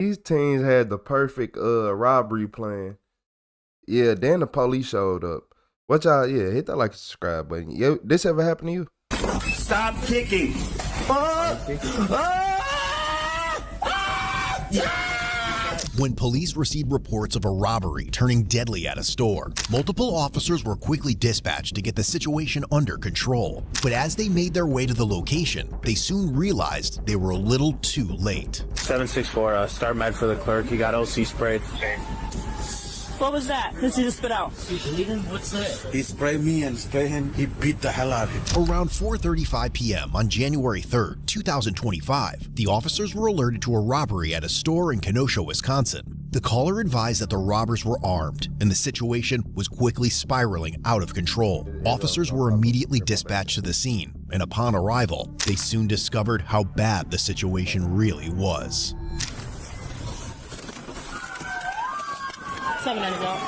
These teams had the perfect robbery plan. Yeah, then the police showed up. What y'all, yeah, hit that like and subscribe button. Yo, this ever happened to you? Stop kicking. When police received reports of a robbery turning deadly at a store, multiple officers were quickly dispatched to get the situation under control. But as they made their way to the location, they soon realized they were a little too late. 764, start med for the clerk. He got OC sprayed. What was that? Did you just spit out? What's that? He sprayed me and sprayed him. He beat the hell out of him. Around 4:35 p.m. on January 3rd, 2025, the officers were alerted to a robbery at a store in Kenosha, Wisconsin. The caller advised that the robbers were armed, and the situation was quickly spiraling out of control. Officers were immediately dispatched to the scene, and upon arrival, they soon discovered how bad the situation really was. 7 minutes out.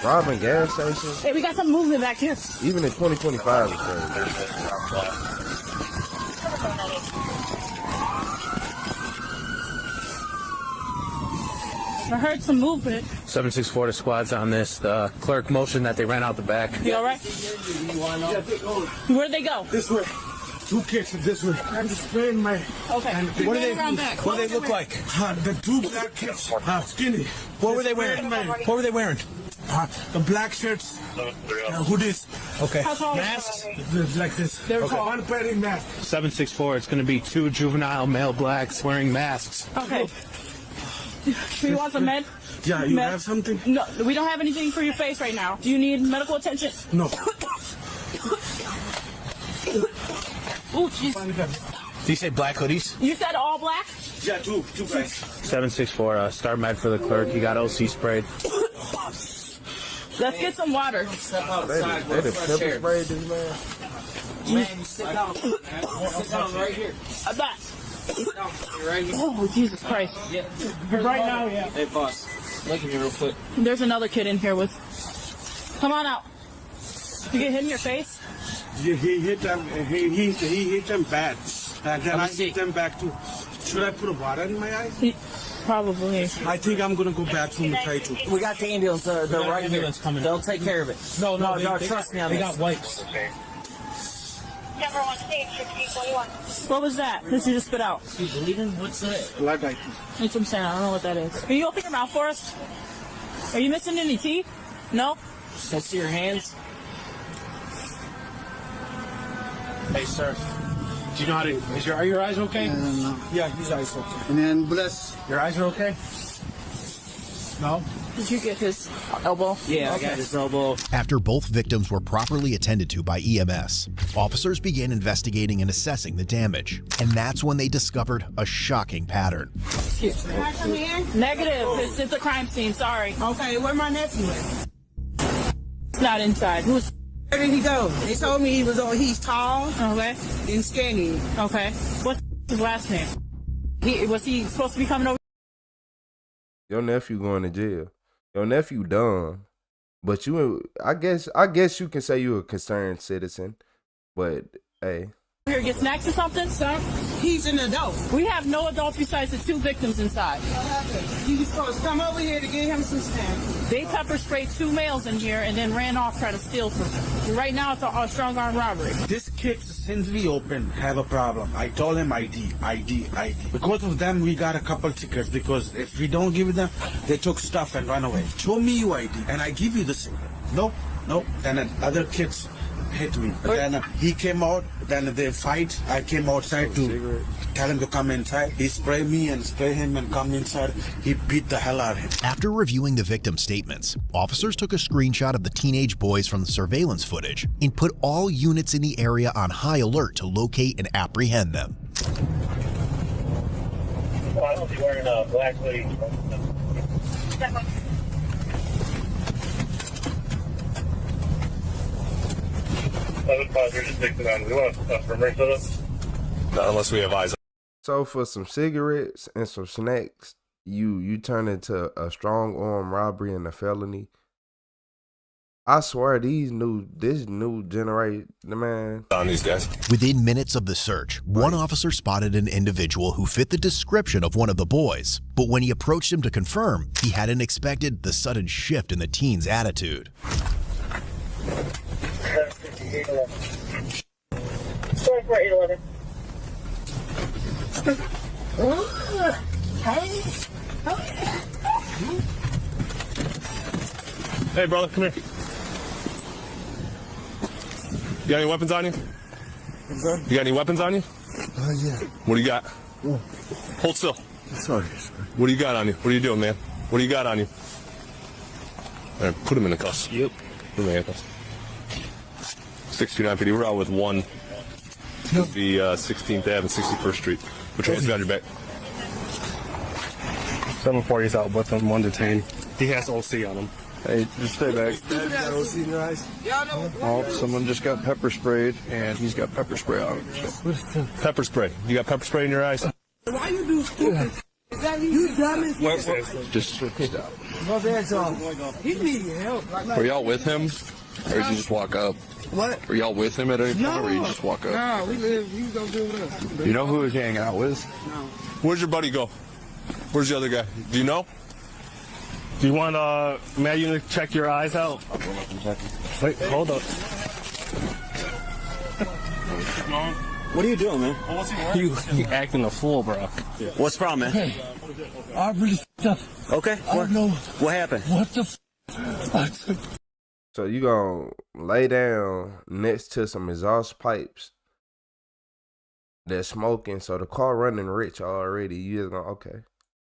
Robbing gas stations, Hey, we got some movement back here. even in 2025 is crazy. I heard some movement. 764, the squad's on this. The clerk motioned that they ran out the back. You all right? Where'd they go? This way. Two kids this way. I'm just spraying my... Okay. What do they, around back. what do they look like? The two black kids are skinny. What were they wearing? What were they wearing? The black shirts, hoodies. Okay. How tall? Masks? Like this. They're Okay. tall. One wearing mask. 764, it's going to be 2 juvenile male blacks wearing masks. Okay. Do you want some med? Yeah, you Med? have something? No, we don't have anything for your face right now. Do you need medical attention? No. Oh, jeez. Do you say black hoodies? You said all black? Yeah, two guys. 764, start med for the clerk. He got OC sprayed. Let's get some water. They done pepper sprayed this man. Man, you sit down. Sit down right here. I'm back. Sit down. You're right here. Oh, Jesus Christ. Yeah. Right now, yeah. Hey, boss. Look at me real quick. There's another kid in here with... Come on out. You get hit in your face? Yeah, he hit them. He hit them bad. And then I hit them back too. Should I put a water in my eyes? Probably. I think I'm gonna go bathroom and try to. We got the ambulance. They're right here. ambulance coming. They'll take care of it. No, Trust me on they this. got wipes. Number 1 stage 1521. What was that? Did you just spit out? You bleeding? What's that? Blood, I think. That's what I'm saying. I don't know what that is. Can you open your mouth for us? Are you missing any teeth? No? Can I see your hands? Hey, sir. Do you know how to... Are your eyes okay? Yeah, his eyes okay. And then bless. Your eyes are okay? No? Did you get his elbow? Yeah, I got his elbow. After both victims were properly attended to by EMS, officers began investigating and assessing the damage. And that's when they discovered a shocking pattern. Excuse me. Negative. It's a crime scene. Sorry. Okay, where my nephew at? It's not inside. Who's... Where did he go? They told me he's tall Okay. and skinny. Okay. What's his last name? Was he supposed to be coming over? Your nephew going to jail. Your nephew dumb, but I guess you can say you're a concerned citizen. But hey, Here, get snacks or something? Sir, he's an adult. We have no adults besides the 2 victims inside. You was supposed to come over here to get him some snacks. They pepper sprayed 2 males in here and then ran off trying to steal from them. Right now, it's a strong arm robbery. This kid, since we opened, have a problem. I told him ID. Because of them, we got a couple tickets. Because if we don't give them, they took stuff and run away. Show me your ID, and I give you the cigarette. Nope. And then other kids hit me. But then he came out. Then they fight. I came outside to tell him to come inside. He sprayed me and spray him and come inside. He beat the hell out of him. After reviewing the victim's statements, officers took a screenshot of the teenage boys from the surveillance footage and put all units in the area on high alert to locate and apprehend them. Well, I don't be wearing a black hoodie. Not unless we have eyes. so for some cigarettes and some snacks, you turn into a strong arm robbery and a felony. I swear this new generation, man. On these guys. Within minutes of the search, one officer spotted an individual who fit the description of one of the boys. But when he approached him to confirm, he hadn't expected the sudden shift in the teen's attitude. Story for 811. Hey, brother, come here. You got any weapons on you? You got any weapons on you? Yeah. What do you got? Hold still. Sorry. What do you got on you? What are you doing, man? What do you got on you? All right, put him in the cuffs. Yep. Put him in the handcuffs. 629 PD. We're out with one. The 16th Ave and 61st Street. Which one's got your back? 740's out with him, one detained. He has OC on him. Hey, just stay back. You got OC in your eyes? Oh, someone just got pepper sprayed, and he's got pepper spray on him. So. Pepper spray. You got pepper spray in your eyes? Why you do stupid? Is that you dumb? Just stop. No, that's all. He need help. Were y'all with him, or did you just walk up? What? Were y'all with him at any point, or you just walk up? No, we live. You don't do with us. You know who he was hanging out with? No. Where's your buddy go? Where's the other guy? Do you know? Do you want Matt, you to check your eyes out? Wait, hold up. What are you doing, man? You acting a fool, bro. What's the problem, man? I really f***ed up. Okay. I don't know What happened? what the f***. So you gonna lay down next to some exhaust pipes that's smoking, so the car running rich already. You just gonna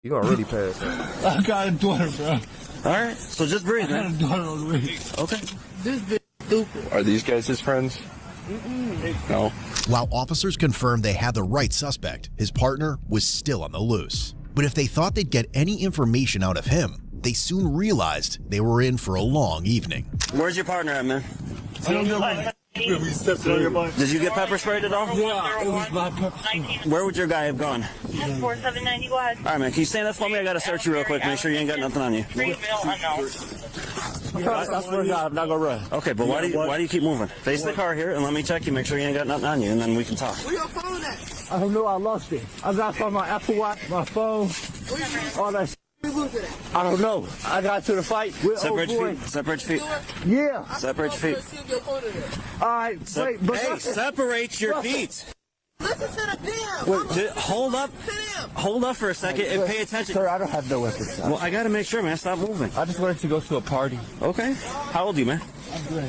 you gonna really pass out. I got a daughter, bro. All right. So just breathe, I got a man. daughter on the way. Okay. This bitch stupid. Are these guys his friends? No. While officers confirmed they had the right suspect, his partner was still on the loose. But if they thought they'd get any information out of him, they soon realized they were in for a long evening. Where's your partner at, man? I don't know. Did you get pepper sprayed at all? Yeah, it was my pepper. Where would your guy have gone? 4790 wide. All right, man. Can you stand up for me? I gotta search you real quick. Make sure you ain't got nothing on you. Greenville unknown. I swear to God, I'm not gonna run. Okay, but why do you keep moving? Face the car here and let me check you. Make sure you ain't got nothing on you, and then we can talk. Where your phone at? I don't know. I lost it. I got from my Apple Watch, my phone, all that shit. I don't know. I got to the fight with Separate old boy. your feet. Separate your feet. Yeah. Separate your feet. All right. Wait, but Hey, separate your feet. Listen to the damn. Wait, hold up. Hold up for a second and pay attention. Sir, I don't have no weapons. Well, I gotta make sure, man. Stop moving. I just wanted to go to a party. Okay. How old are you, man? I'm good.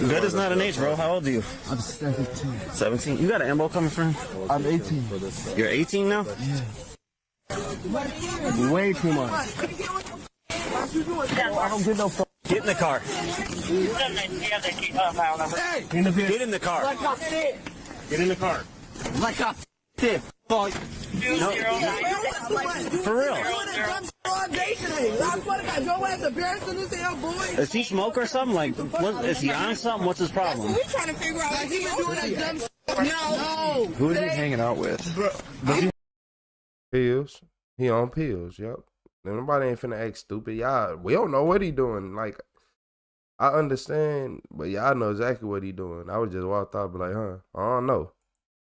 Good is not an age, bro. How old are you? I'm 17. 17. You got an ammo coming from? I'm 18. You're 18 now? Way too much. I don't get no phone. Get in the car. Get in the car. Like I said. Get in the car. Like I said. Fuck. For real. Does he smoke or something? Like, is he on something? What's his problem? We trying to figure out. Like, he been doing that dumb shit. No. Who is he hanging out with? Pills. He on pills, yep. Nobody ain't finna act stupid. Y'all, we don't know what he doing. Like, I understand, but y'all know exactly what he doing. I would just walk out and be like, I don't know.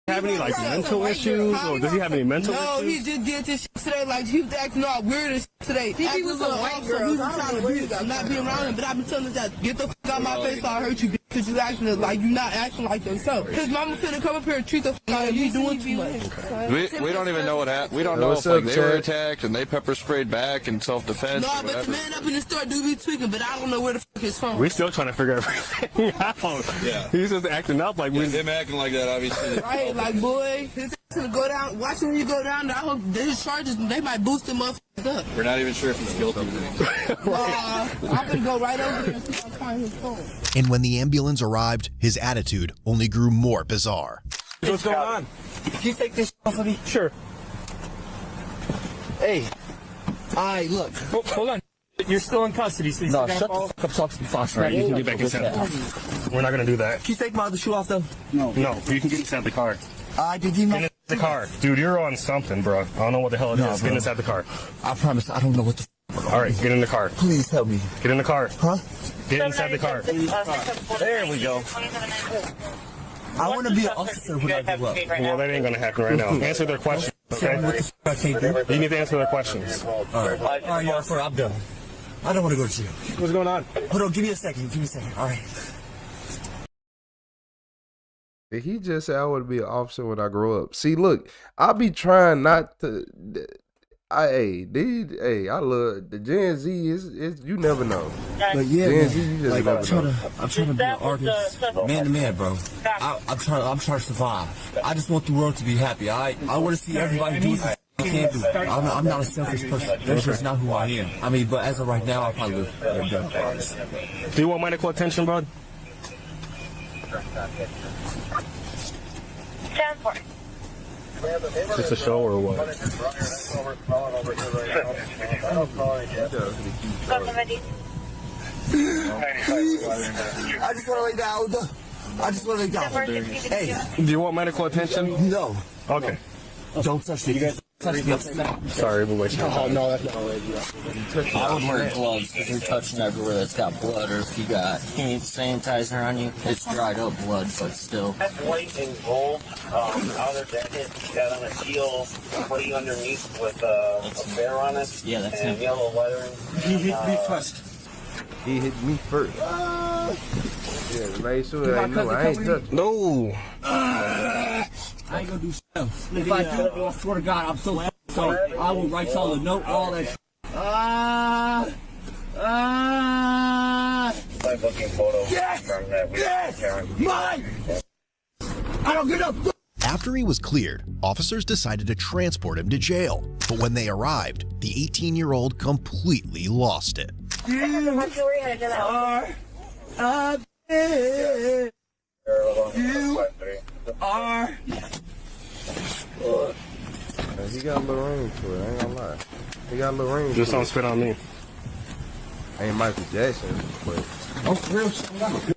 Have any like mental issues, or does he have any mental No, issues? he just did this shit today. Like, he was acting all weird and shit today. He was a white girl. I'm not being around him, but I've been telling him that, get the fuck out of my face or I'll hurt you, bitch, because you acting like you not acting like yourself. Because mama finna come up here and treat the fuck out of you doing too much. We don't even know what happened. We don't know if like, they were attacked and they pepper sprayed back in self-defense. No, but the man up in the store do be tweaking, but I don't know where the fuck his phone. We're still trying to figure everything out. Yeah. He's just acting up like we. Him acting like that, obviously. Right, like, boy, his ass gonna go down. Watch him when you go down. I hope his charges, they might boost him up. We're not even sure if he's guilty. I'm gonna go right over there and see if I can find his phone. And when the ambulance arrived, his attitude only grew more bizarre. What's going on? Can you take this off of me? Sure. Hey. Alright, look. Hold on. You're still in custody. So No, shut the fuck up, talk to me fast. All right, you can get back inside. We're not gonna do that. Can you take my other shoe off, though? No, you can get inside the car. I did you Get know? in the car, dude. You're on something, bro. I don't know what the hell it is. Get bro. inside the car. I promise, I don't know what the All right, get in the car. Please help me. Get in the car. Huh? Get inside the car. There we go. I want to be an officer when I grow up. Well, that ain't gonna happen right now. Answer their questions, okay? I can't do. You need to answer their questions. All right, yeah, sir, I'm done. I don't want to go to jail. What's going on? Hold on, give me a second. All right. Did he just say I want to be an officer when I grow up? See, look, I be trying not to. I love the Gen Z. Is you never know. But yeah, Gen man, Z, you just like, never know. I'm trying to be an artist, man to man, bro. I'm trying to survive. I just want the world to be happy. I want to see everybody do what they can do. I'm not a selfish person. That's just not who I am. I mean, but as of right now, I probably live better. Do you want medical attention, bud? Stand for it. Is this a show or what? I just want to lay down. Hey, Do you want medical attention? no. Okay. Don't touch me. You guys touch me. Sorry, we'll wait. Oh, no, that's not I would wear gloves because you're touching everywhere that's got blood, or if you got hand sanitizer on you, it's dried up blood, but still. That's white and gold. Outer jacket, got on a teal hoodie underneath with a bear on it. Yeah, that's and him. yellow lettering. He hit me first. He hit me first. Yeah, make sure they know I ain't touching. No. I ain't gonna do shit else. If I do it, I swear to God, I'm so sorry. I will write y'all a note, all that shit. My booking photo from that. Mine! I don't get up. After he was cleared, officers decided to transport him to jail. But when they arrived, the 18-year-old completely lost it. He got a little range to it. I ain't gonna lie. He got a little range. Just to don't it. spit on me. Ain't Michael Jackson, but Oh, for real?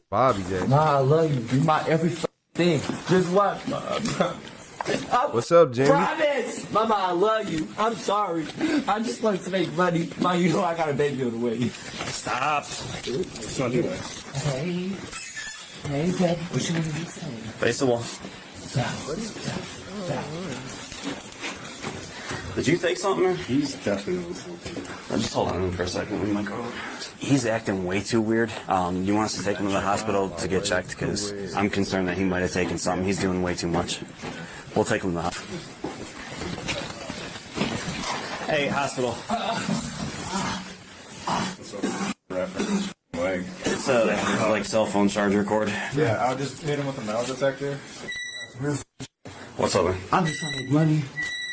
Bobby Jackson. Nah, I love you. You my every thing. Just what? What's up, Jimmy? Promise! Mama, I love you. I'm sorry. I just wanted to make money. Mom, you know I got a baby on the way. Stop. Let's not do that. Hey. Hey, Dad. What you want to do today? Face the wall. Did you think something? He's definitely something. Just hold on for a second. We might go. He's acting way too weird. You want us to take him to the hospital to get checked? Because I'm concerned that he might have taken something. He's doing way too much. We'll take him to the hospital. Hey, hospital. It's a like cell phone charger cord. Yeah, I'll just hit him with a metal detector. What's up, man? I'm just trying to make money.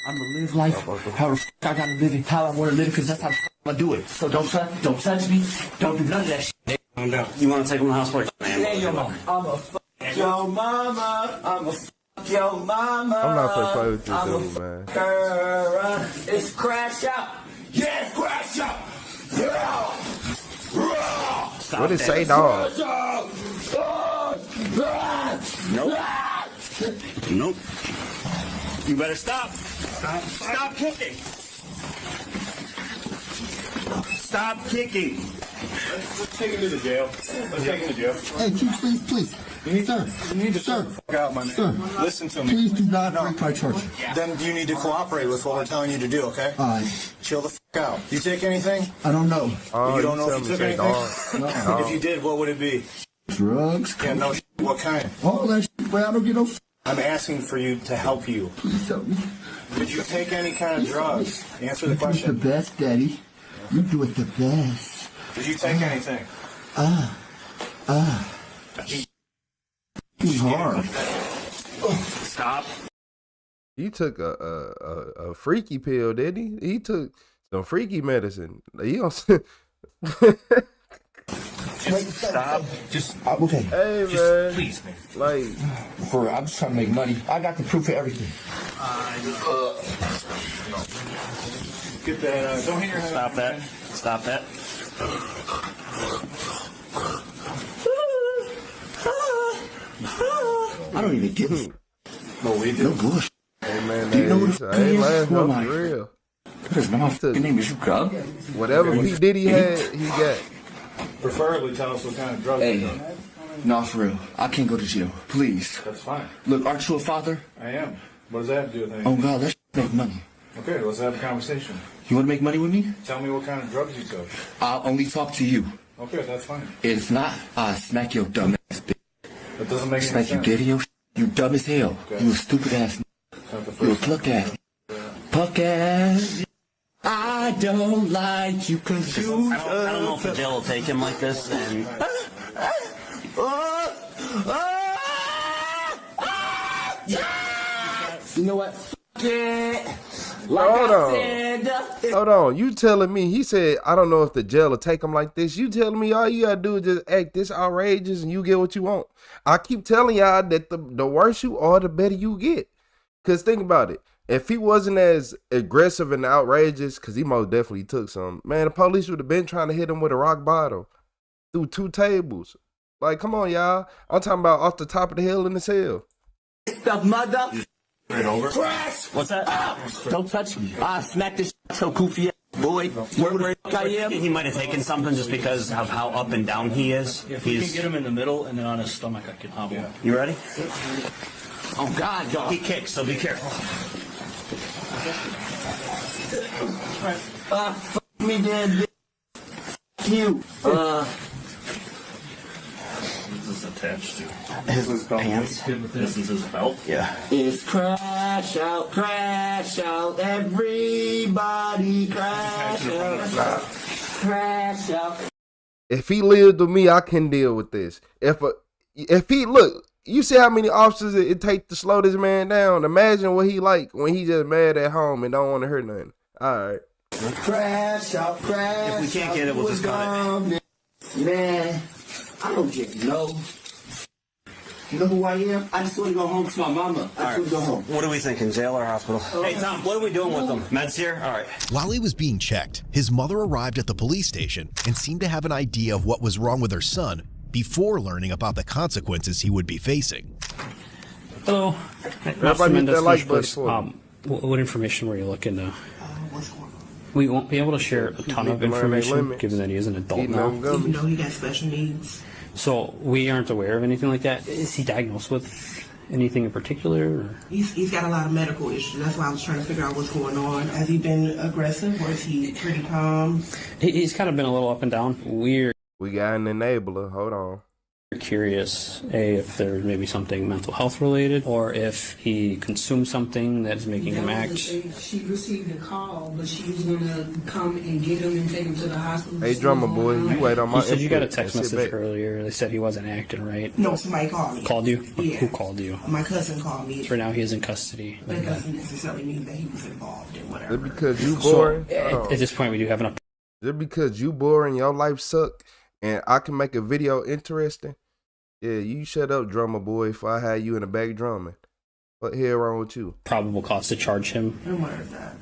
I'm gonna live life how the I gotta live it, how I wanna live it, because that's how I'm gonna do it. So don't touch me, don't do none of that shit. Calm down. You want to take him to the hospital? Yeah, your mama. I'm a fuck your mama. I'm a fuck your mama. I'm not gonna play with this dude, man. It's crash out. Yes, crash out. Yeah. What did it say, dog? Nope. Nope. You better stop. Stop kicking. Stop kicking. Let's take him to the jail. Let's take him to jail. Hey, please. You need Sir, you need to sir, fuck out, my man. sir. Listen to me. Please do not break my charge. Then you need to cooperate with what we're telling you to do, okay? Chill the fuck out. You take anything? I don't know. Oh, You don't know if you took say, anything? dog. If you did, what would it be? Drugs. Yeah, no shit. What kind? All that shit, but I don't get no. I'm asking for you to help you. Please help me. Did you take any kind of drugs? Answer the You do it the question. best, Daddy. You do it the best. Did you take anything? Too hard. Stop. He took a freaky pill, did he? He took some freaky medicine. He don't. Stop. Just okay. Hey, man. Please, man. Like, For I'm just trying to make money. I got the proof of everything. Get that. Don't hit your head. Stop that. Stop that. I don't even get it. No, we No bullshit. hey, man, Do you know what hey, it hey, is? man, Who am that's I? real. What is my fucking name? Is you Cub? Whatever P. Diddy had, he got. Preferably tell us what kind of drugs Hey, you're doing. no, for real. I can't go to jail. Please. That's fine. Look, aren't you a father? I am. What does that have to do with anything? Oh, God, let's make money. Okay, let's have a conversation. You want to make money with me? Tell me what kind of drugs you took. I'll only talk to you. Okay, that's fine. If not, I'll smack your dumb ass bitch. That doesn't make any Smack you sense. dead in your You dumb as hell. Okay. You a stupid ass. It's not the You a first pluck ass. Puck ass. I don't like you cause you... I don't know if the jail will take him like this, and You know what? Fuck it. Hold on. You telling me, he said, I don't know if the jail will take him like this. You telling me all you gotta do is just act this outrageous and you get what you want. I keep telling y'all that the worse you are, the better you get. Because think about it. If he wasn't as aggressive and outrageous, because he most definitely took some, man, the police would have been trying to hit him with a rock bottom through 2 tables. Like, come on, y'all. I'm talking about off the top of the hill in the cell. Stuff, mother. Right over. Crash. what's that? Don't touch me. I'll smack this so goofy ass boy. Where the fuck I am? He might have taken something just because of how up and down he is. If we can get him in the middle and then on his stomach, I can hobble him. You ready? Oh, God, dog. He kicks, so be careful. Fuck me dead, bitch. You. This is attached to His pants. this is his belt. Yeah. It's crash out, everybody crash out, crash out. If he lived with me, I can deal with this. If he look, you see how many officers it takes to slow this man down. Imagine what he like when he just mad at home and don't want to hear nothing. All right. Crash out, crash. If we can't get it, we'll just cut it. Man, I don't get no. You know who I am? I just want to go home to my mama. I just want to go home. What are we thinking, jail or hospital? Hey, Tom, what are we doing with him? Meds here? All right. While he was being checked, his mother arrived at the police station and seemed to have an idea of what was wrong with her son before learning about the consequences he would be facing. Hello. Everybody hit that like button for me. What information were you looking to? What's going on? We won't be able to share a ton of need to learn their information, limits. given that he is an adult Eating now. them gummies. Even though he got special needs. So we aren't aware of anything like that. Is he diagnosed with anything in particular? Or? He's got a lot of medical issues. That's why I was trying to figure out what's going on. Has he been aggressive or is he pretty calm? He's kind of been a little up and down. We're We got an enabler. Hold on. curious, if there's maybe something mental health related, or if he consumed something that's making him act. She received a call, but she was going to come and get him and take him to the hospital. Hey, drummer boy, you wait on my You said you got a input text and sit message back. earlier. They said he wasn't acting right. No, somebody called me. Called you? Yeah. Who called you? My cousin called me. For now, he is in custody. That doesn't necessarily mean that he was involved in whatever. Just because you So boring. at this point, we do have enough. Just because you boring, your life suck, and I can make a video interesting. Yeah, you shut up, drummer boy, if I had you in the back drumming. What hell wrong with you? Probable cause to charge him. I'm aware of that.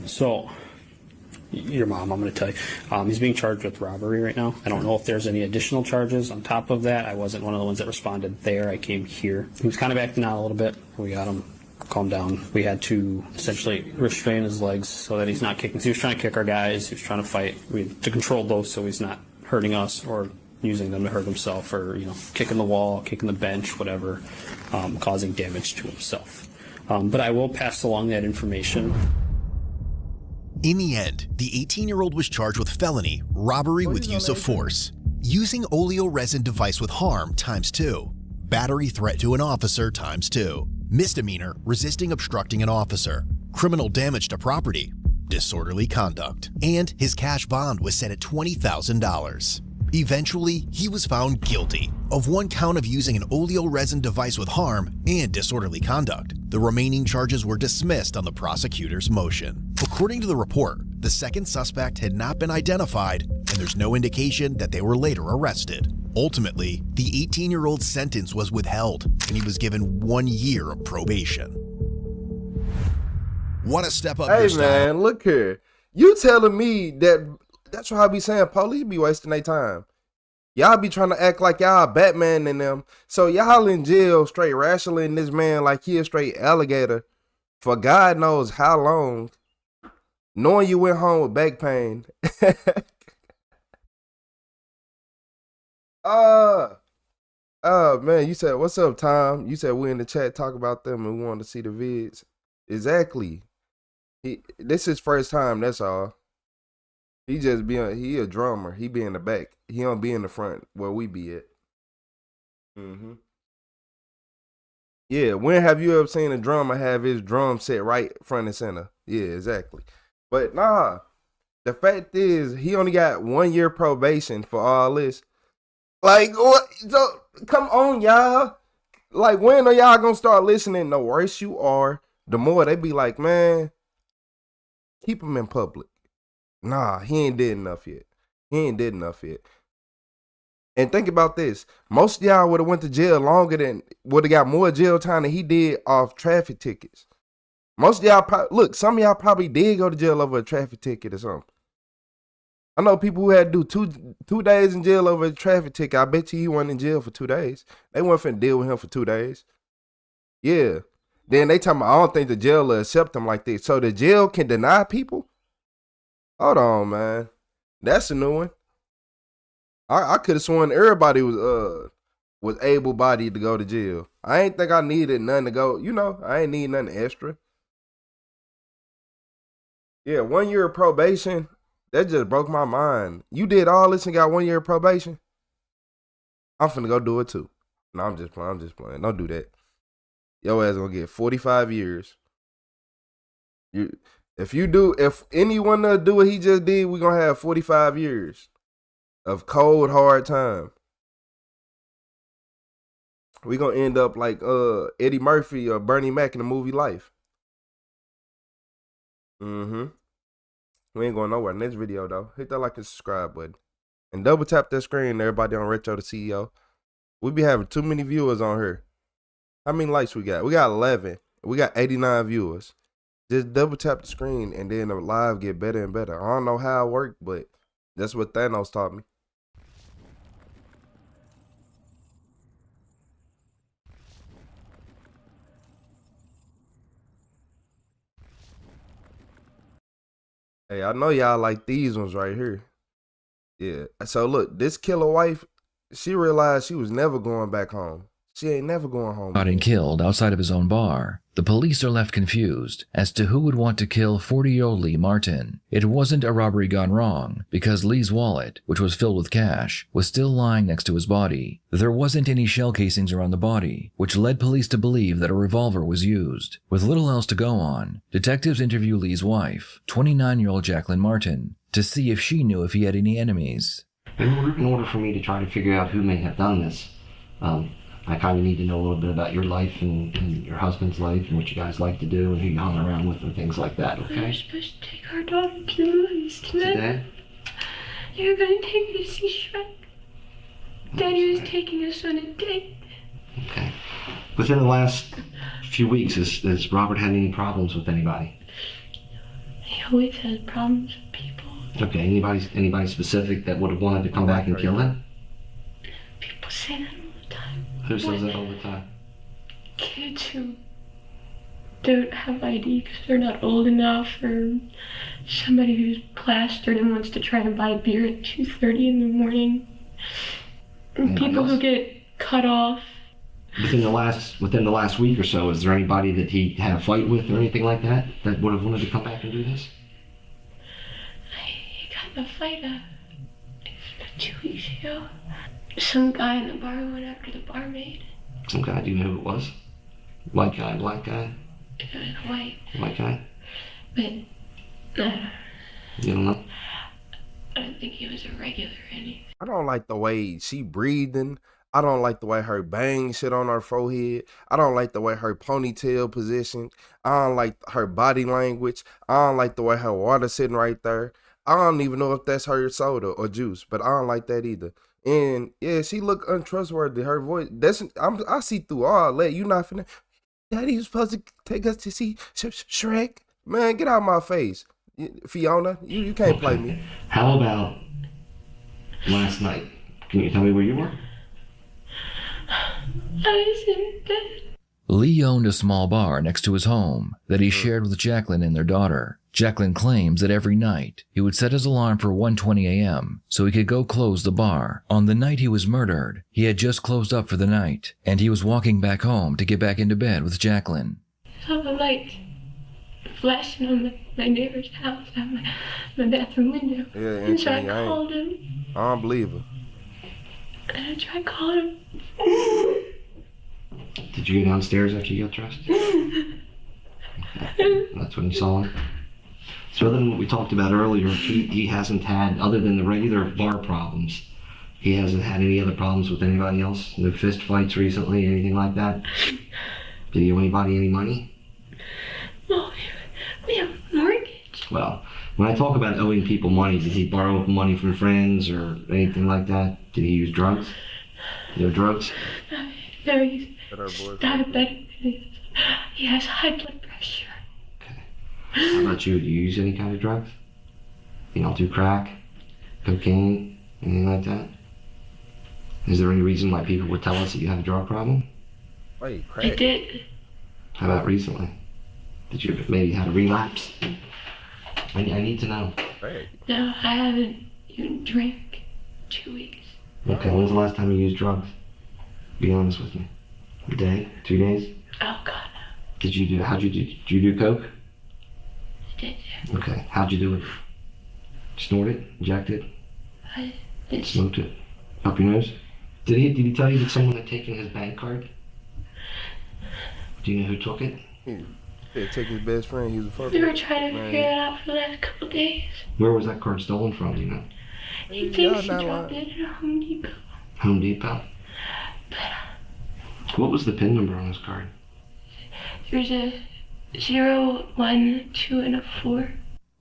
So, your mom, I'm going to tell you, he's being charged with robbery right now. I don't know if there's any additional charges on top of that. I wasn't one of the ones that responded there. I came here. He was kind of acting out a little bit. We got him calmed down. We had to essentially restrain his legs so that he's not kicking. So he was trying to kick our guys. He was trying to fight. We had to control those so he's not hurting us or using them to hurt himself, or kicking the wall, kicking the bench, whatever, causing damage to himself. But I will pass along that information. In the end, the 18-year-old was charged with felony, robbery with use of force, using oleoresin device with harm ×2, battery threat to an officer ×2, misdemeanor resisting obstructing an officer, criminal damage to property, disorderly conduct, and his cash bond was set at $20,000. Eventually, he was found guilty of 1 count of using an oleoresin device with harm and disorderly conduct. The remaining charges were dismissed on the prosecutor's motion. According to the report, the second suspect had not been identified, and there's no indication that they were later arrested. Ultimately, the 18-year-old's sentence was withheld, and he was given 1 year of probation. Want to step up Hey your style? man, look here. You telling me that? That's why I be saying police be wasting their time. Y'all be trying to act like y'all Batman and them. So y'all in jail straight wrestling this man like he a straight alligator for God knows how long, knowing you went home with back pain. Man, you said, what's up, Tom? You said we in the chat talk about them and we want to see the vids. Exactly. This is first time, that's all. He a drummer. He be in the back. He don't be in the front where we be at. Mm-hmm. Yeah, when have you ever seen a drummer have his drum set right front and center? Yeah, exactly. But nah, the fact is he only got 1 year probation for all this. Like, what? So, come on, y'all. Like, when are y'all gonna start listening? The worse you are, the more they be like, man, keep him in public. Nah, he ain't did enough yet. And think about this. Most of y'all would have went to jail would have got more jail time than he did off traffic tickets. Most of y'all, some of y'all probably did go to jail over a traffic ticket or something. I know people who had to do two days in jail over a traffic ticket. I bet you he wasn't in jail for 2 days. They wasn't finna deal with him for 2 days. Yeah. Then they tell me, I don't think the jail will accept him like this. So the jail can deny people? Hold on, man. That's a new one. I could have sworn everybody was able-bodied to go to jail. I ain't think I needed nothing to go. I ain't need nothing extra. Yeah, 1 year of probation. That just broke my mind. You did all this and got 1 year of probation? I'm finna go do it too. No, I'm just playing. Don't do that. Your ass gonna get 45 years. If anyone do what he just did, we gonna have 45 years of cold, hard time. We gonna end up like Eddie Murphy or Bernie Mac in the movie Life. Mm-hmm. We ain't going nowhere. Next video though. Hit that like and subscribe button. And double tap that screen, everybody on Retro the CEO. We be having too many viewers on here. How many likes we got? We got 11. We got 89 viewers. Just double tap the screen and then the live get better and better. I don't know how it worked, but that's what Thanos taught me. Hey, I know y'all like these ones right here. Yeah. So look, this killer wife, she realized she was never going back home. She ain't never going home. Shot and killed outside of his own bar. The police are left confused as to who would want to kill 40-year-old Lee Martin. It wasn't a robbery gone wrong because Lee's wallet, which was filled with cash, was still lying next to his body. There wasn't any shell casings around the body, which led police to believe that a revolver was used. With little else to go on, detectives interview Lee's wife, 29-year-old Jacqueline Martin, to see if she knew if he had any enemies. In order for me to try to figure out who may have done this, I kind of need to know a little bit about your life and your husband's life and what you guys like to do and who you hung around with and things like that, okay? We're supposed to take our daughter to the movies tonight. Today? You're going to take me to see Shrek. Daddy was taking us on a date. Okay. Within the last few weeks, has Robert had any problems with anybody? He always has problems with people. Okay, anybody specific that would have wanted to come back and kill him? People say that all the time. Who says that all the time? Kids who don't have ID because they're not old enough, or somebody who's plastered and wants to try and buy beer at 2:30 in the morning. And people who get cut off. Within the last week or so, is there anybody that he had a fight with or anything like that would have wanted to come back and do this? He got in a fight 2 weeks ago. Some guy in the bar went after the barmaid. Some guy, do you know who it was? White guy, black guy? White. White guy? But, you don't know? I don't think he was a regular or anything. I don't like the way she breathing. I don't like the way her bang shit on her forehead. I don't like the way her ponytail positioned. I don't like her body language. I don't like the way her water sitting right there. I don't even know if that's her soda or juice, but I don't like that either. And yeah, she look untrustworthy. Her voice, I see through all that. You not finna, Daddy was supposed to take us to see Shrek. Man, get out of my face. Fiona, you can't play me. How about last night? Can you tell me where you were? I was in bed. Lee owned a small bar next to his home that he shared with Jacqueline and their daughter. Jacqueline claims that every night he would set his alarm for 1:20 a.m. so he could go close the bar. On the night he was murdered, he had just closed up for the night, and he was walking back home to get back into bed with Jacqueline. Saw the lights flashing on my neighbor's house out my bathroom window. Yeah, and so I Anthony, called him. I don't believe her. And I tried calling him. Did you go downstairs after you got dressed? That's when you saw him. So other than what we talked about earlier, he hasn't had, other than the regular bar problems, he hasn't had any other problems with anybody else? No fist fights recently, anything like that? Did he owe anybody any money? Well, we have a mortgage. Well, when I talk about owing people money, did he borrow money from friends or anything like that? Did he use drugs? No drugs? He's diabetic. He has high blood pressure. How about you? Do you use any kind of drugs? You don't do crack, cocaine, anything like that? Is there any reason why people would tell us that you have a drug problem? Wait, crack? I did. How about recently? Did you maybe have a relapse? I need to know. Crack. No, I haven't even drank 2 weeks. Okay, when's the last time you used drugs? Be honest with me. A day? 2 days? Oh, God, no. How'd you do? Did you do coke? I did. Okay, how'd you do it? Snort it? Inject it? I did. Smoked it? Up your nose? Did he tell you that someone had taken his bank card? Do you know who took it? Yeah, take his best friend. He was a fucker. We were trying to figure that out for the last couple of days. Where was that card stolen from, do you know? He thinks he dropped it at Home Depot. Home Depot? What was the PIN number on his card? There's a 0, 1, 2, and a 4.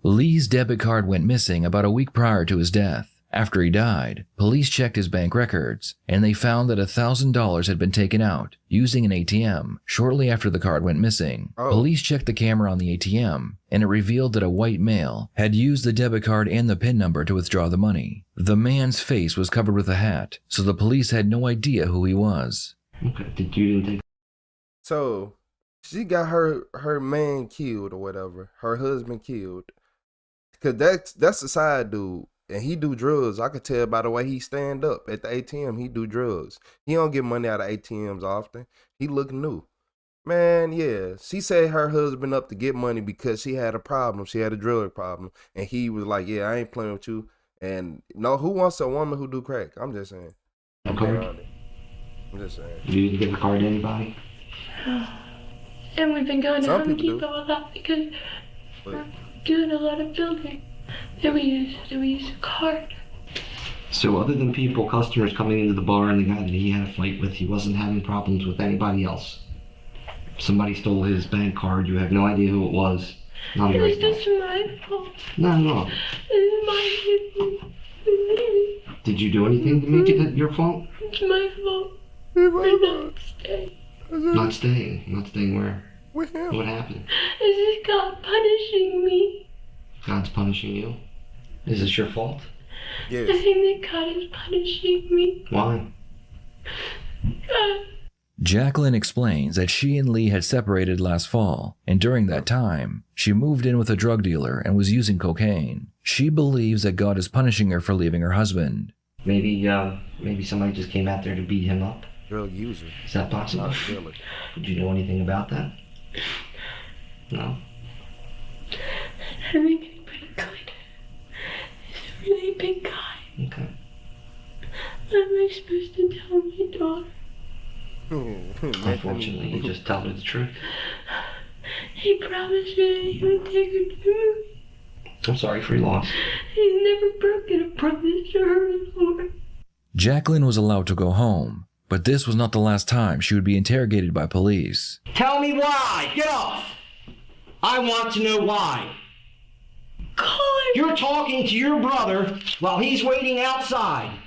Lee's debit card went missing about a week prior to his death. After he died, police checked his bank records, and they found that $1,000 had been taken out using an ATM shortly after the card went missing. Police checked the camera on the ATM, and it revealed that a white male had used the debit card and the PIN number to withdraw the money. The man's face was covered with a hat, so the police had no idea who he was. Okay, you didn't take... So, she got her man killed or whatever, her husband killed. Because that's a side dude. And he do drugs. I could tell by the way he stand up at the ATM. He do drugs. He don't get money out of ATMs often. He look new. Man, yeah. She said her husband up to get money because she had a problem. She had a drug problem. And he was like, yeah, I ain't playing with you. And no, who wants a woman who do crack? I'm just saying. Okay. I'm just saying. You didn't give the card to anybody? And we've been going to Some Home people Depot a lot because we're doing a lot of building. Then we use a card. So other than customers coming into the bar and the guy that he had a fight with, he wasn't having problems with anybody else? Somebody stole his bank card, you have no idea who it was. None of your It's my fault. No. It's my fault. Did you do anything to make it your fault? It's my fault. I'm not staying. Not staying? Not staying where? With him. What happened? This is God punishing me. God's punishing you? Is this your fault? Yes. I think that God is punishing me. Why? God. Jacqueline explains that she and Lee had separated last fall, and during that time, she moved in with a drug dealer and was using cocaine. She believes that God is punishing her for leaving her husband. Maybe somebody just came out there to beat him up? Drug user. Is that possible? Did you know anything about that? No? I think he's pretty good. He's a really big guy. Okay. What am I supposed to tell my daughter? Unfortunately, you just tell her the truth. He promised me that he would take her to the movie. I'm sorry for your loss. He's never broken a promise to her before. Jacqueline was allowed to go home, but this was not the last time she would be interrogated by police. Tell me why! Get off! I want to know why. You're talking to your brother while he's waiting outside.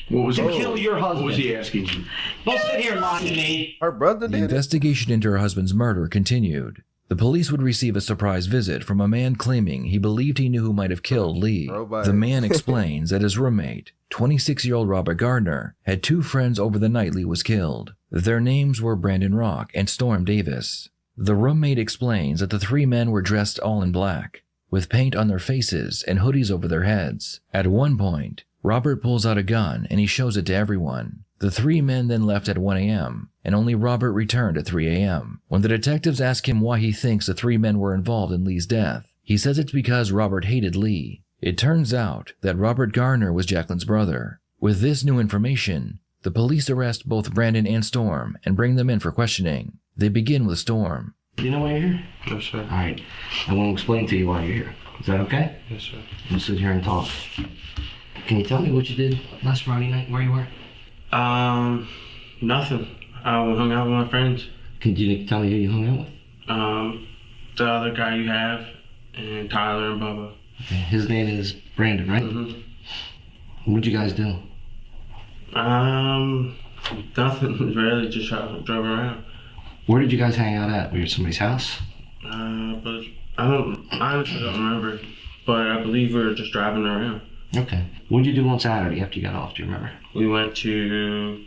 What was to he? kill your husband. What was he asking you? Don't sit here and lie to me. Her brother The investigation into her husband's murder continued. The police would receive a surprise visit from a man claiming he believed he knew who might have killed Lee. The man explains that his roommate, 26-year-old Robert Gardner, had 2 friends over the night Lee was killed. Their names were Brandon Rock and Storm Davis. The roommate explains that the three men were dressed all in black, with paint on their faces and hoodies over their heads. At one point, Robert pulls out a gun and he shows it to everyone. The three men then left at 1 a.m., and only Robert returned at 3 a.m. When the detectives ask him why he thinks the three men were involved in Lee's death, he says it's because Robert hated Lee. It turns out that Robert Garner was Jacqueline's brother. With this new information, the police arrest both Brandon and Storm and bring them in for questioning. They begin with Storm. Do you know why you're here? Yes, sir. Alright, I want to explain to you why you're here. Is that okay? Yes, sir. We'll sit here and talk. Can you tell me what you did last Friday night, where you were? Nothing. I hung out with my friends. Can you tell me who you hung out with? The other guy you have, and Tyler and Bubba. Okay, his name is Brandon, right? Mm-hmm. What'd you guys do? Nothing really, just drove around. Where did you guys hang out at? Were you at somebody's house? But I honestly don't remember, but I believe we were just driving around. Okay. What did you do on Saturday after you got off? Do you remember? We went to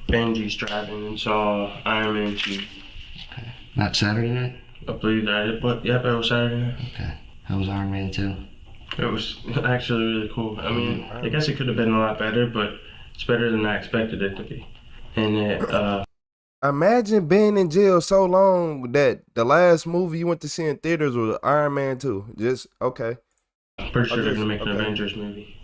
Benji's driving and saw Iron Man 2. Okay. Not Saturday night? I believe that, but yep, it was Saturday night. Okay. How was Iron Man 2? It was actually really cool. I mean, I guess it could have been a lot better, but it's better than I expected it to be. And it, imagine being in jail so long that the last movie you went to see in theaters was Iron Man 2. Just, okay. Pretty sure they're gonna make an Avengers movie.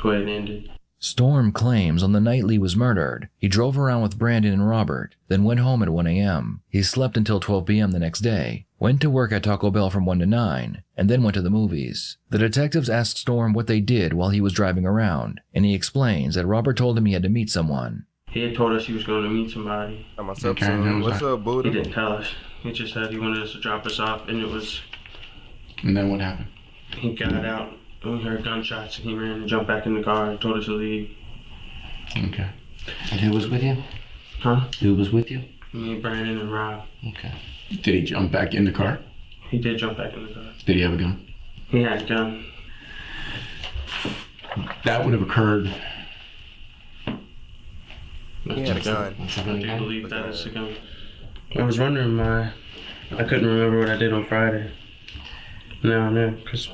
The way it ended. Storm claims on the night Lee was murdered, he drove around with Brandon and Robert, then went home at 1 a.m. He slept until 12 p.m. the next day, went to work at Taco Bell from 1 to 9, and then went to the movies. The detectives asked Storm what they did while he was driving around, and he explains that Robert told him he had to meet someone. He had told us he was going to meet somebody. What's up, Buddha? He didn't tell us. He just said he wanted us to drop us off, and it was... And then what happened? He got out, and we heard gunshots, and he ran and jumped back in the car and told us to leave. Okay. And who was with you? Huh? Who was with you? Me, Brandon, and Rob. Okay. Did he jump back in the car? He did jump back in the car. Did he have a gun? He had a gun. That would have occurred. He had a gun. I do believe that is a gun. I was wondering why I couldn't remember what I did on Friday. Now I know, because...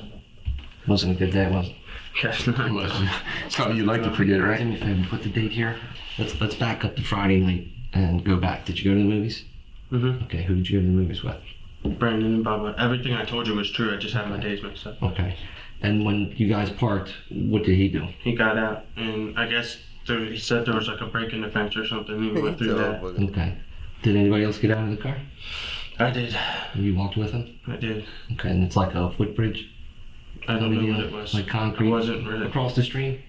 Wasn't a good day, was it? Guess not. It wasn't. Something you like to forget, right? Do me a favor, put the date here. Let's back up to Friday night and go back. Did you go to the movies? Mm-hmm. Okay, who did you go to the movies with? Brandon and Bubba. Everything I told you was true, I just had my days mixed up. Okay. And when you guys parked, what did he do? He got out, and I guess he said there was like a break in the fence or something. He went through that. Okay. Did anybody else get out of the car? I did. And you walked with him? I did. Okay, and it's like a footbridge? I don't know what it was. Like concrete? It wasn't really. Across the stream?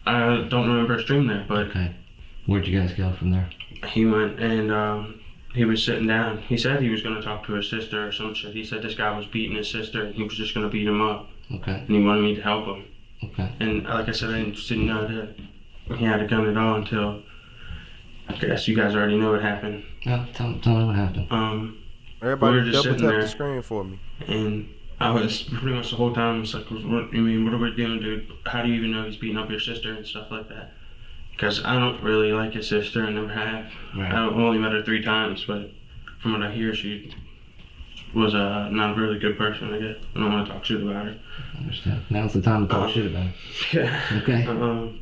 I don't remember a stream there, but... Okay. Where'd you guys go from there? He went and he was sitting down. He said he was going to talk to his sister or some shit. He said this guy was beating his sister and he was just going to beat him up. Okay. And he wanted me to help him. Okay. And like I said, I didn't know that he had a gun at all until... I guess you guys already know what happened. Yeah, tell me what happened. Everybody we were just double sitting tap there, the screen for me. And I was pretty much the whole time, it's like, what are we doing, dude? How do you even know he's beating up your sister and stuff like that? Because I don't really like his sister, I never have. Right. I've only met her 3 times, but from what I hear, she was not a really good person, I guess. I don't want to talk shit about her. I understand. Now's the time to talk shit about it. Yeah. Okay.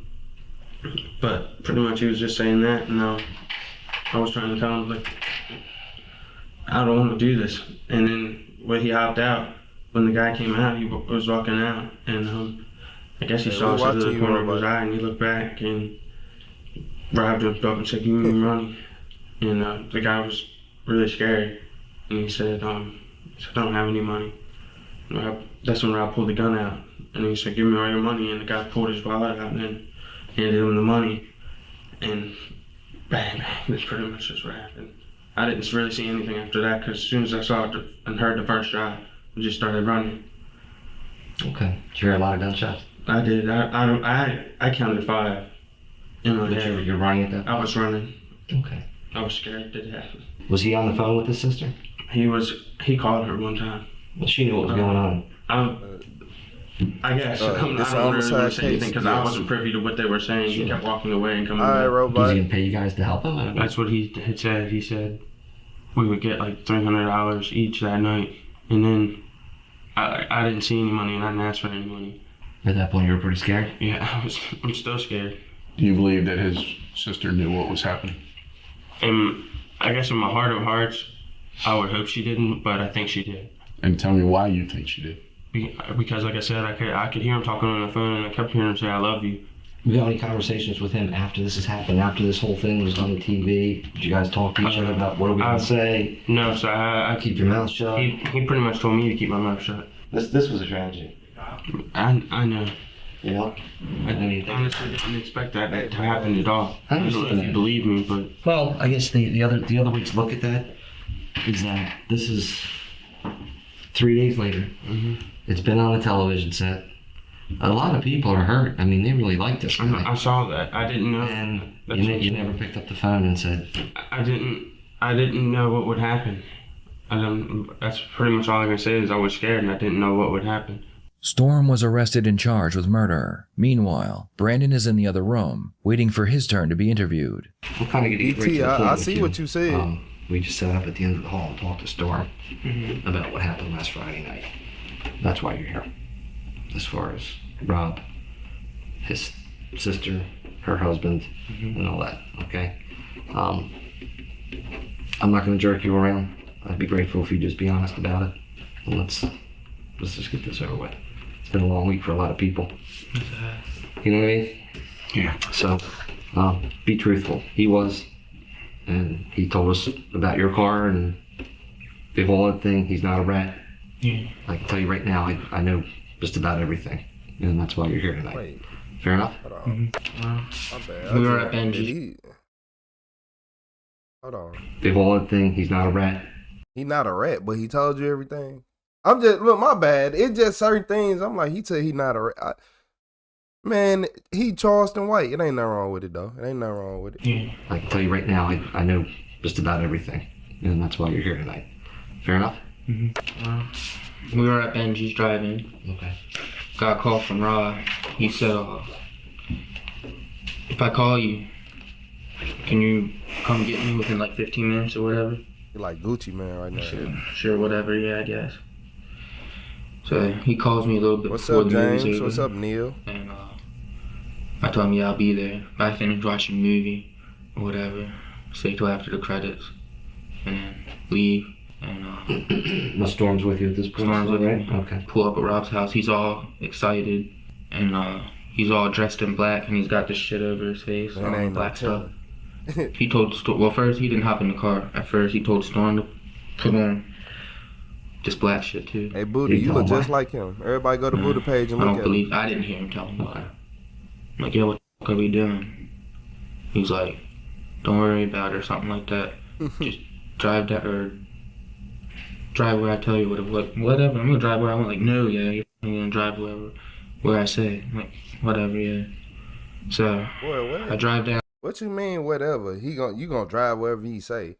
But pretty much he was just saying that, and I was trying to tell him, like, I don't want to do this. And then when he hopped out, when the guy came out, he was walking out, and I guess he saw us out of the corner of his eye, and he looked back, and Rob jumped up and said, "Give me money." And the guy was really scary, and he said, "I don't have any money." And that's when Rob pulled the gun out, and he said, "Give me all your money." And the guy pulled his wallet out and then handed him the money, and bang, bang, that's pretty much just what happened. I didn't really see anything after that, because as soon as I saw it and heard the first shot, we just started running. Okay. Did you hear a lot of gunshots? I did. I counted 5 in my head. You're running at that point? I was running. Okay. I was scared to death. Was he on the phone with his sister? He called her one time. Well, she knew what was going on. I guess. I It's don't an really homicide want to say anything case, because I yes. wasn't privy to what they were saying. He kept walking away and coming All right, back. robot. He's gonna pay you guys to help him. That's what he had said. He said we would get like $300 each that night, and then I didn't see any money and I didn't ask for any money. At that point, you were pretty scared. Yeah, I'm still scared. Do you believe that his sister knew what was happening? And I guess in my heart of hearts, I would hope she didn't, but I think she did. And tell me why you think she did. Because like I said, I could hear him talking on the phone, and I kept hearing him say, "I love you." You got any conversations with him after this has happened? After this whole thing was on the TV? Did you guys talk to each other about what are we gonna say? No, so I keep your mouth shut. He pretty much told me to keep my mouth shut. This was a tragedy. I know. Yeah. I honestly didn't expect that to happen at all. I I don't know understand if you that. believe me, but Well, I guess the other way to look at that is that this is 3 days later. It's been on a television set. A lot of people are hurt. I mean, they really like this guy. I saw that. I didn't know. And you never picked up the phone and said, I didn't know what would happen. That's pretty much all I can say is I was scared and I didn't know what would happen. Storm was arrested and charged with murder. Meanwhile, Brandon is in the other room, waiting for his turn to be interviewed. we'll kind of get E.T., right to the point I with see what you said. We just sat up at the end of the hall and talked to Storm about what happened last Friday night. That's why you're here. As far as Rob, his sister, her husband, and all that, okay? I'm not going to jerk you around. I'd be grateful if you'd just be honest about it. And let's just get this over with. It's been a long week for a lot of people. You know what I mean? Yeah. So, be truthful. He was, and he told us about your car and the wallet thing. He's not a rat. Yeah. I can tell you right now, I know just about everything, and that's why you're here tonight. Wait. Fair enough? My bad. We were at Benji's. Hold on. The wallet thing. He's not a rat. He not a rat, but he told you everything. I'm just, look, my bad. It's just certain things. I'm like, he said he not a rat. Man, he Charleston White. It ain't nothing wrong with it, though. It ain't nothing wrong with it. Yeah. I can tell you right now, I know just about everything, and that's why you're here tonight. Fair enough? We were at Benji's driving. Okay. Got a call from Rod. He said, if I call you, can you come get me within like 15 minutes or whatever? You're like Gucci man right now. Sure, whatever, yeah, I guess. So he calls me a little bit What's before up, the movie's James? over. What's up, Neil? And I told him, yeah, I'll be there. I finished watching the movie or whatever. Stay till after the credits. And then leave. And The Storm's with you at this point? Storm's with right? me. Okay. Pull up at Rob's house. He's all excited. And he's all dressed in black and he's got this shit over his face. That ain't no black stuff. telling. He told Storm, well, first he didn't hop in the car. At first he told Storm to put on this black shit too. Hey, Buddha, you look just like him. Everybody go to Buddha page and I look don't at believe, him. I didn't hear him tell him about it. I'm like, yeah, what the fuck are we doing? He's like, don't worry about it or something like that. Just drive that or drive where I tell you, whatever. I'm gonna drive where I want. Like, no, yeah, you're gonna drive where I say. I'm like, whatever, yeah. So Boy, what? I drive down. What you mean, whatever? You gonna drive wherever he say?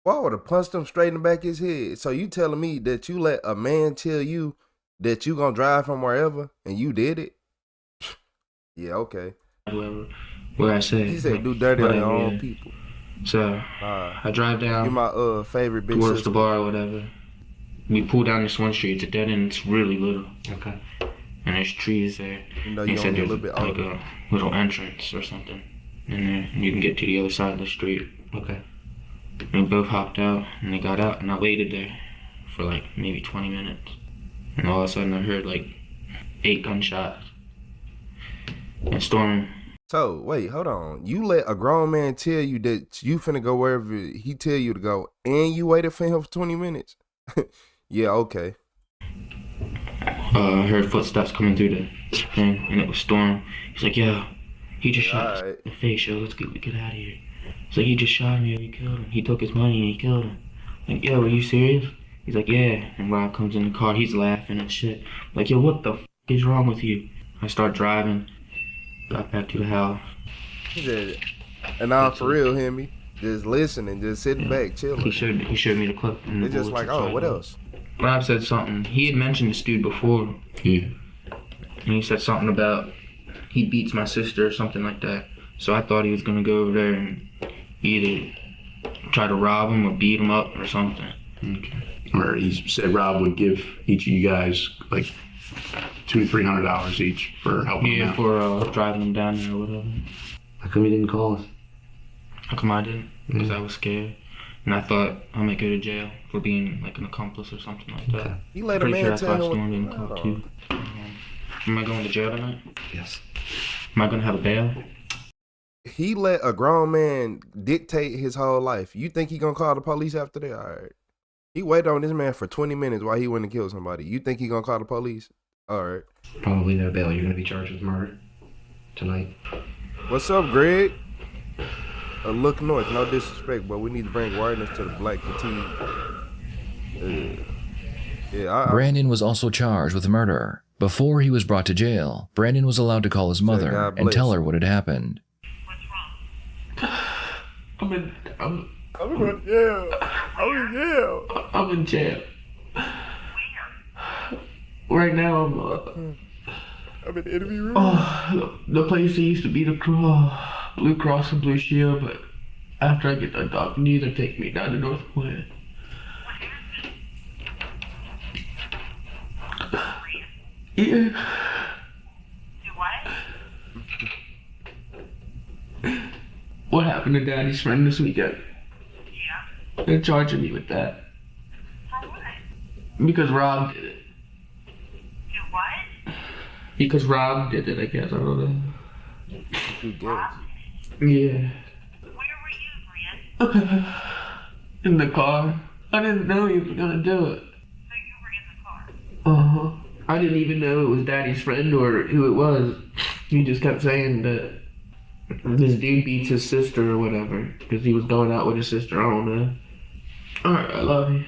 Well, I would have punched him straight in the back of his head. So you telling me that you let a man tell you that you gonna drive from wherever and you did it? Yeah, okay. Where I say. He said like, do dirty on whatever, your own yeah. people. So I drive down. You my favorite big towards sister. the bar or whatever. We pull down this one street. It's a dead end. It's really little. Okay. And there's trees there. You know He you said only a there's little bit like older. a little entrance or something in there. And you can get to the other side of the street. Okay. And we both hopped out and they got out and I waited there for like maybe 20 minutes. And all of a sudden I heard like 8 gunshots. And Storm. So wait, hold on. You let a grown man tell you that you finna go wherever he tell you to go, and you waited for him for 20 minutes? Yeah, okay. I heard footsteps coming through the thing, and it was Storm. He's like, yeah, he just shot us in the face, yo, let's get out of here. He's like, he just shot me, he killed him. He took his money and he killed him. Like, yo, are you serious? He's like, yeah. And Rob comes in the car, he's laughing and shit. Like, yo, what the f is wrong with you? I start driving, got back to the house. He said, and now for real, hear me? Just listening, just sitting back, chilling. He showed me the clip. It's just like, oh, what else? Rob said something. He had mentioned this dude before. Yeah. and he said something about he beats my sister or something like that. So I thought he was gonna go over there and either try to rob him or beat him up or something. Okay. Or he said Rob would give each of you guys like $200 to $300 each for helping him out. For driving him down there or whatever. How come you didn't call us? How come I didn't? Because I was scared. And I thought I might go to jail for being like an accomplice or something like that. Okay. You let a Pretty man sure that's why tell Storm him. didn't call too. Am I going to jail tonight? Yes. Am I going to have a bail? He let a grown man dictate his whole life. You think he gonna call the police after that? All right. He waited on this man for 20 minutes while he went and killed somebody. You think he gonna call the police? All right. Probably no bail. You're gonna be charged with murder tonight. What's up, Greg? Look north. No disrespect, but we need to bring awareness to the black fatigue. Brandon was also charged with murder. Before he was brought to jail, Brandon was allowed to call his mother and tell her what had happened. I'm in jail. I'm in jail. I'm in jail. Right now I'm in the interview room. The place that used to be the Blue Cross and Blue Shield, but after I get done talking to you, they take me down to North Point. Yeah. What happened to Daddy's friend this weekend? Yeah. They're charging me with that. For what? Because Rob did it. You what? Because Rob did it, I guess. I don't know. Who guess? Yeah. Where were you, Brian? In the car. I didn't know he was gonna do it. So you were in the car? Uh-huh. I didn't even know it was Daddy's friend or who it was. He just kept saying that this dude beats his sister or whatever because he was going out with his sister. I don't know. Alright, I love you.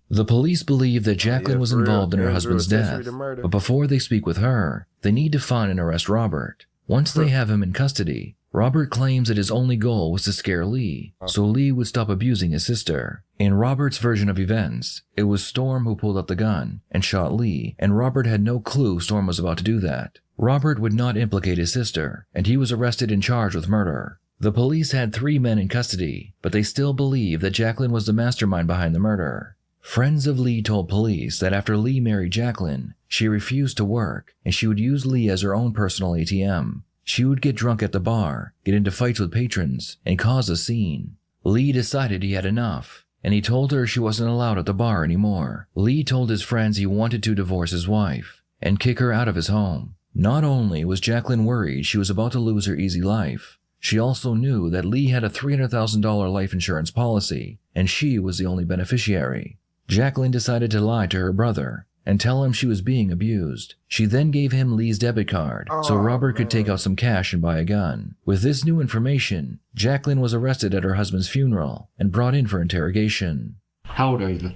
The police believe that Jacqueline was involved in her husband's death, but before they speak with her, they need to find and arrest Robert. Once they have him in custody, Robert claims that his only goal was to scare Lee, so Lee would stop abusing his sister. In Robert's version of events, it was Storm who pulled out the gun and shot Lee, and Robert had no clue Storm was about to do that. Robert would not implicate his sister, and he was arrested and charged with murder. The police had 3 men in custody, but they still believe that Jacqueline was the mastermind behind the murder. Friends of Lee told police that after Lee married Jacqueline, she refused to work, and she would use Lee as her own personal ATM. She would get drunk at the bar, get into fights with patrons, and cause a scene. Lee decided he had enough, and he told her she wasn't allowed at the bar anymore. Lee told his friends he wanted to divorce his wife and kick her out of his home. Not only was Jacqueline worried she was about to lose her easy life, she also knew that Lee had a $300,000 life insurance policy, and she was the only beneficiary. Jacqueline decided to lie to her brother and tell him she was being abused. She then gave him Lee's debit card so Robert could take out some cash and buy a gun. With this new information, Jacqueline was arrested at her husband's funeral and brought in for interrogation. How old are you,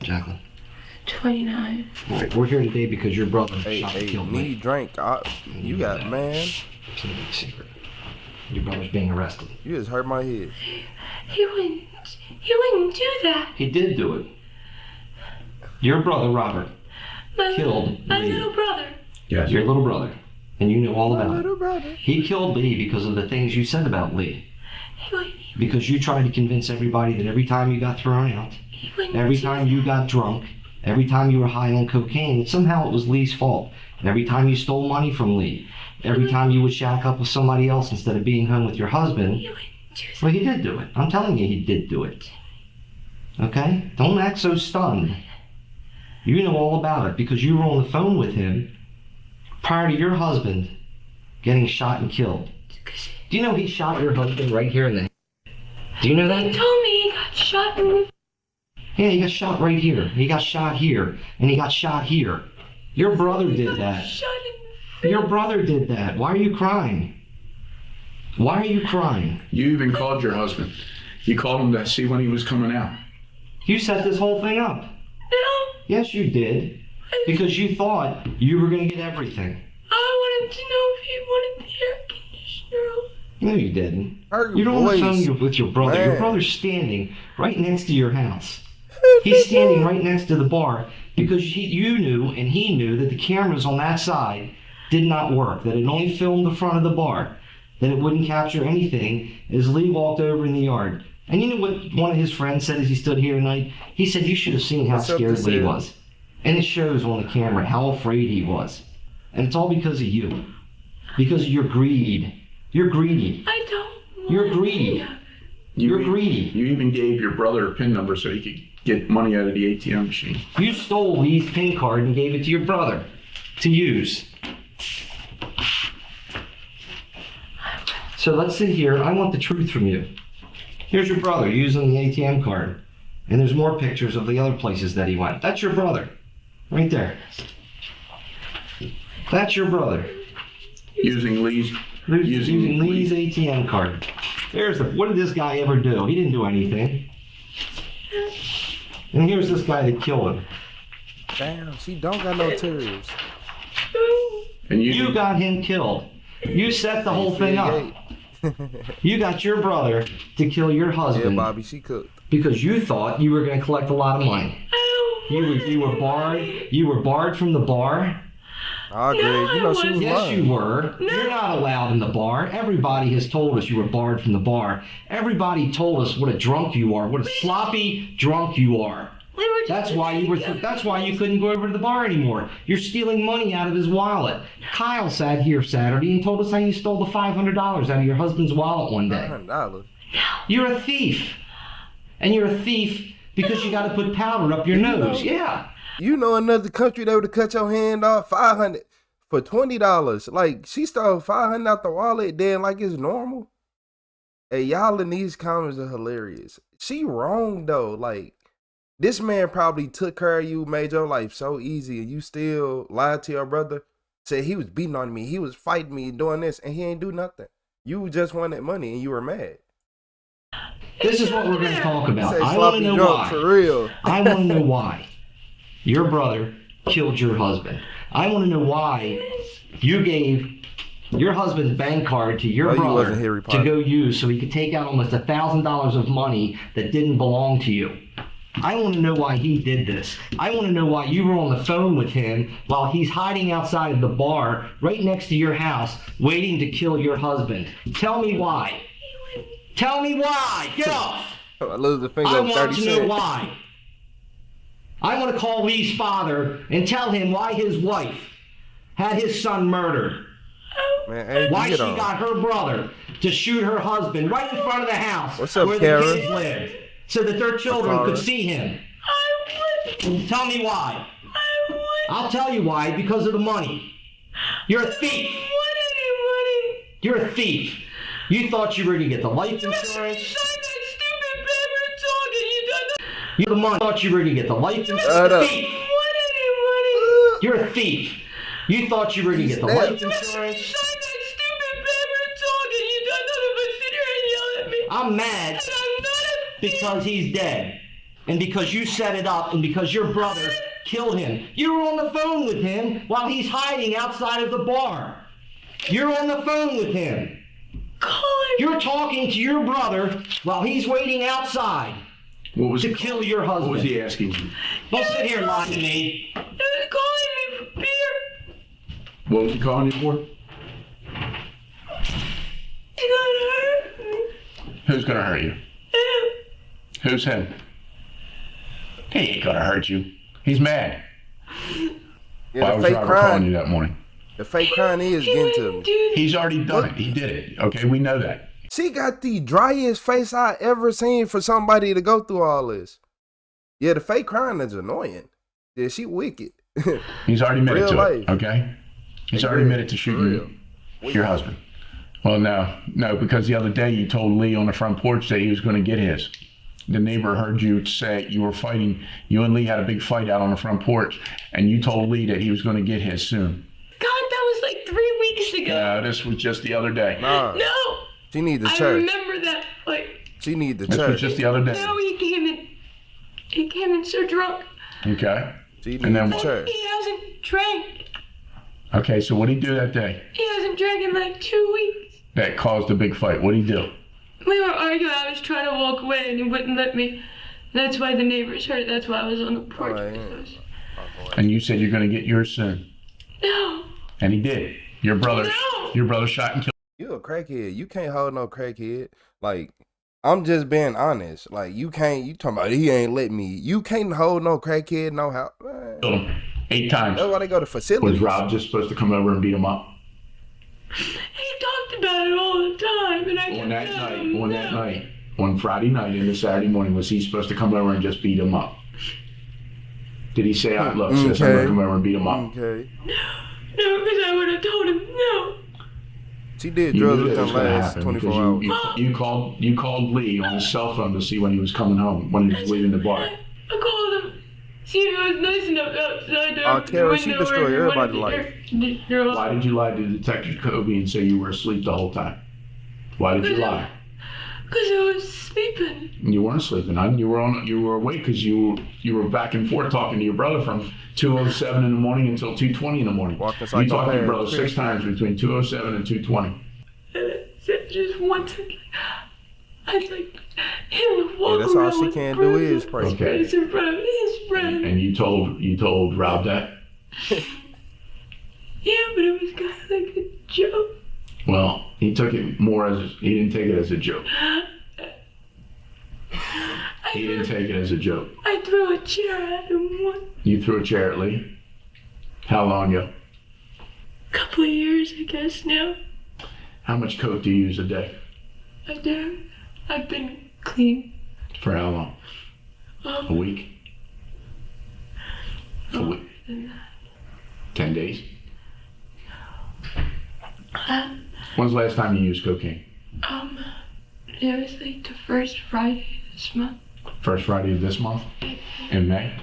Jacqueline? 29. Right, we're here today because your brother shot and killed me. Drink. You got, man. It's a big secret. Your brother's being arrested. You just hurt my head. He wouldn't do that. He did do it. Your brother, Robert, killed my Lee. little brother. Yes. Your little brother. And you know all about it. Brother. He killed Lee because of the things you said about Lee. Because you tried to convince everybody that every time you got thrown out, every time you got drunk, every time you were high on cocaine, that somehow it was Lee's fault. Every time you stole money from Lee, every time you would shack up with somebody else instead of being home with your husband. Well, he did do it. I'm telling you, he did do it. Okay? Don't act so stunned. You know all about it because you were on the phone with him prior to your husband getting shot and killed. Do you know he shot your husband right here in the head? Do you know that? He told me he got shot in the... Yeah, he got shot right here. He got shot here. And he got shot here. Your brother did that. Your brother did that. Why are you crying? Why are you crying? You even called your husband. You called him to see when he was coming out. You set this whole thing up. No. Yes, you did. Because you thought you were going to get everything. I wanted to know if he wanted the air conditioner. No, you didn't. You're on the phone with your brother. Man. Your brother's standing right next to your house. He's standing right next to the bar because you knew and he knew that the cameras on that side did not work, that it only filmed the front of the bar, that it wouldn't capture anything as Lee walked over in the yard. And you know what one of his friends said as he stood here tonight? He said, you should have seen how scared Lee was. And it shows on the camera how afraid he was. And it's all because of you. Because of your greed. You're greedy. I don't. You're greedy. You're greedy. You even gave your brother a PIN number so he could get money out of the ATM machine. You stole Lee's PIN card and gave it to your brother to use. So let's sit here. I want the truth from you. Here's your brother using the ATM card. And there's more pictures of the other places that he went. That's your brother. Right there. That's your brother. Using Lee's ATM card. What did this guy ever do? He didn't do anything. And here's this guy that killed him. Damn, she don't got no tears. And you got him killed. You set the whole thing up. You got your brother to kill your husband. Yeah, Bobby, she cooked. Because you thought you were going to collect a lot of money. You were barred from the bar. I agree. No, you know she was yes, lying. you were. No. You're not allowed in the bar. Everybody has told us you were barred from the bar. Everybody told us what a drunk you are, what a sloppy drunk you are. That's why you couldn't go over to the bar anymore. You're stealing money out of his wallet. Kyle sat here Saturday and told us how you stole the $500 out of your husband's wallet one day. $500. You're a thief. And you're a thief because you got to put powder up your nose. Yeah. You know another country that would have cut your hand off $500 for $20. Like, she stole $500 out the wallet, then like it's normal. Hey, y'all in these comments are hilarious. She wrong though. Like, this man probably took care of you, made your life so easy, and you still lied to your brother. Said he was beating on me, he was fighting me, doing this, and he ain't do nothing. You just wanted money and you were mad. This is what we're going to talk about. I want to know why. For real. I want to know why your brother killed your husband. I want to know why you gave your husband's bank card to your brother to go use so he could take out almost $1,000 of money that didn't belong to you. I want to know why he did this. I want to know why you were on the phone with him while he's hiding outside of the bar right next to your house waiting to kill your husband. Tell me why. Tell me why. Get off. I lose the finger. I want to know why. I want to call Lee's father and tell him why his wife had his son murdered. Man, why she got her brother to shoot her husband right in front of the house where Karen? the kids lived so that their children could see him. Tell me why. I'll tell you why, because of the money. You're a thief. You're a thief. You thought you were going to get the life insurance. You're the money. Thought you were going to get the life insurance. Thief. You're a thief. You thought you were going to get the life insurance. I'm mad because he's dead. And because you set it up and because your brother killed him. You were on the phone with him while he's hiding outside of the bar. You're on the phone with him. You're talking to your brother while he's waiting outside to kill your husband. What was he asking you? Don't sit here and lie to me. He was calling me for beer. What was he calling you for? He's gonna hurt me. Who's gonna hurt you? Him. Who's him? He ain't gonna hurt you. He's mad. Yeah, why was Robert calling you that morning? The fake crying is getting to me. He's already done it. He did it. Okay, we know that. She got the driest face I ever seen for somebody to go through all this. Yeah, the fake crying is annoying. Yeah, she wicked. He's already admitted to it, okay? He's already admitted to shooting your husband. Well, no, because the other day you told Lee on the front porch that he was going to get his. The neighbor heard you say you were fighting. You and Lee had a big fight out on the front porch, and you told Lee that he was going to get his soon. God, that was like 3 weeks ago. No, this was just the other day. Nah. No. She need the church. I remember that. She need the church. This was just the other day. No, he came in. He came in so drunk. Okay. And then what? He hasn't drank. Okay, so what did he do that day? He hasn't drank in like 2 weeks. That caused a big fight. What did he do? We were arguing. I was trying to walk away and he wouldn't let me. That's why the neighbors heard it. That's why I was on the porch. And you said you're going to get yours soon. No. And he did. Your brother shot and killed. You a crackhead. You can't hold no crackhead. Like, I'm just being honest. Like, you talking about he ain't let me. You can't hold no crackhead, no how. Killed him 8 times. That's why they go to facilities. Was Rob just supposed to come over and beat him up? He talked about it all the time, and I that night, on Friday night into Saturday morning, was he supposed to come over and just beat him up? Did he say, look, sis, I'm going to come over and beat him up? Okay. No, because I would have told him no. She did drugs with him last 24 hours. You called Lee on his cell phone to see when he was coming home, when he was leaving the bar. I called him, see if it was nice enough outside Kara, she destroyed everybody's life. Why did you lie to Detective Kobe and say you were asleep the whole time? Why did you lie? Because I was sleeping. You weren't sleeping, hon. You were awake because you were back and forth talking to your brother from 2:07 in the morning until 2:20 in the morning. You talked to your brother 6 times between 2:07 and 2:20. Just once, I'd like him to walk that's all she can do is pray. Okay. in front of his friend. And you told Rob that? Yeah, but it was kind of like a joke. Well, he took it more as he didn't take it as a joke. He didn't take it as a joke. I threw a chair at him once. You threw a chair at Lee? How long ago? A couple of years, I guess now. How much coke do you use a day? I do. I've been clean. For how long? A week? A week? 10 days? When's the last time you used cocaine? It was like the first Friday this month. First Friday of this month? In May?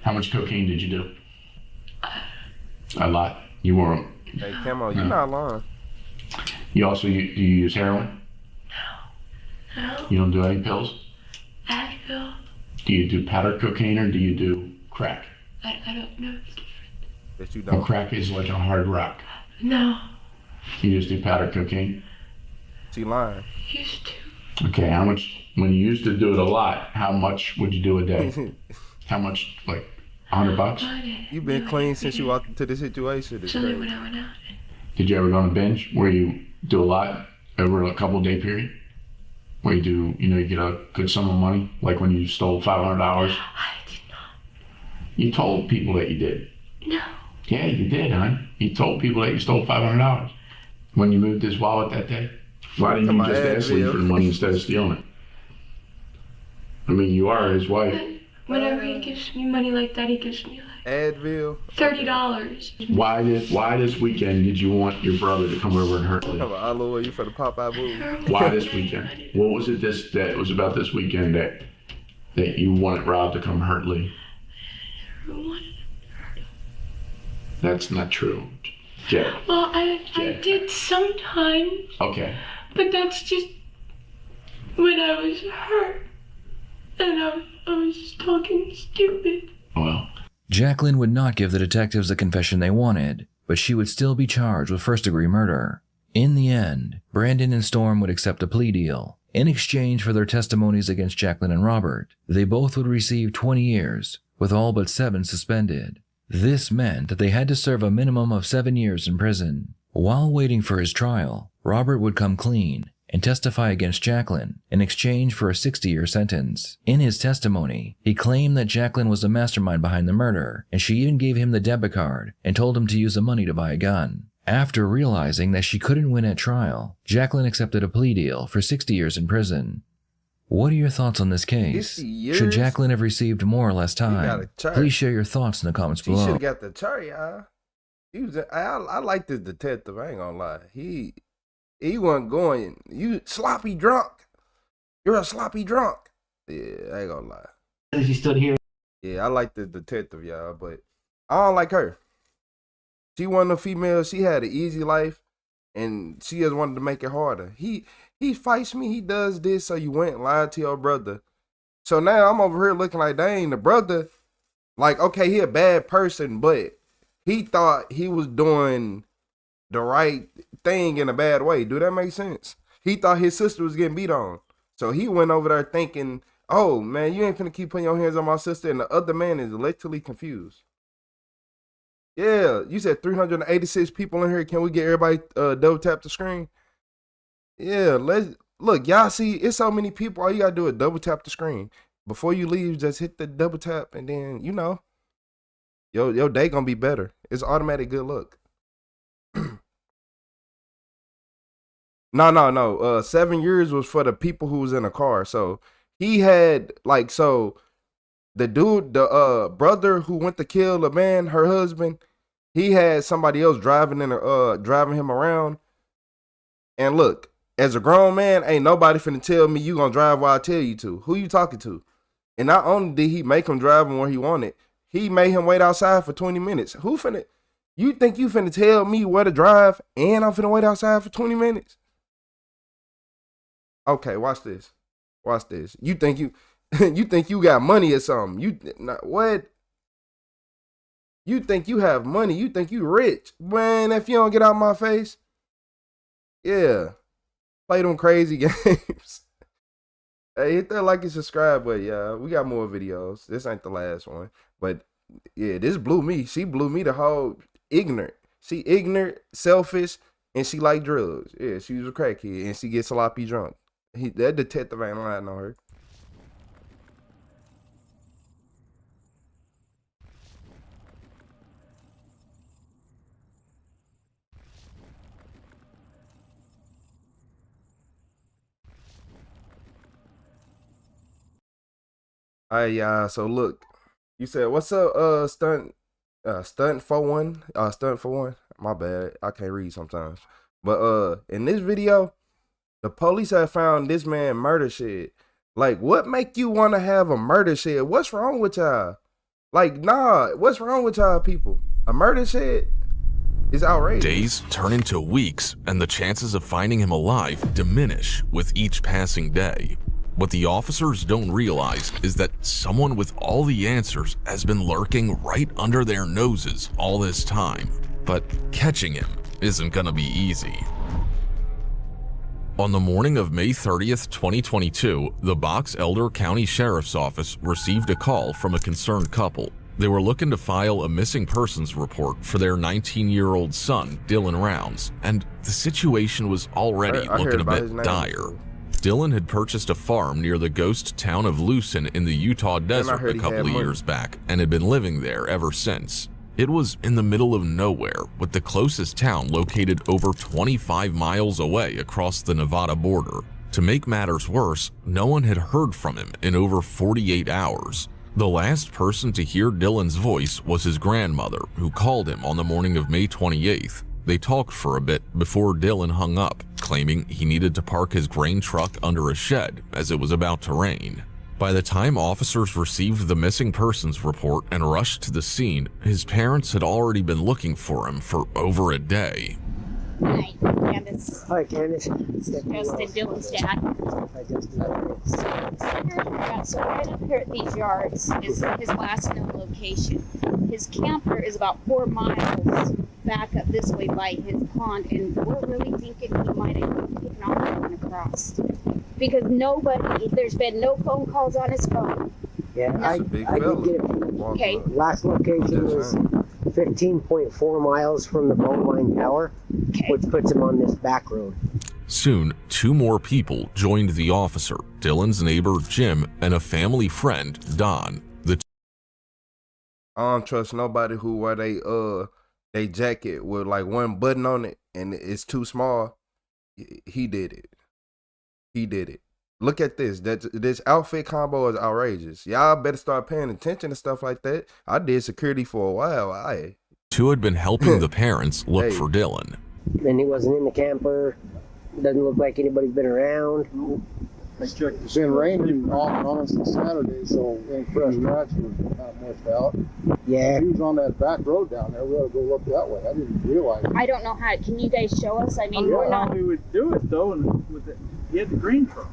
How much cocaine did you do? A lot. You weren't. Hey, Camo, you're not lying. You also, do you use heroin? No. You don't do any pills? Advil. Do you do powdered cocaine or do you do crack? I don't know. That you don't. Well, crack is like a hard rock. No. You just do powdered cocaine? She lying. Used to. Okay, how much, when you used to do it a lot, how much would you do a day? How much, like $100? You've been clean since you walked into the situation. It's only when I went out. Did you ever go on a binge where you do a lot over a couple day period? Where you do, you get a good sum of money? Like when you stole $500? I did not. You told people that you did. No. Yeah, you did, hon. You told people that you stole $500 when you moved his wallet that day. Why didn't you just ask Lee for the money instead of stealing it? I mean, you are his wife. Whenever he gives me money like that, he gives me like Advil. $30. Why this weekend did you want your brother to come over and hurt Lee? Hello, you for the Popeye movie? Why this weekend? What was it that was about this weekend that you wanted Rob to come hurt Lee? That's not true, Jay. Well, I did sometimes. Okay. But that's just when I was hurt. And I was just talking stupid. Well. Jacqueline would not give the detectives the confession they wanted, but she would still be charged with first-degree murder. In the end, Brandon and Storm would accept a plea deal. In exchange for their testimonies against Jacqueline and Robert, they both would receive 20 years, with all but 7 suspended. This meant that they had to serve a minimum of 7 years in prison. While waiting for his trial, Robert would come clean and testify against Jacqueline in exchange for a 60-year sentence. In his testimony, he claimed that Jacqueline was the mastermind behind the murder, and she even gave him the debit card and told him to use the money to buy a gun. After realizing that she couldn't win at trial, Jacqueline accepted a plea deal for 60 years in prison. What are your thoughts on this case? Should Jacqueline have received more or less time? Please share your thoughts in the comments below. She should have got the cherry, I like this detective, I ain't gonna lie. He wasn't going, you sloppy drunk. You're a sloppy drunk. Yeah, I ain't gonna lie. As he stood here. Yeah, I like the detective, y'all, but I don't like her. She wasn't a female, she had an easy life, and she just wanted to make it harder. He fights me, he does this, so you went and lied to your brother. So now I'm over here looking like, dang, the brother, like, okay, he a bad person, but he thought he was doing the right thing in a bad way. Do that make sense? He thought his sister was getting beat on. So he went over there thinking, Oh, man, you ain't finna keep putting your hands on my sister, and the other man is electrically confused. Yeah, you said 386 people in here. Can we get everybody double tap the screen? Yeah, look, y'all see, it's so many people. All you gotta do is double tap the screen. Before you leave, just hit the double tap, and then, you know, your day gonna be better. It's automatic good luck. No. 7 years was for the people who was in a car. So he had the dude, the brother who went to kill the man, her husband, he had somebody else driving him around. And look, as a grown man, ain't nobody finna tell me you gonna drive while I tell you to. Who you talking to? And not only did he make him drive him where he wanted, he made him wait outside for 20 minutes. You think you finna tell me where to drive and I'm finna wait outside for 20 minutes? Okay, watch this. You think you got money or something? What? You think you have money? You think you rich? Man, if you don't get out of my face, yeah, play them crazy games. Hey, hit that like and subscribe button, yeah. We got more videos. This ain't the last one, but yeah, this blew me. She blew me the whole ignorant. She ignorant, selfish, and she like drugs. Yeah, she was a crackhead, and she gets sloppy drunk. That detective ain't lying on her. All right, y'all. So look, you said what's up, stunt for one. My bad, I can't read sometimes. But in this video, the police have found this man murder shed. Like, what make you want to have a murder shed? What's wrong with y'all? Like, nah, what's wrong with y'all people? A murder shed is outrageous. Days turn into weeks, and the chances of finding him alive diminish with each passing day. What the officers don't realize is that someone with all the answers has been lurking right under their noses all this time. But catching him isn't gonna be easy. On the morning of May 30th, 2022, the Box Elder County Sheriff's Office received a call from a concerned couple. They were looking to file a missing persons report for their 19-year-old son, Dylan Rounds, and the situation was already looking a bit dire. Dylan had purchased a farm near the ghost town of Lucin in the Utah desert a couple of years back and had been living there ever since. It was in the middle of nowhere, with the closest town located over 25 miles away across the Nevada border. To make matters worse, no one had heard from him in over 48 hours. The last person to hear Dylan's voice was his grandmother, who called him on the morning of May 28th. They talked for a bit before Dylan hung up, claiming he needed to park his grain truck under a shed as it was about to rain. By the time officers received the missing persons report and rushed to the scene, his parents had already been looking for him for over a day. Hi, Candace. Hi, Candace. Justin, Dylan's dad. Hi, Justin. So right up here at these yards is his last known location. His camper is about 4 miles back up this way by his pond, and we're really thinking he might have taken off and went across. Because there's been no phone calls on his phone. Yeah, I did get it. Okay. Last location was 15.4 miles from the Bowline Tower, which puts him on this back road. Soon, 2 more people joined the officer, Dylan's neighbor Jim and a family friend, Don. I don't trust nobody who wear they jacket with like one button on it and it's too small. He did it. Look at this. This outfit combo is outrageous. Y'all better start paying attention to stuff like that. I did security for a while. 2 had been helping the parents look for Dylan. Then he wasn't in the camper. Doesn't look like anybody's been around. It's been raining off and on since Saturday, so any fresh tracks were kind of washed out. Yeah. He was on that back road down there. We ought to go look that way. I didn't realize it. I don't know how. Can you guys show us? I mean, we're not. How we would do it though, and he had the green truck.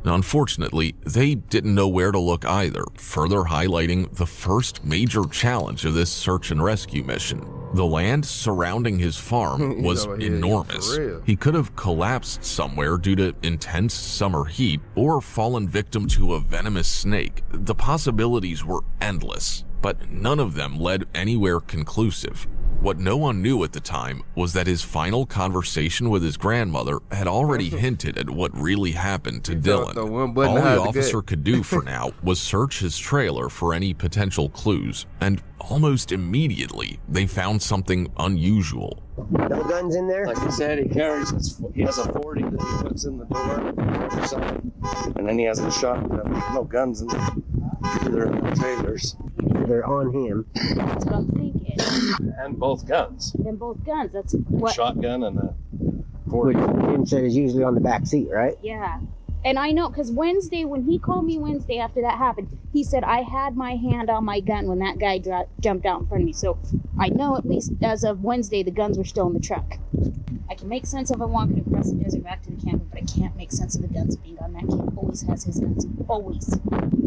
Unfortunately, they didn't know where to look either, further highlighting the first major challenge of this search and rescue mission. The land surrounding his farm was enormous. He could have collapsed somewhere due to intense summer heat or fallen victim to a venomous snake. The possibilities were endless, but none of them led anywhere conclusive. What no one knew at the time was that his final conversation with his grandmother had already hinted at what really happened to Dylan. All the officer could do for now was search his trailer for any potential clues, and almost immediately they found something unusual. No guns in there? Like he said, he has a 40 that he puts in the door or something, and then he has a shotgun. No guns in there. They're in the trailers. They're on him. That's what I'm thinking. And both guns. And both guns. That's what. Shotgun and a 40. Which Jim said is usually on the back seat, right? Yeah. And I know, because Wednesday, when he called me Wednesday after that happened, he said, I had my hand on my gun when that guy jumped out in front of me. So I know at least as of Wednesday, the guns were still in the truck. I can make sense of him walking across the desert back to the camp, but I can't make sense of the guns being on that kid. Always has his guns. Always.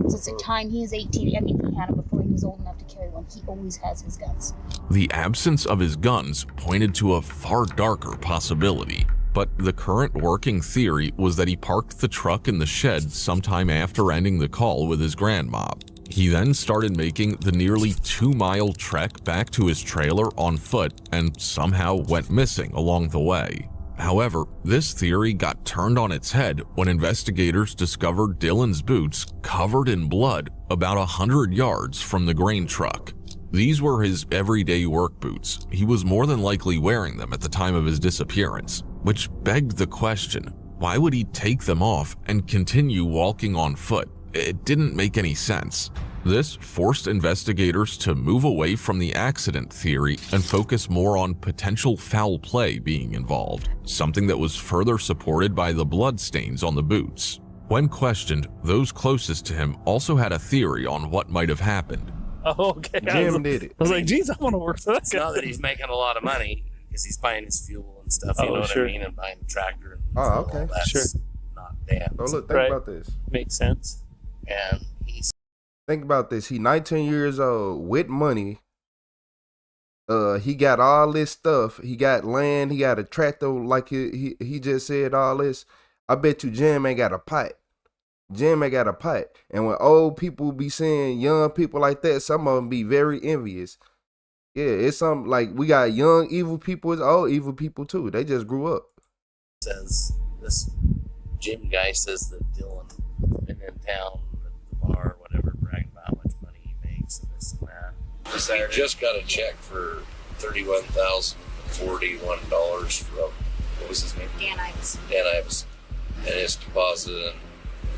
Since the time he is 18, I mean, he had them before he was old enough to carry one. He always has his guns. The absence of his guns pointed to a far darker possibility. But the current working theory was that he parked the truck in the shed sometime after ending the call with his grandma. He then started making the nearly 2-mile trek back to his trailer on foot and somehow went missing along the way. However, this theory got turned on its head when investigators discovered Dylan's boots covered in blood about 100 yards from the grain truck. These were his everyday work boots. He was more than likely wearing them at the time of his disappearance, which begged the question, why would he take them off and continue walking on foot? It didn't make any sense. This forced investigators to move away from the accident theory and focus more on potential foul play being involved, something that was further supported by the blood stains on the boots. When questioned, those closest to him also had a theory on what might have happened. Oh, okay. Jim did it. I was like, geez, I want to work for that It's guy. not that he's making a lot of money because he's buying his fuel and stuff. You know what I mean? And buying the tractor. And Oh, okay. all that's Sure. not damn. So look, think about this. Makes sense. And he's Think about this. He 19 years old with money. He got all this stuff. He got land. He got a tractor, like he just said. All this. I bet you Jim ain't got a pipe. Jim ain't got a pipe. And when old people be seeing young people like that, some of them be very envious. Yeah, it's something like we got young evil people. It's old evil people too. They just grew up. says, this Jim guy says that Dylan been in town at the bar or whatever, bragging about how much money he makes and this and that. He just got a check for $31,041 from, what was his name? Dan Ives. Dan Ives. And his deposit. And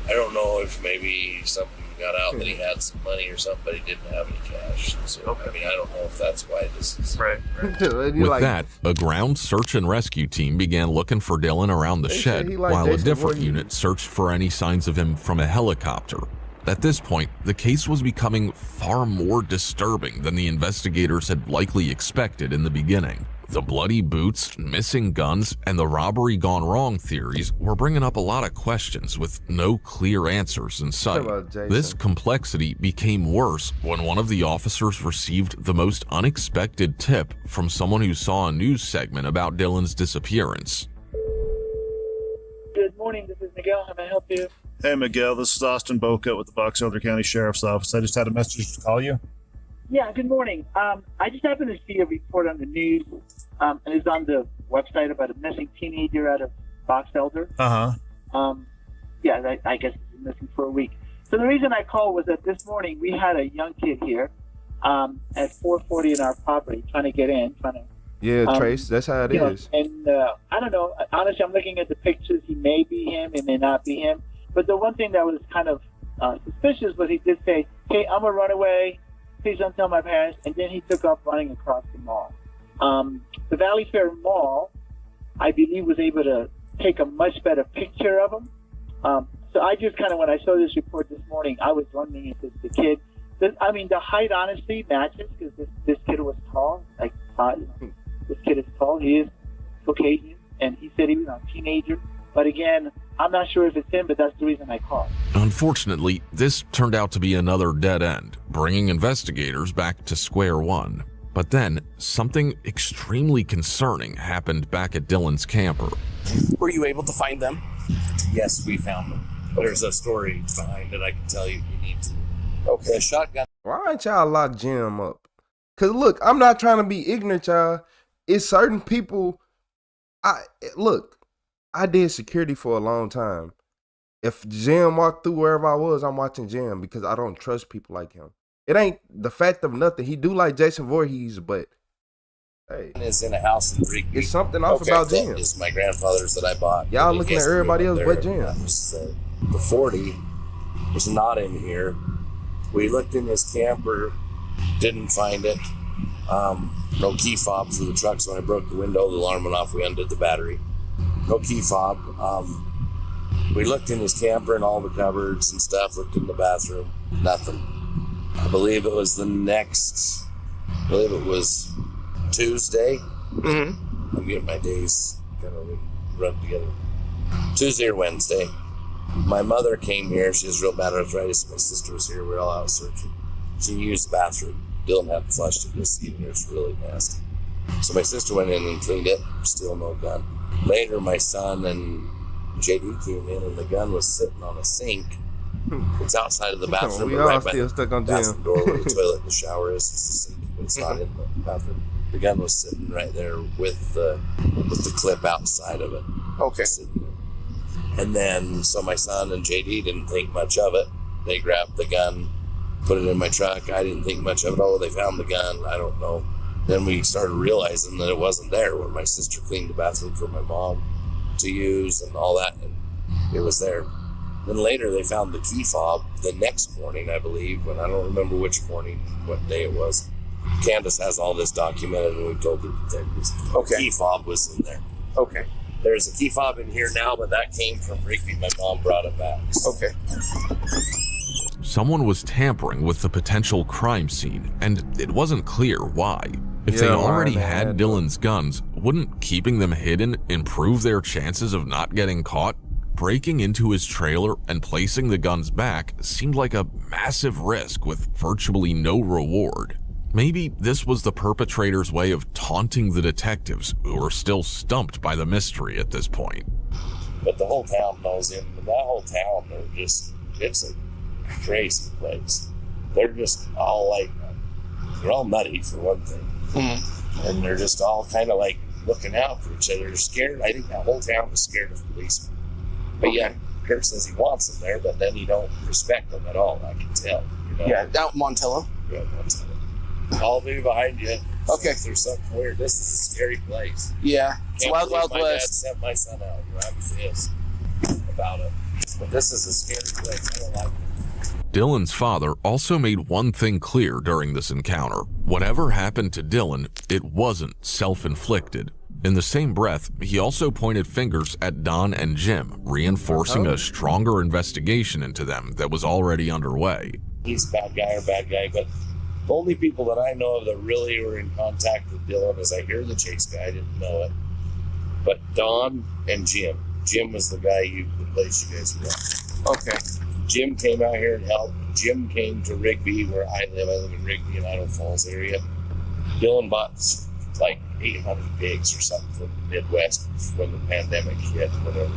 I don't know if maybe something got out that he had some money or something, but he didn't have any cash. So, I mean, I don't know if that's why this is. Right. With that, a ground search and rescue team began looking for Dylan around the shed, while a different unit searched for any signs of him from a helicopter. At this point, the case was becoming far more disturbing than the investigators had likely expected in the beginning. The bloody boots, missing guns, and the robbery gone wrong theories were bringing up a lot of questions with no clear answers in sight. This complexity became worse when one of the officers received the most unexpected tip from someone who saw a news segment about Dylan's disappearance. Good morning, this is Miguel. How may I help you? Hey, Miguel, this is Austin Boca with the Box Elder County Sheriff's Office. I just had a message to call you. Yeah, good morning. I just happened to see a report on the news, and it's on the website about a missing teenager out of Box Elder. Uh-huh. Yeah, I guess he's been missing for a week. So the reason I called was that this morning we had a young kid here at 440 in our property trying to get in, Yeah, Trace, that's how it is. And I don't know. Honestly, I'm looking at the pictures. He may be him. It may not be him. But the one thing that was kind of suspicious was he did say, hey, I'm going to run away. Please don't tell my parents. And then he took off running across the mall. The Valley Fair Mall, I believe, was able to take a much better picture of him. So I just kind of, when I saw this report this morning, I was wondering if it's the kid. The height honestly matches because this kid was tall. This kid is tall. He is Caucasian. And he said he was a teenager. But again, I'm not sure if it's him, but that's the reason I called. Unfortunately, this turned out to be another dead end, bringing investigators back to square one. But then, something extremely concerning happened back at Dylan's camper. Were you able to find them? Yes, we found them. There's a story behind it I can tell you if you need to. Okay. The shotgun. Why ain't y'all lock Jim up? Cause look, I'm not trying to be ignorant, y'all. It's certain people. I did security for a long time. If Jim walked through wherever I was, I'm watching Jim because I don't trust people like him. It ain't the fact of nothing. He do like Jason Voorhees, but hey, Is in a house in Rigby. it's something off about Jim. It's my grandfather's that I bought. Y'all looking at everybody else but Jim. That was the 40 was not in here. We looked in his camper, didn't find it. No key fob for the truck, so when I broke the window, the alarm went off. We undid the battery. No key fob. We looked in his camper and all the cupboards and stuff. Looked in the bathroom. Nothing. I believe it was Tuesday. Mm-hmm. I'm getting my days kind of run together. Tuesday or Wednesday. My mother came here. She has real bad arthritis. My sister was here. We were all out searching. She used the bathroom. Dylan hadn't flushed it this evening. It's really nasty. So my sister went in and cleaned it. Still no gun. Later, my son and JD came in, and the gun was sitting on a sink. It's outside of the bathroom. We but all right by still the stuck on bathroom Jim. door where the toilet and the shower is. It's the sink. It's not in the bathroom. The gun was sitting right there with the clip outside of it. Okay. And then, so my son and JD didn't think much of it. They grabbed the gun, put it in my truck. I didn't think much of it. Oh, they found the gun. I don't know. Then we started realizing that it wasn't there when my sister cleaned the bathroom for my mom to use and all that, and it was there. Then later they found the key fob the next morning, I believe, when I don't remember which morning, what day it was. Candace has all this documented, and we told the detectives. Okay. The key fob was in there. Okay. There's a key fob in here now, but that came from Rigby. My mom brought it back. Okay. Someone was tampering with the potential crime scene, and it wasn't clear why. If they already had Dylan's guns, wouldn't keeping them hidden improve their chances of not getting caught? Breaking into his trailer and placing the guns back seemed like a massive risk with virtually no reward. Maybe this was the perpetrator's way of taunting the detectives, who were still stumped by the mystery at this point. But the whole town knows him. That whole town, it's a crazy place. They're just all like, they're all nutty for one thing. Mm-hmm. And they're just all kind of like looking out for each other. They're scared. I think that whole town is scared of policemen. But yeah, Kurt says he wants them there, but then you don't respect them at all. I can tell. You know? Yeah, down Montello. Yeah, Montello. I'll be behind you. Okay. If there's something weird. This is a scary place. Yeah, it's Can't Wild believe Wild my dad West. sent my son out. I'm pissed about it. But this is a scary place. I don't like it. Dylan's father also made one thing clear during this encounter. Whatever happened to Dylan, it wasn't self-inflicted. In the same breath, he also pointed fingers at Don and Jim, reinforcing a stronger investigation into them that was already underway. He's a bad guy, but the only people that I know of that really were in contact with Dylan is I hear the Chase guy, I didn't know it, but Don and Jim. Jim was the guy the place you guys were at. Okay. Jim came out here and helped. Jim came to Rigby, where I live. I live in Rigby in Idaho Falls area. Dylan bought like 800 pigs or something from the Midwest when the pandemic hit, whatever.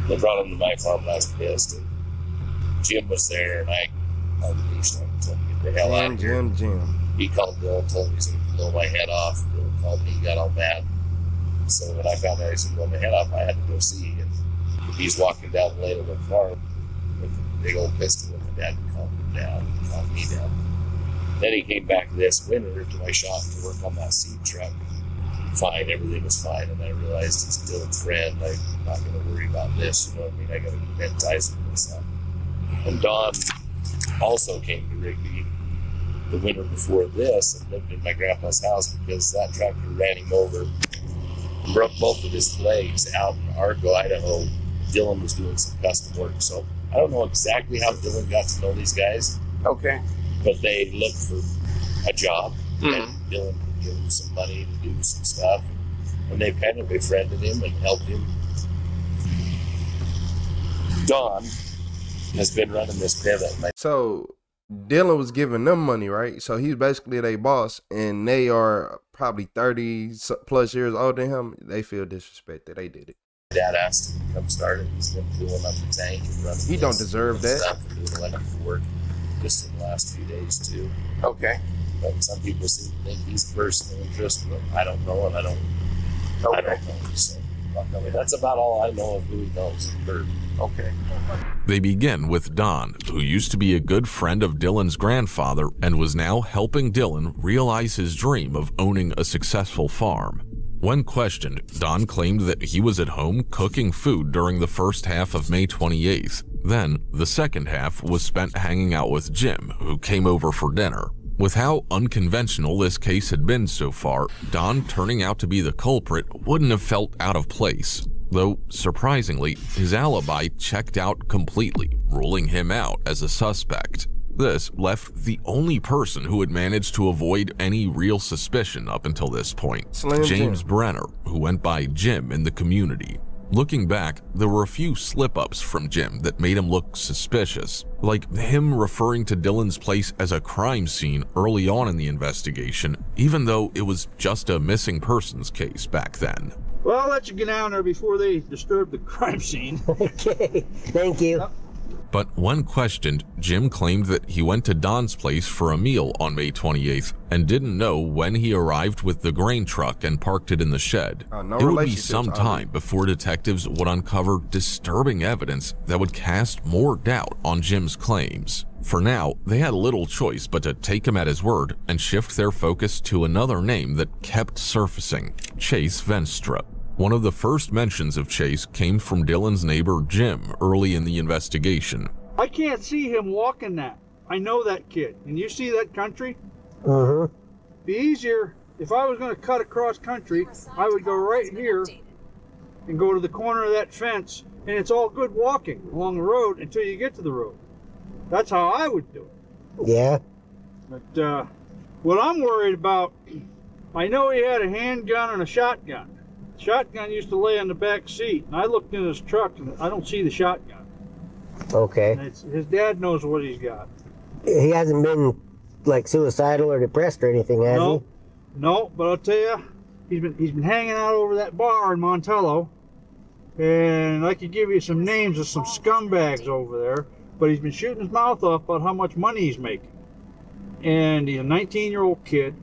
They brought him to my farm, and I was pissed. And Jim was there, and I unleashed him and told me to get the hell out of here. Jim. He called Dylan, told me he was going to blow my head off. Dylan called me, he got all mad. So when I found out he was going to blow my head off, I had to go see. And he's walking down the lane of the farm with a big old pistol, and my dad calmed him down, and calmed me down. Then he came back this winter to my shop to work on that seed truck. Fine, everything was fine, and I realized it's Dylan's friend. I'm not going to worry about this, you know what I mean? I got to mend ties with myself. And Don also came to Rigby the winter before this and lived in my grandpa's house because that tractor ran him over and broke both of his legs out in Argo, Idaho. Dylan was doing some custom work, so I don't know exactly how Dylan got to know these guys. Okay. But they looked for a job, and Dylan could give him some money to do some stuff, and they kind of befriended him and helped him. Don has been running this pit at my. So Dylan was giving them money, right? So he's basically their boss, and they are probably 30 plus years older than him. They feel disrespected. They did it. Dad asked him to come start it. He's been filling up the tank and running. He don't deserve that. Stuff and doing electrical work just in the last few days too. Okay. But some people seem to think he's personal interest, but I don't know, and I don't know. So that's about all I know of who he knows. Okay. They begin with Don, who used to be a good friend of Dylan's grandfather and was now helping Dylan realize his dream of owning a successful farm. When questioned, Don claimed that he was at home cooking food during the first half of May 28th. Then, the second half was spent hanging out with Jim, who came over for dinner. With how unconventional this case had been so far, Don turning out to be the culprit wouldn't have felt out of place. Though, surprisingly, his alibi checked out completely, ruling him out as a suspect. This left the only person who had managed to avoid any real suspicion up until this point, James Brenner, who went by Jim in the community. Looking back, there were a few slip-ups from Jim that made him look suspicious, like him referring to Dylan's place as a crime scene early on in the investigation, even though it was just a missing persons case back then. Well, I'll let you get down there before they disturb the crime scene. Okay, thank you. But when questioned, Jim claimed that he went to Don's place for a meal on May 28th and didn't know when he arrived with the grain truck and parked it in the shed. It would be some time before detectives would uncover disturbing evidence that would cast more doubt on Jim's claims. For now, they had little choice but to take him at his word and shift their focus to another name that kept surfacing, Chase Venstra. One of the first mentions of Chase came from Dylan's neighbor Jim early in the investigation. I can't see him walking that. I know that kid. And you see that country? Be easier if I was going to cut across country, I would go right here and go to the corner of that fence, and it's all good walking along the road until you get to the road. That's how I would do it. Yeah. But what I'm worried about, I know he had a handgun and a shotgun. Shotgun used to lay on the back seat, and I looked in his truck and I don't see the shotgun. Okay. His dad knows what he's got. He hasn't been like suicidal or depressed or anything, has he? No, but I'll tell you, he's been hanging out over that bar in Montello, and I could give you some names of some scumbags over there, but he's been shooting his mouth off about how much money he's making. And he's a 19-year-old kid,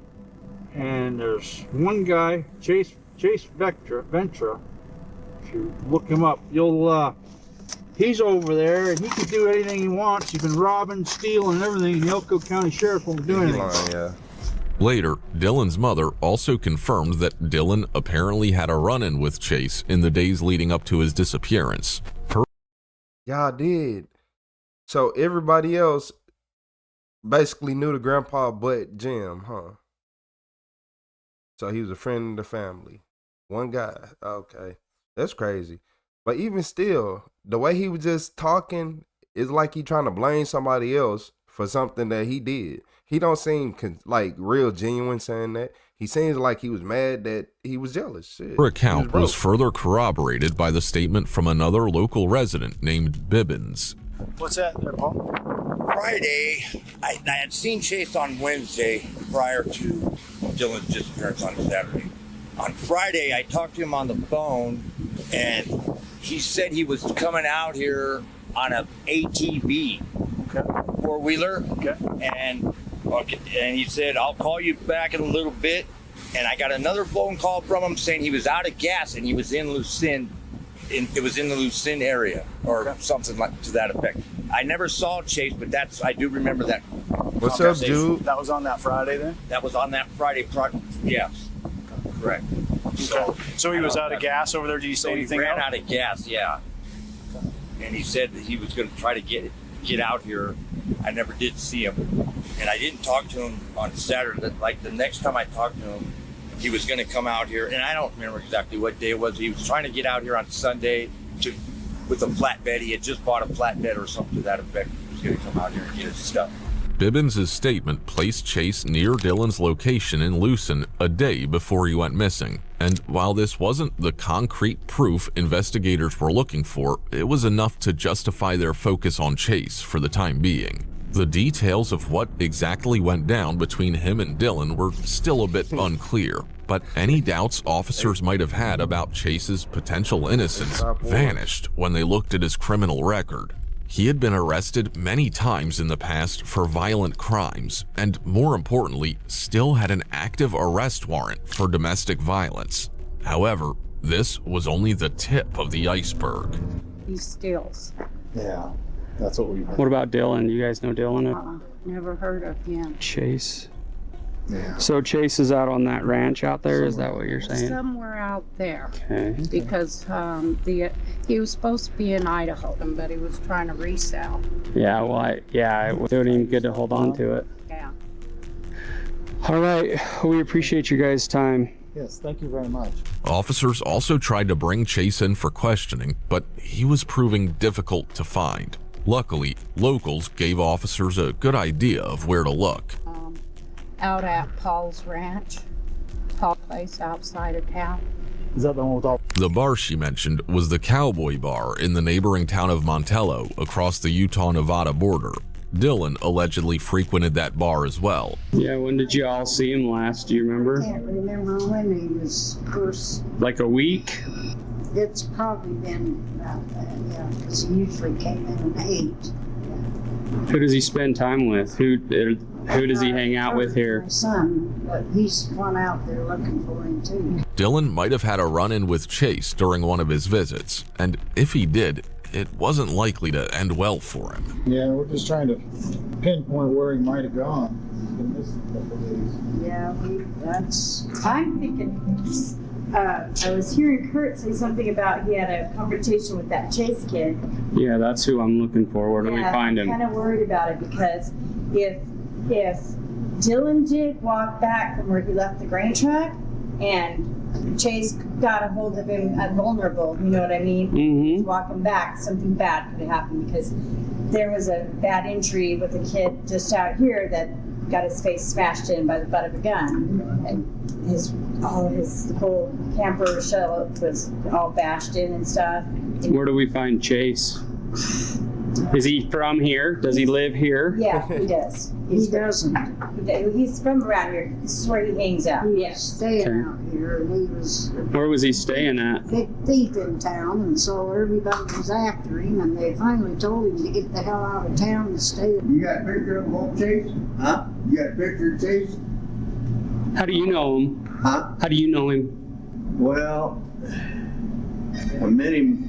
and there's one guy, Chase Ventura. If you look him up, he's over there, and he can do anything he wants. He's been robbing, stealing, and everything, and the Elko County Sheriff won't do anything. Later, Dylan's mother also confirmed that Dylan apparently had a run-in with Chase in the days leading up to his disappearance. Y'all did. So everybody else basically knew the grandpa but Jim, huh? So he was a friend of the family. One guy. Okay. That's crazy. But even still, the way he was just talking is like he trying to blame somebody else for something that he did. He don't seem like real genuine saying that. He seems like he was mad that he was jealous. Shit. Her account was further corroborated by the statement from another local resident named Bibbins. What's that there, Paul? Friday, I had seen Chase on Wednesday prior to Dylan's disappearance on Saturday. On Friday, I talked to him on the phone, and he said he was coming out here on an ATV, four-wheeler, and he said, I'll call you back in a little bit. And I got another phone call from him saying he was out of gas and he was in Lucin. It was in the Lucin area or something like to that effect. I never saw Chase, but I do remember that. What's up, dude? That was on that Friday then? That was on that Friday. Yes, correct. So he was out of gas over there. Did he say anything? He ran out of gas, yeah. And he said that he was going to try to get out here. I never did see him, and I didn't talk to him on Saturday. Like the next time I talked to him, he was going to come out here, and I don't remember exactly what day it was. He was trying to get out here on Sunday with a flatbed. He had just bought a flatbed or something to that effect. He was going to come out here and get his stuff. Bibbins' statement placed Chase near Dylan's location in Lucin a day before he went missing. And while this wasn't the concrete proof investigators were looking for, it was enough to justify their focus on Chase for the time being. The details of what exactly went down between him and Dylan were still a bit unclear, but any doubts officers might have had about Chase's potential innocence vanished when they looked at his criminal record. He had been arrested many times in the past for violent crimes, and more importantly, still had an active arrest warrant for domestic violence. However, this was only the tip of the iceberg. He steals. Yeah, that's what we've heard. What about Dylan? You guys know Dylan? Never heard of him. Chase. Yeah. So Chase is out on that ranch out there, is that what you're saying? Somewhere out there. Okay. Because he was supposed to be in Idaho, but he was trying to resell. Yeah, well, it was doing good to hold on to it. Yeah. All right, we appreciate you guys' time. Yes, thank you very much. Officers also tried to bring Chase in for questioning, but he was proving difficult to find. Luckily, locals gave officers a good idea of where to look. Out at Paul's Ranch, Paul Place outside of town. Is that the one with all? The bar she mentioned was the Cowboy Bar in the neighboring town of Montello across the Utah-Nevada border. Dylan allegedly frequented that bar as well. Yeah, when did you all see him last? Do you remember? I can't remember when he was first. Like a week? It's probably been about that, yeah, because he usually came in at 8. Who does he spend time with? Who does he hang out with here? My son, but he's one out there looking for him too. Dylan might have had a run-in with Chase during one of his visits, and if he did, it wasn't likely to end well for him. Yeah, we're just trying to pinpoint where he might have gone. He's been missing a couple days. Yeah, I'm thinking, I was hearing Kurt say something about he had a confrontation with that Chase kid. Yeah, that's who I'm looking for. Where do we find him? I'm kind of worried about it because if Dylan did walk back from where he left the grain truck and Chase got a hold of him at vulnerable, you know what I mean? Mm-hmm. He's walking back, something bad could have happened because there was a bad injury with a kid just out here that got his face smashed in by the butt of a gun, and the whole camper shell was all bashed in and stuff. Where do we find Chase? Is he from here? Does he live here? Yeah, he does. He doesn't. He's from around here. This is where he hangs out. He was staying out here, and he was Where was he staying at? big thief in town, and so everybody was after him, and they finally told him to get the hell out of town and stay. You got a picture of him, Chase? Huh? You got a picture of Chase? How do you know him? Huh? How do you know him? Well, I met him.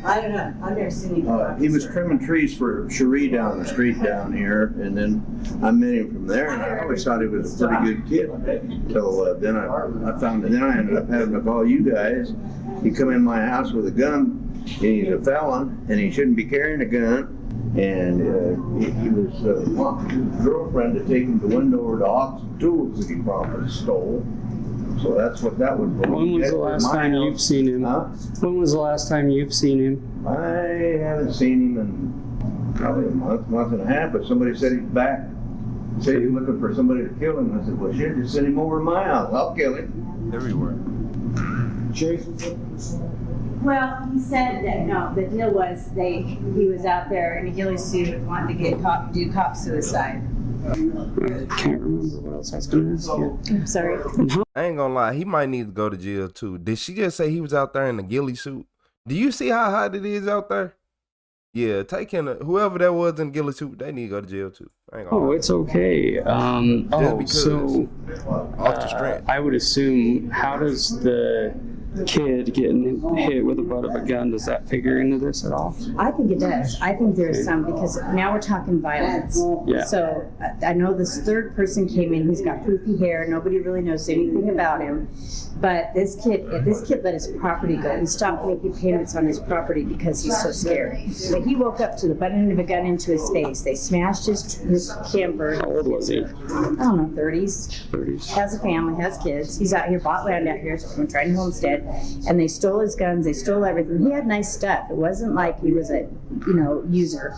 I don't know. I've never seen him. He was trimming trees for Cherie down the street down here, and then I met him from there, and I always thought he was a pretty good kid. So then I found it. Then I ended up having to call you guys. He come in my house with a gun, and he's a felon, and he shouldn't be carrying a gun. And he was wanting his girlfriend to take him to Windover to auction tools that he probably stole. So that's what that was for. When was the last time you've seen him? Huh? When was the last time you've seen him? I haven't seen him in probably a month and a half, but somebody said he's back. Said he's looking for somebody to kill him. I said, well, shit, just send him over to my house. I'll kill him. Everywhere. Well, he said that no. The deal was he was out there in a ghillie suit wanting to do cop suicide. I can't remember what else I was going to ask you. I'm sorry. I ain't gonna lie, he might need to go to jail too. Did she just say he was out there in a ghillie suit? Do you see how hot it is out there? Yeah, take him. Whoever that was in ghillie suit, they need to go to jail too. I ain't gonna lie. It's okay. So off the strength. I would assume, how does the kid getting hit with the butt of a gun, does that figure into this at all? I think it does. I think there's some, because now we're talking violence. Yeah. So I know this third person came in. He's got poofy hair. Nobody really knows anything about him. But this kid let his property go. He stopped making payments on his property because he's so scared. But he woke up to the button of a gun into his face. They smashed his camper. How old was he? I don't know, 30s. 30s. Has a family, has kids. He's out here, bought land out here from Trident Homestead. apartment, and they stole his guns, they stole everything. He had nice stuff. It wasn't like he was a, user.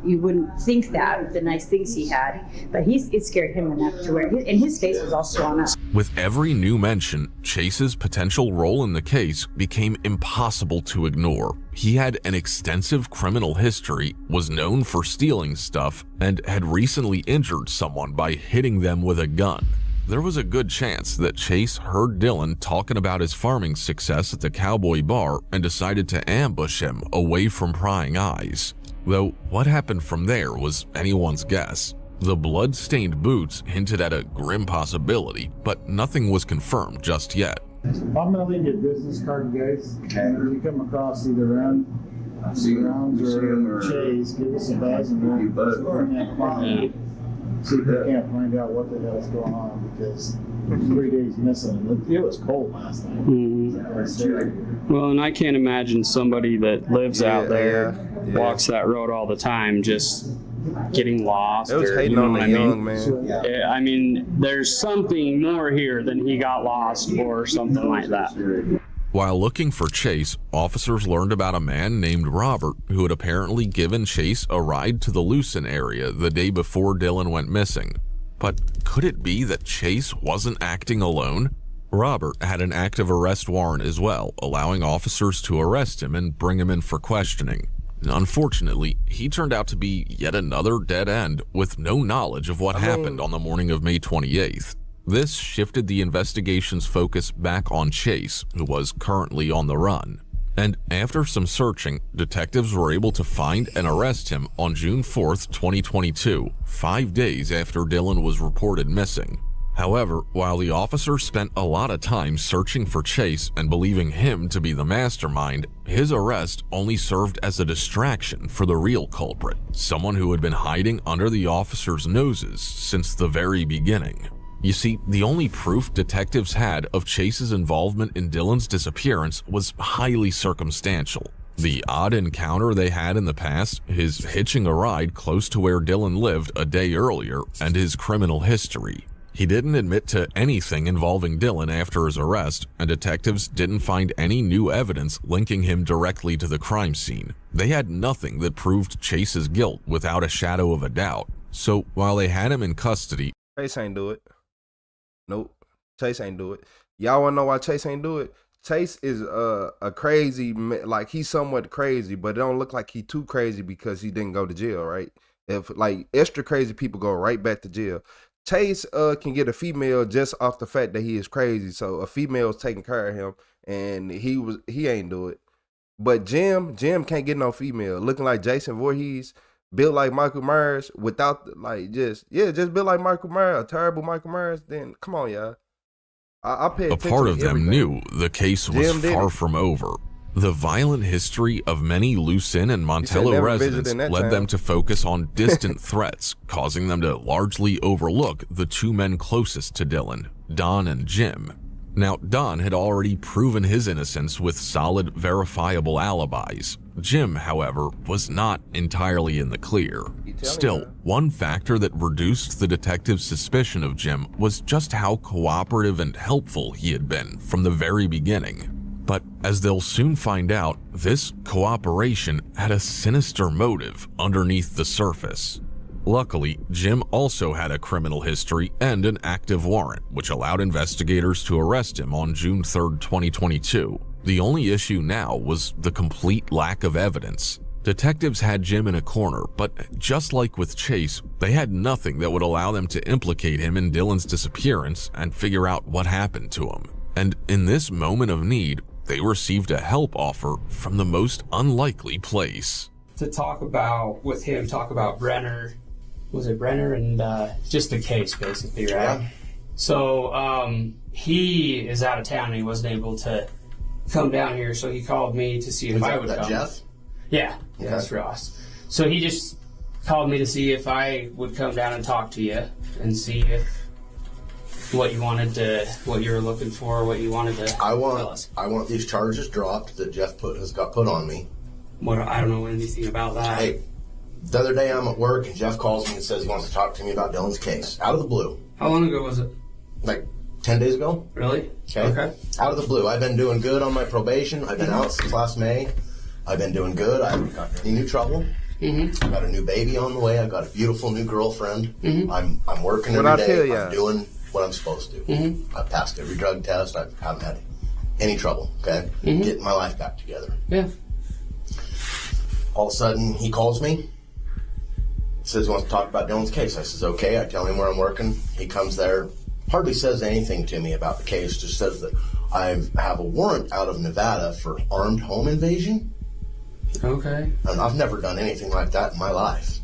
You wouldn't think that, the nice things he had, but it scared him enough to where, and his face was all swollen up. With every new mention, Chase's potential role in the case became impossible to ignore. He had an extensive criminal history, was known for stealing stuff, and had recently injured someone by hitting them with a gun. There was a good chance that Chase heard Dylan talking about his farming success at the Cowboy Bar and decided to ambush him away from prying eyes. Though what happened from there was anyone's guess. The blood-stained boots hinted at a grim possibility, but nothing was confirmed just yet. I'm going to leave you a business card, guys. And if you come across either Rounds or Chase, give us a buzz and we'll bring that client. See if we can't find out what the hell's going on, because 3 days missing. It was cold last night. Mm-hmm. Well, and I can't imagine somebody that lives out there, walks that road all the time, just getting lost. It was hating on the young man. I mean, there's something more here than he got lost or something like that. While looking for Chase, officers learned about a man named Robert who had apparently given Chase a ride to the Lucin area the day before Dylan went missing. But could it be that Chase wasn't acting alone? Robert had an active arrest warrant as well, allowing officers to arrest him and bring him in for questioning. Unfortunately, he turned out to be yet another dead end with no knowledge of what happened on the morning of May 28th. This shifted the investigation's focus back on Chase, who was currently on the run. And after some searching, detectives were able to find and arrest him on June 4th, 2022, 5 days after Dylan was reported missing. However, while the officers spent a lot of time searching for Chase and believing him to be the mastermind, his arrest only served as a distraction for the real culprit, someone who had been hiding under the officers' noses since the very beginning. You see, the only proof detectives had of Chase's involvement in Dylan's disappearance was highly circumstantial. The odd encounter they had in the past, his hitching a ride close to where Dylan lived a day earlier, and his criminal history. He didn't admit to anything involving Dylan after his arrest, and detectives didn't find any new evidence linking him directly to the crime scene. They had nothing that proved Chase's guilt without a shadow of a doubt. So while they had him in custody, Chase ain't do it. Nope, Chase ain't do it. Y'all wanna know why Chase ain't do it? Chase is a crazy, like he's somewhat crazy, but it don't look like he too crazy because he didn't go to jail, right? If like extra crazy people go right back to jail. Chase can get a female just off the fact that he is crazy, so a female's taking care of him, and he ain't do it. But Jim can't get no female. Looking like Jason Voorhees, built like Michael Myers, without like just built like Michael Myers, a terrible Michael Myers. Then come on, y'all. I pay attention. A part of to them knew the case was far from over. The violent history of many Lucin and Montello residents led them to focus on distant threats, causing them to largely overlook the two men closest to Dylan, Don and Jim. Now, Don had already proven his innocence with solid, verifiable alibis. Jim, however, was not entirely in the clear. Still, one factor that reduced the detective's suspicion of Jim was just how cooperative and helpful he had been from the very beginning. But as they'll soon find out, this cooperation had a sinister motive underneath the surface. Luckily, Jim also had a criminal history and an active warrant, which allowed investigators to arrest him on June 3rd, 2022. The only issue now was the complete lack of evidence. Detectives had Jim in a corner, but just like with Chase, they had nothing that would allow them to implicate him in Dylan's disappearance and figure out what happened to him. And in this moment of need, they received a help offer from the most unlikely place. To talk about Brenner, was it Brenner and just the case basically, right? Yeah. So he is out of town and he wasn't able to come down here, so he called me to see if I would come. Jeff? Yeah, that's Ross. So he just called me to see if I would come down and talk to you and see if what you were looking for, what you wanted to tell us. I want these charges dropped that Jeff has got put on me. I don't know anything about that. Hey, the other day I'm at work and Jeff calls me and says he wants to talk to me about Dylan's case. Out of the blue. How long ago was it? Like 10 days ago. Really? Okay. Out of the blue. I've been doing good on my probation. I've been out since last May. I've been doing good. I haven't got any new trouble. I've got a new baby on the way. I've got a beautiful new girlfriend. I'm working every day. I'm doing what I'm supposed to. I've passed every drug test. I haven't had any trouble. Okay. Getting my life back together. Yeah. All of a sudden, he calls me. Says he wants to talk about Dylan's case. I says, okay. I tell him where I'm working. He comes there. Hardly says anything to me about the case. Just says that I have a warrant out of Nevada for armed home invasion. Okay. And I've never done anything like that in my life.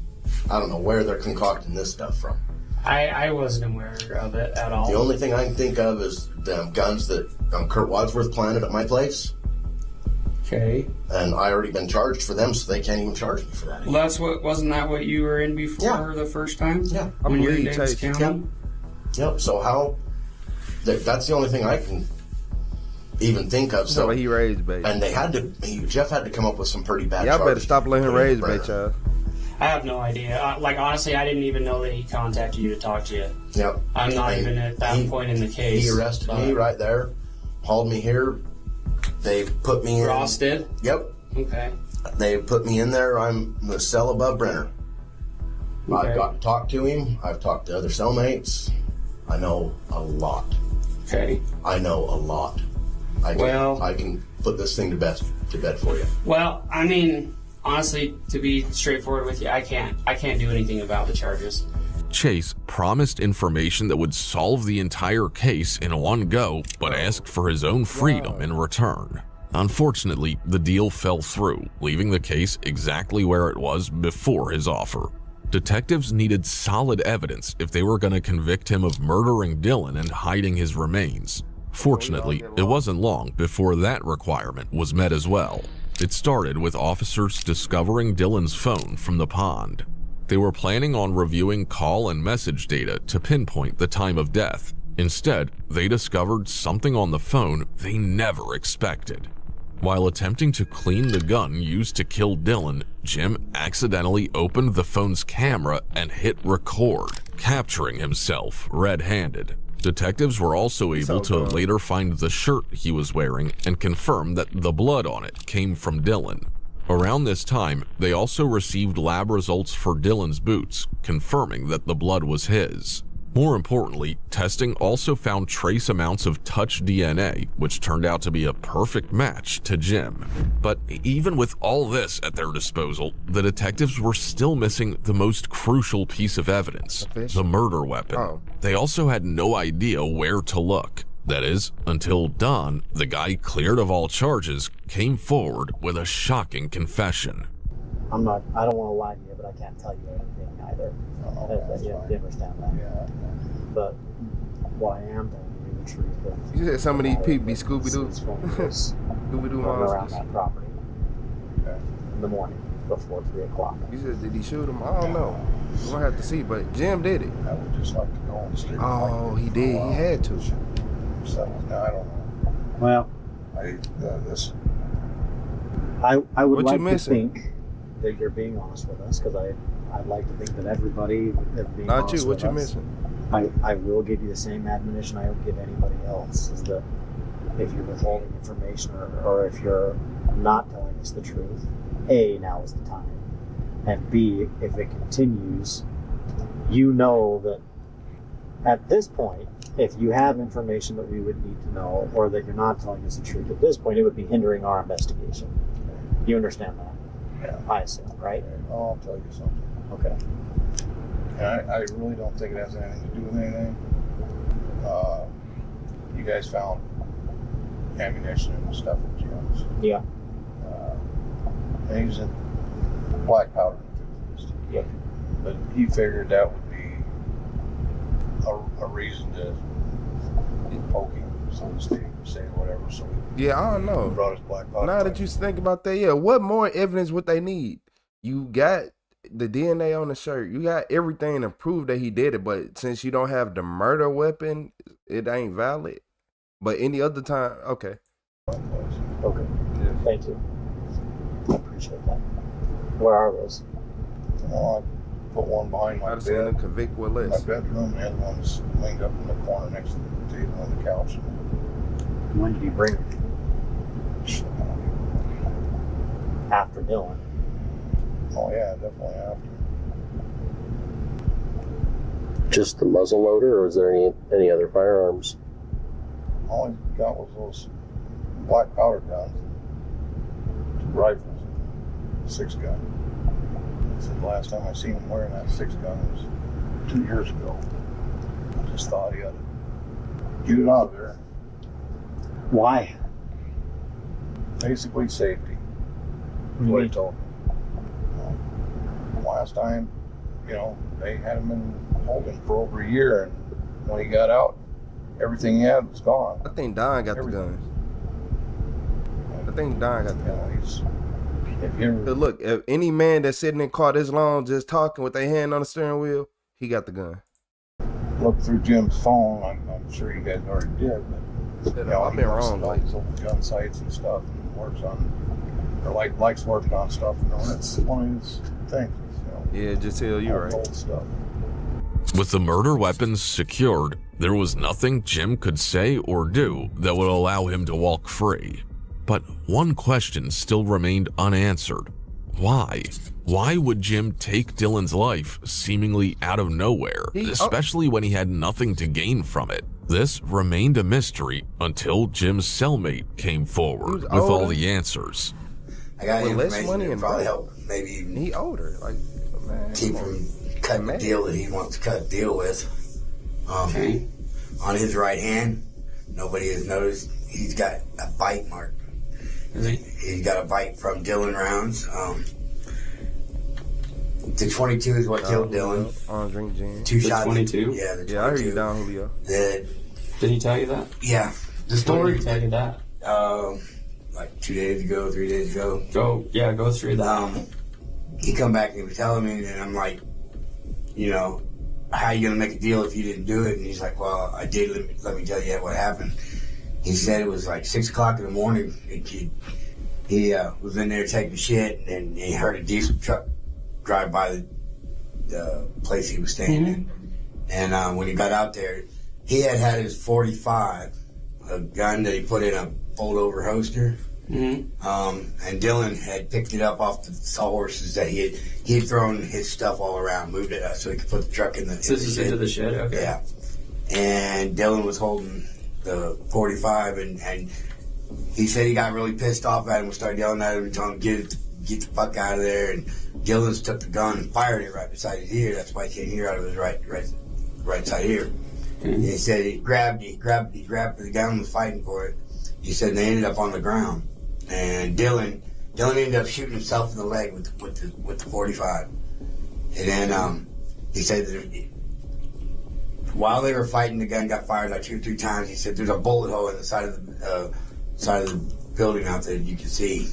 I don't know where they're concocting this stuff from. I wasn't aware of it at all. The only thing I can think of is the guns that Kurt Wadsworth planted at my place. Okay. And I already been charged for them, so they can't even charge me for that. Well, wasn't that what you were in before the first time? Yeah. When you were in Davis County? Yep. So how? That's the only thing I can even think of. So he raised bait, and they had to. Jeff had to come up with some pretty bad. Y'all charges better stop letting him raise bait, y'all. I have no idea. Like, honestly, I didn't even know that he contacted you to talk to you. Yep. I'm not even at that point in the case. He arrested me right there, hauled me here. They put me in. Ross did? Yep. Okay. They put me in there. I'm in the cell above Brenner. Okay. I've got to talk to him. I've talked to other cellmates. I know a lot. Okay. I know a lot. I can put this thing to bed for you. Well, I mean, honestly, to be straightforward with you, I can't do anything about the charges. Chase promised information that would solve the entire case in one go, but asked for his own freedom in return. Unfortunately, the deal fell through, leaving the case exactly where it was before his offer. Detectives needed solid evidence if they were going to convict him of murdering Dylan and hiding his remains. Fortunately, it wasn't long before that requirement was met as well. It started with officers discovering Dylan's phone from the pond. They were planning on reviewing call and message data to pinpoint the time of death. Instead, they discovered something on the phone they never expected. While attempting to clean the gun used to kill Dylan, Jim accidentally opened the phone's camera and hit record, capturing himself red-handed. Detectives were also able to later find the shirt he was wearing and confirm that the blood on it came from Dylan. Around this time, they also received lab results for Dylan's boots, confirming that the blood was his. More importantly, testing also found trace amounts of touch DNA, which turned out to be a perfect match to Jim. But even with all this at their disposal, the detectives were still missing the most crucial piece of evidence, the murder weapon. They also had no idea where to look. That is, until Don, the guy cleared of all charges, came forward with a shocking confession. I don't want to lie to you, but I can't tell you anything either. You understand that? Yeah. But what I am telling you the truth is... You said some of these people be Scooby-Doo? Scooby-Doo around monsters? that property in the morning before 3 o'clock. You said, did he shoot him? I don't know. We'll have to see, but Jim did it. I would just like to go on the street. Oh, he did. He had to. So, I don't know. Well, this. I would like to think that you're being honest with us, because I'd like to think that everybody is being Not honest you. What with you us. missing? I will give you the same admonition I would give anybody else, is that if you're withholding information or if you're not telling us the truth, A, now is the time, and B, if it continues, you know that at this point, if you have information that we would need to know, or that you're not telling us the truth, at this point it would be hindering our investigation. You understand that? Yeah. I assume, right? I'll tell you something. Okay. I really don't think it has anything to do with anything. You guys found ammunition and stuff in Jim's. Yeah. And he was in black powder enthusiast. Yep. But he figured that would be a reason to poke him, so to speak, say whatever. So Yeah, I don't know. brought his black powder. Now that you think about that, yeah, what more evidence would they need? You got the DNA on the shirt. You got everything to prove that he did it, but since you don't have the murder weapon, it ain't valid. But any other time, okay. Okay. Yeah. Thank you. I appreciate that. Where are those? put one behind my I'd seen bed. him convict with My less. bedroom, and the other one's leaned up in the corner next to the table on the couch. When did he bring it? After Dylan. Oh yeah, definitely after. Just the muzzle loader, or is there any other firearms? All he got was those black powder guns, 2 rifles, 6-gun. He said the last time I seen him wearing that 6-gun was 2 years ago. I just thought he ought to get it out of there. Why? Basically safety. That's what he told me. Last time, they had him in holding for over a year, and when he got out, everything he had was gone. I think Don got the gun. I think Don got the gun. But look, if any man that's sitting in car this long just talking with their hand on the steering wheel, he got the gun. Look through Jim's phone. I'm sure you guys already did, but I've been wrong. All these old gun sites and stuff, and works on, or likes working on stuff. That's one of his things. Yeah, just tell you right. Old stuff. With the murder weapons secured, there was nothing Jim could say or do that would allow him to walk free. But one question still remained unanswered. Why? Why would Jim take Dylan's life seemingly out of nowhere, especially when he had nothing to gain from it? This remained a mystery until Jim's cellmate came forward with all the answers. I got less money and probably help maybe he older, like man, keep him cutting the deal that he wants to cut a deal with. On his right hand, nobody has noticed he's got a bite mark. He's got a bite from Dylan rounds. The 22 is what killed Dylan. On drink gin. 2 shots. 22? Yeah, the 22. Yeah, I heard you down, Julio. Did he tell you that? Yeah. The story tell you that? Like 2 days ago, 3 days ago. Go through that. He come back and he was telling me, and I'm like, how you gonna make a deal if you didn't do it? And he's like, well, I did. Let me tell you what happened. He said it was like 6 o'clock in the morning. He was in there taking shit, and he heard a diesel truck drive by the place he was staying in. And when he got out there, he had his 45, a gun that he put in a fold-over holster. And Dylan had picked it up off the sawhorses that he had thrown his stuff all around, moved it up so he could put the truck in the So this is into the shed? Okay. Yeah. And Dylan was holding the 45, and he said he got really pissed off at him and started yelling at him and telling him get the fuck out of there. And Dylan took the gun and fired it right beside his ear. That's why he can't hear out of his right side ear. He said he grabbed the gun and was fighting for it. He said they ended up on the ground, and Dylan ended up shooting himself in the leg with the 45. And then he said that while they were fighting, the gun got fired like 2 or 3 times. He said there's a bullet hole in the side of the building out there you can see.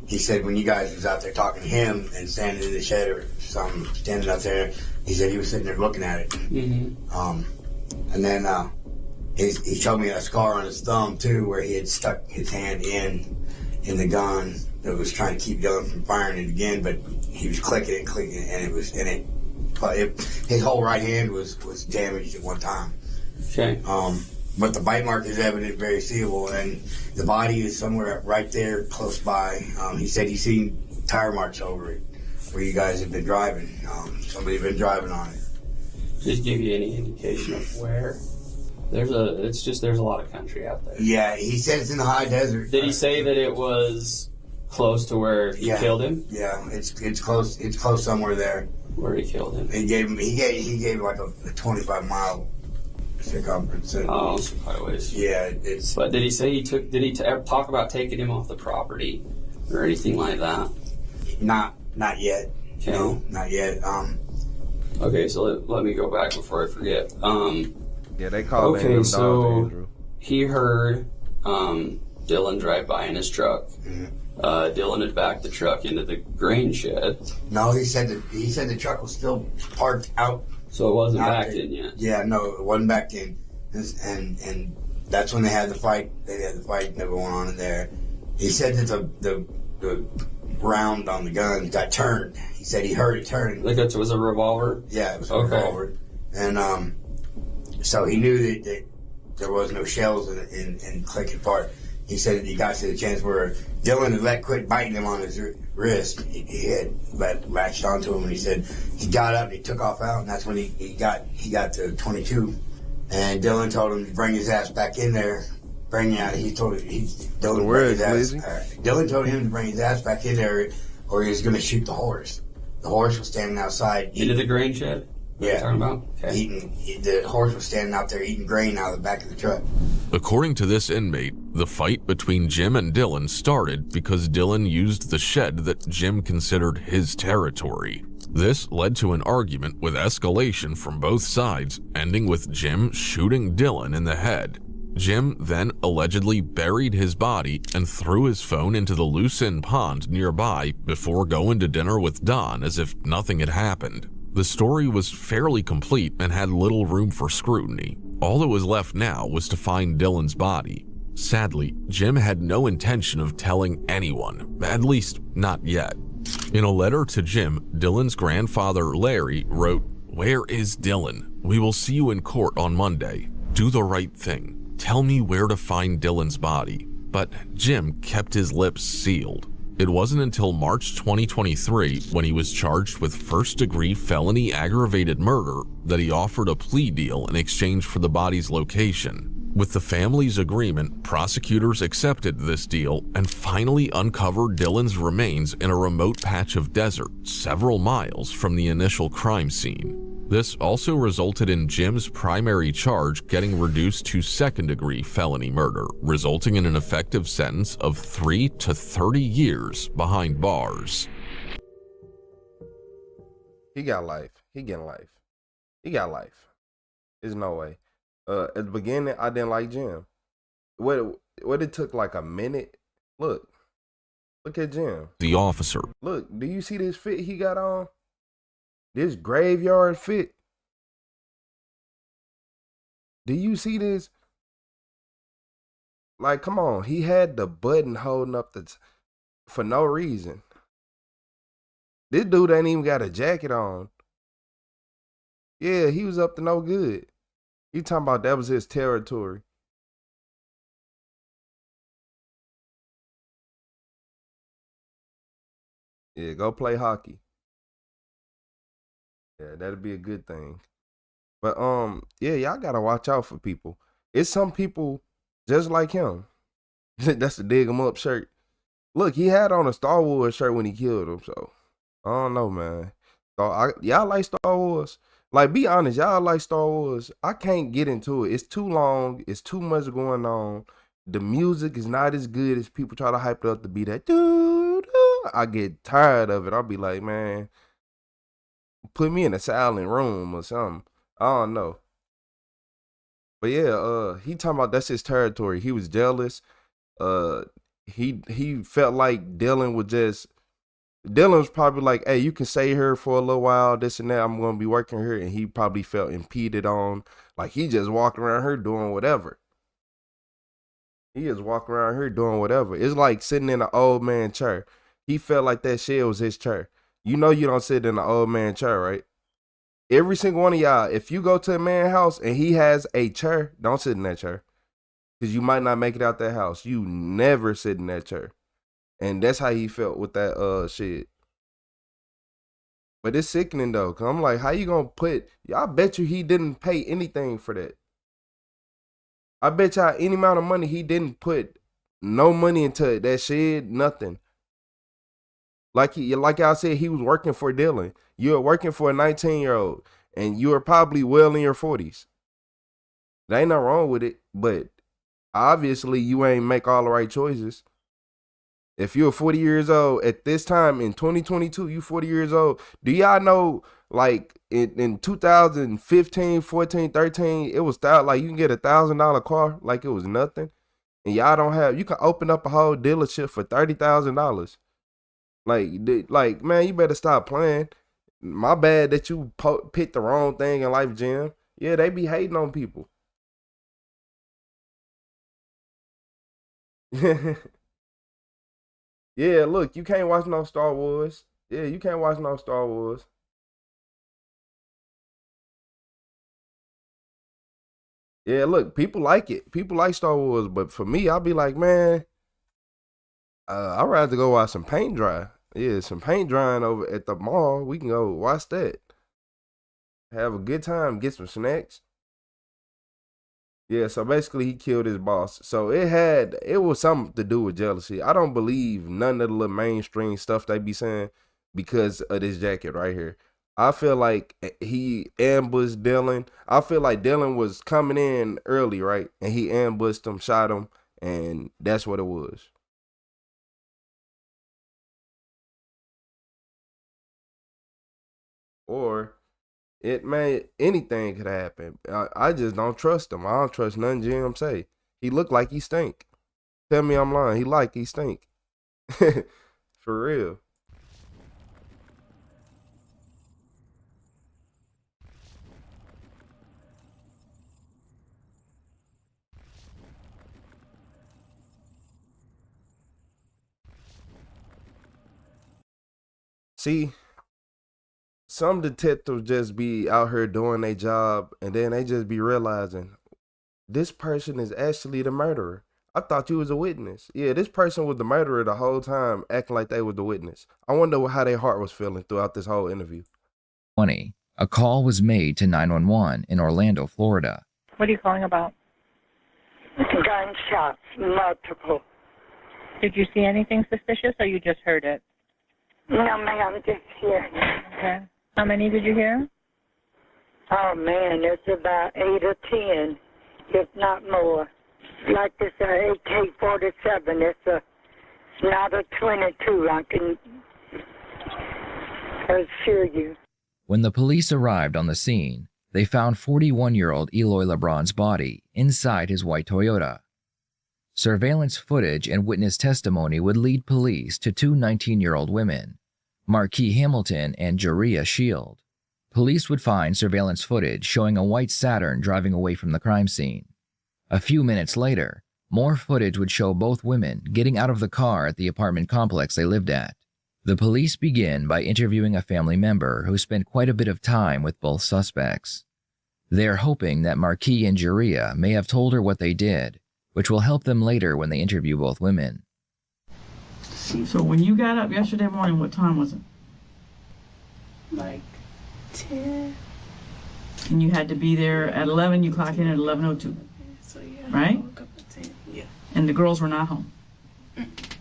He said when you guys was out there talking to him and standing in the shed or something, standing out there, he said he was sitting there looking at it. And then he showed me a scar on his thumb too, where he had stuck his hand in the gun that was trying to keep Dylan from firing it again, but he was clicking and his whole right hand was damaged at one time. Okay. But the bite mark is evident, very seeable, and the body is somewhere right there close by. He said he's seen tire marks over it where you guys have been driving. Somebody had been driving on it. Just give you any indication of where? There's a lot of country out there. Yeah, he said it's in the high desert. Did he say that it was close to where he killed him? Yeah, it's close. It's close somewhere there. Where he killed him? He gave like a 25-mile circumference. Oh, it's quite a ways. Yeah, it's. But did he say did he ever talk about taking him off the property or anything like that? Not yet. Okay. No, not yet. Okay, so let me go back before I forget. Yeah, they call him. Okay, so he heard Dylan drive by in his truck. Dylan had backed the truck into the grain shed. No, he said the truck was still parked out. So it wasn't backed in yet. Yeah, no, it wasn't backed in, and that's when they had the fight. They had the fight that went on in there. He said that the the round on the gun got turned. He said he heard it turn. Like it was a revolver? Yeah, it was a revolver. And so he knew that there was no shells in Clinton Park. He said he got to the chance where Dylan had let quit biting him on his wrist. He had latched onto him, and he said he got up and he took off out, and that's when he got to 22. And Dylan told him to bring his ass back in there. Dylan told him to bring his ass back in there, or he was going to shoot the horse. The horse was standing outside. Into the grain shed? Yeah. Talking about? Okay. The horse was standing out there eating grain out of the back of the truck. According to this inmate, the fight between Jim and Dylan started because Dylan used the shed that Jim considered his territory. This led to an argument with escalation from both sides, ending with Jim shooting Dylan in the head. Jim then allegedly buried his body and threw his phone into the Lucin pond nearby before going to dinner with Don as if nothing had happened. The story was fairly complete and had little room for scrutiny. All that was left now was to find Dylan's body. Sadly, Jim had no intention of telling anyone, at least not yet. In a letter to Jim, Dylan's grandfather Larry wrote, "Where is Dylan? We will see you in court on Monday. Do the right thing. Tell me where to find Dylan's body." But Jim kept his lips sealed. It wasn't until March 2023, when he was charged with first-degree felony aggravated murder, that he offered a plea deal in exchange for the body's location. With the family's agreement, prosecutors accepted this deal and finally uncovered Dylan's remains in a remote patch of desert several miles from the initial crime scene. This also resulted in Jim's primary charge getting reduced to second-degree felony murder, resulting in an effective sentence of 3 to 30 years behind bars. He got life. He getting life. He got life. There's no way. At the beginning, I didn't like Jim. What it took like a minute. Look at Jim. The officer. Look, do you see this fit he got on? This graveyard fit. Do you see this? Like, come on. He had the button holding up for no reason. This dude ain't even got a jacket on. Yeah, he was up to no good. You talking about that was his territory. Yeah, go play hockey. Yeah, that'd be a good thing. But yeah, y'all gotta watch out for people. It's some people just like him. That's the dig 'em up shirt. Look, he had on a Star Wars shirt when he killed him, so I don't know, man. So y'all like Star Wars? Like, be honest, y'all like Star Wars? I can't get into it. It's too long. It's too much going on. The music is not as good as people try to hype it up to be that. I get tired of it. I'll be like, man, put me in a silent room or something. I don't know. But yeah, he talking about that's his territory. He was jealous. He felt like Dylan was probably like, hey, you can stay here for a little while, this and that. I'm going to be working here. And he probably felt impeded on. Like, he just walking around here doing whatever. It's like sitting in an old man chair. He felt like that shit was his chair. You know you don't sit in an old man chair, right? Every single one of y'all, if you go to a man's house and he has a chair, don't sit in that chair. Because you might not make it out that house. You never sit in that chair. And that's how he felt with that shit. But it's sickening though. Cause I'm like, how you gonna put, I bet you he didn't pay anything for that. I bet y'all any amount of money he didn't put no money into that shed, nothing. Like I said, he was working for Dylan. You were working for a 19-year-old and you were probably well in your 40s. There ain't nothing wrong with it, but obviously you ain't make all the right choices. If you're 40 years old at this time in 2022, you 40 years old. Do y'all know, like in 2015, 14, 13, it was like you can get $1,000 car like it was nothing. And y'all don't have, you can open up a whole dealership for $30,000. Like, man, you better stop playing. My bad that you picked the wrong thing in life, Jim. Yeah, they be hating on people. Yeah, look, you can't watch no Star Wars. Yeah, you can't watch no Star Wars. Yeah, look, people like it. People like Star Wars, but for me, I'll be like, man, I'd rather go watch some paint dry. Yeah, some paint drying over at the mall. We can go watch that. Have a good time, get some snacks. Yeah, so basically he killed his boss. So it was something to do with jealousy. I don't believe none of the little mainstream stuff they be saying because of this jacket right here. I feel like he ambushed Dylan. I feel like Dylan was coming in early, right? And he ambushed him, shot him, and that's what it was. Or anything could happen. I just don't trust him. I don't trust nothing Jim say. He look like he stink. Tell me I'm lying. He stink. For real. See, some detectives just be out here doing their job and then they just be realizing this person is actually the murderer. I thought you was a witness. Yeah, this person was the murderer the whole time, acting like they was the witness. I wonder how their heart was feeling throughout this whole interview. 20. A call was made to 911 in Orlando, Florida. What are you calling about? Gunshots, multiple. Did you see anything suspicious or you just heard it? No, ma'am, just here. Okay. How many did you hear? Oh, man, it's about 8 or 10, if not more. Like this AK-47, it's not a 22, I can assure you. When the police arrived on the scene, they found 41-year-old Eloy LeBron's body inside his white Toyota. Surveillance footage and witness testimony would lead police to two 19-year-old women, Marquis Hamilton and Joria Shield. Police would find surveillance footage showing a white Saturn driving away from the crime scene. A few minutes later, more footage would show both women getting out of the car at the apartment complex they lived at. The police begin by interviewing a family member who spent quite a bit of time with both suspects. They're hoping that Marquis and Joria may have told her what they did, which will help them later when they interview both women. So when you got up yesterday morning, what time was it? Like 10. And you had to be there at 11, you clocked in at 11:02. So yeah, right? I woke up at 10. Yeah. And the girls were not home.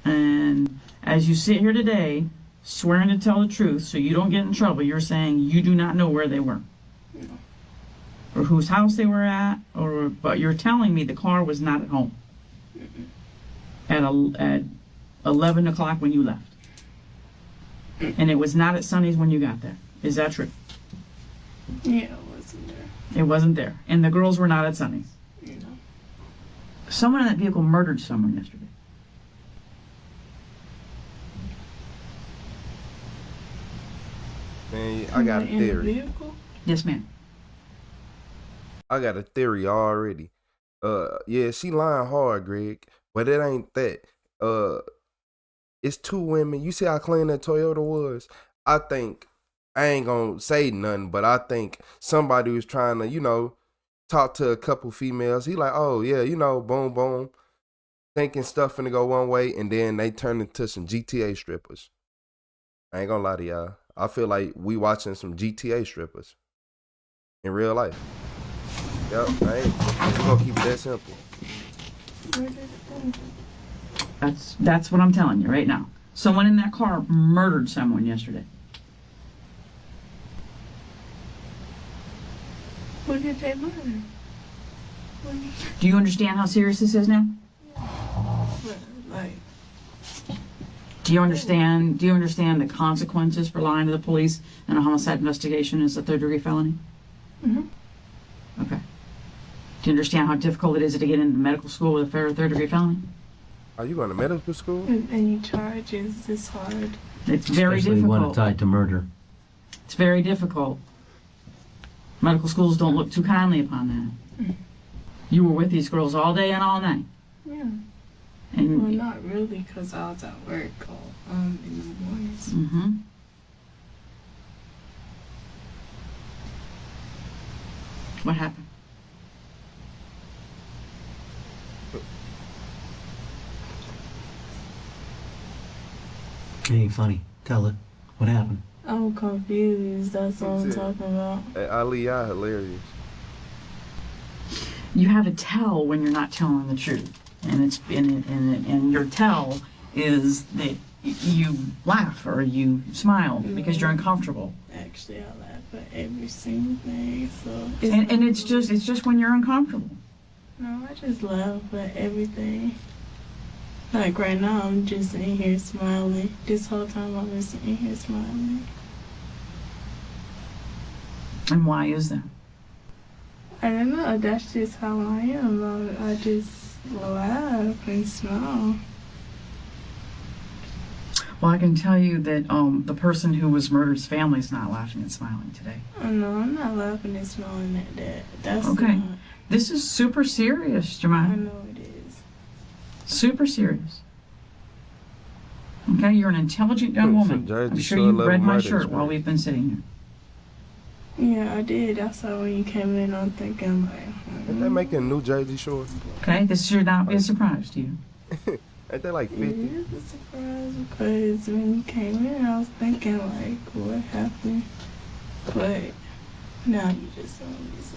And as you sit here today, swearing to tell the truth so you don't get in trouble, you're saying you do not know where they were. No. Or whose house they were at, but you're telling me the car was not at home. At 11 o'clock when you left. And it was not at Sonny's when you got there. Is that true? Yeah, it wasn't there. It wasn't there. And the girls were not at Sonny's. No. Someone in that vehicle murdered someone yesterday. Man, I got a theory. Yes, ma'am. I got a theory already. Yeah, she lying hard, Greg, but it ain't that. It's two women. You see how clean that Toyota was? I think, I ain't gonna say nothing, but I think somebody was trying to, talk to a couple females. He like, oh yeah, boom, boom, thinking stuff finna go one way, and then they turn into some GTA strippers. I ain't gonna lie to y'all. I feel like we watching some GTA strippers in real life. Yep, we're gonna keep it that simple. That's what I'm telling you right now. Someone in that car murdered someone yesterday. What did they murder? Do you understand how serious this is now? Like, Do you understand the consequences for lying to the police in a homicide investigation is a third-degree felony? mm-hmm. Okay. Do you understand how difficult it is to get into medical school with a third-degree felony? Are you going to medical school? And any charges is hard. It's very Especially difficult. one tied to murder. It's very difficult. Medical schools don't look too kindly upon that. You were with these girls all day and all night. Yeah. And well, not really, because I was at work in the mornings. Mm-hmm. What happened? It ain't funny. Tell it. What happened? I'm confused. That's what I'm talking about. Hey, Ali, y'all hilarious. You have a tell when you're not telling the truth, and your tell is that you laugh or you smile because you're uncomfortable. Actually, I laugh at every single thing. So And it's just when you're uncomfortable. No, I just laugh at everything. Like right now, I'm just in here smiling. This whole time, I'm just in here smiling. And why is that? I don't know. That's just how I am. I just laugh and smile. Well, I can tell you that the person who was murdered's family is not laughing and smiling today. Oh, no, I'm not laughing and smiling at that. That's okay. Not... This is super serious, Jemima. I know it is. Super serious. Okay, you're an intelligent young woman. I'm sure you've read my shirt while we've been sitting here. Yeah, I did. That's why when you came in, I'm thinking like... Ain't they making New Jersey Shore? Okay, this should not be a surprise to you. Ain't they like 50? It is a surprise because when you came in, I was thinking like, what happened? But now you just told me so.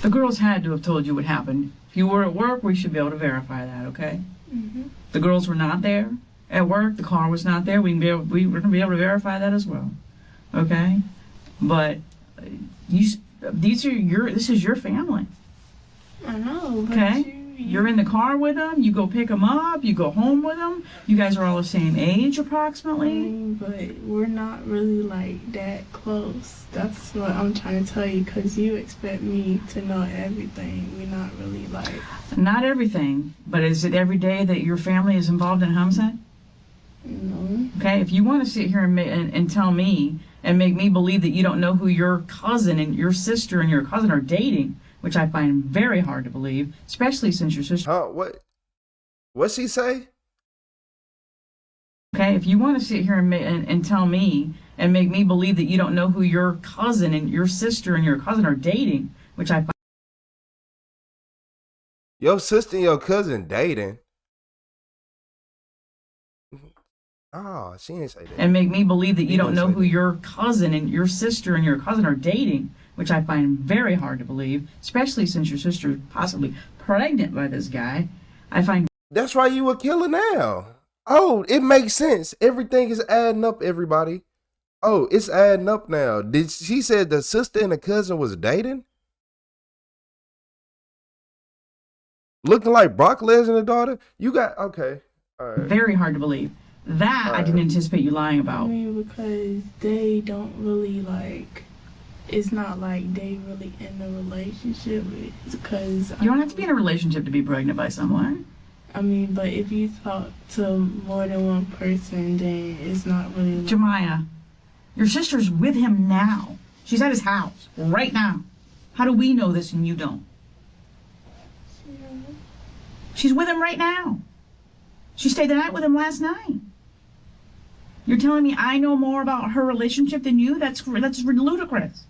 The girls had to have told you what happened. If you were at work, we should be able to verify that, okay? Mm-hmm. The girls were not there at work. The car was not there. We're going to be able to verify that as well, okay? But this is your family. I know, but okay? You're in the car with them. You go pick them up. You go home with them. You guys are all the same age, approximately. But we're not really like that close. That's what I'm trying to tell you, because you expect me to know everything. We're not really like... Not everything, but is it every day that your family is involved in homicide? No. Okay, if you want to sit here and tell me and make me believe that you don't know who your cousin and your sister and your cousin are dating, which I find very hard to believe, especially since your sister... What's she say? Okay, if you want to sit here and tell me and make me believe that you don't know who your cousin and your sister and your cousin are dating, which I find... Your sister and your cousin dating? Oh, she ain't say that. And make me believe that you don't know who your cousin and your sister and your cousin are dating, which I find very hard to believe, especially since your sister is possibly pregnant by this guy. I find... That's why you a killer now. Oh, it makes sense. Everything is adding up, everybody. Oh, it's adding up now. She said the sister and the cousin was dating? Looking like Brock Lesnar's daughter? You got... Okay. All right. Very hard to believe. That I didn't anticipate you lying about. I mean, because they don't really like... It's not like they really in a relationship. Because... You don't have to be in a relationship to be pregnant by someone. I mean, but if you talk to more than one person, then it's not really... Jemiah, your sister's with him now. She's at his house right now. How do we know this and you don't? She's with him right now. She stayed the night with him last night. You're telling me I know more about her relationship than you? That's ludicrous.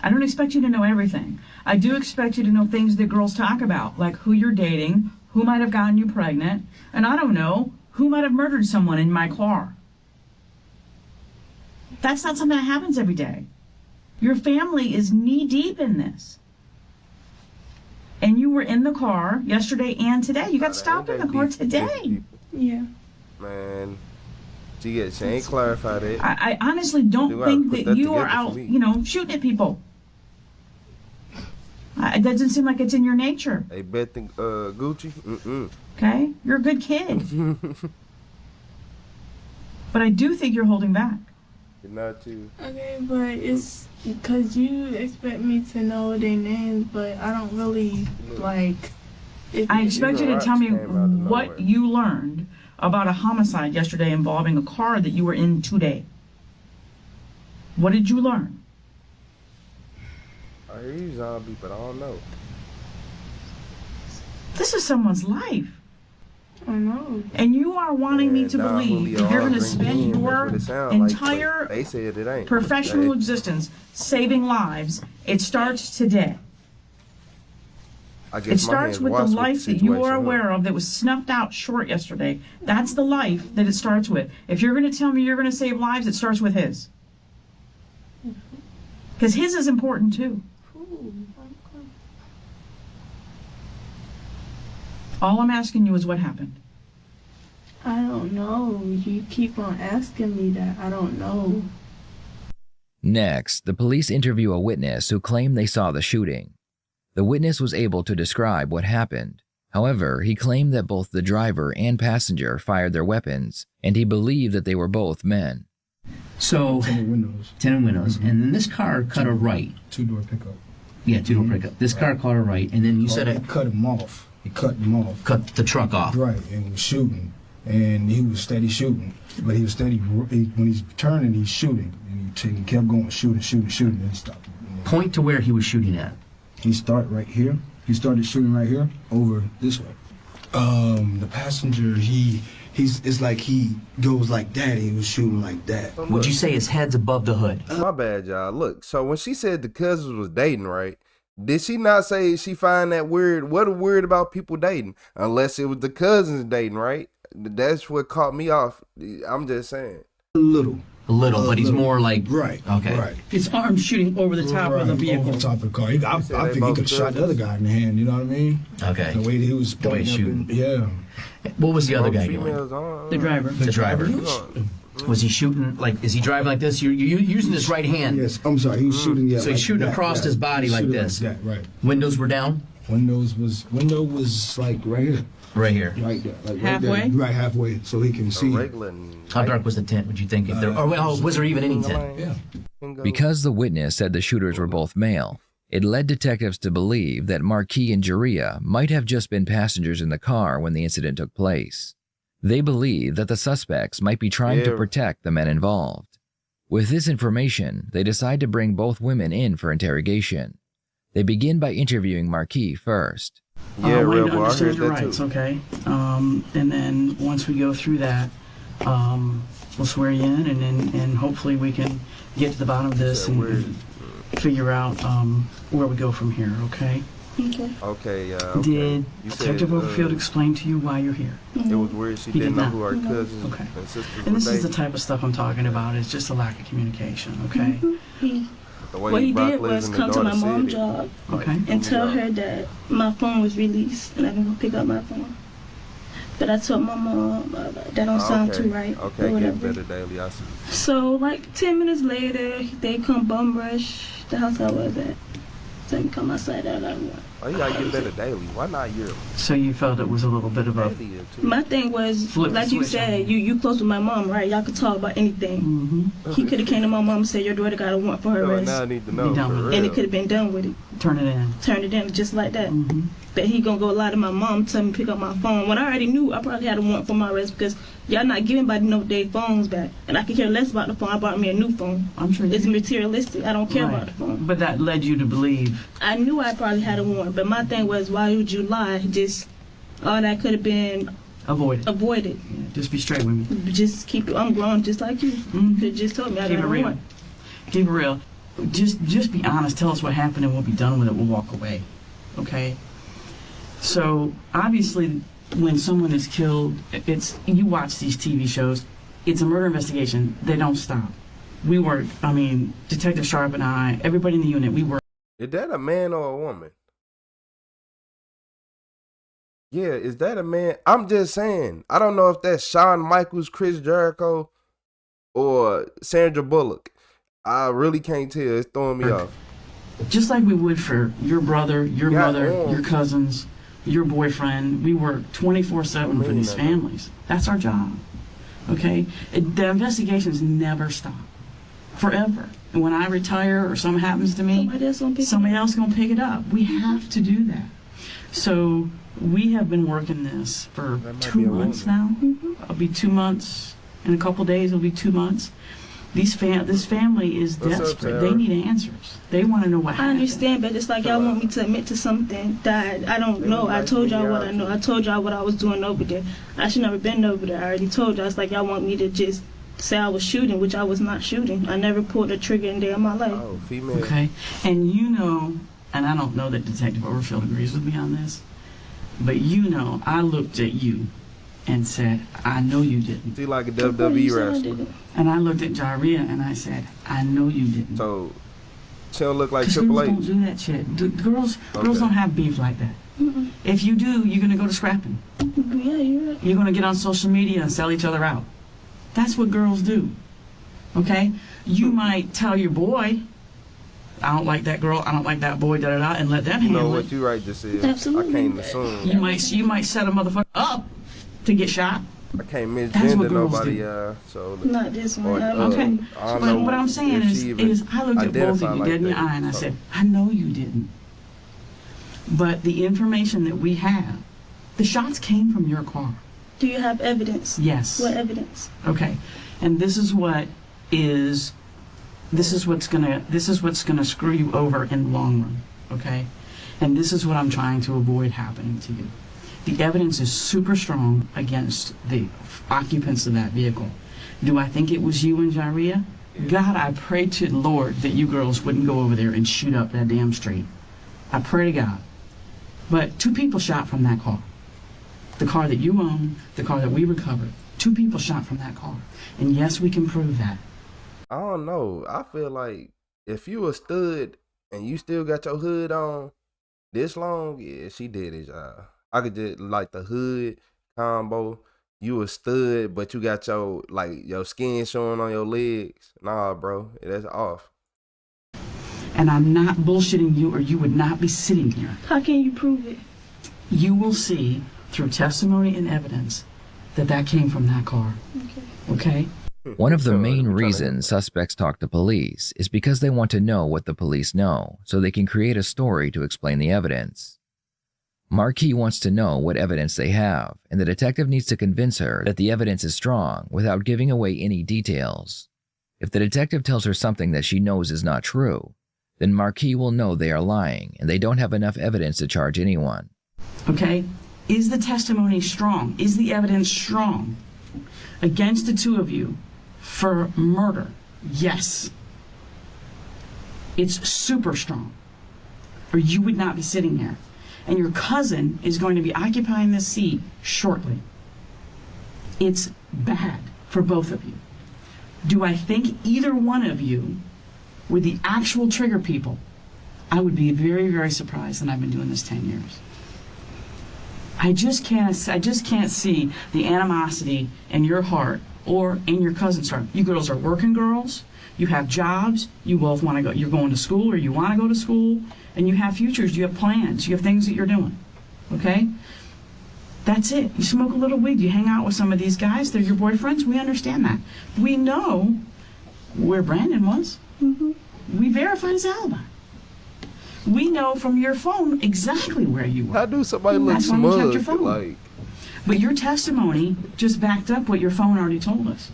I don't expect you to know everything. I do expect you to know things that girls talk about, like who you're dating, who might have gotten you pregnant, and I don't know, who might have murdered someone in my car. That's not something that happens every day. Your family is knee-deep in this. And you were in the car yesterday and today. You got stopped in the car today. Yeah. Man, she ain't clarified it. I honestly don't think that you are out, shooting at people. It doesn't seem like it's in your nature. Hey, Beth and Gucci? Mm-mm. Okay? You're a good kid. But I do think you're holding back. Not too. Okay, but it's because you expect me to know their names, but I don't really, like... I expect you to tell me what you learned about a homicide yesterday involving a car that you were in today. What did you learn? I hear you, zombie, but I don't know. This is someone's life. I know. And you are wanting me to believe that you're going to spend your entire they said it ain't. professional existence saving lives. It starts today. I guess It starts with the life that you are aware of that was snuffed out short yesterday. That's the life that it starts with. If you're going to tell me you're going to save lives, it starts with his. Because his is important too. All I'm asking you is what happened. I don't know. You keep on asking me that. I don't know. Next, the police interview a witness who claimed they saw the shooting. The witness was able to describe what happened. However, he claimed that both the driver and passenger fired their weapons, and he believed that they were both men. So, tinted windows, and then this car cut a right. Two-door pickup. Yeah, two-door pickup. This car cut a right, and then you said it cut him off. He cut him off. Cut the truck off. Right, and was shooting, and he was steady shooting, but he was steady when he's turning, he's shooting, and he kept going shooting, and stopped. Point to where he was shooting at. He started right here. He started shooting right here over this way. The passenger, it's like he goes like that. He was shooting like that. Would you say his head's above the hood? My bad, y'all. Look, so when she said the cousins was dating, right? Did she not say she find that weird? What a weird about people dating, unless it was the cousins dating, right? That's what caught me off. I'm just saying. A little, but he's more like right. Okay. Right. His arm shooting over the top of the vehicle. Over the top of the car. I think he could have shot the other guy in the hand. You know what I mean? Okay. The way he was shooting. Yeah. What was the other guy doing? The driver. The driver. Was he shooting like? Is he driving like this? You're using his right hand. Yes. I'm sorry. He's shooting. Yeah. So he's shooting across his body like this. Like that, right. Windows were down. Window was like right here. Right here. Right there. Like halfway? Right there. Right halfway, so he can see. How dark was the tent, would you think? If there, was there even any tent? Yeah. Because the witness said the shooters were both male, it led detectives to believe that Marquis and Jaria might have just been passengers in the car when the incident took place. They believed that the suspects might be trying to protect the men involved. With this information, they decide to bring both women in for interrogation. They begin by interviewing Marquis first. Yeah, real boy, I understand heard your that rights, too. okay? And then once we go through that, we'll swear you in, and hopefully we can get to the bottom of this and figure out where we go from here, okay? Okay. Okay, okay. Did Detective Overfield explain to you why you're here? It was weird. She didn't know who our cousins and sisters And were this is the dating. type of stuff I'm talking about. It's just a lack of communication, okay? The way What he did Brock lives was and the come to my daughter said mom's it. job Okay. and tell her that my phone was released and I can go pick up my phone. But I told my mom that don't sound too right. Okay, or get whatever. better daily. I see. So like 10 minutes later, they come bum rush the house I was at. So they come outside that I want. Oh, you gotta get better daily. Why not yearly? So you felt it was a little bit of a... My thing was, Flip like you switch. said, you close with my mom, right? Y'all could talk about anything. Mm-hmm. He could have came to my mom and said, your daughter got a warrant for her No, arrest. now I need to know. Be done for with it. real. And it could have been done with it. Turn it in. Turned it in just like that. Mm-hmm. But he gonna go lie to my mom, tell me to pick up my phone. When I already knew I probably had a warrant for my arrest because y'all not giving anybody no their phones back. And I could care less about the phone. I bought me a new phone. I'm sure It's materialistic. I don't care Right. about the phone. But that led you to believe... I knew I probably had a warrant, but my thing was, why would you lie? Just all that could have been Avoided. avoided. Yeah, just be straight with me. Just keep it. I'm grown, just like you. You could have just told me I Keep got it a real. warrant. Keep it real. Just be honest. Tell us what happened and we'll be done with it. We'll walk away. Okay? So, obviously, when someone is killed, you watch these TV shows, it's a murder investigation. They don't stop. We work, Detective Sharp and I, everybody in the unit, we work. Is that a man or a woman? Yeah, is that a man? I'm just saying. I don't know if that's Shawn Michaels, Chris Jericho, or Sandra Bullock. I really can't tell. It's throwing me off. Just like we would for your brother, your mother, on. your cousins, your boyfriend. We work 24/7 for these families. That's our job. Okay? The investigations never stop. Forever. And when I retire or something happens to me, somebody else is going to pick it up. We have to do that. So we have been working this for 2 months now. It'll be 2 months. In a couple days, it'll be 2 months. This family is desperate. They need answers. They want to know what happened. I understand, but it's like y'all want me to admit to something that I don't know. I told y'all what I know. I told y'all what I was doing over there. I should never been over there. I already told y'all. It's like y'all want me to just say I was shooting, which I was not shooting. I never pulled a trigger in a day of my life. Oh, female. Okay, and you know, and I don't know that Detective Overfield agrees with me on this, but you know, I looked at you and said, I know you didn't. See, like a WWE wrestler. And I looked at Jaria and I said, I know you didn't. So, she don't look like Triple H. Girls don't do that shit. Girls don't have beef like that. Mm-mm. If you do, you're going to go to scrapping. Yeah, you're right. You're going to get on social media and sell each other out. That's what girls do. Okay? You might tell your boy, I don't like that girl, I don't like that boy, da-da-da, and let them handle it. You know what you right just said. Absolutely. I can't assume. You might set a motherfucker up to get shot. I can't misgender nobody, so... Not this one. Okay. But what I'm saying is I looked at both of you dead in your eye and I said, I know you didn't. But the information that we have, the shots came from your car. Do you have evidence? Yes. What evidence? Okay. And this is what's gonna screw you over in the long run. Okay? And this is what I'm trying to avoid happening to you. The evidence is super strong against the occupants of that vehicle. Do I think it was you and Jaria? God, I pray to the Lord that you girls wouldn't go over there and shoot up that damn street. I pray to God. But 2 people shot from that car. The car that you own, the car that we recovered. 2 people shot from that car. And yes, we can prove that. I don't know. I feel like if you a stud and you still got your hood on this long, yeah, she did it, y'all. I could just like the hood combo. You a stud, but you got your skin showing on your legs. Nah, bro, that's off. And I'm not bullshitting you, or you would not be sitting here. How can you prove it? You will see through testimony and evidence that came from that car. Okay? One of the main reasons suspects talk to police is because they want to know what the police know, so they can create a story to explain the evidence. Marquis wants to know what evidence they have, and the detective needs to convince her that the evidence is strong without giving away any details. If the detective tells her something that she knows is not true, then Marquis will know they are lying and they don't have enough evidence to charge anyone. Okay? Is the testimony strong? Is the evidence strong against the 2 of you for murder? Yes. It's super strong, or you would not be sitting there. And your cousin is going to be occupying this seat shortly. It's bad for both of you. Do I think either one of you were the actual trigger people? I would be very, very surprised, and I've been doing this 10 years. I just can't see the animosity in your heart or in your cousin's heart. You girls are working girls. You have jobs. You both want to go. You're going to school, or you want to go to school. And you have futures, you have plans, you have things that you're doing, okay? That's it. You smoke a little weed, you hang out with some of these guys, they're your boyfriends, we understand that. We know where Brandon was. Mm-hmm. We verified his alibi. We know from your phone exactly where you were. How do somebody look smug? Like, but your testimony just backed up what your phone already told us.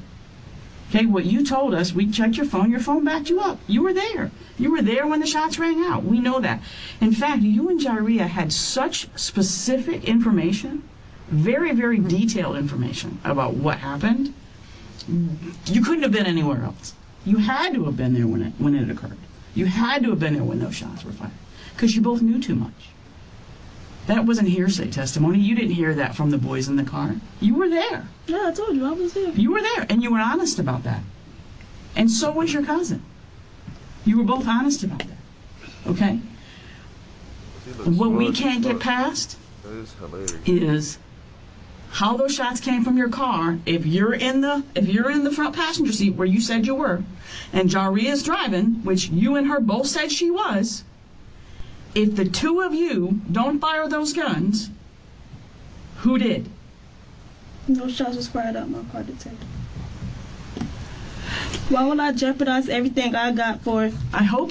Okay, what you told us, we checked your phone backed you up. You were there. You were there when the shots rang out. We know that. In fact, you and Jaria had such specific information, very, very detailed information about what happened. You couldn't have been anywhere else. You had to have been there when it occurred. You had to have been there when those shots were fired, because you both knew too much. That wasn't hearsay testimony. You didn't hear that from the boys in the car. You were there. Yeah, I told you I was there. You were there, and you were honest about that. And so was your cousin. You were both honest about that. Okay? What we can't get past is how those shots came from your car. If you're in the front passenger seat where you said you were, and Jaria's driving, which you and her both said she was, if the 2 of you don't fire those guns, who did? No shots was fired out my car, detective. Why would I jeopardize everything I got for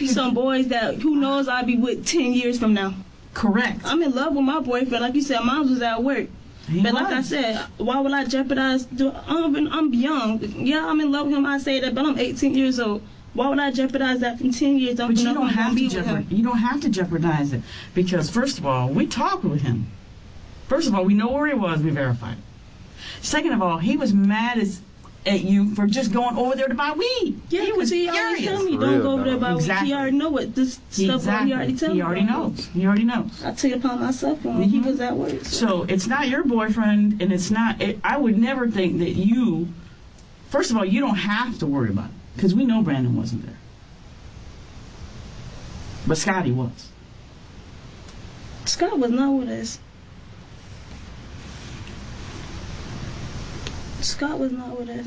some boys that who knows I'll be with 10 years from now? Correct. I'm in love with my boyfriend. Like you said, mine was at work. But like I said, why would I jeopardize? I'm young. Yeah, I'm in love with him. I say that, but I'm 18 years old. Why would I jeopardize that from 10 years? But you don't have to jeopardize. You don't have to jeopardize it because first of all, we talked with him. First of all, we know where he was. We verified it. Second of all, he was mad at you for just going over there to buy weed. Yeah, he was he always furious. tell me don't go over there to buy weed. He already know what this stuff. Exactly. He already tell me. He already knows. He already knows. I took it upon myself when he was at work. So it's not your boyfriend, and it's not. I would never think that you. First of all, you don't have to worry about it because we know Brandon wasn't there, but Scotty was. Scott was not with us. Scott was not with us.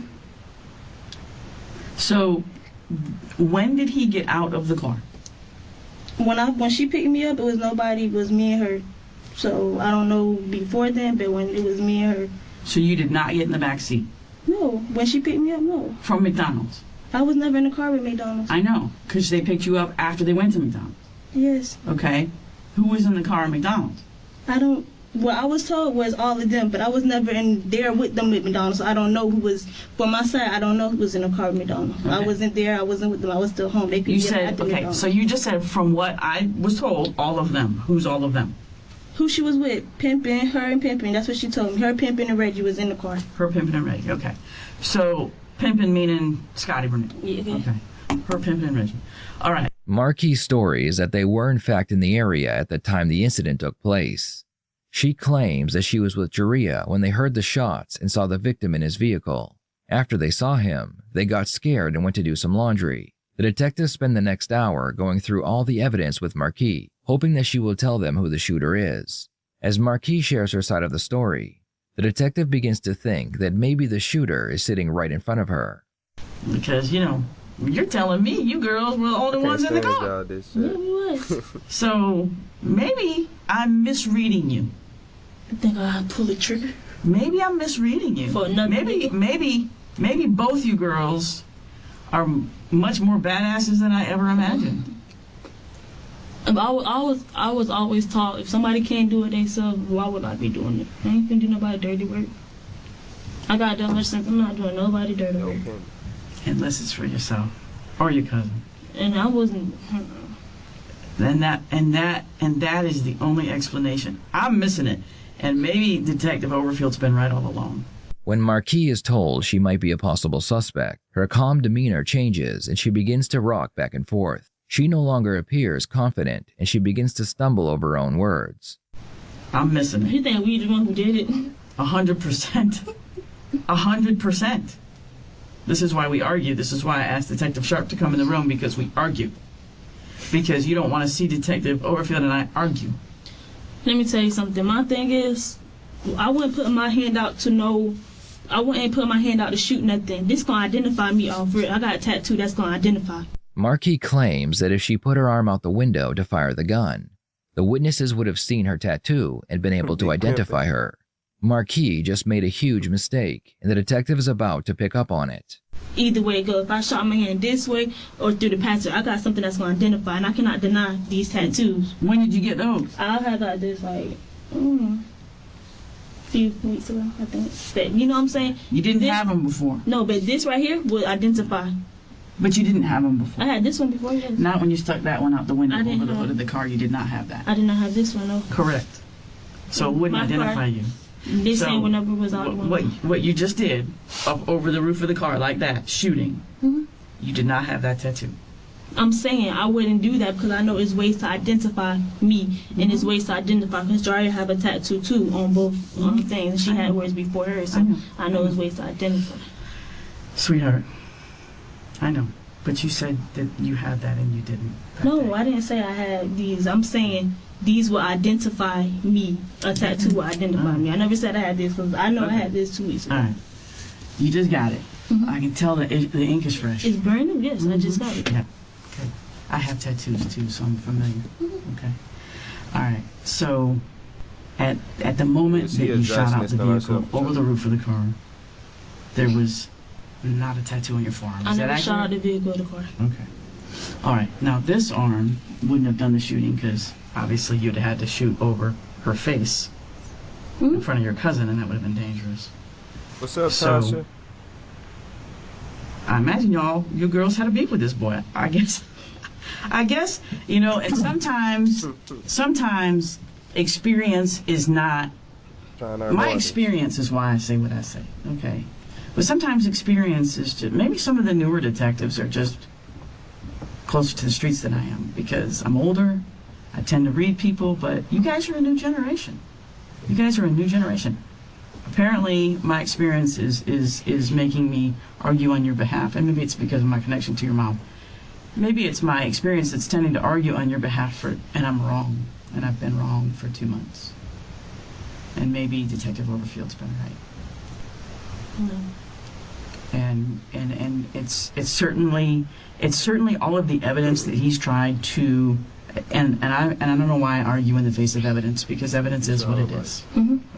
So, when did he get out of the car? When she picked me up, it was nobody. It was me and her. So I don't know before then, but when it was me and her. So you did not get in the back seat? No. When she picked me up, no. From McDonald's? I was never in the car with McDonald's. I know, because they picked you up after they went to McDonald's. Yes. Okay. Who was in the car at McDonald's? What I was told was all of them, but I was never in there with them at McDonald's. So I don't know who was, from my side, I don't know who was in the car with McDonald's. Okay. I wasn't there, I wasn't with them, I was still home. They you said, okay, so you just said from what I was told, all of them. Who's all of them? Who she was with, Pimpin', her and Pimpin', that's what she told me. Her, Pimpin', and Reggie was in the car. Her, Pimpin', and Reggie, okay. So, Pimpin' meaning Scotty Burnett. Yeah. Okay. Her, Pimpin', and Reggie. All right. Marquis' story is that they were in fact in the area at the time the incident took place. She claims that she was with Jaria when they heard the shots and saw the victim in his vehicle. After they saw him, they got scared and went to do some laundry. The detectives spend the next hour going through all the evidence with Marquis, hoping that she will tell them who the shooter is. As Marquis shares her side of the story, the detective begins to think that maybe the shooter is sitting right in front of her. Because, you're telling me you girls were the only ones in the car. Yeah, we was. So, maybe I'm misreading you. I think I pulled the trigger. Maybe I'm misreading you. For another maybe both you girls are much more badasses than I ever imagined. I was always taught if somebody can't do it themselves, why would I be doing it? I ain't gonna do nobody dirty work. I got that much sense. I'm not doing nobody dirty work. Unless it's for yourself or your cousin. And I wasn't. And that is the only explanation. I'm missing it. And maybe Detective Overfield's been right all along. When Marquis is told she might be a possible suspect, her calm demeanor changes and she begins to rock back and forth. She no longer appears confident and she begins to stumble over her own words. I'm missing it. You think we the one who did it? 100%. 100%. This is why we argue. This is why I asked Detective Sharp to come in the room, because we argue. Because you don't want to see Detective Overfield and I argue. Let me tell you something. My thing is, I wouldn't put my hand out to shoot nothing. This gonna identify me off real. I got a tattoo that's gonna identify. Marquis claims that if she put her arm out the window to fire the gun, the witnesses would have seen her tattoo and been able to identify her. Marquis just made a huge mistake, and the detective is about to pick up on it. Either way it goes, if I shot my hand this way or through the passage, I got something that's going to identify, and I cannot deny these tattoos. When did you get those? I had got this a few weeks ago, I think. But you know what I'm saying? You didn't have them before? No, but this right here would identify. But you didn't have them before? I had this one before. Yes. Not when you stuck that one out the window over the hood of the car. You did not have that. I did not have this one, no. Correct. So it wouldn't identify you. This ain't whenever it was out the window. What you just did, up over the roof of the car like that, shooting, you did not have that tattoo. I'm saying I wouldn't do that because I know it's ways to identify me, and it's ways to identify, because Jaria have a tattoo too on both things. She had words before her, so I know it's ways to identify. Sweetheart, I know, but you said that you had that and you didn't. No, I didn't say I had these. I'm saying these will identify me. A tattoo will identify me. I never said I had this, because I know I had this 2 weeks ago. All right. You just got it. I can tell that the ink is fresh. It's brand new, yes. I just got it. Yeah. Okay. I have tattoos too, so I'm familiar. Okay. All right. So, at the moment that you shot out the vehicle over the roof of the car, there was not a tattoo on your forearm. I never shot out the vehicle of the car. Okay. All right. Now, this arm wouldn't have done the shooting because obviously you'd have had to shoot over her face. in front of your cousin, and that would have been dangerous. What's up, So, Tasha? I imagine you girls had a beef with this boy. I guess, you know, and sometimes experience is not, my experience is why I say what I say, okay? But sometimes experience is just, maybe some of the newer detectives are just closer to the streets than I am, because I'm older, I tend to read people, but you guys are a new generation. You guys are a new generation. Apparently, my experience is making me argue on your behalf, and maybe it's because of my connection to your mom. Maybe it's my experience that's tending to argue on your behalf, and I'm wrong, and I've been wrong for 2 months. And maybe Detective Overfield's been right. And it's certainly all of the evidence that he's tried to, and I don't know why I argue in the face of evidence, because evidence is what it is.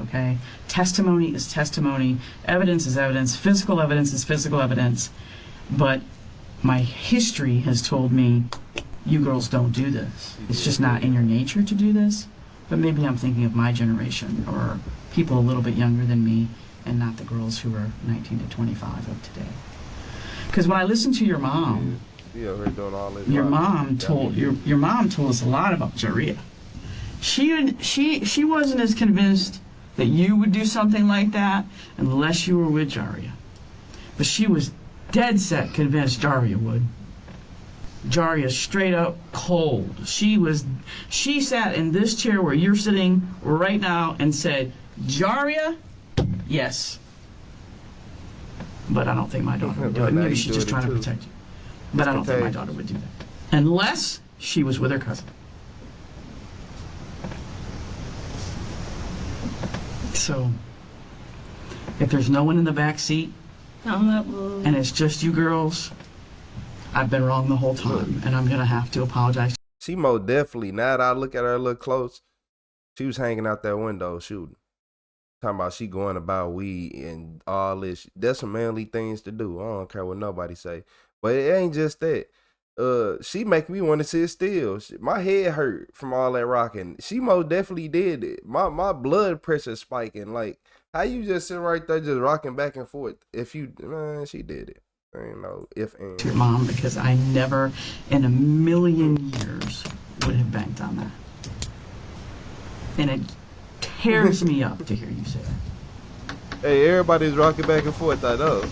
Okay, testimony is testimony, evidence is evidence, physical evidence is physical evidence. But my history has told me you girls don't do this. It's just not in your nature to do this. But maybe I'm thinking of my generation, or people a little bit younger than me, and not the girls who are 19 to 25 of today. Because when I listened to your mom, your mom told us a lot about Jaria. She wasn't as convinced that you would do something like that unless you were with Jaria. But she was dead set convinced Jaria would. Jaria straight up cold. She sat in this chair where you're sitting right now and said, Jaria, yes. But I don't think my daughter would do it. Maybe she's just trying to protect you. But I don't think my daughter would do that. Unless she was with her cousin. So, if there's no one in the back seat, and it's just you girls, I've been wrong the whole time, and I'm going to have to apologize. She most definitely, now that I look at her a little close, she was hanging out that window shooting. Talking about she going about weed and all this. That's some manly things to do. I don't care what nobody say. But it ain't just that. She make me want to sit still. My head hurt from all that rocking. She most definitely did it. My blood pressure spiking. Like, how you just sit right there just rocking back and forth? If you, man, she did it. I ain't know if and. To your mom, because I never in a million years would have banked on that. And it tears me up to hear you say that. Hey, everybody's rocking back and forth, I know.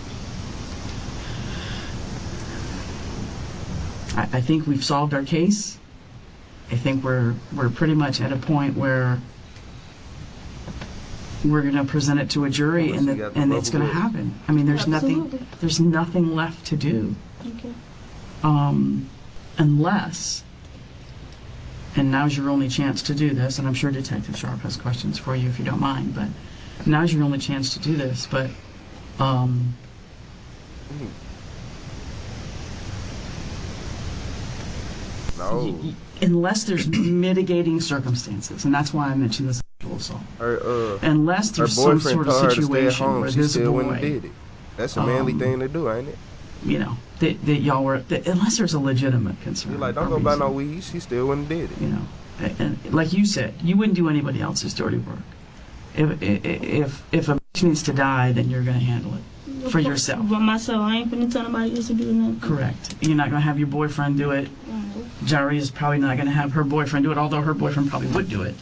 I think we've solved our case. I think we're pretty much at a point where we're going to present it to a jury, and it's going to happen. I mean, there's nothing left to do. Okay. Unless, and now's your only chance to do this, and I'm sure Detective Sharp has questions for you if you don't mind, but now's your only chance to do this, but no. Unless there's mitigating circumstances, and that's why I mentioned the sexual assault. Unless there's some sort of situation where this boy did it. That's a manly thing to do, ain't it? You know, that y'all were, unless there's a legitimate concern. You're like, don't go buy no weed. She still wouldn't did it. You know, and like you said, you wouldn't do anybody else's dirty work. If a bitch needs to die, then you're going to handle it for yourself. But myself, I ain't gonna tell nobody else to do nothing. Correct. You're not going to have your boyfriend do it. Jari is probably not going to have her boyfriend do it, although her boyfriend probably would do it.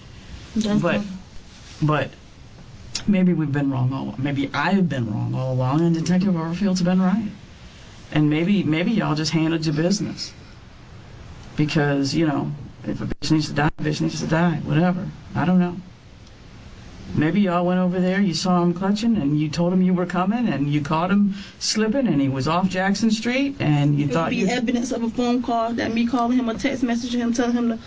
But maybe we've been wrong maybe I've been wrong all along, and Detective Overfield's been right. And maybe y'all just handled your business. Because, you know, if a bitch needs to die, a bitch needs to die. Whatever. I don't know. Maybe y'all went over there, you saw him clutching, and you told him you were coming, and you caught him slipping, and he was off Jackson Street, and you thought you... evidence of a phone call, that me calling him, a text message to him, telling him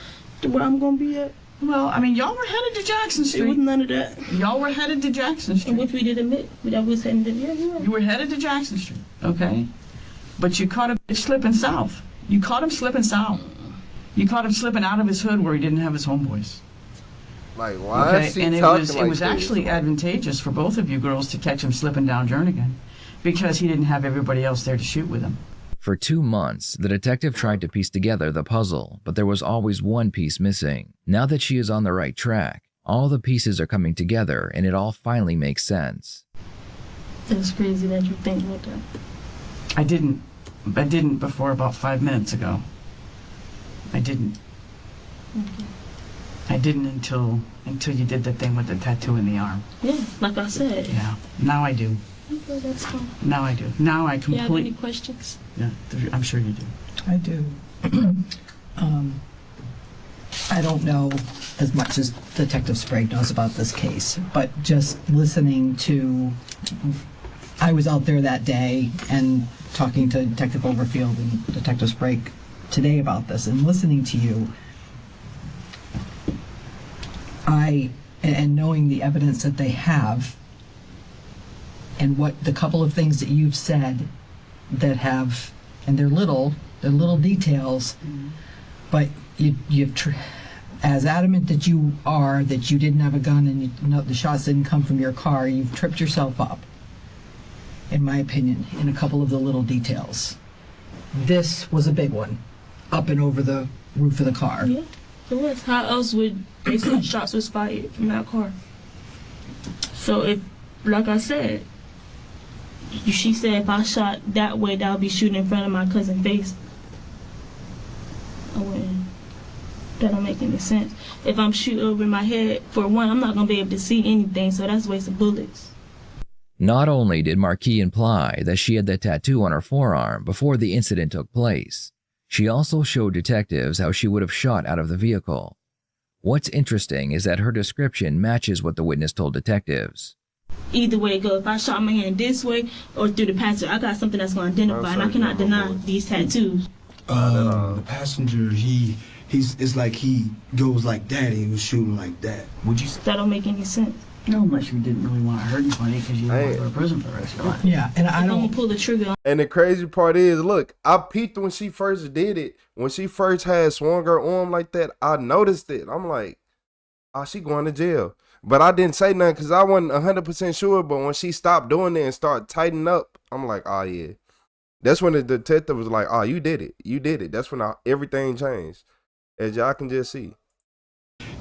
where I'm going to be at. Well, I mean, y'all were headed to Jackson Street. It was none of that. Y'all were headed to Jackson Street. Which we did admit. That was headed to, You were headed to Jackson Street, okay? But you caught a bitch slipping south. You caught him slipping south. You caught him slipping out of his hood where he didn't have his homeboys. Like, why is he and talking it was actually advantageous for both of you girls to catch him slipping down Jernigan, because he didn't have everybody else there to shoot with him. For 2 months, the detective tried to piece together the puzzle, but there was always one piece missing. Now that she is on the right track, All the pieces are coming together and it all finally makes sense. It's crazy that you think like that. I didn't before about 5 minutes ago. I didn't. Okay. I didn't until you did the thing with the tattoo in the arm. Yeah, like I said. Yeah. Now I do. Okay, that's fine. Now I do. Now I You have any completely. questions? Yeah, I'm sure you do. I do. I don't know as much as Detective Sprague knows about this case, but just listening to, I was out there that day and talking to Detective Overfield and Detective Sprague today about this, and listening to you, and knowing the evidence that they have, and what the couple of things that you've said that have, and they're little details, but you've as adamant that you are that you didn't have a gun and the shots didn't come from your car, you've tripped yourself up, in my opinion, in a couple of the little details. This was a big one, up and over the roof of the car. Yeah, it was. How else would they say shots was fired from that car? So if, like I said, she said if I shot that way, that would be shooting in front of my cousin's face. I wouldn't. That don't make any sense. If I'm shooting over my head, for one, I'm not gonna be able to see anything, so that's a waste of bullets. Not only did Marquis imply that she had the tattoo on her forearm before the incident took place, she also showed detectives how she would have shot out of the vehicle. What's interesting is that her description matches what the witness told detectives. Either way it goes, if I shot my hand this way or through the passenger, I got something that's gonna identify, and I cannot deny these tattoos. The passenger, it's like he goes like that, he was shooting like that. Would you? That don't make any sense. No, unless you didn't really want to hurt anybody because you didn't want to go to prison for the rest of your life. Yeah, and I I'm don't gonna pull the trigger. And the crazy part is, look, I peeped when she first did it. When she first had swung her arm like that, I noticed it. I'm like, oh, she going to jail. But I didn't say nothing because I wasn't 100% sure. But when she stopped doing it and started tightening up, I'm like, oh, yeah. That's when the detective was like, oh, you did it. You did it. That's when everything changed. As y'all can just see.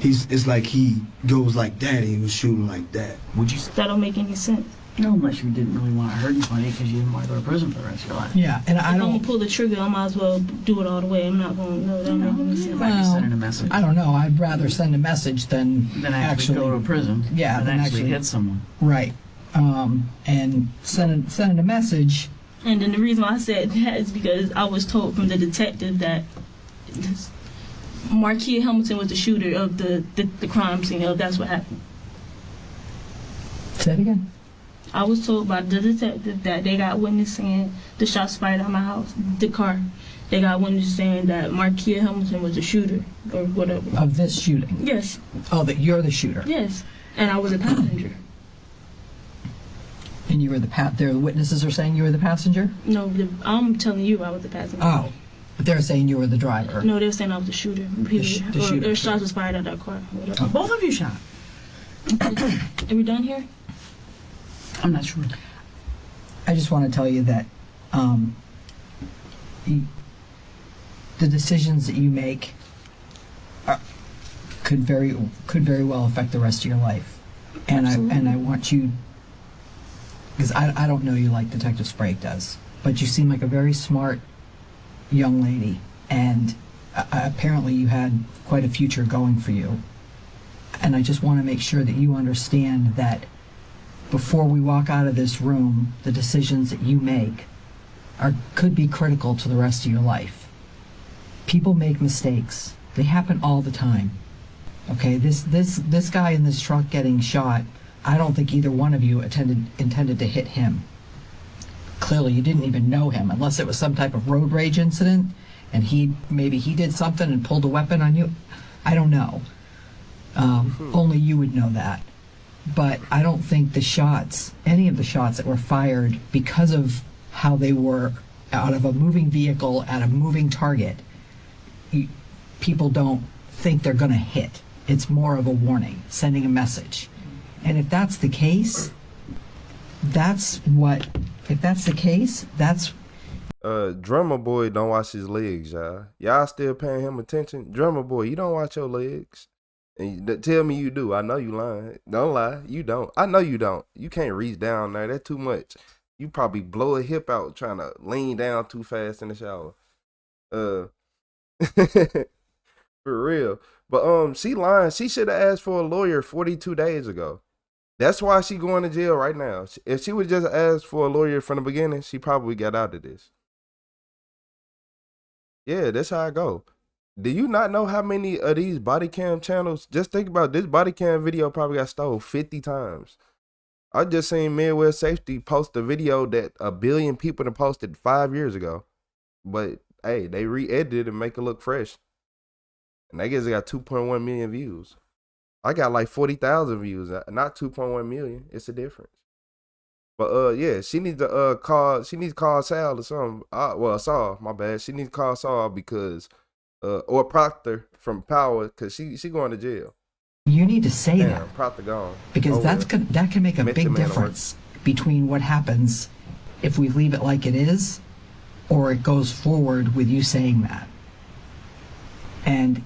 It's like he goes like that, he was shooting like that. Would you? That don't make any sense. No, unless you didn't really want to hurt anybody because you didn't want to go to prison for the rest of your life. Yeah, and if I'm gonna pull the trigger, I might as well do it all the way. I'm not gonna. No, that don't make any sense. Might be sending a message. I don't know. I'd rather send a message than actually go to prison. Yeah, than actually hit someone. Right. And sending a message. And then the reason why I said that is because I was told from the detective that Marquis Hamilton was the shooter of the crime scene. That's what happened. Say it again. I was told by the detective that they got witness saying the shots fired at my house, the car. They got witness saying that Marquis Hamilton was the shooter or whatever. Of this shooting? Yes. Oh, that you're the shooter? Yes. And I was a passenger. And you were the witnesses are saying you were the passenger? No, I'm telling you I was the passenger. Oh, but they're saying you were the driver. No, they're saying I was the shooter. The shooter. Their shots was fired at that car. Oh. Both of you shot. Are we done here? I'm not sure. I just want to tell you that the decisions that you make could very well affect the rest of your life. And I want you, because I don't know you like Detective Sprague does, but you seem like a very smart young lady, and apparently you had quite a future going for you. And I just want to make sure that you understand that before we walk out of this room, the decisions that you make could be critical to the rest of your life. People make mistakes. They happen all the time. Okay, this guy in this truck getting shot, I don't think either one of you intended to hit him. Clearly, you didn't even know him, unless it was some type of road rage incident, and maybe he did something and pulled a weapon on you. I don't know. Only you would know that. But I don't think any of the shots that were fired, because of how they were out of a moving vehicle at a moving target, people don't think they're going to hit. It's more of a warning, sending a message. And if that's the case, Drummer Boy don't watch his legs, y'all. Y'all still paying him attention? Drummer Boy, you don't watch your legs. And tell me you do. I know you lying. Don't lie. You don't. I know you don't. You can't reach down there. That's too much. You probably blow a hip out trying to lean down too fast in the shower. For real. But she lying. She should have asked for a lawyer 42 days ago. That's why she going to jail right now. If she would just ask for a lawyer from the beginning, she probably got out of this. Yeah, that's how I go. Do you not know how many of these body cam channels? Just think about this body cam video probably got stole 50 times. I just seen Midwest Safety post a video that 1 billion people have posted 5 years ago. But hey, they re-edited and make it look fresh. And I guess it got 2.1 million views. I got like 40,000 views, not 2.1 million. It's a difference. But yeah, she needs to call Sal or something. Saul, my bad. She needs to call Saul because or Proctor from Power, because she going to jail. You need to say that. Proctor gone. Because that can make a big difference between what happens if we leave it like it is or it goes forward with you saying that. And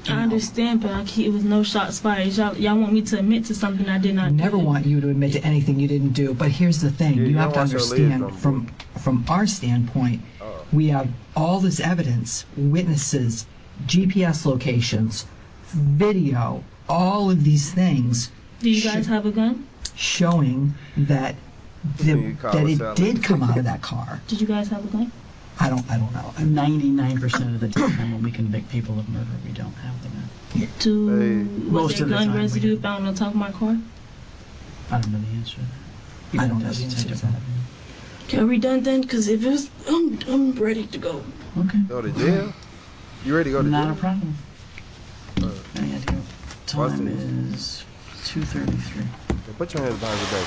I understand, but it was no shots fired. Y'all want me to admit to something I did not do. Never want you to admit to anything you didn't do. But here's the thing: you have to understand from our standpoint, we have all this evidence, witnesses, GPS locations, video, all of these things. Do you guys have a gun? Showing that it did come out of that car. Did you guys have a gun? I don't know. 99% of the time when we convict people of murder, we don't have the gun. Was there gun residue found on top of my car? I don't know the answer. I don't know the answer to that. Okay, are we done then? Because if it was, I'm ready to go. Okay. Go to jail? You ready to go to jail? Not a problem. I had to go. Time is 2:33. Put your hands behind your back.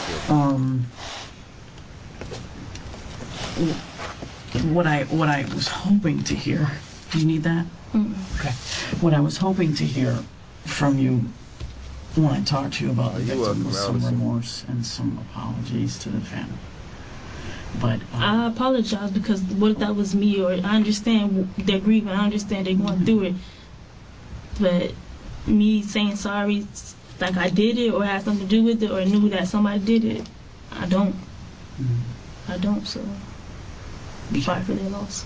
What I was hoping to hear. Do you need that? Okay. What I was hoping to hear from you when I talked to you about the victim was some remorse and some apologies to the family. But I apologize because what if that was me, or I understand they're grieving, I understand they're going through it, but me saying sorry like I did it or had something to do with it or knew that somebody did it, I don't. So sorry for their loss.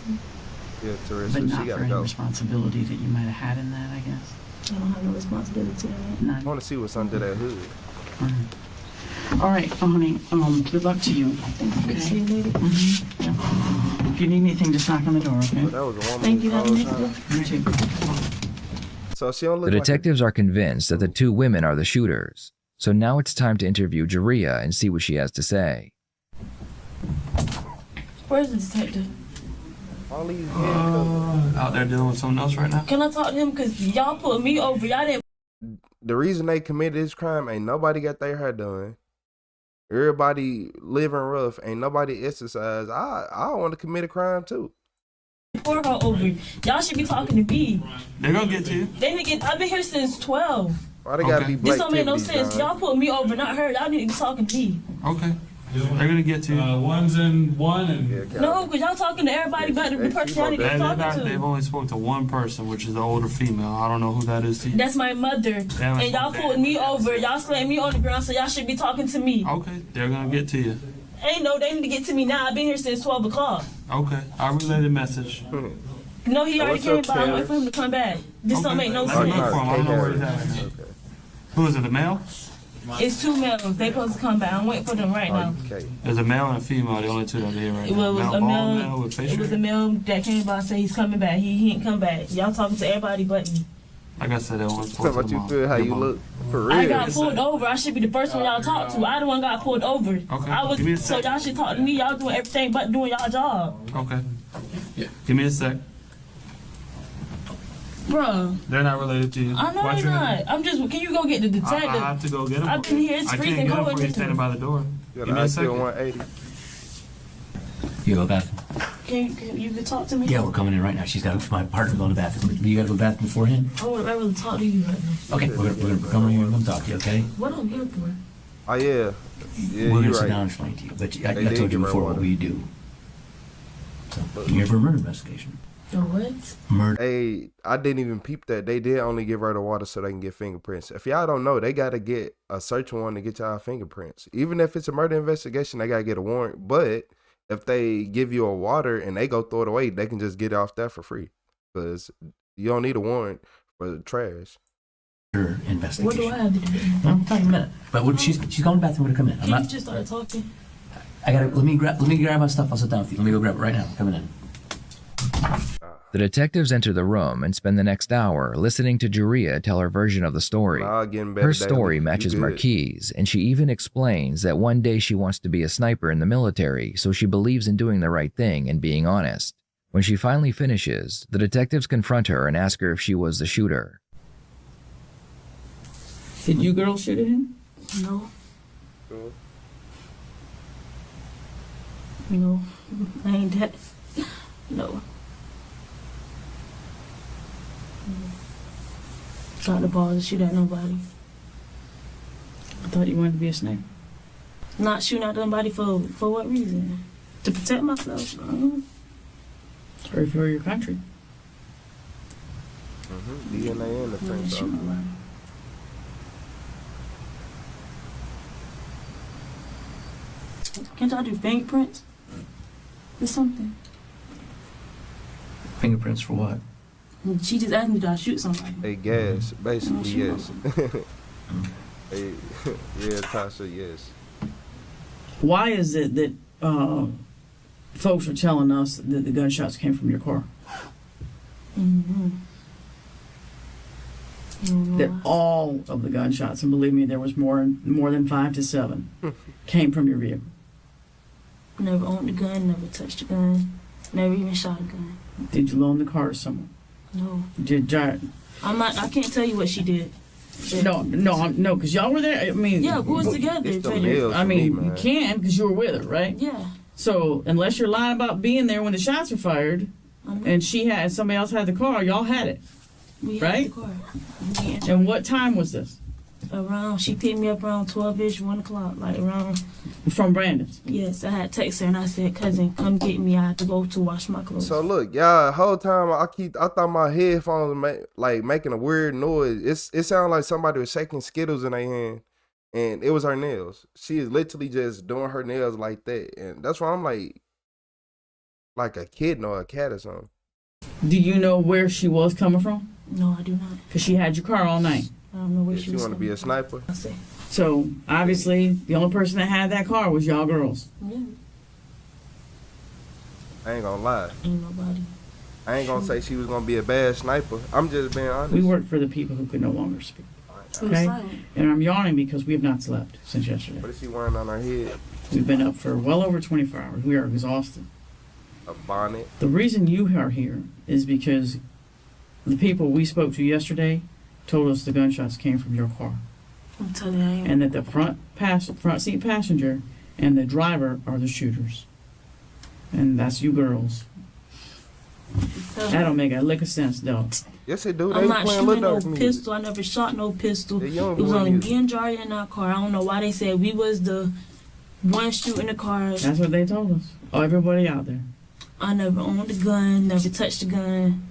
Yeah, Teresa, but she not gotta for any go. responsibility that you might have had in that, I guess. I don't have no responsibility in I want to see what's under that hood. All right, honey. Good luck to you. Okay. See you later. Yeah. If you need anything, just knock on the door, okay? That was a woman. Thank you. Have a nice day. You too. So she don't look The detectives are convinced that the two women are the shooters. So now it's time to interview Jaria and see what she has to say. Where's the detective? All these out there dealing with someone else right now. Can I talk to him? Because y'all put me over. Y'all didn't. The reason they committed this crime ain't nobody got their hair done. Everybody living rough. Ain't nobody exercise. I want to commit a crime too. Pour her over. Y'all should be talking to me. They're gonna get to you. I've been here since 12. Why they gotta be black? This don't make no sense. Y'all put me over, not her. Y'all need to be talking to me. Okay. They're gonna get to you. One's in one and No, because y'all talking to everybody but the person y'all need to be talking to. They've only spoke to one person, which is the older female. I don't know who that is to you. That's my mother. And y'all pulled me over. Y'all slammed me on the ground, so y'all should be talking to me. Okay, they're gonna get to you. Ain't no, they need to get to me now. I've been here since 12 o'clock. Okay, I relayed the message. No, he already came by. I'm waiting for him to come back. This don't make no sense. I don't know where he's at right now. Who is it, a male? It's two males. They supposed to come back. I'm waiting for them right now. There's a male and a female. The only two that are here right now. It was a male. With It was a male that came by and said he's coming back. He ain't come back. Y'all talking to everybody but me. Like I said, that one's Talk about you feel how you look for real. I got pulled over. I should be the first one y'all talk to. I the one got pulled over. Okay. So y'all should talk to me. Y'all doing everything but doing y'all job. Okay. Yeah. Give me a sec. Bruh. They're not related to you. I know they're not. I'm just. Can you go get the detective? I have to go get them. I've been here. It's freezing cold. I can't get them for you standing by the door. You Give me a second. 180. You go to the bathroom. Can you talk to me? Yeah, we're coming in right now. She's got my partner going to the bathroom. You got to go to the bathroom before him? I would rather talk to you right now. Okay, we're gonna come in here and talk to you, okay? What I'm here for? Oh yeah. Yeah, we're gonna you're sit right. down and explain to you. But I told you before what we do. So, you're here for a murder investigation. What? Murder. Hey, I didn't even peep that. They did only give her the water so they can get fingerprints. If y'all don't know, they got to get a search warrant to get y'all fingerprints. Even if it's a murder investigation, they got to get a warrant. But if they give you a water and they go throw it away, they can just get off that for free. Because you don't need a warrant for the trash. Investigation. What do I have to do? I'm talking a minute. But she's going to the bathroom to come in. Can you just start talking? Let me grab my stuff. I'll sit down with you. Let me go grab it right now. I'm coming in. The detectives enter the room and spend the next hour listening to Juria tell her version of the story. Her story matches Marquise, and she even explains that one day she wants to be a sniper in the military, so she believes in doing the right thing and being honest. When she finally finishes, the detectives confront her and ask her if she was the shooter. Did you girls shoot at him? No. No, I ain't that. No. Got the balls to shoot at nobody. I thought you wanted to be a sniper. Not shooting at nobody for what reason? To protect myself. Or for your country. DNA in the French. Can't y'all do fingerprints? Or something? Fingerprints for what? She just asked me, did I shoot somebody? Hey, gas. Basically, yes. Hey, yeah, Tasha, yes. Why is it that folks are telling us that the gunshots came from your car? That all of the gunshots, and believe me, there was more than 5 to 7, came from your vehicle. Never owned a gun, never touched a gun, never even shot a gun. Did you loan the car to someone? No. I can't tell you what she did. No, because y'all were there. I mean, yeah, we was together. You can because you were with her, right? Yeah. So unless you're lying about being there when the shots were fired, and somebody else had the car, y'all had it, right? We had the car. And what time was this? She picked me up around 12-ish, 1 o'clock, like around. From Brandon's? Yes, I had text her and I said, cousin, come get me. I had to go to wash my clothes. So look, y'all, the whole time I thought my headphones making a weird noise. It sounded like somebody was shaking Skittles in their hand, and it was her nails. She is literally just doing her nails like that, and that's why I'm like a kid or a cat or something. Do you know where she was coming from? No, I do not. Because she had your car all night. I don't know where she was. She want to be a sniper? I see. So obviously, the only person that had that car was y'all girls. Yeah. I ain't gonna lie. Ain't nobody. I ain't gonna say she was gonna be a bad sniper. I'm just being honest. We work for the people who could no longer speak. Okay? And I'm yawning because we have not slept since yesterday. What is she wearing on her head? We've been up for well over 24 hours. We are exhausted. A bonnet. The reason you are here is because the people we spoke to yesterday told us the gunshots came from your car. I'm telling you, I ain't. And that the front seat passenger and the driver are the shooters. And that's you girls. That don't make a lick of sense, though. Yes, it do. I'm not shooting no pistol. I never shot no pistol. It was only me and Jari in our car. I don't know why they said we was the one shooting the car. That's what they told us. Oh, everybody out there. I never owned a gun, never touched a gun.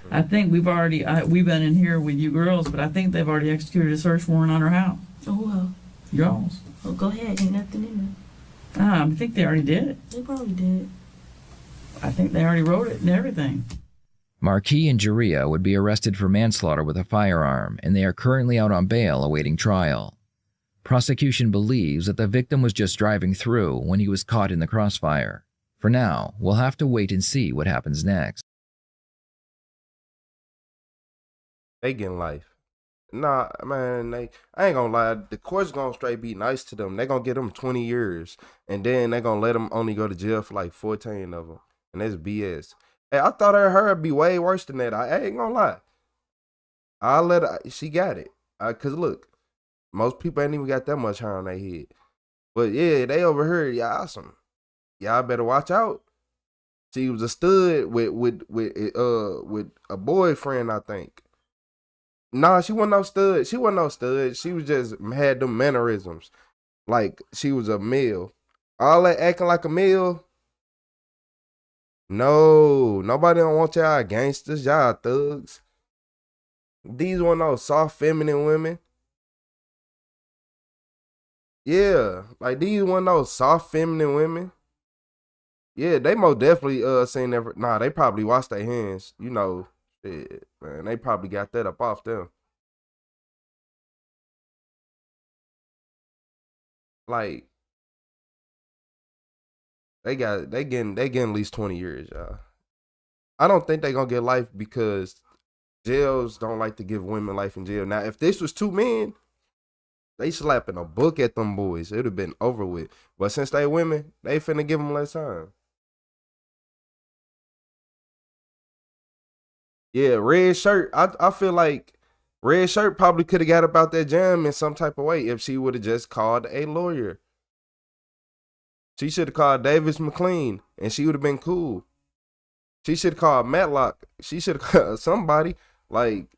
I think we've been in here with you girls, but I think they've already executed a search warrant on her house. Oh, well. Y'all's. Oh, go ahead. Ain't nothing in I think they already did it. there. They probably did. I think they already wrote it and everything. Marquis and Juria would be arrested for manslaughter with a firearm, and they are currently out on bail awaiting trial. Prosecution believes that the victim was just driving through when he was caught in the crossfire. For now, we'll have to wait and see what happens next. They getting life. Nah, man, I ain't gonna lie. The court's gonna straight be nice to them. They gonna get them 20 years, and then they gonna let them only go to jail for like 14 of them. And that's BS. Hey, I thought her'd be way worse than that. I ain't gonna lie. I'll let her, she got it. Cause look, most people ain't even got that much hair on their head. But yeah, they over here, y'all better watch out. She was a stud with a boyfriend, I think. Nah, she wasn't no stud. She was just had them mannerisms. Like she was a male. All that acting like a male. No, nobody don't want y'all gangsters. Y'all thugs. These one of those soft, feminine women. Yeah, like these one of those soft, feminine women. Yeah, they most definitely seen that. Nah, they probably washed their hands. You know, shit, man. They probably got that up off them. Like they getting at least 20 years, y'all. I don't think they gonna get life because jails don't like to give women life in jail. Now, if this was 2 men, they slapping a book at them boys. It'd have been over with. But since they women, they finna give them less time. Yeah, red shirt. I feel like red shirt probably could have got about that jam in some type of way if she would have just called a lawyer. She should have called Davis McLean and she would have been cool. She should have called Matlock. She should have called somebody. Like,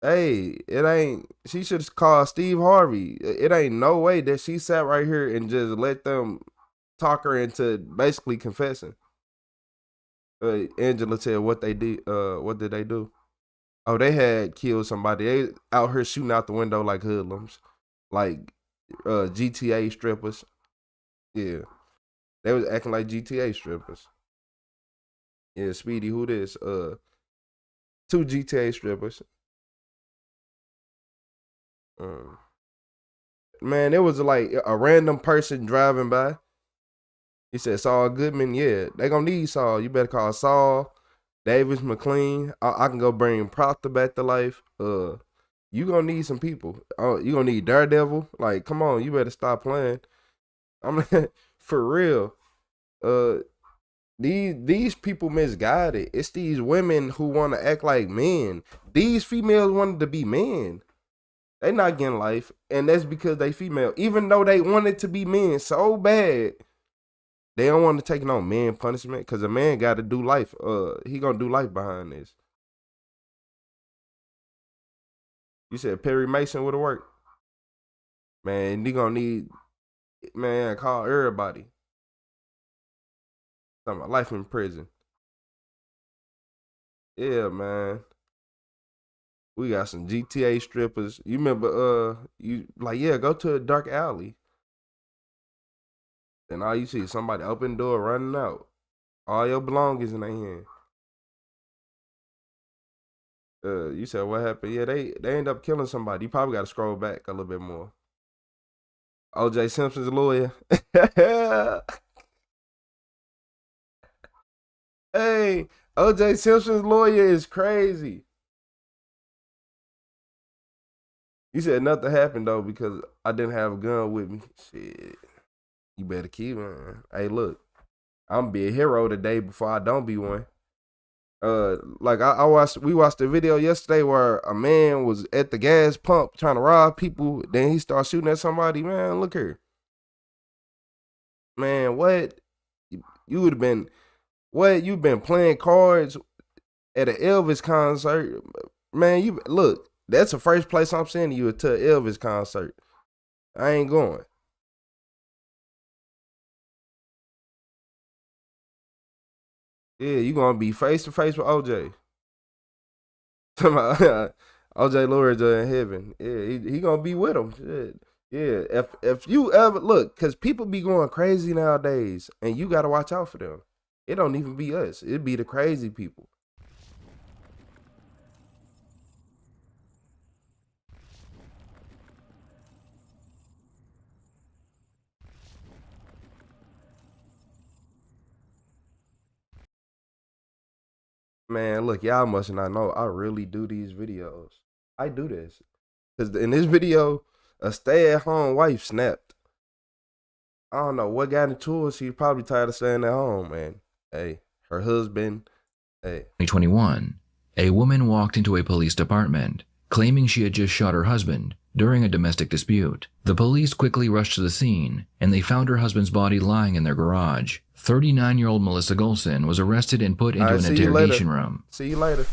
hey, it ain't. She should have called Steve Harvey. It ain't no way that she sat right here and just let them talk her into basically confessing. Angela said what they did. What did they do? Oh, they had killed somebody. They out here shooting out the window like hoodlums, like GTA strippers. Yeah, they was acting like GTA strippers. Yeah, Speedy, who this? 2 GTA strippers. Man, it was like a random person driving by. He said, Saul Goodman. Yeah, they gonna need Saul. You better call Saul, Davis McLean. I can go bring Proctor back to life. You gonna need some people. You gonna need Daredevil. Like, come on, you better stop playing. I mean, for real. These people misguided. It's these women who want to act like men. These females wanted to be men. They not getting life, and that's because they female. Even though they wanted to be men so bad, they don't want to take no man punishment because a man got to do life. He gonna do life behind this. You said Perry Mason would have worked. Man, he gonna need, man, call everybody. Talking about life in prison. Yeah, man. We got some GTA strippers. You remember, go to a dark alley. And all you see is somebody open the door, running out. All your belongings in their hand. You said what happened? Yeah, they end up killing somebody. You probably got to scroll back a little bit more. O.J. Simpson's lawyer. Hey, O.J. Simpson's lawyer is crazy. You said nothing happened though because I didn't have a gun with me. Shit, you better keep it. Hey, look, I'm gonna be a hero today before I don't be one. We watched a video yesterday where a man was at the gas pump trying to rob people. Then he started shooting at somebody. Man, look here. Man, what? You would have been, what? You've been playing cards at an Elvis concert. Man, look. That's the first place I'm sending you to an Elvis concert. I ain't going. Yeah, you gonna be face to face with OJ. OJ Lord in heaven. Yeah, he gonna be with him. Shit. Yeah, if you ever look, cause people be going crazy nowadays, and you gotta watch out for them. It don't even be us. It be the crazy people. Man, look, y'all must not know. I really do these videos. I do this. Because in this video, a stay-at-home wife snapped. I don't know what got into it. She's probably tired of staying at home, man. Hey, her husband, hey. 2021, a woman walked into a police department, claiming she had just shot her husband during a domestic dispute. The police quickly rushed to the scene, and they found her husband's body lying in their garage. 39-year-old Melissa Golson was arrested and put into an interrogation room. See you later.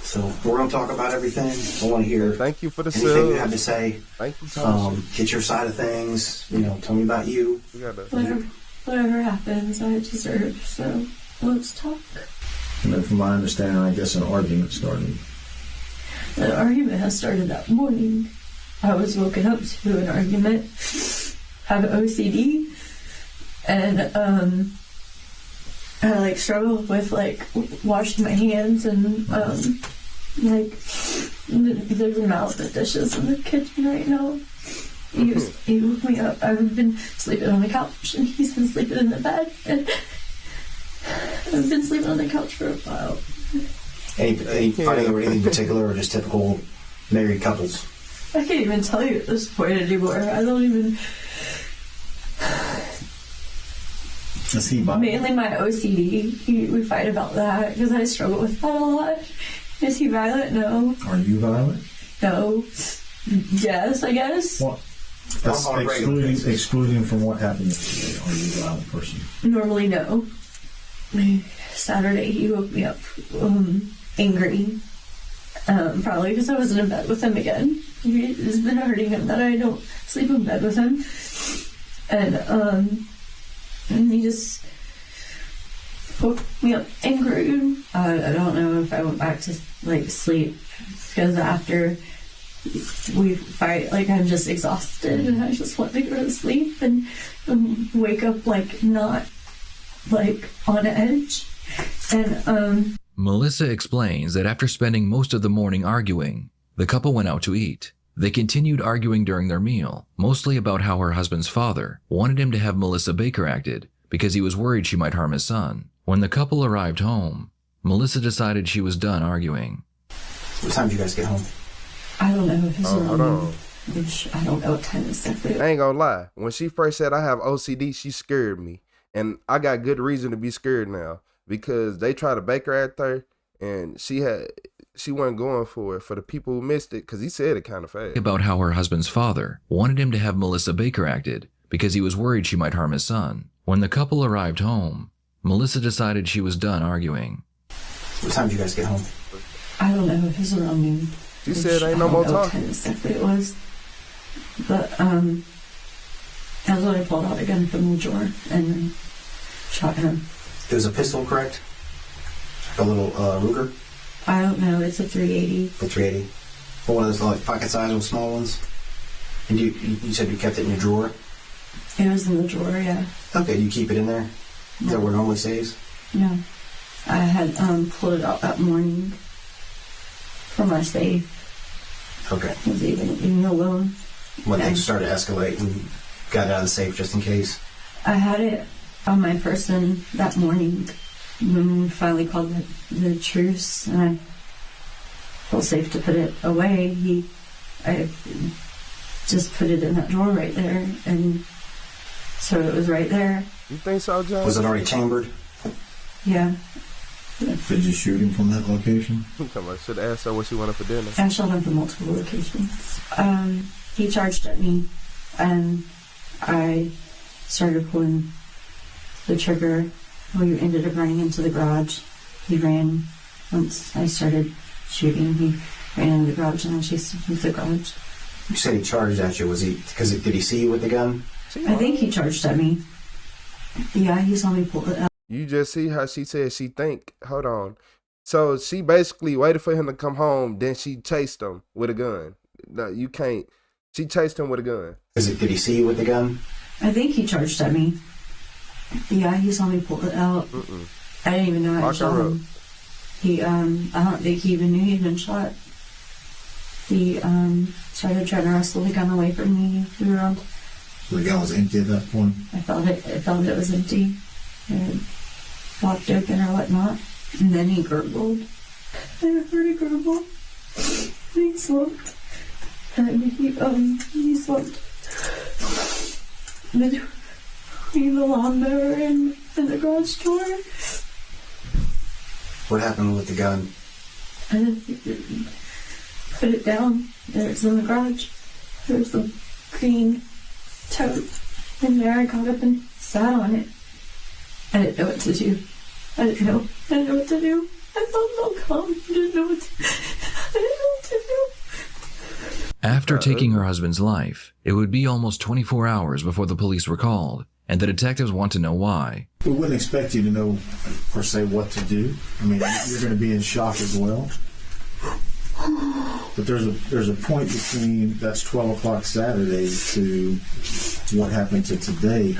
So we're going to talk about everything. I want to hear Thank you for the anything sub. you have to say. Thank you, Thomas. Get your side of things. You know, tell me about you. Whatever happens, I deserve. So let's talk. And then from my understanding, I guess an argument started. An argument has started that morning. I was woken up to an argument. I have OCD, and I like struggle with like washing my hands and like there's a amount of dishes in the kitchen right now. He woke me up. I've been sleeping on the couch and he's been sleeping in the bed, and I've been sleeping on the couch for a while. Any fighting over anything particular, or just typical married couples? I can't even tell you at this point anymore. I don't even. Is he violent? Mainly my OCD. We fight about that because I struggle with that a lot. Is he violent? No. Are you violent? No. Yes, I guess. What? That's excluding from what happened yesterday. Are you a violent person? Normally, no. Saturday, he woke me up angry. Probably because I wasn't in bed with him again. It's been hurting him that I don't sleep in bed with him. And he just woke me up angry. I don't know if I went back to like sleep because after we fight, like I'm just exhausted and I just want to go to sleep and wake up like not like on edge. And Melissa explains that after spending most of the morning arguing, the couple went out to eat. They continued arguing during their meal, mostly about how her husband's father wanted him to have Melissa Baker acted because he was worried she might harm his son. When the couple arrived home, Melissa decided she was done arguing. What time did you guys get home? I don't know if it's hold on. I don't know what time exactly. I ain't gonna lie. When she first said I have OCD, she scared me. And I got good reason to be scared now because they tried to Baker act her and she wasn't going for it. For the people who missed it, because he said it kind of fast. About how her husband's father wanted him to have Melissa Baker acted because he was worried she might harm his son. When the couple arrived home, Melissa decided she was done arguing. What time did you guys get home? I don't know if it's around noon. She said ain't no more talking. I don't know what time exactly it was. But that's when I pulled out a gun from the drawer and shot him. It was a pistol, correct? A little Ruger? I don't know. It's a 380. A 380. One of those like pocket size or small ones? And you said you kept it in your drawer? It was in the drawer, yeah. Okay, do you keep it in there? Is that where it normally stays? No. I had pulled it out that morning from my safe. Okay. Was even alone. When things started to escalate and got it out of the safe just in case? I had it on my person that morning when we finally called the truce, and I felt safe to put it away. I just put it in that drawer right there, and so it was right there. You think so, John? Was it already chambered? Yeah. Did you shoot him from that location? I should ask her what she wanted for dinner. I shot him from multiple locations. He charged at me, and I started pulling the trigger. We ended up running into the garage. He ran. Once I started shooting, he ran into the garage, and I chased him into the garage. You said he charged at you. Did he see you with the gun? I think he charged at me. Yeah, he saw me pull it out. You just see how she said she think. Hold on. So she basically waited for him to come home, then she chased him with a gun. No, you can't. She chased him with a gun. Did he see you with the gun? I think he charged at me. Yeah, he saw me pull it out. I didn't even know I shot him. He, I don't think he even knew he'd been shot. He started trying to wrestle the gun away from me. We were on. The gun was empty at that point? I felt it was empty. It walked open or whatnot. And then he gurgled. I heard a gurgle. He slumped. And he slumped between the lawnmower and the garage door. What happened with the gun? I put it down. It's in the garage. There's the green tote in there. I got up and sat on it. I didn't know what to do. I didn't know what to do. I felt so calm. I didn't know what to do. After taking her husband's life, it would be almost 24 hours before the police were called, and the detectives want to know why. We wouldn't expect you to know, per se, what to do. I mean, you're going to be in shock as well. But there's a point between that's 12 o'clock Saturday to what happened to today.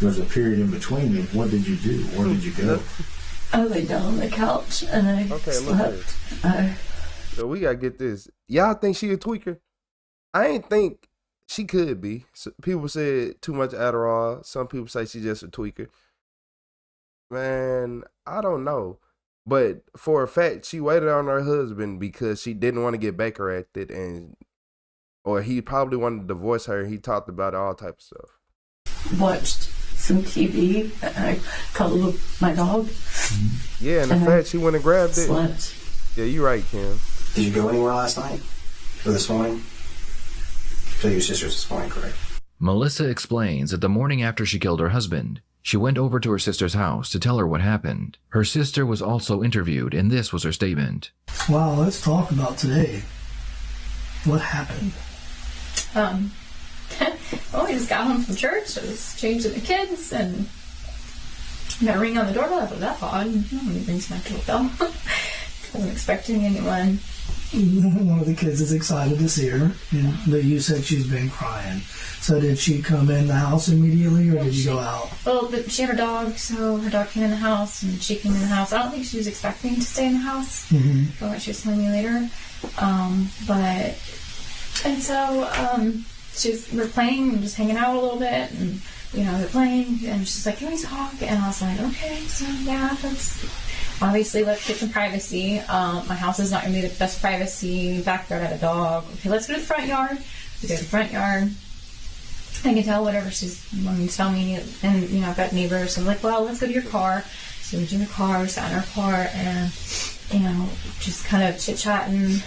There's a period in between. What did you do? Where did you go? I laid down on the couch and I slept. So we gotta get this. Y'all think she a tweaker? I ain't think she could be. So people said too much Adderall. Some people say she's just a tweaker. Man, I don't know. But for a fact, she waited on her husband because she didn't want to get back arrested, or he probably wanted to divorce her. He talked about all types of stuff. Watched some TV. I cuddled my dog. Yeah, and the fact she went and grabbed it. Slept. Yeah, you're right, Kim. Did you go anywhere last night? Or this morning? So your sister's this morning, correct? Melissa explains that the morning after she killed her husband, she went over to her sister's house to tell her what happened. Her sister was also interviewed, and this was her statement. Wow, let's talk about today. What happened? Well, we just got home from church. I was changing the kids, and got a ring on the doorbell. I thought, that's odd. Nobody rings my doorbell. Wasn't expecting anyone. One of the kids is excited to see her, but you said she's been crying. So did she come in the house immediately, or did you go out? Well, she had her dog, so her dog came in the house, and she came in the house. I don't think she was expecting to stay in the house, from what she was telling me later. We're playing and just hanging out a little bit, and, they're playing, and she's like, can we talk? And I was like, okay, so yeah, obviously, let's get some privacy. My house is not going to be the best privacy. Backyard, I have a dog. Okay, let's go to the front yard. We go to the front yard. I can tell whatever she's wanting to tell me. And, I've got neighbors. So I'm like, well, let's go to your car. So we went in the car. We sat in our car and, just kind of chit-chatting.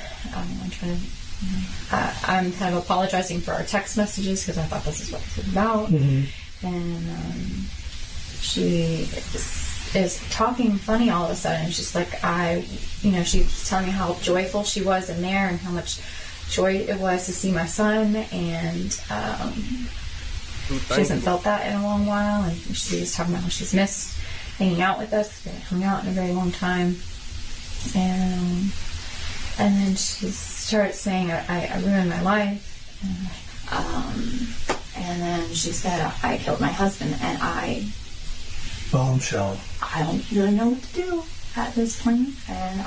I'm kind of apologizing for our text messages because I thought this is what it was about. And she is talking funny all of a sudden. She's like, she's telling me how joyful she was in there and how much joy it was to see my son, and she hasn't felt that in a long while, and she was talking about how she's missed hanging out with us. We haven't hung out in a very long time, and then she started saying, I ruined my life, and then she said, I killed my husband, and Bombshell. I don't really know what to do at this point, and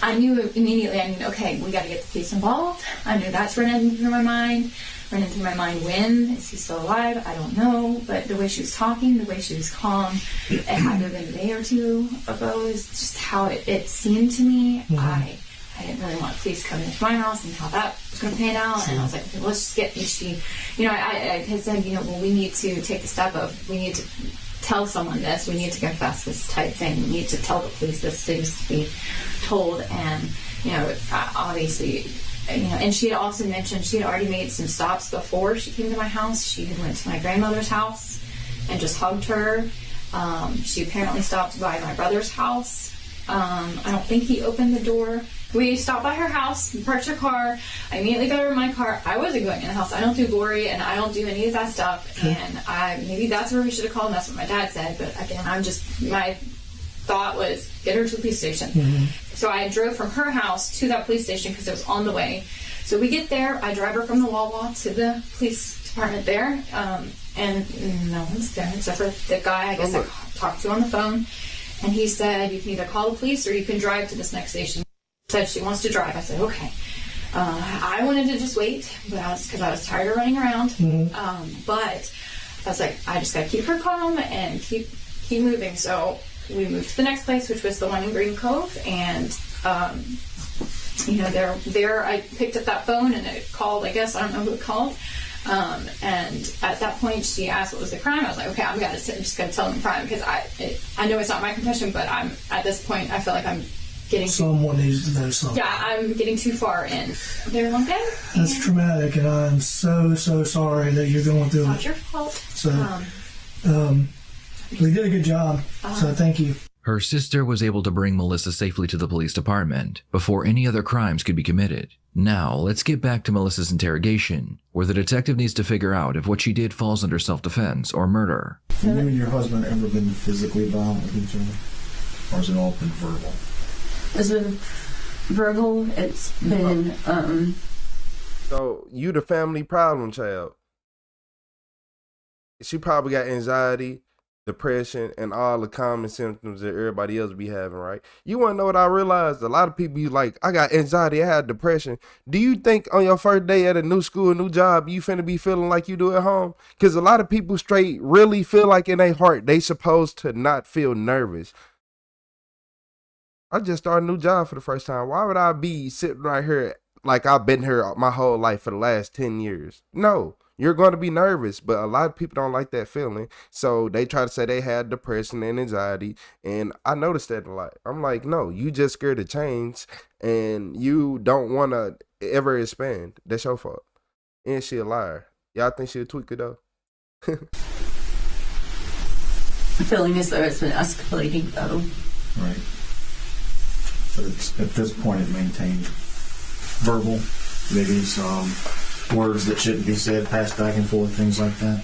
I knew immediately, okay, we got to get the police involved. I knew that's running through my mind. When? Is he still alive? I don't know. But the way she was talking, the way she was calm, it had to have been a day or two ago, is just how it seemed to me. I didn't really want police coming into my house and how that was going to pan out. And I was like, okay, let's just get I had said, well, we need to take the step of, we need to tell someone this, we need to confess this type thing, we need to tell the police this needs to be told. And obviously, and she had also mentioned she had already made some stops before she came to my house. She had went to my grandmother's house and just hugged her. She apparently stopped by my brother's house. I don't think he opened the door. We stopped by her house, parked her car. I immediately got her in my car. I wasn't going in the house. I don't do glory, and I don't do any of that stuff. And maybe that's where we should have called, and that's what my dad said. But again, my thought was, get her to the police station. So I drove from her house to that police station because it was on the way. So we get there. I drive her from the Wawa to the police department there, and no one's there except for the guy I guess I talked to on the phone. And he said, you can either call the police or you can drive to this next station. Said she wants to drive. I said, okay. I wanted to just wait, because I was tired of running around. But I was like, I just got to keep her calm and keep moving. So we moved to the next place, which was the one in Green Cove. And, there I picked up that phone and it called, I guess. I don't know who it called. And at that point, she asked what was the crime. I was like, okay, I'm just going to tell them the crime, because I know it's not my confession, but at this point, I feel like I'm getting someone needs to know something. Yeah, I'm getting too far in. They're okay. That's traumatic, and I'm so sorry that you're going through it. Not your fault. So, we did a good job. So thank you. Her sister was able to bring Melissa safely to the police department before any other crimes could be committed. Now, let's get back to Melissa's interrogation, where the detective needs to figure out if what she did falls under self-defense or murder. Have you and your husband ever been physically violent with each other? Or has it all been verbal? It's been verbal. It's been, So, you the family problem child. She probably got anxiety, depression, and all the common symptoms that everybody else be having, right? You want to know what I realized? A lot of people be like, I got anxiety, I had depression. Do you think on your first day at a new school, new job, you finna be feeling like you do at home? Because a lot of people straight really feel like in their heart, they supposed to not feel nervous. I just started a new job for the first time. Why would I be sitting right here like I've been here my whole life for the last 10 years? No. You're going to be nervous, but a lot of people don't like that feeling. So they try to say they had depression and anxiety. And I noticed that a lot. I'm like, no, you just scared of change and you don't want to ever expand. That's your fault. And she a liar. Y'all think she a tweaker though? feeling as though it's been escalating though. Right. But it's, at this point it maintained verbal, maybe some words that shouldn't be said, passed back and forth, things like that.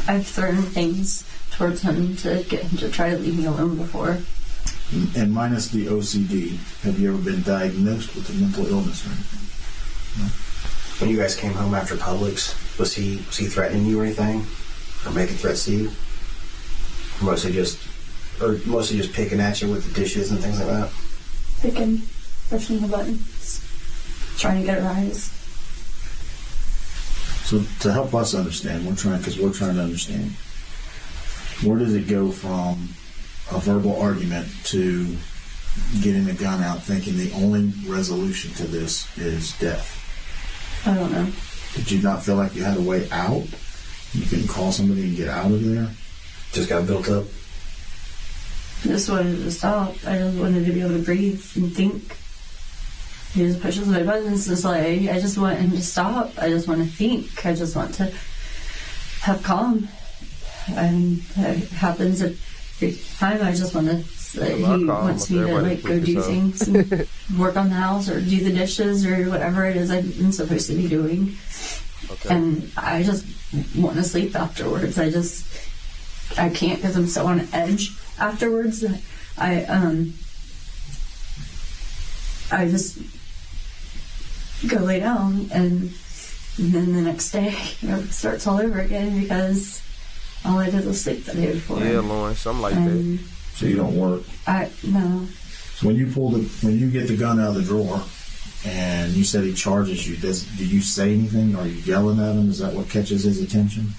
I've thrown things towards him to get him to try to leave me alone before. And minus the OCD, have you ever been diagnosed with a mental illness or anything? No? When you guys came home after Publix, was he threatening you or anything? Or making threats to you? Or mostly just picking at you with the dishes and things like that? Picking, pushing the buttons, trying to get a rise. So to help us understand, we're trying to understand, where does it go from a verbal argument to getting a gun out thinking the only resolution to this is death? I don't know. Did you not feel like you had a way out? You couldn't call somebody and get out of there? Just got built up? Just wanted to stop. I just wanted to be able to breathe and think. He just pushes my buttons. It's like, I just want him to stop. I just want to think. I just want to have calm. And it happens every time. I just want to, he wants me to like go do things and work on the house or do the dishes or whatever it is I'm supposed to be doing. Okay. And I just want to sleep afterwards. I can't because I'm so on edge afterwards. I just go lay down and then the next day it starts all over again because all I did was sleep the day before. Yeah, Lauren, something like that. So you don't work? No. So when you get the gun out of the drawer and you said he charges you, do you say anything? Are you yelling at him? Is that what catches his attention?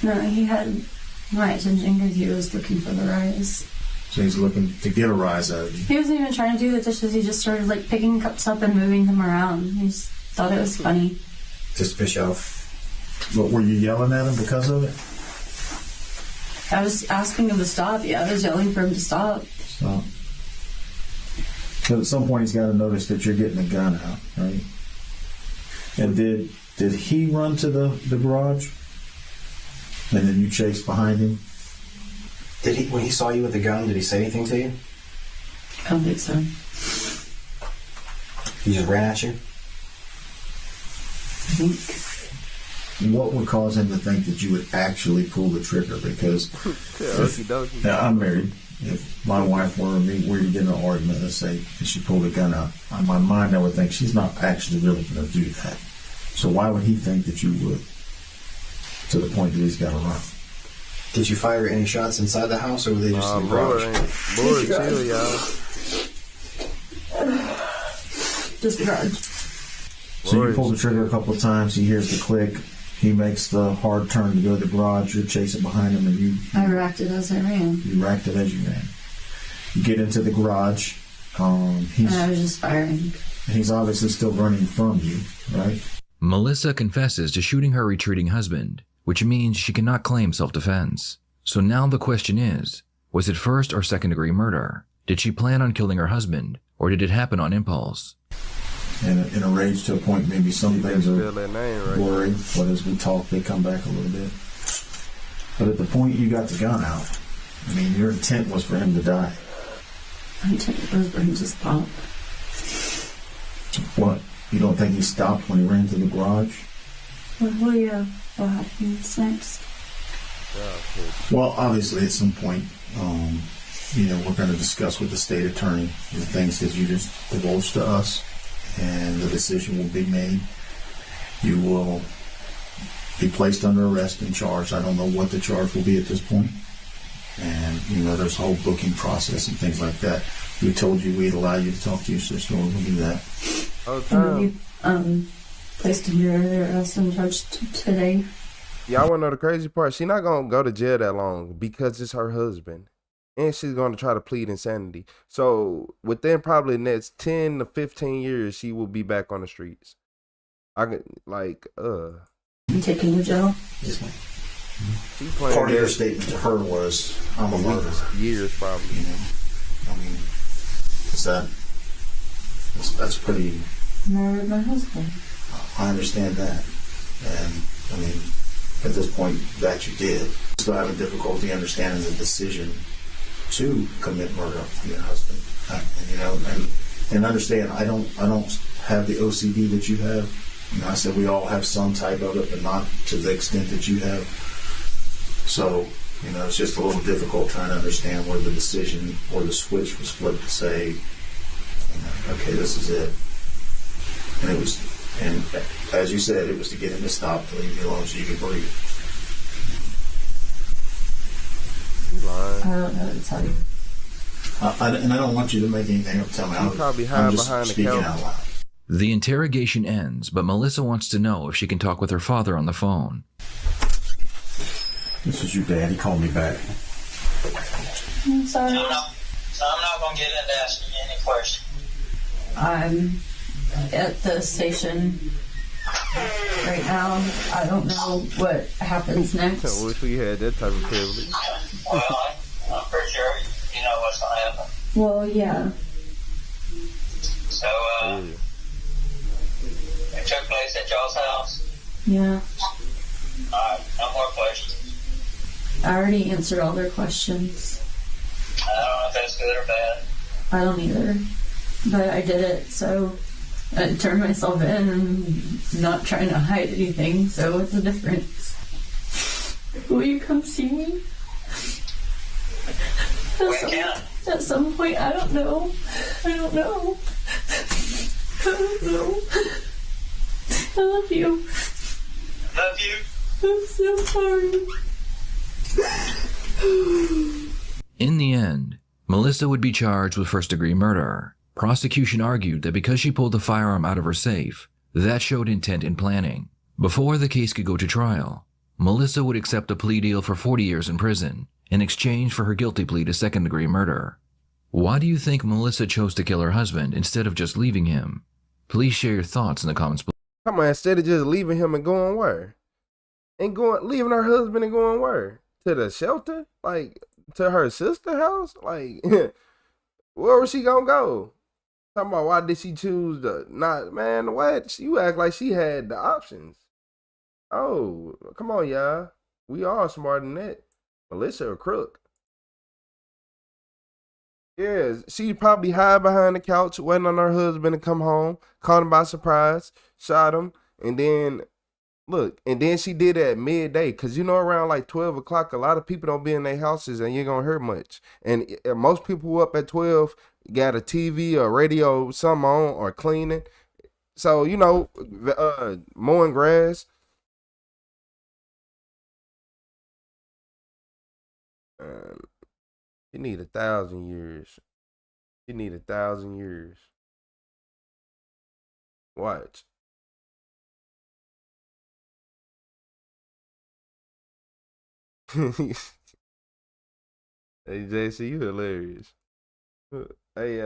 No, he had my attention because he was looking for the rise. So he's looking to get a rise out of you. He wasn't even trying to do the dishes. He just started like picking cups up and moving them around. He just thought it was funny. Just to piss you off. But were you yelling at him because of it? I was asking him to stop. Yeah, I was yelling for him to stop. Stop. Because at some point he's got to notice that you're getting the gun out, right? And did he run to the garage? And then you chased behind him? When he saw you with the gun, did he say anything to you? I don't think so. He just ran at you? I think. What would cause him to think that you would actually pull the trigger? Because I'm married. If my wife were me, we were to get in an argument, let's say, and she pulled a gun out, in my mind I would think she's not actually really going to do that. So why would he think that you would? To the point that he's got to run. Did you fire any shots inside the house, or were they just in the garage? Lord, chill, y'all. Just garage. So you pull the trigger a couple of times, he hears the click, he makes the hard turn to go to the garage, you're chasing behind him, and I reacted as I ran. You reacted as you ran. You get into the garage, and I was just firing. He's obviously still running from you, right? Melissa confesses to shooting her retreating husband, which means she cannot claim self-defense. So now the question is, was it first or second-degree murder? Did she plan on killing her husband, or did it happen on impulse? And in a rage to a point, maybe some things are blurry, but as we talk, they come back a little bit. But at the point you got the gun out, I mean, your intent was for him to die. My intent was for him to stop. What? You don't think he stopped when he ran to the garage? Well, yeah. What happens next? Well, obviously, at some point, we're going to discuss with the state attorney the things that you just divulged to us, and the decision will be made. You will be placed under arrest and charged. I don't know what the charge will be at this point. And, there's a whole booking process and things like that. We told you we'd allow you to talk to your sister, we'll do that. And we'll be placed under arrest and charged today. Yeah, I want to know the crazy part. She's not going to go to jail that long because it's her husband. And she's going to try to plead insanity. So within probably the next 10 to 15 years, she will be back on the streets. You taking to jail? Yes, ma'am. Part of your statement to her was, I'm a murderer. Years, probably. That's pretty... Murdered my husband. I understand that. And, at this point, that you did. Still having difficulty understanding the decision to commit murder on your husband. And understand, I don't have the OCD that you have. I said we all have some type of it, but not to the extent that you have. So, it's just a little difficult trying to understand where the decision or the switch was flipped to say, okay, this is it. And as you said, it was to get him to stop, to leave you alone so you could breathe. I don't know what to tell you. And I don't want you to make anything up. Tell me. I'm just speaking out loud. The interrogation ends, but Melissa wants to know if she can talk with her father on the phone. This is your dad. He called me back. I'm sorry. I'm not going to get into asking you any questions. I'm at the station right now. I don't know what happens next. I wish we had that type of privilege. Well, I'm pretty sure you know what's going to happen. Well, yeah. So, it took place at y'all's house? Yeah. Alright, no more questions. I already answered all their questions. I don't know if that's good or bad. I don't either. But I did it, so I turned myself in and not trying to hide anything, so what's the difference? Will you come see me? At some point, I don't know. I don't know. I love you. Love you. I'm so sorry. In the end, Melissa would be charged with first-degree murder. Prosecution argued that because she pulled the firearm out of her safe, that showed intent and planning. Before the case could go to trial, Melissa would accept a plea deal for 40 years in prison in exchange for her guilty plea to second-degree murder. Why do you think Melissa chose to kill her husband instead of just leaving him? Please share your thoughts in the comments below. Come on, instead of just leaving him and going where? Leaving her husband and going where? To the shelter? Like, to her sister's house? Like, where was she gonna go? Talking about why did she choose the not, man, what? You act like she had the options. Oh, come on, y'all. We all smarter than that. Melissa a crook. Yeah, she probably hid behind the couch, waiting on her husband to come home, caught him by surprise, shot him, and then, look, and then she did it at midday, because around like 12 o'clock, a lot of people don't be in their houses, and you ain't gonna hear much. And most people who up at 12 got a TV or radio, something on, or cleaning. So, mowing grass. You need 1,000 years. You need 1,000 years. Watch. Hey, JC, you hilarious. Hey,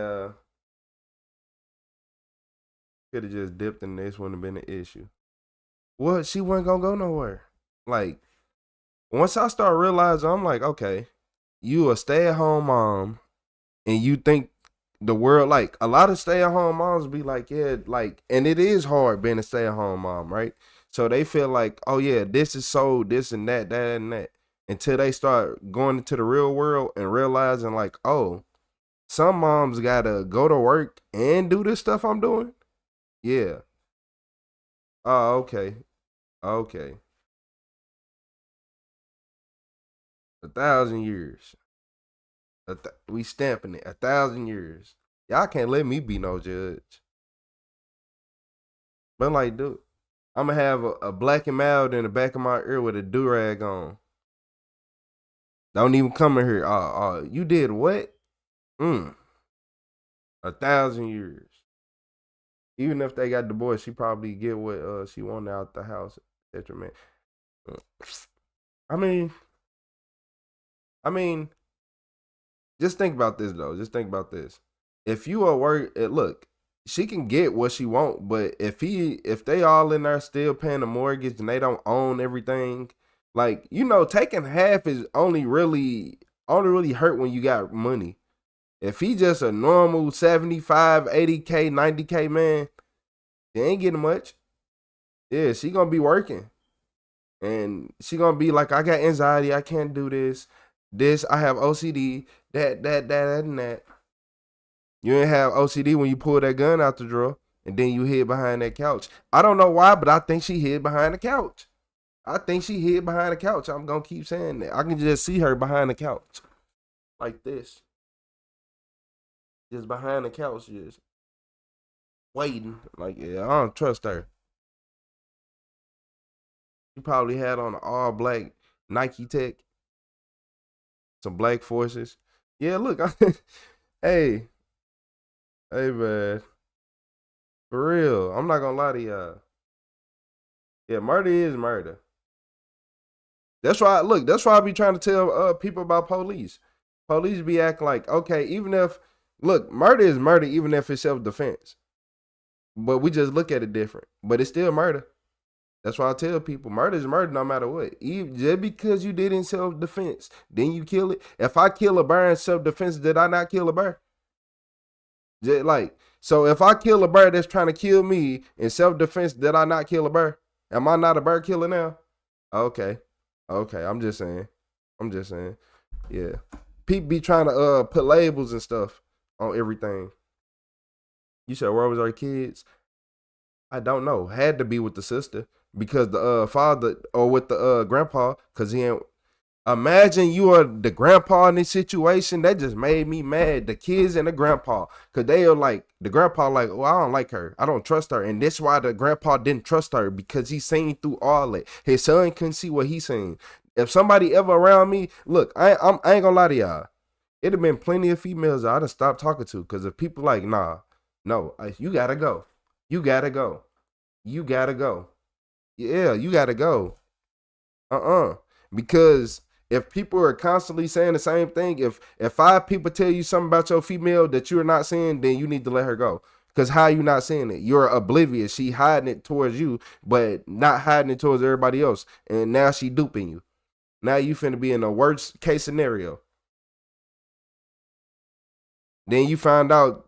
could have just dipped and this wouldn't have been an issue. What? She wasn't gonna go nowhere. Like, once I start realizing, I'm like, okay, you a stay-at-home mom, and you think the world, like, a lot of stay-at-home moms be like, yeah, like, and it is hard being a stay-at-home mom, right? So they feel like, oh yeah, this is so, this and that, that and that, until they start going into the real world and realizing, like, oh, some moms gotta go to work and do this stuff I'm doing. Yeah. Oh, okay. Okay. 1,000 years. We stamping it. 1,000 years. Y'all can't let me be no judge. But like, dude, I'm gonna have a black and mild in the back of my ear with a do-rag on. Don't even come in here. You did what? 1,000 years. Even if they got divorced, she probably get what she wanted out the house, etc. Man. I mean, just think about this though. Just think about this. If you are work, look, she can get what she want, but if they all in there still paying a mortgage and they don't own everything, like, taking half is only really hurt when you got money. If he just a normal 75, 80K, 90K man, he ain't getting much. Yeah, she gonna be working. And she gonna be like, I got anxiety, I can't do this. I have OCD, that, and that. You ain't have OCD when you pull that gun out the drawer and then you hid behind that couch. I don't know why, but I think she hid behind the couch. I'm gonna keep saying that. I can just see her behind the couch. Like this. Just behind the couch, just waiting. Like, yeah, I don't trust her. She probably had on an all black Nike Tech. Some black forces. Yeah, look. Hey, man. For real. I'm not gonna lie to y'all. Yeah, murder is murder. That's why I be trying to tell people about police. Police be acting like, okay, even if, look, murder is murder, even if it's self-defense. But we just look at it different. But it's still murder. That's why I tell people, murder is murder no matter what. Just because you did in self-defense, then you kill it. If I kill a bear in self-defense, did I not kill a bear? So if I kill a bear that's trying to kill me in self-defense, did I not kill a bear? Am I not a bear killer now? Okay, I'm just saying. Yeah. People be trying to put labels and stuff on everything. You said, where was our kids? I don't know. Had to be with the sister because the father, or with the grandpa, because he ain't. Imagine you are the grandpa in this situation. That just made me mad. The kids and the grandpa, because they are like, the grandpa like, oh, I don't like her. I don't trust her. And that's why the grandpa didn't trust her, because he seen through all that. His son couldn't see what he seen. If somebody ever around me, look, I ain't gonna lie to y'all. It'd have been plenty of females I'd have stopped talking to, because if people like, nah, no, you gotta go. You gotta go. Yeah, you gotta go. Because if people are constantly saying the same thing, if 5 people tell you something about your female that you're not saying, then you need to let her go. Because how you not saying it? You're oblivious. She hiding it towards you, but not hiding it towards everybody else. And now she duping you. Now you finna be in a worst case scenario. Then you find out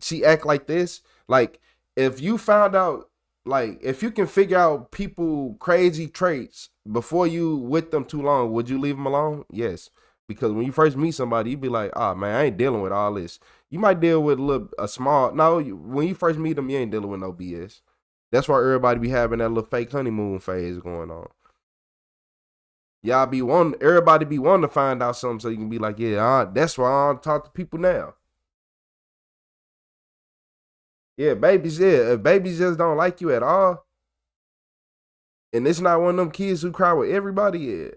she act like this. Like, if you found out, like, if you can figure out people crazy traits before you with them too long, would you leave them alone? Yes. Because when you first meet somebody, you be like, man, I ain't dealing with all this. You might deal with when you first meet them, you ain't dealing with no BS. That's why everybody be having that little fake honeymoon phase going on. Everybody be wanting to find out something so you can be like, yeah, that's why I don't talk to people now. Yeah, babies, if babies just don't like you at all, and it's not one of them kids who cry with everybody,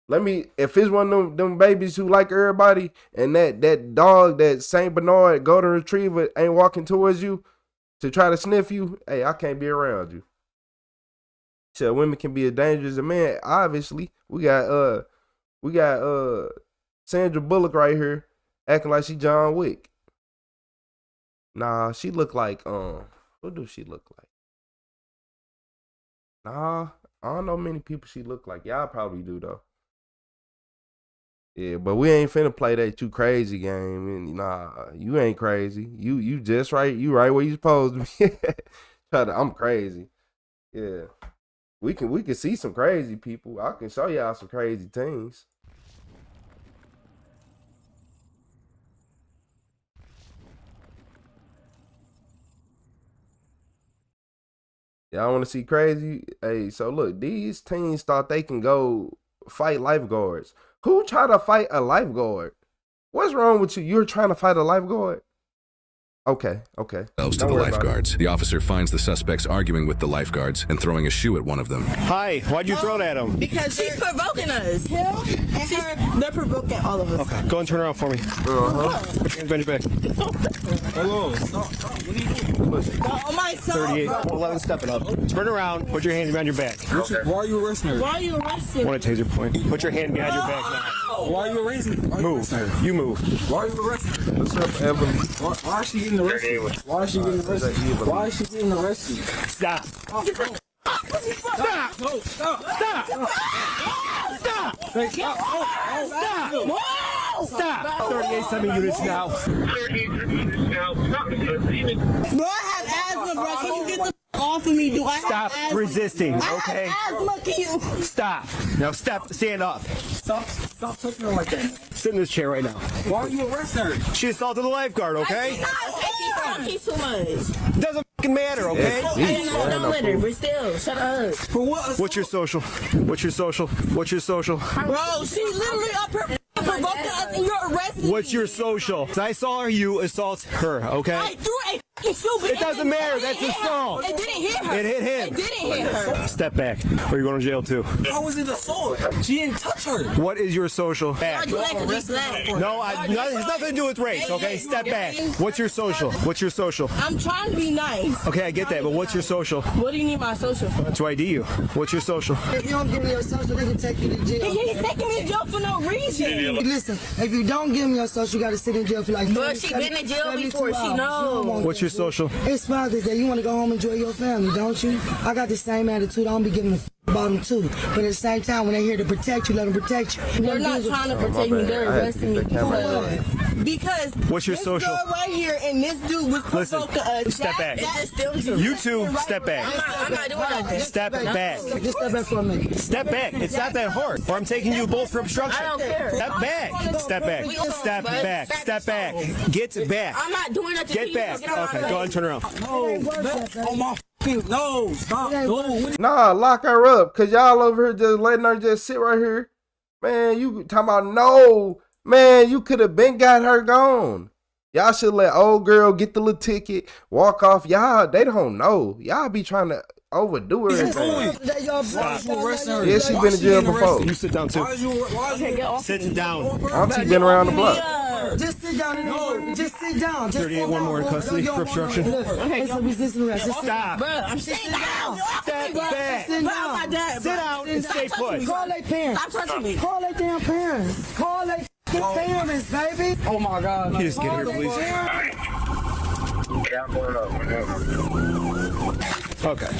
if it's one of them babies who like everybody, and that dog, that Saint Bernard golden retriever ain't walking towards you to try to sniff you, hey, I can't be around you. So women can be as dangerous as a man. Obviously, we got Sandra Bullock right here acting like she John Wick. Nah, she look like what do she look like? Nah, I don't know many people she look like. Y'all probably do though. Yeah, but we ain't finna play that too crazy game. And nah, you ain't crazy. You just right. You right where you supposed to be. I'm crazy. Yeah, we can see some crazy people. I can show y'all some crazy things. Y'all want to see crazy? Hey, so look, these teens thought they can go fight lifeguards. Who tried to fight a lifeguard? What's wrong with you? You're trying to fight a lifeguard? Okay. To the lifeguards. The officer finds the suspects arguing with the lifeguards and throwing a shoe at one of them. Hi, why'd you throw it at him? Because she's provoking us. They're provoking all of us. Okay, go and turn around for me. Put your hands behind your back. Hello. Stop. What are you doing? Oh, my son. 38. 11, step it up. Turn around, put your hands behind your back. Why are you arresting her? Why are you arresting her? Want a taser point. Put your hand behind your back now. Why are you arresting her? Move. You move. Why are you arresting her? What's up, Evan? Why is she getting arrested? Why is she getting arrested? Why is she getting arrested? Stop. Stop. No, stop. Stop. Stop. 38 units now. Bro, I have asthma, bro. Can you get the off of me? Do I have Stop asthma? resisting, okay? I have asthma. Can you? Stop. Now stand up. Stop touching her like that. Sit in this chair right now. Why are you arresting her? She assaulted the lifeguard, okay? She's too much. Doesn't fucking matter, okay? Don't let her, but still, shut up. For what? What's your social? What's your social? What's your social? Bro, she literally up here provoking us and you're arresting What's your social? I saw you assault her, okay? I threw a fucking shoe, but it doesn't matter, that's assault. It didn't hit her. It hit him. It didn't hit her. Step back, or you're going to jail too. How was it assault? She didn't touch her. What is your social? Back. No, it has nothing to do with race, okay? Step back. What's your social? What's your social? I'm trying to be nice. Okay, I get that, but what's your social? What do you need my social for? To ID you. What's your social? If you don't give me your social, they can take you to jail. He's taking me to jail for no reason. Listen, if you don't give me your social, you got to sit in jail for like. But she been in jail before. She knows. What's your social? It's Father's Day. You want to go home and enjoy your family, don't you? I got the same attitude. I don't be giving a about them too. But at the same time, when they're here to protect you, let them protect you. They're not trying to protect me. They're arresting me because what's your social? This girl right here and this dude was provoking us. Step back. You two, step back. I'm not doing nothing. Step back. Just step back for a minute. Step back. It's not that hard. Or I'm taking you both for obstruction. I don't care. Step back. Step back. Step back. Step back. Get back. I'm not doing nothing. Get back. Okay, go ahead and turn around. Oh my. No, stop. Nah, lock her up. Cause y'all over here just letting her just sit right here. Man, you talking about no. Man, you could have been got her gone. Y'all should let old girl get the little ticket, walk off. Y'all, they don't know. Y'all be trying to overdo everything. Yeah, she been in jail before. You sit down too. Sit down. Auntie been around the block. Just sit down. Just sit down. 38, one more in custody for obstruction. It's a resisting arrest. Stop. I'm sitting down. Step back. Sit down. Sit down and stay put. Call their parents. Stop touching me. Call their damn parents. Call their parents, baby. Oh my God. Can you just get here, please? Okay.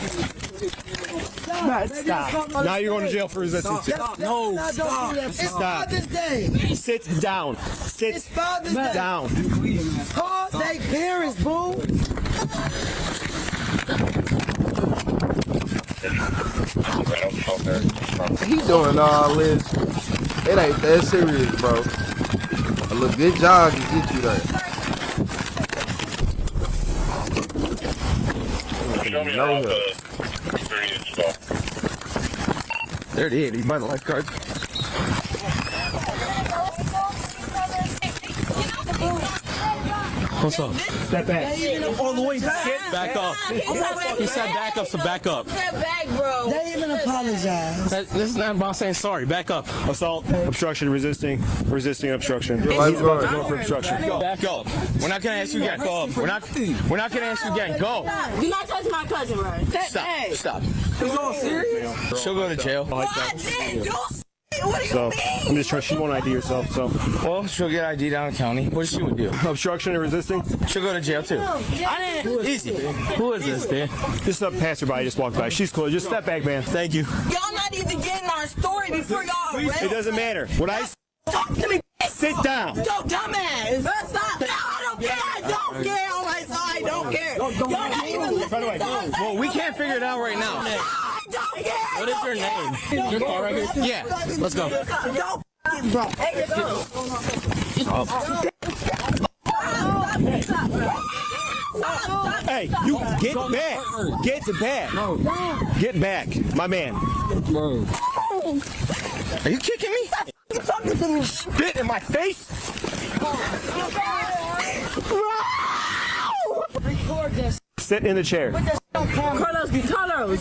Stop. Now you're going to jail for resisting. No, stop. It's Father's Day. Sit down. Sit down. Call their parents, boo. He doing all this. It ain't that serious, bro. A little good job to get you there. No help. 38, he's by the lifeguard. What's up? Step back. All the way back. Back up. He said back up, so back up. Step back, bro. They even apologize. This is not about saying sorry. Back up. Assault, obstruction, resisting, obstruction. Lifeguard. Obstruction. Back up. We're not gonna ask you again. Go up. We're not gonna ask you again. Go. Do not touch my cousin, right? Stop. He's all serious? She'll go to jail. I didn't do. What do you So, mean? I'm just trying, she won't ID herself, so. Well, she'll get ID down the county. What she would do? Obstruction and resisting? She'll go to jail too. I didn't. Easy. Who is this, man? Just a passerby just walked by. She's cool. Just step back, man. Thank you. Y'all not even getting our story before y'all arrest. It doesn't matter. What I Talk to me. sit down. Yo, dumbass. Stop. No, I don't care. I don't care. Oh my God, I don't care. Y'all not even listening to us. Well, we can't figure it out right now. I don't care. What is your name? Your car right here? Yeah. Let's go. Don't bro. Hey, Hey, Hey, you get back. Get back. Get back, my man. Are you kicking me? Spit in my face? Record this. Sit in the chair. Carlos, give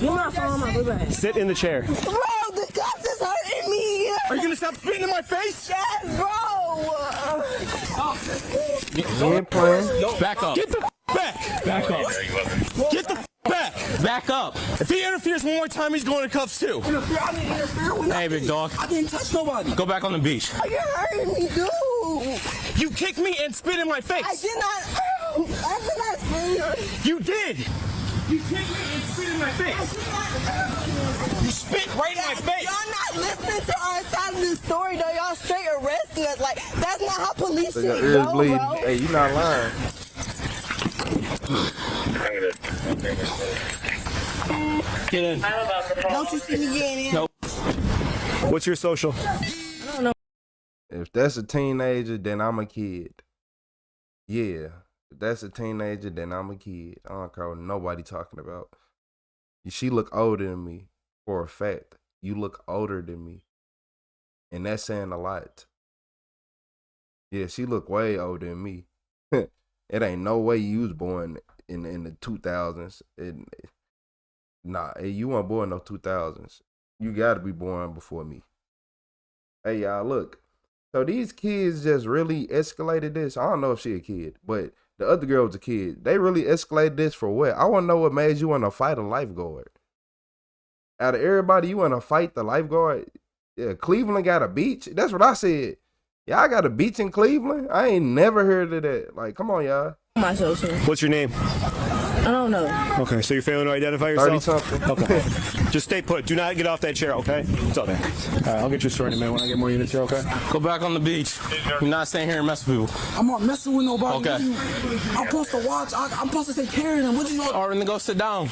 me my phone, my baby. Sit in the chair. Bro, the cops is hurting me. Are you gonna stop spitting in my face? Yes, bro. You ain't playing. Back up. Get the back. Back up. Get the back. Back up. If he interferes one more time, he's going to cuffs too. I didn't interfere with Hey, big dog. I didn't touch nobody. Go back on the beach. You're hurting me, dude. You kicked me and spit in my face. I did not spit. You did. You kicked me and spit in my face. You spit right in my face. Y'all not listening to our side of the story, though. Y'all straight arresting us. Like, that's not how police So shit your ears go, bleeding. bro. Hey, you not lying. Get in. Don't you see me getting in? Nope. What's your social? I don't know. If that's a teenager, then I'm a kid. Yeah. If that's a teenager, then I'm a kid. I don't care what nobody talking about. She look older than me. For a fact. You look older than me. And that's saying a lot. Yeah, she look way older than me. It ain't no way you was born in the 2000s. Nah, you weren't born in no 2000s. You gotta be born before me. Hey, y'all, look. So these kids just really escalated this. I don't know if she a kid, but the other girl was a kid. They really escalated this for what? I want to know what made you want to fight a lifeguard. Out of everybody, you want to fight the lifeguard? Yeah, Cleveland got a beach. That's what I said. Y'all got a beach in Cleveland? I ain't never heard of that. Like, come on, y'all. My social. What's your name? I don't know. Okay, so you're failing to identify yourself? 30-something. Okay. Just stay put. Do not get off that chair, okay? It's okay. All right, I'll get your story in a minute when I get more units here, okay? Go back on the beach. You're not staying here and mess with people. I'm not messing with nobody. Okay. I'm supposed to watch. I'm supposed to take care of them. What you want? All right, then go sit down.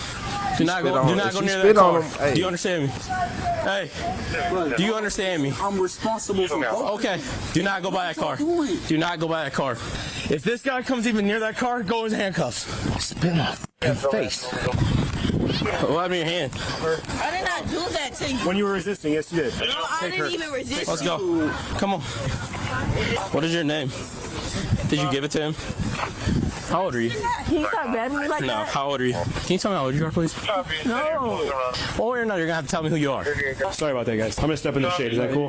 Do not go near that car. Do you understand me? Hey, do you understand me? I'm responsible for both. Okay, do not go by that car. Do not go by that car. If this guy comes even near that car, go in handcuffs. Spit in my face. What happened to your hand? I did not do that to you. When you were resisting, yes you did. No, I didn't even resist. Let's go. Come on. What is your name? Did you give it to him? How old are you? Can you stop grabbing me like No, that? how old are you? Can you tell me how old you are, please? No. Or no, you're gonna have to tell me who you are. Sorry about that, guys. I'm gonna step in the shade. Is that cool?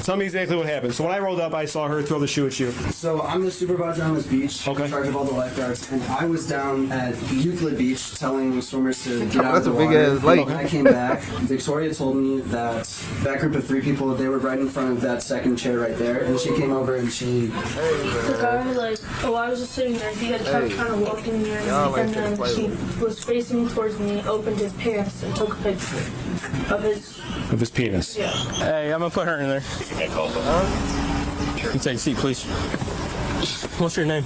Tell me exactly what happened. So when I rolled up, I saw her throw the shoe at you. So I'm the supervisor on this beach, in charge of all the lifeguards, and I was down at Euclid Beach telling swimmers to get out of the water. That's a big ass lake. When I came back, Victoria told me that that group of 3 people, they were right in front of that second chair right there, and she came over and she... The guy, like, I was just sitting there. He had kept kind of walking near me, and then he was facing towards me, opened his pants, and took a picture of his penis. Yeah. Hey, I'm gonna put her in there. You take a seat, please. What's your name?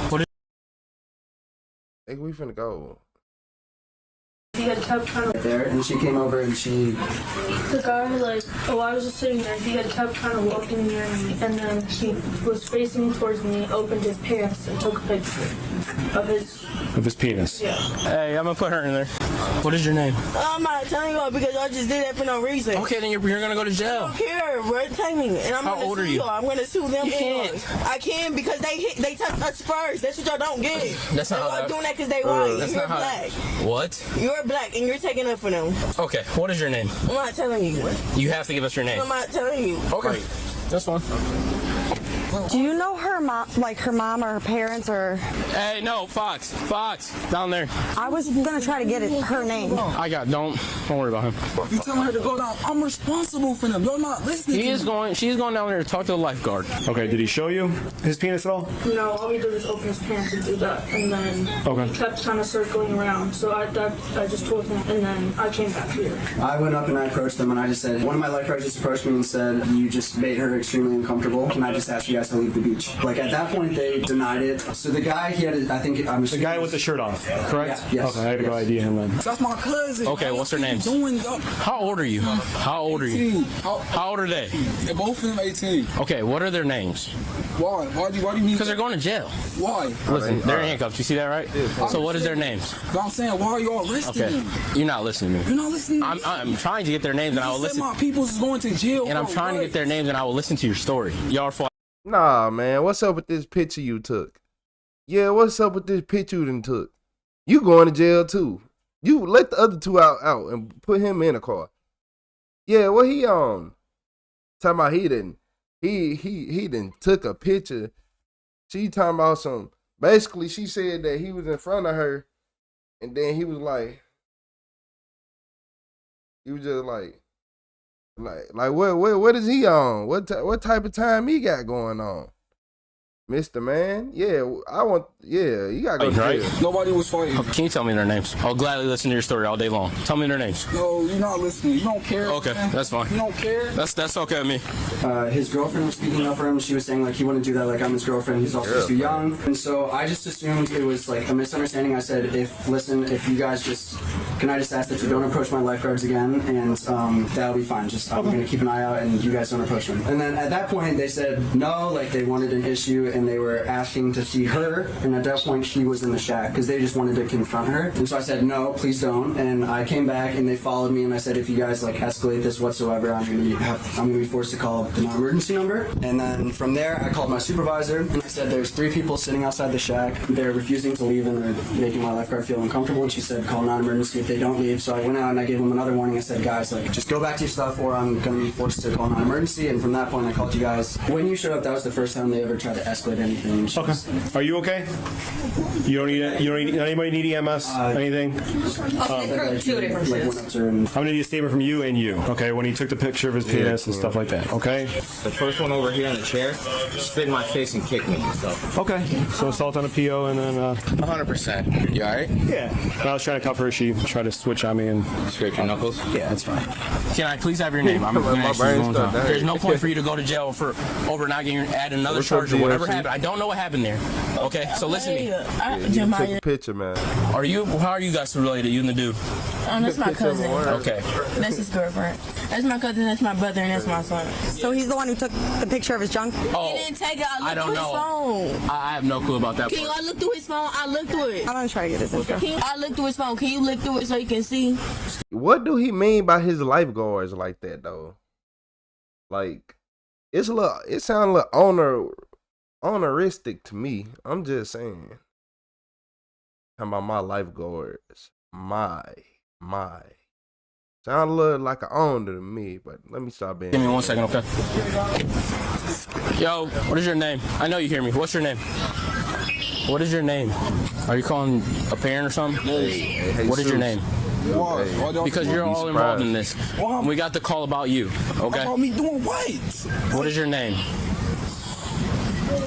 What is? Hey, we finna go. He had kept kind of there, and she came over and she... The guy, like, I was just sitting there. He had kept kind of walking near me, and then he was facing towards me, opened his pants, and took a picture of his penis. Yeah. Hey, I'm gonna put her in there. What is your name? I'm not telling you because I just did that for no reason. Okay, then you're gonna go to jail. I don't care, bro. Take me. And I'm How gonna old sue are you? y'all. I'm gonna sue them. You can't. I can because they touched us first. That's what y'all don't get. That's not how Y'all that- doing that because they white. That's You're not how- black. What? You're black and you're taking up for them. Okay, what is your name? I'm not telling you. You have to give us your name. I'm not telling you. Okay, that's fine. Do you know her mom, like her mom or her parents or? Hey, no, Fox, down there. I was gonna try to get her name. Don't worry about him. You telling her to go down. I'm responsible for them. You're not listening to me. She's going down there to talk to the lifeguard. Okay, did he show you his penis at all? No, all he did was open his pants and do that, and then he kept kind of circling around. So I just told him, and then I came back here. I went up and I approached them and I just said, one of my lifeguards just approached me and said, you just made her extremely uncomfortable. Can I just ask you guys guys to leave the beach. Like at that point, they denied it. So the guy, he had, I think, the guy with the shirt off, correct? Yeah, yes. Okay, I had to go ID him then. That's my cousin. Okay, what's their names? How old are you? How old are you? How old are they? They're both of them 18. Okay, what are their names? Why? Why do you need? Because they're going to jail. Why? Listen, they're in handcuffs. You see that, right? So what is their names? But I'm saying, why are you all arresting them? You're not listening to me. You're not listening to me? I'm trying to get their names and I will listen. My people's going to jail. And I'm trying to get their names and I will listen to your story. Y'all are Nah, man. What's up with this picture you took? Yeah, what's up with this picture you done took? You going to jail too. You let the other two out and put him in a car. Yeah, what he talking about he didn't took a picture. She talking about some, basically she said that he was in front of her and then he was just like what is he on? What type of time he got going on? Mr. Man, you gotta go to jail. Nobody was fighting. Can you tell me their names? I'll gladly listen to your story all day long. Tell me their names. No, you're not listening. You don't care. Okay, man. that's fine. You don't care. That's okay with me. His girlfriend was speaking up for him. She was saying like he wouldn't do that. Like I'm his girlfriend. He's also too young. And so I just assumed it was like a misunderstanding. I said, if you guys can I just ask that you don't approach my lifeguards again, and that'll be fine. Just I'm gonna keep an eye out, and you guys don't approach them. And then at that point they said no, like they wanted an issue, and they were asking to see her. And at that point she was in the shack because they just wanted to confront her. And so I said no, please don't. And I came back and they followed me, and I said if you guys like escalate this whatsoever, I'm gonna be forced to call the non-emergency number. And then from there I called my supervisor and I said there's 3 people sitting outside the shack. They're refusing to leave and they're making my lifeguard feel uncomfortable. And she said call non-emergency if they don't leave. So I went out and I gave them another warning. I said guys, like just go back to your stuff or I'm gonna be forced to call non-emergency. And from that point I called you guys. When you showed up, that was the first time they ever tried to escalate anything. Okay. Are you okay? You don't need anybody need EMS? Anything? I'm gonna need a statement from you and you. Okay, when he took the picture of his penis and stuff like that. Okay. The first one over here in the chair spit in my face and kicked me. So. Okay. So assault on a PO and then 100%. You alright? Yeah. When I was trying to cuff her, she tried to switch on me and scrape your knuckles. Yeah, that's fine. Can I please have your name? I'm gonna ask you one time. There's no point for you to go to jail for over not getting add another charge or whatever happened. I don't know what happened there. Okay, so listen to me. Take a picture, man. How are you guys related? You and the dude? That's my cousin. Okay. That's his girlfriend. That's my cousin, that's my brother, and that's my son. So he's the one who took the picture of his junk? Oh, he didn't take it. I don't know. Phone. I have no clue about that. Can I look through his phone? I looked through it. I'm gonna try to get this info. I looked through his phone. Can you look through it so you can see? What do he mean by his lifeguards like that though? Like, it sounds a little oneristic to me. I'm just saying. Talking about my lifeguards. My. Sound a little like an owner to me, but let me stop being. Give me 1 second, okay? Yo, what is your name? I know you hear me. What's your name? What is your name? Are you calling a parent or something? Hey, what is your name? Why? Because you're all involved in this. We got the call about you, okay? About me doing what? What is your name?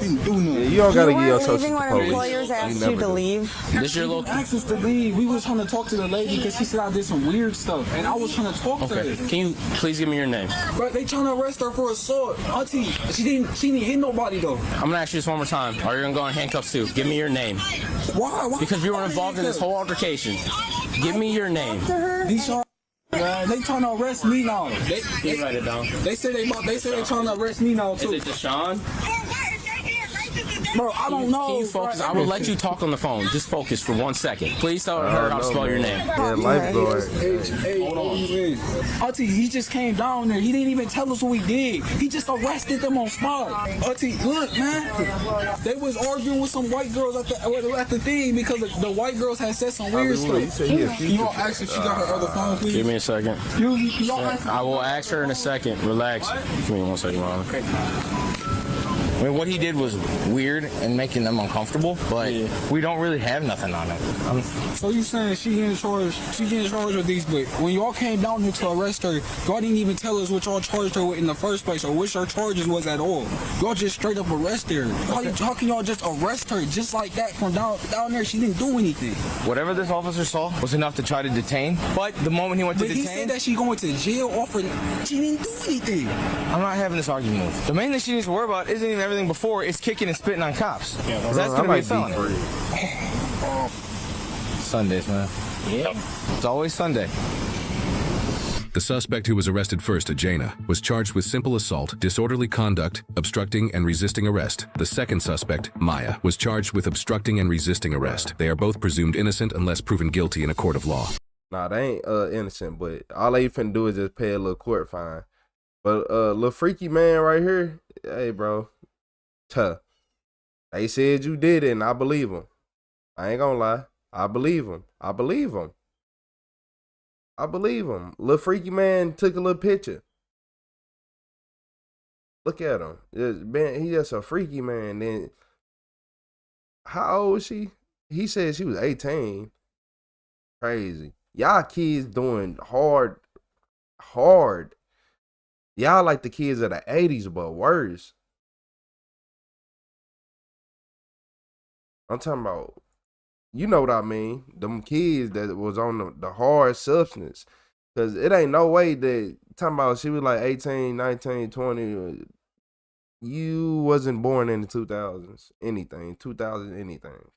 You don't gotta give your social leaving when employers asked you to leave. This your little asked us to leave. We was trying to talk to the lady because she said I did some weird stuff, and I was trying to talk to her. Can you please give me your name? But they trying to arrest her for assault. Auntie, she didn't hit nobody though. I'm gonna ask you this one more time. Are you gonna go in handcuffs too? Give me your name. Why? Because you were involved in this whole altercation. Give me your name. They trying to arrest me now. Can you write it down? They say they trying to arrest me now too. Is it Deshaun? Bro, I don't know. Can you focus? I will let you talk on the phone. Just focus for 1 second. Please tell her how to spell your name. Yeah, lifeguard. Hold on. Auntie, he just came down there. He didn't even tell us what we did. He just arrested them on spot. Auntie, look, man. They was arguing with some white girls at the thing because the white girls had said some weird stuff. You all ask if she got her other phone, please? Give me a second. I will ask her in a second. Relax. Give me 1 second, Ron. I mean, what he did was weird and making them uncomfortable, but we don't really have nothing on him. So you saying she in charge of these, but when y'all came down here to arrest her, y'all didn't even tell us what y'all charged her with in the first place or what her charges was at all. Y'all just straight up arrested her. How can y'all just arrest her just like that from down there? She didn't do anything. Whatever this officer saw was enough to try to detain, but the moment he went to detain... he said that she going to jail she didn't do anything. I'm not having this argument with her. The main thing she needs to worry about isn't even everything before, it's kicking and spitting on cops. Yeah, that's going to be a felony. Sundays, man. Yeah. It's always Sunday. The suspect, who was arrested first at Jaina, was charged with simple assault, disorderly conduct, obstructing and resisting arrest. The second suspect, Maya, was charged with obstructing and resisting arrest. They are both presumed innocent unless proven guilty in a court of law. Nah, they ain't innocent, but all they finna do is just pay a little court fine. But little freaky man right here, hey bro, they said you did it, and I believe them. I ain't gonna lie, I believe them. I believe them. I believe him. Little freaky man took a little picture. Look at him. He just a freaky man. Then how old was she? He said she was 18. Crazy. Y'all kids doing hard. Y'all like the kids of the 80s, but worse. I'm talking about, you know what I mean? Them kids that was on the hard substance. Because it ain't no way that, talking about she was like 18, 19, 20. You wasn't born in the 2000s. Anything. 2000 anything.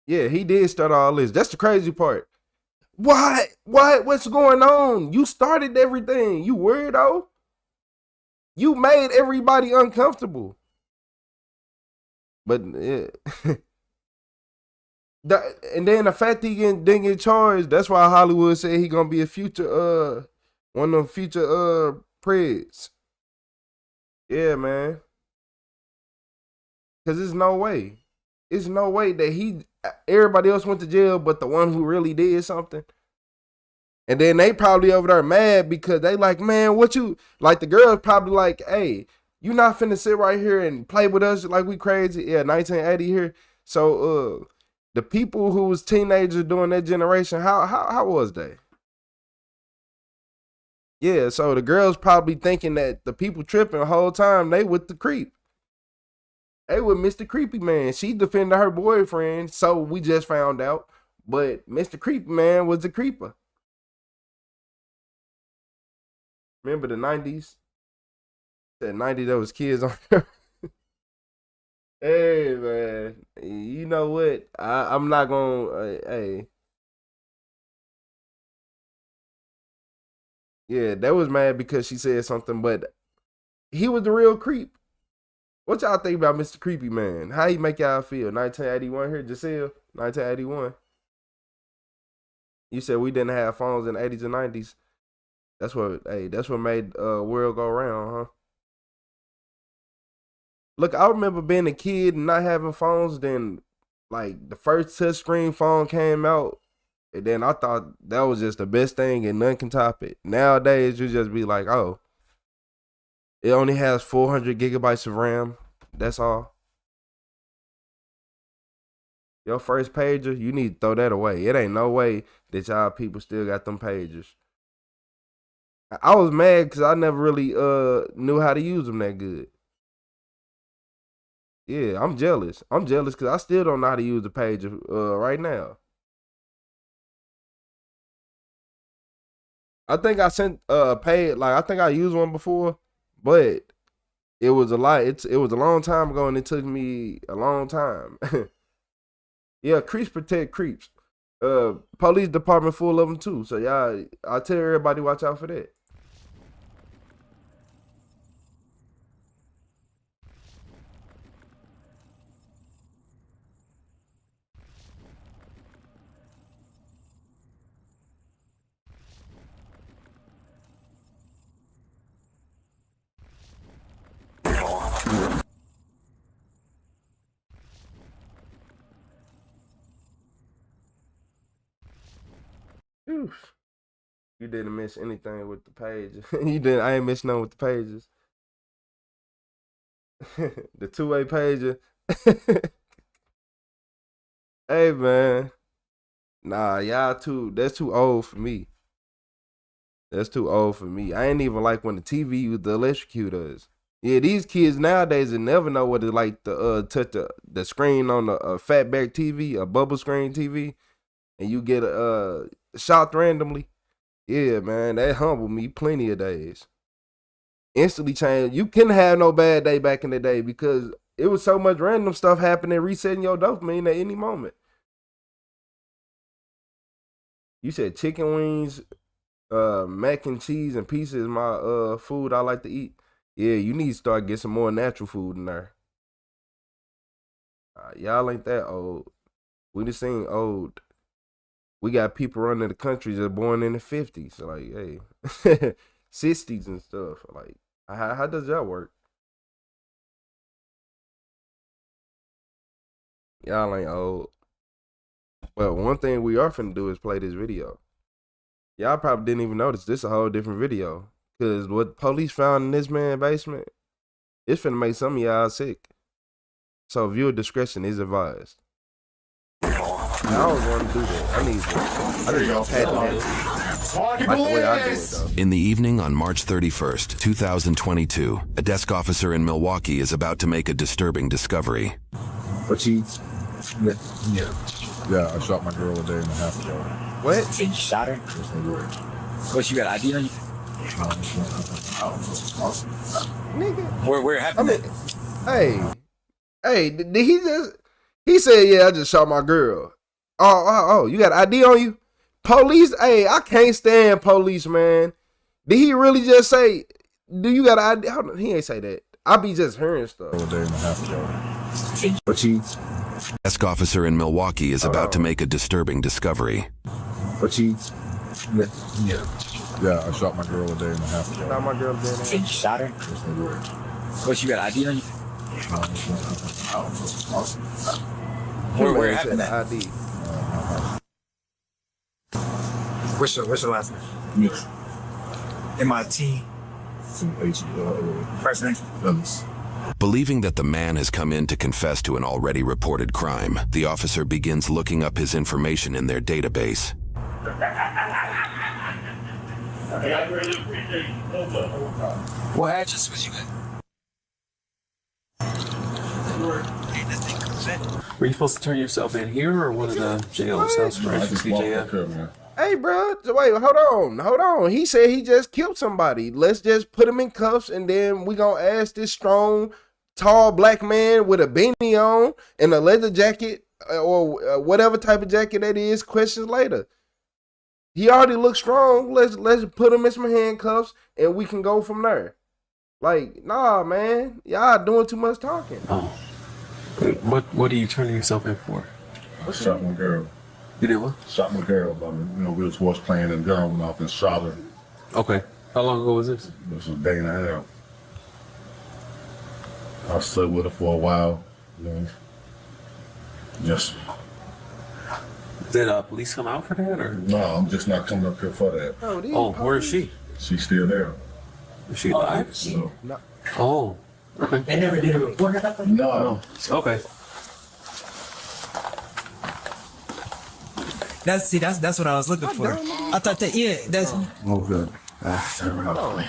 Yeah, he did start all this. That's the crazy part. What? What's going on? You started everything. You weirdo. You made everybody uncomfortable. But and then the fact that he didn't get charged, that's why Hollywood said he gonna be a future one of them future preds. Yeah, man. Cause there's no way. It's no way that everybody else went to jail but the one who really did something. And then they probably over there mad because they like, man, what you like, the girls probably like, hey, you not finna sit right here and play with us like we crazy. Yeah, 1980 here. So the people who was teenagers during that generation, how was they? Yeah, so the girls probably thinking that the people tripping the whole time, they with the creep. They with Mr. Creepy Man. She defended her boyfriend, so we just found out. But Mr. Creepy Man was the creeper. Remember the 90s? That 90 there was kids on there. Hey man, you know what? I'm not gonna. Hey, yeah, that was mad because she said something, but he was the real creep. What y'all think about Mr. Creepy Man? How he make y'all feel? 1981 here, Giselle. 1981. You said we didn't have phones in the 80s and 90s. That's what made world go round, huh? Look, I remember being a kid and not having phones. Then, like, the first touchscreen phone came out, and then I thought that was just the best thing, and none can top it. Nowadays, you just be like, oh, it only has 400 gigabytes of RAM. That's all. Your first pager, you need to throw that away. It ain't no way that y'all people still got them pagers. I was mad because I never really knew how to use them that good. Yeah, I'm jealous. I'm jealous because I still don't know how to use the pager right now. I think I sent paid, like, I think I used one before, but it was a lot. It was a long time ago, and it took me a long time. Yeah, creeps protect creeps. Police department full of them too. So y'all, I tell everybody, watch out for that. Oof. You didn't miss anything with the pages. You didn't. I ain't miss nothing with the pages. The two-way pager. Hey man, nah, y'all that's too old for me. That's too old for me. I ain't even like when the TV used to electrocute us. Yeah, these kids nowadays will never know what it's like to touch the screen on a fatback TV, a bubble screen TV, and you get shocked randomly. Yeah, man, that humbled me plenty of days. instantly changed. You couldn't have no bad day back in the day because it was so much random stuff happening, resetting your dopamine at any moment. You said chicken wings, mac and cheese and pizza is my food I like to eat. Yeah, you need to start getting some more natural food in there. Y'all ain't that old. We just seen old. We got people running the country just born in the 50s. Like, hey, 60s and stuff. Like, how does that work? Y'all ain't old. But one thing we are finna do is play this video. Y'all probably didn't even notice this is a whole different video. Because what police found in this man's basement, it's finna make some of y'all sick. So viewer discretion is advised. I don't want to do that. I need to pat that. Like the way I do it, though. In the evening on March 31st, 2022, a desk officer in Milwaukee is about to make a disturbing discovery. But you... Yeah, I shot my girl a day and a half ago. What? You shot her? What, you got ID on you? Nigga. Where happened? Hey, did he just... He said, yeah, I just shot my girl. Oh, you got ID on you? Police, hey, I can't stand police, man. Did he really just say, do you got ID? Hold on, he ain't say that. I be just hearing stuff. A day and a half ago. But you... Desk officer in Milwaukee is about to make a disturbing discovery. But you... Yeah, I shot my girl a day and a half ago. Shot my girl a day and a half. You shot her? What, you got ID on you? Where happened that? ID. What's your last name? Yes. MIT. First name? Believing that the man has come in to confess to an already reported crime, the officer begins looking up his information in their database. What address was you at? Were you supposed to turn yourself in here or one of the jails? Hey, bro, wait, hold on. He said he just killed somebody. Let's just put him in cuffs, and then we gonna ask this strong, tall black man with a beanie on and a leather jacket or whatever type of jacket that is questions later. He already looks strong. Let's put him in some handcuffs, and we can go from there. Like, nah, man, y'all doing too much talking. Oh, what are you turning yourself in for? I shot my girl. You did what? Shot my girl. We was horse playing and the girl went off and shot her. Okay. How long ago was this? This was a day and a half. I stood with her for a while. Just. Did police come out for that, or? No, I'm just not coming up here for that. Oh, where is she? She's still there. Is she alive? No. Oh, okay. They never did a report about that? No. Okay. That's what I was looking for. I thought that, that's... Okay. That's in the phone, man.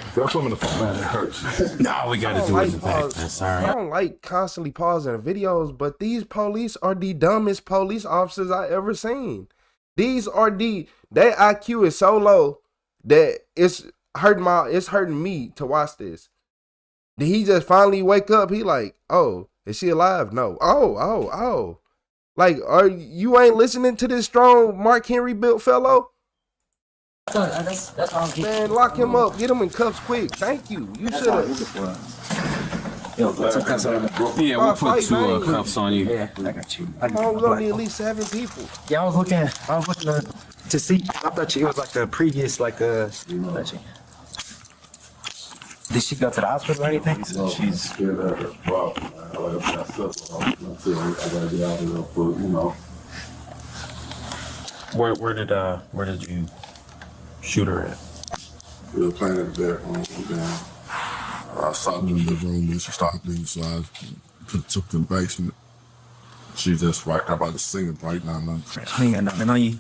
It hurts. No, we gotta do it in the back. That's all right. I don't like constantly pausing videos, but these police are the dumbest police officers I ever seen. These are their IQ is so low that it's hurting me to watch this. Did he just finally wake up? He like, oh, is she alive? No. Oh. Like, you ain't listening to this strong Mark Henry built fellow? That's all. Man, lock him up. Get him in cuffs quick. Thank you. You should have. Yo, put some cuffs on. Yeah, we'll put two cuffs on you. Yeah, I got you. We're gonna need at least 7 people. Yeah, I was looking to see. I thought it was like the previous, Did she go to the hospital or anything? No, she's scared of her problem. I gotta get out of there, but Where did you shoot her at? We were playing in the bedroom. I saw her in the room and she started bleeding, so I took the basement. She just right there by the singing right now. She ain't got nothing on you?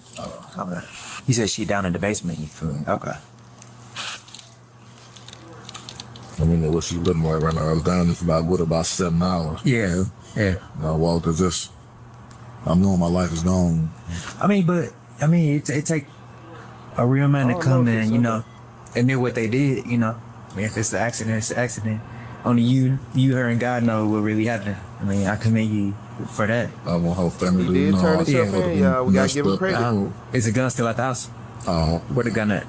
Okay. He said she down in the basement. Okay. I mean, what she looking like right now. I was down there for about 7 hours. Yeah. And I walked I'm knowing my life is gone. It take a real man to come in, admit what they did, I mean, if it's an accident, it's an accident. Only you, her, and God know what really happened. I mean, I commend you for that. I want her family to He did know. turn himself in. Yeah, we gotta give him credit. Is the gun still at the house? Where the gun at?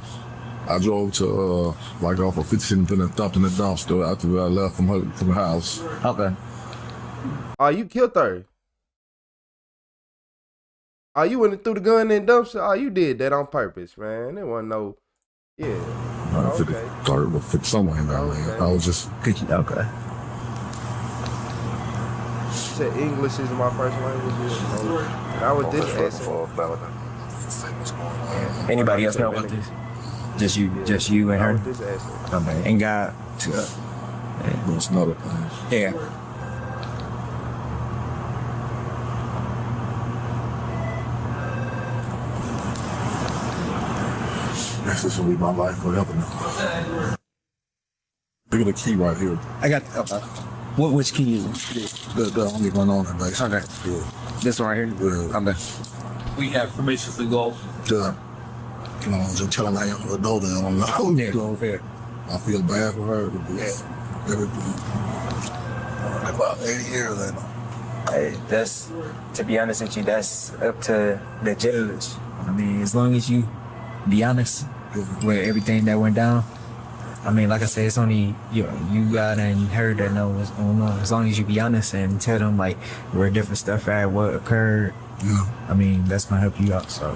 I drove to like off of 15th and dumped in the dumpster after I left from the house. Okay. Oh, you killed her. Oh, you went and threw the gun in the dumpster? Oh, you did that on purpose, man. There wasn't no... Yeah. Okay. Third or fifth somewhere in there, man. I was just... Okay. Said English is my first language. I was this accent. Anybody else know about this? Just you and her? This accent. Okay. And God. That's another thing. Yeah. This will be my life forever now. Look at the key right here. I got. Which key is it? The only one on it, basically. Okay. Yeah. This one right here? Yeah. Okay. We have permission to go. Yeah. You know, just telling I am the door that I don't know. Yeah. Go over here. I feel bad for her. Everything. About 80 years later. Hey, that's, to be honest with you, that's up to the judge. I mean, as long as you be honest with everything that went down. I mean, like I said, it's only you got and her that know what's going on. As long as you be honest and tell them like where different stuff at, what occurred. Yeah. I mean, that's gonna help you out. So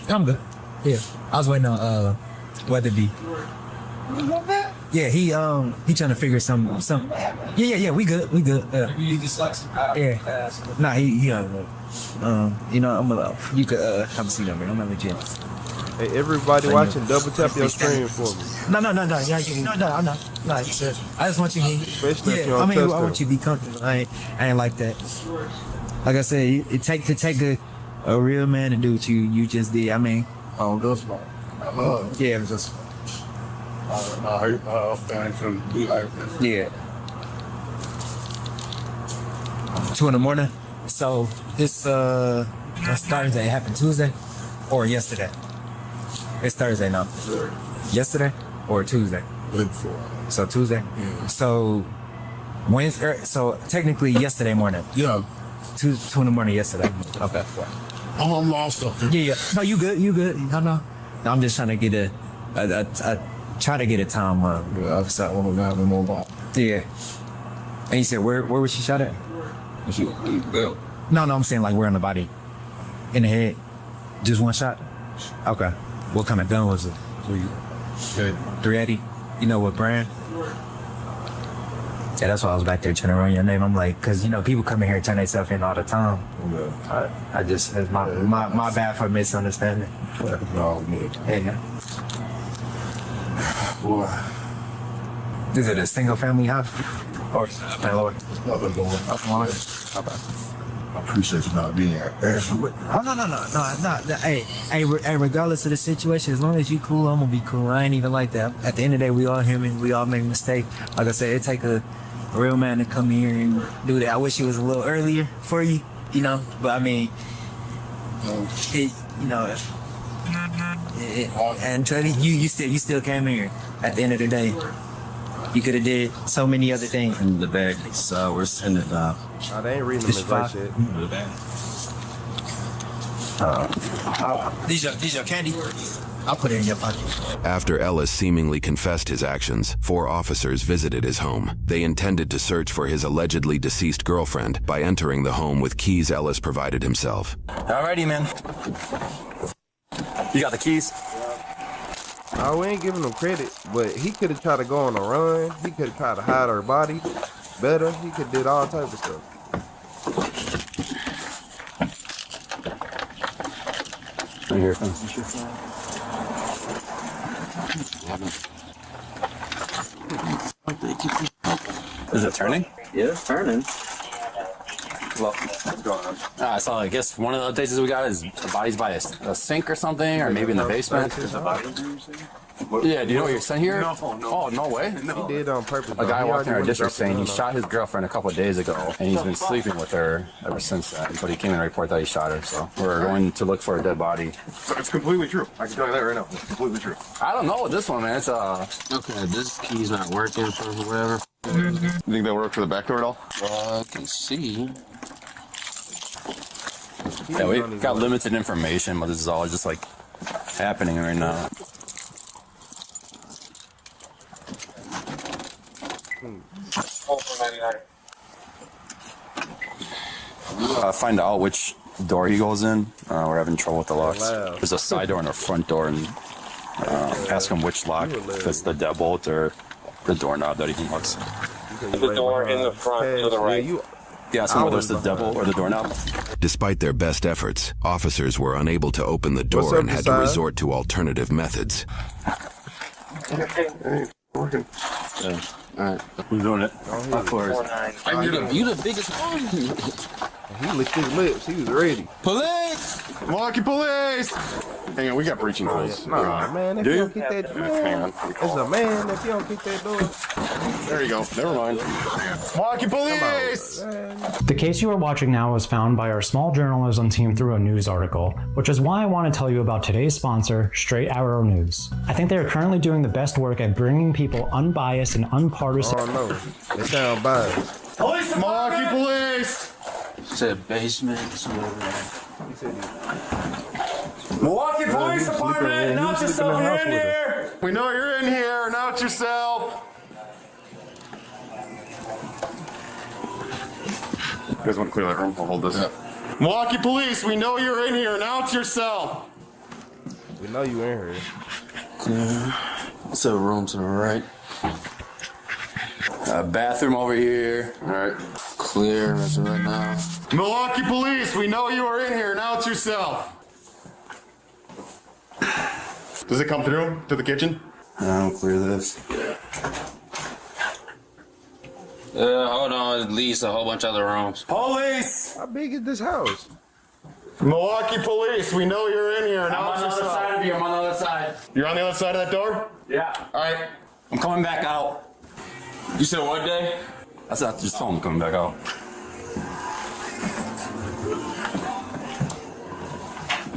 I'm good. Yeah, I was waiting on Weatherby. Yeah, he trying to figure some. Yeah, we good. You just like some yeah. Nah, he you know, I'm gonna you could have a seat over. I'm not legit. Hey, everybody watching, double tap your screen for me. No, I'm not. No, I just want you to Especially if yeah, you're on I mean, I touchdown. want you to be comfortable. I ain't like that. Like I said, it take a real man to do what you just did. I mean, That's my yeah, it was just I hurt family from yeah. 2 a.m. So this that's Thursday. It happened Tuesday or yesterday. It's Thursday now. Yesterday or Tuesday? So Tuesday. Yeah. So Wednesday. So technically yesterday morning. Yeah. 2 in the morning yesterday. Okay. Oh, I'm lost up there. Yeah. No, you good. No. I'm just trying to get a try to get a time. Yeah, I saw one of them in mobile. Yeah. And you said where was she shot at? No, I'm saying like where on the body? In the head? Just one shot? Okay. What kind of gun was it? 380? You know what brand? Yeah, that's why I was back there trying to run your name. I'm like, cause you know people come in here and turn themselves in all the time. Yeah. I just it's my bad for misunderstanding. No, Yeah. boy. Is it a single family house? Or landlord? Nothing going. I appreciate you not being here. Oh no. Hey, regardless of the situation, as long as you cool, I'm gonna be cool. I ain't even like that. At the end of the day, we all human. We all make mistakes. Like I said, it take a real man to come here and do that. I wish it was a little earlier for you, you know. But I mean, and Trey, you still came here. At the end of the day, you could have did so many other things. In the bag, so we're sending it now. Oh, they ain't reading them as that shit. These your candy. I'll put it in your pocket. After Ellis seemingly confessed his actions, 4 officers visited his home. They intended to search for his allegedly deceased girlfriend by entering the home with keys Ellis provided himself. Alrighty, man. You got the keys? Oh, we ain't giving him credit, but he could have tried to go on a run. He could have tried to hide her body better. He could have did all type of stuff. Right here. Is it turning? Yeah, it's turning. Well, what's going on? I saw, I guess one of the updates we got is the body's by a sink or something, or maybe in the basement. Yeah, do you know what you're saying here? No. Oh, no way. He did on purpose. A guy walked in our district saying he shot. shot his girlfriend a couple of days ago, and he's been sleeping with her ever since then. But he came in to report that he shot her, so we're going to look for a dead body. So it's completely true. I can tell you that right now. It's completely true. I don't know with this one, man. It's Okay, this key's not working for whatever. You think that worked for the back door at all? I can see. Yeah, we've got limited information, but this is all just like happening right now. Find out which door he goes in. We're having trouble with the locks. There's a side door and a front door, and ask him which lock, if it's the deadbolt or the doorknob that he unlocks. The door in the front to the right. Yeah, ask him whether it's the deadbolt or the doorknob. Despite their best efforts, officers were unable to open the door and had to resort to alternative methods. Hey, working. Yeah. All right, who's doing it? Of course. You the biggest one. He licked his lips. He was ready. Police! Milwaukee Police! Hang on, we got breaching rules. Nah, man. If you don't kick that, man, it's a man. If you don't kick that door. There you go. Never mind. Milwaukee Police! The case you are watching now was found by our small journalism team through a news article, which is why I want to tell you about today's sponsor, Straight Arrow News. I think they are currently doing the best work at bringing people unbiased and unpartisan. Oh no, they sound biased. Police! Milwaukee Police! Said basement. Milwaukee Police Department, announce yourself, you're in here! We know you're in here, announce yourself! You guys want to clear that room? I'll hold this. Yeah. Milwaukee Police, we know you're in here, announce yourself! We know you in here. Clear. What's the room to the right? Bathroom over here. All right. Clear as of right now. Milwaukee Police, we know you are in here, announce yourself! Does it come through to the kitchen? I'll clear this. Hold on, at least a whole bunch of other rooms. Police! How big is this house? Milwaukee Police, we know you're in here, announce yourself. I'm on the other side of you, I'm on the other side. You're on the other side of that door? Yeah. All right. I'm coming back out. You said what day? I said, just told him coming back out.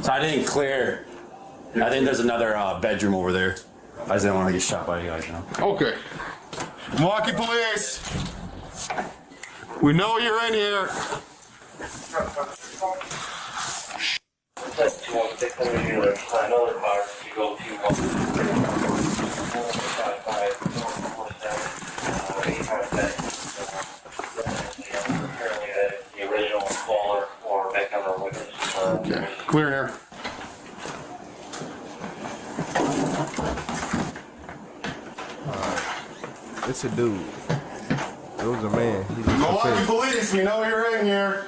So I didn't clear. I think there's another bedroom over there. I just didn't want to get shot by you guys, you know. Okay. Milwaukee Police, we know you're in here. Okay. Clear here. It's a dude. It was a man. He just Milwaukee confessed. Police, we know you're in here.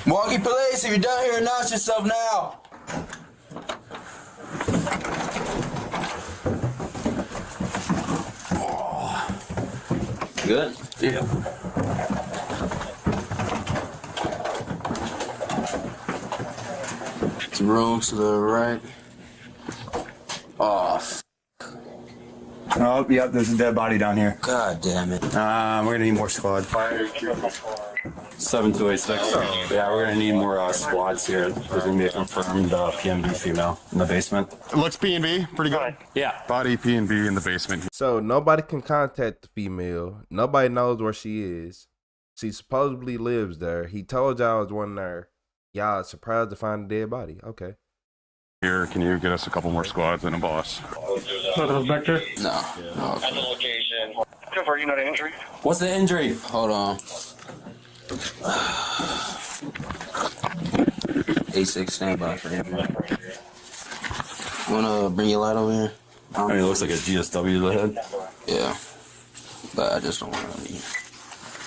Milwaukee Police, if you're down here, announce yourself now. Good? Yeah. Some rooms to the right. Oh, Oh, yep, there's a dead body down here. God damn it. We're gonna need more squad. 7286. Yeah, we're gonna need more squads here. There's gonna be a confirmed PMB female in the basement. It looks P&B, pretty good. Yeah. Body P&B in the basement. So nobody can contact the female. Nobody knows where she is. She supposedly lives there. He told y'all I was one there. Y'all surprised to find a dead body. Okay. Here, can you get us a couple more squads and a boss? Back there? No. At the location. So far, you know the injury? What's the injury? Hold on. A6 standby for him. Wanna bring your light over here? I mean, it looks like a GSW to the head. Yeah. But I just don't want to leave.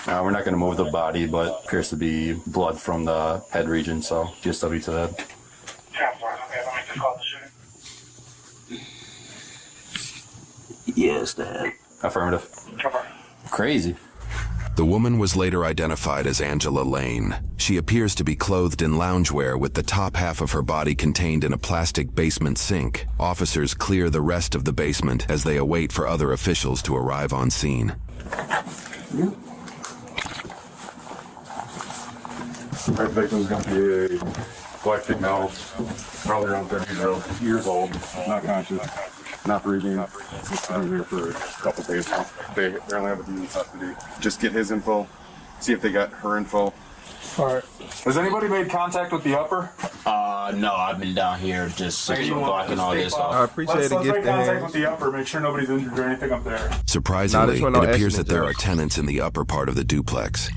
We're not gonna move the body, but appears to be blood from the head region, so GSW to the head. Yes, Dad. Affirmative. Crazy. The woman was later identified as Angela Lane. She appears to be clothed in loungewear with the top half of her body contained in a plastic basement sink. Officers clear the rest of the basement as they await for other officials to arrive on scene. Our victim's going to be a black female, probably around 30 years old, not conscious, not breathing. Just been here for a couple days now. They only have a DV custody. Just get his info, see if they got her info. All right. Has anybody made contact with the upper? No, I've been down here just blocking all this off. I appreciate it. Let's make contact with the upper, make sure nobody's injured or anything up there. Surprisingly, it appears that there are tenants in the upper part of the duplex.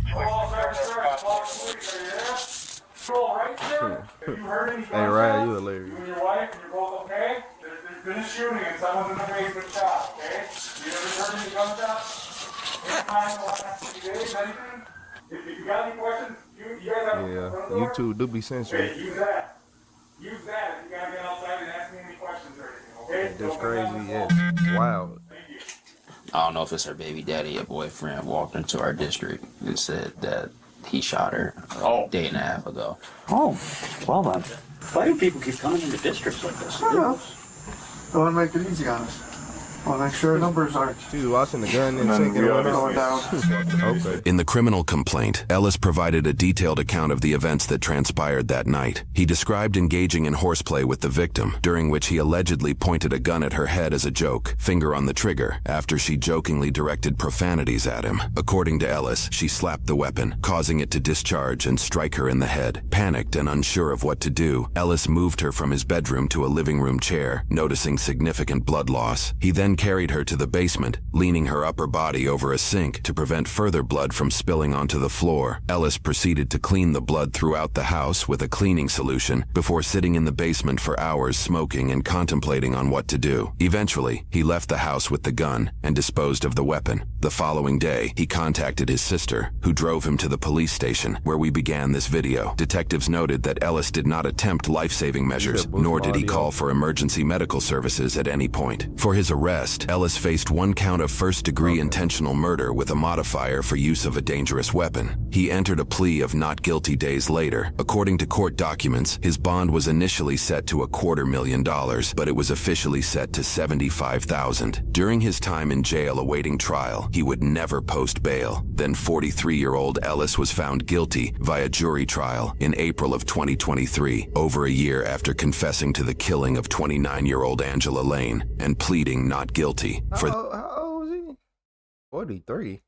Hey, Ryan, you hilarious. You and your wife, and you're both okay? There's been a shooting and someone's in the basement shop, okay? You never heard any gunshots? Anytime in the last 60 days, anything? If you got any questions, you guys have YouTube do be censored. Use that. Use that if you gotta get outside and ask me any questions or anything, okay? That's crazy, yeah. Wow. I don't know if it's her baby daddy or boyfriend walked into our district and said that he shot her a day and a half ago. Oh, well then. Why do people keep coming into districts like this? I don't know. I want to make it easy on us. I want to make sure our numbers aren't. She's watching the gun and sinking going down. Okay. In the criminal complaint, Ellis provided a detailed account of the events that transpired that night. He described engaging in horseplay with the victim, during which he allegedly pointed a gun at her head as a joke, finger on the trigger, after she jokingly directed profanities at him. According to Ellis, she slapped the weapon, causing it to discharge and strike her in the head. Panicked and unsure of what to do, Ellis moved her from his bedroom to a living room chair, noticing significant blood loss. He then carried her to the basement, leaning her upper body over a sink to prevent further blood from spilling onto the floor. Ellis proceeded to clean the blood throughout the house with a cleaning solution before sitting in the basement for hours smoking and contemplating on what to do. Eventually, he left the house with the gun and disposed of the weapon. The following day, he contacted his sister, who drove him to the police station, where we began this video. Detectives noted that Ellis did not attempt life-saving measures, nor did he call for emergency medical services at any point. For his arrest, Ellis faced 1 count of first-degree intentional murder with a modifier for use of a dangerous weapon. He entered a plea of not guilty days later. According to court documents, his bond was initially set to $250,000, but it was officially set to $75,000. During his time in jail awaiting trial, he would never post bail. Then 43-year-old Ellis was found guilty via jury trial in April of 2023, over a year after confessing to the killing of 29-year-old Angela Lane and pleading not guilty for... How old is he? 43.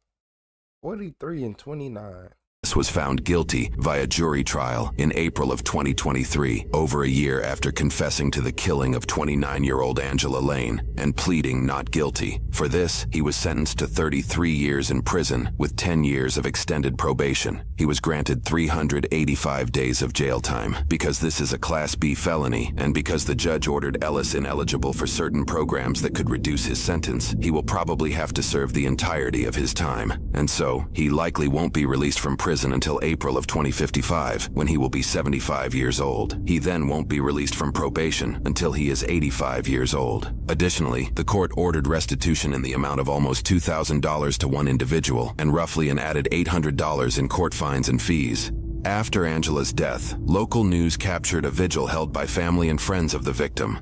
43 and 29. Was found guilty via jury trial in April of 2023, over a year after confessing to the killing of 29-year-old Angela Lane and pleading not guilty. For this, he was sentenced to 33 years in prison with 10 years of extended probation. He was granted 385 days of jail time. Because this is a Class B felony, and because the judge ordered Ellis ineligible for certain programs that could reduce his sentence, he will probably have to serve the entirety of his time. And so, he likely won't be released from prison until April of 2055, when he will be 75 years old. He then won't be released from probation until he is 85 years old. Additionally, the court ordered restitution in the amount of almost $2,000 to one individual and roughly an added $800 in court fines and fees. After Angela's death, local news captured a vigil held by family and friends of the victim.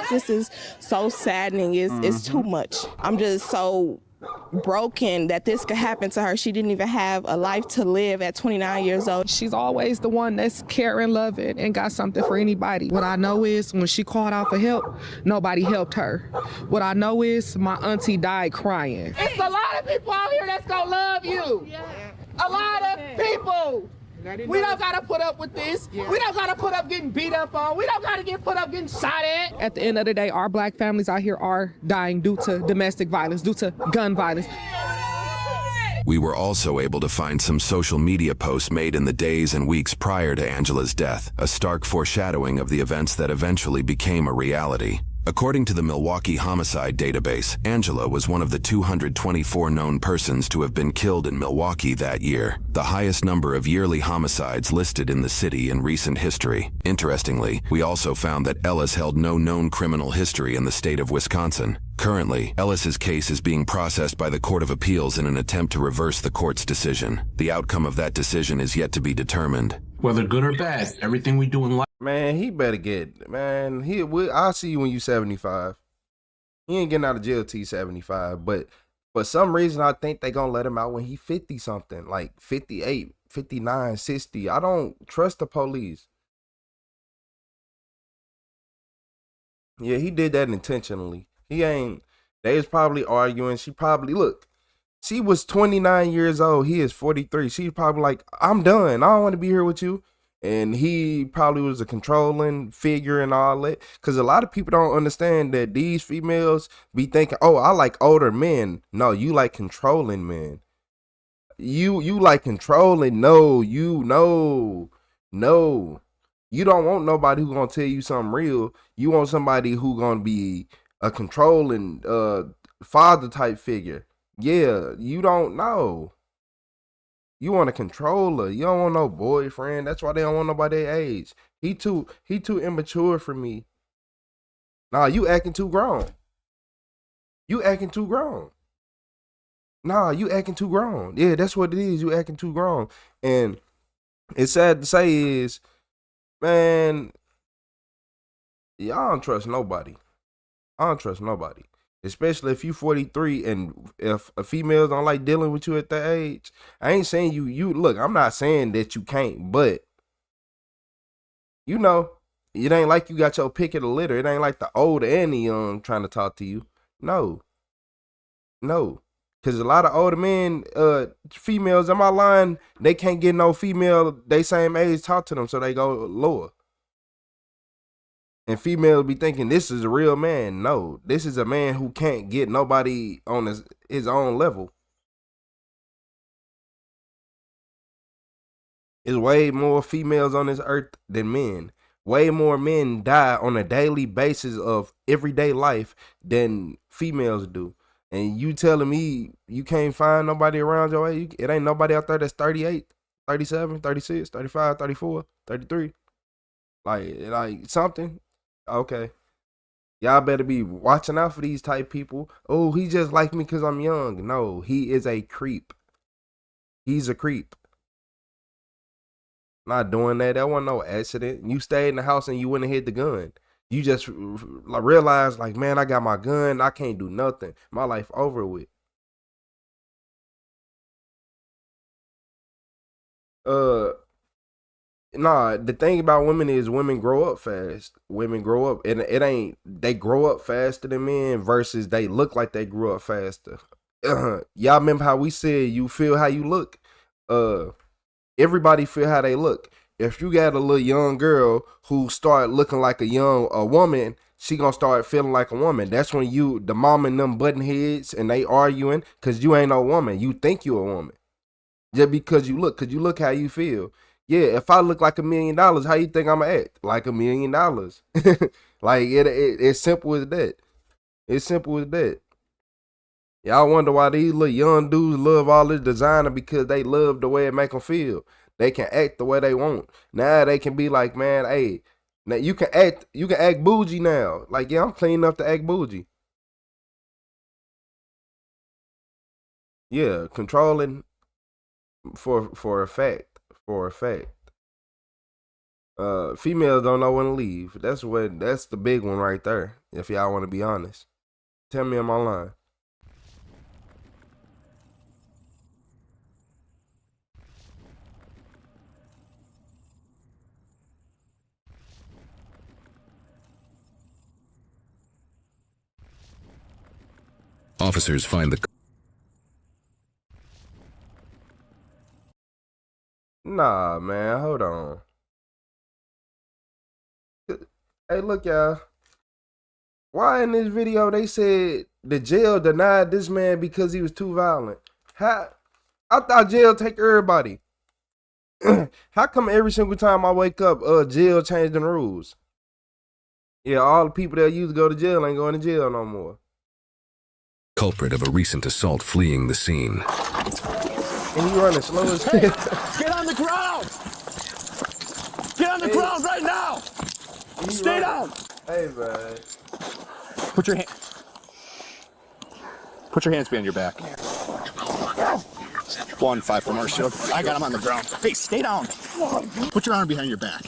This is so saddening. It's too much. I'm just so broken that this could happen to her. She didn't even have a life to live at 29 years old. She's always the one that's caring, loving, and got something for anybody. What I know is when she called out for help, nobody helped her. What I know is my auntie died crying. It's a lot of people out here that's gonna love you. A lot of people. We don't gotta put up with this. We don't gotta put up getting beat up on. We don't gotta put up getting shot at. At the end of the day, our black families out here are dying due to domestic violence, due to gun violence. We were also able to find some social media posts made in the days and weeks prior to Angela's death, a stark foreshadowing of the events that eventually became a reality. According to the Milwaukee Homicide Database, Angela was one of the 224 known persons to have been killed in Milwaukee that year, the highest number of yearly homicides listed in the city in recent history. Interestingly, we also found that Ellis held no known criminal history in the state of Wisconsin. Currently, Ellis's case is being processed by the Court of Appeals in an attempt to reverse the court's decision. The outcome of that decision is yet to be determined. Whether good or bad, everything we do in life. Man, he better get, man, I'll see you when you 75. He ain't getting out of jail till he's 75, but for some reason, I think they gonna let him out when he 50 something, like 58, 59, 60. I don't trust the police. Yeah, he did that intentionally. They was probably arguing. She was 29 years old. He is 43. She's probably like, I'm done. I don't want to be here with you. And he probably was a controlling figure and all that. Because a lot of people don't understand that these females be thinking, oh, I like older men. No, you like controlling men. You like controlling. No. You don't want nobody who gonna tell you something real. You want somebody who gonna be a controlling father type figure. Yeah, you don't know. You want a controller. You don't want no boyfriend. That's why they don't want nobody their age. He too immature for me. Nah, you acting too grown. You acting too grown. Nah, you acting too grown. Yeah, that's what it is. You acting too grown. And it's sad to say is, man, y'all don't trust nobody. I don't trust nobody. Especially if you 43 and if a female don't like dealing with you at that age. I ain't saying you look, I'm not saying that you can't, but you know, it ain't like you got your pick of the litter. It ain't like the old and the young trying to talk to you. No. Cause a lot of older men, females, am I lying? They can't get no female they same age talk to them, so they go lower. And females be thinking this is a real man. No, this is a man who can't get nobody on his own level. There's way more females on this earth than men. Way more men die on a daily basis of everyday life than females do. And you telling me you can't find nobody around your age? It ain't nobody out there that's 38, 37, 36, 35, 34, 33. Like something. Okay. Y'all better be watching out for these type people. Oh, he just like me because I'm young. No, he is a creep. He's a creep. Not doing that. That wasn't no accident. You stayed in the house and you went and hid the gun. You just realized, like, man, I got my gun. I can't do nothing. My life over with. Nah, the thing about women is women grow up fast. Women grow up, and they grow up faster than men versus they look like they grew up faster. Y'all remember how we said you feel how you look? Everybody feel how they look. If you got a little young girl who start looking like a woman, she gonna start feeling like a woman. That's when the mom and them button heads and they arguing because you ain't no woman. You think you a woman. Just because you look how you feel. Yeah, if I look like $1 million, how you think I'ma act? Like $1 million. Like it's simple as that. It's simple as that. Y'all wonder why these little young dudes love all this designer because they love the way it make them feel. They can act the way they want. Now they can be like, man, hey, now you can act bougie now. Like, yeah, I'm clean enough to act bougie. Yeah, controlling for a fact. For a fact. Females don't know when to leave. That's the big one right there. If y'all want to be honest. Tell me I'm online. Officers find the... Nah, man, hold on. Hey, look, y'all. Why in this video they said the jail denied this man because he was too violent? How? I thought jail take everybody. How come every single time I wake up, jail changing the rules? Yeah, all the people that used to go to jail ain't going to jail no more. Culprit of a recent assault fleeing the scene. And he running slow as Hey, get on the ground! Get on the ground right now! Stay down! Hey, man. Put your hands behind your back. 1-5 from our shield. I got him on the ground. Hey, stay down. Put your arm behind your back.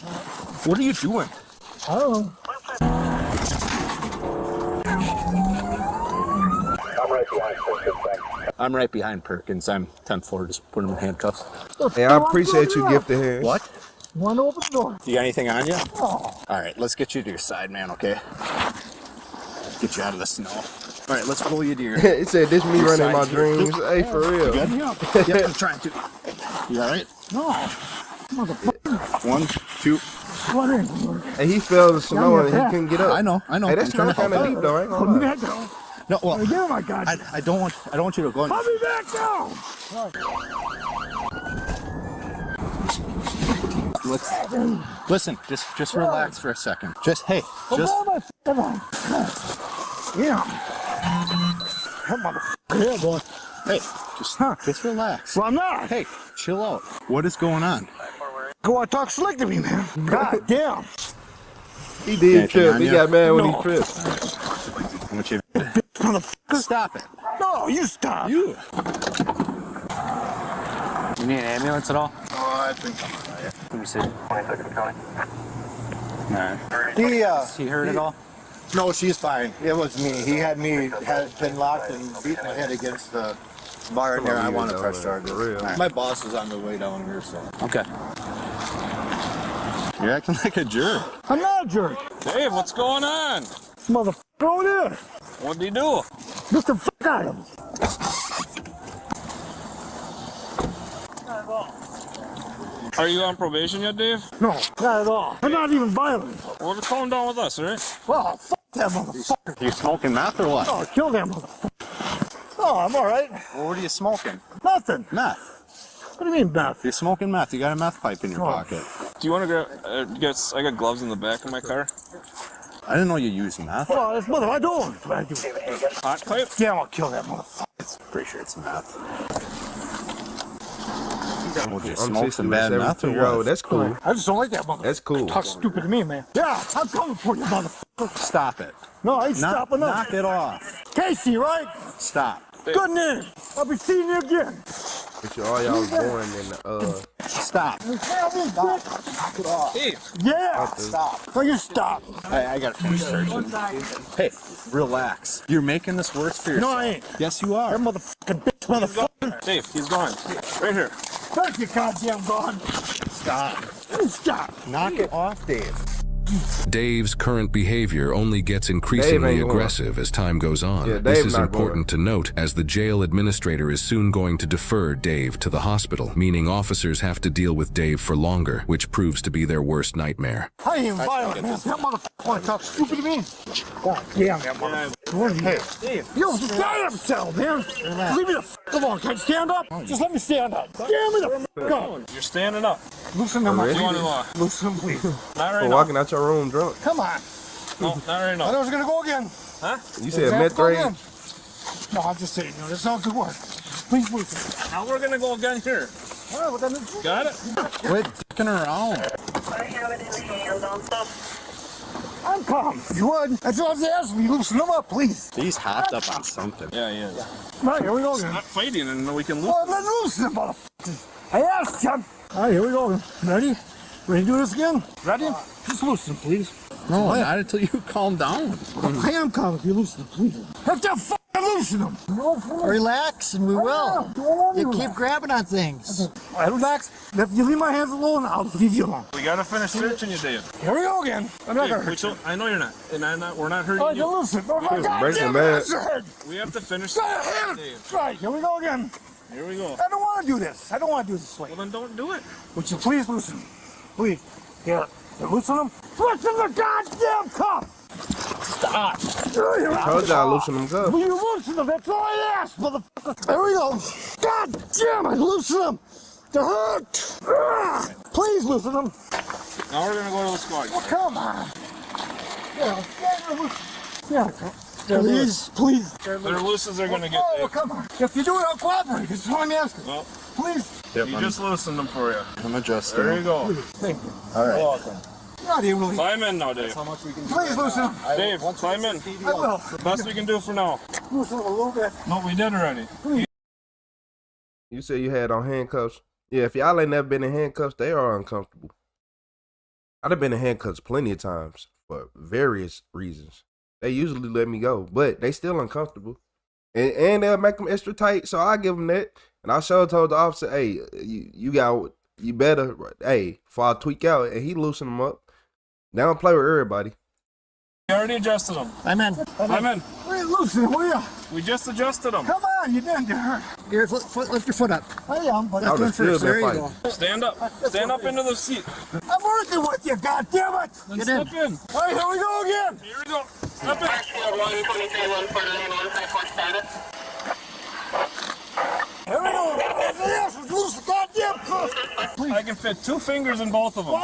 What are you doing? I don't know. I'm right behind Perkins. I'm 10th floor. Just put him in handcuffs. Hey, I appreciate you gifted hands. What? Want to open the door? You got anything on you? Oh. All right, let's get you to your side, man, okay? Get you out of the snow. All right, let's pull you to your... It said, this me running my dreams. Hey, for real. You good? Yep, I'm trying to. You all right? No. Motherfucker. 1, 2. What is Hey, he fell in the snow and he couldn't get up. I know. Hey, that's I'm trying kind to of help deep, though. I ain't gonna lie. No, well, Give my God. I don't want you to go in. I'll be back now. Listen, just relax for a second. Just, hey, Yeah. Yeah, boy. hey, just relax. Well, I'm not. Hey, chill out. What is going on? Go on, talk slick to me, man. God damn. He did trip. He got mad when he No. tripped. I want you to... Stop it. No, you stop. You need an ambulance at all? Oh, I think Let me see. 22nd County. Nah. Is he hurt at all? No, she's fine. It was me. He had been locked and beat my head against the bar in there. I want to press charges. My boss is on the way down here, so. Okay. You're acting like a jerk. I'm not a jerk. Dave, what's going on? Motherfucker over there. What'd he do? Get the fuck out of him. Are you on probation yet, Dave? No, not at all. I'm not even violent. Well, just calm down with us, all right? Well, fuck that motherfucker. You smoking meth or what? Oh, kill that motherfucker. Oh, I'm all right. Well, what are you smoking? Nothing. Meth. What do you mean, meth? You're smoking meth. You got a meth pipe in your pocket. Do you want to get? I got gloves in the back of my car. I didn't know you used meth. Well, that's mother. I don't. I do. Hot pipe? Yeah, I'll kill that motherfucker. Pretty sure it's meth. Well, you I'm smoke some bad meth or what? That's cool. I just don't like that motherfucker. That's cool. Talk stupid to me, man. Yeah, I'm coming for you, motherfucker. Stop it. No, I ain't stopping up. Knock it off. Casey, right? Stop. Good name. I'll be seeing you again. All y'all was born in Stop. Knock it off. Steve. Yeah. Stop. No, you stop. I gotta finish searching. Hey, relax. You're making this worse for yourself. No, I ain't. Yes, you are. That motherfucking bitch, motherfucker. Dave, he's gone. Right here. Thank you, goddamn God. Stop. Stop. Knock it off, Dave. Dave's current behavior only gets increasingly aggressive as time goes on. This is important to note, as the jail administrator is soon going to defer Dave to the hospital, meaning officers have to deal with Dave for longer, which proves to be their worst nightmare. I ain't violent, man. That motherfucker want to talk stupid to me? God damn that motherfucker. Hey, Dave. Yo, just stand up, settle, man. Leave me the fuck alone. Can I stand up? Just let me stand up. Damn me the fuck up. You're standing up. Loosen them up. Loosen them, please. Not right For now. walking out your room drunk. Come on. No, not right I now. thought I was going to go again. Huh? You said meth rate? No, I'm just saying, that's not good work. Please loosen. Now we're gonna go again here. All right, well, then Got it? Quit dicking around. I have it in the hand on stuff. I'm calm. If you would. That's all I was asking. You loosen them up, please. He's hopped up on something. Yeah, he is. All right, here we go again. Not fighting, and we can lose. Well, then loosen them, motherfucker. I asked you. All right, here we go. Ready? Ready to do this again? Ready? Just loosen them, please. No, not until you calm down. I am calm if you loosen them, please. Have to fucking loosen them. Relax, and we will. You keep grabbing on things. All right, relax. If you leave my hands alone, I'll leave you alone. We gotta finish searching you, Dave. Here we go again. I'm not gonna hurt you. I know you're not, and we're not hurting All right, you. loosen. Oh my God, Breaking damn Bad. it, head. We have to finish. Dave. Right, here we go again. Here we go. I don't want to do this. I don't want to do this way. Well, then don't do it. Would you please loosen? Please. Here. Loosen them. Loosen the goddamn cup. Stop. I told y'all loosen them up. Will you loosen them? That's all I asked, motherfucker. There we go. God damn it. Loosen them. They're hurt. Please loosen them. Now we're gonna go to the squad. Well, come on. Please, please. They're loose as they're gonna get. Oh, come on. If you do it, I'll cooperate. That's all I'm asking. Well, please. Yep, you just loosened them for you. I'm adjusting. There you go. Thank you. All right. You're welcome. Not even really. Climb in now, Dave. That's how much we can do. Please loosen them. Dave, climb in. I will. Best we can do for now. Loosen them a little bit. No, we did already. You said you had on handcuffs. Yeah, if y'all ain't never been in handcuffs, they are uncomfortable. I've been in handcuffs plenty of times for various reasons. They usually let me go, but they still uncomfortable. And they'll make them extra tight, so I give them that. And I sure told the officer, hey, you better, hey, before I tweak out, and he loosened them up. They don't play with everybody. We already adjusted them. I'm in. I'm in. Wait, loosen them, will you? We just adjusted them. Come on, you didn't hurt. Here, lift your foot up. I am, but that's first. There you go. Stand up. Stand up into the seat. I'm working with you, goddammit. Then step in. All right, here we go again. Here we go. Step in. Here we go. Loose the goddamn cuff. I can fit 2 fingers in both of them.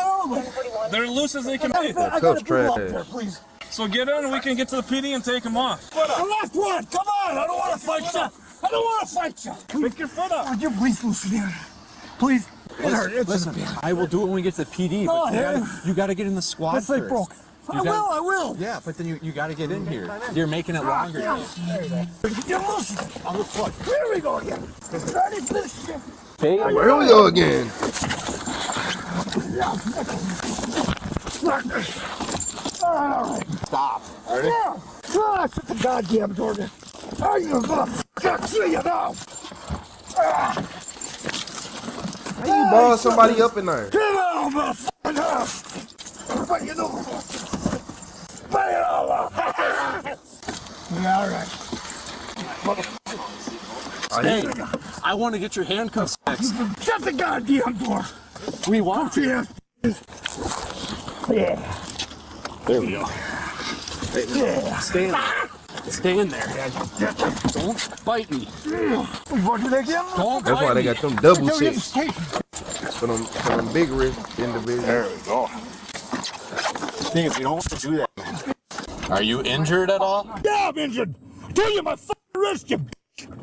They're loose as they can be. I got a blue up there, please. So get in and we can get to the PD and take them off. The left one, come on. I don't want to fight you. I don't want to fight you. Pick your foot up. Would you please loosen it? Please. Listen, I will do it when we get to the PD, but you got to get in the squad That's like first. broke. I will. Yeah, but then you got to get in here. You're making it longer. You're loose on the foot. Here we go again. Ready for this shit. Here we go again. All right. Stop. Ready? Yeah. Shut the goddamn door. Are you gonna see you now? How you ball somebody up in there? Get out, motherfucker! What you doing? Bring it all up! Yeah, all right. Hey, I want to get your handcuffs fixed. Shut the goddamn door! We want to. Yeah. There we go. Yeah. Stay in there. Don't bite me. What did they get? Don't That's bite why they me. got them double six. For them big wrist individuals. There we go. Thing is, we don't want to do that, man. Are you injured at all? Yeah, I'm injured. Tell you my fucking wrist, you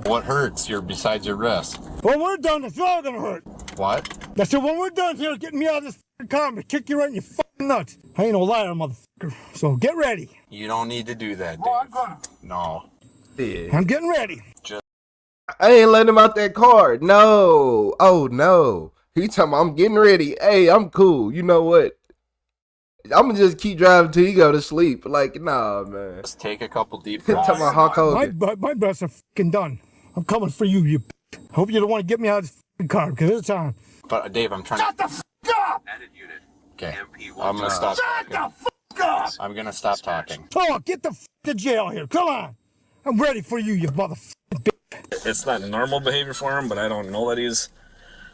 What hurts? Besides your wrist. When we're done, it's all gonna hurt. What? I said, when we're done here, getting me out of this fucking car, I'm gonna kick you right in your fucking nuts. I ain't no liar, motherfucker. So get ready. You don't need to do that, Dave. Oh, I'm gonna. No. Yeah. I'm getting ready. I ain't letting him out that car. No. Oh, no. He talking about, I'm getting ready. Hey, I'm cool. You know what? I'm going to just keep driving till he go to sleep. Like, nah, man. Just take a couple deep breaths. Talking about Hulk Hogan. My breaths are fucking done. I'm coming for you, you Hope you don't want to get me out of this fucking car, because it's on. But, Dave, I'm trying Shut the fuck up! Okay. I'm going to stop Shut talking. the fuck up! I'm going to stop talking. Talk, get the fuck to jail here. Come on. I'm ready for you, you motherfucking bitch. It's not normal behavior for him, but I don't know that he's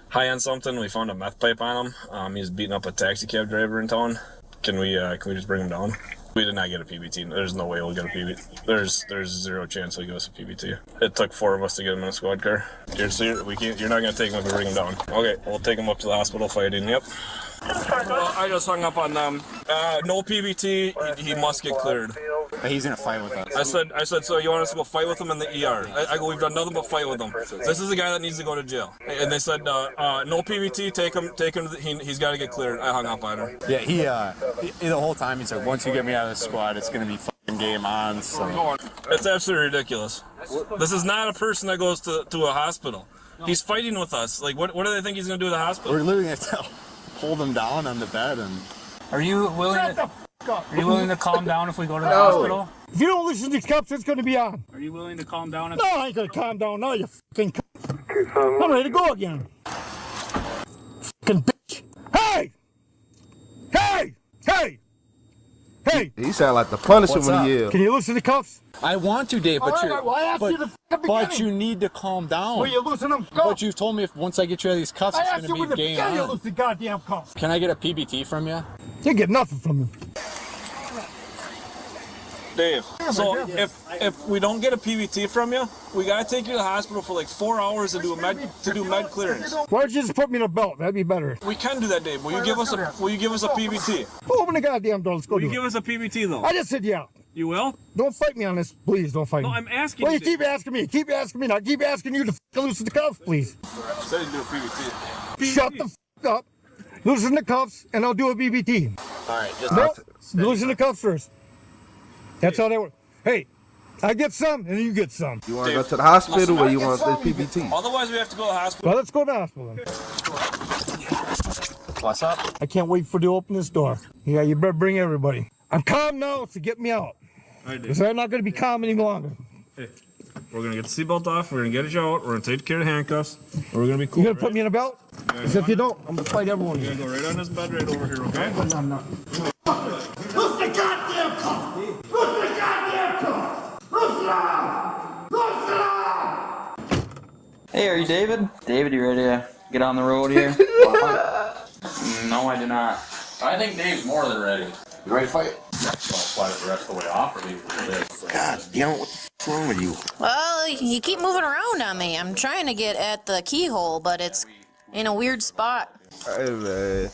high on something. We found a meth pipe on him. He's beating up a taxi cab driver in town. Can we just bring him down? We did not get a PBT. There's no way we'll get a PBT. There's zero chance he'll give us a PBT. It took 4 of us to get him in a squad car. You're not gonna take him if we bring him down. Okay, we'll take him up to the hospital fighting. Yep. Well, I just hung up on them. No PBT. He must get cleared. He's gonna fight with us. I said, so you want us to go fight with him in the ER? I go, we've done nothing but fight with him. This is the guy that needs to go to jail. And they said, no PBT. Take him. He's got to get cleared. I hung up on him. Yeah, he the whole time he said, once you get me out of the squad, it's gonna be fucking game on. So. It's absolutely ridiculous. This is not a person that goes to a hospital. He's fighting with us. Like, what do they think he's gonna do at the hospital? We're literally gonna hold him down on the bed and. Are you willing to calm down if we go to the hospital? If you don't listen to these cops, it's going to be on. Are you willing to calm down? No, I ain't going to calm down now, you fucking I'm ready to go again. Fucking bitch. Hey! Hey! Hey! Hey! He sound like the Punisher when he yells. Can you listen to cuffs? I want to, Dave, but but you need to calm down. Will you loosen them? Go. But you told me once I get you out of these cuffs, it's going to be game on. You loosen the goddamn cuffs. Can I get a PBT from you? You get nothing from him. Dave, so if we don't get a PBT from you, we gotta take you to the hospital for like 4 hours to do med clearance. Why don't you just put me in a belt? That'd be better. We can do that, Dave. Will you give us a PBT? Open the goddamn door. Let's go. Will you do give it. us a PBT though? I just said yeah. You will? Don't fight me on this, please. Don't fight me. No, I'm asking well, you. You keep asking me. Keep asking me. Now keep asking you to loosen the cuffs, please. I said you do a PBT. Shut the up. Loosen the cuffs, and I'll do a BBT. All right, just no. Loosen the cuffs first. That's how they work. Hey, I get some, and you get some. You want to go to the hospital, or you want this PBT? Otherwise, we have to go to the hospital. Well, let's go to the hospital then. What's up? I can't wait for you to open this door. Yeah, you better bring everybody. I'm calm now, so get me out. Because I'm not going to be calm any longer. Hey, we're going to get the seatbelt off. We're going to get you out. We're going to take care of the handcuffs. We're going to be cool. You're going to put me in a belt? Because if you don't, I'm going to fight everyone. You're going to go right on this bed right over here, okay? No, I'm not. Loosen the goddamn cuff! Loosen the goddamn cuff! Loosen it up! Loosen it up! Hey, are you David? David, you ready to get on the road here? No, I do not. I think Dave's more than ready. You ready to fight? I'll fly it the rest of the way off or leave it for this. God damn, what the f***'s wrong with you? Well, you keep moving around on me. I'm trying to get at the keyhole, but it's in a weird spot. Hey, man.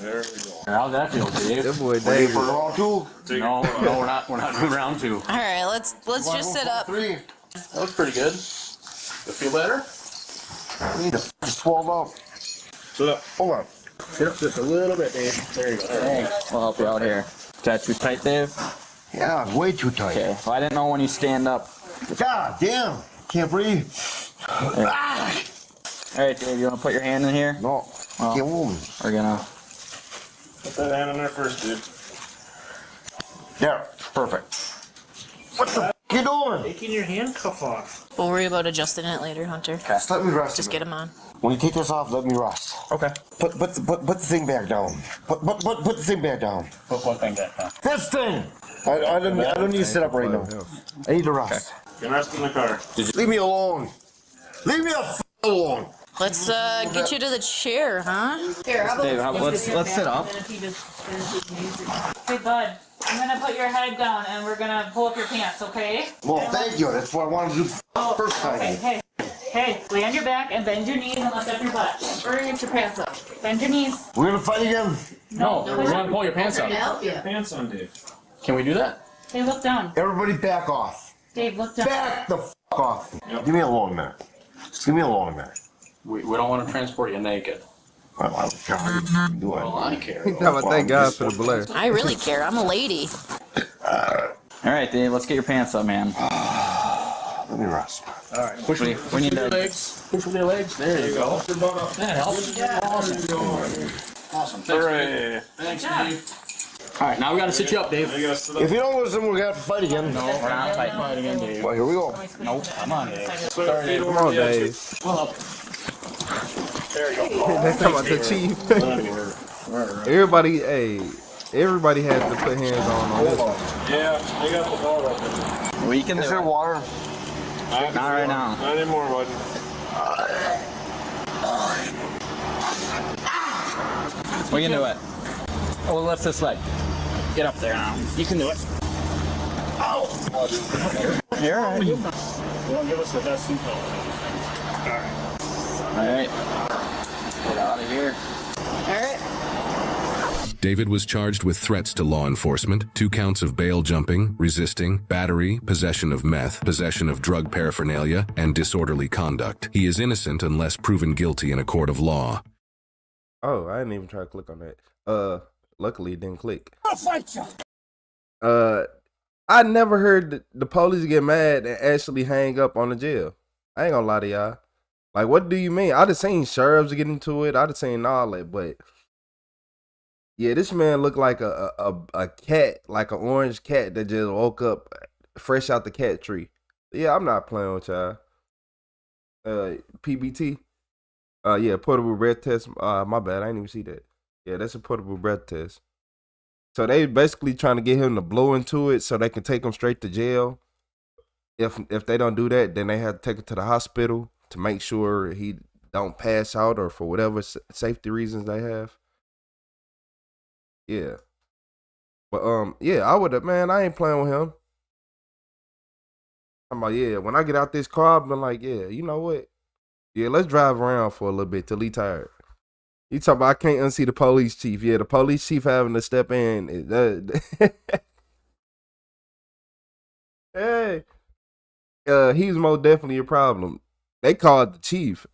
There we go. How's that feel, Dave? That boy Dave. For round two? No, we're not doing round two. All right, let's just sit up. Three. That was pretty good. You feel better? I need to swell up. Sit up. Hold on. Sit up just a little bit, Dave. There you go. Thanks. We'll help you out here. Is that too tight, Dave? Yeah, way too tight. Okay. Well, I didn't know when you stand up. God damn. Can't breathe. All right, Dave, you want to put your hand in here? No. Well, Can't move. we're going to... Put that hand in there first, dude. There. Perfect. What the f*** you doing? Taking your handcuff off. We'll worry about adjusting it later, Hunter. Just let me rest. Just get him on. When you take this off, let me rest. Okay. Put the thing back down. Put the thing back down. Put one thing back down. This thing. I don't need to sit up right now. I need to rest. You can rest in the car. Leave me alone. Leave me the f*** alone. Let's get you to the chair, huh? Here, Dave, let's sit up. Hey, bud, I'm gonna put your head down and we're gonna pull up your pants, okay? Well, thank you. That's what I wanted to do first time. Okay, hey, lay on your back and bend your knees and lift up your butt. Or get your pants up. Bend your knees. We're gonna fight again? No, we're going to pull your pants up. help you. Pants on, Dave. Can we do that? Hey, look down. Everybody back off. Dave, look down. Back the f*** off. Give me a long minute. Just give me a long minute. We don't want to transport you naked. Well, I don't care. Well, I care. Thank God for the blur. I really care. I'm a lady. All right, Dave, let's get your pants up, man. Let me rest. All right. Push with your legs. Push with your legs. There you go. That helps. Awesome. Hooray. Thanks, Dave. All right, now we got to sit you up, Dave. If you don't listen, we're gonna have to fight again. No, we're not fighting again, Dave. Well, here we go. Nope. Come on, Dave. Sorry, Dave. Come on, Dave. Well up. There you go. They talking about the chief. Everybody has to put hands on this one. Yeah, they got the ball open. We can Is do there it. water? Not right now. Not anymore, bud. We can do it. We'll lift this leg. Get up there now. You can do it. Ow! You're all right. You don't give us the best seatbelt. All right. Get out of here. All right. David was charged with threats to law enforcement, 2 counts of bail jumping, resisting, battery, possession of meth, possession of drug paraphernalia, and disorderly conduct. He is innocent unless proven guilty in a court of law. Oh, I didn't even try to click on that. Luckily it didn't click. I'll fight you. I never heard the police get mad and actually hang up on the jail. I ain't gonna lie to y'all. Like, what do you mean? I just seen sheriffs get into it. I just seen all that, but yeah, this man looked like a cat, like an orange cat that just woke up fresh out the cat tree. Yeah, I'm not playing with y'all. PBT. Yeah, portable breath test. My bad, I didn't even see that. Yeah, that's a portable breath test. So they basically trying to get him to blow into it so they can take him straight to jail. If they don't do that, then they have to take him to the hospital to make sure he don't pass out or for whatever safety reasons they have. Yeah. But yeah, I would have, man, I ain't playing with him. I'm like, yeah, when I get out this car, I've been like, yeah, you know what? Yeah, let's drive around for a little bit till he tired. You talking about I can't unsee the police chief. Yeah, the police chief having to step in. Hey, he's most definitely a problem. They called the chief.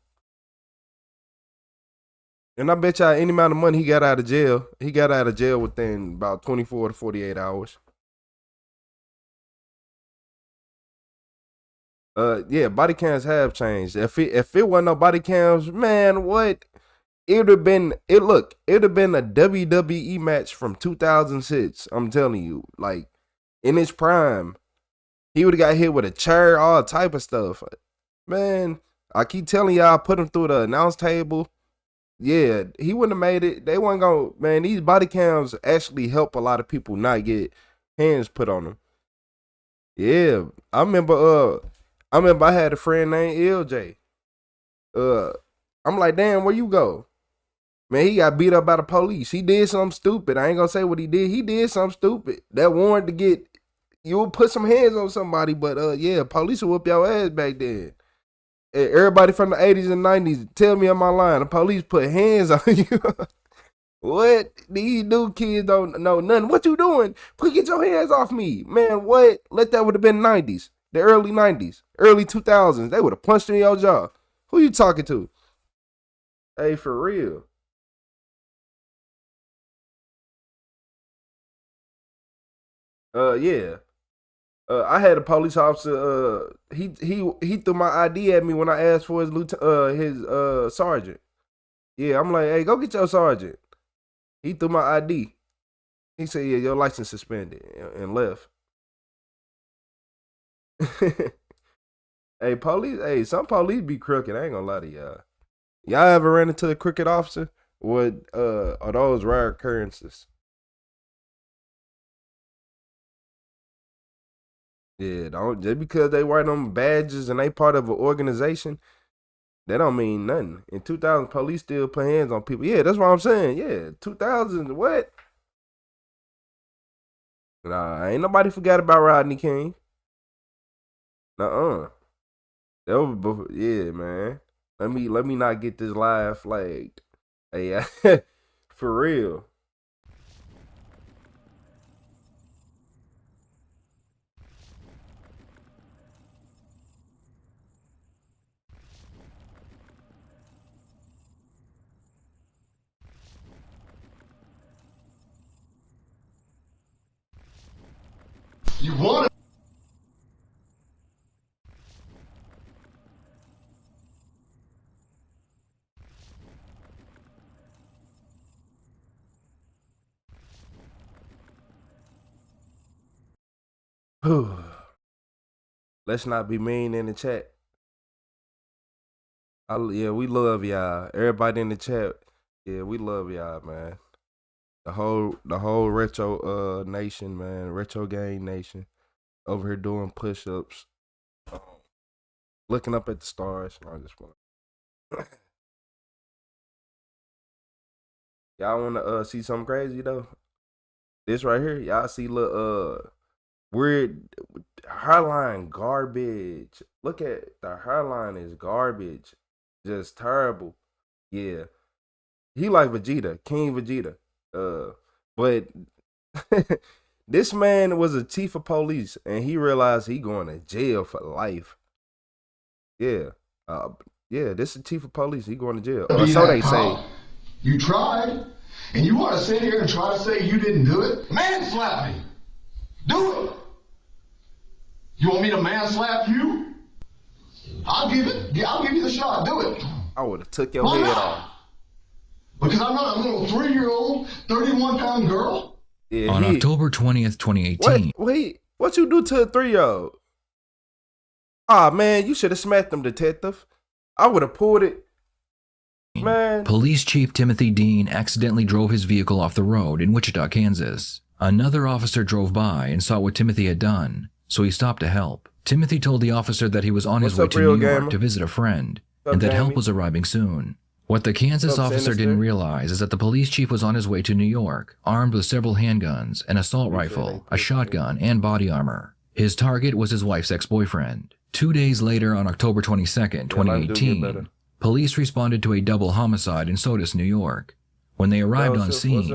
And I bet y'all any amount of money he got out of jail, within about 24 to 48 hours. Yeah, body cams have changed. If it wasn't no body cams, man, what? It would have been a WWE match from 2006. I'm telling you, like in his prime, he would have got hit with a chair, all type of stuff. Man, I keep telling y'all, put him through the announce table. Yeah, he wouldn't have made it. They wasn't gonna, man, these body cams actually help a lot of people not get hands put on them. Yeah, I remember I had a friend named LJ. I'm like, damn, where you go? Man, he got beat up by the police. He did something stupid. I ain't gonna say what he did. He did something stupid. That warrant to get, you would put some hands on somebody, but yeah, police will whoop your ass back then. Everybody from the 80s and 90s, tell me on my line, the police put hands on you. What? These new kids don't know nothing. What you doing? Get your hands off me. Man, what? That would have been 90s. The early 90s. Early 2000s. They would have punched in your jaw. Who you talking to? Hey, for real. Yeah. I had a police officer. He threw my ID at me when I asked for his sergeant. Yeah, I'm like, hey, go get your sergeant. He threw my ID. He said, yeah, your license suspended, and left. Hey, some police be crooked. I ain't gonna lie to y'all. Y'all ever ran into a crooked officer? Or are those rare occurrences? Yeah, just because they wear them badges and they part of an organization, that don't mean nothing. In 2000, police still put hands on people. Yeah, that's what I'm saying. Yeah, 2000, what? Nah, ain't nobody forgot about Rodney King. Nuh-uh. That was before, yeah, man. Let me not get this live flagged. Hey, for real. You want it? Let's not be mean in the chat. Yeah, we love y'all. Everybody in the chat, yeah, we love y'all, man. The whole retro nation, man, retro gang nation, over here doing push-ups, looking up at the stars. No, I'm just playing. Y'all want to see something crazy though? This right here, y'all see little weird hairline garbage. Look at the hairline is garbage, just terrible. Yeah, he like Vegeta, King Vegeta. But this man was a chief of police, and he realized he going to jail for life. Yeah, yeah, this is chief of police. He going to jail. Or so they say. You tried, and you want to sit here and try to say you didn't do it? Man slap me. Do it. You want me to man slap you? I'll give it. Yeah, I'll give you the shot. Do it. I would have took your head off. Because I'm not a little 3-year-old, 31-pound girl. Yeah, on October 20th, 2018. Wait, what you do to a 3-year-old? Ah, man, you should have smacked him, detective. I would have pulled it. Man. Police Chief Timothy Dean accidentally drove his vehicle off the road in Wichita, Kansas. Another officer drove by and saw what Timothy had done, so he stopped to help. Timothy told the officer that he was on his way to New York to visit a friend, and that help was arriving soon. What the Kansas officer didn't realize is that the police chief was on his way to New York, armed with several handguns, an assault rifle, a shotgun, and body armor. His target was his wife's ex-boyfriend. 2 days later, on October 22nd, 2018, police responded to a double homicide in Sodus, New York. When they arrived on scene,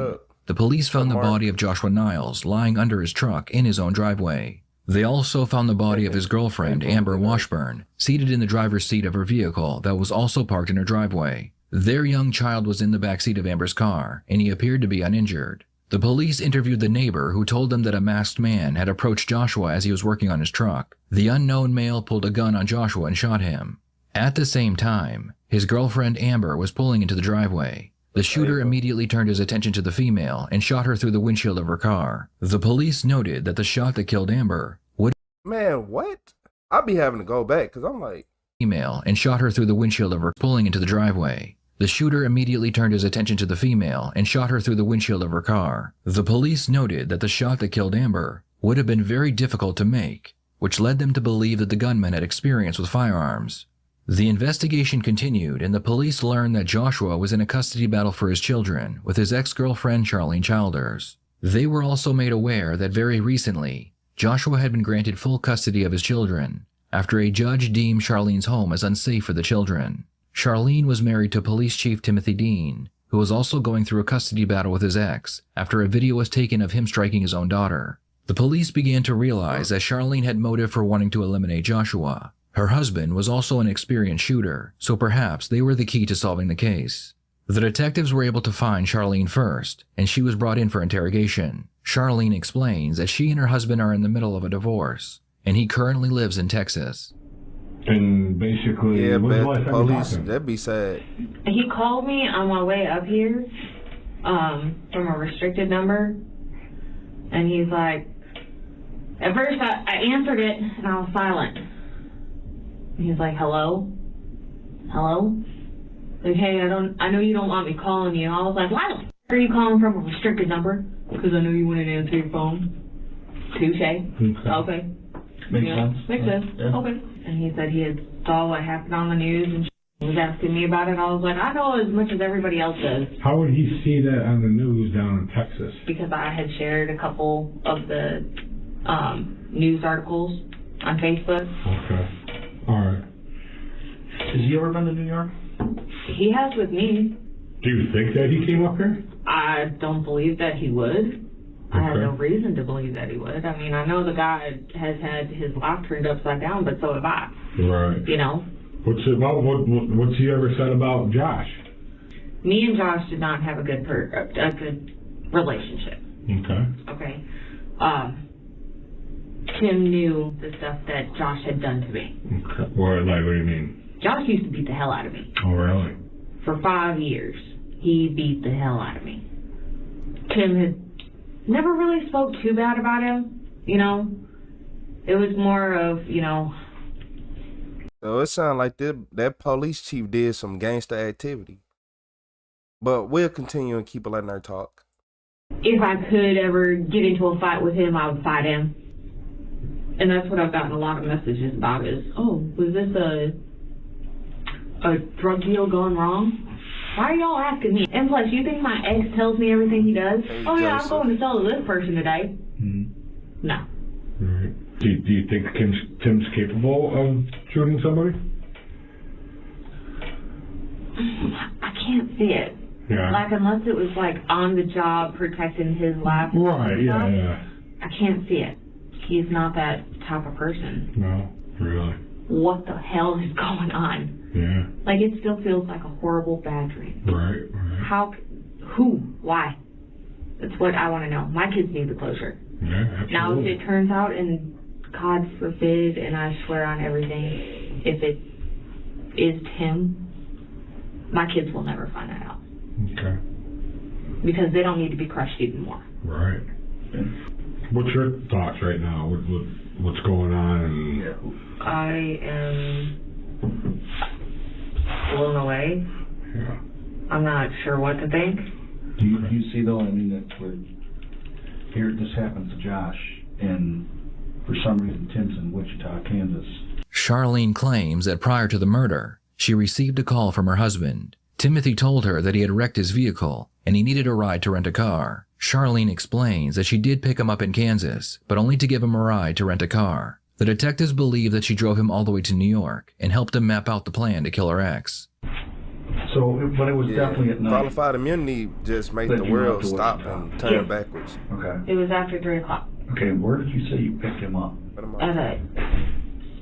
the police found the body of Joshua Niles lying under his truck in his own driveway. They also found the body of his girlfriend, Amber Washburn, seated in the driver's seat of her vehicle that was also parked in her driveway. Their young child was in the backseat of Amber's car, and he appeared to be uninjured. The police interviewed the neighbor, who told them that a masked man had approached Joshua as he was working on his truck. The unknown male pulled a gun on Joshua and shot him. At the same time, his girlfriend Amber was pulling into the driveway. The shooter immediately turned his attention to the female and shot her through the windshield of her car. The police noted that the shot that killed Amber would— Man, what? I'd be having to go back because I'm like— female and shot her through the windshield of her pulling into the driveway. The shooter immediately turned his attention to the female and shot her through the windshield of her car. The police noted that the shot that killed Amber would have been very difficult to make, which led them to believe that the gunman had experience with firearms. The investigation continued, and the police learned that Joshua was in a custody battle for his children with his ex-girlfriend Charlene Childers. They were also made aware that very recently, Joshua had been granted full custody of his children after a judge deemed Charlene's home as unsafe for the children. Charlene was married to Police Chief Timothy Dean, who was also going through a custody battle with his ex after a video was taken of him striking his own daughter. The police began to realize that Charlene had motive for wanting to eliminate Joshua. Her husband was also an experienced shooter, so perhaps they were the key to solving the case. The detectives were able to find Charlene first, and she was brought in for interrogation. Charlene explains that she and her husband are in the middle of a divorce, and he currently lives in Texas. And basically, yeah, when's the but last the time you police, talked to him? that'd be sad. He called me on my way up here from a restricted number, and he's like, at first I answered it and I was silent. He's like, hello? Hello? Like, hey, I know you don't want me calling you. I was like, why the f*** are you calling from a restricted number? Because I know you wouldn't answer your phone. Touche. Okay. Makes sense. Makes sense. Yeah. Okay. And he said he had saw what happened on the news and was asking me about it. I was like, I know as much as everybody else does. How would he see that on the news down in Texas? Because I had shared a couple of the news articles on Facebook. Okay. All right. Has he ever been to New York? He has with me. Do you think that he came up here? I don't believe that he would. I have no reason to believe that he would. I mean, I know the guy has had his life turned upside down, but so have I. Right. You know? What's he ever said about Josh? Me and Josh did not have a good relationship. Okay. Okay. Tim knew the stuff that Josh had done to me. Okay. What do you mean? Josh used to beat the hell out of me. Oh, really? For 5 years, he beat the hell out of me. Tim had never really spoke too bad about him, you know. It was more of, you know. So it sounded like that police chief did some gangster activity. But we'll continue and keep letting her talk. If I could ever get into a fight with him, I would fight him. And that's what I've gotten a lot of messages about is, oh, was this a drug deal gone wrong? Why are y'all asking me? And plus, you think my ex tells me everything he does? Oh yeah, I'm going to sell to this person today. Mm-hmm. No. Right. Do you think Tim's capable of shooting somebody? I can't see it. Yeah. Like, unless it was, like, on the job protecting his life. Right, yeah. I can't see it. He's not that type of person. No, really. What the hell is going on? Yeah. Like, it still feels like a horrible bad dream. Right. How? Who? Why? That's what I want to know. My kids need the closure. Yeah, absolutely. Now, if it turns out, and God forbid, and I swear on everything, if it is Tim, my kids will never find that out. Okay. Because they don't need to be crushed even more. Right. What's your thoughts right now? What's going on? And I am blown away. Yeah. I'm not sure what to think. Do you see though? I mean, that here this happens to Josh, and for some reason Tim's in Wichita, Kansas. Charlene claims that prior to the murder, she received a call from her husband. Timothy told her that he had wrecked his vehicle and he needed a ride to rent a car. Charlene explains that she did pick him up in Kansas, but only to give him a ride to rent a car. The detectives believe that she drove him all the way to New York and helped him map out the plan to kill her ex. So, but it was definitely at night. Qualified immunity just make the world stop and turn backwards. Okay. It was after 3 o'clock. Okay, where did you say you picked him up? At a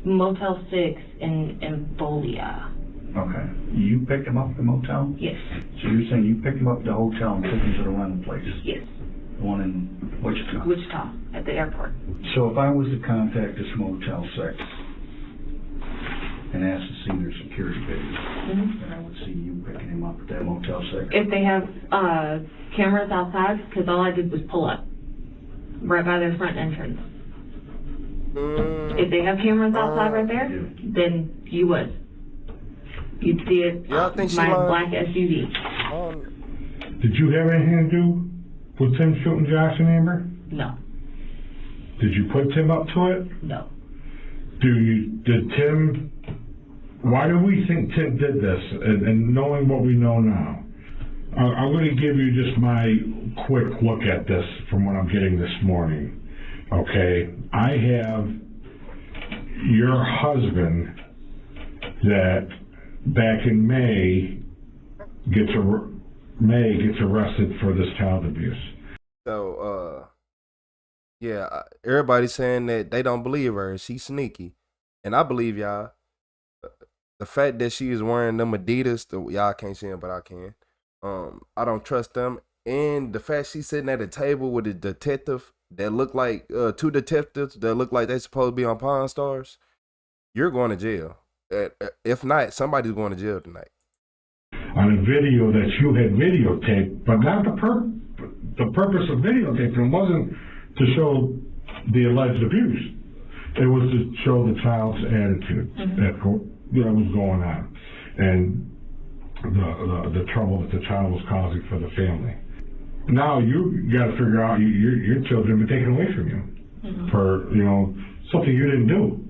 Motel 6 in Empolia. Okay. You picked him up at the motel? Yes. So you're saying you picked him up at the hotel and took him to the rental place? Yes. The one in Wichita? Wichita, at the airport. So if I was to contact this Motel 6 and ask to see their security video, then I would see you picking him up at that Motel 6. If they have cameras outside, because all I did was pull up right by their front entrance. If they have cameras outside right there, then you would. You'd see it. Yeah, I think she my lied. black SUV. Did you have anything to do with Tim shooting Josh and Amber? No. Did you put Tim up to it? No. Did Tim, why do we think Tim did this? And knowing what we know now, I'm going to give you just my quick look at this from what I'm getting this morning. Okay, I have your husband that back in May gets arrested for this child abuse. So, yeah, everybody's saying that they don't believe her. She's sneaky. And I believe y'all. The fact that she is wearing them Adidas, y'all can't see them, but I can. I don't trust them. And the fact she's sitting at a table with a detective that look like, two detectives that look like they supposed to be on Pawn Stars, you're going to jail. If not, somebody's going to jail tonight. On a video that you had videotaped, but not the purpose of videotaping wasn't to show the alleged abuse. It was to show the child's attitude that was going on and the trouble that the child was causing for the family. Now you got to figure out your children have been taken away from you for something you didn't do.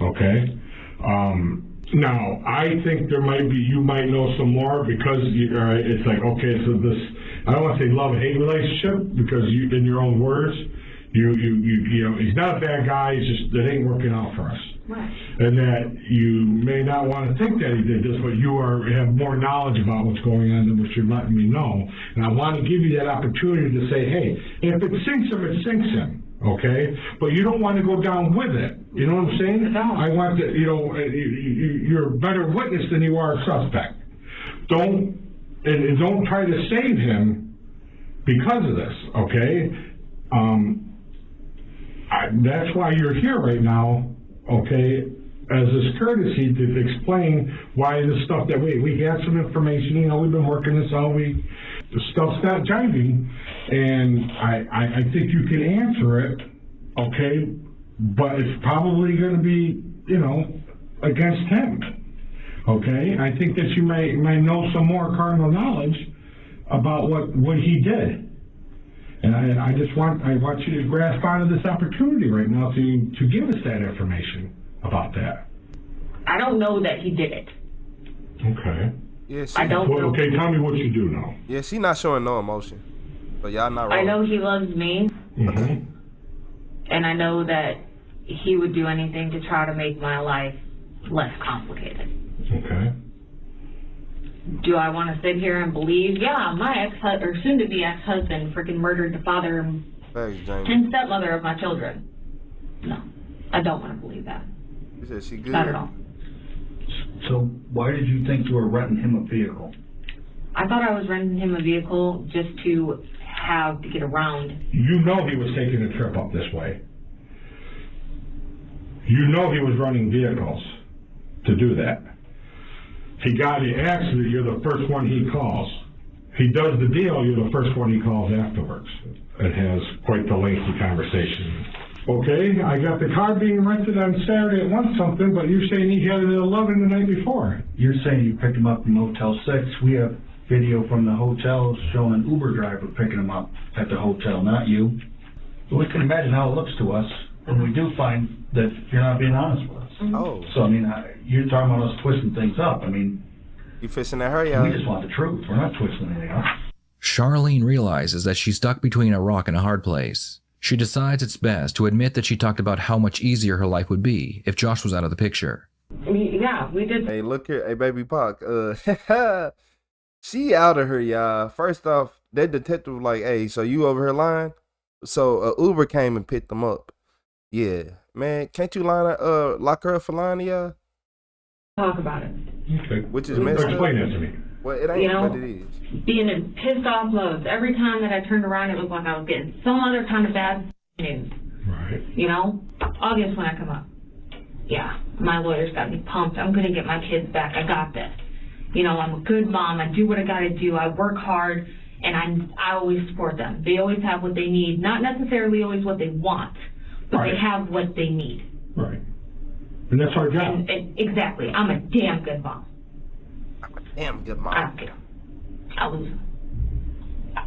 Okay. Now I think you might know some more because it's like, okay, so this, I don't want to say love-hate relationship because in your own words, you he's not a bad guy. It's just that ain't working out for us. Right. And that you may not want to think that he did this, but you have more knowledge about what's going on than what you're letting me know. And I want to give you that opportunity to say, hey, if it sinks him, it sinks him. Okay, but you don't want to go down with it. You know what I'm saying? I want to, you're a better witness than you are a suspect. Don't try to save him because of this. Okay, that's why you're here right now. Okay, as this courtesy to explain why this stuff that we had some information. We've been working this all week. The stuff's not jiving, and I think you can answer it, okay, but it's probably going to be, against him, okay? I think that you may know some more cardinal knowledge about what he did, and I want you to grasp onto this opportunity right now to give us that information about that. I don't know that he did it. Okay. Yeah, I don't know. Okay, tell me what you do know. Yeah, she not showing no emotion. But y'all not wrong. I know he loves me. Mm-hmm. And I know that he would do anything to try to make my life less complicated. Okay. Do I want to sit here and believe, yeah, my soon-to-be ex-husband freaking murdered the father and stepmother of my children? No, I don't want to believe that. You said she good? Not at all. So why did you think you were renting him a vehicle? I thought I was renting him a vehicle just to get around. You know he was taking a trip up this way. You know he was running vehicles to do that. He got in the accident, you're the first one he calls. He does the deal, you're the first one he calls afterwards. It has quite the lengthy conversation. Okay, I got the car being rented on Saturday at 1 something, but you're saying he had it at 11 the night before. You're saying you picked him up in Motel 6. We have video from the hotel showing an Uber driver picking him up at the hotel, not you. But we can imagine how it looks to us when we do find that you're not being honest with us. Oh. So, you're talking about us twisting things up. You fishing at her, y'all? We just want the truth. We're not twisting anything up. Charlene realizes that she's stuck between a rock and a hard place. She decides it's best to admit that she talked about how much easier her life would be if Josh was out of the picture. Yeah, we did. Hey, look here. Hey, baby Pac. She outed her, y'all. First off, that detective was like, hey, so you over here lying? So Uber came and picked them up. Yeah. Man, can't you lock her up for lying to y'all? Talk about it. Okay. Which is messed up. Explain that to me. Well, it ain't, but it is. Being in pissed off modes. Every time that I turned around, it looked like I was getting some other kind of bad news. Right. You know? August when I come up. Yeah, my lawyer's got me pumped. I'm going to get my kids back. I got this. You know, I'm a good mom. I do what I got to do. I work hard, and I always support them. They always have what they need. Not necessarily always what they want, but right. They have what they need. Right. And that's our job. Exactly. I'm a damn good mom. Damn good mom. I don't care. I'll lose them.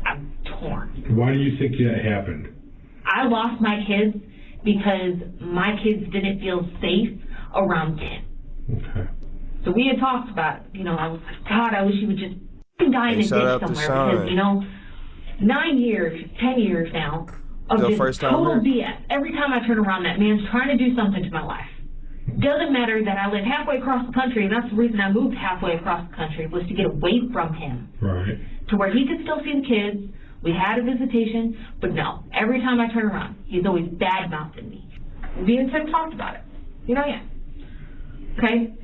I'm torn. Why do you think that happened? I lost my kids because my kids didn't feel safe around Tim. Okay. So we had talked about it. You know, I was like, God, I wish he would just die in a ditch somewhere. Because, you know, 9 years, 10 years now of this total BS. Every time I turn around, that man's trying to do something to my life. Doesn't matter that I live halfway across the country, and that's the reason I moved halfway across the country, was to get away from him. Right. To where he could still see the kids. We had a visitation, but no. Every time I turn around, he's always bad-mouthing me. Me and Tim talked about it. You know, yeah. Okay?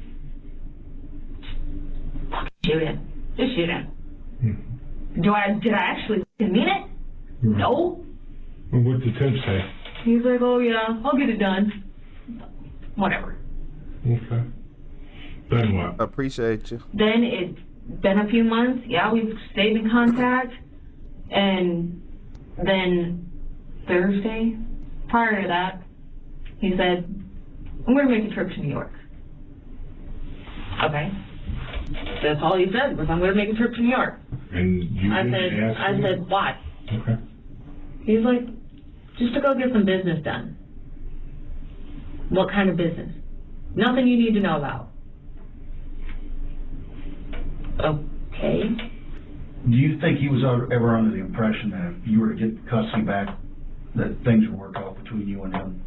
Fucking shoot him. Just shoot him. Did I actually mean it? No. Well, what did Tim say? He's like, oh yeah, I'll get it done. Whatever. Okay. Then what? Appreciate you. Then it's been a few months. Yeah, we've stayed in contact. And then Thursday, prior to that, he said, I'm going to make a trip to New York. Okay. That's all he said, was I'm going to make a trip to New York. And you I said, why? Okay. He's like, just to go get some business done. What kind of business? Nothing you need to know about. Okay. Do you think he was ever under the impression that if you were to get custody back, that things would work out between you and him?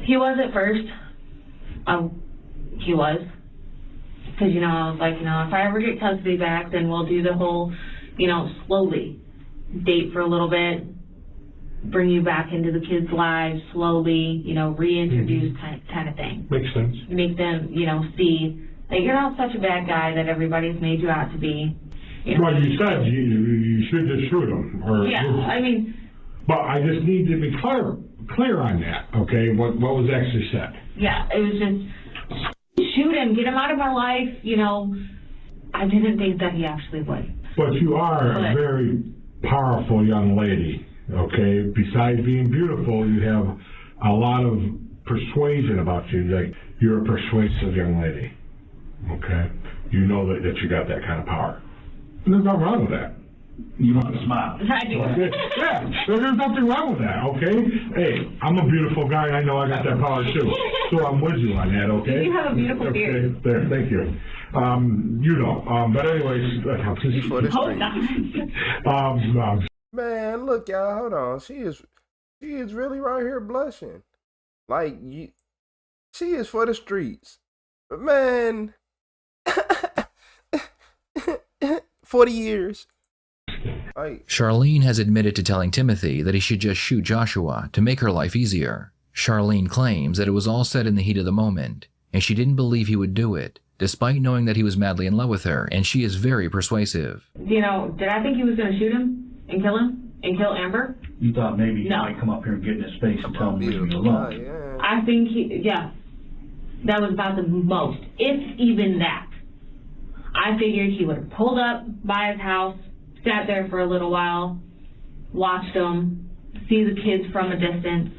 He was at first. He was. Because, you know, I was like, you know, if I ever get custody back, then we'll do the whole, you know, slowly. Date for a little bit, bring you back into the kids' lives slowly, you know, reintroduce kind of thing. Makes sense. Make them, you know, see that you're not such a bad guy that everybody's made you out to be. You know. Well, you said you should just shoot him. Or, yeah, I mean. But I just need to be clear on that, okay? What was actually said? Yeah, it was just shoot him, get him out of my life, you know. I didn't think that he actually would. But you are a very powerful young lady, okay? Besides being beautiful, you have a lot of persuasion about you. Like, you're a persuasive young lady, okay? You know that you got that kind of power. And there's nothing wrong with that. You want to smile. I do. Okay? Yeah, there's nothing wrong with that, okay? Hey, I'm a beautiful guy, and I know I got that power too. So I'm with you on that, okay? You have a beautiful beard. There, thank you. You know, but anyways, for the street. Man, look, y'all, hold on. She is really right here blushing. Like, she is for the streets. But man, 40 years. Charlene has admitted to telling Timothy that he should just shoot Joshua to make her life easier. Charlene claims that it was all said in the heat of the moment, and she didn't believe he would do it, despite knowing that he was madly in love with her, and she is very persuasive. You know, did I think he was going to shoot him and kill Amber? You thought maybe he might come up here and get in his face and tell him to leave me alone. Yeah. I think that was about the most, if even that. I figured he would have pulled up by his house, sat there for a little while, watched them, see the kids from a distance,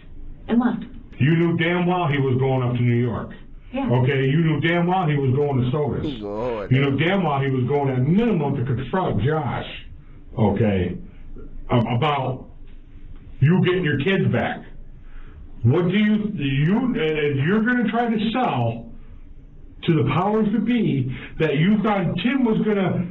and left. You knew damn well he was going up to New York. Yeah. Okay, you knew damn well he was going to Sodas. You knew damn well he was going at minimum to confront Josh, okay, about you getting your kids back. What do you're going to try to sell to the powers that be that you thought Tim was going to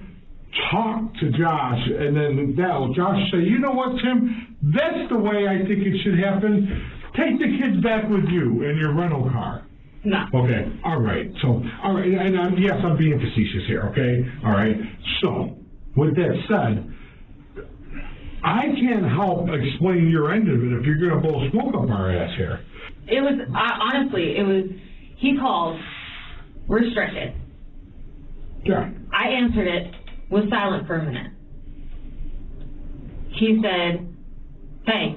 talk to Josh, and then Josh say, you know what, Tim, that's the way I think it should happen. Take the kids back with you in your rental car. No. Okay, all right. So, all right, and yes, I'm being facetious here, okay? All right. So, with that said, I can't help explain your end of it if you're going to blow smoke up our ass here. It was, honestly, he called, restricted. Yeah. I answered it, was silent for a minute. He said, hey.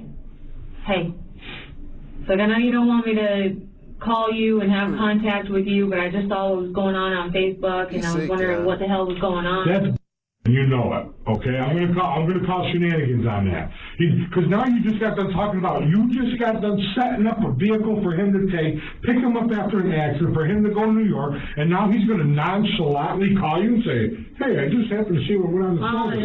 So I know you don't want me to call you and have contact with you, but I just saw what was going on Facebook, and I was wondering what the hell was going on. That's you know it, okay? I'm gonna call shenanigans on that. Because now you just got done talking about, you just got done setting up a vehicle for him to pick him up after an accident, for him to go to New York, and now he's gonna nonchalantly call you and say, hey, I just happened to see what went on the phone.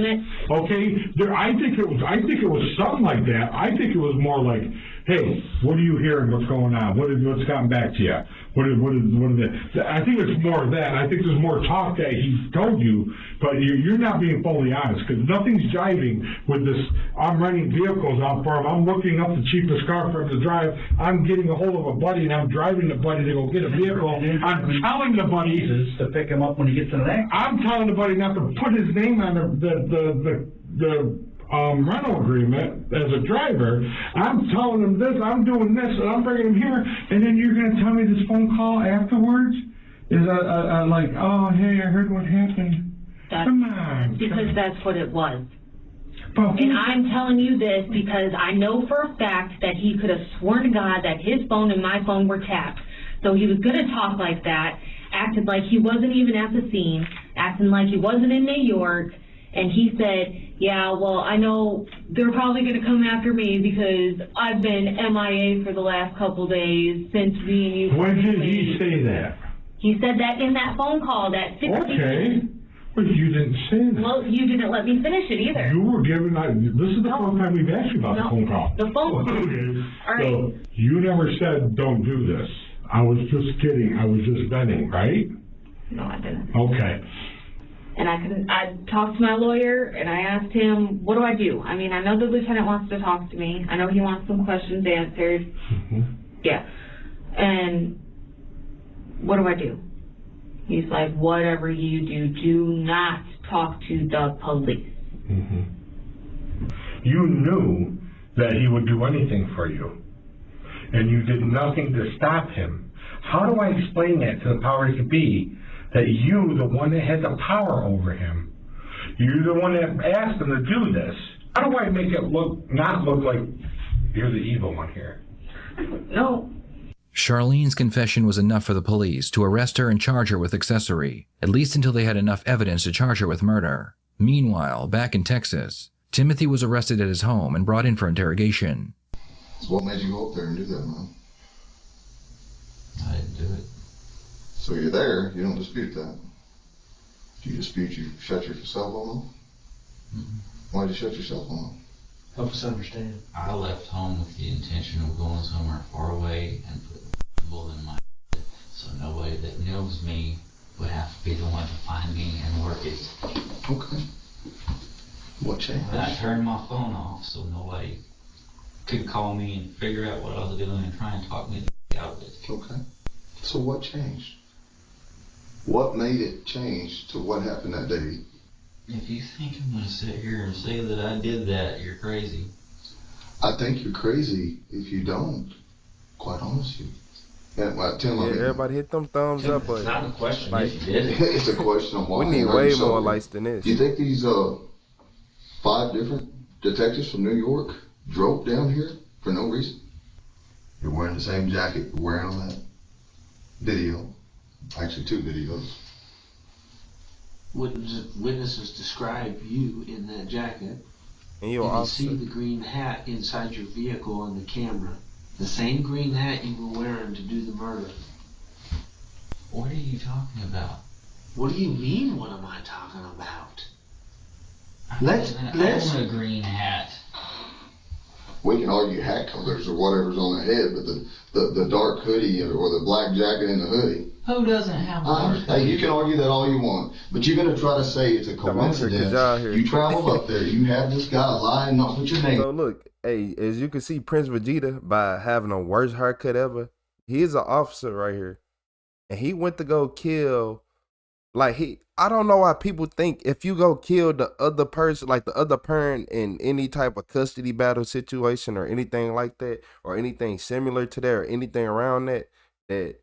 Okay? I think it was something like that. I think it was more like, hey, what are you hearing? What's going on? What's gotten back to you? What is it? I think it's more of that. I think there's more talk that he's told you, but you're not being fully honest, because nothing's jiving with this. I'm renting vehicles out for him. I'm looking up the cheapest car for him to drive. I'm getting a hold of a buddy, and I'm driving the buddy to go get a vehicle. I'm telling the buddy to pick him up when he gets to the next. I'm telling the buddy not to put his name on the rental agreement as a driver. I'm telling him this, I'm doing this, and I'm bringing him here, and then you're going to tell me this phone call afterwards? Is like, oh, hey, I heard what happened. Come on. Because that's what it was. But and I'm telling you this because I know for a fact that he could have sworn to God that his phone and my phone were tapped. So he was going to talk like that, acted like he wasn't even at the scene, acting like he wasn't in New York. And he said, yeah, well, I know they're probably going to come after me because I've been MIA for the last couple days since me and you. When did he say that? He said that in that phone call, that 60 Okay. But you didn't say that. Well, you didn't let me finish it either. You were given, this is the first time we've asked you about the phone call. The phone call. Okay. All right. So you never said, don't do this. I was just kidding. I was just venting, right? No, I didn't. Okay. And I talked to my lawyer, and I asked him, what do I do? I mean, I know the lieutenant wants to talk to me. I know he wants some questions answered. Mm-hmm. Yeah. And what do I do? He's like, whatever you do not talk to the police. Mm-hmm. You knew that he would do anything for you, and you did nothing to stop him. How do I explain that to the powers that be? That you, the one that had the power over him, you're the one that asked him to do this. How do I make it not look like you're the evil one here? No. Charlene's confession was enough for the police to arrest her and charge her with accessory, at least until they had enough evidence to charge her with murder. Meanwhile, back in Texas, Timothy was arrested at his home and brought in for interrogation. So what made you go up there and do that, man? I didn't do it. So you're there, you don't dispute that. Do you dispute you shut your cell phone off? Mm-hmm. Why'd you shut your cell phone off? Help us understand. I left home with the intention of going somewhere far away and putting a bullet in my head so nobody that knows me would have to be the one to find me and work it. Okay. What changed? And I turned my phone off so nobody could call me and figure out what I was doing and try and talk me out of it. Okay. So what changed? What made it change to what happened that day? If you think I'm going to sit here and say that I did that, you're crazy. I think you're crazy if you don't, quite honestly. Yeah, Tim, everybody hit them thumbs up. It's not a question like, if you did it. It's a question of why. We need way more lights than this. Do you think these 5 different detectives from New York drove down here for no reason? You're wearing the same jacket you're wearing on that video. Actually, 2 videos. Witnesses describe you in that jacket. And you see the green hat inside your vehicle on the camera. The same green hat you were wearing to do the murder. What are you talking about? What do you mean, what am I talking about? I own a green hat. We can argue hat colors or whatever's on the head, but the dark hoodie or the black jacket and the hoodie. Who doesn't have a Hey, you can argue that all you want, but you're gonna try to say it's a coincidence. You travel up there, you have this guy lying, not with your name. So look, hey, as you can see, Prince Vegeta, by having the worst haircut ever, he is an officer right here, and he went to go kill. Like I don't know why people think if you go kill the other person, like the other parent in any type of custody battle situation or anything like that, or anything similar to that, or anything around that, that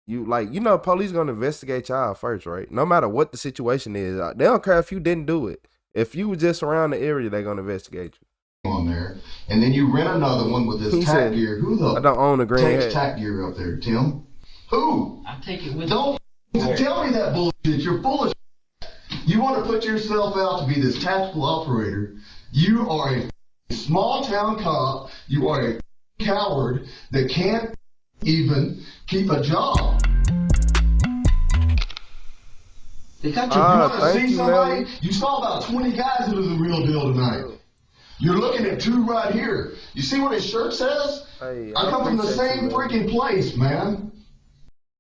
you like, police gonna investigate y'all first, right? No matter what the situation is, they don't care if you didn't do it. If you were just around the area, they're gonna investigate you. On there, and then you rent another one with this tack gear. Who the? I don't own a green takes hat. Tack gear up there, Tim? Who? I take it with. Don't tell me that bullshit. You're full of shit. You want to put yourself out to be this tactical operator. You are a small town cop. You are a coward that can't even keep a job. They got you want to see somebody? You saw about 20 guys that are the real deal tonight. You're looking at 2 right here. You see what his shirt says? Hey, I come from the same freaking place, man.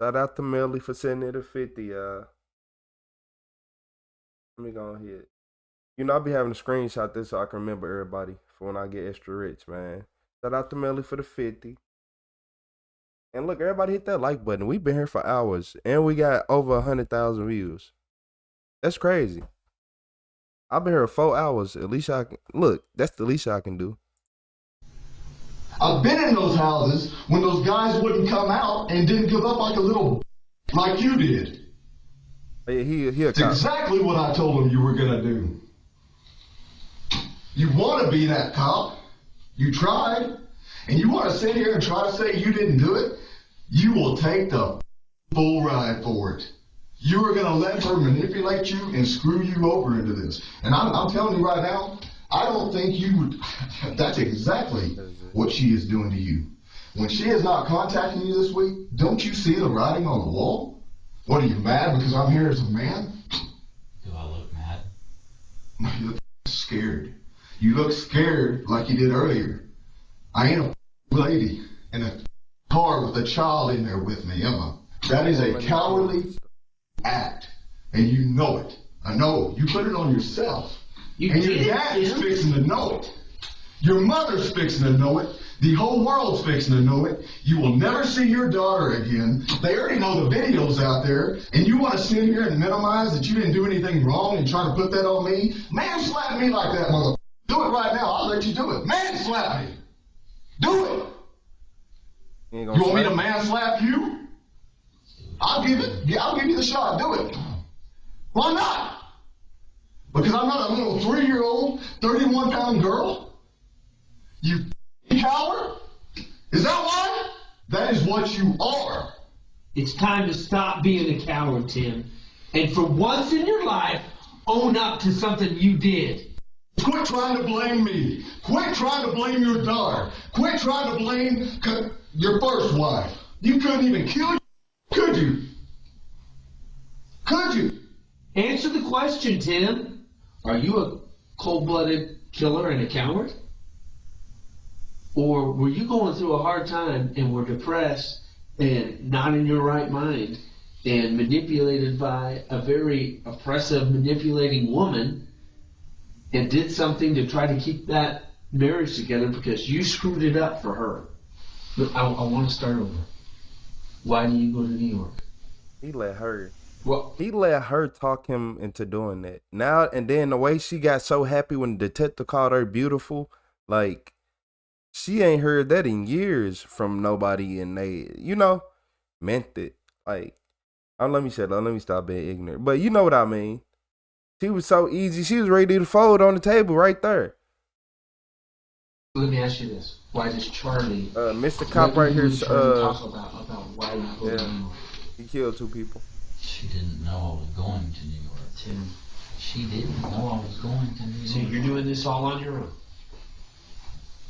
Shout out to Melly for sending it to 50, y'all. Let me go ahead. I'll be having to screenshot this so I can remember everybody for when I get extra rich, man. Shout out to Melly for the 50. And look, everybody hit that like button. We've been here for hours, and we got over 100,000 views. That's crazy. I've been here 4 hours. At least I can look. That's the least I can do. I've been in those houses when those guys wouldn't come out and didn't give up like a little, like you did. It's exactly what I told him you were gonna do. You want to be that cop. You tried, and you want to sit here and try to say you didn't do it. You will take the full ride for it. You are gonna let her manipulate you and screw you over into this. And I'm telling you right now, I don't think you would. That's exactly what she is doing to you. When she is not contacting you this week, don't you see the writing on the wall? What, are you mad because I'm here as a man? Do I look mad? No, you look scared. You look scared like you did earlier. I ain't a lady in a car with a child in there with me, am I? That is a cowardly act, and you know it. I know. You put it on yourself. And your dad's fixing to know it. Your mother's fixing to know it. The whole world's fixing to know it. You will never see your daughter again. They already know the videos out there, and you want to sit here and minimize that you didn't do anything wrong and try to put that on me? Man, slap me like that, mother. Do it right now. I'll let you do it. Man, slap me. Do it. You want me to man slap you? I'll give you the shot. Do it. Why not? Because I'm not a little 3-year-old, 31-pound girl? You coward? Is that why? That is what you are. It's time to stop being a coward, Tim. And for once in your life, own up to something you did. Quit trying to blame me. Quit trying to blame your daughter. Quit trying to blame your first wife. You couldn't even kill you, could you? Could you? Answer the question, Tim. Are you a cold-blooded killer and a coward? Or were you going through a hard time and were depressed and not in your right mind and manipulated by a very oppressive, manipulating woman and did something to try to keep that marriage together because you screwed it up for her? Look, I want to start over. Why do you go to New York? He let her. Well, he let her talk him into doing that. Now and then, the way she got so happy when the detective called her beautiful, like, she ain't heard that in years from nobody, and they, meant it. Like, let me shut up. Let me stop being ignorant. But you know what I mean. She was so easy. She was ready to fold on the table right there. Let me ask you this: why does Charlie, Mr. Cop right here, talk about why you go to New York? He killed 2 people. She didn't know I was going to New York. Tim, she didn't know I was going to New York. So you're doing this all on your own?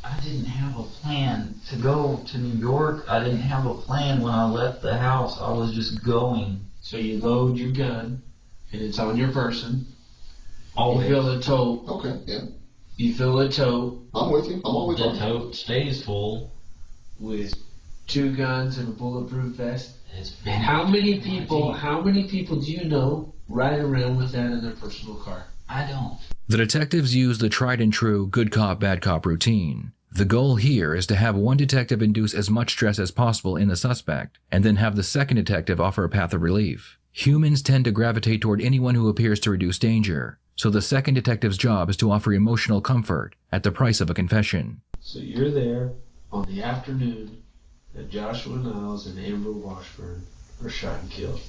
I didn't have a plan to go to New York. I didn't have a plan when I left the house. I was just going. So you load your gun, and it's on your person. Always. You feel the tow. Okay, yeah. You fill a tote. I'm with you. I'm always The tote stays full. With 2 guns and a bulletproof vest. It's been How many people do you know ride around with that in their personal car? I don't. The detectives use the tried and true good cop, bad cop routine. The goal here is to have one detective induce as much stress as possible in the suspect, and then have the second detective offer a path of relief. Humans tend to gravitate toward anyone who appears to reduce danger, so the second detective's job is to offer emotional comfort at the price of a confession. So you're there on the afternoon that Joshua Niles and Amber Washburn were shot and killed.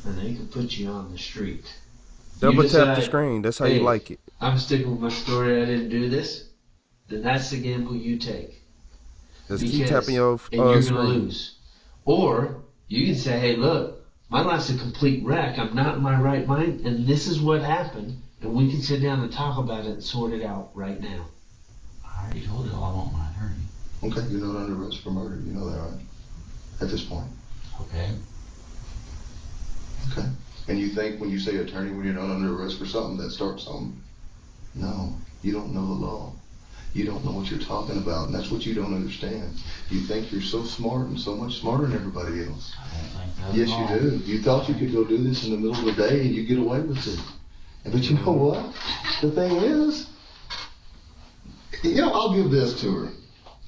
And they could put you on the street. Double tap the screen. That's how you like it. I'm sticking with my story. I didn't do this. Then that's the gamble you take. Just keep tapping your and you're screen. going to lose. Or you can say, hey, look, my life's a complete wreck. I'm not in my right mind, and this is what happened. And we can sit down and talk about it and sort it out right now. I already told you I want my attorney. Okay, you're not under arrest for murder. You know that, right? At this point. Okay. Okay. And you think when you say attorney, when you're not under arrest for something, that starts something? No, you don't know the law. You don't know what you're talking about, and that's what you don't understand. You think you're so smart and so much smarter than everybody else. I don't think that's Yes, wrong. you do. You thought you could go do this in the middle of the day and you get away with it. But you know what? The thing is, you know, I'll give this to her.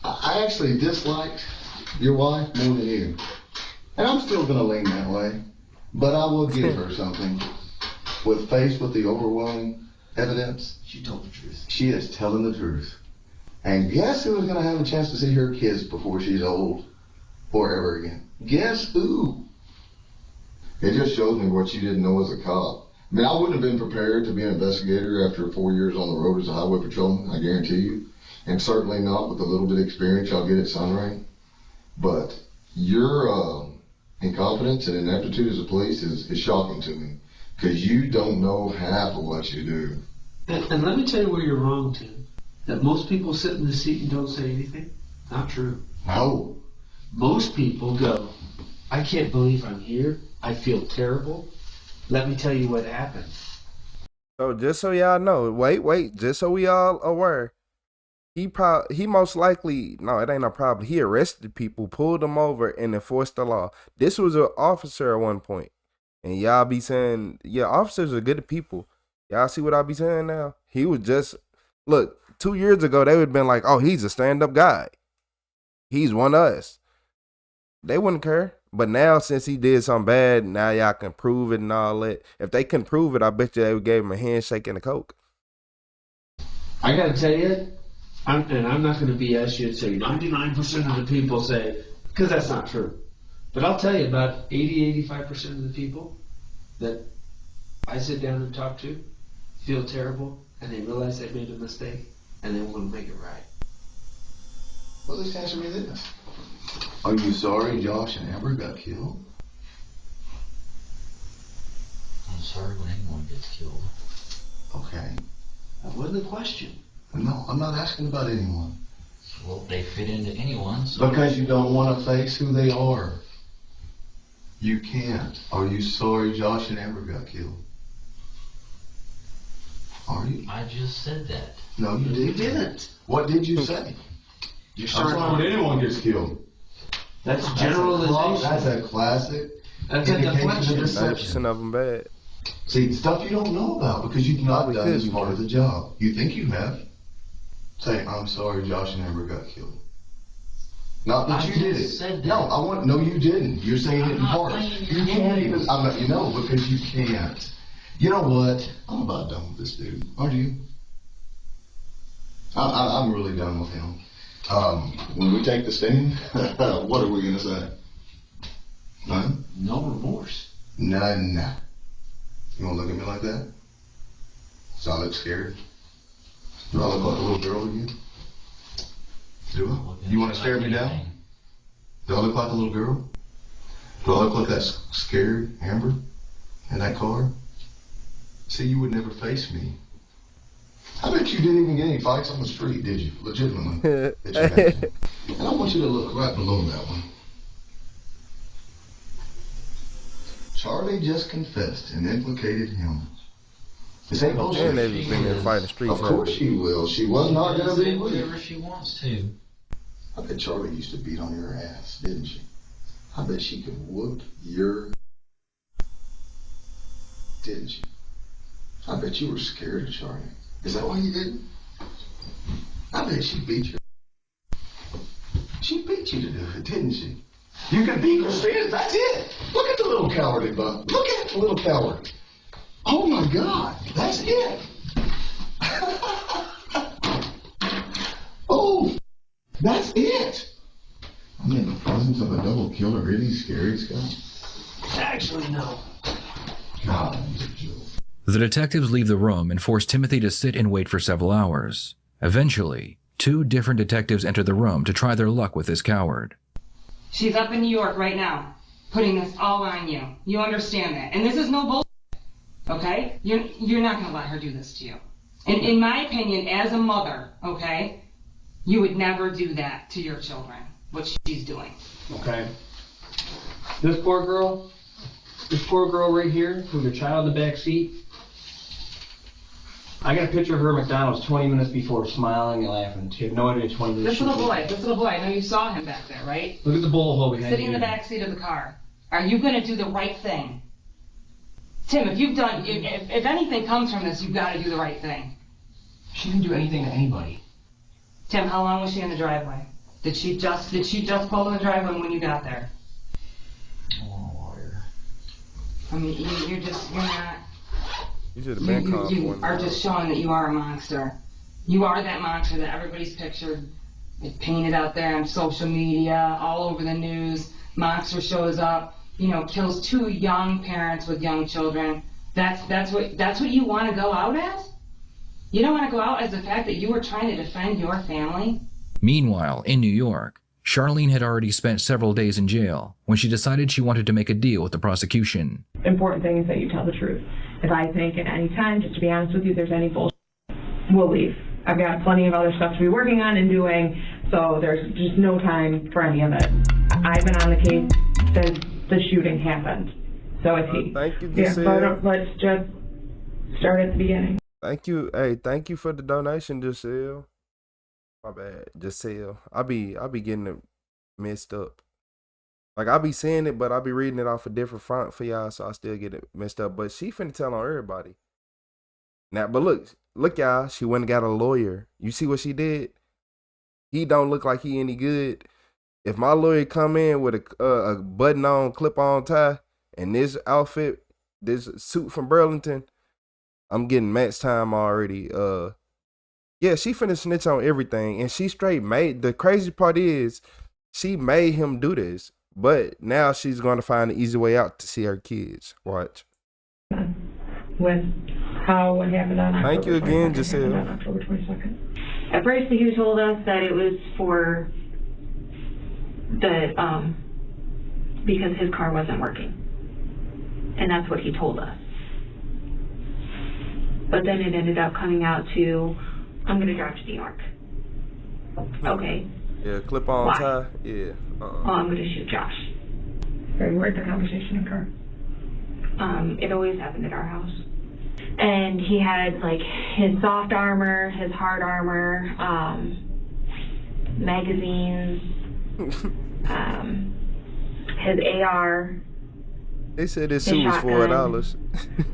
I actually disliked your wife more than you. And I'm still going to lean that way. But I will give her something. Faced with the overwhelming evidence, she told the truth. She is telling the truth. And guess who is going to have a chance to see her kids before she's old or ever again? Guess who? It just shows me what you didn't know as a cop. I mean, I wouldn't have been prepared to be an investigator after 4 years on the road as a highway patrolman, I guarantee you. And certainly not with the little bit of experience y'all get at Sunray. But your incompetence and ineptitude as a police is shocking to me. Because you don't know half of what you do. And let me tell you where you're wrong, Tim. That most people sit in the seat and don't say anything. Not true. No. Most people go, I can't believe I'm here. I feel terrible. Let me tell you what happened. So just so y'all know, wait, just so we all aware, he most likely, no, it ain't no problem. He arrested people, pulled them over, and enforced the law. This was an officer at one point. And y'all be saying, yeah, officers are good people. Y'all see what I be saying now? He was just, look, 2 years ago, they would have been like, oh, he's a stand-up guy. He's one of us. They wouldn't care. But now, since he did something bad, now y'all can prove it and all that. If they couldn't prove it, I bet you they would give him a handshake and a Coke. I got to tell you, I'm not going to BS you and say 99% of the people say, because that's not true. But I'll tell you, about 80-85% of the people that I sit down and talk to feel terrible, and they realize they made a mistake, and they want to make it right. Well, just answer me this. Are you sorry Josh and Amber got killed? I'm sorry when anyone gets killed. Okay. That wasn't the question. No, I'm not asking about anyone. Well, they fit into anyone. So Because you don't want to face who they are. You can't. Are you sorry Josh and Amber got killed? Are you? I just said that. No, you didn't. What did you say? You're I'm sorry when anyone gets killed. That's generalization. That's a classic. That's a deflection. 90% of them bad. See, stuff you don't know about because you've not done this part of the job. You think you have. Say, I'm sorry Josh and Amber got killed. Not that you did it. Said that. No, you didn't. You're saying it in parts. You can't even, because you can't. You know what? I'm about done with this dude. Aren't you? I'm really done with him. When we take the stand, what are we going to say? Huh? No remorse. None. You want to look at me like that? So I look scared? Do I look like a little girl to you? Do I? You want to stare me down? Do I look like a little girl? Do I look like that scared Amber in that car? See, you would never face me. I bet you didn't even get any fights on the street, did you? Legitimately. That you had. And I want you to look right below that one. Charlie just confessed and implicated him. This ain't bullshit. And they've been in fighting the streets. Of course she will. She was not going to be with you. Whatever she wants to. I bet Charlie used to beat on your ass, didn't she? I bet she could whoop your... Didn't she? I bet you were scared of Charlie. Is that why you didn't? I bet she beat you. She beat you to do it, didn't she? You can beat her, Stan. That's it. Look at the little cowardly buck. Look at the little coward. Oh my God, that's it. Oh, that's it. I'm in the presence of a double killer. Really scary, Scott? Actually, no. God, he's a joke. The detectives leave the room and force Timothy to sit and wait for several hours. Eventually, 2 different detectives enter the room to try their luck with this coward. She's up in New York right now, putting this all on you. You understand that. And this is no bullshit, okay? You're not going to let her do this to you. And in my opinion, as a mother, okay, you would never do that to your children, what she's doing. Okay. This poor girl right here, with her child in the back seat, I got a picture of her at McDonald's 20 minutes before, smiling and laughing. She had no idea 20 minutes. This little boy, I know you saw him back there, right? Look at the bullet hole behind Sitting in the back seat of the car. Are you going to do the right thing? Tim, if anything comes from this, you've got to do the right thing. She didn't do anything to anybody. Tim, how long was she in the driveway? Did she just pull in the driveway when you got there? I mean, you're not. You should have been calm. You are just showing that you are a monster. You are that monster that everybody's pictured. It's painted out there on social media, all over the news. Monster shows up, kills 2 young parents with young children. That's what you want to go out as? You don't want to go out as the fact that you were trying to defend your family? Meanwhile, in New York, Charlene had already spent several days in jail when she decided she wanted to make a deal with the prosecution. Important thing is that you tell the truth. If I think at any time, just to be honest with you, there's any bullshit, we'll leave. I've got plenty of other stuff to be working on and doing, so there's just no time for any of it. I've been on the case since the shooting happened. So is he. Thank you, Giselle. Yeah, but let's just start at the beginning. Thank you. Hey, thank you for the donation, Giselle. My bad, Giselle. I be getting it messed up. Like, I be seeing it, but I be reading it off a different font for y'all, so I still get it messed up. But she finna tell on everybody. Now, but look, y'all. She went and got a lawyer. You see what she did? He don't look like he any good. If my lawyer come in with a button-on, clip-on tie, and this outfit, this suit from Burlington, I'm getting match time already. Yeah, she finna snitch on everything, and she straight made. The crazy part is, she made him do this. But now she's going to find the easy way out to see her kids. Watch. What happened on October Thank you again, 22nd, Giselle. on October 22nd. At first, he told us that it was for the, because his car wasn't working. And that's what he told us. But then it ended up coming out to, I'm going to drive to New York. Okay. Yeah, clip on Why? tie. Yeah. Oh, I'm going to shoot Josh. Where'd the conversation occur? It always happened at our house. And he had, like, his soft armor, his hard armor, magazines, his AR. They said this suit was $4.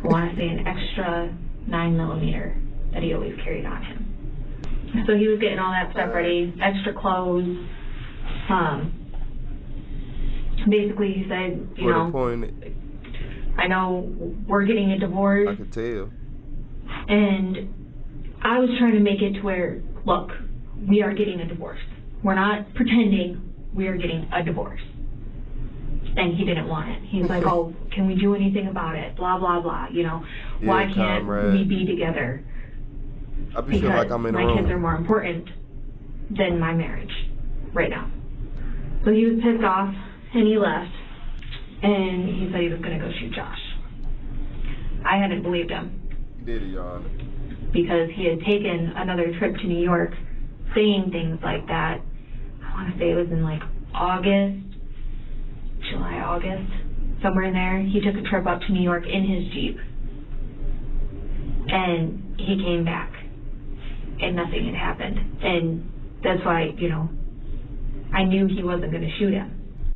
I want to say an extra 9mm that he always carried on him. So he was getting all that stuff ready, extra clothes. Basically, he said, you know, I know we're getting a divorce. I could tell. And I was trying to make it to where, look, we are getting a divorce. We're not pretending, we are getting a divorce. And he didn't want it. He's like, oh, can we do anything about it? Blah, blah, blah. You know, Yeah, why can't comrade. we be together? I be feeling like I'm in the my room. kids are more important than my marriage right now. So he was pissed off and he left. And he said he was going to go shoot Josh. I hadn't believed him Did it, Your Honor. because he had taken another trip to New York saying things like that. I want to say it was in like July, August, somewhere in there. He took a trip up to New York in his Jeep. And he came back, and nothing had happened. And that's why, you know, I knew he wasn't going to shoot him.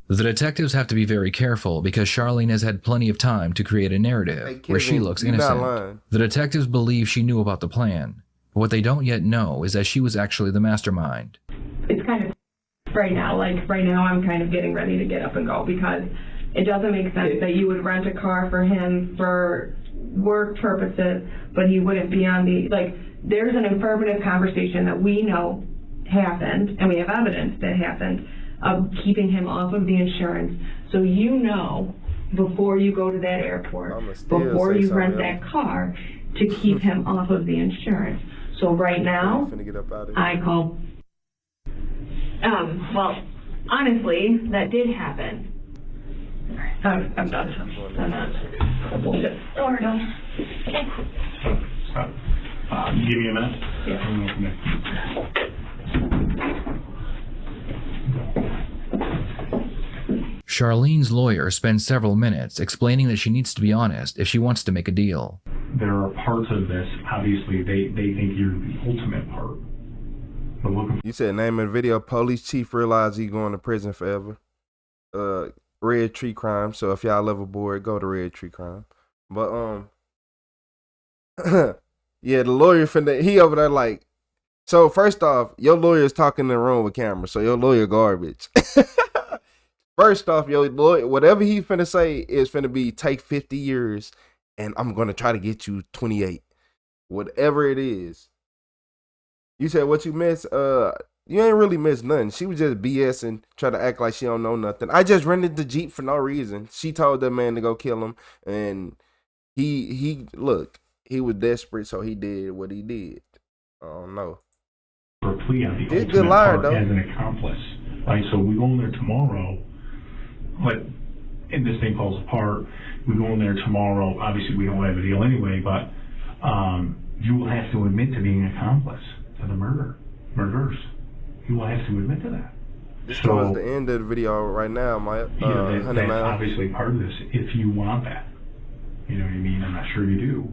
The detectives have to be very careful because Charlene has had plenty of time to create a narrative where she looks innocent. The detectives believe she knew about the plan, but what they don't yet know is that she was actually the mastermind. It's kind of right now, like right now I'm kind of getting ready to get up and go because it doesn't make sense that you would rent a car for him for work purposes, but he wouldn't be on the, like, there's an affirmative conversation that we know happened, and we have evidence that happened, of keeping him off of the insurance. So you know, before you go to that airport, before you rent that car, to keep him off of the insurance. So right now, I call, well, honestly, that did happen. I'm done. I'm done. Door done. Give me a minute. Yeah. Charlene's lawyer spends several minutes explaining that she needs to be honest if she wants to make a deal. There are parts of this, obviously, they think you're the ultimate part. But looking. You said name of the video, police chief realized he's going to prison forever. Red Tree Crime. So if y'all ever bored, go to Red Tree Crime. But yeah, the lawyer he over there like, so first off, your lawyer's talking in the room with camera, so your lawyer garbage. First off, your lawyer, whatever he finna say is finna be take 50 years and I'm gonna try to get you 28. Whatever it is. You said what you missed? You ain't really missed nothing. She was just BSing, trying to act like she don't know nothing. I just rented the Jeep for no reason. She told that man to go kill him, and he look, he was desperate, so he did what he did. I don't know. For a plea on the ultimate good liar, part though. As an accomplice, right? So we go in there tomorrow, but if this thing falls apart, we go in there tomorrow. Obviously, we don't have a deal anyway, but you will have to admit to being an accomplice to the murders. You will have to admit to that. This is the end of the video right now, my that's obviously part of this. If you want that, you know what I mean. I'm not sure you do,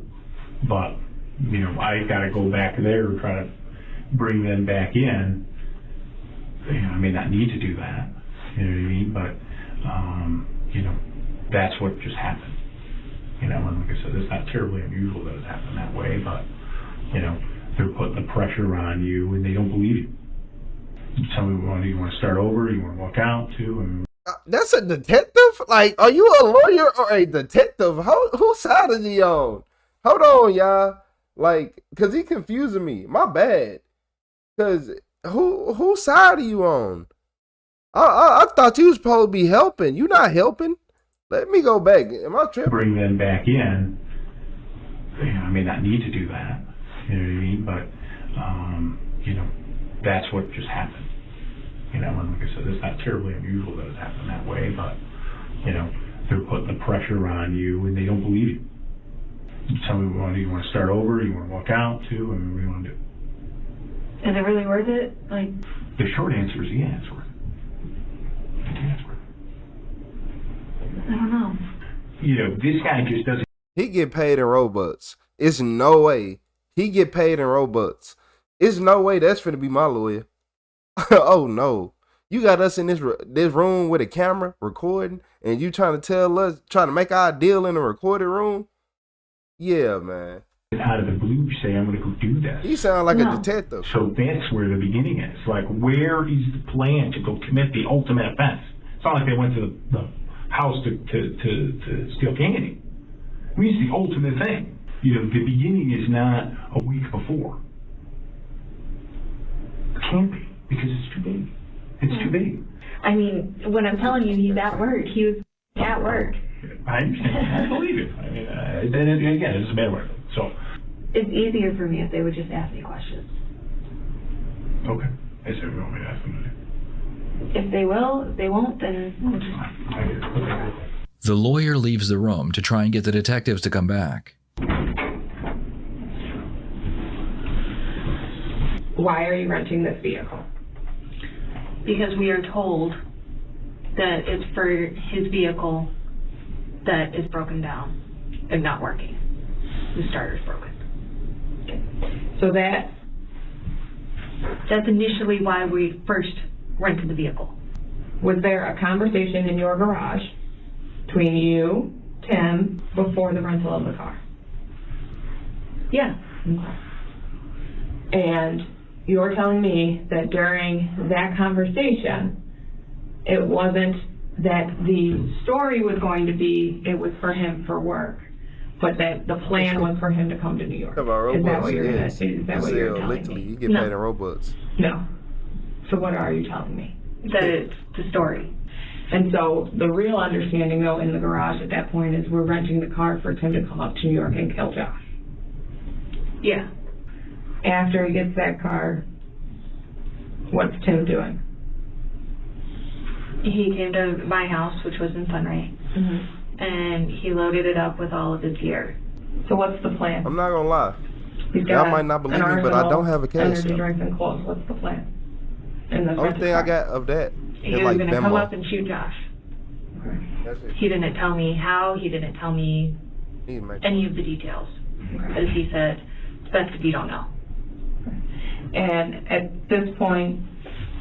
but you know, I got to go back there and try to bring them back in. You know, I may not need to do that. You know what I mean, but you know, that's what just happened. You know, and like I said, it's not terribly unusual that it happened that way, but you know, they're putting the pressure on you, and they don't believe you. You tell me, you want to start over? You want to walk out too? That's a detective? Like, are you a lawyer or a detective? Whose side is he on? Hold on, y'all. Like, cause he confusing me. My bad. Cause whose side are you on? I thought you was supposed to be helping. You not helping. Let me go back. Am I tripping? Bring them back in. You know, I may not need to do that. You know what I mean? But you know, that's what just happened. You know, and like I said, it's not terribly unusual that it happened that way, but you know, they're putting the pressure on you, and they don't believe you. You tell me, you want to start over? You want to walk out too? I mean, what do you want to do? Is it really worth it? Like, the short answer is yeah, it's worth it. Yeah, it's worth it. I don't know. You know, this guy just doesn't. He get paid in Robux. It's no way he get paid in Robux. It's no way that's finna be my lawyer. Oh no, you got us in this room with a camera recording, and you trying to make our deal in a recorded room? Yeah, man. Out of the blue, say I'm gonna go do this. He sound like a detective. So that's where the beginning is. Like, where is the plan to go commit the ultimate offense? It's not like they went to the house to steal candy. I mean, it's the ultimate thing. You know, the beginning is not a week before. It can't be, because it's too big. It's too big. I mean, when I'm telling you he's at work, he was at work. I understand. I believe it. I mean, then again, it's a bad word. So it's easier for me if they would just ask me questions. Okay. I said we want me to ask them to do. If they will, if they won't, then we'll just. I get it. Okay. The lawyer leaves the room to try and get the detectives to come back. Why are you renting this vehicle? Because we are told that it's for his vehicle that is broken down and not working. The starter's broken. So that's initially why we first rented the vehicle. Was there a conversation in your garage between you, Tim, before the rental of the car? Yeah. Okay. And you're telling me that during that conversation, it wasn't that the story was going to be it was for him for work, but that the plan was for him to come to New York. Is that what you're telling me? You get paid in Robux. No. So what are you telling me? That it's the story. And so the real understanding, though, in the garage at that point is we're renting the car for Tim to come up to New York and kill Josh. Yeah. After he gets that car, what's Tim doing? He came to my house, which was in Sunray, and he loaded it up with all of his gear. So what's the plan? I'm not gonna lie. Y'all might not believe me, but I don't have a cash. Energy drinks and clothes. What's the plan? The only thing I got of that He is was like going to come Venmo. up and shoot Josh. That's it. He didn't tell me how. He didn't tell me any of the details. Because he said, it's best if you don't know. And at this point,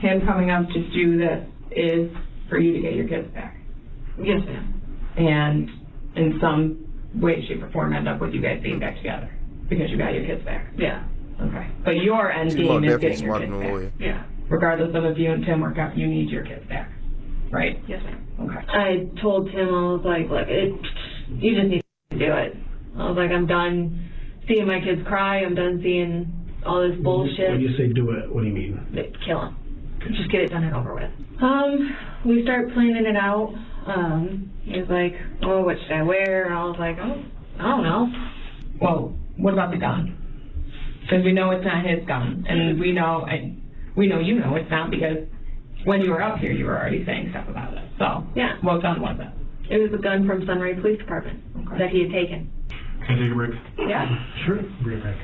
him coming up to do this is for you to get your kids back. Yes, ma'am. And in some way, shape, or form end up with you guys being back together because you got your kids back. Yeah. Okay. But your end She's game is definitely getting your smarter kids than a back. lawyer. Yeah. Regardless of if you and Tim work out, you need your kids back. Right? Yes, ma'am. Okay. I told Tim, I was like, look, you just need to do it. I was like, I'm done seeing my kids cry. I'm done seeing all this bullshit. When you say do it, what do you mean? Kill him. Just get it done and over with. We start planning it out. He was like, oh, what should I wear? And I was like, oh, I don't know. Well, what about the gun? Because we know it's not his gun, and we know you know it's not because when you were up here, you were already saying stuff about it. So, yeah. What gun was it? It was a gun from Sunray Police Department that he had taken. Can I take a break? Yeah. Sure. Bring it back.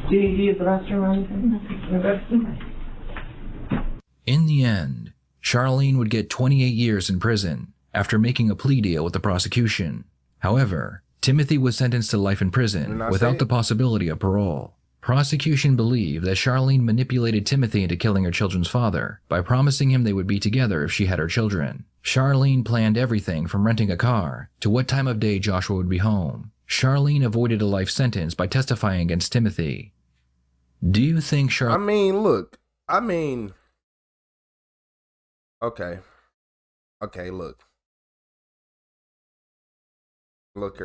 Do you use the restroom or anything? You're good? In the end, Charlene would get 28 years in prison after making a plea deal with the prosecution. However, Timothy was sentenced to life in prison without the possibility of parole. Prosecution believed that Charlene manipulated Timothy into killing her children's father by promising him they would be together if she had her children. Charlene planned everything from renting a car to what time of day Joshua would be home. Charlene avoided a life sentence by testifying against Timothy. Do you think Charlene... Okay, look. Look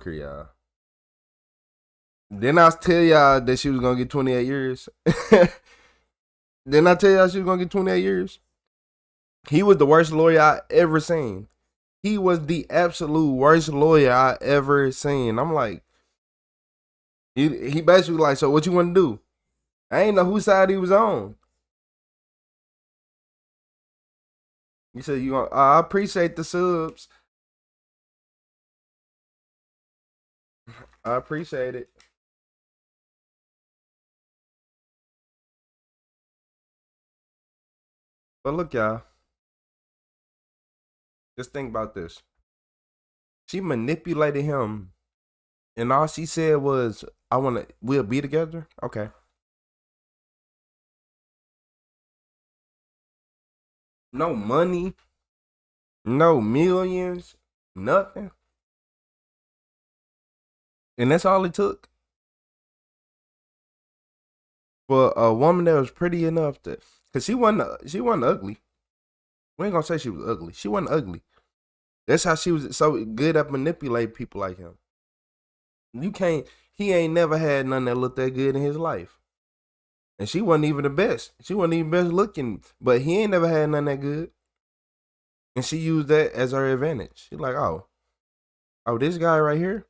here, y'all. Didn't I tell y'all that she was gonna get 28 years? Didn't I tell y'all she was gonna get 28 years? He was the worst lawyer I ever seen. He was the absolute worst lawyer I ever seen. I'm like, he basically like, so what you want to do? I ain't know whose side he was on. He said, I appreciate the subs. I appreciate it. But look, y'all. Just think about this. She manipulated him, and all she said was, we'll be together? Okay. No money, no millions, nothing. And that's all it took for a woman that was pretty enough to, cause she wasn't ugly. We ain't gonna say she was ugly. She wasn't ugly. That's how she was so good at manipulating people like him. He ain't never had none that looked that good in his life. And she wasn't even the best. She wasn't even best looking, but he ain't never had none that good. And she used that as her advantage. She's like, oh, this guy right here.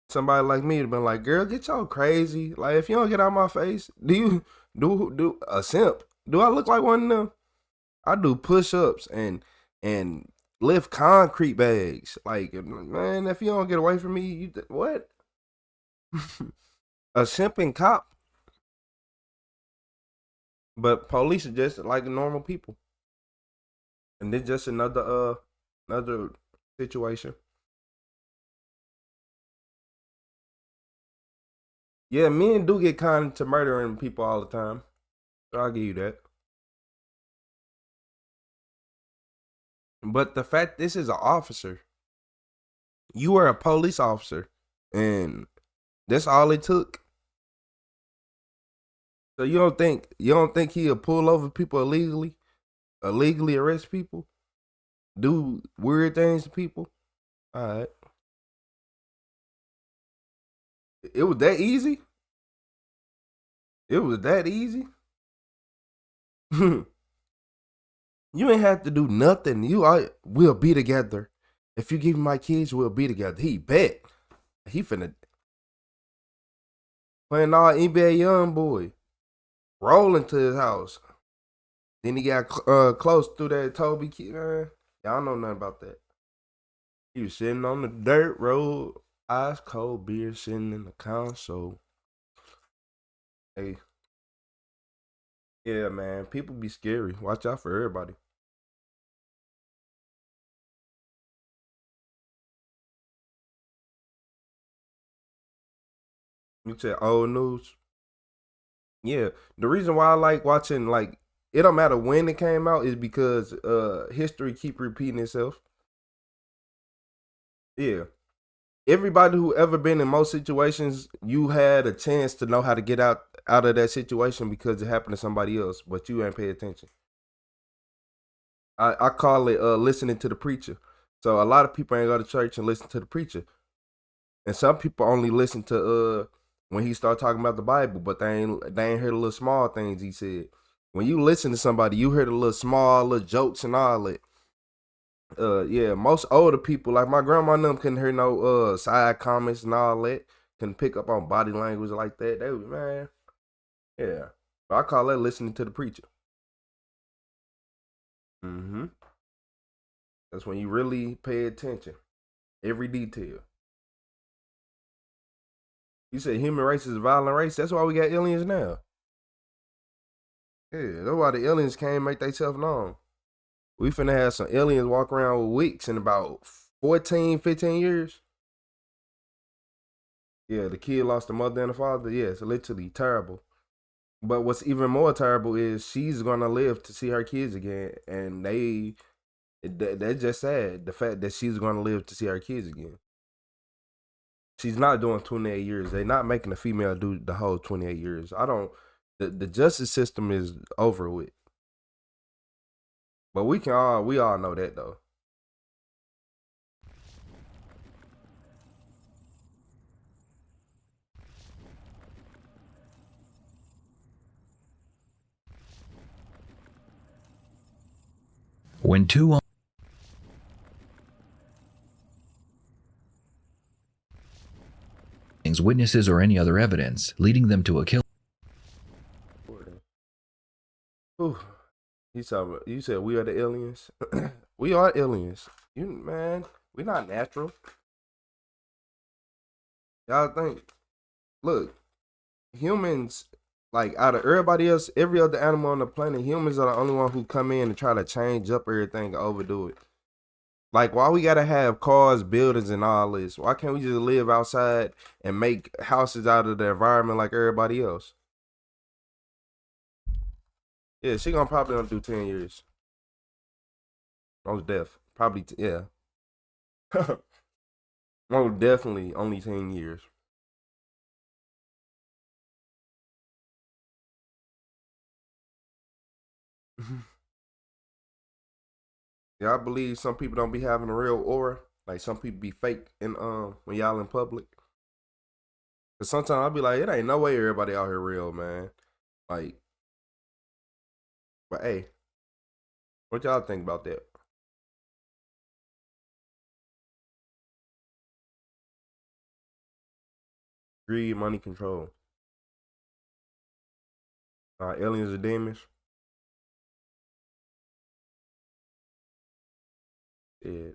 Somebody like me would have been like, girl, get y'all crazy. Like, if you don't get out of my face, do a simp? Do I look like one of them? I do push-ups and lift concrete bags. Like, man, if you don't get away from me, what? A simping cop? But police are just like normal people. And then just another situation. Yeah, men do get kind to murdering people all the time. So I'll give you that. But the fact this is an officer, you were a police officer, and that's all it took. So you don't think he'll pull over people illegally arrest people, do weird things to people? All right, it was that easy. It was that easy. You ain't have to do nothing. We'll be together. If you give me my kids, we'll be together. He bet. He finna playing all NBA young boy, rolling to his house. Then he got close through that Toby kid. Y'all know nothing about that. He was sitting on the dirt road, ice cold beer sitting in the console. Hey, yeah, man, people be scary. Watch out for everybody. You said old news. Yeah, the reason why I like watching, like, it don't matter when it came out, is because history keep repeating itself. Yeah. Everybody who ever been in most situations, you had a chance to know how to get out of that situation because it happened to somebody else, but you ain't pay attention. I call it listening to the preacher. So a lot of people ain't go to church and listen to the preacher. And some people only listen to when he start talking about the Bible, but they ain't heard the little small things he said. When you listen to somebody, you hear the little jokes and all that. Yeah, most older people, like my grandma and them, couldn't hear no side comments and all that. Couldn't pick up on body language like that. They was, man, yeah. I call that listening to the preacher. Mm-hmm. That's when you really pay attention. Every detail. You said human race is a violent race. That's why we got aliens now. Yeah, that's why the aliens can't make themselves known. We finna have some aliens walk around with wicks in about 14, 15 years. Yeah, the kid lost the mother and the father. Yeah, it's literally terrible. But what's even more terrible is she's gonna live to see her kids again, and that's just sad. The fact that she's gonna live to see her kids again. She's not doing 28 years. They're not making a female do the whole 28 years. The justice system is over with. But we all know that though. When two witnesses or any other evidence leading them to a kill. You said we are the aliens. We are aliens. Man, we not natural. Y'all think? Look, humans, like out of everybody else, every other animal on the planet, humans are the only one who come in and try to change up everything and overdo it. Like, why we gotta have cars, buildings, and all this? Why can't we just live outside and make houses out of the environment like everybody else? Yeah, she probably gonna do 10 years. Most deaf. Probably, yeah. Most definitely only 10 years. Yeah, I believe some people don't be having a real aura. Like some people be fake in when y'all in public. Cause sometimes I'll be like, it ain't no way everybody out here real, man. Like, but hey, what y'all think about that? Greed, money, control. Aliens are demons. Yeah.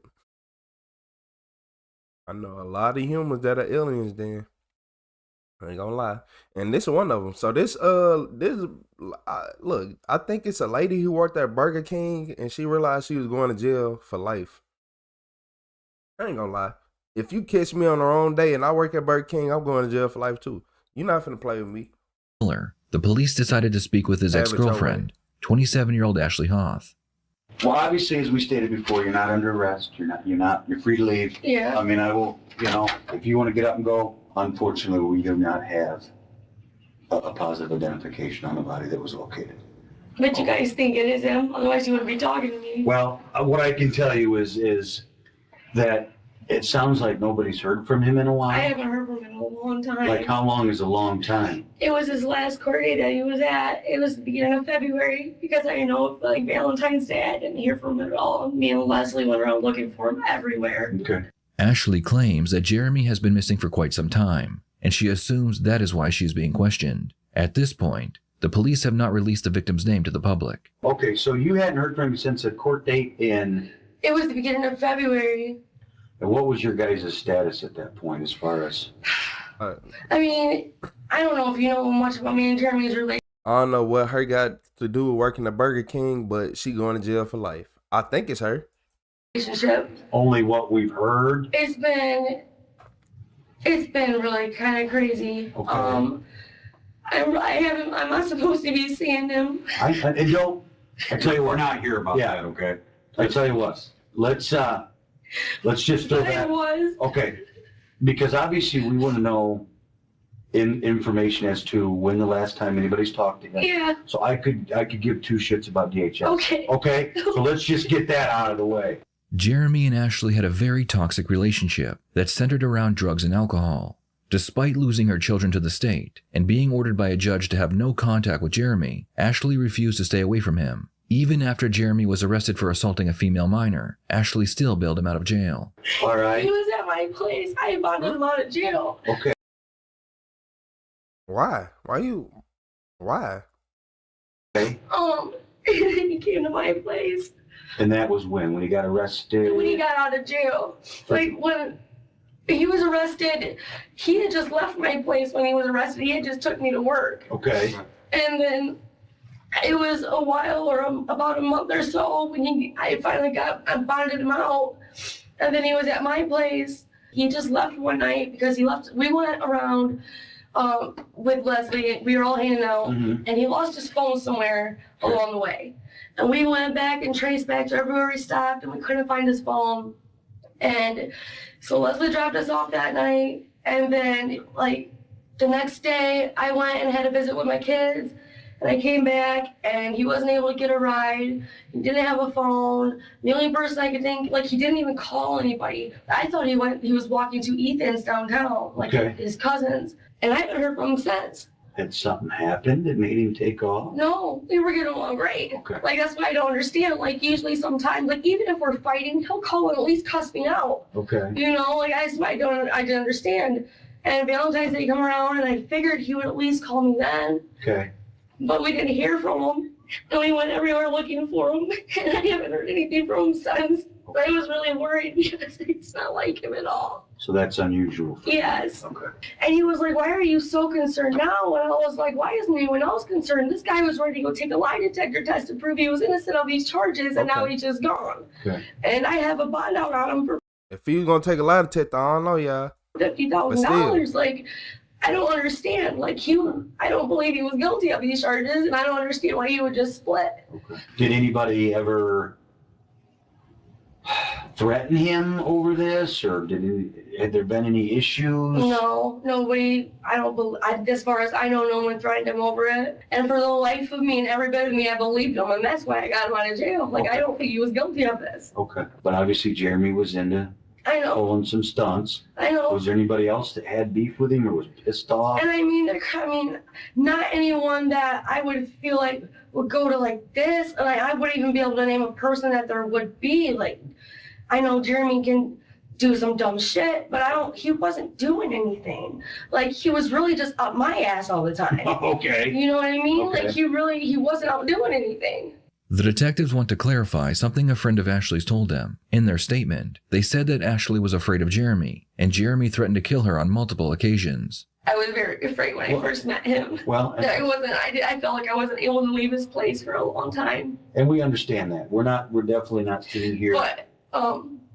I know a lot of humans that are aliens then. I ain't gonna lie. And this is one of them. So this look, I think it's a lady who worked at Burger King and she realized she was going to jail for life. I ain't gonna lie. If you catch me on the wrong day and I work at Burger King, I'm going to jail for life too. You're not finna play with me. The police decided to speak with his ex-girlfriend, 27-year-old Ashley Hoth. Well, obviously, as we stated before, you're not under arrest. You're free to leave. Yeah. I mean, I will, if you want to get up and go, unfortunately, we do not have a positive identification on the body that was located. But you guys think it is him? Otherwise, you wouldn't be talking to me. Well, what I can tell you is that it sounds like nobody's heard from him in a while. I haven't heard from him in a long time. Like, how long is a long time? It was his last court date that he was at. It was the beginning of February because I know, like, Valentine's Day, I didn't hear from him at all. Me and Leslie went around looking for him everywhere. Okay. Ashley claims that Jeremy has been missing for quite some time, and she assumes that is why she is being questioned. At this point, the police have not released the victim's name to the public. Okay, so you hadn't heard from him since a court date in... It was the beginning of February. And what was your guys' status at that point as far as... I mean, I don't know if you know much about me and Jeremy's relationship. I don't know what her got to do with working at Burger King, but she going to jail for life. I think it's her. Only what we've heard? It's been really kind of crazy. Okay. I'm not supposed to be seeing him. I tell you what. We're not here about that, okay? I tell you what. Let's just throw that. Okay. Because obviously we want to know information as to when the last time anybody's talked to him. Yeah. So I could give two shits about DHS. Okay. Okay? So let's just get that out of the way. Jeremy and Ashley had a very toxic relationship that centered around drugs and alcohol. Despite losing her children to the state and being ordered by a judge to have no contact with Jeremy, Ashley refused to stay away from him. Even after Jeremy was arrested for assaulting a female minor, Ashley still bailed him out of jail. All right. He was at my place. I bonded him out of jail. Okay. Why? Why? Okay. He came to my place. And that was when he got arrested? When he got out of jail. Like, when he was arrested, he had just left my place when he was arrested. He had just took me to work. Okay. And then it was a while, or about a month or so, when I finally I bonded him out. And then he was at my place. He just left one night because he left. We went around with Leslie. We were all hanging out. And he lost his phone somewhere along the way. And we went back and traced back to everywhere he stopped, and we couldn't find his phone. And so Leslie dropped us off that night. And then, like, the next day, I went and had a visit with my kids. And I came back, and he wasn't able to get a ride. He didn't have a phone. The only person I could think, like, he didn't even call anybody. I thought he was walking to Ethan's downtown, like his cousins. And I haven't heard from him since. Had something happened that made him take off? No, we were getting along great. Okay. Like, that's what I don't understand. Like, usually sometimes, like, even if we're fighting, he'll call and at least cuss me out. Okay. You know, like, I didn't understand. And Valentine's Day come around, and I figured he would at least call me then. Okay. But we didn't hear from him. And we went everywhere looking for him. And I haven't heard anything from him since. I was really worried because it's not like him at all. So that's unusual. Yes. Okay. And he was like, why are you so concerned now? And I was like, why isn't anyone else concerned? This guy was ready to go take a lie detector test to prove he was innocent of these charges, and now he's just gone. Okay. And I have a bond out on him for If he was gonna take a lie detector, I don't know, y'all. $50,000. Like, I don't understand. Like, I don't believe he was guilty of these charges, and I don't understand why he would just split. Okay. Did anybody ever threaten him over this, or had there been any issues? No, nobody. As far as I know, no one threatened him over it. And for the life of me and every bit of me, I believed him, and that's why I got him out of jail. Like, I don't think he was guilty of this. Okay. But obviously Jeremy was into I know. pulling some stunts. I know. Was there anybody else that had beef with him or was pissed off? And I mean, not anyone that I would feel like would go to like this, and I wouldn't even be able to name a person that there would be. Like, I know Jeremy can do some dumb shit, but he wasn't doing anything. Like, he was really just up my ass all the time. Okay. You know what I mean? Okay. Like, he wasn't out doing anything. The detectives want to clarify something a friend of Ashley's told them. In their statement, they said that Ashley was afraid of Jeremy, and Jeremy threatened to kill her on multiple occasions. I was very afraid when I first met him. Well, That I felt like I wasn't able to leave his place for a long time. and we understand that. We're definitely not sitting here. But,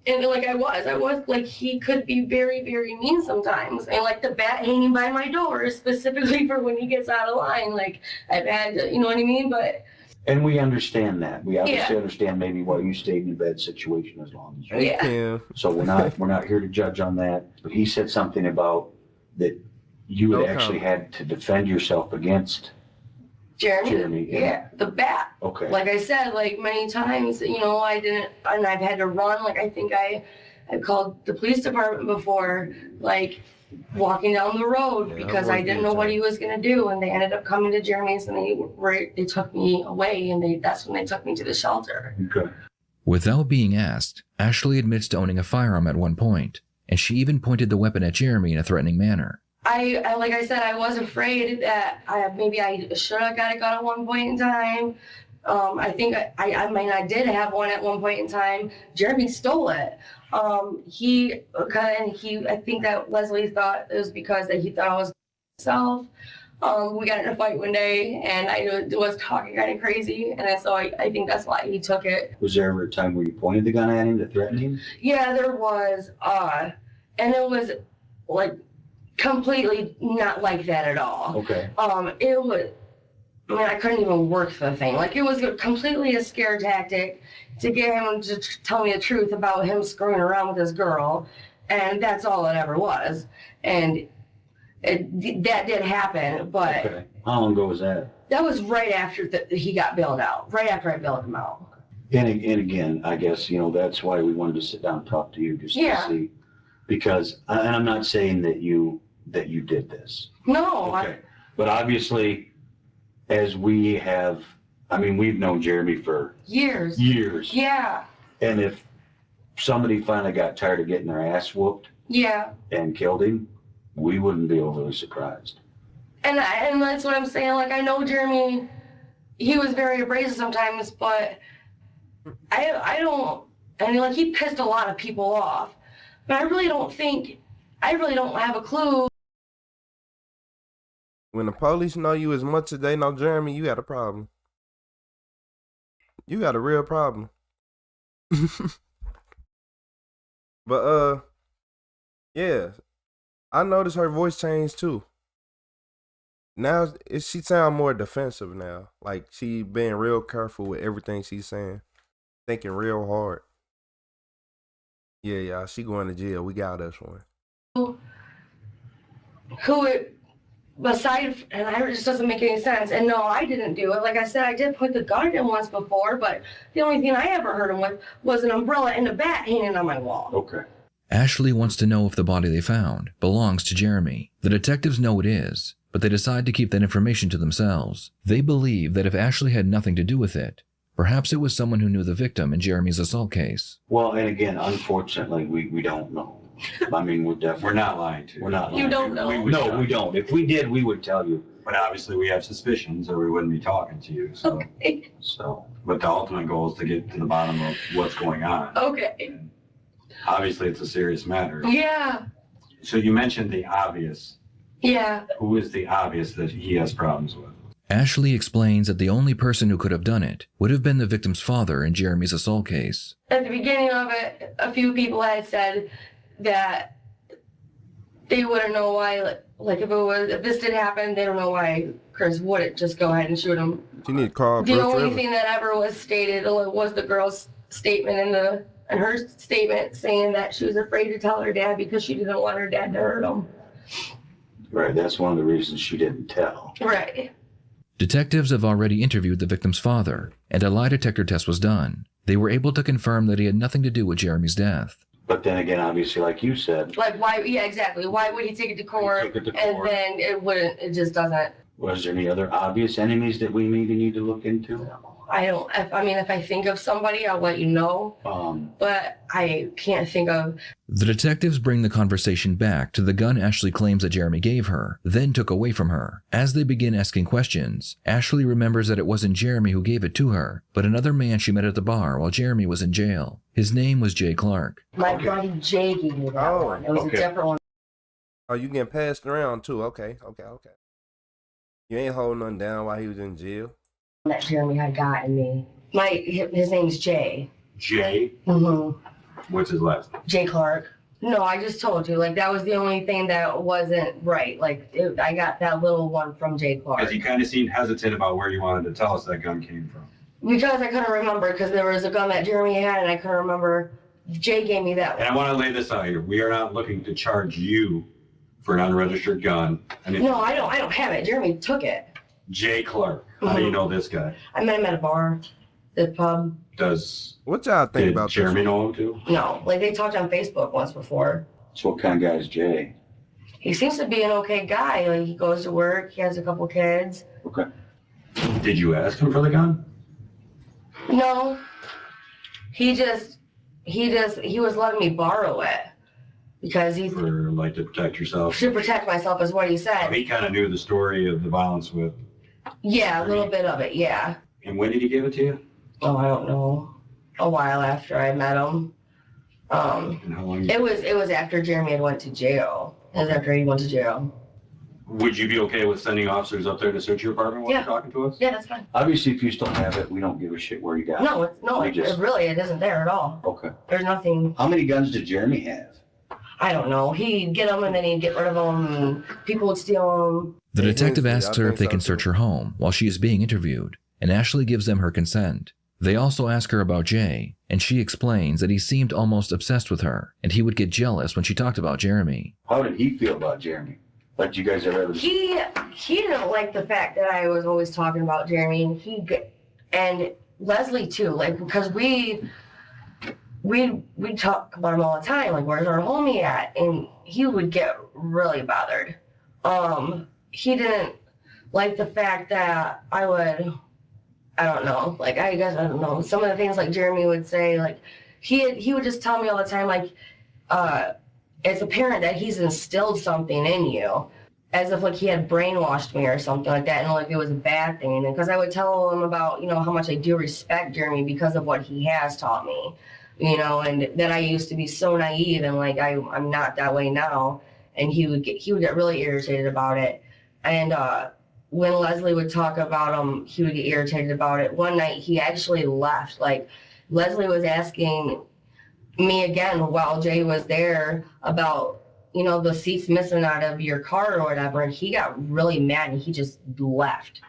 and like I was like, he could be very, very mean sometimes. And like the bat hanging by my door is specifically for when he gets out of line. Like I've had, you know what I mean? But. And we understand that. We obviously understand maybe why you stayed in a bad situation as long as you Yeah. So we're not here to judge on that. But he said something about that you had actually had to defend yourself against Jeremy. Yeah, the bat. Okay. Like I said, like many times, you know, I didn't, and I've had to run. Like I think I called the police department before, like walking down the road because I didn't know what he was gonna do, and they ended up coming to Jeremy's and they took me away, and that's when they took me to the shelter. Okay. Without being asked, Ashley admits to owning a firearm at one point, and she even pointed the weapon at Jeremy in a threatening manner. I like I said, I was afraid that maybe I should have got a gun at one point in time. I think I did have one at one point in time. Jeremy stole it. I think that Leslie thought it was because that he thought I was himself. We got in a fight one day, and I was talking kind of crazy, and so I think that's why he took it. Was there ever a time where you pointed the gun at him to threaten him? Yeah, there was, and it was like completely not like that at all. Okay. It was, I mean, I couldn't even work the thing. Like, it was completely a scare tactic to get him to tell me the truth about him screwing around with his girl, and that's all it ever was. And that did happen, but... Okay. How long ago was that? That was right after he got bailed out, right after I bailed him out. And again, I guess, you know, that's why we wanted to sit down and talk to you, just to see. Because, and I'm not saying that you did this. No. Okay. But obviously, as we have, I mean, we've known Jeremy for years. Yeah. And if somebody finally got tired of getting their ass whooped and killed him, we wouldn't be overly surprised. And that's what I'm saying. Like, I know Jeremy, he was very abrasive sometimes, but I don't, I mean, like, he pissed a lot of people off. But I really don't have a clue. When the police know you as much as they know Jeremy, you got a problem. You got a real problem. But, yeah. I noticed her voice changed too. Now, she sound more defensive now. Like, she being real careful with everything she's saying. Thinking real hard. Yeah, y'all, she going to jail. We got us one. Besides, and it just doesn't make any sense. And no, I didn't do it. Like I said, I did put the gun in once before, but the only thing I ever heard him with was an umbrella and a bat hanging on my wall. Okay. Ashley wants to know if the body they found belongs to Jeremy. The detectives know it is, but they decide to keep that information to themselves. They believe that if Ashley had nothing to do with it, perhaps it was someone who knew the victim in Jeremy's assault case. Well, and again, unfortunately, we don't know. I mean, we're not lying to you. We're not lying. You don't know? No, we don't. If we did, we would tell you. But obviously we have suspicions or we wouldn't be talking to you. So, Okay. But the ultimate goal is to get to the bottom of what's going on. Okay. Obviously it's a serious matter. Yeah. So you mentioned the obvious. Yeah. Who is the obvious that he has problems with? Ashley explains that the only person who could have done it would have been the victim's father in Jeremy's assault case. At the beginning of it, a few people had said that they wouldn't know why, like if this did happen, they don't know why Chris wouldn't just go ahead and shoot him. You need to call The only thing that ever was stated was the girl's statement and her statement saying that she was afraid to tell her dad because she didn't want her dad to hurt him. Right, that's one of the reasons she didn't tell. Right. Detectives have already interviewed the victim's father, and a lie detector test was done. They were able to confirm that he had nothing to do with Jeremy's death. But then again, obviously, like you said. Like, why? Yeah, exactly. Why would he take it to court? And then it just doesn't. Was there any other obvious enemies that we maybe need to look into? I mean, if I think of somebody, I'll let you know. But I can't think of. The detectives bring the conversation back to the gun Ashley claims that Jeremy gave her, then took away from her. As they begin asking questions, Ashley remembers that it wasn't Jeremy who gave it to her, but another man she met at the bar while Jeremy was in jail. His name was Jay Clark. My buddy Jay gave me that one. It was a different one. Oh, you getting passed around too? Okay. You ain't holding nothing down while he was in jail. That Jeremy had gotten me. His name's Jay. Jay? Mm-hmm. What's his last name? Jay Clark. No, I just told you. Like, that was the only thing that wasn't right. Like, I got that little one from Jay Clark. Because you kind of seemed hesitant about where you wanted to tell us that gun came from. Because I couldn't remember, because there was a gun that Jeremy had, and I couldn't remember. Jay gave me that one. And I want to lay this out here. We are not looking to charge you for an unregistered gun. No, I don't have it. Jeremy took it. Jay Clark. How do you know this guy? I met him at a bar, the pub. What y'all think about Jeremy know him too? No, like they talked on Facebook once before. So what kind of guy is Jay? He seems to be an okay guy. Like, he goes to work, he has a couple kids. Okay. Did you ask him for the gun? No. He was letting me borrow it. Because he... For, like, to protect yourself? To protect myself is what he said. He kind of knew the story of the violence with... Yeah, a little bit of it, yeah. And when did he give it to you? Oh, I don't know. A while after I met him. And how long? It was after Jeremy had went to jail. It was after he went to jail. Would you be okay with sending officers up there to search your apartment while you're talking to us? Yeah, that's fine. Obviously, if you still have it, we don't give a shit where you got No, it. it isn't there at all. Okay. There's nothing. How many guns did Jeremy have? I don't know. He'd get them and then he'd get rid of them and people would steal them. The detective asks her if they can search her home while she is being interviewed, and Ashley gives them her consent. They also ask her about Jay, and she explains that he seemed almost obsessed with her, and he would get jealous when she talked about Jeremy. How did he feel about Jeremy? Like, you guys ever... He didn't like the fact that I was always talking about Jeremy, and Leslie too, like, because we talk about him all the time, like, where's our homie at? And he would get really bothered. He didn't like the fact that I don't know, like, I guess, I don't know, some of the things like Jeremy would say, like, he would just tell me all the time, like, as a parent that he's instilled something in you, as if like he had brainwashed me or something like that, and like it was a bad thing. And because I would tell him about, how much I do respect Jeremy because of what he has taught me, and that I used to be so naive and like I'm not that way now. And he would get really irritated about it. And when Leslie would talk about him, he would get irritated about it. One night he actually left. Like, Leslie was asking me again while Jay was there about, the seats missing out of your car or whatever, and he got really mad and he just left.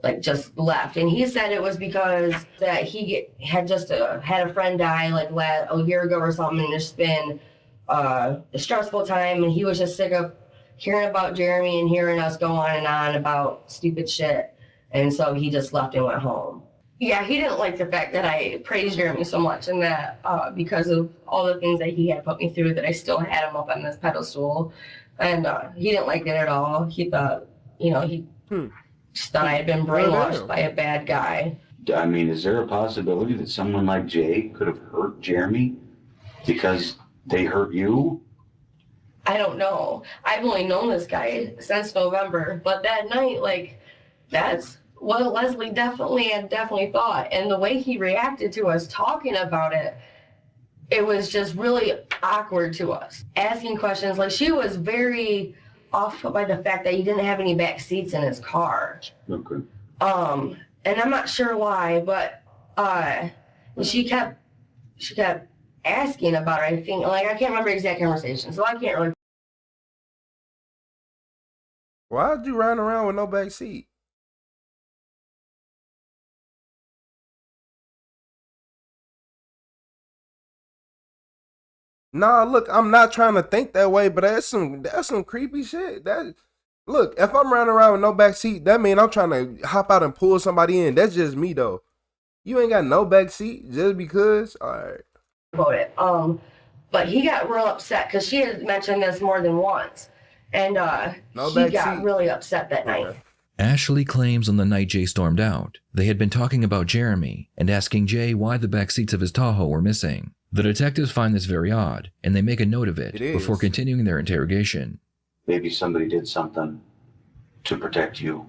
And he said it was because that he had just had a friend die like a year ago or something, and it's been a stressful time, and he was just sick of hearing about Jeremy and hearing us go on and on about stupid shit, and so he just left and went home. Yeah, he didn't like the fact that I praised Jeremy so much, and that because of all the things that he had put me through, that I still had him up on this pedestal, and he didn't like it at all. He thought, he just thought I had been brainwashed by a bad guy. I mean, is there a possibility that someone like Jay could have hurt Jeremy because they hurt you? I don't know. I've only known this guy since November, but that night, like, that's what Leslie definitely thought. And the way he reacted to us talking about it, it was just really awkward to us. Asking questions, like, she was very off by the fact that he didn't have any back seats in his car. Okay. And I'm not sure why, but she kept asking about it. I think, like, I can't remember the exact conversation, so I can't really. Why'd you run around with no back seat? Nah, look, I'm not trying to think that way, but that's some creepy shit. Look, if I'm running around with no back seat, that mean I'm trying to hop out and pull somebody in. That's just me though. You ain't got no back seat just because? All right. About it. But he got real upset because she had mentioned this more than once, and he got really upset that night. Ashley claims on the night Jay stormed out, they had been talking about Jeremy and asking Jay why the back seats of his Tahoe were missing. The detectives find this very odd, and they make a note of it before continuing their interrogation. Maybe somebody did something to protect you,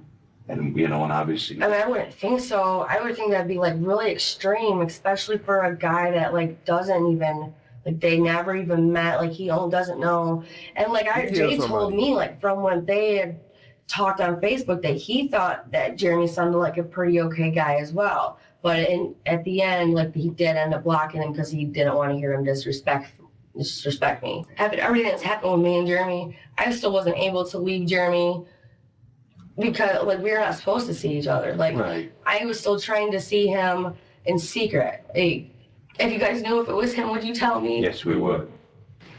and and obviously. I mean, I wouldn't think so. I would think that'd be like really extreme, especially for a guy that like doesn't even Like, they never even met. Like, he doesn't know. And, like, Jay told me, like, from when they had talked on Facebook, that he thought that Jeremy sounded like a pretty okay guy as well. But at the end, like, he did end up blocking him because he didn't want to hear him disrespect me. After everything that's happened with me and Jeremy, I still wasn't able to leave Jeremy because, like, we were not supposed to see each other. Like, I was still trying to see him in secret. Like, if you guys knew if it was him, would you tell me? Yes, we would.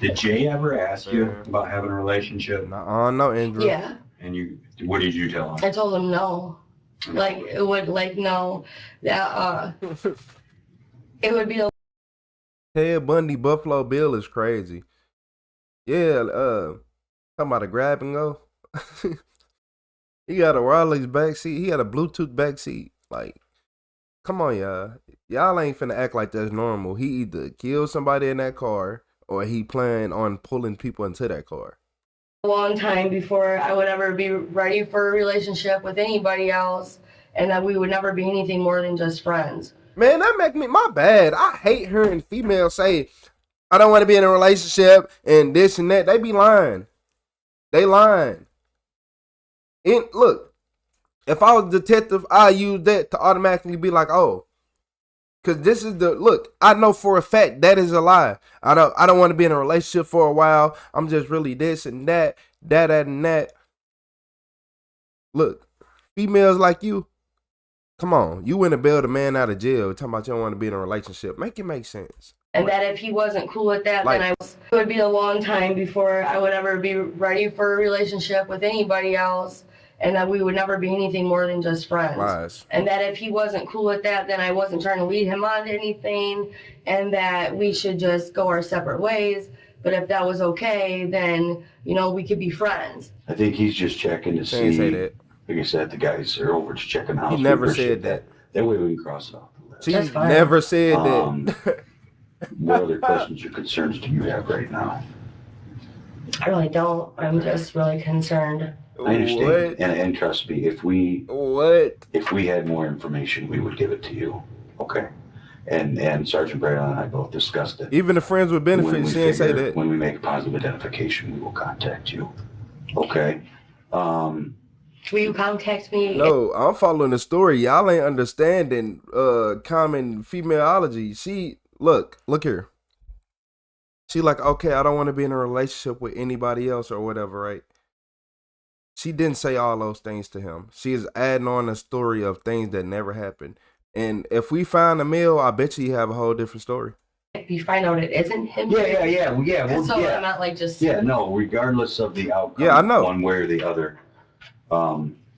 Did Jay ever ask you about having a relationship? No, Andrew. Yeah. And what did you tell him? I told him no. Like, it would, like, no. That, it would be a... Ted Bundy Buffalo Bill is crazy. Yeah, talking about a grab and go. He got a wireless backseat. He had a Bluetooth backseat. Like, come on, y'all. Y'all ain't finna act like that's normal. He either killed somebody in that car or he planned on pulling people into that car. A long time before I would ever be ready for a relationship with anybody else, and that we would never be anything more than just friends. Man, that make me, my bad. I hate hearing females say, I don't want to be in a relationship and this and that. They be lying. They lying. And look, if I was a detective, I use that to automatically be like, oh, because this is look, I know for a fact that is a lie. I don't want to be in a relationship for a while. I'm just really this and that and that. Look, females like you, come on, you went to bail a man out of jail talking about you don't want to be in a relationship. Make it make sense. And that if he wasn't cool with that, then it would be a long time before I would ever be ready for a relationship with anybody else, and that we would never be anything more than just friends. Lies. And that if he wasn't cool with that, then I wasn't trying to lead him on to anything, and that we should just go our separate ways. But if that was okay, then, you know, we could be friends. I think he's just checking to see. Say that. Like I said, the guys are over to checking out. He never said that. That way we can cross it off the list. She never said that. What other questions or concerns do you have right now? I really don't. I'm just really concerned. I understand. And trust me, if we had more information, we would give it to you. Okay. And Sergeant Braylon and I both discussed it. Even the friends with benefits, she didn't say that. When we make a positive identification, we will contact you. Okay. Will you contact me? No, I'm following the story. Y'all ain't understanding common femaleology. She look here. She like, okay, I don't want to be in a relationship with anybody else or whatever, right? She didn't say all those things to him. She is adding on a story of things that never happened. And if we find a male, I bet you have a whole different story. If you find out it isn't him. Yeah. So I'm not like just. Yeah, no, regardless of the outcome. Yeah, I know. One way or the other,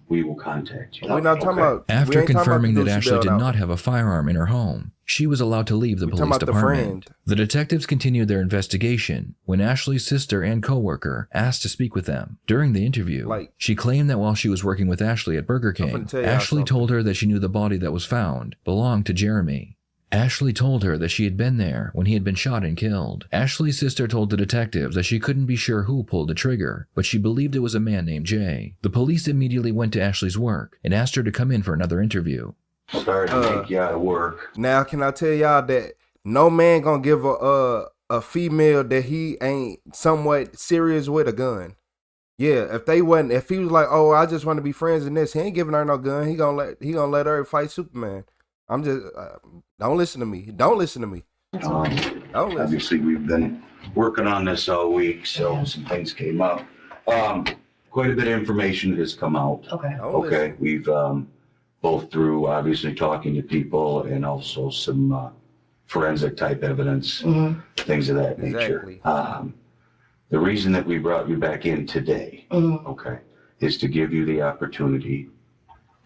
we will contact you. We're not talking about. After confirming that Ashley did not have a firearm in her home, she was allowed to leave the police department. The detectives continued their investigation when Ashley's sister and coworker asked to speak with them. During the interview, she claimed that while she was working with Ashley at Burger King, Ashley told her that she knew the body that was found belonged to Jeremy. Ashley told her that she had been there when he had been shot and killed. Ashley's sister told the detectives that she couldn't be sure who pulled the trigger, but she believed it was a man named Jay. The police immediately went to Ashley's work and asked her to come in for another interview. Sorry to make you out of work. Now, can I tell y'all that no man gonna give a female that he ain't somewhat serious with a gun? Yeah, if he was like, oh, I just want to be friends in this, he ain't giving her no gun. He gonna let her fight Superman. I'm just don't listen to me. Don't listen to me. Obviously, we've been working on this all week, so some things came up. Quite a bit of information has come out. Okay. We've both through obviously talking to people and also some forensic type evidence, things of that nature. Exactly. The reason that we brought you back in today, is to give you the opportunity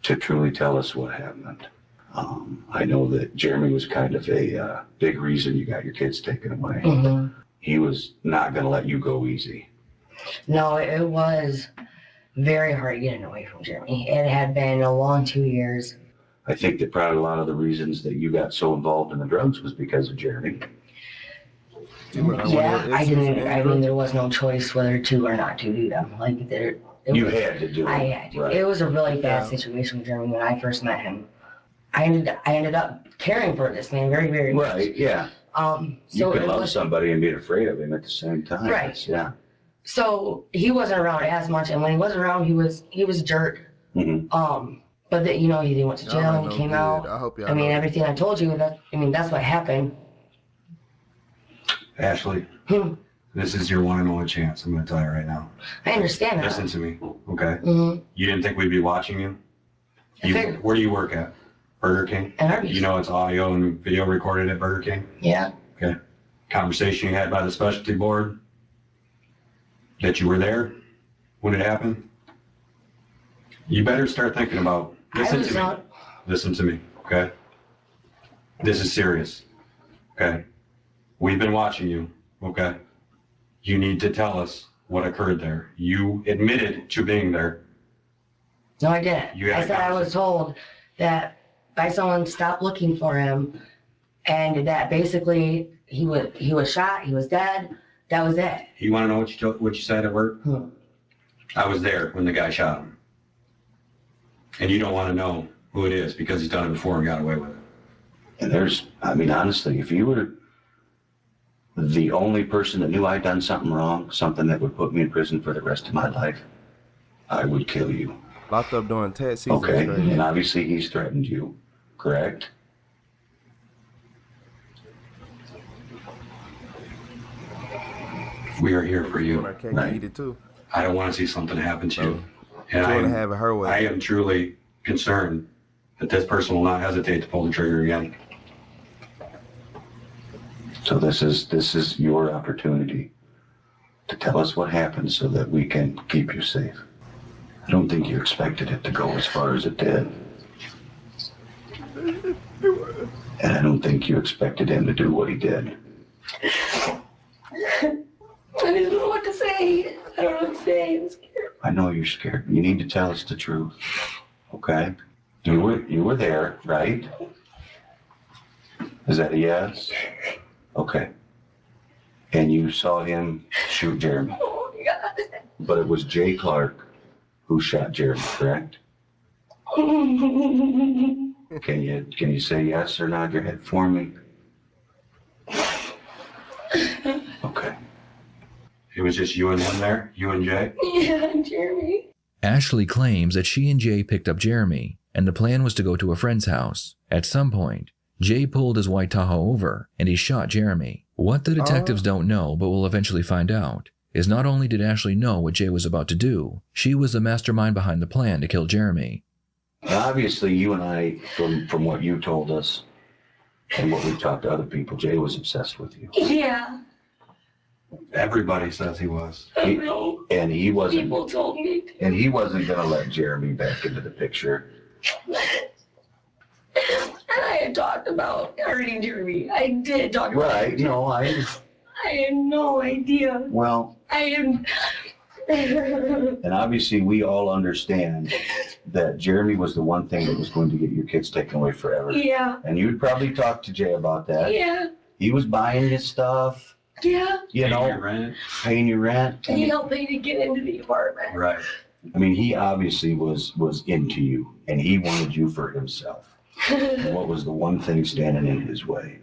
to truly tell us what happened. I know that Jeremy was kind of a big reason you got your kids taken away. He was not going to let you go easy. No, it was very hard getting away from Jeremy. It had been a long 2 years. I think that probably a lot of the reasons that you got so involved in the drugs was because of Jeremy. Yeah, I didn't. I mean, there was no choice whether to or not to do them. Like you had to do it. I had to. Right. It was a really bad situation with Jeremy when I first met him. I ended up caring for this man very, very much. Right. Yeah. You can it love was- somebody and be afraid of him at the same time. Right. Yeah. So he wasn't around as much, and when he wasn't around, he was a jerk. Mm-hmm. But he went to jail and came out. I hope y'all I mean, know. everything I told you, that's what happened. Ashley, this is your one and only chance. I'm going to tell you right now. I understand that. Listen to me, okay? Mhm. You didn't think we'd be watching you? figured. Where do you work at? Burger King? At Arby's. You know it's audio and video recorded at Burger King? Yeah. Okay. Conversation you had by the specialty board? That you were there when it happened? You better start thinking about, listen to me, okay? This is serious, okay? We've been watching you, okay? You need to tell us what occurred there. You admitted to being there. No, I didn't. I said I was told that by someone stopped looking for him, and that basically he was shot, he was dead. That was it. You want to know what you said at work? I was there when the guy shot him. And you don't want to know who it is because he's done it before and got away with it. And honestly, if you were the only person that knew I'd done something wrong, something that would put me in prison for the rest of my life, I would kill you. Locked up doing tat season. Okay, and obviously he's threatened you, correct? We are here for you. Eat it too. I don't want to see something happen to you. And She wanna have it her way. I am truly concerned that this person will not hesitate to pull the trigger again. So this is your opportunity to tell us what happened so that we can keep you safe. I don't think you expected it to go as far as it did. And I don't think you expected him to do what he did. I didn't know what to say. I don't know what to say. I'm scared. I know you're scared. You need to tell us the truth. Okay? You were there, right? Is that a yes? Okay. And you saw him shoot Jeremy. Oh my God. But it was Jay Clark who shot Jeremy, correct? Can you say yes or nod your head for me? Okay. It was just you and him there? You and Jay? Yeah, Jeremy. Ashley claims that she and Jay picked up Jeremy, and the plan was to go to a friend's house. At some point, Jay pulled his white Tahoe over, and he shot Jeremy. What the detectives don't know, but will eventually find out, is not only did Ashley know what Jay was about to do, she was the mastermind behind the plan to kill Jeremy. Obviously, you and I, from what you told us and what we've talked to other people, Jay was obsessed with you. Yeah. Everybody says he was. I know. And he wasn't. People told me. And he wasn't going to let Jeremy back into the picture. And I had talked about hurting Jeremy. I did talk about Right? it. No, I had no idea. Well, I didn't. and obviously we all understand that Jeremy was the one thing that was going to get your kids taken away forever. Yeah. And you'd probably talk to Jay about that. Yeah. He was buying his stuff. Yeah. You know, paying your rent. He helped me to get into the apartment. Right. I mean, he obviously was into you, and he wanted you for himself. And what was the one thing standing in his way?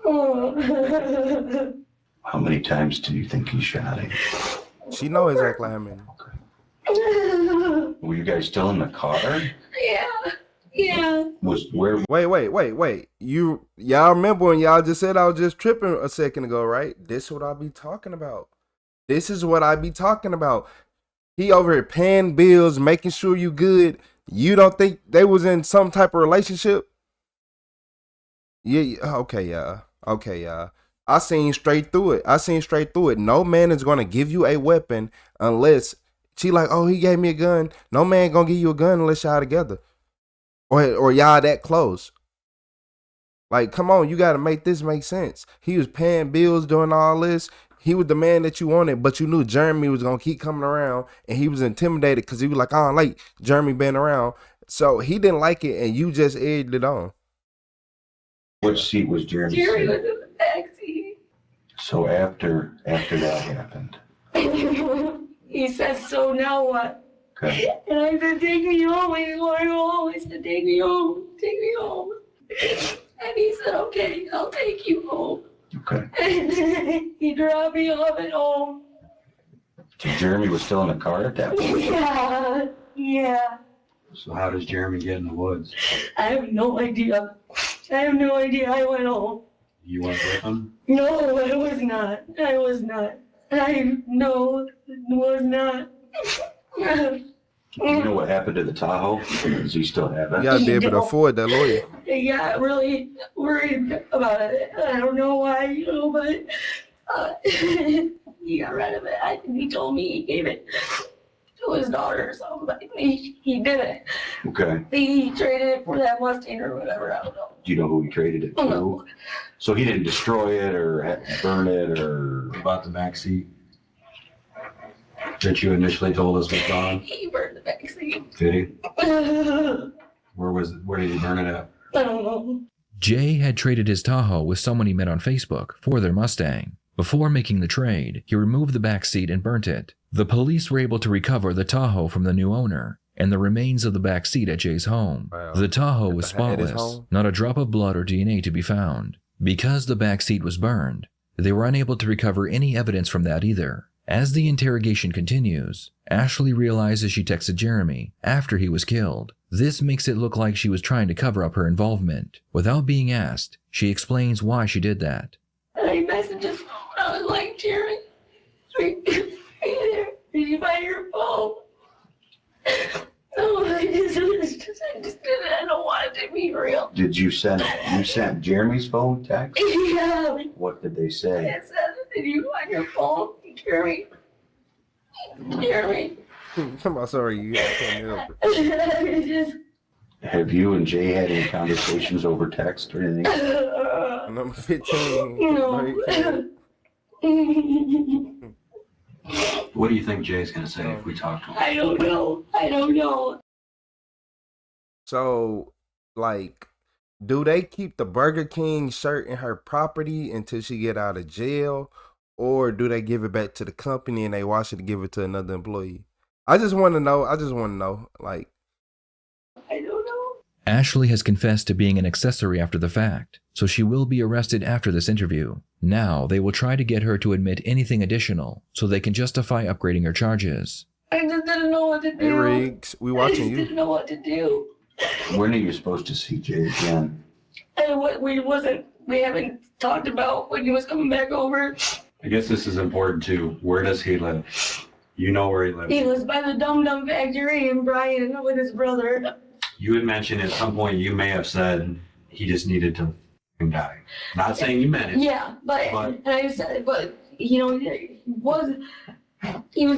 Oh. How many times do you think he shot him? She know exactly how many. Were you guys still in the car? Yeah. Yeah. Was where? Wait. Y'all remember when y'all just said I was just tripping a second ago, right? This is what I be talking about. This is what I be talking about. He over here paying bills, making sure you good. You don't think they was in some type of relationship? Yeah. Okay, y'all. I seen straight through it. No man is gonna give you a weapon unless she like, oh, he gave me a gun. No man gonna give you a gun unless y'all together. Or y'all that close. Like, come on, you gotta make this make sense. He was paying bills, doing all this. He was the man that you wanted, but you knew Jeremy was gonna keep coming around, and he was intimidated because he was like, I don't like Jeremy being around. So he didn't like it, and you just egged it on. Which seat was Jeremy? Jeremy was in the back seat. So after that happened, He said, so now what? okay. And I said, take me home. I didn't want to go home. I said, take me home. Take me home. And he said, okay, I'll take you home. Okay. And he dropped me off at home. So Jeremy was still in the car at that point? Yeah, yeah. So how does Jeremy get in the woods? I have no idea. I went home. You went with him? No, I was not. I was not. Was not. You know what happened to the Tahoe? Does he still have it? You gotta be able to afford that lawyer. I got really worried about it. I don't know why, but he got rid of it. He told me he gave it to his daughter or something, but he did it. Okay. He traded it for that Mustang or whatever, I don't know. Do you know who he traded it to? No. So he didn't destroy it or burn it or about the back seat that you initially told us was gone? He burned the backseat. Did he? Where did he burn it at? I don't know. Jay had traded his Tahoe with someone he met on Facebook for their Mustang. Before making the trade, he removed the back seat and burnt it. The police were able to recover the Tahoe from the new owner and the remains of the back seat at Jay's home. Wow. The Tahoe was At his spotless, home? not a drop of blood or DNA to be found. Because the back seat was burned, they were unable to recover any evidence from that either. As the interrogation continues, Ashley realizes she texted Jeremy after he was killed. This makes it look like she was trying to cover up her involvement. Without being asked, she explains why she did that. And I messaged his phone. I was like, Jerry, did you find your phone? No, I just did it. I don't want it to be real. Did you sent Jeremy's phone text? Yeah. What did they say? It said, did you find your phone, Jeremy? I'm sorry, you can't help it. Just, Have you and Jay had any conversations over text or anything? Number 15. no. What do you think Jay's gonna say if we talk to him? I don't know. So, like, do they keep the Burger King shirt in her property until she get out of jail? Or do they give it back to the company and they wash it and give it to another employee? I just want to know. Like, I don't know. Ashley has confessed to being an accessory after the fact, so she will be arrested after this interview. Now, they will try to get her to admit anything additional so they can justify upgrading her charges. I just didn't know what to do. Hey, Riggs, we watching I you. just didn't know what to do. When are you supposed to see Jay again? And we haven't talked about when he was coming back over. I guess this is important too. Where does he live? You know where he lives. He was by the Dum Dum Factory in Bryan with his brother. You had mentioned at some point you may have said he just needed to die. Not saying you meant it. Yeah, but and I said, but he was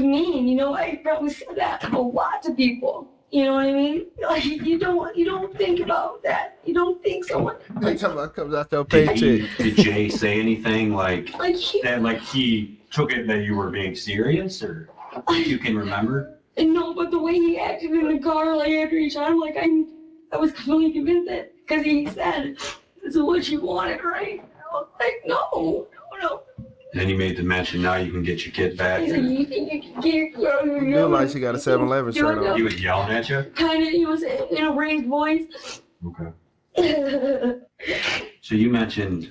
mean. I probably said that to a lot of people. You know what I mean? Like you don't think about that. You don't think someone comes out your paycheck. Did Jay say anything like he took it that you were being serious, or you can remember? No, but the way he acted in the car, like after he shot him, like I was completely convinced that because he said, "This is what you wanted, right?" I was like, no. Then he made the mention, now you can get your kid back. He's like, you think you can get You feel like she got a 7-Eleven shirt on. He was yelling at you? Kind of, he was in a raised voice. Okay. So you mentioned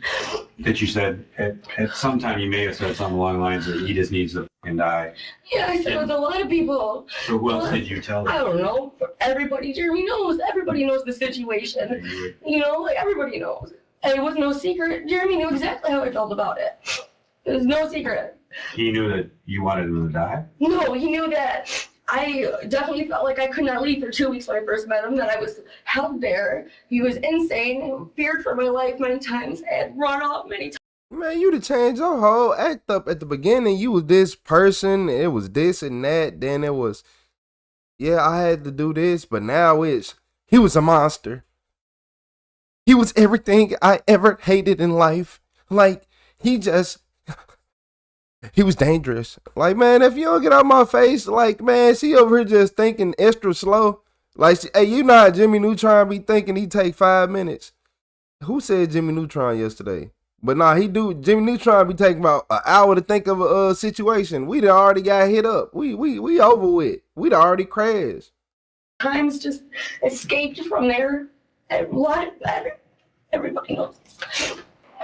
that you said at some time you may have said something along the lines that he just needs to fucking die. Yeah, I said it with a lot of people. So who else did you tell them? I don't know. Everybody, Jeremy knows. Everybody knows the situation. Like everybody knows. And it was no secret. Jeremy knew exactly how I felt about it. It was no secret. He knew that you wanted him to die? No, he knew that I definitely felt like I could not leave for 2 weeks when I first met him, that I was held there. He was insane and feared for my life many times. I had run off many times. Man, you'd have changed your whole act up at the beginning. You was this person, it was this and that. Then it was, yeah, I had to do this, but now he was a monster. He was everything I ever hated in life. Like, he was dangerous. Like, man, if you don't get out my face, like, man, she over here just thinking extra slow. Like, hey, you know how Jimmy Neutron be thinking he take 5 minutes? Who said Jimmy Neutron yesterday? But nah, Jimmy Neutron be taking about an hour to think of a situation. We done already got hit up. We over with. We done already crashed. Times just escaped from there. A lot better. Everybody knows.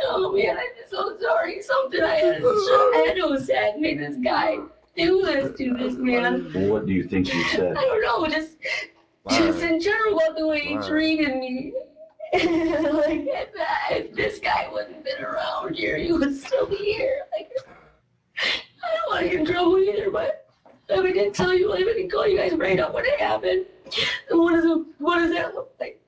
Oh man, I'm just so sorry. Something I had to sad make this guy do this to this man. Well, what do you think you said? I don't know, just in general about the way he treated me. Like, if this guy wouldn't been around here, he would still be here. Like, I don't want to get in trouble either, but I didn't tell you, I didn't call you guys right up when it happened. And what does that look like?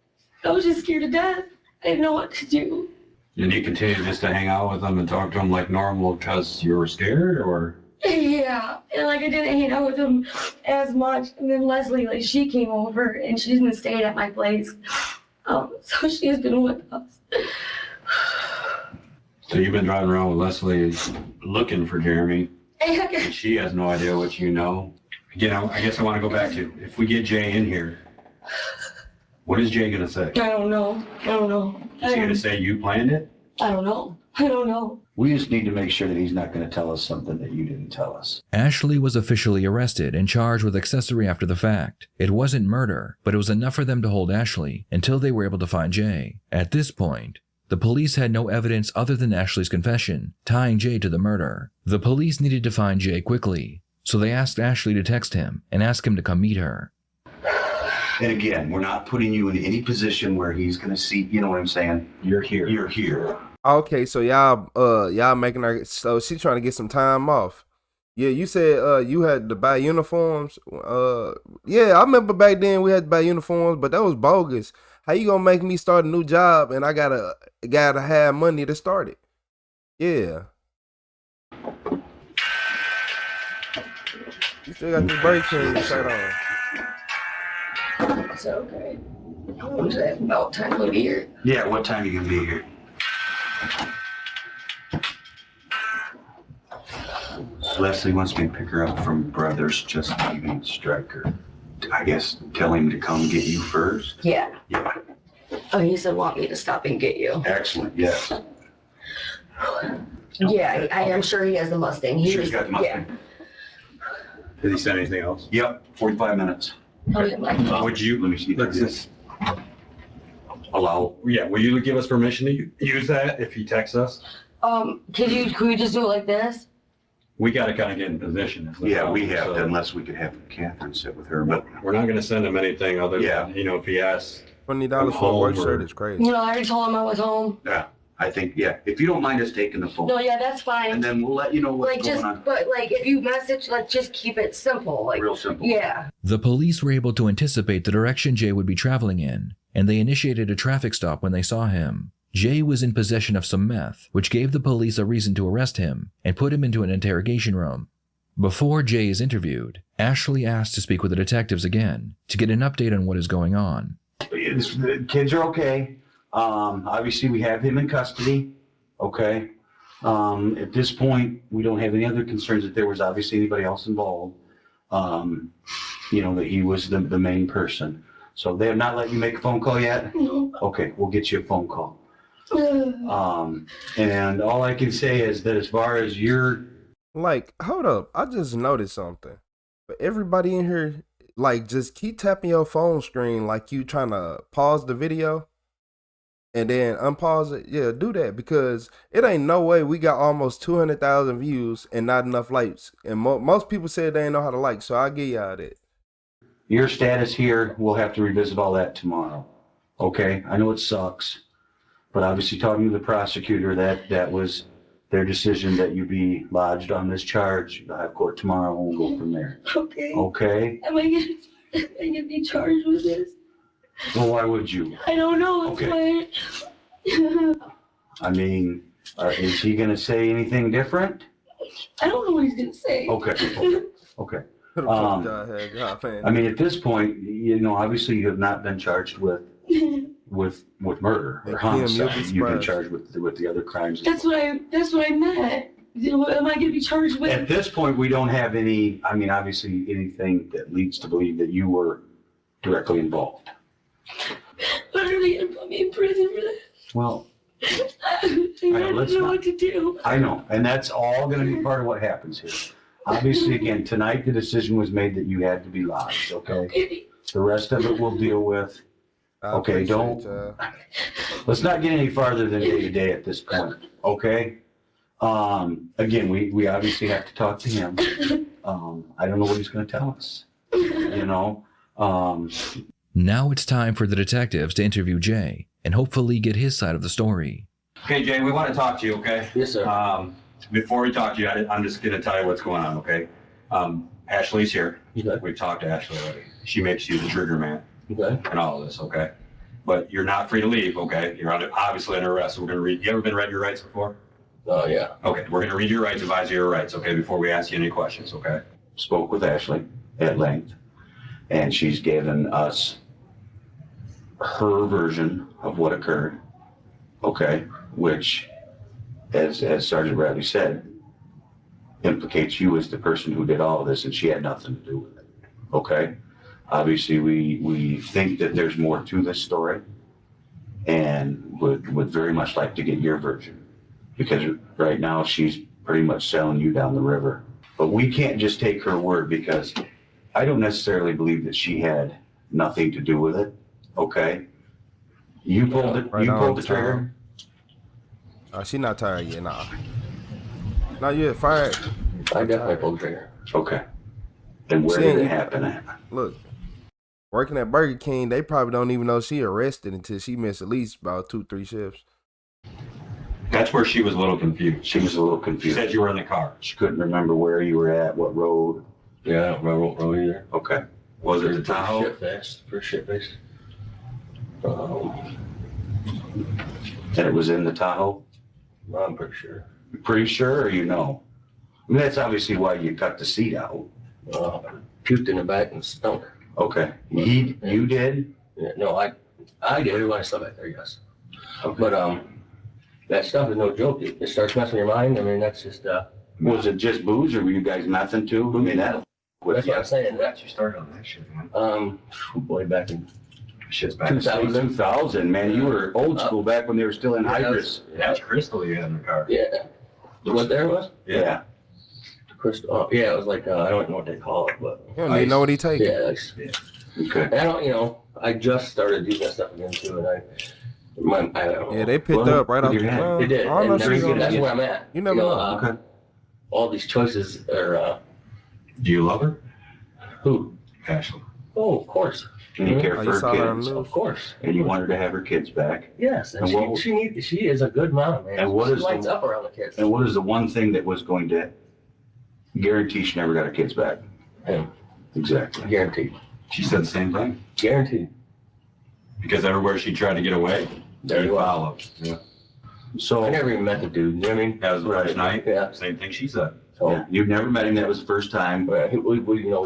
I was just scared to death. I didn't know what to do. Did you continue just to hang out with them and talk to them like normal because you were scared, or? Yeah, and like I didn't hang out with him as much. And then Leslie, like she came over and she's been staying at my place. So she's been with us. So you've been driving around with Leslie looking for Jeremy. And she has no idea what you know. Again, I guess I want to go back to, if we get Jay in here, what is Jay going to say? I don't know. Is he going to say you planned it? I don't know. We just need to make sure that he's not going to tell us something that you didn't tell us. Ashley was officially arrested and charged with accessory after the fact. It wasn't murder, but it was enough for them to hold Ashley until they were able to find Jay. At this point, the police had no evidence other than Ashley's confession, tying Jay to the murder. The police needed to find Jay quickly, so they asked Ashley to text him and ask him to come meet her. And again, we're not putting you in any position where he's going to see, you know what I'm saying? You're here. You're here. Okay, so y'all making her, so she trying to get some time off. Yeah, you said you had to buy uniforms. Yeah, I remember back then we had to buy uniforms, but that was bogus. How you gonna make me start a new job and I gotta have money to start it? Yeah. You still got the brake clean shirt on. It's okay. When's that about time to be here? Yeah, what time you gonna be here? Leslie wants me to pick her up from Brothers Just Leaving Striker. I guess tell him to come get you first? Yeah. Yeah. Oh, he said want me to stop and get you. Excellent, yes. Yeah, I am sure he has the Mustang. He's got the Mustang. Yeah. Did he say anything else? Yep, 45 minutes. Oh, yeah, Would you, let me see. let's just, allow? yeah, will you give us permission to use that if he texts us? Could we just do it like this? We got to kind of get in position. Yeah, we have to, unless we could have Catherine sit with her, but. We're not going to send him anything other than, if he asks. $20 for a work shirt is crazy. You know, I already told him I was home. Yeah, I think, yeah, if you don't mind us taking the phone. No, yeah, that's fine. And then we'll let you know what's going on. But if you message, just keep it simple. Real simple. Yeah. The police were able to anticipate the direction Jay would be traveling in, and they initiated a traffic stop when they saw him. Jay was in possession of some meth, which gave the police a reason to arrest him and put him into an interrogation room. Before Jay is interviewed, Ashley asked to speak with the detectives again to get an update on what is going on. The kids are okay. Obviously, we have him in custody. Okay. At this point, we don't have any other concerns that there was obviously anybody else involved. That he was the main person. So they have not let you make a phone call yet? No. Okay, we'll get you a phone call. And all I can say is that as far as your... Like, hold up. I just noticed something. But everybody in here, like, just keep tapping your phone screen like you trying to pause the video and then unpause it. Yeah, do that because it ain't no way we got almost 200,000 views and not enough likes. And most people said they ain't know how to like, so I'll give y'all that. Your status here, we'll have to revisit all that tomorrow. Okay? I know it sucks, but obviously talking to the prosecutor, that was their decision that you be lodged on this charge. You'll have court tomorrow and we'll go from there. Okay. Okay? Am I gonna be charged with this? Well, why would you? I don't know. Okay. I mean, is he gonna say anything different? I don't know what he's gonna say. Okay. I mean, at this point, obviously you have not been charged with murder or homicide. You've been charged with the other crimes. That's what I meant. Am I gonna be charged with? At this point, we don't have any. I mean, obviously, anything that leads to believe that you were directly involved. But are they gonna put me in prison for this? Well, I don't know what to do. I know, and that's all going to be part of what happens here. Obviously, again, tonight the decision was made that you had to be lodged, okay? The rest of it we'll deal with Okay, don't. Let's not get any farther than day to day at this point, okay? Again, we obviously have to talk to him. I don't know what he's gonna tell us, you know? Now it's time for the detectives to interview Jay and hopefully get his side of the story. Okay, Jay, we want to talk to you, okay? Yes, sir. Before we talk to you, I'm just going to tell you what's going on, okay? Ashley's here. Okay. We've talked to Ashley already. She makes you the trigger man. Okay. And all of this, okay? But you're not free to leave, okay? You're obviously under arrest. So we're going to read. You ever been read your rights before? Oh, yeah. Okay, we're going to read your rights, advise you your rights, okay, before we ask you any questions, okay? Spoke with Ashley at length, and she's given us her version of what occurred, okay? Which, as Sergeant Bradley said, implicates you as the person who did all of this, and she had nothing to do with it, okay? Obviously, we think that there's more to this story, and would very much like to get your version, because right now she's pretty much selling you down the river. But we can't just take her word, because I don't necessarily believe that she had nothing to do with it, okay? You pulled it. Right You now, pulled the trigger. She not tired yet, nah. Not yet, fired. I definitely pulled the trigger. Okay. And where did it happen at? Look, working at Burger King, they probably don't even know she arrested until she missed at least about 2-3 shifts. That's where she was a little confused. She was a little confused. She said you were in the car. She couldn't remember where you were at, what road. Yeah, I don't remember what road either. Okay. Was it the Tahoe? First ship base. And it was in the Tahoe? I'm pretty sure. You pretty sure, or you know? I mean, that's obviously why you cut the seat out. Puked in the back and stunk. Okay. You did? Yeah, no, I did when I slept back there, yes. Okay. But that stuff is no joke. It starts messing your mind. I mean, that's just. Was it just booze, or were you guys messing too? I mean, that's what I'm saying. That's you started on that shit, man. Boy, back in. Shit's back 2000, man. You were old school back when they were still in hydrants. That's Crystal you had in the car. Yeah. What there was? Yeah. Crystal. Oh, yeah, it was like, I don't know what they call it, but. You don't even know what he takes. Yeah, ice. Okay. And I don't, I just started doing that stuff again too, and I don't know. Yeah, they picked up right off the ground. They did. And That's where I'm at. You never know. Okay. All these choices are. Do you love her? Who? Ashley. Oh, of course. And you care for her kids. Of course. And you want her to have her kids back. Yes, and she is a good mom, man. And what she is lights up around the kids. And what is the one thing that was going to guarantee she never got her kids back? Him. Exactly. Guaranteed. She said the same thing. Guaranteed. Because everywhere she tried to get away, there you followed. Yeah. So I never even met the dude. You know what I mean? That was the first night. Yeah. Same thing she said. So yeah. You've never met him. That was the first time. Right. We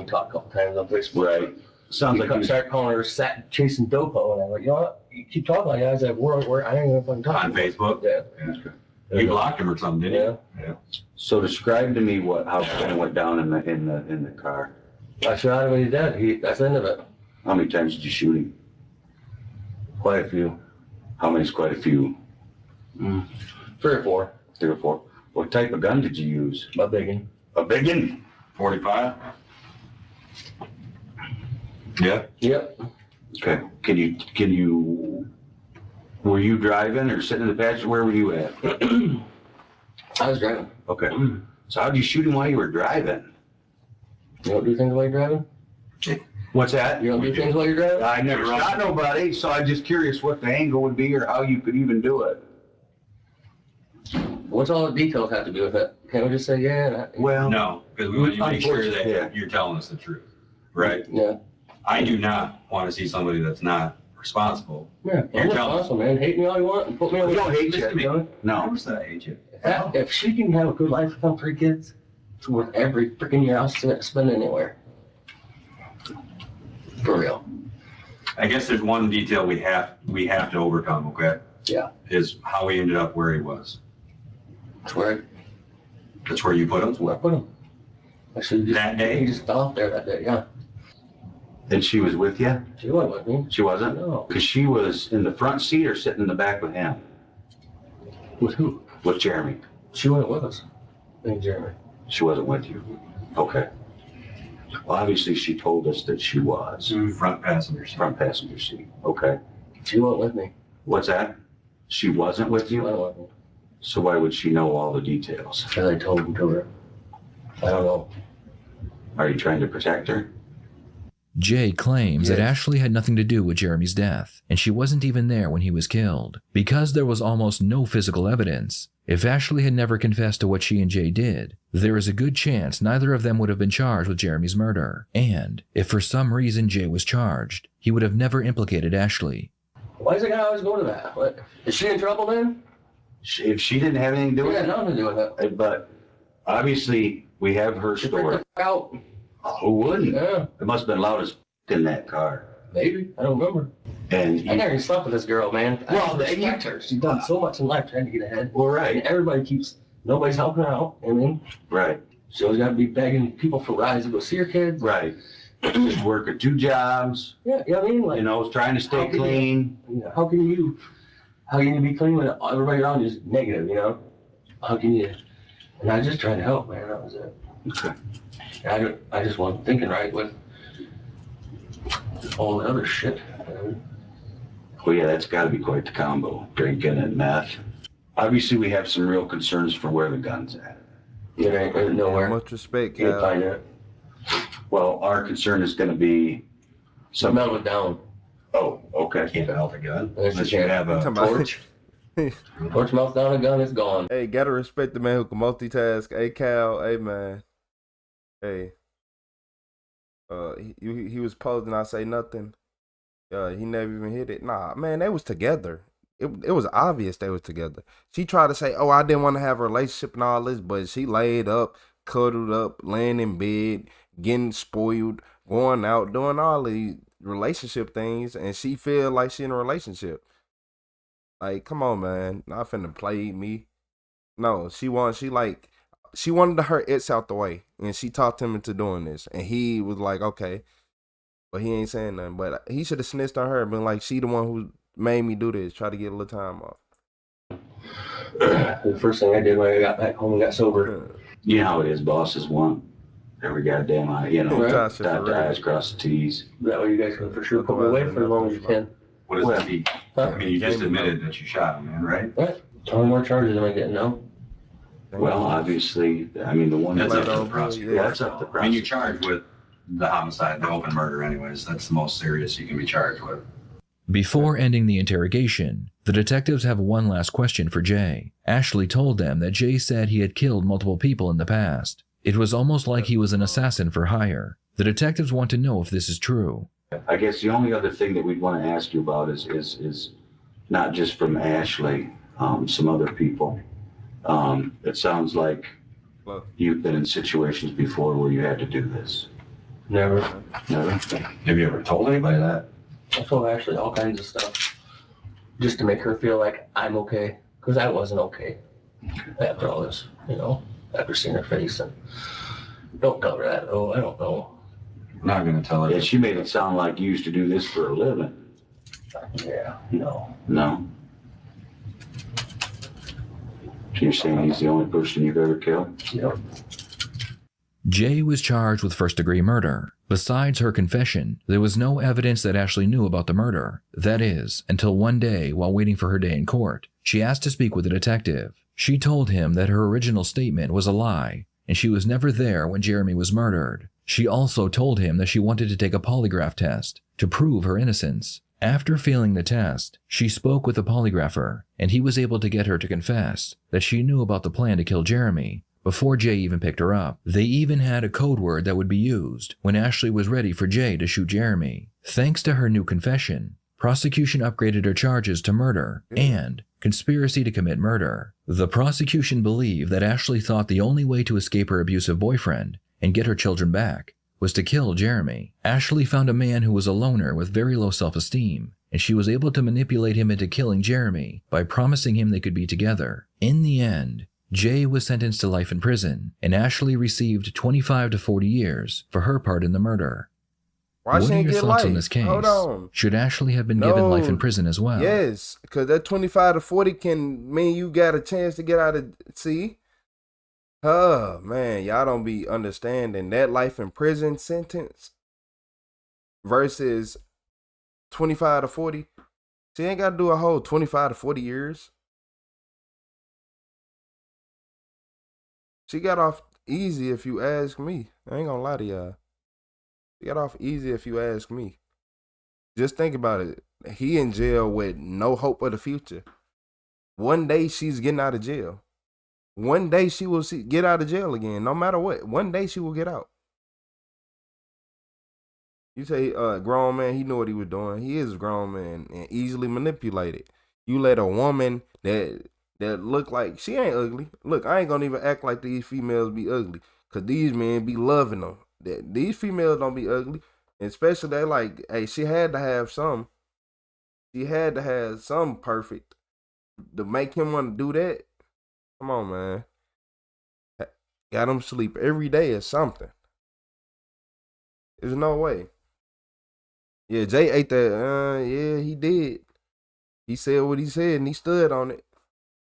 talked a couple times on Facebook. Right. Sounds like you start calling her chasing Dopo, and I'm like, you know what? You keep talking like that. I was like, I ain't even fucking talking. On Facebook. Yeah. You blocked him or something, didn't you? Yeah. So describe to me how it went down in the car. I shot him and he's dead. That's the end of it. How many times did you shoot him? Quite a few. How many's quite a few? 3 or 4. 3 or 4. What type of gun did you use? A big one. A big one? 45. Yeah. Yep. Okay. Can you? Were you driving or sitting in the passenger? Where were you at? I was driving. Okay. So how'd you shoot him while you were driving? You don't do things while you're driving? What's that? You don't do things while you're driving? I never shot nobody, so I'm just curious what the angle would be or how you could even do it. What's all the details have to do with it? Can't we just say, yeah? Well, no, because we want you to make sure that you're telling us the truth, right? Yeah. I do not want to see somebody that's not responsible. Yeah, I'm responsible, man. Hate me all you want and put me on. We don't hate you. No. Of course I hate you. If she can have a good life with them 3 kids, it's worth every freaking year I'll spend anywhere. For real. I guess there's one detail we have to overcome, okay? Yeah. Is how he ended up where he was. That's where you put him? That's where I put him. That day? He just fell off there that day, yeah. And she was with you? She wasn't with me. She wasn't? No. Because she was in the front seat or sitting in the back with him? With who? With Jeremy. She wasn't with us. Me, Jeremy. She wasn't with you? Okay. Well, obviously she told us that she was. Front passenger seat. Front passenger seat. Okay. She went with me. What's that? She wasn't with She you? went with me. So why would she know all the details? Because I told them to her. I don't know. Are you trying to protect her? Jay claims that Ashley had nothing to do with Jeremy's death, and she wasn't even there when he was killed. Because there was almost no physical evidence, if Ashley had never confessed to what she and Jay did, there is a good chance neither of them would have been charged with Jeremy's murder. And if for some reason Jay was charged, he would have never implicated Ashley. Why does the guy always go to that? What? Is she in trouble then? If she didn't have anything to do with Yeah, it, nothing to do with it. but obviously we have her She story. freaked the f- out. Who wouldn't? Yeah. It must have been loud as in that car. Maybe. I don't remember. And I never even slept with this girl, man. Well, I respect her. She's done so much in life trying to get ahead. Well, right. And everybody nobody's helping her out. I mean, Right. she always got to be begging people for rides to go see her kids. Right. Just working 2 jobs. Yeah, you know what I mean? Like, You know, trying to stay how can clean. how can you be clean when everybody around you is negative, you know? How can you? And I was just trying to help, man. That was it. Okay. I just wasn't thinking right with all the other shit. Well, yeah, that's got to be quite the combo. Drinking and meth. Obviously, we have some real concerns for where the gun's at. It ain't nowhere. Much respect, Can't Cal. find it. Well, our concern is going to be So melt it down. Oh, okay. Can't melt a gun Unless unless you you can. have a Talking about- torch. Torch melts down a gun, it's gone. Hey, gotta respect the man who can multitask. Hey, Cal. Hey, man. Hey. He was posing. I say nothing. He never even hit it. Nah, man, they was together. It was obvious they was together. She tried to say, "Oh, I didn't want to have a relationship and all this," but she laid up, cuddled up, laying in bed, getting spoiled, going out, doing all these relationship things, and she feel like she in a relationship. Like, come on, man, not finna play me. No, she wanted her it's out the way, and she talked him into doing this, and he was like, okay, but he ain't saying nothing. But he should have snitched on her and been like, she the one who made me do this, try to get a little time off. The first thing I did when I got back home and got sober. You know how it is, bosses want every goddamn eye, you know, Right. dot the I's, cross the T's. That way you guys can for sure put me away for as long as you can. What does that mean? I mean, you just admitted that you shot him, man, right? Right. How many more charges am I getting now? Well, obviously, I mean, the one That's up that to the prosecutor. Yeah, that's up to the I mean, you're prosecutor. charged with the homicide, the open murder anyways. That's the most serious you can be charged with. Before ending the interrogation, the detectives have one last question for Jay. Ashley told them that Jay said he had killed multiple people in the past. It was almost like he was an assassin for hire. The detectives want to know if this is true. I guess the only other thing that we'd want to ask you about is not just from Ashley, some other people. It sounds like you've been in situations before where you had to do this. Never. Never? Have you ever told anybody that? I told Ashley all kinds of stuff. Just to make her feel like I'm okay. Because I wasn't okay. After all this, you know, after seeing her face. And don't tell her that, though. I don't know. I'm not going to tell her. Yeah, she made it sound like you used to do this for a living. Yeah, no. No? So you're saying he's the only person you've ever killed? Yep. Jay was charged with first-degree murder. Besides her confession, there was no evidence that Ashley knew about the murder. That is, until one day, while waiting for her day in court, she asked to speak with a detective. She told him that her original statement was a lie, and she was never there when Jeremy was murdered. She also told him that she wanted to take a polygraph test to prove her innocence. After failing the test, she spoke with the polygrapher, and he was able to get her to confess that she knew about the plan to kill Jeremy before Jay even picked her up. They even had a code word that would be used when Ashley was ready for Jay to shoot Jeremy. Thanks to her new confession, prosecution upgraded her charges to murder and conspiracy to commit murder. The prosecution believed that Ashley thought the only way to escape her abusive boyfriend and get her children back was to kill Jeremy. Ashley found a man who was a loner with very low self-esteem, and she was able to manipulate him into killing Jeremy by promising him they could be together. In the end, Jay was sentenced to life in prison, and Ashley received 25 to 40 years for her part in the murder. Why What she are ain't your get thoughts life? on this case? Hold on. Should Ashley have been given life in prison as well? Yes, because that 25 to 40 can mean you got a chance to get out of, see? Oh, man, y'all don't be understanding that life in prison sentence versus 25 to 40. She ain't got to do a whole 25 to 40 years. She got off easy if you ask me. I ain't gonna lie to y'all. She got off easy if you ask me. Just think about it. He in jail with no hope of the future. One day she's getting out of jail. One day she will get out of jail again, no matter what. One day she will get out. You say, grown man, he knew what he was doing. He is a grown man and easily manipulated. You let a woman that look like, she ain't ugly. Look, I ain't gonna even act like these females be ugly, because these men be loving them. These females don't be ugly. And especially they like, hey, she had to have some. She had to have some perfect to make him want to do that. Come on, man. Got him sleep every day or something. There's no way. Yeah, Jay ate that. Yeah, he did. He said what he said and he stood on it.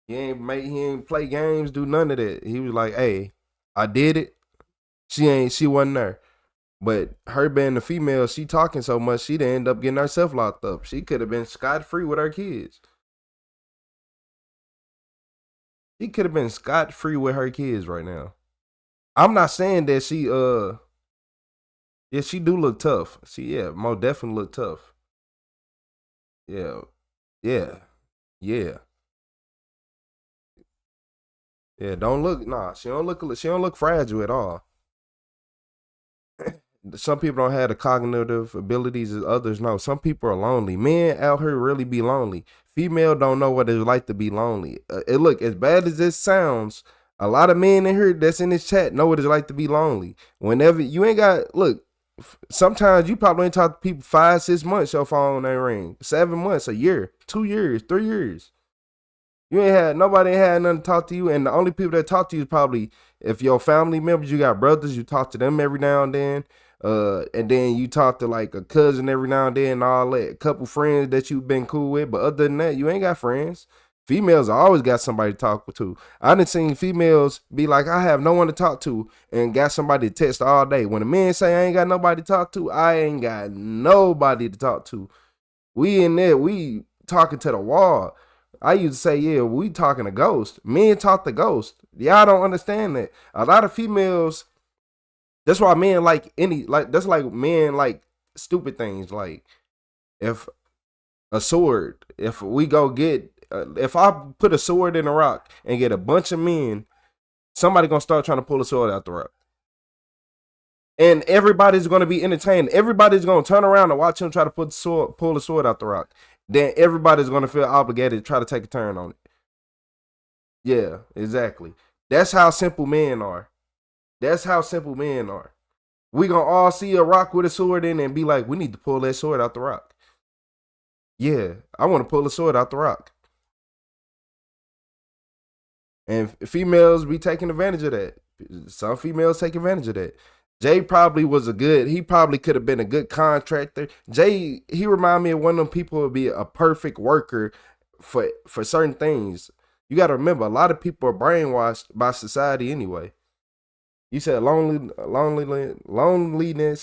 He ain't play games, do none of that. He was like, hey, I did it. She wasn't there. But her being the female, she talking so much, she'd end up getting herself locked up. She could have been scot-free with her kids. She could have been scot-free with her kids right now. I'm not saying that she, yeah, she do look tough. Most definitely look tough. Yeah. Yeah, she don't look fragile at all. Some people don't have the cognitive abilities as others know. Some people are lonely. Men out here really be lonely. Female don't know what it's like to be lonely. Look, as bad as this sounds, a lot of men in here that's in this chat know what it's like to be lonely. Whenever you ain't got, look, sometimes you probably ain't talk to people 5-6 months, your phone ain't ring. 7 months, a year, 2 years, 3 years. Nobody ain't had nothing to talk to you, and the only people that talk to you is probably if your family members, you got brothers, you talk to them every now and then. And then you talk to like a cousin every now and then and all that. A couple friends that you've been cool with, but other than that, you ain't got friends. Females always got somebody to talk to. I done seen females be like, I have no one to talk to, and got somebody to text all day. When a man say I ain't got nobody to talk to, I ain't got nobody to talk to. We in there, we talking to the wall. I used to say, yeah, we talking to ghosts. Men talk to ghosts. Y'all don't understand that. A lot of females, that's why men that's like men like stupid things. Like if a sword, if we go get, if I put a sword in a rock and get a bunch of men, somebody gonna start trying to pull a sword out the rock. And everybody's gonna be entertained. Everybody's gonna turn around and watch him try to pull the sword out the rock. Then everybody's gonna feel obligated to try to take a turn on it. Yeah, exactly. That's how simple men are. We gonna all see a rock with a sword in it and be like, we need to pull that sword out the rock. Yeah, I want to pull a sword out the rock. And females be taking advantage of that. Some females take advantage of that. Jay probably he probably could have been a good contractor. Jay, he remind me of one of them people who would be a perfect worker for certain things. You got to remember, a lot of people are brainwashed by society anyway. You said loneliness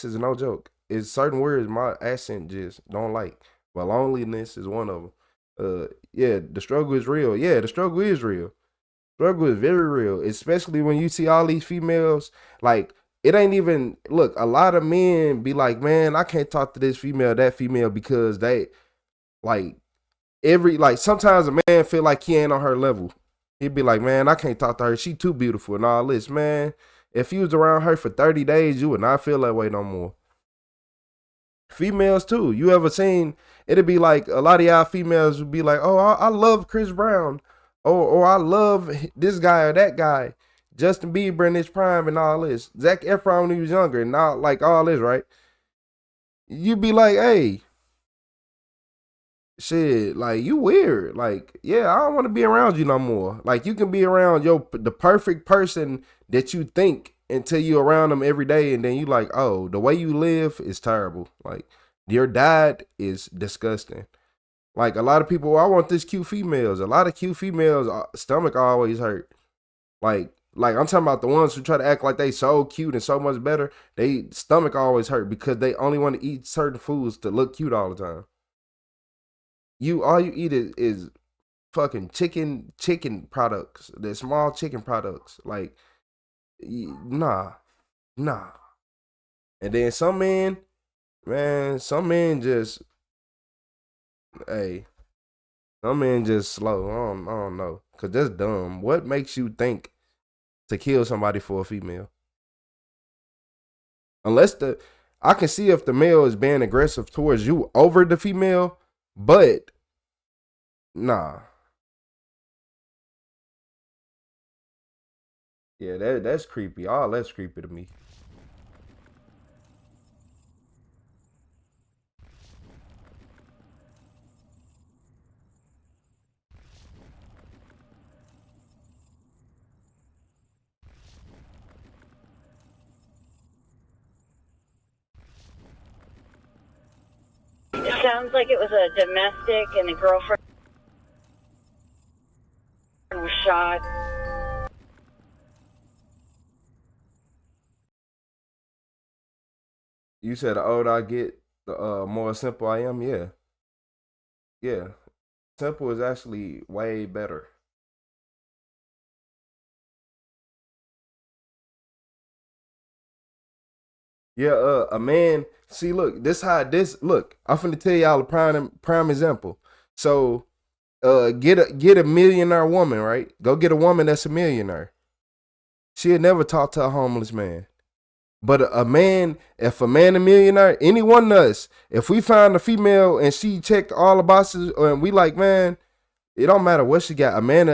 is no joke. It's certain words my accent just don't like, but loneliness is one of them. Yeah, the struggle is real. Yeah, the struggle is real. Struggle is very real, especially when you see all these females. Like, it ain't even, look, a lot of men be like, man, I can't talk to this female, that female, because they, like, sometimes a man feel like he ain't on her level. He'd be like, man, I can't talk to her. She too beautiful and all this, man. If you was around her for 30 days, you would not feel that way no more. Females too. You ever seen, it'd be like, a lot of y'all females would be like, oh, I love Chris Brown. Or I love this guy or that guy. Justin Bieber in his prime and all this. Zac Efron when he was younger and all, like all this, right? You'd be like, hey, shit, like, you weird. Like, yeah, I don't want to be around you no more. Like, you can be around the perfect person that you think until you around them every day, and then you like, oh, the way you live is terrible. Like, your diet is disgusting. Like, a lot of people, I want this cute females. A lot of cute females, stomach always hurt. Like I'm talking about the ones who try to act like they so cute and so much better. They stomach always hurt because they only want to eat certain foods to look cute all the time. all you eat is fucking chicken products, the small chicken products. Like, nah. And then some men just, hey, some men just slow. I don't know, cause that's dumb. What makes you think to kill somebody for a female? Unless I can see if the male is being aggressive towards you over the female, but nah. Yeah, that's creepy. All that's creepy to me. It sounds like it was a domestic and the girlfriend was shot. You said the older I get, the more simple I am. Yeah. Yeah. Simple is actually way better. Yeah, a man. See, look, look. I'm finna tell y'all a prime example. So, get a millionaire woman, right? Go get a woman that's a millionaire. She'll never talk to a homeless man. But if a man a millionaire, any one of us, if we find a female and she checked all the boxes, and we like, man, it don't matter what she got. A man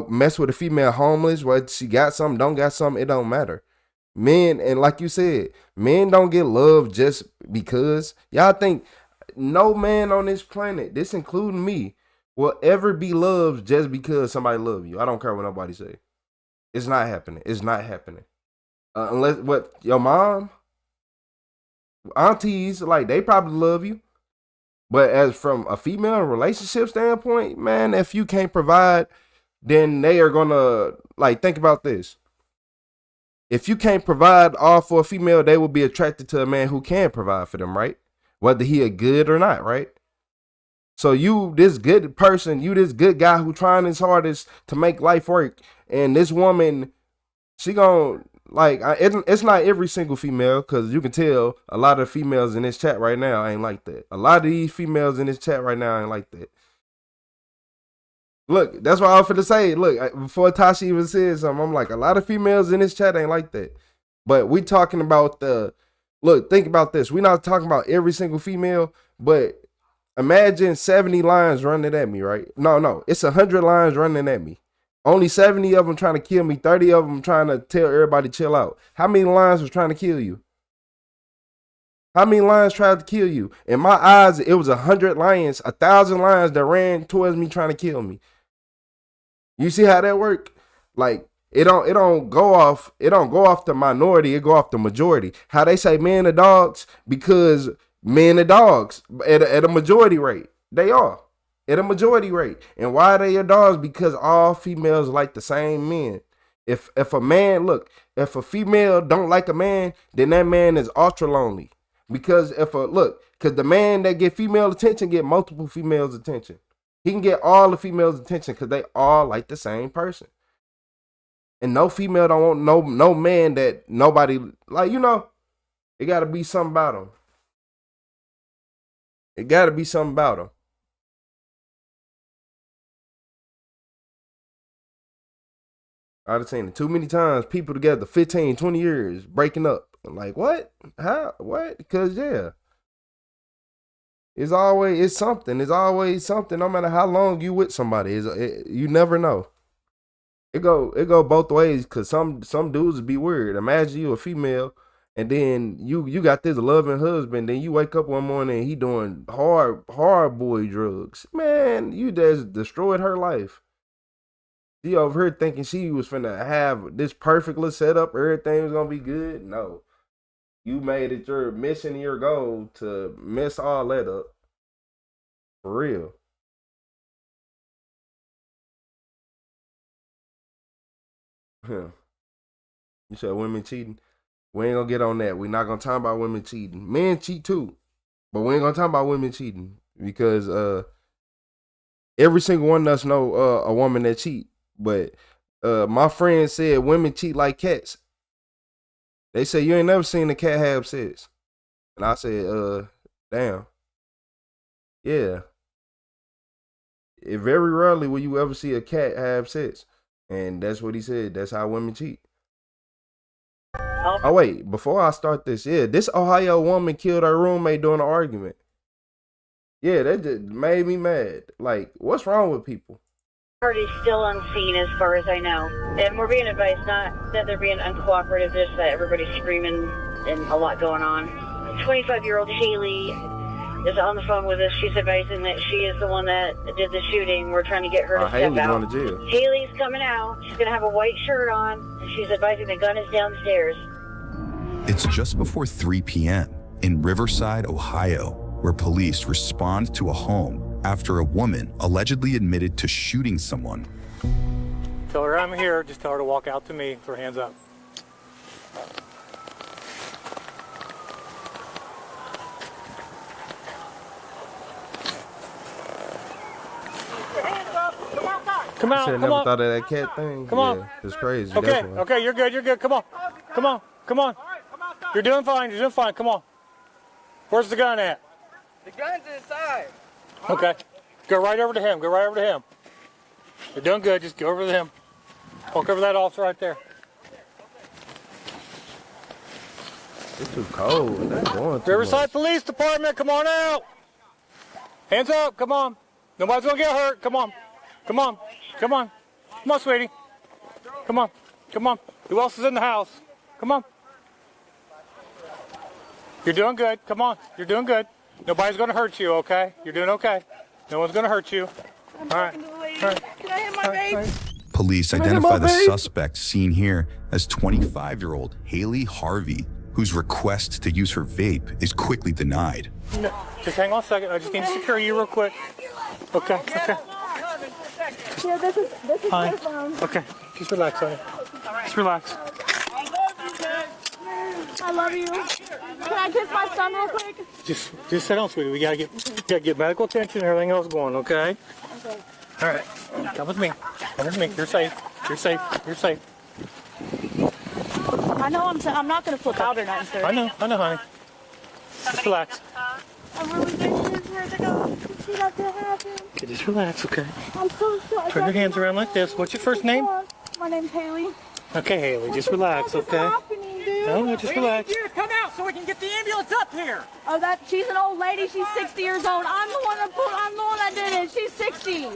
mess with a female homeless, whether she got something, don't got something, it don't matter. Men, and like you said, men don't get love just because. Y'all think no man on this planet, this including me, will ever be loved just because somebody love you. I don't care what nobody say. It's not happening. It's not happening. Unless what your mom, aunties, like they probably love you. But as from a female relationship standpoint, man, if you can't provide, then they are gonna like think about this. If you can't provide all for a female, they will be attracted to a man who can provide for them, right? Whether he a good or not, right? So you, this good person, you this good guy who trying his hardest to make life work, and this woman, she gon' like, it's not every single female, because you can tell a lot of females in this chat right now ain't like that. A lot of these females in this chat right now ain't like that. Look, that's what I was finna say. Look, before Tasha even said something, I'm like, a lot of females in this chat ain't like that. But we talking about look, think about this. We're not talking about every single female, but imagine 70 lines running at me, right? No, it's 100 lines running at me. Only 70 of them trying to kill me, 30 of them trying to tell everybody chill out. How many lines was trying to kill you? How many lions tried to kill you? In my eyes, it was 100 lions, 1,000 lions that ran towards me trying to kill me. You see how that work? Like, it don't go off the minority, it go off the majority. How they say men are dogs, because men are dogs at a majority rate. They are at a majority rate. And why are they your dogs? Because all females like the same men. If a man, look, if a female don't like a man, then that man is ultra lonely. Because because the man that get female attention get multiple females attention. He can get all the females attention because they all like the same person. And no female don't want no man that nobody, like, it gotta be something about him. It gotta be something about him. I've seen it too many times. People together 15, 20 years breaking up. I'm like, what? How? What? Because, yeah. It's something. It's always something. No matter how long you with somebody, you never know. It go both ways, because some dudes be weird. Imagine you a female, and then you got this loving husband, then you wake up one morning and he doing hard boy drugs. Man, you just destroyed her life. She over here thinking she was finna have this perfect little setup, everything was gonna be good. No. You made it your mission, your goal to mess all that up. For real. You said women cheating? We ain't gonna get on that. We're not gonna talk about women cheating. Men cheat too. But we ain't gonna talk about women cheating. Because every single one of us know a woman that cheat, but my friend said women cheat like cats. They say you ain't never seen a cat have sex. And I said, damn. Yeah. Very rarely will you ever see a cat have sex. And that's what he said. That's how women cheat. Oh, wait. Before I start this, this Ohio woman killed her roommate during an argument. Yeah, that just made me mad. Like, what's wrong with people? Party's still unseen as far as I know. And we're being advised not that they're being uncooperative, just that everybody's screaming and a lot going on. 25-year-old Haley is on the phone with us. She's advising that she is the one that did the shooting. We're trying to get her to step Haley's out. going to jail. Haley's coming out. She's going to have a white shirt on. And she's advising the gun is downstairs. It's just before 3 p.m. in Riverside, Ohio, where police respond to a home after a woman allegedly admitted to shooting someone. Tell her I'm here. Just tell her to walk out to me with her hands up. Come out, Should have come never on. thought of that cat thing. Come on. It's crazy. Okay, That's why. okay, you're good. Come on. Come on, come on. You're doing fine, Come on. Where's the gun at? The gun's inside. Okay. Go right over to him. You're doing good. Just go over to him. Walk over that officer right there. It's too cold. That's going too Riverside much. Police Department, come on out. Hands up, come on. Nobody's gonna get hurt. Come on, sweetie. Come on. Who else is in the house? Come on. You're doing good. Come on. You're doing good. Nobody's gonna hurt you, okay? You're doing okay. No one's gonna hurt you. All right. Can I hit my baby? Police identify the suspect seen here as 25-year-old Haley Harvey, whose request to use her vape is quickly denied. No, just hang on a second. I just need to secure you real quick. Okay. Yeah, this is Hi. my phone. Okay. Just relax, honey. Just relax. I love you. Can I kiss my son real quick? Just sit down, sweetie. We gotta get medical attention and everything else going, okay? Okay. All right. Come with me. You're safe. I know I'm not gonna flip out or nothing, sir. I know, honey. Just relax. I'm really thinking where to go. See that to happen. Okay, just relax, okay? I'm so sorry. Turn your hands around like this. What's your first name? My name's Haley. Okay, Haley, just relax, okay? No, just relax. You to come out so we can get the ambulance up here. Oh, she's an old lady. She's 60 years old. I'm the one that did it. She's 60.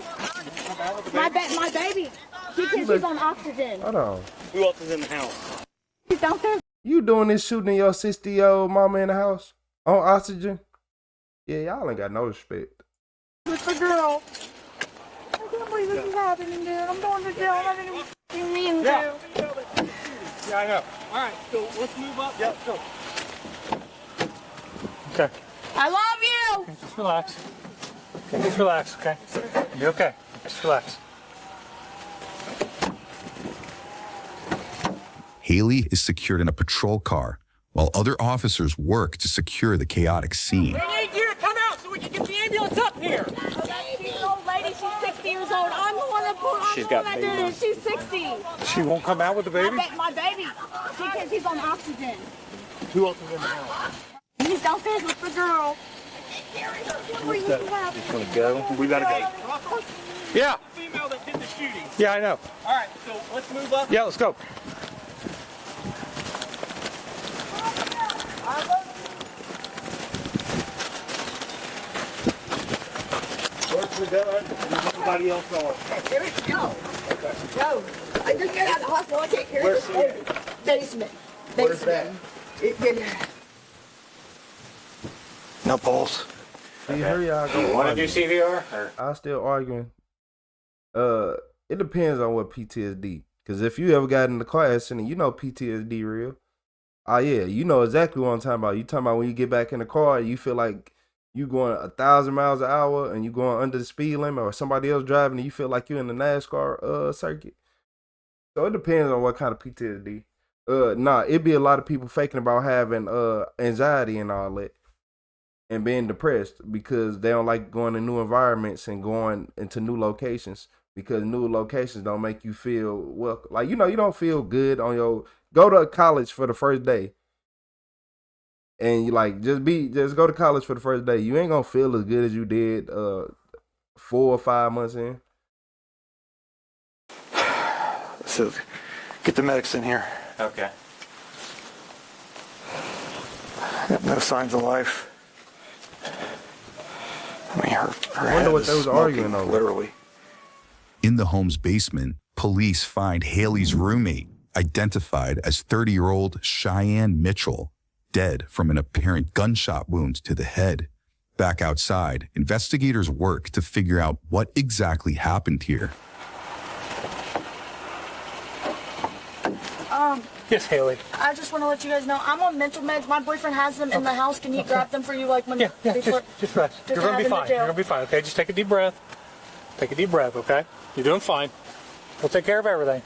My baby. She's on oxygen. Hold on. Who else is in the house? She's downstairs. You doing this shooting your 60-year-old mama in the house on oxygen? Yeah, y'all ain't got no respect. With the girl. I can't believe this is happening, dude. I'm going to jail. I didn't even mean to. Yeah, I know. All right, so let's move up. Yep, go. Okay. I love you. Okay, just relax. Okay, just relax, okay? You're okay. Just relax. Haley is secured in a patrol car while other officers work to secure the chaotic scene. We need you to come out so we can get the ambulance up here. She's an old lady. She's 60 years old. I'm the one that did it. She's 60. She won't come out with the baby? My baby. She's on oxygen. Who else is in the house? He's downstairs with the girl. Just gonna go. We gotta go. Yeah. Female that did the shooting. Yeah, I know. All right, so let's move up. Yeah, let's go. Where's the gun? Somebody else on. Here we go. Go. I just got out of the hospital. I can't carry this. Basement. Where's that? No pulse. See, hurry y'all go. You want to do CVR? Or? I'm still arguing. It depends on what PTSD. Because if you ever got in the car accident, you know PTSD real. Oh yeah, you know exactly what I'm talking about. You talking about when you get back in the car, you feel like you going 1,000 miles an hour and you going under the speed limit, or somebody else driving and you feel like you're in the NASCAR circuit. So it depends on what kind of PTSD. It'd be a lot of people faking about having anxiety and all that. and being depressed because they don't like going to new environments and going into new locations because new locations don't make you feel welcome. Like, you don't feel good on your go to college for the first day. And you like just go to college for the first day. You ain't gonna feel as good as you did 4 or 5 months in. So get the medics in here. Okay. No signs of life. I mean, her I wonder what they was arguing over. Literally. In the home's basement, police find Haley's roommate, identified as 30-year-old Cheyenne Mitchell, dead from an apparent gunshot wound to the head. Back outside, investigators work to figure out what exactly happened here. Yes, Haley. I just want to let you guys know I'm on mental meds. My boyfriend has them in the house. Can he grab them for you, like when? Yeah. Just rest. You're gonna be fine. You're gonna be fine. Okay, just take a deep breath. Take a deep breath. Okay, you're doing fine. We'll take care of everything.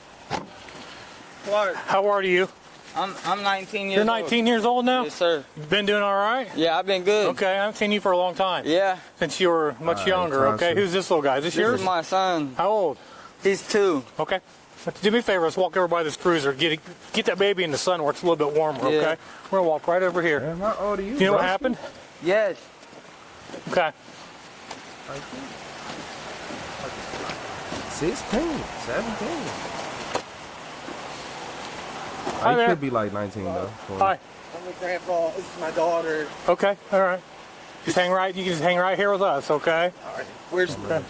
Clark. How old are you? I'm 19 years old. You're 19 years old now? Yes, sir. You've been doing all right? Yeah, I've been good. Okay, I haven't seen you for a long time. Yeah. Since you were much younger. Okay, who's this little guy? Is this yours? This is my son. How old? He's 2. Okay. Do me a favor, let's walk over by this cruiser. Get that baby in the sun where it's a little bit warmer, okay? Yeah. We're gonna walk right over here. Man, how old are you? You know what happened? Yes. Okay. 16, 17. Hi He there. could be like 19 though. Hi. I'm the grandpa. This is my daughter. Okay, all right. Just hang right. You can just hang right here with us, okay? All right. Where's Okay.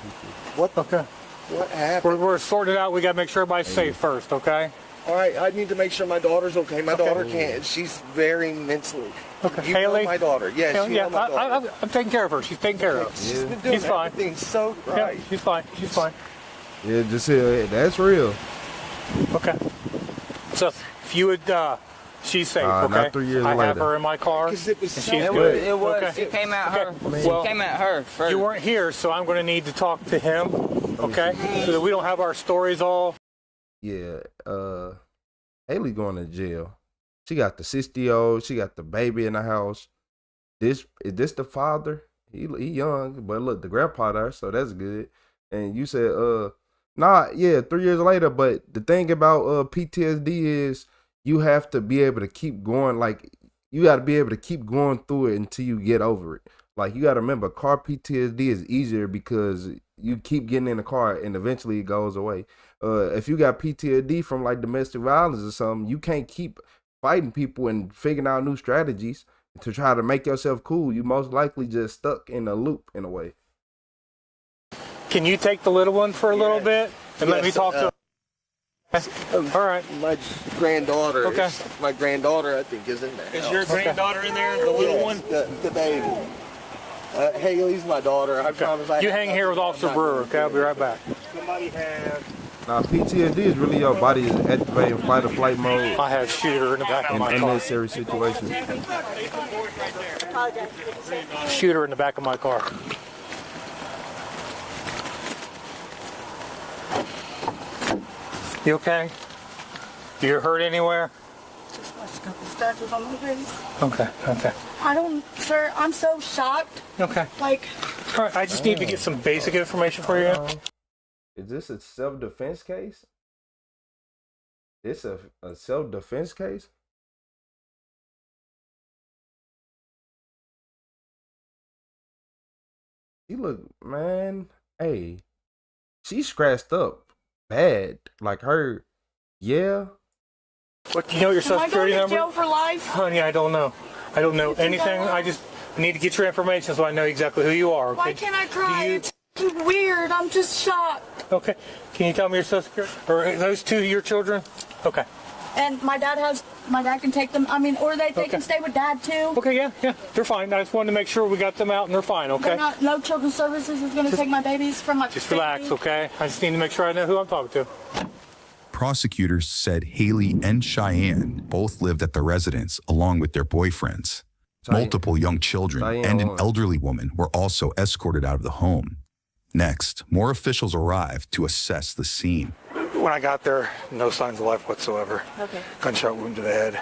what? Okay. What happened? We're sorted out. We gotta make sure everybody's safe first, okay? All right. I need to make sure my daughter's okay. My daughter can't. She's very mentally. Okay. You Haley. know my daughter. Yes. Haley, you yeah. know my daughter. I'm taking care of her. She's taken care of. She's been doing She's fine. everything so Yeah, right. she's fine. She's fine. Yeah, just here. That's real. Okay. So if you would, she's safe, not okay? 3 years I have later. her in my car. Because it was and so she's good. good. It was. Okay. It came at her. Okay. It came at her first. You weren't here, so I'm going to need to talk to him, okay? So that we don't have our stories all. Yeah, Haley going to jail. She got the 60-year-old. She got the baby in the house. Is this the father? He young, but look, the grandpa there, so that's good. And you said, 3 years later. But the thing about PTSD is you have to be able to keep going. Like, you got to be able to keep going through it until you get over it. Like, you got to remember, car PTSD is easier because you keep getting in the car and eventually it goes away. If you got PTSD from like domestic violence or something, you can't keep fighting people and figuring out new strategies to try to make yourself cool. You most likely just stuck in a loop in a way. Can you take the little one for a little bit and let me talk to him? All right. My granddaughter. Okay. My granddaughter, I think, is in there. Is your granddaughter in there, the little one? The baby. Haley's my daughter. I promise. You hang here with Officer Brewer, okay? I'll be right back. Somebody have. Now, PTSD is really your body is activating fight or flight mode. I have shooter in the back of my car. Unnecessary situations. Shooter in the back of my car. You okay? Do you hurt anywhere? Just a couple scratches on my face. Okay. I don't, sir. I'm so shocked. Okay. Like. All right. I just need to get some basic information for you. Is this a self-defense case? This a self-defense case? She look, man, hey, she scratched up bad. Like her, yeah. What, do you know your social security number? Jail for life? Honey, I don't know. I don't know anything. I just need to get your information so I know exactly who you are. Okay? Why can't I cry? It's weird. I'm just shocked. Okay. Can you tell me your social security? Or are those two your children? Okay. And my dad can take them. I mean, or they can stay with dad too. Okay, yeah, they're fine. I just wanted to make sure we got them out and they're fine, okay? No children's services is going to take my babies from my. Just relax, okay? I just need to make sure I know who I'm talking to. Prosecutors said Haley and Cheyenne both lived at the residence along with their boyfriends. Multiple young children and an elderly woman were also escorted out of the home. Next, more officials arrived to assess the scene. When I got there, no signs of life whatsoever. Okay. Gunshot wound to the head.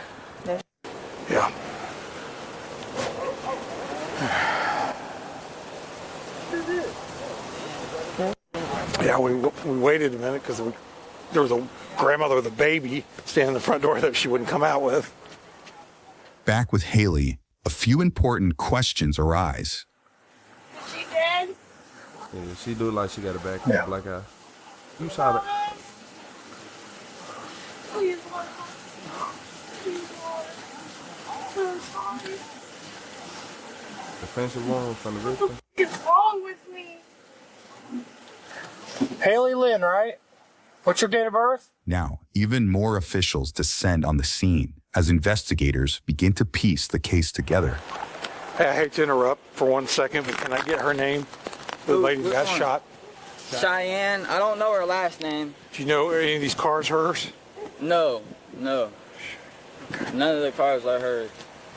Yeah. Yeah, we waited a minute because there was a grandmother with a baby standing in the front door that she wouldn't come out with. Back with Haley, a few important questions arise. She dead? Yeah, she do like she got a back black eye. You saw it. Please, Lord. Please, Lord. I'm so sorry. Defensive wound from the victim. What's wrong with me? Haley Lynn, right? What's your date of birth? Now, even more officials descend on the scene as investigators begin to piece the case together. Hey, I hate to interrupt for 1 second, but can I get her name? The lady who got shot. Cheyenne. I don't know her last name. Do you know any of these cars hers? No. None of the cars are hers.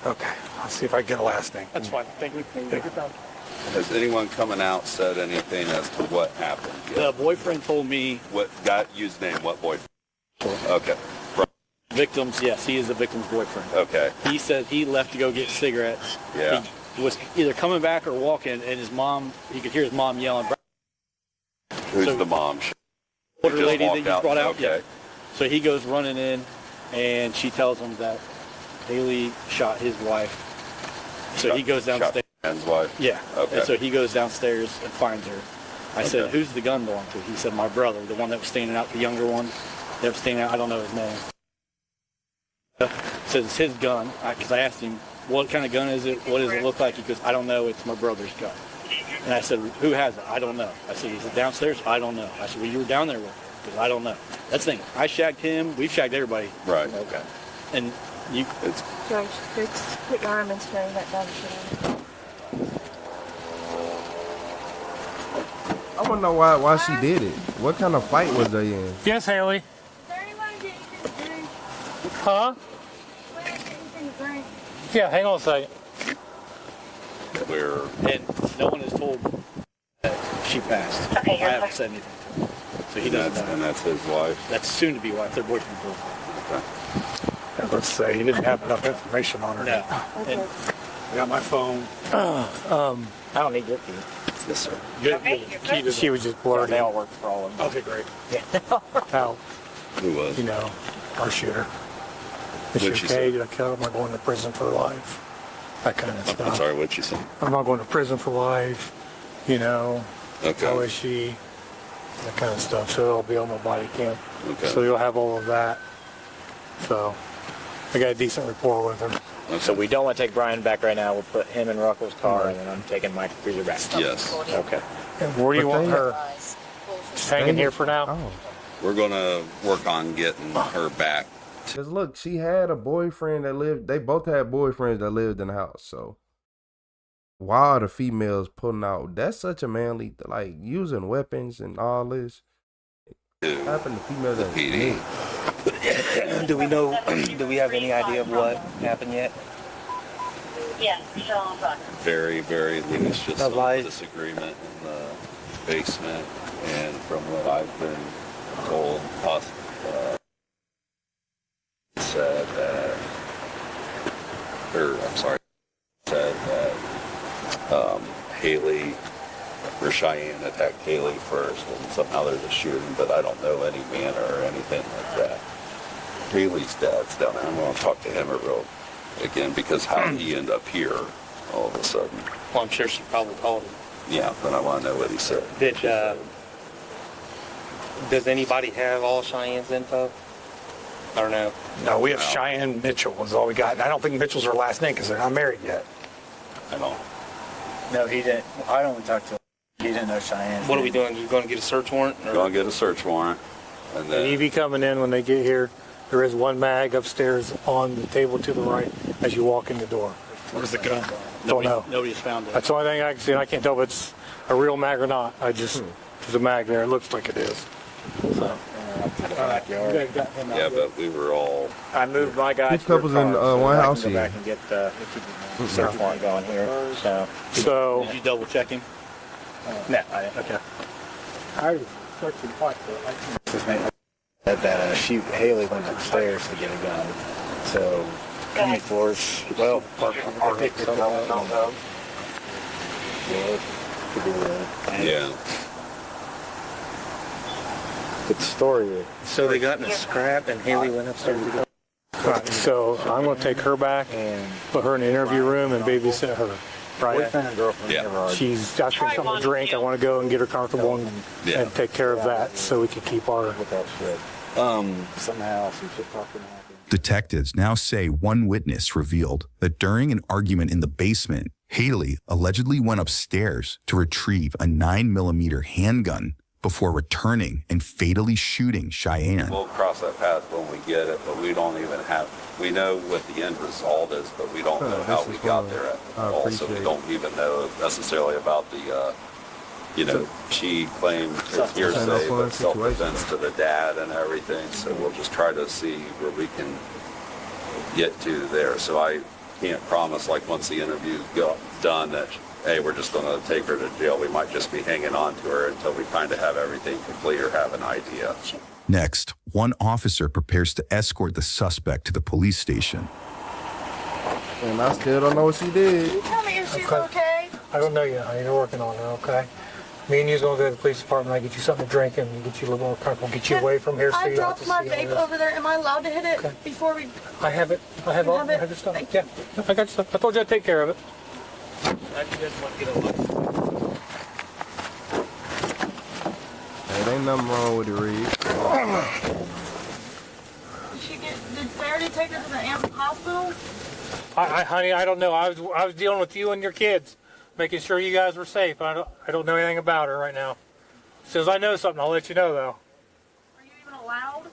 Okay, I'll see if I can get a last name. That's fine. Thank you. Has anyone coming out said anything as to what happened yet? The boyfriend told me. What got used name? What boyfriend? Okay. Victims, yes, he is the victim's boyfriend. Okay. He said he left to go get cigarettes. Yeah. He was either coming back or walking, and his mom, he could hear his mom yelling. Who's the mom? Older lady that you brought out. Okay. Yeah. So he goes running in, and she tells him that Haley shot his wife. So he goes downstairs. Shot his wife? Yeah. Okay. And so he goes downstairs and finds her. I said, who's the gun belong to? He said, my brother, the one that was standing out, the younger one. That was standing out, I don't know his name. Says it's his gun, because I asked him, what kind of gun is it? What does it look like? He goes, I don't know, it's my brother's gun. And I said, who has it? I don't know. I said, is it downstairs? I don't know. I said, well, you were down there with him. Because I don't know. That's the thing. I shagged him. We've shagged everybody. Right. Okay. And you... George, put your arm and straighten that down. I want to know why she did it. What kind of fight was they in? Yes, Haley. Is there anyone getting anything to drink? Huh? Is there anything to drink? Yeah, hang on a second. Where? And no one has told that she passed. Okay, I haven't said anything to him. So he doesn't know. And that's his wife? That's soon to be wife. Their boyfriend's girlfriend. Let's say he didn't have enough information on her. No. And I got my phone. I don't need your key. Yes, sir. She was just blurting. They all work for all of them. Okay, great. Yeah. Now, who was? You know, our shooter. Is she What'd she okay? say? Did I kill her? Am I going to prison for life? That kind of stuff. I'm sorry, what'd she say? I'm not going to prison for life. You know, Okay. how is she? That kind of stuff. So it'll be on my body cam. Okay. So you'll have all of that. So I got a decent rapport with her. So we don't want to take Brian back right now. We'll put him in Rocco's car, and then I'm taking Mike Cruiser back. Yes. Okay. And where do you want her? Just hanging here for now? Oh. We're going to work on getting her back. Because look, she had a boyfriend that lived, they both had boyfriends that lived in the house. So why are the females pulling out? That's such a manly, like using weapons and all this. What happened to females that PD. Do we know, do we have any idea of what happened yet? Yeah, still on fire. Very, very loose, just Of some life. disagreement in the basement. And from what I've been told, said that, said that Haley or Cheyenne attacked Haley first, and somehow there's a shooting, but I don't know any manner or anything like that. Haley's dad's down there. I'm going to talk to him again, because how did he end up here all of a sudden? Well, I'm sure she probably called him. Yeah, but I want to know what he said. Does anybody have all Cheyenne's info? I don't know. No, we have Cheyenne Mitchell is all we got. And I don't think Mitchell's her last name because they're not married yet. I don't. No, he didn't. I don't talk to him. He didn't know Cheyenne. What are we doing? You going to get a search warrant? Or? Going to get a search warrant. And And then EV coming in when they get here. There is one mag upstairs on the table to the right as you walk in the door. Where's the gun? Don't know. Nobody's found it. That's the only thing I can see, and I can't tell if it's a real mag or not. There's a mag there. It looks like it is. So. yeah, but we were all. I moved my guy. Two couples in one house Go here. back and get the search warrant going here. So. Did you double check him? No, I didn't. Okay. I already searched the pot. His name said that Haley went upstairs to get a gun. So how many floors? Well, I picked it up. Yeah, could do that. Yeah. Good story. So they got in a scrap and Haley went upstairs to go. Right, so I'm going to take her back and put her in the interview room and babysit her. Right? Boyfriend and girlfriend. Yeah. She's asking something to drink. I want to go and get her comfortable and take care of that so we can keep our... Somehow some shit talking happened. Detectives now say one witness revealed that during an argument in the basement, Haley allegedly went upstairs to retrieve a 9mm handgun before returning and fatally shooting Cheyenne. We'll cross that path when we get it, but we don't even have, we know what the end result is, but we don't know how we got there at all. So we don't even know necessarily about the, she claimed it's hearsay, but self-defense to the dad and everything. So we'll just try to see where we can get to there. So I can't promise, like, once the interview's done, that, hey, we're just going to take her to jail. We might just be hanging on to her until we kind of have everything complete or have an idea. Next, one officer prepares to escort the suspect to the police station. And I still don't know what she did. Tell me if she's okay. I don't know yet, honey. You're working on her, okay? Me and you's going to go to the police department. I get you something to drink and get you a little more comfortable. Get you away from here so I you don't have to dropped see my vape over there. Am I allowed to hit it before we... I have it. I have all your stuff. Yeah, I got your stuff. I told you I'd take care of it. I just want to get a look. Hey, ain't nothing wrong with it, Reed. Did Saturday take her to the hospital? Honey, I don't know. I was dealing with you and your kids, making sure you guys were safe. I don't know anything about her right now. As soon as I know something, I'll let you know, though. Are you even allowed?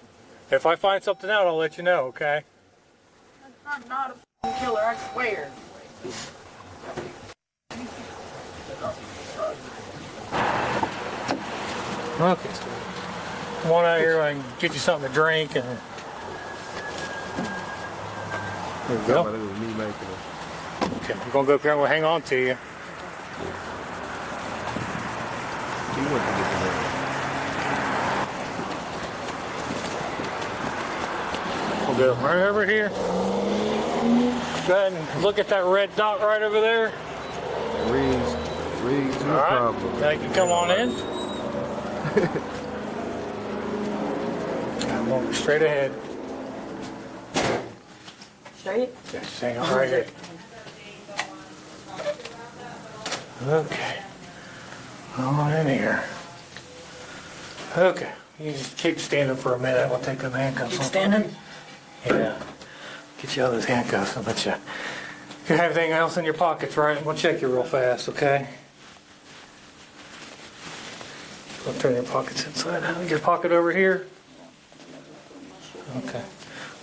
If I find something out, I'll let you know, okay? I'm not a killer, I swear. Okay. Come on out here, I can get you something to drink and... There you go. Me making it. Okay, we're gonna go up here and we'll hang on to you. She went to get the We'll go right over here. Go ahead and look at that red dot right over there. Reed's All right. problem. Now you can come on in. I'm going straight ahead. Straight? Yes, hang on right here. Okay. On in here. Okay. You just keep standing for a minute. We'll take the handcuffs off. Standing? Yeah. Get you out of those handcuffs and let you. You have anything else in your pockets, right? We'll check you real fast, okay? We'll turn your pockets inside out. Your pocket over here. Okay.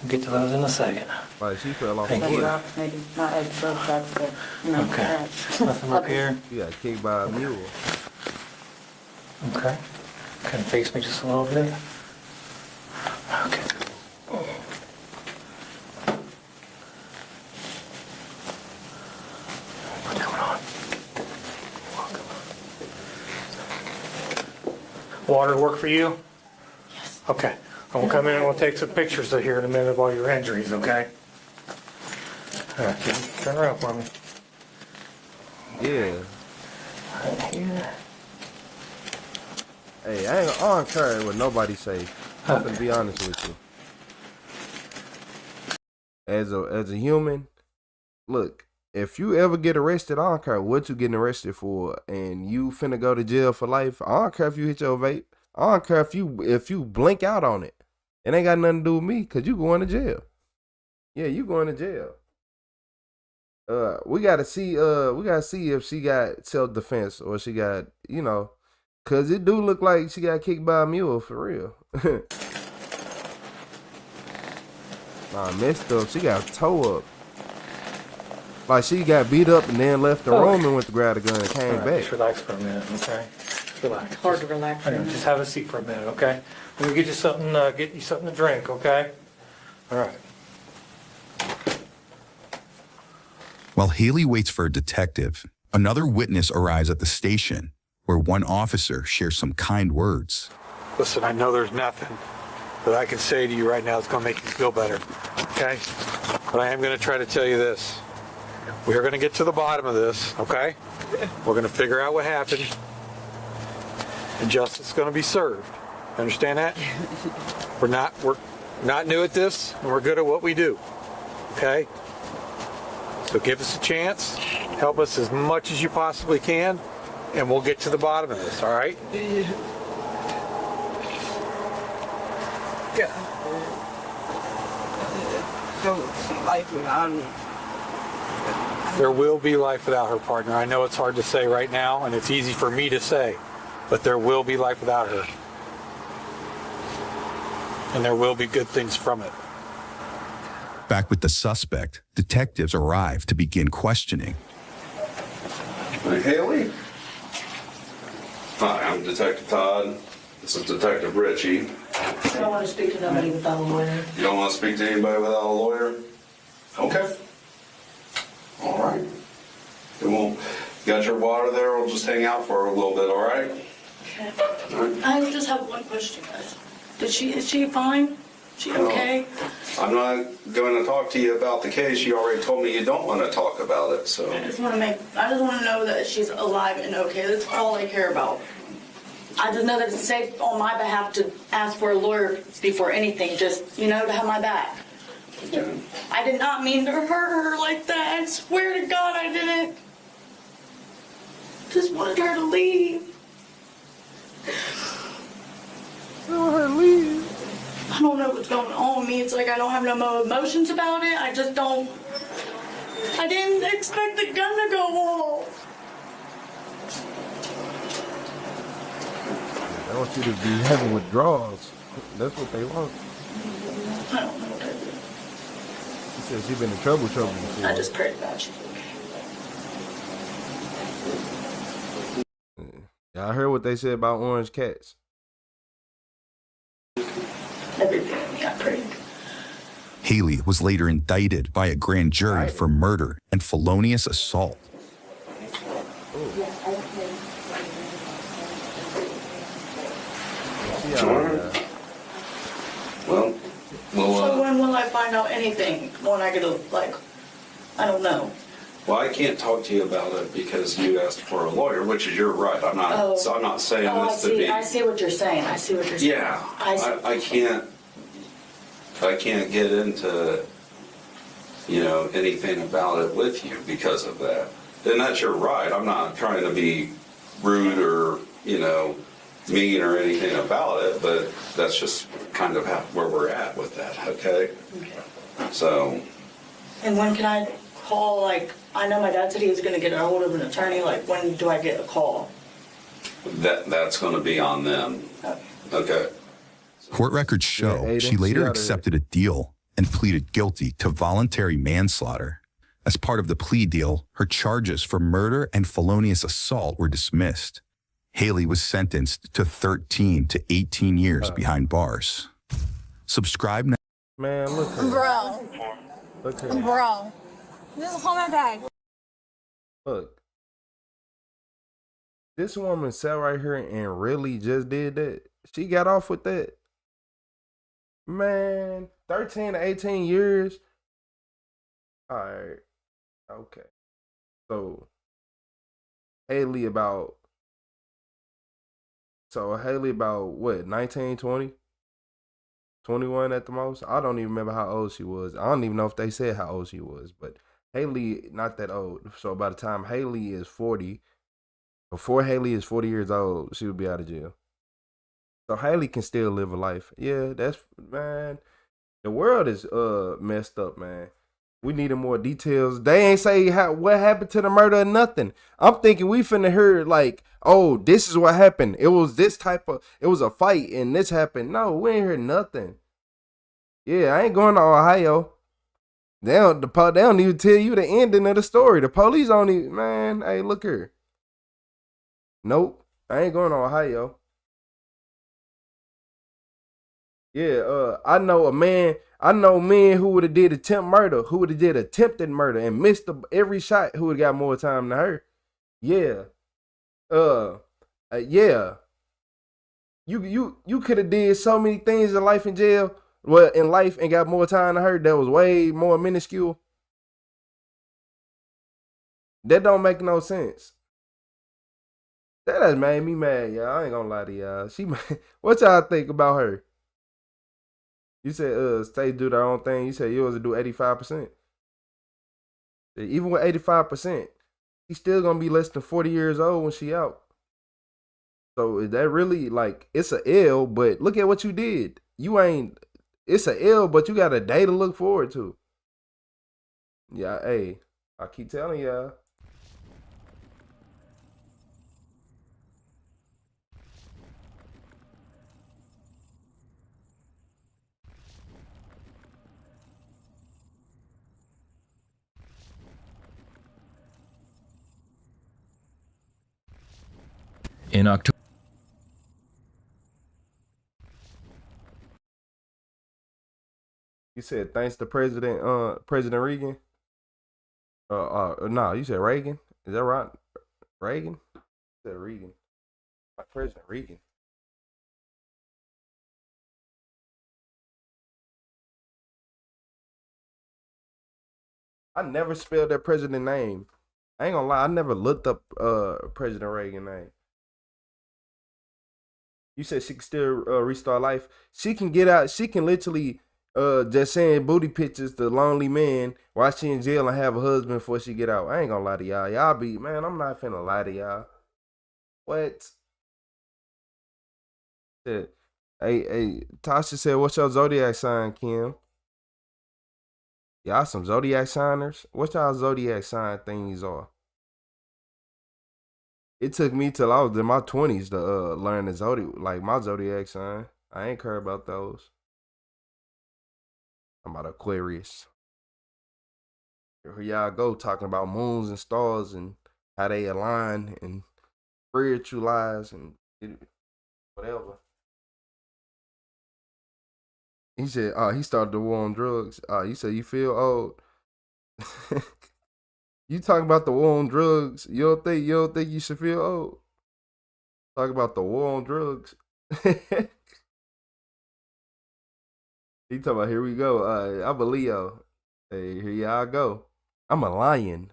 We'll get to those in a second. Like, she fell off Thank the you. cliff. Maybe not as close as the, Okay. Nothing up here. She got kicked by a mule. Okay. Kind of face me just a little bit. Okay. What's going on? Water work for you? Yes. Okay. I'm gonna come in and we'll take some pictures of here in a minute of all your injuries, okay? All right, kid. Turn around for me. Yeah. Right here. Hey, I don't care what nobody say. I'm gonna be honest with you. As a human, look, if you ever get arrested, I don't care what you getting arrested for, and you finna go to jail for life. I don't care if you hit your vape. I don't care if you blink out on it. It ain't got nothing to do with me, cause you going to jail. Yeah, you going to jail. We gotta see if she got self-defense or she got, cause it do look like she got kicked by a mule for real. Nah, messed up. She got toe up. Like she got beat up and then left the room and went to grab the gun and came back. Just relax for a minute, okay? Just relax. It's hard to relax. Just have a seat for a minute, okay? We'll get you something to drink, okay? All right. While Haley waits for a detective, another witness arrives at the station where one officer shares some kind words. Listen, I know there's nothing that I can say to you right now that's going to make you feel better, okay? But I am going to try to tell you this. We are going to get to the bottom of this, okay? We're going to figure out what happened, and justice is going to be served. Understand that? We're not new at this, and we're good at what we do. Okay? So give us a chance, help us as much as you possibly can, and we'll get to the bottom of this, all right? Yeah. Life without me. There will be life without her, partner. I know it's hard to say right now, and it's easy for me to say, but there will be life without her. And there will be good things from it. Back with the suspect, detectives arrive to begin questioning. Hey, Haley? Hi, I'm Detective Todd. This is Detective Richie. I don't want to speak to nobody without a lawyer. You don't want to speak to anybody without a lawyer? Okay. All right. It won't. You got your water there? We'll just hang out for a little bit, all right? Okay. All right. I just have one question, guys. Is she fine? She okay? I'm not going to talk to you about the case. You already told me you don't want to talk about it, so. I just want to know that she's alive and okay. That's all I care about. I just know that it's safe on my behalf to ask for a lawyer before anything, just, to have my back. Yeah. I did not mean to hurt her like that. I swear to God I didn't. Just wanted her to leave. I want her to leave. I don't know what's going on with me. It's like I don't have no emotions about it. I just don't. I didn't expect the gun to go off. They want you to be having withdrawals. That's what they want. I don't know what I did. She said she's been in trouble before. I just prayed about you. Yeah, I heard what they said about orange cats. Everything in me, I prayed. Haley was later indicted by a grand jury for murder and felonious assault. Well, So when will I find out anything? When I get I don't know. well, I can't talk to you about it because you asked for a lawyer, which is your right. I'm not. So I'm not saying this to be. I see what you're saying. Yeah, I can't get into anything about it with you because of that. And that's your right. I'm not trying to be rude or mean or anything about it, but that's just kind of where we're at with that. Okay. So. And when can I call? I know my dad said he was going to get a hold of an attorney. When do I get a call? That's going to be on them. Okay. Court records show she later accepted a deal and pleaded guilty to voluntary manslaughter. As part of the plea deal, her charges for murder and felonious assault were dismissed. Haley was sentenced to 13 to 18 years behind bars. Subscribe now. Man, look at Bro. Look at Bro. Just hold my bag. Look. This woman sat right here and really just did that. She got off with that. Man, 13 to 18 years. All right. Okay. So, Haley about what, 19, 20? 21 at the most? I don't even remember how old she was. I don't even know if they said how old she was, but Haley, not that old. So by the time Haley is 40, before Haley is 40 years old, she will be out of jail. So Haley can still live a life. Yeah, man, the world is messed up, man. We needed more details. They ain't say what happened to the murder or nothing. I'm thinking we finna hear oh, this is what happened. It was it was a fight and this happened. No, we ain't heard nothing. Yeah, I ain't going to Ohio. They don't even tell you the ending of the story. The police don't even, man, hey, look here. Nope, I ain't going to Ohio. Yeah, I know men who would have did who would have did attempted murder and missed every shot, who would have got more time than her. Yeah. Yeah. You could have did so many things in life and got more time than her. That was way more minuscule. That don't make no sense. That has made me mad, y'all. I ain't gonna lie to y'all. What y'all think about her? You said stay do their own thing. You said yours would do 85%. Even with 85%, she's still gonna be less than 40 years old when she out. So is that really like it's a L? But look at what you did. You ain't. It's a L, but you got a day to look forward to. Yeah, hey, I keep telling y'all. In October, You said thanks to President Reagan. No, you said Reagan. Is that right? Reagan? You said Reagan. President Reagan. I never spelled that president name. I ain't gonna lie, I never looked up President Reagan name. You said she can still restart life. She can get out. She can literally just send booty pictures to lonely men while she in jail and have a husband before she get out. I ain't gonna lie to y'all. Y'all be, man, I'm not finna lie to y'all. What? Hey, Tasha said, what's your zodiac sign, Kim? Y'all some zodiac signers? What y'all zodiac sign things are? It took me till I was in my 20s to learn the zodiac, like my zodiac sign. I ain't care about those. I'm about Aquarius. Here y'all go talking about moons and stars and how they align and spiritualize and whatever. He said, he started the war on drugs. You said you feel old. You talking about the war on drugs? You don't think you should feel old? Talk about the war on drugs. He talking about here we go. I'm a Leo. Hey, here y'all go. I'm a lion.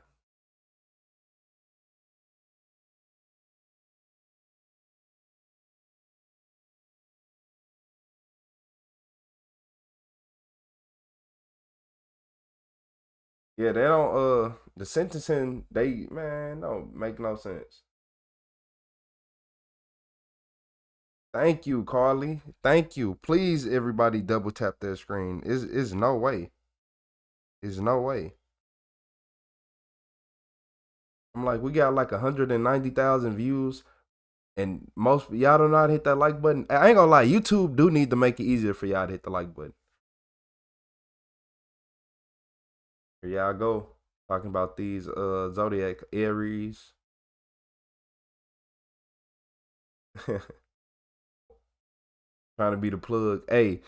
Yeah, they don't the sentencing, don't make no sense. Thank you, Carly. Thank you. Please, everybody double tap their screen. Is no way. Is no way. I'm like, we got like 190,000 views, and most y'all do not hit that like button. I ain't gonna lie, YouTube do need to make it easier for y'all to hit the like button. Here y'all go. Talking about these zodiac Aries. Trying to be the plug. Hey,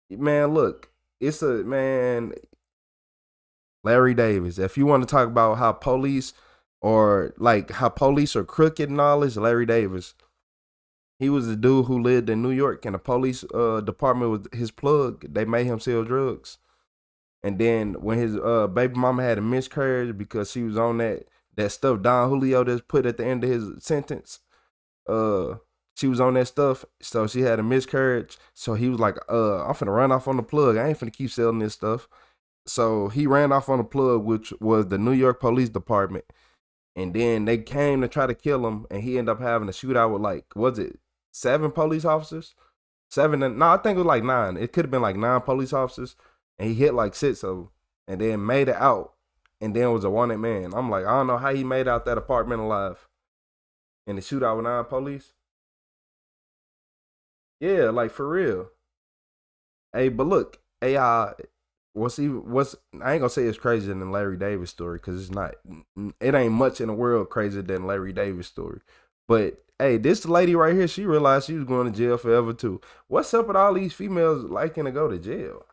man, look, it's Larry Davis. If you want to talk about how police are crooked and all this, Larry Davis. He was the dude who lived in New York, and the police department was his plug. They made him sell drugs. And then when his baby mama had a miscarriage because she was on that stuff Don Julio just put at the end of his sentence, she was on that stuff, so she had a miscarriage. So he was like, I'm finna run off on the plug. I ain't finna keep selling this stuff. So he ran off on the plug, which was the New York Police Department. And then they came to try to kill him, and he ended up having a shootout with 7 police officers? I think it was like 9. It could have been like 9 police officers. And he hit like 6 of them, and then made it out, and then was a wanted man. I'm like, I don't know how he made out that apartment alive. In the shootout with 9 police. Yeah, like for real. Hey, but look, AI, I ain't gonna say it's crazier than Larry Davis' story, because it's not. It ain't much in the world crazier than Larry Davis' story. But hey, this lady right here, she realized she was going to jail forever too. What's up with all these females liking to go to jail?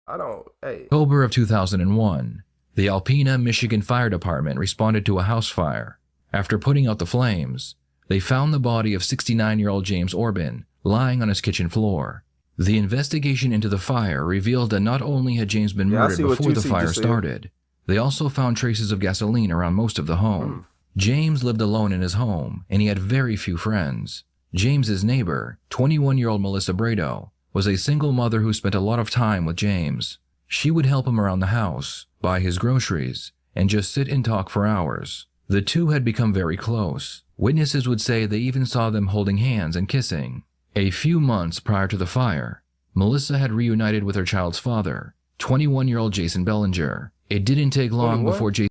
October of 2001, the Alpena, Michigan Fire Department responded to a house fire. After putting out the flames, they found the body of 69-year-old James Orban lying on his kitchen floor. The investigation into the fire revealed that not only had James been murdered before the fire started, they also found traces of gasoline around most of the home. James lived alone in his home, and he had very few friends. James's neighbor, 21-year-old Melissa Brado, was a single mother who spent a lot of time with James. She would help him around the house, buy his groceries, and just sit and talk for hours. The two had become very close. Witnesses would say they even saw them holding hands and kissing. A few months prior to the fire, Melissa had reunited with her child's father, 21-year-old Jason Bellinger. It didn't take long 21? before Jason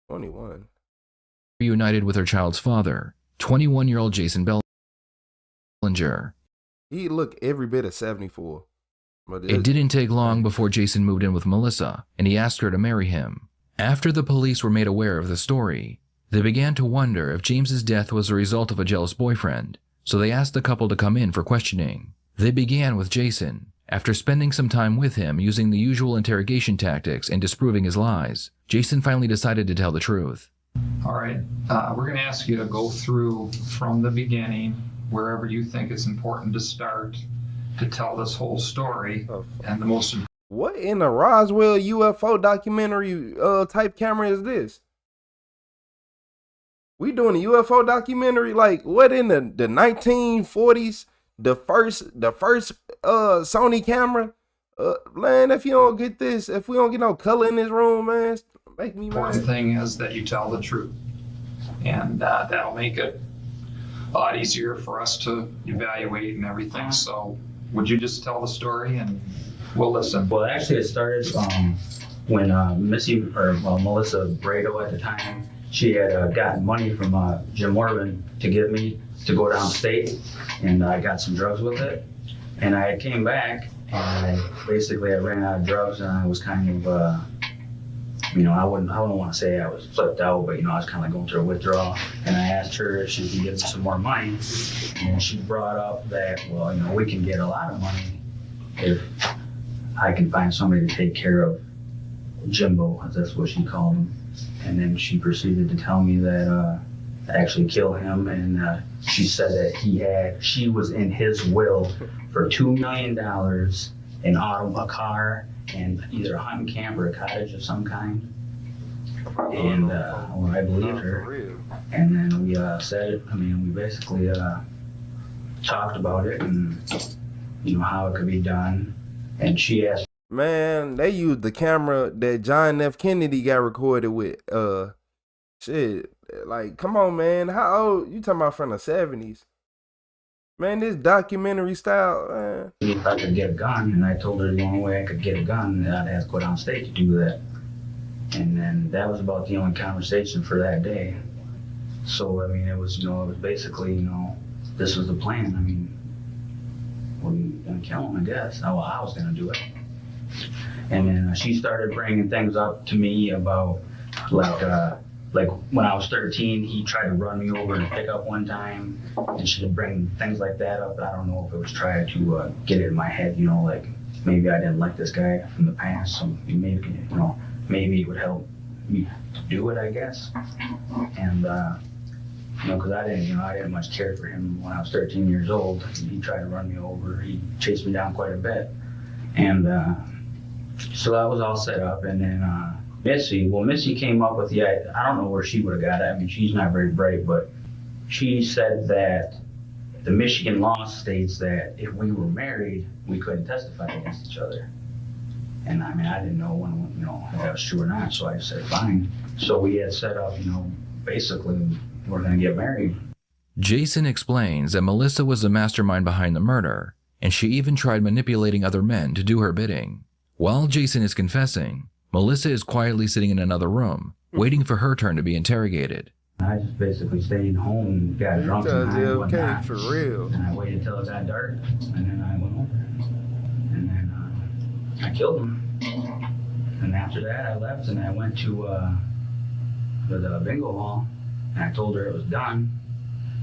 21. reunited with her child's father, 21-year-old Jason Bellinger. He looked every bit of 74. But It didn't take long before Jason moved in with Melissa, and he asked her to marry him. After the police were made aware of the story, they began to wonder if James's death was the result of a jealous boyfriend, so they asked the couple to come in for questioning. They began with Jason. After spending some time with him using the usual interrogation tactics and disproving his lies, Jason finally decided to tell the truth. All right, we're going to ask you to go through from the beginning, wherever you think it's important to start, to tell this whole story. And the most important. What in the Roswell UFO documentary type camera is this? We doing a UFO documentary? Like what in the 1940s? The first Sony camera? Man, if you don't get this, if we don't get no color in this room, man, make me mad. Important thing is that you tell the truth, and that'll make it a lot easier for us to evaluate and everything. So would you just tell the story and we'll listen? Well, actually it started when Melissa Brado at the time, she had gotten money from Jim Morgan to give me to go downstate, and I got some drugs with it. And I came back and I ran out of drugs, and I was kind of, I don't want to say I was flipped out, but I was kind of going through a withdrawal. And I asked her if she could give me some more money, and she brought up that, well, we can get a lot of money if I can find somebody to take care of Jimbo, that's what she called him. And then she proceeded to tell me that actually kill him, and she said that she was in his will for $2 million, a car, and either a hunting camp or a cottage of some kind. And I believed her. And then we we basically talked about it and how it could be done. And she asked. Man, they used the camera that John F. Kennedy got recorded with. Shit, like, come on, man. How old? You talking about from the 70s? Man, this documentary style, man. If I could get a gun, and I told her the only way I could get a gun, I'd have to go downstate to do that. And then that was about the only conversation for that day. So, it was, it was basically, this was the plan. We're gonna kill him, I guess. Well, I was gonna do it. And then she started bringing things up to me about, like when I was 13, he tried to run me over in a pickup one time, and she would bring things like that up. I don't know if it was trying to get it in my head, like maybe I didn't like this guy from the past, so maybe it would help me do it, I guess. And because I didn't much care for him when I was 13 years old. He tried to run me over. He chased me down quite a bit, and so that was all set up. And then Missy came up with I don't know where she would have got it. She's not very bright, but she said that the Michigan law states that if we were married, we couldn't testify against each other. And I didn't know if that was true or not, so I said fine. So we had set up, basically we're gonna get married. Jason explains that Melissa was the mastermind behind the murder, and she even tried manipulating other men to do her bidding. While Jason is confessing, Melissa is quietly sitting in another room, waiting for her turn to be interrogated. I just basically stayed home and got drunk and whatnot. For real. And I waited till it got dark, and then I went over. And then I killed him. And after that, I left and I went to the bingo hall, and I told her it was done.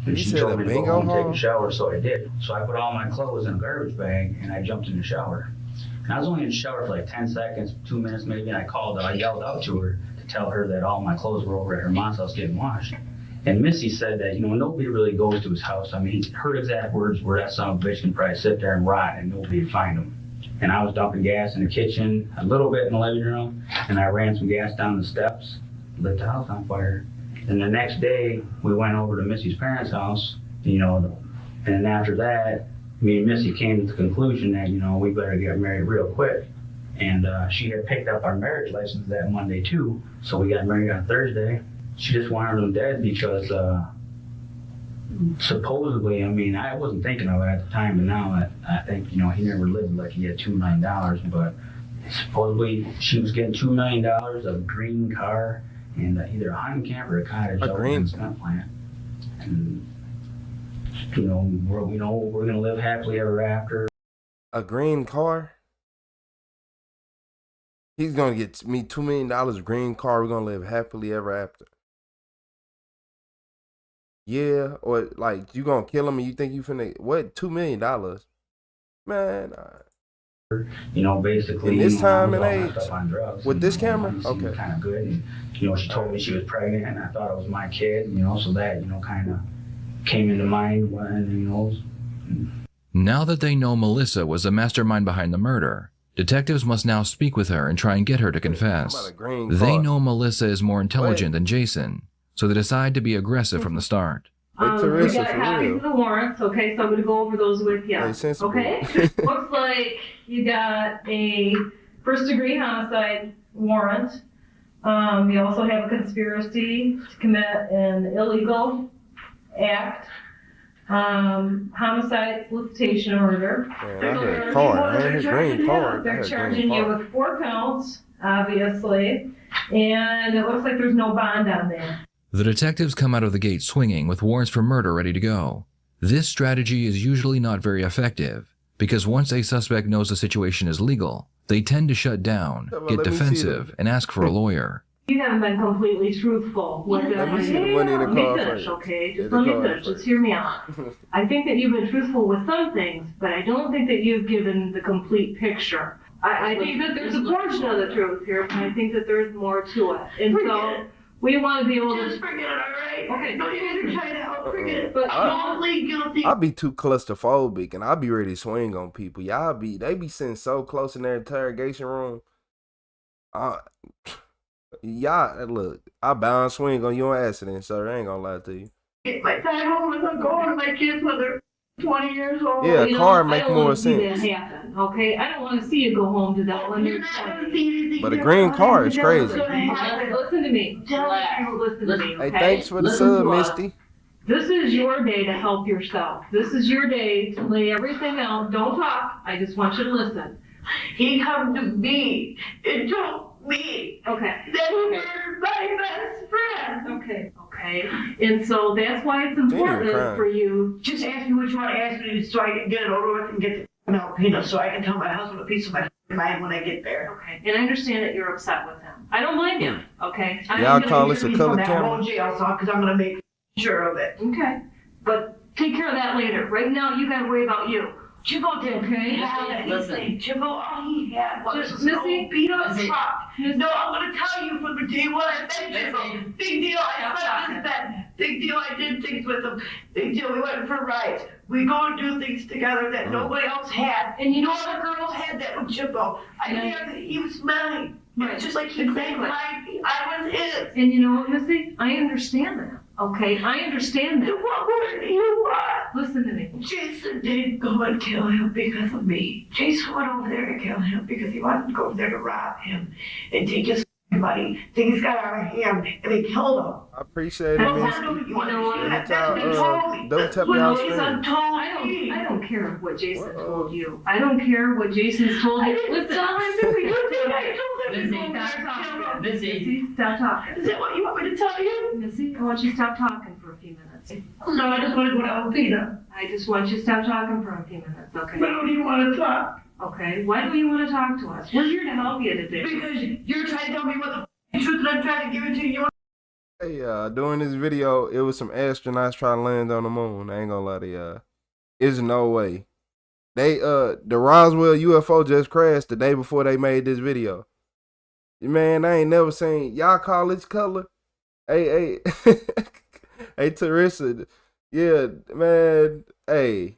And she told me to go home and take a shower, so I did. So I put all my clothes in a garbage bag, and I jumped in the shower. And I was only in the shower for like 10 seconds, 2 minutes maybe, and I yelled out to her to tell her that all my clothes were over at her mom's house getting washed. And Missy said that, nobody really goes to his house. Her exact words were, that son of a bitch can probably sit there and rot and nobody would find him. And I was dumping gas in the kitchen, a little bit in the living room, and I ran some gas down the steps, lit the house on fire. Then the next day, we went over to Missy's parents' house, you know, and after that, me and Missy came to the conclusion that, you know, we better get married real quick. And she had picked up our marriage license that Monday too, so we got married on Thursday. She just wanted him dead because supposedly, I mean, I wasn't thinking of it at the time, but now I think, you know, he never lived like he had $2 million, but supposedly she was getting $2 million of a green car and either a hunting camp or a cottage over in the cement plant. And, you know, we're gonna live happily ever after. A green car? He's gonna get me $2 million green car. We're gonna live happily ever after. Yeah, or like you gonna kill him and you think you finna what? $2 million, man. You know, basically, in this you know, time I and was all age, messed up on drugs, with this you camera, know, okay, kind of good. And, you know, she told me she was pregnant, and I thought it was my kid. You know, so that, you know, kind of came into mind when, you know. Now that they know Melissa was the mastermind behind the murder, detectives must now speak with her and try and get her to confess. They know Melissa is more intelligent than Jason, so they decide to be aggressive from the start. We got copies of the warrants, okay, so I'm going to go over those with you. Okay? Looks like you got a first-degree homicide warrant. You also have a conspiracy to commit an illegal act, homicide, solicitation order. Man, I heard They're charging you with 4 counts, obviously, and it looks like there's no bond on there. The detectives come out of the gate swinging with warrants for murder ready to go. This strategy is usually not very effective, because once a suspect knows the situation is legal, they tend to shut down, get defensive, and ask for a lawyer. You haven't been completely truthful with it. Let me see the money in the car first. Okay? Just let me finish. Just hear me out. I think that you've been truthful with some things, but I don't think that you've given the complete picture. I think that there's a portion of the truth here, but I think that there's more to it. And so we want to be able to... Just forget it, all right? Okay. No, you guys are trying to help. Forget it. But I'm only guilty. I'll be too claustrophobic and I'll be ready to swing on people. They be sitting so close in their interrogation room. Look, I bound swing on you on accident, sir. I ain't gonna lie to you. Get my time home and I'm going to my kids when they're 20 years old. Yeah, a car make more sense. I don't want to see that happen, okay? I don't want to see you go home to that when you're 20. But a green car is crazy. Listen to me. Listen to me, okay? Hey, thanks for the sub, Misty. This is your day to help yourself. This is your day to lay everything out. Don't talk. I just want you to listen. He come to me and told me that he murdered my best friend. Okay. And so that's why it's important for you. Just ask me what you want to ask me so I can get it over with and get the out, you know, so I can tell my husband a piece of my mind when I get there. Okay. And I understand that you're upset with him. I don't blame you. Okay. Y'all call this a color camera? Jail because I'm gonna make sure of it. Okay. But take care of that later. Right now, you gotta worry about you. Chippo didn't have anything. Chippo, all he had was Missy, an beat up truck. No, I'm gonna tell you from the day when I met Chippo. Big deal, I slept with that. Big deal, I did things with him. Big deal, we went for rides. We go and do things together that nobody else had. And you know other girls had that with Chippo. He was mine. Right. Just like he was mine, I was his. And you know what, Missy? I understand that. Okay, I understand that. What more do you want? Listen to me. Jason didn't go and kill him because of me. Jason went over there to kill him because he wanted to go over there to rob him and take his money. Things got out of hand and they killed him. I appreciate it, Misty. Don't tell me how I don't care what Jason told you. I don't care what Jason's told you. Listen, Missy, stop talking. Is that what you want me to tell you? Missy, I want you to stop talking for a few minutes. No, I just want to go to Alpina. I just want you to stop talking for a few minutes, okay? Why don't you want to talk? Okay, why do you want to talk to us? We're here to help you today. Because you're trying to tell me what the truth and I'm trying to give it to you. Hey, during this video, it was some astronauts trying to land on the moon. I ain't gonna lie to y'all. There's no way. The Roswell UFO just crashed the day before they made this video. Man, I ain't never seen y'all call this color. Hey, hey, Teresa. Yeah, man. Hey,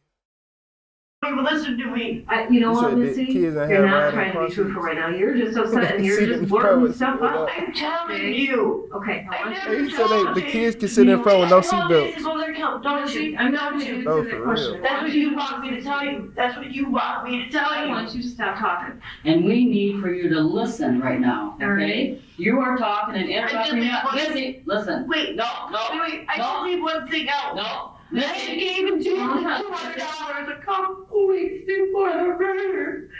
even listen to me. You know You what, said that Missy? kids ain't You're have not riding trying to be crosses? truthful right now. You're just upset and you're Sit just in blurting front stuff with- out. I'm telling you. Okay, I want Hey, he said the kids can sit in front with no seatbelts. Don't you? I'm not going to answer No, that for question. real. That's what you want me to tell you. That's what you want me to tell I you. want you to stop talking. And we need for you to listen right now, All right. okay? You are talking and interrupting me. I just- Missy, listen. Wait, No. Wait, I no. just need one thing out. No. I Missy. gave him $200 a couple weeks before the murder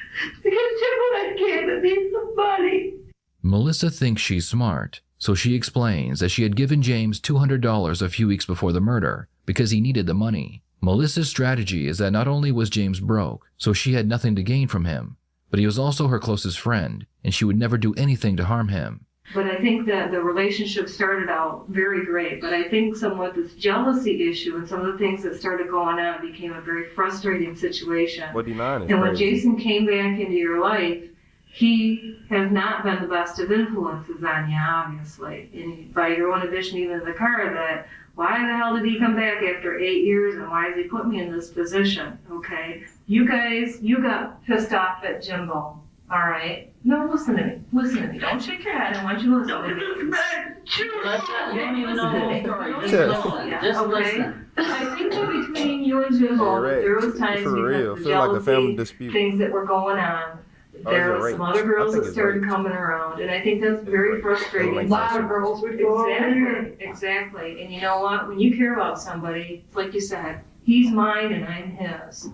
because Timberlake gave me some money. Melissa thinks she's smart, so she explains that she had given James $200 a few weeks before the murder because he needed the money. Melissa's strategy is that not only was James broke, so she had nothing to gain from him, but he was also her closest friend, and she would never do anything to harm him. But I think that the relationship started out very great. But I think somewhat this jealousy issue and some of the things that started going on became a very frustrating situation. What denying is And when crazy. Jason came back into your life, he has not been the best of influences on you, obviously. And by your own admission, even in the car, that why the hell did he come back after 8 years and why has he put me in this position? Okay, you guys, you got pissed off at Jimbo. All right. No, listen to me. Listen to me. Don't shake your head. I want you to listen to me. Listen, you don't even know the whole story. Just Yeah. listen. Just Okay. listen. I think that between you and Jimbo, Yeah, right. there was times For real. because of Feel like a family jealousy, dispute. things that were going on. Oh, There is it was some rape? other girls I think that it's started rape. coming around, and I think that's very rape. frustrating. Like A lot of girls would go over here. Exactly. And you know what? When you care about somebody, it's like you said, he's mine and I'm his.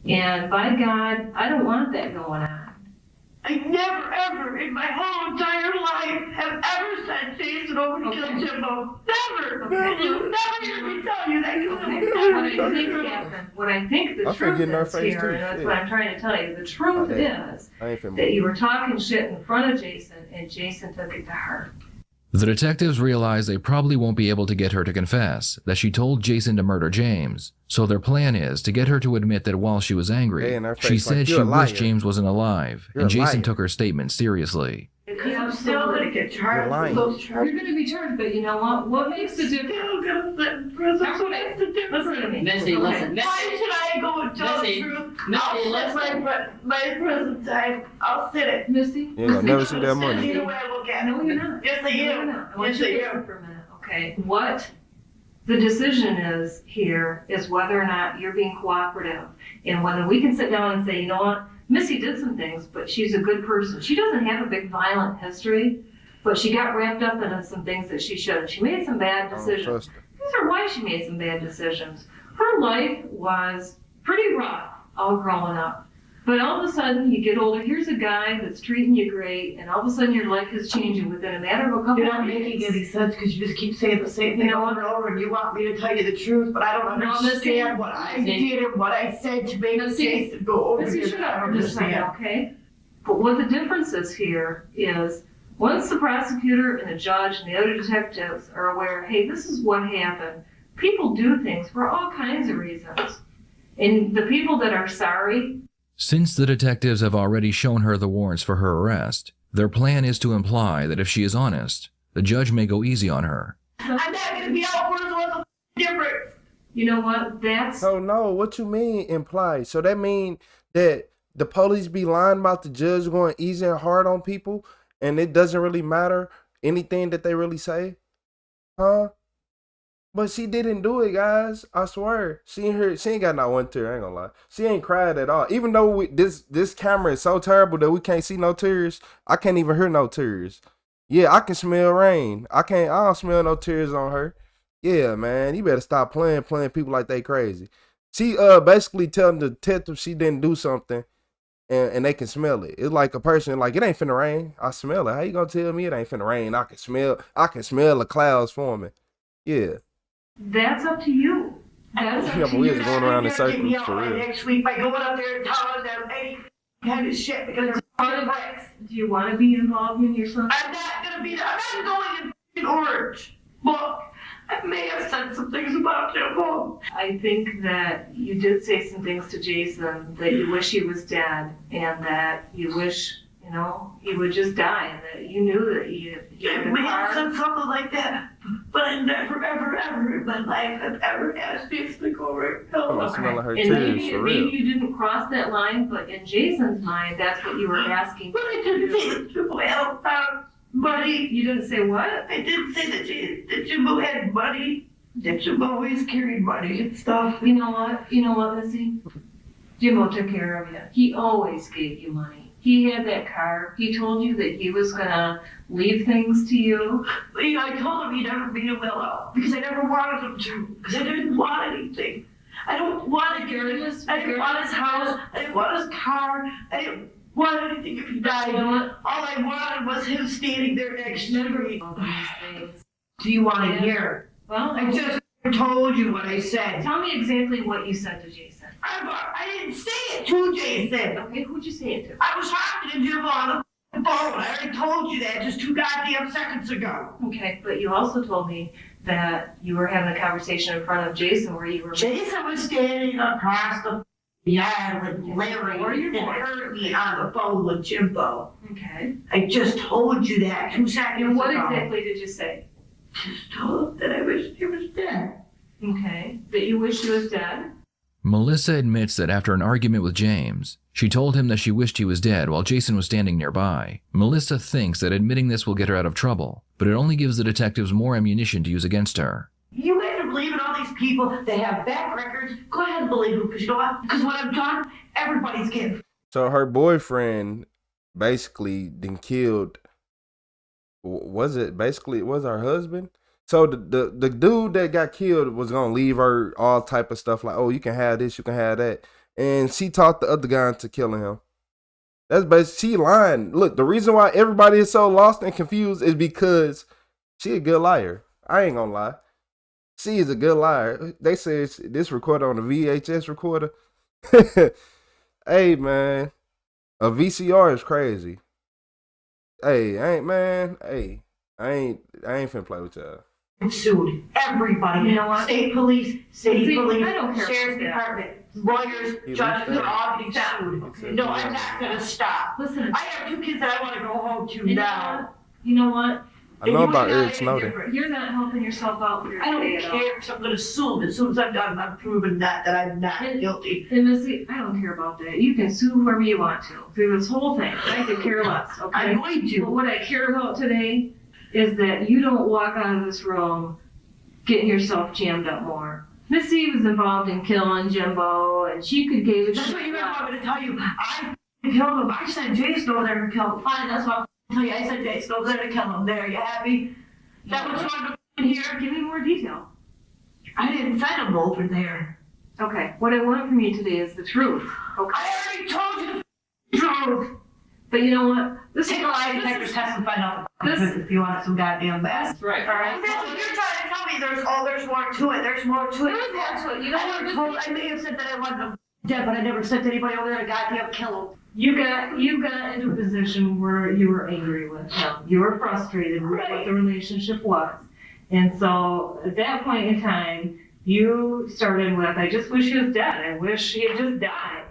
And by God, I don't want that going on. I never ever in my whole entire life have ever said Jason over to kill Jimbo. Never. Okay. You never hear me tell you that. You Okay. never. What I think the I'm finna truth get in her is face here, too, and that's shit. what I'm trying to tell you. The truth Oh, damn. is I ain't finna that move. you were talking shit in front of Jason, and Jason took it to heart. The detectives realize they probably won't be able to get her to confess that she told Jason to murder James, so their plan is to get her to admit that while she was angry, Hey, in her she face, said like, she "You're a liar." wished James wasn't alive, You're and a Jason liar. took her statement seriously. Because I'm still gonna get You're charged lying. with those charges. You're going to be charged, but you know what? What makes the difference? Still gonna sit in prison. That's what I- listen to me. Missy, Okay. listen. Why should I go and tell Missy, the truth? Missy, I'll sit my prison time. I'll sit it. Missy? You ain't gonna never see that money. Either way I look at it. No, you're not. Yes, I No, you're am. not. I want Yes, you I to listen am. for a minute, okay? What the decision is here is whether or not you're being cooperative. And whether we can sit down and say, you know what, Missy did some things, but she's a good person. She doesn't have a big violent history, but she got wrapped up into some things that she shouldn't. She made some bad I don't decisions. trust her. These are why she made some bad decisions. Her life was pretty rough all growing up. But all of a sudden, you get older, here's a guy that's treating you great, and all of a sudden your life is changing within a matter of a couple You're of not days. making any sense because you just keep saying the same thing You know over and over, and you want me to tell you the truth, but I don't No, understand Missy. what I did and what I said to make Jason go over Missy, here. shut I up don't for just a second, understand. okay? But what the difference is here is, once the prosecutor and the judge and the other detectives are aware, hey, this is what happened, people do things for all kinds of reasons. And the people that are sorry, Since the detectives have already shown her the warrants for her arrest, their plan is to imply that if she is honest, the judge may go easy on her. I'm not going to be out for it. What's the difference? you know what, that's... Oh no, what you mean implied? So that mean that the police be lying about the judge going easy and hard on people, and it doesn't really matter anything that they really say? Huh? But she didn't do it, guys. I swear. She ain't got not one tear, I ain't gonna lie. She ain't cried at all. Even though this camera is so terrible that we can't see no tears, I can't even hear no tears. Yeah, I can smell rain. I don't smell no tears on her. Yeah, man, you better stop playing people like they crazy. She basically telling the detective she didn't do something, and they can smell it. It's like a person like, it ain't finna rain. I smell it. How you gonna tell me it ain't finna rain? I can smell the clouds forming. Yeah. That's up to you. That's up Yeah, to but we you. just going around in You're gonna get me circles out for by real. next week by going up there and telling them any kind of shit because they're fucking bricks. Do you want to be involved in your son? I'm not gonna be there. I'm not going in orange. Look, I may have said some things about Jimbo. I think that you did say some things to Jason that you wish he was dead and that you wish You know, he would just die, and that you knew that he had a We had car. said something like that, but I never, ever, ever in my life have ever asked Jason to go over and kill him. Smell like her And tears maybe, for maybe real. you didn't cross that line, but in Jason's mind, that's what you were asking. But I didn't say that Jimbo had money. You didn't say what? I didn't say that Jimbo had money. That Jimbo always carried money and stuff. You know what? You know what, Missy? Jimbo took care of you. He always gave you money. He had that car. He told you that he was gonna leave things to you. I told him he never made a will out because I never wanted him to. Because I didn't want anything. I don't want to get his. I didn't want his house. I didn't want his car. I didn't want anything if he died. You know what? All I wanted was him standing there next to me. All these things. Do you want to hear? Well, I just told you what I said. Tell me exactly what you said to Jason. I didn't say it to Jason. Okay, who'd you say it to? I was talking to Jimbo on the phone. I already told you that just 2 goddamn seconds ago. Okay, but you also told me that you were having a conversation in front of Jason where you were. Jason was standing across the yard with Larry and heard me on the phone with Jimbo. Okay. I just told you that 2 seconds And what ago. exactly did you say? Just told him that I wish he was dead. Okay. That you wish he was dead? Melissa admits that after an argument with James, she told him that she wished he was dead while Jason was standing nearby. Melissa thinks that admitting this will get her out of trouble, but it only gives the detectives more ammunition to use against her. You guys are believing all these people that have back records. Go ahead and believe them, because you know what? Because when I'm done, everybody's getting. So her boyfriend basically then killed. Was it her husband? So the dude that got killed was gonna leave her all type of stuff like, oh, you can have this, you can have that, and she talked the other guy into killing him. That's basically she lying. Look, the reason why everybody is so lost and confused is because she a good liar. I ain't gonna lie. She is a good liar. They say this recorded on a VHS recorder. Hey man, a VCR is crazy. Hey, I ain't finna play with y'all. Sued everybody. You know what? State police, city See, police, I don't care sheriff's about that. department, lawyers, judges are all getting sued. No, I'm not gonna stop. Listen. I have 2 kids that I want to go home to You now. know what? I know about Eric Snowden. You're not helping yourself out for your I don't day at all. care if I'm gonna sue. As soon as I'm done, I'm proving that I'm not guilty. And Missy, I don't care about that. You can sue whoever you want to through this whole thing. I could care less, okay? I'm going to. But what I care about today is that you don't walk out of this room getting yourself jammed up more. Missy was involved in killing Jimbo, and she could give a That's shit what you about- want me to tell you. I killed him. I sent Jason over there to kill him. Fine, that's what I'll tell you. I sent Jason over there to kill him. There, you happy? That what you want to hear? Give me more detail. I didn't send him over there. Okay, what I want from you today is the truth. Okay. I already told you the truth. But you know what? Take a lie detector test and find out the truth if you want some goddamn mess. Right. All right. That's what you're trying to tell me. There's more to it. There's more to it. There's more to it. You know I may have said that I wanted him dead, but I never sent anybody over there to goddamn kill him. You got into a position where you were angry with him. You were frustrated with what the relationship was. And so at that point in time, you started with, I just wish he was dead. I wish he had just died.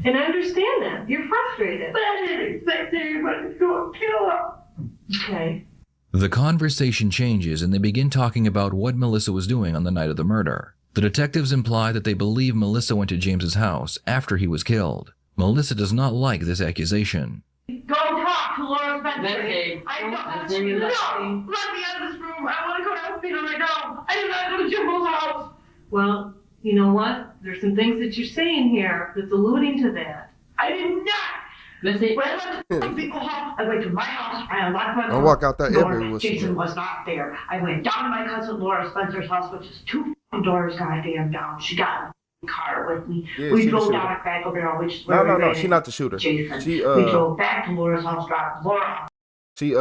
And I understand that. You're frustrated. But I didn't expect anybody to go and kill him. Okay. The conversation changes and they begin talking about what Melissa was doing on the night of the murder. The detectives imply that they believe Melissa went to James's house after he was killed. Melissa does not like this accusation. Go talk to Laura Spencer. Medicaid. I don't. No, Let me out of this room. I want to go to the hospital right now. I do not go to Jimbo's house. Well, you know what? There's some things that you're saying here that's alluding to that. I did not. Missy. When I went to people's house, I went to my house. I unlocked my door. I walk out that door. every whistle. Jason was not there. I went down to my cousin Laura Spencer's house, which is 2 doors goddamn down. She got a car with me. Yeah, We she the drove shooter. down a Crackle Barrel, which is where No, we ran she's into not the shooter. Jason. She We drove back to Laura's house, dropped Laura off. She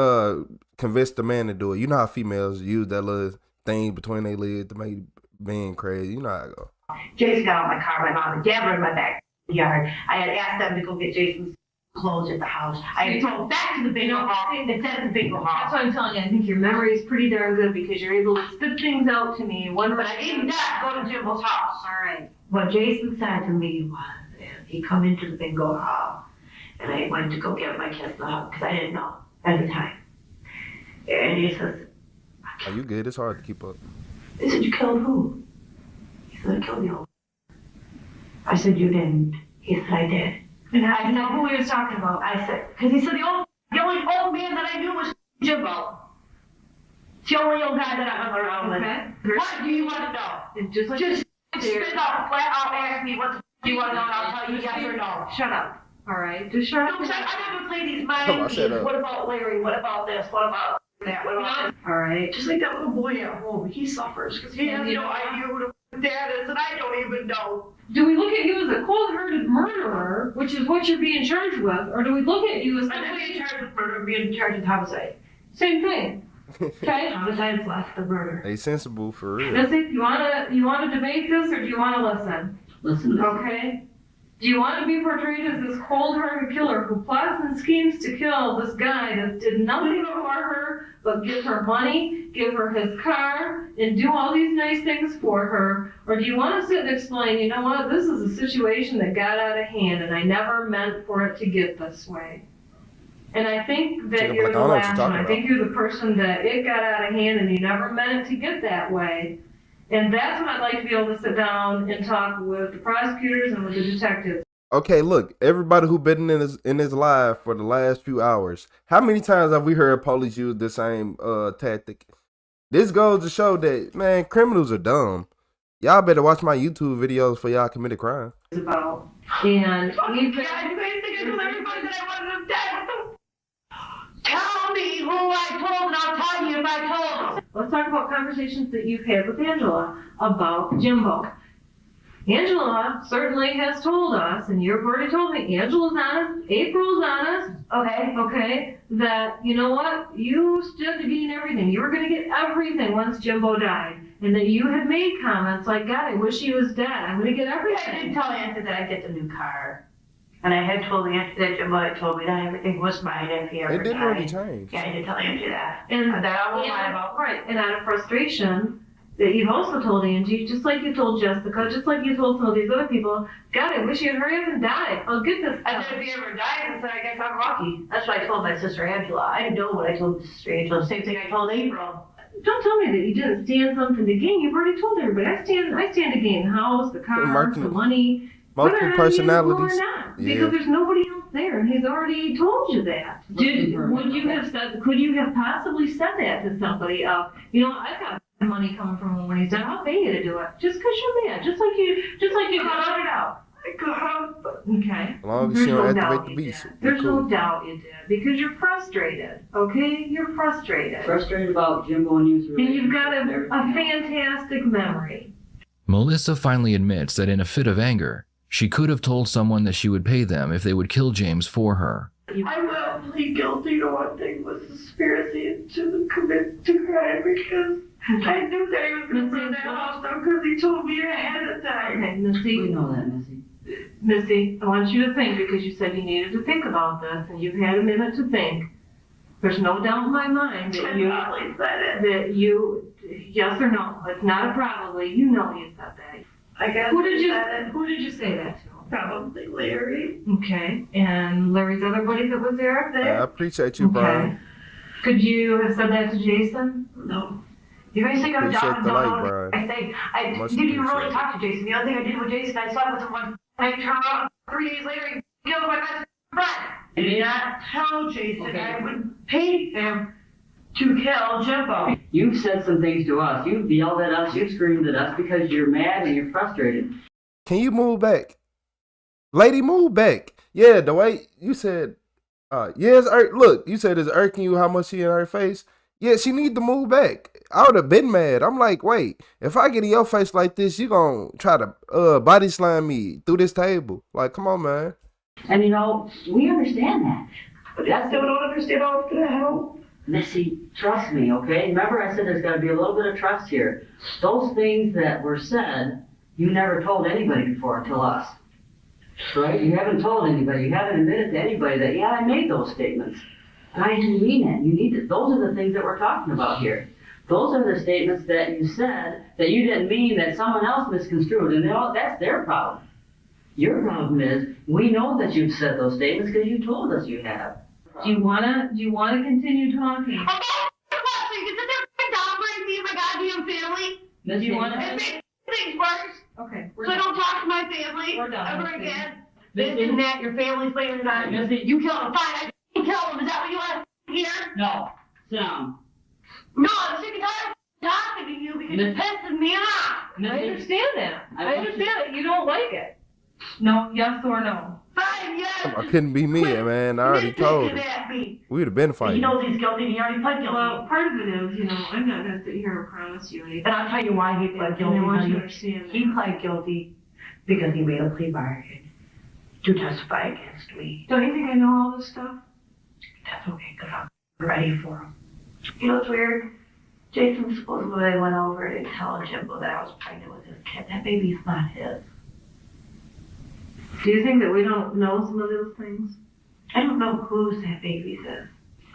convinced the man to do it. You know how females use that little thing between their legs to make being crazy. You know how it go. Jason got out of my car, my mom and dad were in my backyard. I had asked them to go get Jason's clothes at the house. I had drove back to the bingo hall. It said the bingo hall. That's what I'm telling you. I think your memory is pretty darn good because you're able to spit things out to me. But I did not go to Jimbo's house. All right. What Jason said to me was, he come into the bingo hall, And I went to go get my kids the hug because I didn't know at the time. And he says, Are you good? It's hard to keep up. I said, you killed who? He said, I killed the old. I said, you didn't. He said, I did. And I know who he was talking about. I said, because he said the only old man that I knew was Jimbo. It's the only old guy that I hung around with. Okay. What do you want to know? Just spit out, flat out, ask me what do you want to know, and I'll tell you yes or no. Shut up. All right, just shut up. No, I never play these mind games. What about Larry? What about this? What about that? What about All right. Just like that little boy at home, he suffers because he has no idea who the dad is, and I don't even know. Do we look at you as a cold-hearted murderer, which is what you're being charged with, or do we look at you as I'm not being charged with murder, I'm being charged with homicide. same thing? Okay. Homicide is less than murder. They sensible for real. Missy, you wanna debate this, or do you wanna listen? Listen. Okay. Do you want to be portrayed as this cold-hearted killer who plots and schemes to kill this guy that did nothing for her but give her money, give her his car, and do all these nice things for her? Or do you want to sit and explain, you know what, this is a situation that got out of hand and I never meant for it to get this way? And I think that you're the last one. I think you're the person that it got out of hand and you never meant it to get that way. And that's when I'd like to be able to sit down and talk with the prosecutors and with the detectives. Okay, look, everybody who been in this live for the last few hours, how many times have we heard police use the same tactic? This goes to show that, man, criminals are dumb. Y'all better watch my YouTube videos for y'all commit a crime. About. And you guys think I told everybody that I wanted them dead? Tell me who I told, and I'll tell you if I told them. Let's talk about conversations that you've had with Angela about Jimbo. Angela certainly has told us, and you've already told me, Angela's honest, April's honest, okay, that, you know what, you stood to gain everything. You were going to get everything once Jimbo died. And that you had made comments like, God, I wish he was dead. I'm going to get everything. I did tell Auntie that I'd get the new car. And I had told Auntie that Jimbo had told me that everything was mine if he ever died. It didn't really change. Yeah, I did tell Auntie that. And that I won't lie about. Right, and out of frustration, that you've also told Angie, just like you told Jessica, just like you told some of these other people, God, I wish you'd hurry up and die. I'll get this. I said if he ever dies, I said I guess I'm lucky. That's what I told my sister Angela. I know what I told Sister Angela. Same thing I told April. Don't tell me that you didn't stand something to gain. You've already told everybody. I stand to gain the house, the car, the money. Multiple personalities. Or not, because there's nobody else there, and he's already told you that. Could you have possibly said that to somebody? You know, I've got money coming from him when he's done. I'll pay you to do it, just because you're mad, just like you got it out. I got okay. As long as you don't activate the beast. There's no doubt you did, because you're frustrated. Okay, you're frustrated. Frustrated about Jimbo and you's and you've got a fantastic memory. Melissa finally admits that in a fit of anger, she could have told someone that she would pay them if they would kill James for her. I will plead guilty to one thing was conspiracy to commit to crime because I knew that he was going to burn that house down because he told me ahead of time. Okay, Missy. We know that, Missy. Missy, I want you to think, because you said you needed to think about this, and you've had a minute to think. There's no doubt in my mind that you, yes or no, it's not a probably, you know you said that. I guess Who did you say that to? Probably Larry. Okay, and Larry's other buddy that was there? I appreciate you, Brian. Okay. Could you have said that to Jason? No. You guys think I'm Appreciate dumb? the light, No. Brian. I think I Much didn't even really appreciated. talk to Jason. The only thing I did with Jason, I slept with him one. I turned around 3 days later, he killed my best friend. I did not tell Jason I would pay him to kill Jimbo. You've said some things to us. You've yelled at us. You've screamed at us because you're mad and you're frustrated. Can you move back? Lady, move back. Yeah, the way you said, look, you said it's irking you how much she in her face. Yeah, she need to move back. I would have been mad. I'm like, wait, if I get in your face like this, you gonna try to body slam me through this table. Like, come on, man. And you know, we understand that. But I still don't understand how it's gonna help. Missy, trust me, okay? Remember I said there's gotta be a little bit of trust here. Those things that were said, you never told anybody before until us. Right? You haven't told anybody. You haven't admitted to anybody that, yeah, I made those statements. And I didn't mean it. You need to, those are the things that we're talking about here. Those are the statements that you said that you didn't mean that someone else misconstrued, and that's their problem. Your problem is, we know that you've said those statements because you told us you have. Do you wanna continue talking? Do you wanna? Things worse. Okay. So I don't talk to my family We're done. ever again. This and that, your family's blaming it on you. You killed him, fine, I killed him. Is that what you want to hear? No. Sit down. No, I'm sick and tired of talking to you because you're pissing me off. I understand that. I I understand that. You don't like it. No, yes or no? Fine, yes. I couldn't be me, man. I already told him. We would have been He fighting. knows he's guilty and he already pled guilty. Well, part of it is, I'm not gonna sit here and promise you anything. And I'll tell you why he pled guilty. I want you to honey. understand He that. pled guilty because he made a plea bargain to testify against me. Don't you think I know all this stuff? That's okay, because I'm ready for him. You know what's weird? Jason supposedly went over and told Jimbo that I was pregnant with his kid. That baby's not his. Do you think that we don't know some of those things? I don't know whose that baby's is.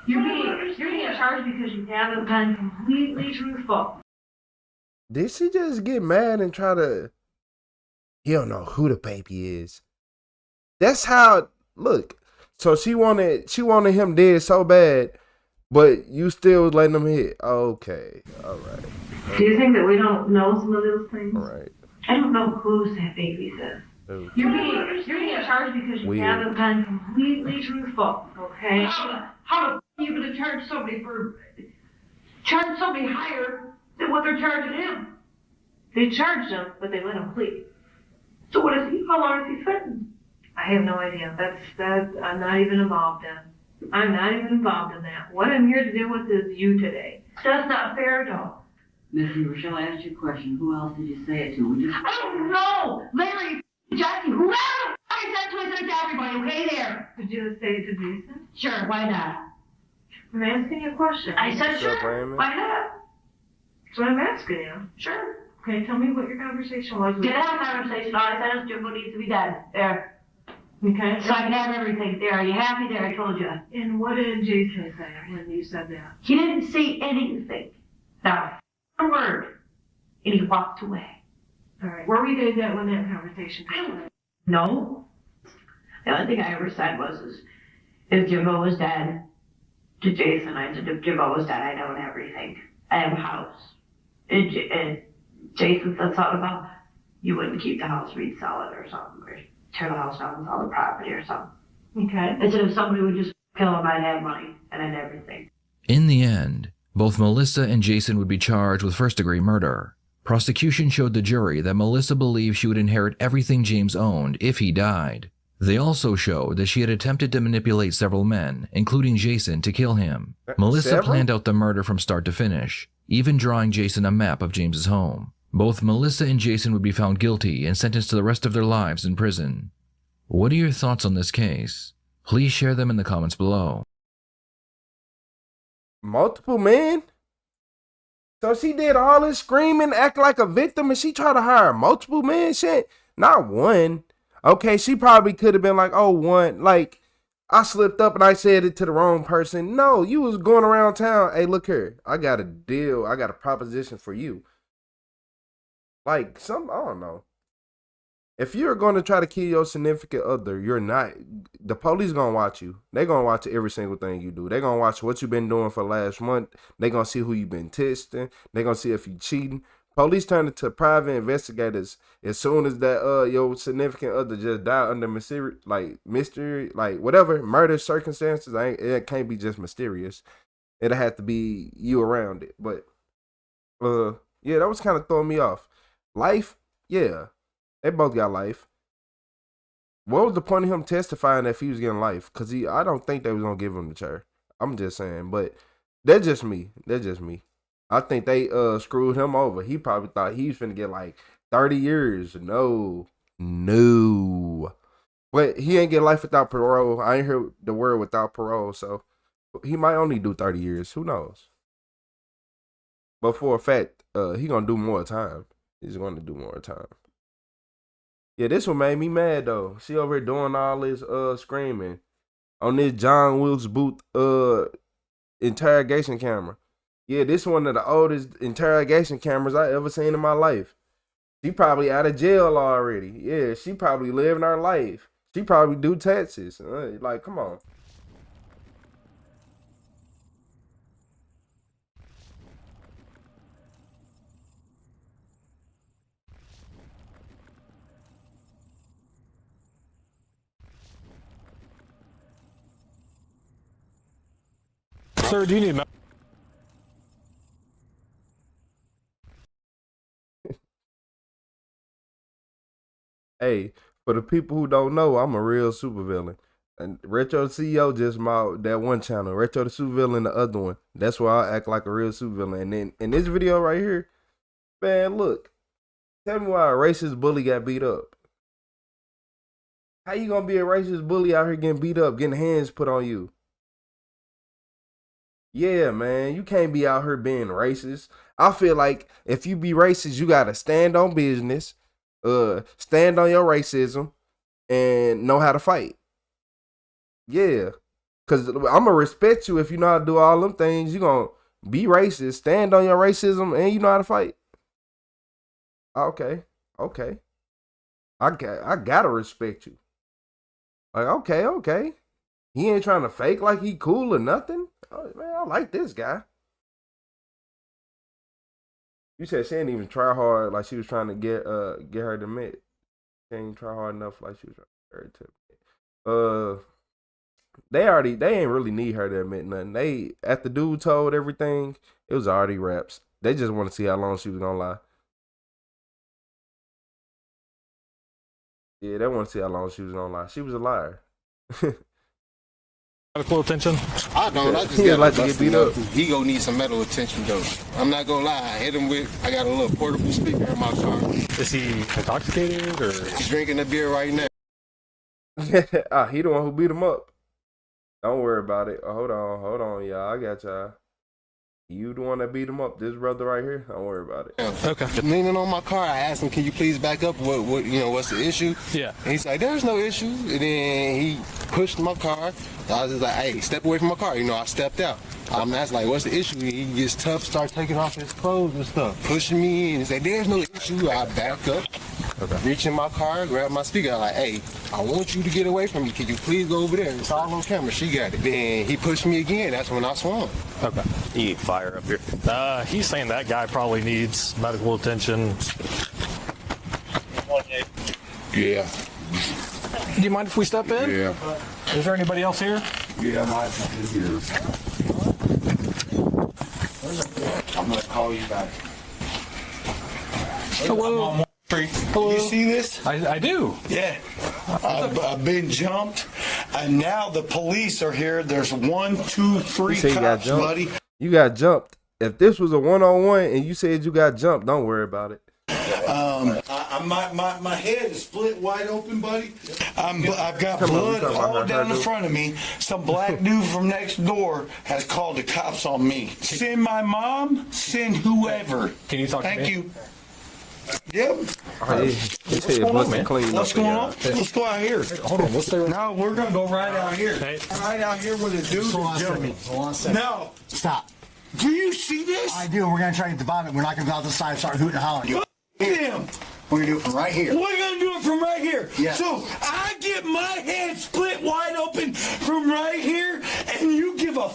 You're being charged because you haven't been completely truthful. Did she just get mad and try to? He don't know who the baby is. That's how. Look, so she wanted him dead so bad, but you still was letting him hit. Okay, all right. Do you think that we don't know some of those things? All right. I don't know whose that baby's is. You're being charged because you Weird. haven't been completely truthful. Okay. How the you gonna charge somebody higher than what they're charging him? They charged him, but they let him plead. So what is he? How long is he sentenced? I have no idea. That I'm not even involved in. I'm not even involved in that. What I'm here to deal with is you today. That's not fair, though. Missy, Rochelle asked you a question. Who else did you say it to? We just... I don't know. Larry, Jackie, whoever I said to, I said it to everybody. Okay, there. Did you say it to Jason? Sure. Why not? I'm asking you a question. I said Sure, sure. Raymond. Why not? That's what I'm asking you. Sure. Okay, tell me what your conversation was. Get out of conversation. All I said is Jimbo needs to be dead. There. Okay. So I can have everything. There. Are you happy? There. I told you. And what did Jason say when you said that? He didn't say anything. Not a word. And he walked away. All right. Where were you guys at when that conversation took place? No. The only thing I ever said was, if Jimbo was dead, to Jason, I said, if Jimbo was dead, I'd own everything. I have a house. And Jason said something about, you wouldn't keep the house, we'd sell it or something, or tear the house down and sell the property or something. Okay. I said, if somebody would just kill him, I'd have money and I'd have everything. In the end, both Melissa and Jason would be charged with first-degree murder. Prosecution showed the jury that Melissa believed she would inherit everything James owned if he died. They also showed that she had attempted to manipulate several men, including Jason, to kill him. Melissa planned out the murder from start to finish, even drawing Jason a map of James's home. Both Melissa and Jason would be found guilty and sentenced to the rest of their lives in prison. What are your thoughts on this case? Please share them in the comments below. Multiple men? So she did all this screaming, act like a victim, and she tried to hire multiple men? Shit, not one. Okay, she probably could have been like, oh, one. Like, I slipped up and I said it to the wrong person. No, you was going around town. Hey, look here. I got a deal. I got a proposition for you. Like, I don't know. If you're going to try to kill your significant other, you're not. The police going to watch you. They're going to watch every single thing you do. They're going to watch what you've been doing for the last month. They're going to see who you've been testing. They're going to see if you cheating. Police turn into private investigators as soon as that your significant other just died under mystery, like whatever, murder circumstances. It can't be just mysterious. It'll have to be you around it. But yeah, that was kind of throwing me off. Life, yeah. They both got life. What was the point of him testifying if he was getting life? Because I don't think they was going to give him the chair. I'm just saying. But that's just me. I think they screwed him over. He probably thought he was finna get like 30 years. No. But he ain't get life without parole. I ain't heard the word without parole. So he might only do 30 years. Who knows? But for a fact, he going to do more time. He's going to do more time. Yeah, this one made me mad though. She over here doing all this screaming on this John Wilkes Booth interrogation camera. Yeah, this one of the oldest interrogation cameras I ever seen in my life. She probably out of jail already. Yeah, she probably living her life. She probably do taxes. Like, come on. Sir, do you need Hey, for the people who don't know, I'm a real supervillain. And Retro the CEO just my that one channel. Retro the supervillain, the other one. That's why I act like a real supervillain. And then in this video right here, man, look. Tell me why a racist bully got beat up. How you gonna be a racist bully out here getting beat up, getting hands put on you? Yeah, man, you can't be out here being racist. I feel like if you be racist, you gotta stand on business, stand on your racism, and know how to fight. Yeah, cause I'm gonna respect you if you know how to do all them things. You gonna be racist, stand on your racism, and you know how to fight. Okay, okay, I gotta respect you. Like, okay. He ain't trying to fake like he cool or nothing. Oh, man, I like this guy. You said she didn't even try hard like she was trying to get her to admit. She ain't try hard enough like she was trying to get her to admit. They ain't really need her to admit nothing. They, after dude told everything, it was already wraps. They just want to see how long she was gonna lie. Yeah, they want to see how long she was gonna lie. She was a liar. medical attention? I don't. I just got like to get beat up. He gonna need some medical attention though. I'm not gonna lie. I hit him with. I got a little portable speaker in my car. Is he intoxicated or? He's drinking a beer right now. He the one who beat him up. Don't worry about it. Hold on, y'all. I got y'all. You the one that beat him up. This brother right here. Don't worry about it. Okay. Leaning on my car, I asked him, "Can you please back up? What what's the issue?" Yeah. And he's like, "There's no issue." And then he pushed my car. I was just like, "Hey, step away from my car." I stepped out. I'm asking, like, "What's the issue?" He gets tough, starts taking off his clothes and stuff, pushing me in. He said, "There's no issue." I back up, reach in my car, grab my speaker. I'm like, "Hey, I want you to get away from me. Can you please go over there? It's all on camera." She got it. Then he pushed me again. That's when I swung. Okay. You need fire up here. He's saying that guy probably needs medical attention. Yeah. Do you mind if we step in? Yeah. Is there anybody else here? Yeah, my is here. I'm gonna call you back. Hello. Hello. You see this? I do. Yeah. I've been jumped, and now the police are here. There's 1, 2, 3 cops, buddy. You got jumped. If this was a one-on-one and you said you got jumped, don't worry about it. My head is split wide open, buddy. I've got blood all down the front of me. Some black dude from next door has called the cops on me. Send my mom, send whoever. Can you talk to me? Thank you. Yep. What's going on, man? What's going on? Let's go out here. Hold on. What's there? No, we're going to go right out here. Hey. Right out here where the dude is jumping. Hold on a second. No. Stop. Do you see this? I do. We're going to try to get the bottom. We're not going to go out the side and start hooting and hollering. Him. We're going to do it from right here. We're going to do it from right here. Yeah. So I get my head split wide open from right here, and you give a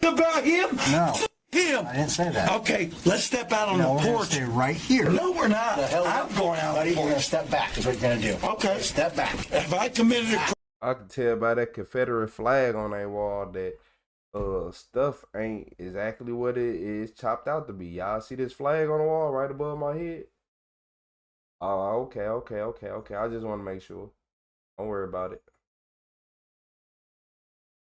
about him? No. Him. I didn't say that. Okay, let's step out on No, the we're gonna porch. stay right here. No, we're not. The hell I'm going out buddy, the porch. you're going to step back is what you're going to do. Okay. Step back. If I committed a crime. I can tell by that Confederate flag on that wall that stuff ain't exactly what it is chopped out to be. Y'all see this flag on the wall right above my head? Oh, okay. I just want to make sure. Don't worry about it.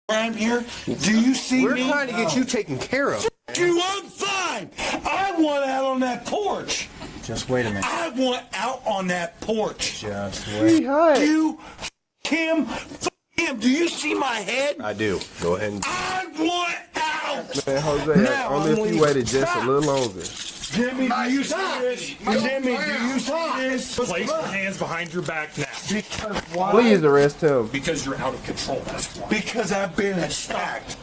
Crime here? Do you see me? We're trying to get you taken care of. You, I'm fine. I want out on that porch. Just wait a minute. I want out on that porch. Just wait. You, him, him. Do you see my head? I do. Go ahead and... I want out. Man, Jose, Now, only if you waited just a little longer. Jimmy, do you see this? Jimmy, do you see this? Place your hands behind your back now. Because why? Please arrest him. Because you're out of control. That's why. Because I've been attacked.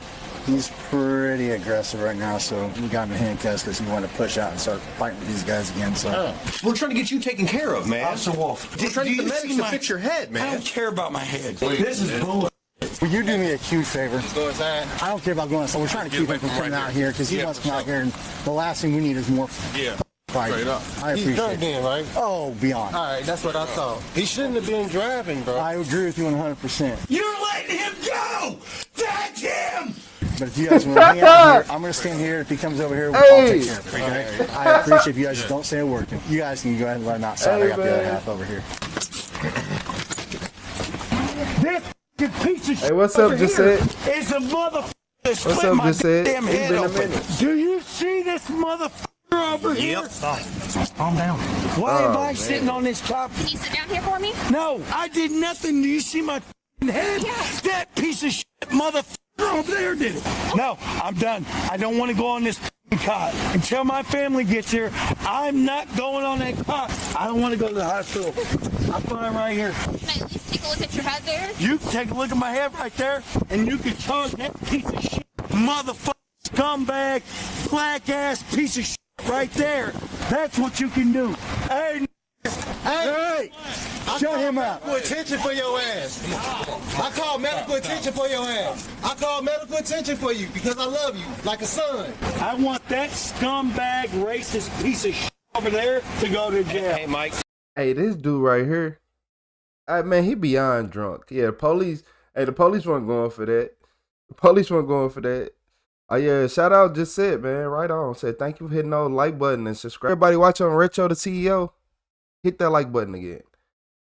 He's pretty aggressive right now, so we got him in handcuffs because he wanted to push out and start fighting with these guys again. So we're trying to get you taken care of, man. Officer Wolf. We're trying to get the medics to fix your head, man. I don't care about my head. This is bullshit. Will you do me a huge favor? Go inside. I don't care about going inside. We're trying to keep him from coming out here because he wants to come out here, and the last thing we need is more fighting. I appreciate He's drunk it. then, right? Oh, beyond. All right, that's what I thought. He shouldn't have been driving, bro. I agree with you 100%. You're letting him go! That's him! But if you guys want to hang out here, I'm going to stand here. If he comes over here, I'll take care of it. Okay? I appreciate if you guys just don't say a word. You guys can go ahead and let him outside. I got the other half over here. This piece of shit. Hey, what's up, just said? It's a motherfucker. What's up, just said? Damn It's head been a open. minute. Do you see this motherfucker over here? Calm down. Why am I man. sitting on this top? Can you sit down here for me? No, I did nothing. Do you see my head? Yeah. That piece of shit motherfucker over there did it. No, I'm done. I don't want to go on this cot. Until my family gets here, I'm not going on that cot. I don't want to go to the hospital. I'm fine right here. Can I at least take a look at your head there? You can take a look at my head right there, and you can charge that piece of shit, motherfucker, scumbag, black ass piece of shit right there. That's what you can do. Hey, Hey! Shut him up. Medical attention for your ass. I call medical attention for your ass. I call medical attention for you because I love you like a son. I want that scumbag, racist piece of shit over there to go to jail. Hey, Mike. Hey, this dude right here. Man, he beyond drunk. Yeah, the police weren't going for that. The police weren't going for that. Oh yeah, shout out just said, man. Right on. Said thank you for hitting the like button and subscribe. Everybody watching on Retro the CEO, hit that like button again.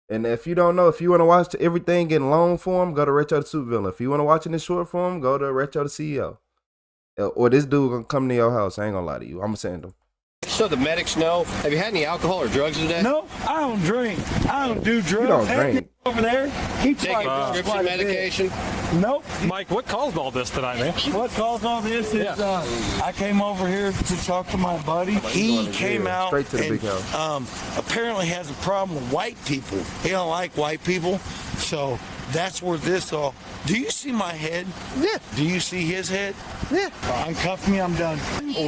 And if you don't know, if you want to watch everything in long form, go to Retro the Super Villain. If you want to watch it in short form, go to Retro the CEO. Or this dude gonna come to your house. I ain't gonna lie to you. I'm gonna send him. So the medics know. Have you had any alcohol or drugs today? No, I don't drink. I don't do drugs. You don't That drink. over there, he Taking prescription medication? Nope. Mike, what caused all this tonight, man? What caused all this is I came over here to talk to my buddy. He came out Straight to the and big house. apparently has a problem with white people. He don't like white people, so that's where this all. Do you see my head? Yeah. Do you see his head? Yeah. Uncuff me, I'm done.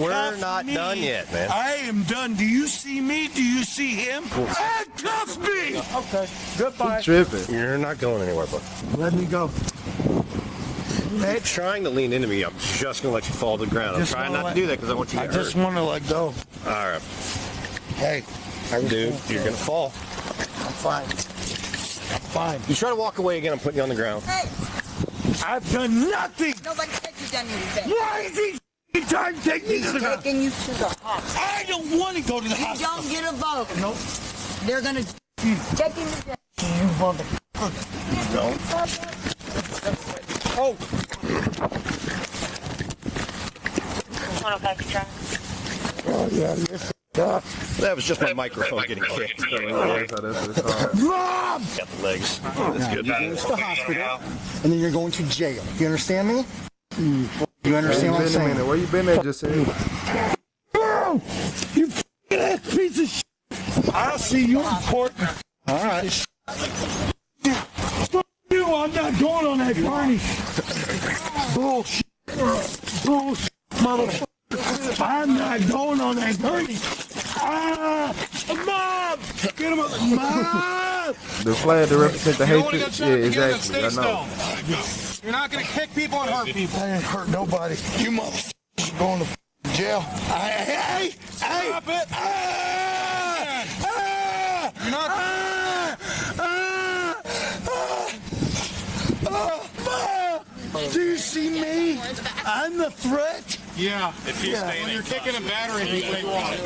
We're Cuff not me. done yet, man. I am done. Do you see me? Do you see him? Handcuff me! Okay, goodbye. Tripping. You're not going anywhere, bud. Let me go. You're trying to lean into me. I'm just going to let you fall to the ground. I'm Just trying gonna not to do that because I want you to I get just hurt. want to let go. All right. Hey, Dude, you're going to fall. I'm fine. I'm fine. You try to walk away again, I'm putting you on the ground. Hey, I've done nothing. nobody said you done anything. Why is he trying to take me to the hospital? Taking you to the hospital. I don't want to go to the You hospital. don't get a vote. Nope. They're gonna take you to jail. You motherfucker. Don't. Oh. 105 Control. Oh, yeah, you're That was just my microphone getting kicked. Mom! Got the legs. That's good. You're going to the hospital, and then you're going to jail. You understand me? You understand what I'm Been a minute. saying? Where you been at, just said? Girl! You f***ing ass piece of shit! I'll see you in court. All right. You, I'm not going on that gurney. Bullshit. Bullshit, motherfucker. I'm not going on that gurney. Mom! Get him up. Mom! The flag to represent the You don't wanna hatred. go Yeah, try to get in, exactly. I stay know. still. You're not going to kick people and hurt people. I ain't hurt nobody. You motherfuckers are going to jail. Hey! Stop it. You're not. Do you see me? I'm the threat. Yeah. If you stay when you're kicking a battery, people want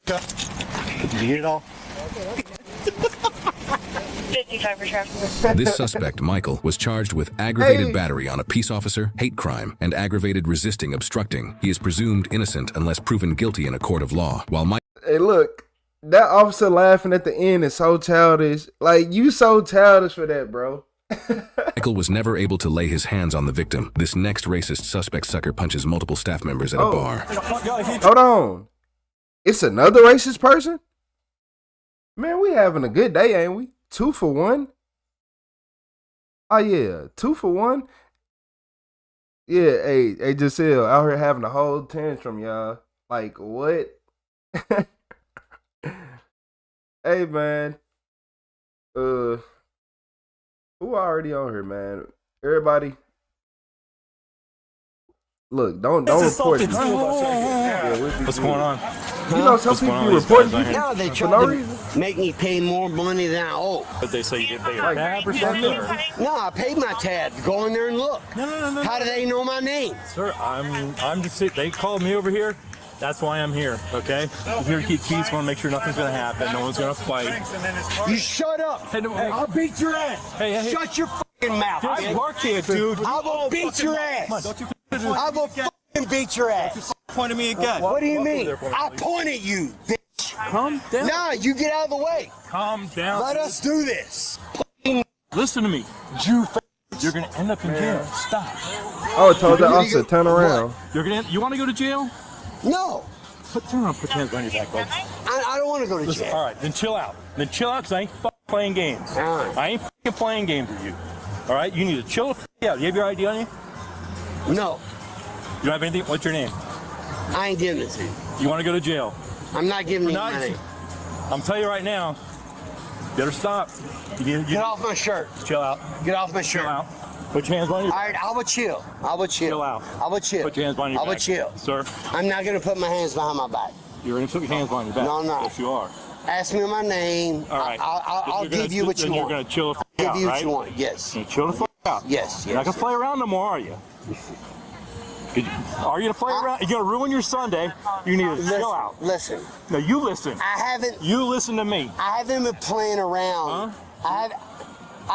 Did you get it all? 55 for traffic. This suspect, Michael, was charged with aggravated battery on a peace officer, hate crime, and aggravated resisting obstructing. He is presumed innocent unless proven guilty in a court of law. While Hey, look, that officer laughing at the end is so childish. Like, you so childish for that, bro. Michael was never able to lay his hands on the victim, this next racist suspect sucker punches multiple staff members at a bar. Hold on. It's another racist person? Man, we having a good day, ain't we? 2 for 1? Oh, yeah. 2 for 1. Yeah, hey, Giselle, out here having a whole tantrum, y'all. Like, what? Hey, man. Who already on here, man? Everybody. Look, don't report me. What's going on? You know, some people be reporting people. Now they for try no to reason. make me pay more money than I owe. But they say you didn't pay your tab or something? No, I paid my tab. Go in there and look. No. How do they know my name? Sir, I'm just they called me over here. That's why I'm here, okay? I'm here to keep peace. Want to make sure nothing's gonna happen. No one's gonna fight. You shut up. Hey, I'll beat your ass. Hey. Shut your fucking mouth. I work here, dude. I will beat your ass. I will fucking beat your ass. Pointed me again. What do you mean? I pointed you, bitch. Calm down. Nah, you get out of the way. Calm down. Let us do this. Listen to me. You're gonna end up in jail. Stop. Oh, told the officer, turn around. You want to go to jail? No. Turn around. Put your hands behind your back, bud. I don't want to go to Listen, jail. all right, then chill out. Because I ain't playing games. All right. I ain't playing games with you. All right, you need to chill the out. You have your ID on you? No. You don't have anything? What's your name? I ain't giving it to you. You want to go to jail? I'm not giving you money. I'm telling you right now, better stop. Get off my shirt. Chill out. Get off my shirt. Chill out. Put your hands behind your back. All right, I will chill. I will chill. Chill out. I will chill. Put your hands behind your I will back. chill. Sir. I'm not going to put my hands behind my back. You're going to put your hands behind your back. No, no. Yes, you are. Ask me my name. All right. I'll give you what you want. You're going to chill the fuck I'll out, give you right? what you want, yes. You're chill the fuck out. Yes, You're not going to play around no more, are you? Are you going to play around? You're going to ruin your Sunday. You need to chill out. Listen. No, you listen. I haven't. You listen to me. I haven't been playing around. I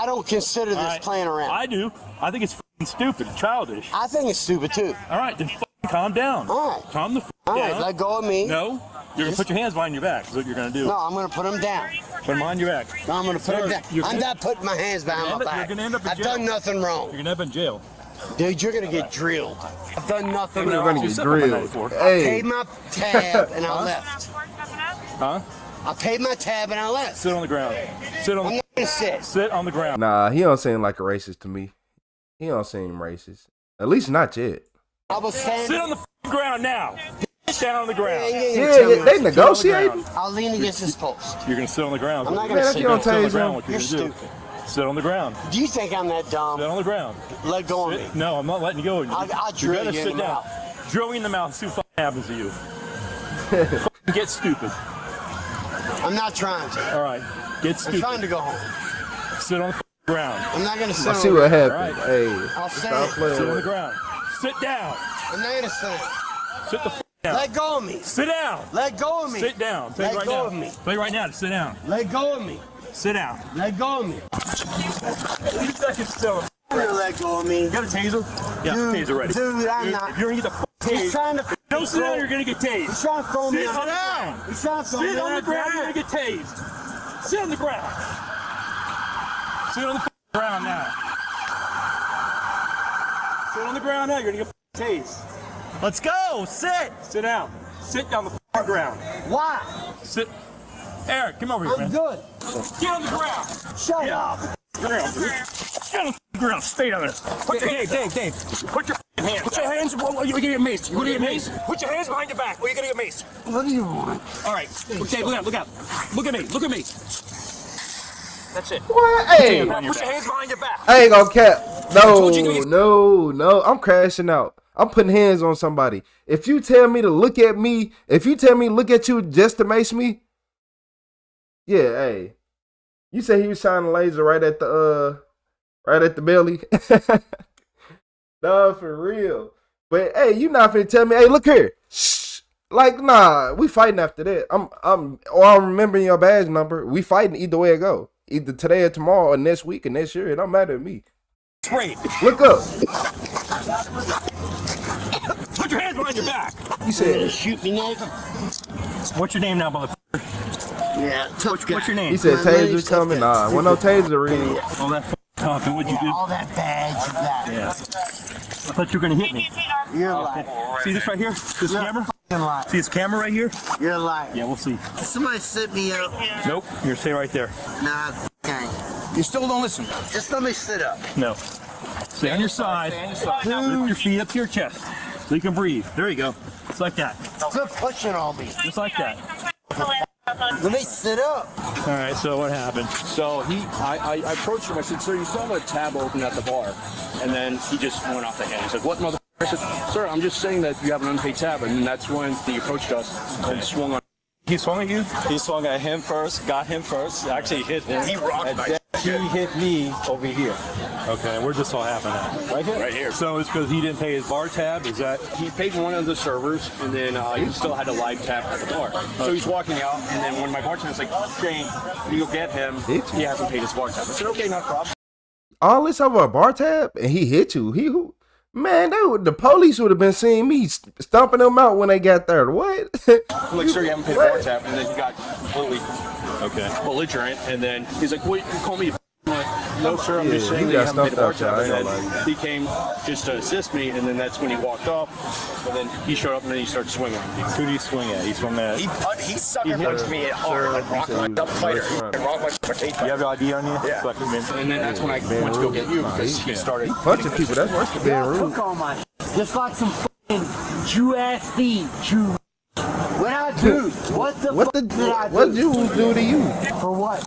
don't consider this playing around. I do. I think it's f***ing stupid, childish. I think it's stupid too. All right, then calm down. All right. Calm the f*** All down. right, let go of me. No, you're going to put your hands behind your back is what you're going to do. No, I'm going to put them down. Put them on your back. No, I'm going to put them down. I'm not putting my hands behind my back. You're going to end up in I've jail. done nothing wrong. You're going to end up in jail. Dude, you're going to get drilled. I've done nothing You're wrong. going to get drilled. I paid my tab and I left. Huh? I paid my tab and I left. Sit on the ground. Sit on. I'm not going to sit. Sit on the ground. Nah, he don't seem like a racist to me. He don't seem racist. At least not yet. I was standing. Sit on the ground now. Sit down on the ground. Yeah, they negotiating. I'll lean against this post. You're going to sit on the ground. I'm not going to sit. Sit on the ground. You're What you're stupid. going to do. Sit on the ground. Do you think I'm that dumb? Sit on the ground. Let go of me. No, I'm not letting you go. I'll drill gotta you in sit the down. mouth. Drill you in the mouth. See what happens to you. Get stupid. I'm not trying to. All right. Get I'm stupid. trying to go home. Sit on the ground. I'm not going to sit I on see the what ground. happened. All Hey, I'll stop stand. playing Sit on the with it. ground. Sit down. I'm not going to sit. Sit the down. Let go of me. Sit down. Let go of me. Sit down. Tell you Let right go now. of me. Tell you right now to sit down. Let go of me. Sit down. Let go of me. 2 seconds still. You're gonna let go of me. You got a taser? Yeah, Dude, taser ready. dude, I'm If not. you're gonna get the He's trying to. don't sit down, you're gonna get tased. He's trying to throw me Sit on. down. He's trying to throw me Sit on the ground, you're ground. gonna get tased. Sit on the ground. Sit on the ground now. Sit on the ground now, you're gonna get tased. Let's go. Sit. Sit down. Sit down the ground. Why? Sit. Eric, come over here, I'm man. good. Get on the ground. Shut up. Ground. Get on the ground. Stay down there. Put your Dave. Put your hands. Put your hands. You're gonna get maced. You're gonna get maced. Put your hands behind your back, or you're gonna get maced. What do you want? All right. Dave, look out. Look out. Look at me. Look at me. That's it. What? Hey, Put your hands behind your back. I ain't gonna cap. No. I'm crashing out. I'm putting hands on somebody. If you tell me to look at me, if you tell me to look at you just to mace me, yeah, hey. You say he was shining a laser right at the belly. No, for real. But hey, you not finna tell me, hey, look here. Shh. Like, nah, we fighting after that. I'm remembering your badge number. We fighting either way it go. Either today or tomorrow or next week or next year. It don't matter to me. Great. Look up. Put your hands behind your back. You said shoot me now. What's your name now, motherfucker? Yeah, tough guy. What's your name? he said taser coming. Nah, when no taser read. All that talking. What'd you do? All that badge you got. Yeah. I thought you were gonna hit me. You're lying. See this right here? This camera? Lying. See this camera right here? You're lying. Yeah, we'll see. Somebody sit me up. Nope. You're gonna stay right there. Nah, okay. You still don't listen. Just let me sit up. No. Stay on your side. Lift your feet up to your chest so you can breathe. There you go. Just like that. Quit pushing on me. Just like that. Let me sit up. All right, so what happened? So I approached him. I said, sir, you saw the tab open at the bar. And then he just went off the hand. He's like, what mother? I said, sir, I'm just saying that you have an unpaid tab. And then that's when he approached us and swung on. He swung at you? He swung at him first, got him first. Actually hit him. He rocked and my then he hit me over here. Okay, where'd this all happen at? Right here? Right here. So it's because he didn't pay his bar tab? Is that? He paid one of the servers, and then he still had a live tab at the bar. So he's walking out, and then when my bartender's like, Shane, you go get him. He hasn't paid his bar tab. I said, okay, not a problem. All this over a bar tab, and he hit you. Man, the police would have been seeing me stomping them out when they got there. What? I'm like, sir, you haven't paid the bar tab. And then he got completely belligerent. And then he's like, wait, you call me I'm like, no, sir, I'm just saying that you haven't paid the bar tab. And then he came just to assist me. And then that's when he walked off. And then he showed up and then he started swinging. Who did he swing at? He swung at? He sucker punched me hard. Like rock my fighter. You have your ID on you? Yeah. So and then that's when I went to go get you because he started punching people. That's worse than being rude. Hook on my, just like some fucking Jew-ass thief. Jew. What I do? What the fuck did I do? What Jews do to you? For what?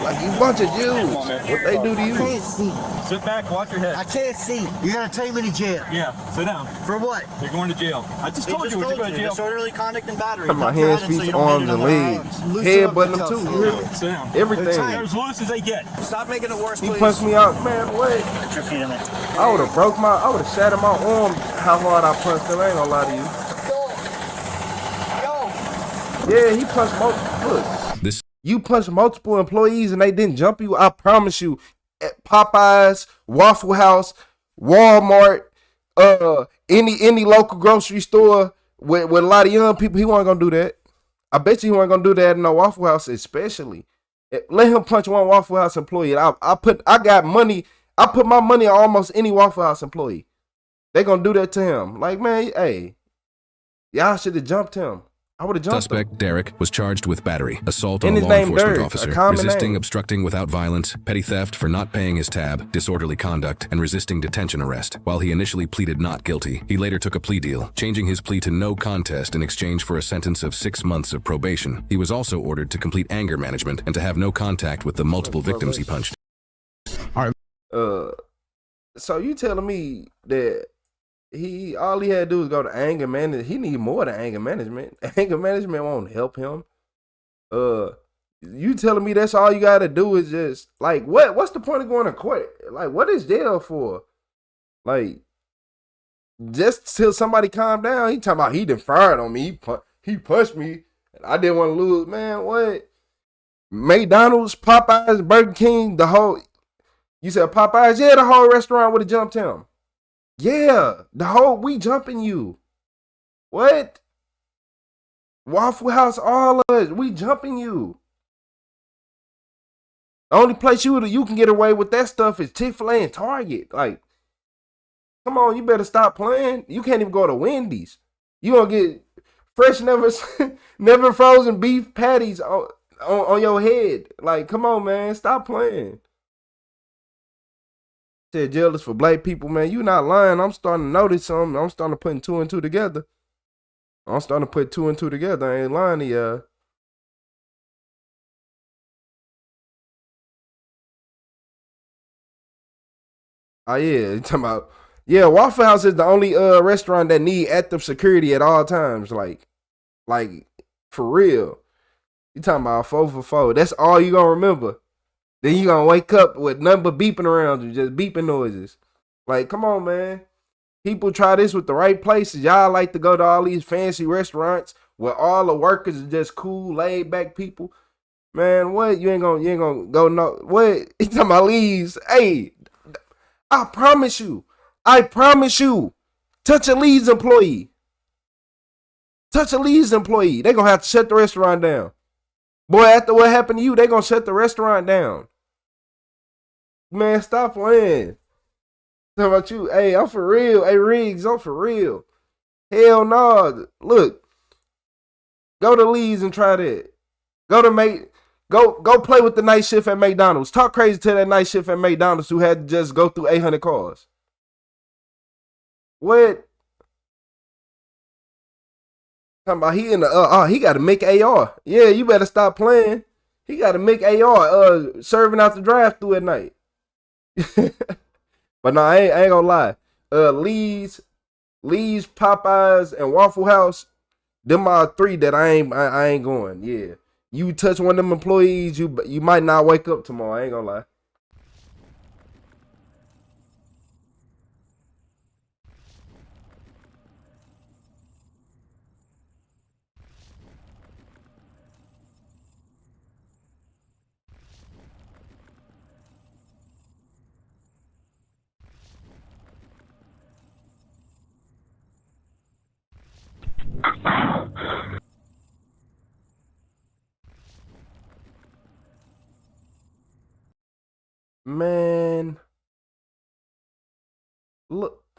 Like you bunch of Jews. What they do to you? I can't see. Sit back, watch your head. I can't see. You're gonna take me to jail. Yeah, sit down. For what? You're going to jail. I just told you we're going to jail. Disorderly conduct and battery. My hands, feet, arms, and legs. Head button them too. You hear me? Sit down. Everything. They're as loose as they get. Stop making it worse, He please. punched me out, man. What? Put your feet in there. I would have I would have shattered my arm. How hard I punched him? I ain't gonna lie to you. Yeah, he punched multiple. Look, you punched multiple employees and they didn't jump you. I promise you, at Popeyes, Waffle House, Walmart, any local grocery store with a lot of young people, he wasn't gonna do that. I bet you he wasn't gonna do that in no Waffle House, especially. Let him punch one Waffle House employee. I got money. I put my money on almost any Waffle House employee. They gonna do that to him. Like, man, hey, y'all should have jumped him. I would have jumped Suspect him. Derek was charged with battery, assault And on a his law name enforcement Derek, a officer, common resisting, name. obstructing without violence, petty theft for not paying his tab, disorderly conduct, and resisting detention arrest. While he initially pleaded not guilty, he later took a plea deal, changing his plea to no contest in exchange for a sentence of 6 months of probation. He was also ordered to complete anger management and to have no contact with the multiple victims he punched. So you telling me that all he had to do was go to anger management? He need more than anger management. Anger management won't help him. You telling me that's all you gotta do is just like what's the point of going to court? Like, what is jail for? Like, just till somebody calm down. He talking about he done fired on me. He pushed me and I didn't want to lose. Man, what? McDonald's, Popeyes, Burger King, you said Popeyes? Yeah, the whole restaurant would have jumped him. Yeah, we jumping you. What? Waffle House, all of us, we jumping you. The only place you can get away with that stuff is Chick-fil-A and Target. Like, come on, you better stop playing. You can't even go to Wendy's. You gonna get fresh, never frozen beef patties on your head. Like, come on, man, stop playing. Said jail is for black people, man. You not lying. I'm starting to notice something. I'm starting to put 2 and 2 together. I ain't lying to y'all. Oh yeah, you talking about Waffle House is the only restaurant that need active security at all times. Like for real. You talking about 4 for 4. That's all you gonna remember. Then you gonna wake up with nothing but beeping around you, just beeping noises. Like, come on, man. People try this with the right places. Y'all like to go to all these fancy restaurants where all the workers are just cool, laid back people. Man, what? You ain't gonna go no what? You talking about Lee's? Hey, I promise you. Touch a Lee's employee. They gonna have to shut the restaurant down. Boy, after what happened to you, they gonna shut the restaurant down. Man, stop playing. Talking about you. Hey, I'm for real. Hey, Riggs, I'm for real. Hell no. Look, go to Lee's and try that. Go Go play with the night shift at McDonald's. Talk crazy to that night shift at McDonald's who had to just go through 800 cars. What? Talking about he in the he got to make AR. Yeah, you better stop playing. He got to make AR serving out the drive-thru at night. But no, I ain't gonna lie. Lee's, Popeyes, and Waffle House, them are 3 that I ain't going. Yeah. You touch one of them employees, you might not wake up tomorrow. I ain't gonna lie.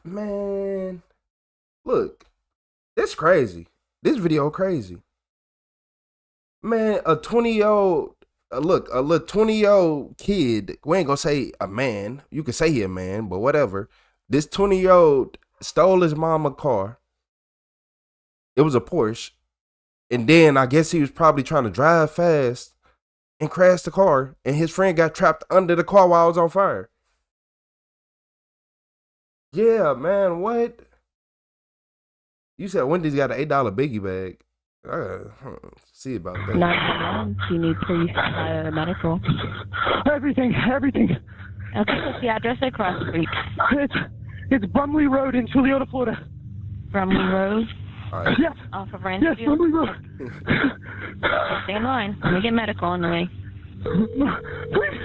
Man, look, it's crazy. This video crazy. Man, a 20-year-old, a little 20-year-old kid, we ain't gonna say a man, you could say he a man, but whatever. This 20-year-old stole his mama car. It was a Porsche. And then I guess he was probably trying to drive fast and crashed the car, and his friend got trapped under the car while it was on fire. Yeah, man, what? You said Wendy's got an $8 biggie bag. See about that. Not you need police medical. Everything. Okay, what's the address across the street? It's Brumley Road in Toledo, Florida. Brumley Road? Right. Yes. Off of Ranchfield? Yes, Brumley Road. Stay in line. Let me get medical on the way. Please.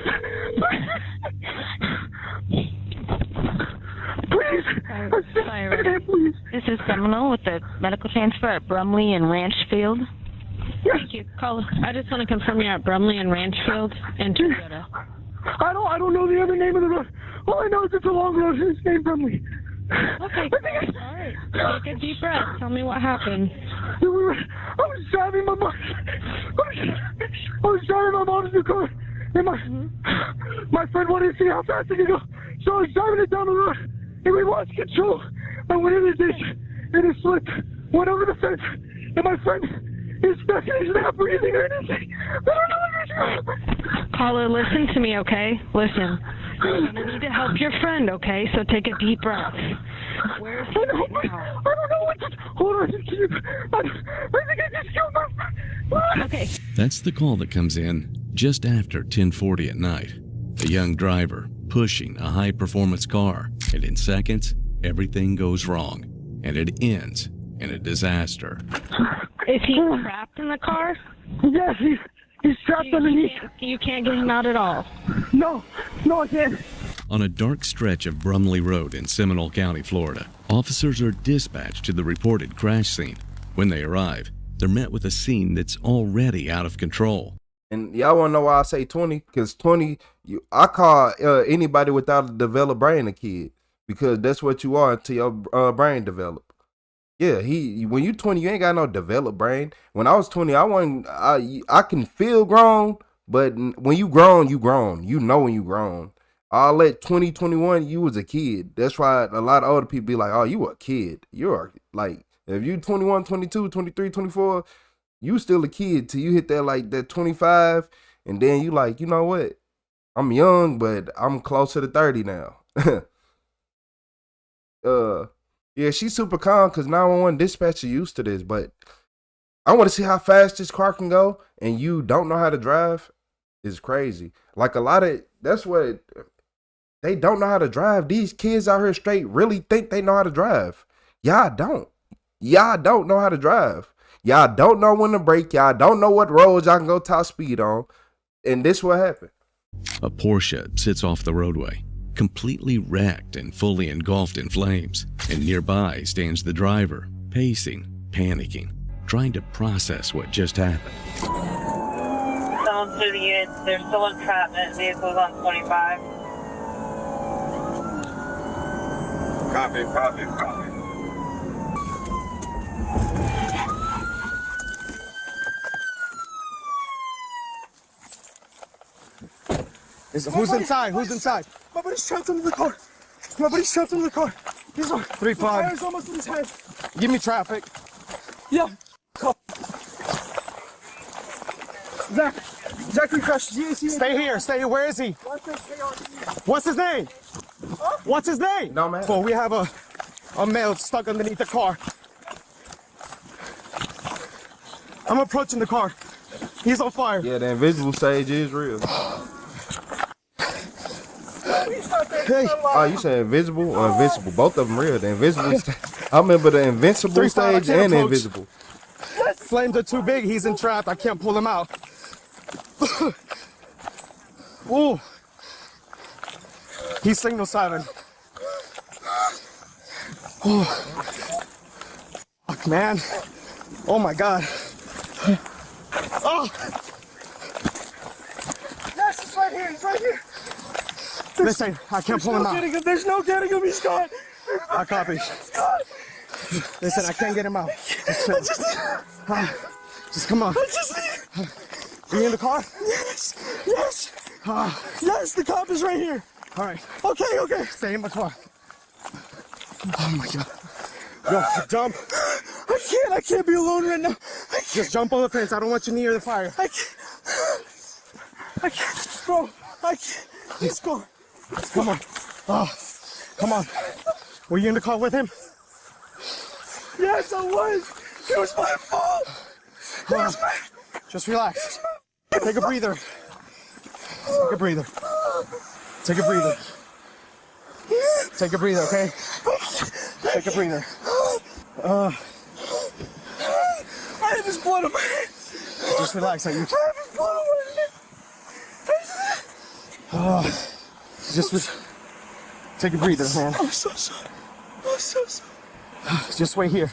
Please. This is Seminole with the medical transfer at Brumley and Ranchfield. Yes. Thank you. Caller, I just want to confirm you're at Brumley and Ranchfield and Toyota. I don't know the other name of the road. All I know is it's a long road. It's named Brumley. Okay. All right. Take a deep breath. Tell me what happened. I was driving my mom. I was driving my mom's new car, and my friend wanted to see how fast I could go. So I was driving it down the road, and we lost control. I went in the ditch, and it slipped, went over the fence, and my friend is stuck and he's not breathing or anything. I don't know what he's doing. Caller, listen to me, okay? Listen. You're going to need to help your friend, okay? So take a deep breath. Where's he right now? I don't know what to... Hold on, I think I just killed my friend. Okay. That's the call that comes in just after 10:40 at night. A young driver pushing a high-performance car, and in seconds, everything goes wrong, and it ends in a disaster. Is he trapped in the car? Yes, he's trapped underneath. You can't get him out at all? No, I can't. On a dark stretch of Brumley Road in Seminole County, Florida, officers are dispatched to the reported crash scene. When they arrive, they're met with a scene that's already out of control. And y'all want to know why I say 20? Because 20, I call anybody without a developed brain a kid. Because that's what you are until your brain develop. Yeah, when you 20, you ain't got no developed brain. When I was 20, I can feel grown, but when you grown, you grown. You know when you grown. All at 20, 21, you was a kid. That's why a lot of older people be like, oh, you a kid. You're like, if you 21, 22, 23, 24, you still a kid till you hit that 25, and then you like, you know what? I'm young, but I'm closer to 30 now. Yeah, she's super calm because 911 dispatcher used to this, but I want to see how fast this car can go, and you don't know how to drive is crazy. Like that's what they don't know how to drive. These kids out here straight really think they know how to drive. Y'all don't. Y'all don't know how to drive. Y'all don't know when to brake. Y'all don't know what roads y'all can go top speed on. And this what happened. A Porsche sits off the roadway, completely wrecked and fully engulfed in flames, and nearby stands the driver, pacing, panicking, trying to process what just happened. Someone to the units, there's still entrapment, vehicles on 25. Copy. Who's inside? Who's inside? My buddy's trapped under the car. My buddy's trapped under the car. He's on. 3-5. Fire's almost in his head. Give me traffic. Yeah. Call. Zach, we crashed. Stay here. Stay here. Where is he? What's his name? What's his name? No, man. So we have a male stuck underneath the car. I'm approaching the car. He's on fire. Yeah, the invisible stage is real. Hey. Oh, you say invisible or invincible? Both of them real. The invisible stage. I remember the invincible 3-5, stage and the invisible. Flames are too big. He's entrapped. I can't pull him out. Ooh. He's signal silent. Oh. Fuck, man. Oh my God. Oh. Yes, it's right here. He's right here. Listen, I can't pull him out. There's no getting him. He's gone. I copy. Listen, I can't get him out. Just come on. Are you in the car? Yes. Yes, the cop is right here. All right. Okay. Stay in my car. Oh my God. Go, jump. I can't be alone right now. Just jump on the fence. I don't want you near the fire. I can't. Bro, I can't. Let's go. Come on. Oh, come on. Were you in the car with him? Yes, I was. It was my fault. Just relax. Take a breather. Take a breather. Take a breather. Take a breather, okay? Take a breather. I have his blood on my hands. Just relax. I have his blood on my hands. Just take a breather, man. I'm so sorry. Just wait here.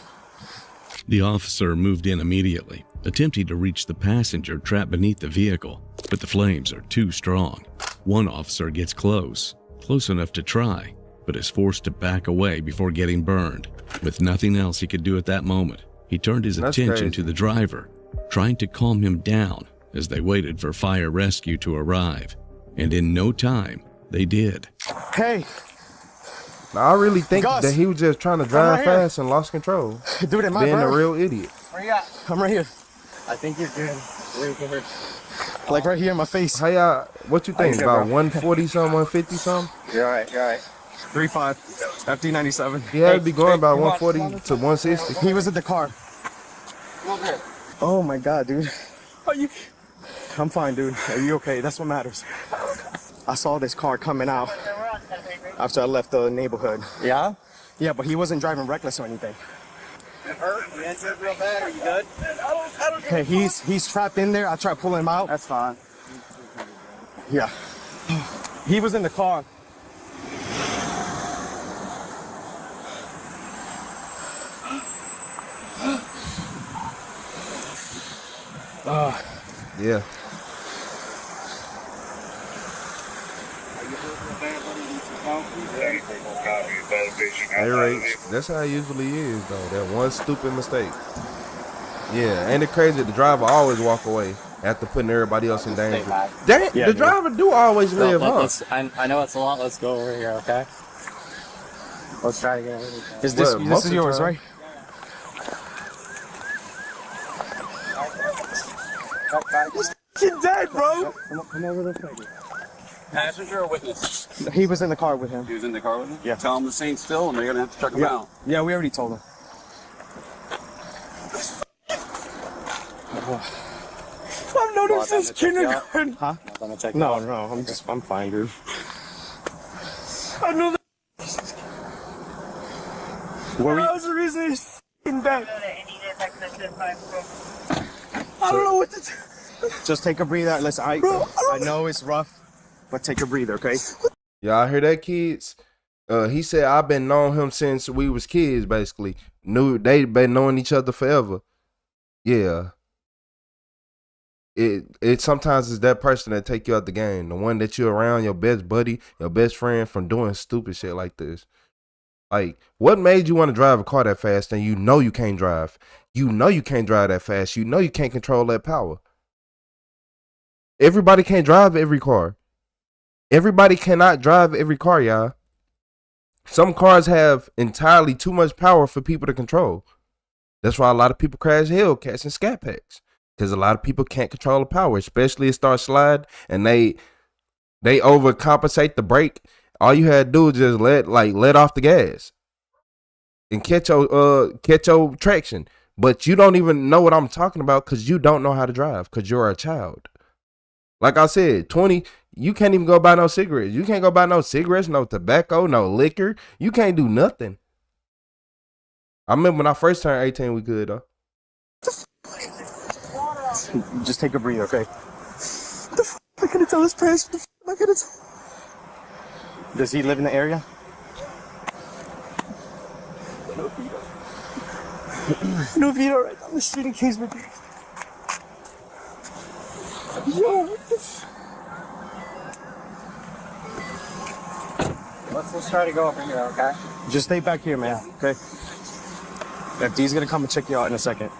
The officer moved in immediately, attempting to reach the passenger trapped beneath the vehicle, but the flames are too strong. One officer gets close enough to try, but is forced to back away before getting burned. With nothing else he could do at that moment, he turned his attention to the driver, trying to calm him down as they waited for fire rescue to arrive. And in no time, they did. Hey. Now, I really think Gus, that he was just trying to drive right fast and lost control. Dude, am I being a burned? real idiot. Where you at? I'm right here. I think you're good. Like right here in my face. How y'all, what you think? How you About doing, bro? 140 something, 150 something? You're all right. 3-5. FD97. He had to be going about 140 to 160. He was at the car. Oh my God, dude. Are you? I'm fine, dude. Are you okay? That's what matters. I saw this car coming out after I left the neighborhood. Yeah? Yeah, but he wasn't driving reckless or anything. It hurt? You injured real bad? Are you good? I don't. Okay, he's trapped in there. I tried pulling him out. That's fine. Yeah. He was in the car. Yeah. Hey, Rach, that's how it usually is, though. That one stupid mistake. Yeah, ain't it crazy? The driver always walk away after putting everybody else in danger. Dang, Yeah, the driver do always live, huh? I know it's a lot. Let's go over here, okay? Let's try to get over here. Is this Well, most this is of the yours, time. right? He's dead, bro. Come over this way. Passenger or witness? He was in the car with him. He was in the car with him? Yeah. Tell him the scene's still and they're going to have to check him out. Yeah, we already told him. I've known him since kindergarten. Huh? I'm check No, I'm fine, dude. I know that. Where That was the reason he's f***ing back. I don't know what to do. Just take a breather. Listen, I know it's rough, but take a breather, okay? Y'all hear that, kids? He said I've been knowing him since we was kids, basically. They been knowing each other forever. Yeah. It sometimes is that person that take you out the game. The one that you're around, your best buddy, your best friend, from doing stupid shit like this. Like, what made you want to drive a car that fast and you know you can't drive? You know you can't drive that fast. You know you can't control that power. Everybody can't drive every car. Everybody cannot drive every car, y'all. Some cars have entirely too much power for people to control. That's why a lot of people crash Hellcats and Scat Packs, because a lot of people can't control the power, especially it starts slide and they overcompensate the brake. All you had to do is just let off the gas and catch your traction. But you don't even know what I'm talking about because you don't know how to drive because you're a child. Like I said, 20, you can't even go buy no cigarettes. You can't go buy no cigarettes, no tobacco, no liquor. You can't do nothing. I remember when I first turned 18, we could though. Just take a breather, okay? What the f*** am I gonna tell this parents? What the f*** am I gonna tell? Does he live in the area? No Vito right down the street in Kingsburg. Yo, what the f***? Let's try to go over here, okay? Just stay back here, man, okay? FD's gonna come and check you out in a second.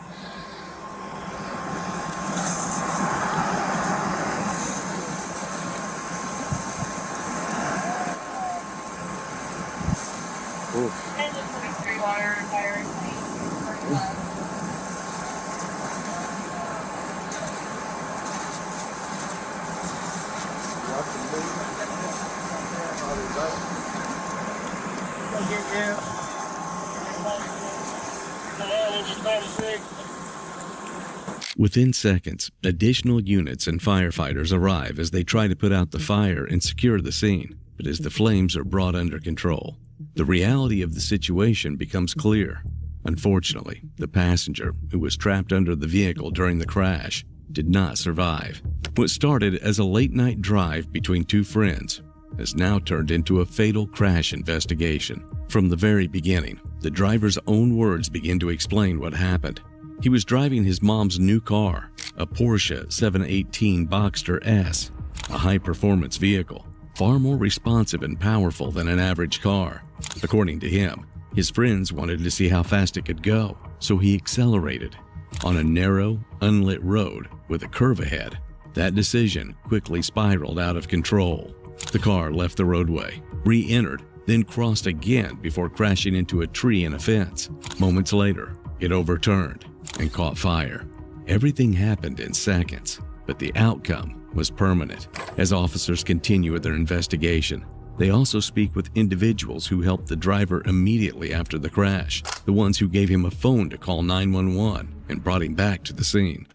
Within seconds, additional units and firefighters arrive as they try to put out the fire and secure the scene. But as the flames are brought under control, the reality of the situation becomes clear. Unfortunately, the passenger, who was trapped under the vehicle during the crash, did not survive. What started as a late-night drive between two friends has now turned into a fatal crash investigation. From the very beginning, the driver's own words begin to explain what happened. He was driving his mom's new car, a Porsche 718 Boxster S, a high-performance vehicle, far more responsive and powerful than an average car. According to him, his friends wanted to see how fast it could go, so he accelerated. On a narrow, unlit road with a curve ahead, that decision quickly spiraled out of control. The car left the roadway, re-entered, then crossed again before crashing into a tree and a fence. Moments later, it overturned and caught fire. Everything happened in seconds, but the outcome was permanent. As officers continue with their investigation, they also speak with individuals who helped the driver immediately after the crash, the ones who gave him a phone to call 911 and brought him back to the scene.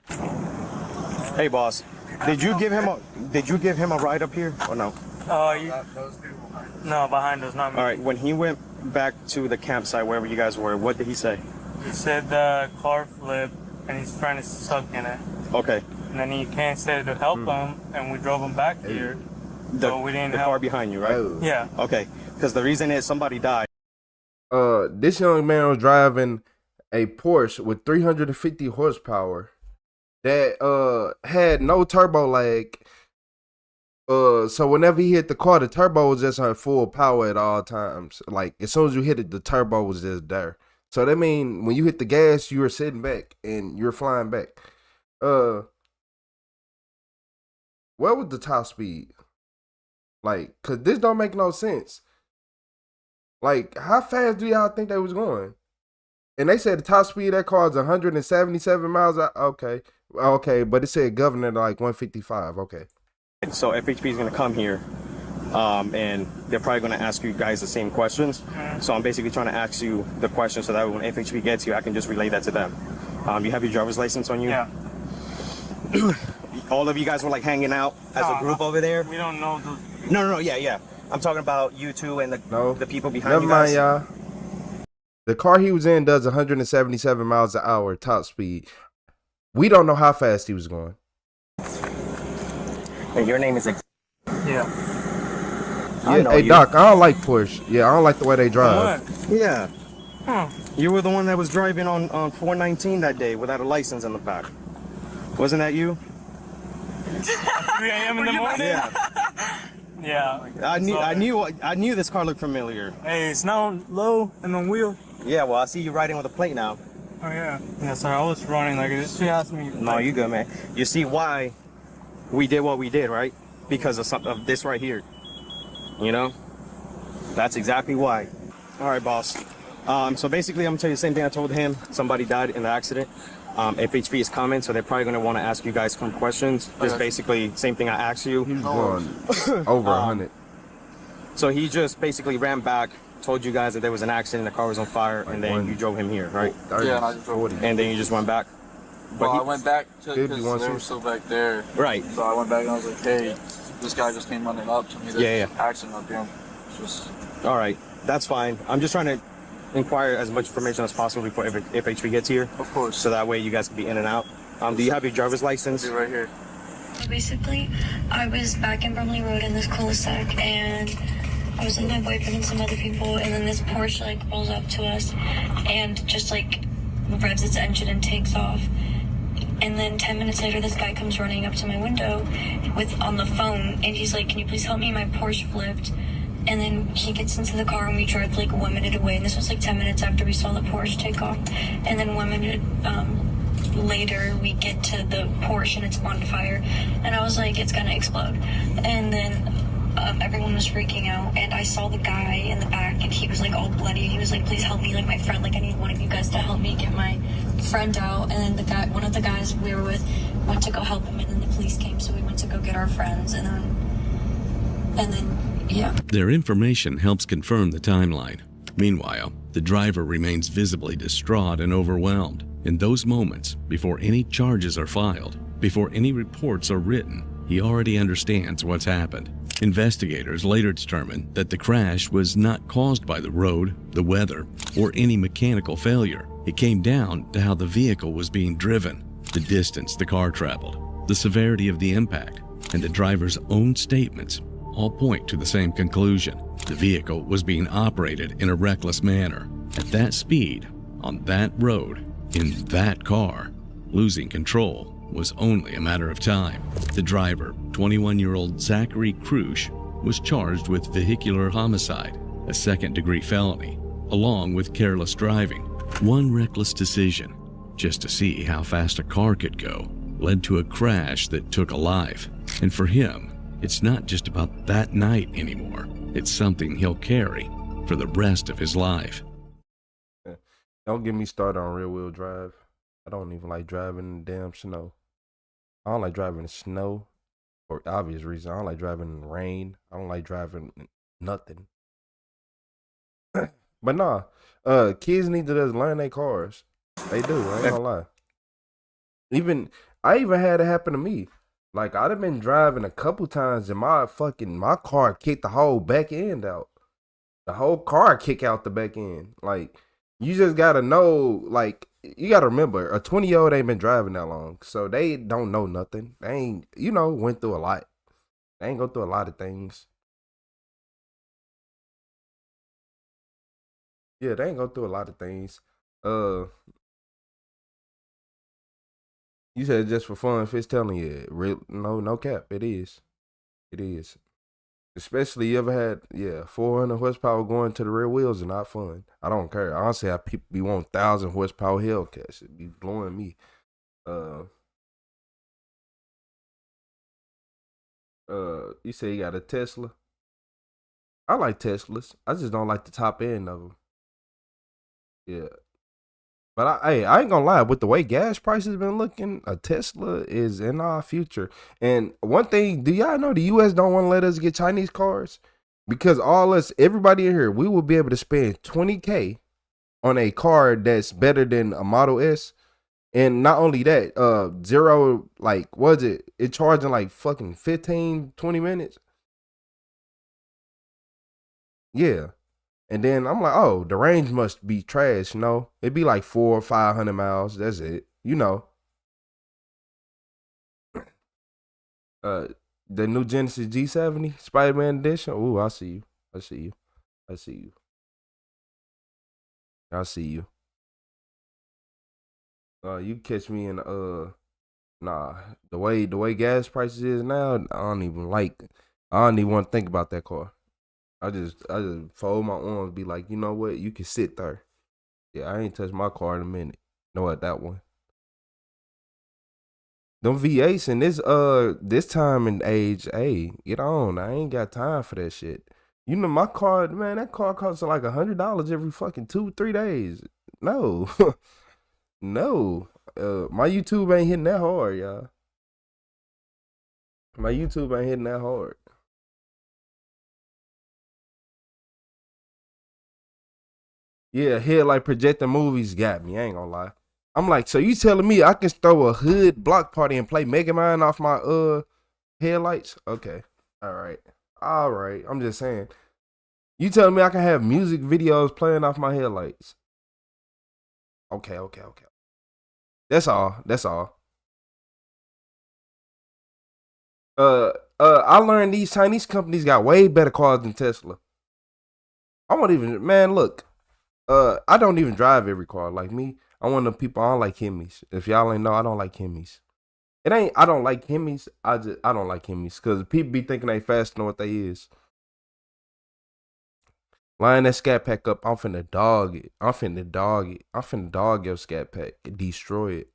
Hey, boss, did you give him a ride up here or no? No, behind us, not me. All right, when he went back to the campsite wherever you guys were, what did he say? He said the car flipped and his friend is stuck in it. Okay. And then he can't say to help him, and we drove him back here. So we didn't the help. car behind you, right? Yeah. Okay, because the reason is somebody died. This young man was driving a Porsche with 350 horsepower that had no turbo lag. So whenever he hit the car, the turbo was just on full power at all times. Like as soon as you hit it, the turbo was just there. So that means when you hit the gas, you were sitting back and you're flying back. What was the top speed? Like, cause this don't make no sense. Like, how fast do y'all think they was going? And they said the top speed of that car is 177 miles. Okay, but it said governor like 155. Okay. So FHP is going to come here, and they're probably going to ask you guys the same questions. So I'm basically trying to ask you the questions so that when FHP gets you, I can just relay that to them. You have your driver's license on you? Yeah. All of you guys were like hanging out as a group over there? We don't know those. No, yeah. I'm talking about you two and the people behind Never you guys. mind, y'all. The car he was in does 177 miles an hour top speed. We don't know how fast he was going. And your name is Yeah. Hey, Doc, I don't like Porsche. Yeah, I don't like the way they drive. Yeah. You were the one that was driving on 419 that day without a license in the back. Wasn't that you? 3 a.m. in the morning? Yeah. Yeah. I knew this car looked familiar. Hey, it's now low and on wheel. Yeah, well, I see you riding with a plate now. Oh, yeah. Yeah, sorry, I was running like this. She asked me. No, you good, man. You see why we did what we did, right? Because of this right here. You know? That's exactly why. All right, boss. So basically, I'm gonna tell you the same thing I told him. Somebody died in the accident. FHP is coming, so they're probably gonna want to ask you guys some questions. Just basically, same thing I asked you. He's going over 100. So he just basically ran back, told you guys that there was an accident, the car was on fire, and then you drove him here, right? Yeah, and I just drove him. And then you just went back. Well, I went back because they were still back there. Right. So I went back and I was like, hey, this guy just came running up to me. There's an accident up here. It's just... All right, that's fine. I'm just trying to inquire as much information as possible before FHP gets here. Of course. So that way you guys can be in and out. Do you have your driver's license? Right here. Basically, I was back in Brumley Road in this cul-de-sac, and I was with my boyfriend and some other people, and then this Porsche like rolls up to us and just like revs its engine and takes off. And then 10 minutes later, this guy comes running up to my window on the phone, and he's like, "Can you please help me? My Porsche flipped." And then he gets into the car, and we drive like 1 minute away. And this was like 10 minutes after we saw the Porsche take off. And then 1 minute later, we get to the Porsche, and it's on fire. And I was like, it's gonna explode. And then everyone was freaking out, and I saw the guy in the back, and he was like all bloody. He was like, "Please help me, like my friend, like I need one of you guys to help me get my friend out." And then one of the guys we were with went to go help him, and then the police came, so we went to go get our friends, and then yeah. Their information helps confirm the timeline. Meanwhile, the driver remains visibly distraught and overwhelmed. In those moments, before any charges are filed, before any reports are written, he already understands what's happened. Investigators later determined that the crash was not caused by the road, the weather, or any mechanical failure. It came down to how the vehicle was being driven, the distance the car traveled, the severity of the impact, and the driver's own statements all point to the same conclusion. The vehicle was being operated in a reckless manner. At that speed, on that road, in that car, losing control was only a matter of time. The driver, 21-year-old Zachary Krusch, was charged with vehicular homicide, a second-degree felony, along with careless driving. One reckless decision, just to see how fast a car could go, led to a crash that took a life. And for him, it's not just about that night anymore. It's something he'll carry for the rest of his life. Don't get me started on rear-wheel drive. I don't even like driving in the damn snow. I don't like driving in snow for obvious reasons. I don't like driving in rain. I don't like driving nothing. But nah, kids need to just learn their cars. They do, I ain't gonna lie. I even had it happen to me. Like, I'd have been driving a couple times and my car kicked the whole back end out. The whole car kick out the back end. Like, you just gotta know, like, you gotta remember, a 20-year-old ain't been driving that long. So they don't know nothing. They ain't, went through a lot. They ain't go through a lot of things. Yeah, they ain't go through a lot of things. You said just for fun, Fitz telling you, no cap, it is. It is. Especially you ever had, 400 horsepower going to the rear wheels are not fun. I don't care. Honestly, how people be wanting 1,000 horsepower Hellcats. It be blowing me. You say you got a Tesla? I like Teslas. I just don't like the top end of them. Yeah. But I ain't gonna lie, with the way gas prices been looking, a Tesla is in our future. And one thing, do y'all know the US don't want to let us get Chinese cars? Because everybody in here, we will be able to spend $20K on a car that's better than a Model S. And not only that, zero, like, was it charging like fucking 15, 20 minutes? Yeah. And then I'm like, oh, the range must be trash. No, it'd be like 400 or 500 miles. That's it. The new Genesis G70 Spider-Man edition. Ooh, I see you. I see you. I see you. I see you. You catch me in the way gas prices is now. I don't even want to think about that car. I just fold my arms, be like, you know what? You can sit there. Yeah, I ain't touched my car in a minute. Know what, that one. Them V8s in this time and age, hey, get on. I ain't got time for that shit. You know my car, man. That car costs like $100 every fucking 2-3 days. No, no. My YouTube ain't hitting that hard, y'all. My YouTube ain't hitting that hard. Yeah, headlight projecting movies got me. I ain't gonna lie. I'm like, so you telling me I can throw a hood block party and play Mega Man off my headlights? Okay. All right. I'm just saying. You telling me I can have music videos playing off my headlights? Okay. That's all. I learned these Chinese companies got way better cars than Tesla. I won't even, man, look. I don't even drive every car. Like me, I'm one of the people, I don't like Hemis. If y'all ain't know, I don't like Hemis. It ain't, I don't like Hemis. I don't like Hemis. Because people be thinking they faster than what they is. Line that scat pack up, I'm finna dog it. I'm finna dog your scat pack. Destroy it.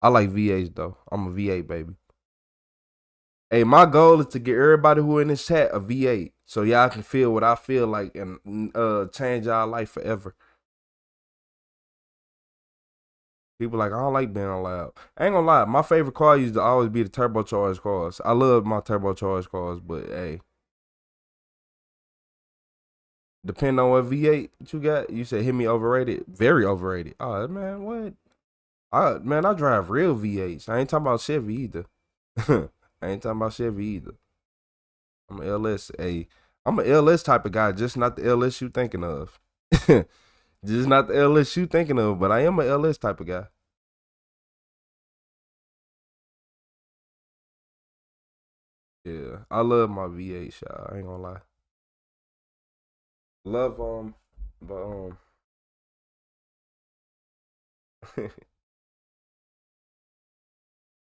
I like V8s though. I'm a V8 baby. Hey, my goal is to get everybody who in this chat a V8. So y'all can feel what I feel like and change y'all life forever. People like, I don't like being loud. I ain't gonna lie, my favorite car used to always be the turbocharged cars. I love my turbocharged cars, but hey. Depending on what V8 you got, you said hit me overrated. Very overrated. Oh man, what? I drive real V8s. I ain't talking about Chevy either. I ain't talking about Chevy either. I'm an LS. I'm an LS type of guy, just not the LS you thinking of. Just not the LS you thinking of, but I am an LS type of guy. Yeah, I love my V8 y'all. I ain't gonna lie. Love but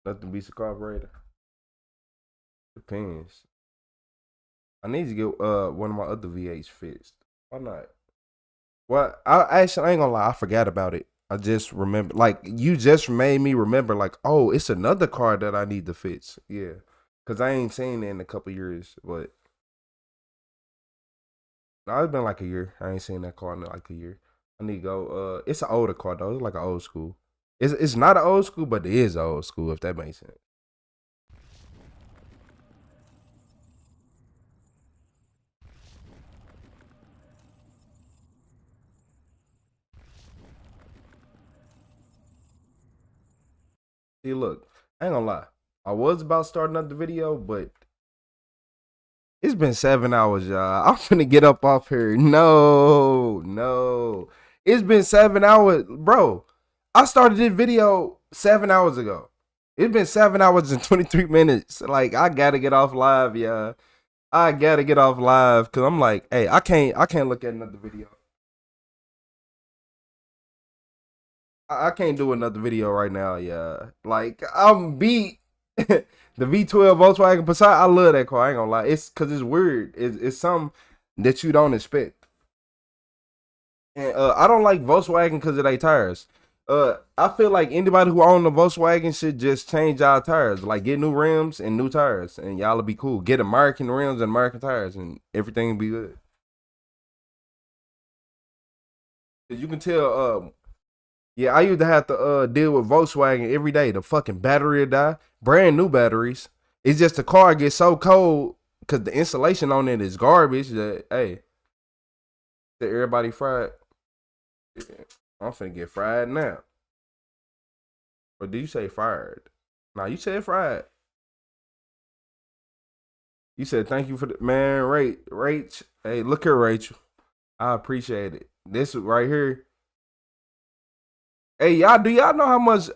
nothing beats a carburetor. Depends. I need to get one of my other V8s fixed. Why not? Well, I ain't gonna lie, I forgot about it. I just remember, like, you just made me remember, like, oh, it's another car that I need to fix. Yeah, cause I ain't seen it in a couple years, but no, it's been like a year. I ain't seen that car in like a year. I need to go. It's an older car though. It's like an old school. It's not an old school, but it is old school, if that makes sense. See, look, I ain't gonna lie. I was about starting up the video, but it's been 7 hours, y'all. I'm finna get up off here. No. It's been 7 hours. Bro, I started this video 7 hours ago. It's been 7 hours and 23 minutes. Like, I gotta get off live, y'all. I gotta get off live, cause I'm like, hey, I can't look at another video. I can't do another video right now, yeah. Like, I'm beat. The V12 Volkswagen Passat, I love that car. I ain't gonna lie. It's cause it's weird. It's something that you don't expect. And I don't like Volkswagen because of their tires. I feel like anybody who own a Volkswagen should just change y'all tires. Like, get new rims and new tires, and y'all will be cool. Get American rims and American tires, and everything will be good. Cause you can tell. Yeah, I used to have to deal with Volkswagen every day. The fucking battery would die. Brand new batteries. It's just the car gets so cold because the insulation on it is garbage that, hey, that everybody fried. Yeah, I'm finna get fried now. Or did you say fired? Nah, you said fried. You said thank you for the man, Rach. Hey, look here, Rachel. I appreciate it. This right here. Hey, y'all, do y'all know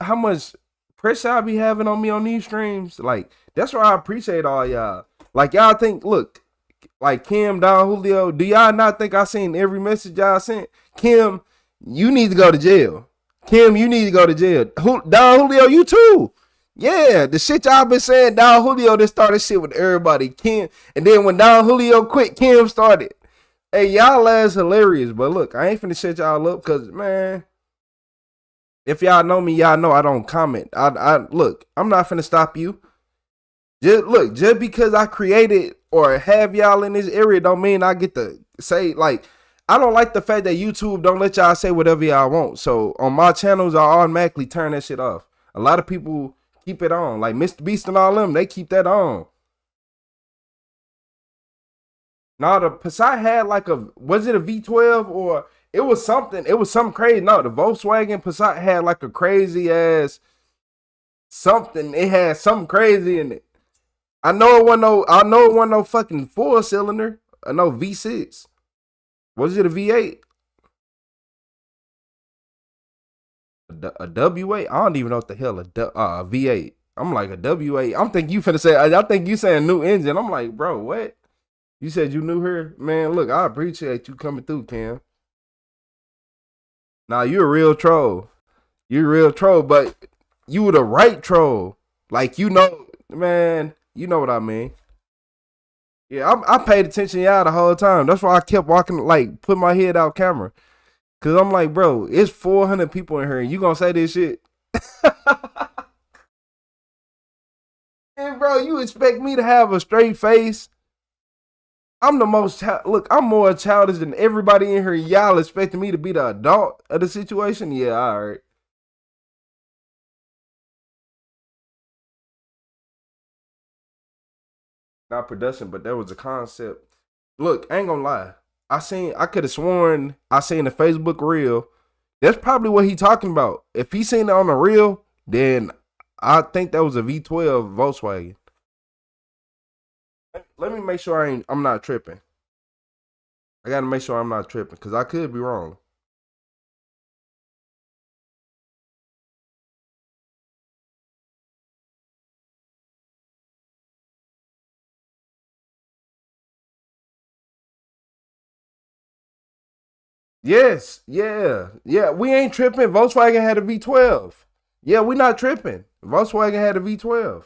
how much pressure I be having on me on these streams? Like, that's why I appreciate all y'all. Like, y'all think, look, like Kim, Don Julio, do y'all not think I seen every message y'all sent? Kim, you need to go to jail. Kim, you need to go to jail. Don Julio, you too. Yeah, the shit y'all been saying, Don Julio just started shit with everybody. Kim, and then when Don Julio quit, Kim started. Hey, y'all ass hilarious, but look, I ain't finna shut y'all up because, man, if y'all know me, y'all know I don't comment. I look, I'm not finna stop you. Just because I created or have y'all in this area don't mean I get to say, like, I don't like the fact that YouTube don't let y'all say whatever y'all want. So on my channels, I automatically turn that shit off. A lot of people keep it on. Like Mr. Beast and all them, they keep that on. Now the Passat had like was it a V12 or it was something crazy. No, the Volkswagen Passat had like a crazy ass something. It had something crazy in it. I know it wasn't no fucking 4-cylinder. No V6. Was it a V8? A W8? I don't even know what the hell a V8. I'm like a W8. I'm thinking you finna say. I think you saying new engine. I'm like, bro, what? You said you knew her, man. Look, I appreciate you coming through, Cam. Nah, you a real troll. You a real troll, but you were the right troll. Like, you know, man. You know what I mean. Yeah, I paid attention to y'all the whole time. That's why I kept walking, like, put my head out camera. Cause I'm like, bro, it's 400 people in here, and you gonna say this shit? And bro, you expect me to have a straight face? I'm the most look. I'm more childish than everybody in here. Y'all expecting me to be the adult of the situation? Yeah, all right. Not production, but there was a concept. Look, I ain't gonna lie. I could have sworn I seen the Facebook reel. That's probably what he talking about. If he seen it on the reel, then I think that was a V12 Volkswagen. Let me make sure I'm not tripping. I gotta make sure I'm not tripping because I could be wrong. Yes, yeah. We ain't tripping. Volkswagen had a V12. Yeah, we not tripping. Volkswagen had a V12.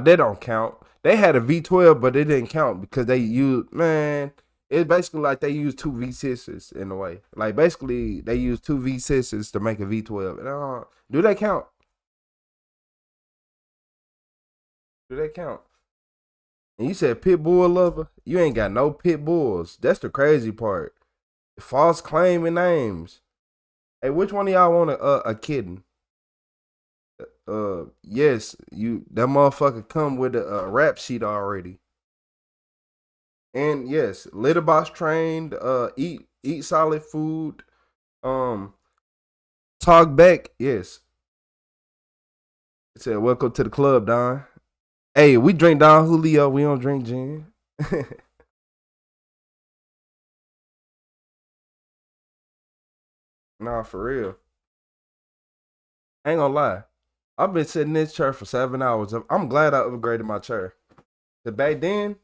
They don't count. They had a V12, but it didn't count because they used, man, it's basically like they used two V6s in a way. Like basically they used two V6s to make a V12. Do they count? Do they count? And you said pit bull lover? You ain't got no pit bulls. That's the crazy part. False claiming names. Hey, which one of y'all want a kitten? Yes, that motherfucker come with a rap sheet already. And yes, litter box trained, eat solid food, talk back, yes. It said, welcome to the club, Don. Hey, we drink Don Julio, we don't drink gin. Nah, for real. I ain't gonna lie. I've been sitting in this chair for 7 hours. I'm glad I upgraded my chair. Cause back then,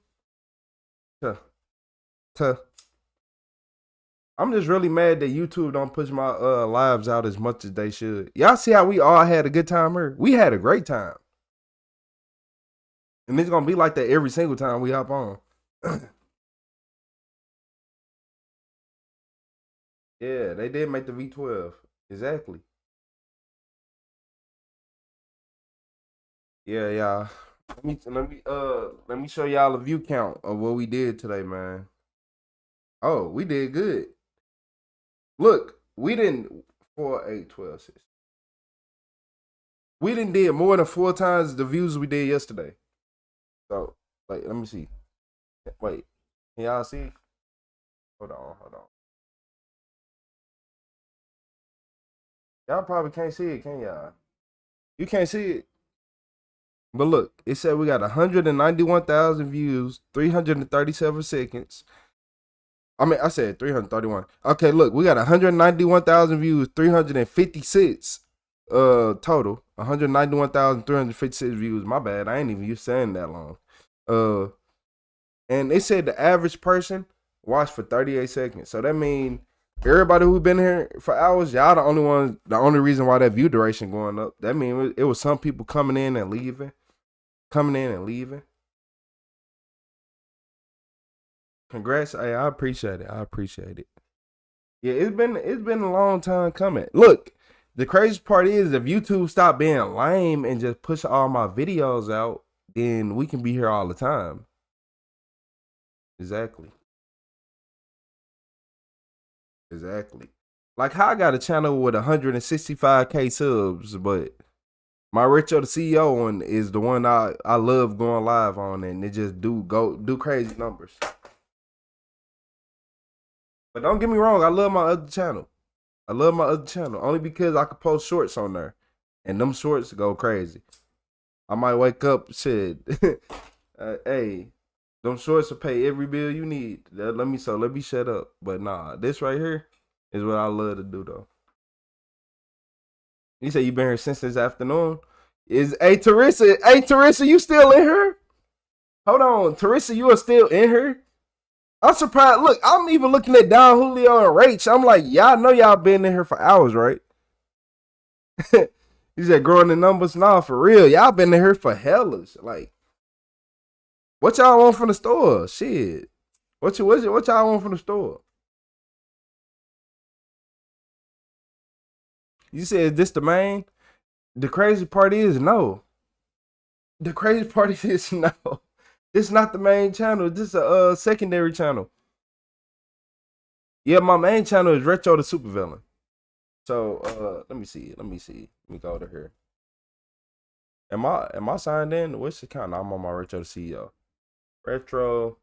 I'm just really mad that YouTube don't push my lives out as much as they should. Y'all see how we all had a good time here? We had a great time. And it's gonna be like that every single time we hop on. Yeah, they did make the V12. Exactly. Yeah, y'all. Let me show y'all a view count of what we did today, man. Oh, we did good. Look, we didn't 4, 8, 12, 6. We didn't did more than 4 times the views we did yesterday. So, like, let me see. Wait, can y'all see? Hold on. Y'all probably can't see it, can y'all? You can't see it. But look, it said we got 191,000 views, 337 seconds. I mean, I said 331. Okay, look, we got 191,000 views, 356 total. 191,356 views. My bad. I ain't even used to saying that long. And they said the average person watched for 38 seconds. So that means everybody who been here for hours, y'all the only reason why that view duration going up. That means it was some people coming in and leaving. Congrats. Hey, I appreciate it. I appreciate it. Yeah, it's been a long time coming. Look, the crazy part is if YouTube stop being lame and just push all my videos out, then we can be here all the time. Exactly. Exactly. Like how I got a channel with 165K subs, but my Richo the CEO one is the one I love going live on, and it just do crazy numbers. But don't get me wrong, I love my other channel. I love my other channel only because I could post shorts on there, and them shorts go crazy. I might wake up, shit. Hey, them shorts will pay every bill you need. Let me shut up. But nah, this right here is what I love to do though. You say you been here since this afternoon? Hey Teresa, you still in here? Hold on, Teresa, you are still in here? I'm surprised. Look, I'm even looking at Don Julio and Rach. I'm like, y'all know y'all been in here for hours, right? He said growing the numbers. Nah, for real. Y'all been in here for hellas. Like, what y'all want from the store? Shit. What y'all want from the store? You said, is this the main? The crazy part is no. The crazy part is no. This is not the main channel. This is a secondary channel. Yeah, my main channel is Retro the Supervillain. So let me see. Let me go to here. Am I signed in? What's the account? I'm on my Retro the CEO. Retro.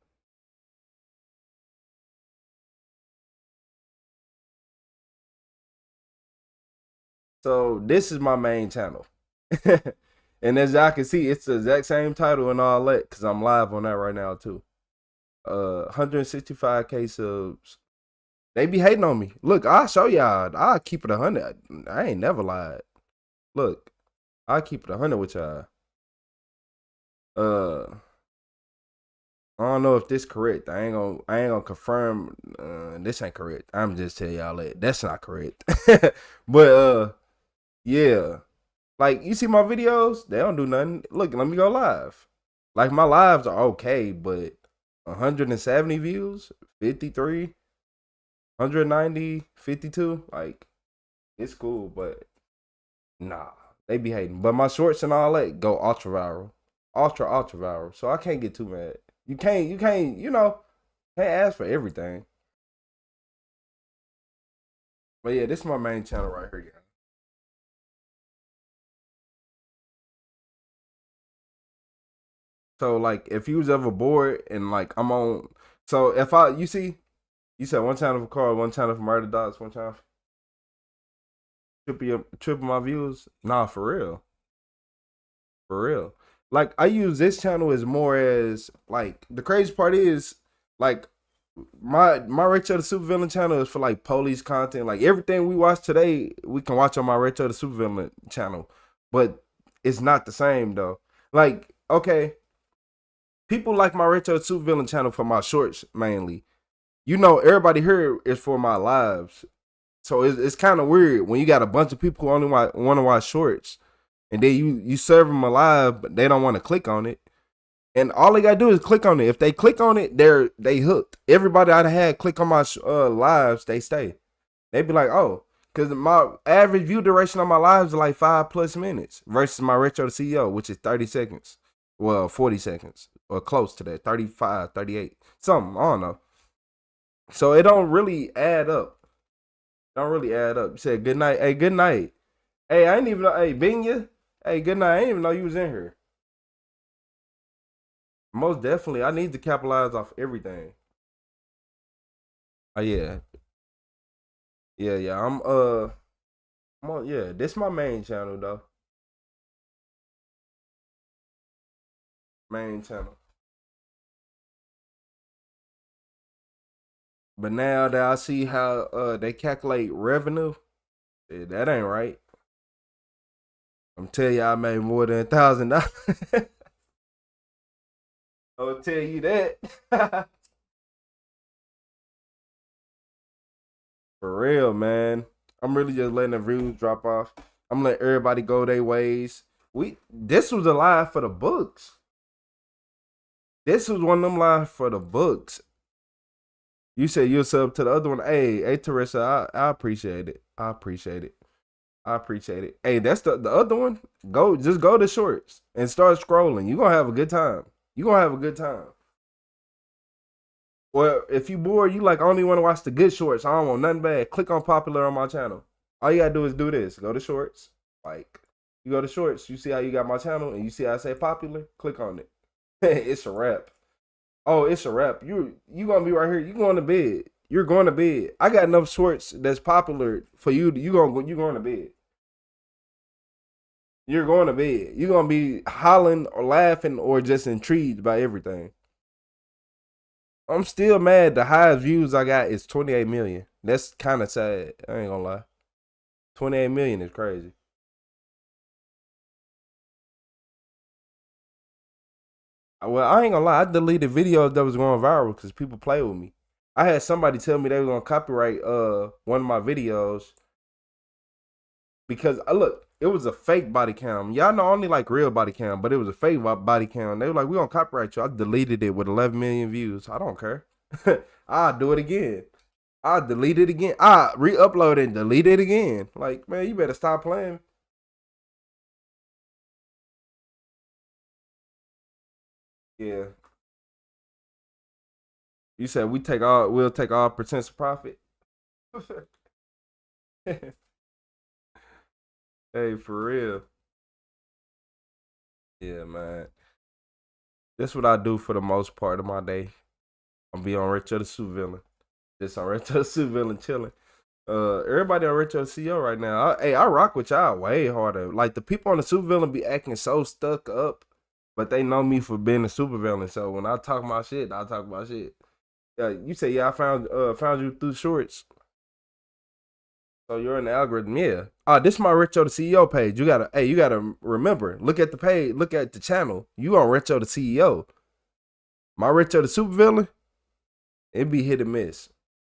So this is my main channel. And as y'all can see, it's the exact same title and all that because I'm live on that right now too. 165K subs. They be hating on me. Look, I'll show y'all. I'll keep it 100. I ain't never lied. Look, I'll keep it 100 with y'all. I don't know if this correct. I ain't gonna confirm this ain't correct. I'm just telling y'all that that's not correct. But yeah. Like, you see my videos? They don't do nothing. Look, let me go live. Like, my lives are okay, but 170 views, 53, 190, 52. Like, it's cool, but nah, they be hating. But my shorts and all that go ultra viral. Ultra viral. So I can't get too mad. You can't, can't ask for everything. But yeah, this is my main channel right here, guys. So like if you was ever bored and like I'm on, so if you said one channel for car, one channel for murder dogs, one channel triple my views. Nah, for real. Like I use this channel as more as like the crazy part is like my Retro the Supervillain channel is for like police content. Like everything we watch today, we can watch on my Retro the Supervillain channel, but it's not the same though. Like okay. People like my Retro Supervillain channel for my shorts mainly. Everybody here is for my lives. So it's kind of weird when you got a bunch of people who only want to watch shorts. And then you serve them a live, but they don't want to click on it. And all they got to do is click on it. If they click on it, they hooked. Everybody I had click on my lives, they stay. They be like, oh. Because my average view duration on my lives is like 5+ minutes. Versus my Retro CEO, which is 30 seconds. Well, 40 seconds. Or close to that, 35, 38, something, I don't know. So it don't really add up. You said good night. Hey, good night. Hey, I ain't even know. Hey, Binya. Hey, good night. I didn't even know you was in here. Most definitely, I need to capitalize off everything. Oh yeah. Yeah. I'm on, yeah. This my main channel though. Main channel. But now that I see how they calculate revenue, that ain't right. I'm telling you, I made more than $1,000. I'll tell you that. For real, man. I'm really just letting the views drop off. I'm letting everybody go their ways. This was a live for the books. This was one of them live for the books. You said you'll sub to the other one. Hey, Teresa, I appreciate it. I appreciate it. Hey, that's the other one. Just go to shorts and start scrolling. You're gonna have a good time. Well, if you bored, you like only want to watch the good shorts. I don't want nothing bad. Click on popular on my channel. All you gotta do is do this. Go to shorts. Like, you go to shorts, you see how you got my channel, and you see how I say popular. Click on it. It's a wrap. Oh, it's a wrap. You gonna be right here. You going to bed. You're going to bed. I got enough shorts that's popular for you. You going to bed. You're going to bed. You're gonna be hollering or laughing or just intrigued by everything. I'm still mad. The highest views I got is 28 million. That's kind of sad. I ain't gonna lie. 28 million is crazy. Well, I ain't gonna lie. I deleted videos that was going viral because people play with me. I had somebody tell me they were gonna copyright one of my videos because look, it was a fake body cam. Y'all know I only like real body cam, but it was a fake body cam. They were like, "We gonna copyright you." I deleted it with 11 million views. I don't care. I'll do it again. I'll delete it again. I re-upload it and delete it again. Like, man, you better stop playing. Yeah. You said we'll take all percents of profit. Hey, for real. Yeah, man. That's what I do for the most part of my day. I'm be on Retro the Suit Villain. Just on Retro the Suit Villain chilling. Everybody on Retro the CEO right now. I rock with y'all way harder. Like the people on the Super Villain be acting so stuck up, but they know me for being a super villain. So when I talk my shit, I talk my shit. You say, yeah, I found you through shorts. So you're in the algorithm, yeah. This is my Retro the CEO page. You gotta remember, look at the page, look at the channel. You on Retro the CEO. My Retro the Super Villain, it be hit and miss.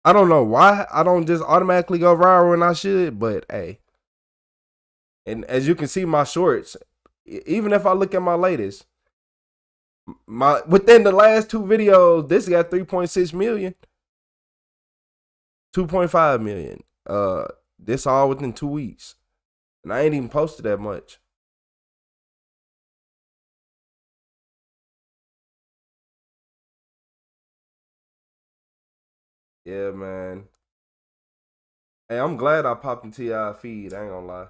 I don't know why I don't just automatically go viral when I should, but hey. And as you can see my shorts, even if I look at my latest, within the last 2 videos, this got 3.6 million. 2.5 million. This all within 2 weeks. And I ain't even posted that much. Yeah, man. Hey, I'm glad I popped into y'all feed. I ain't gonna lie.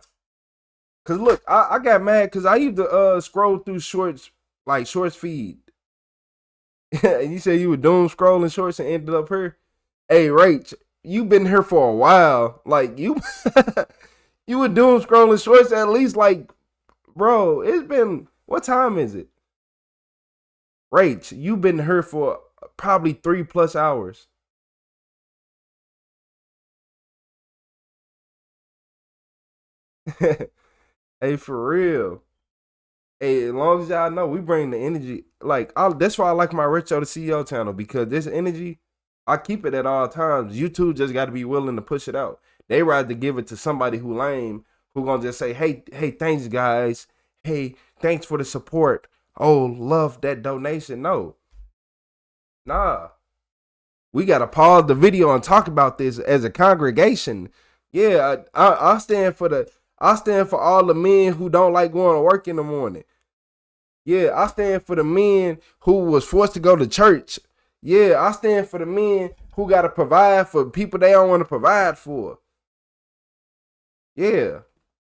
Cause look, I got mad because I used to scroll through shorts, like shorts feed. And you said you were doom scrolling shorts and ended up here. Hey, Rach, you been here for a while. Like you you were doom scrolling shorts at least like, bro, it's been, what time is it? Rach, you been here for probably 3+ hours. Hey, for real. Hey, as long as y'all know, we bring the energy. Like, that's why I like my Retro the CEO channel, because this energy, I keep it at all times. YouTube just got to be willing to push it out. They rather give it to somebody who lame, who gonna just say, hey, thanks guys. Hey, thanks for the support. Oh, love that donation. No. Nah. We got to pause the video and talk about this as a congregation. Yeah, I stand for all the men who don't like going to work in the morning. Yeah, I stand for the men who was forced to go to church. Yeah, I stand for the men who got to provide for people they don't want to provide for. Yeah,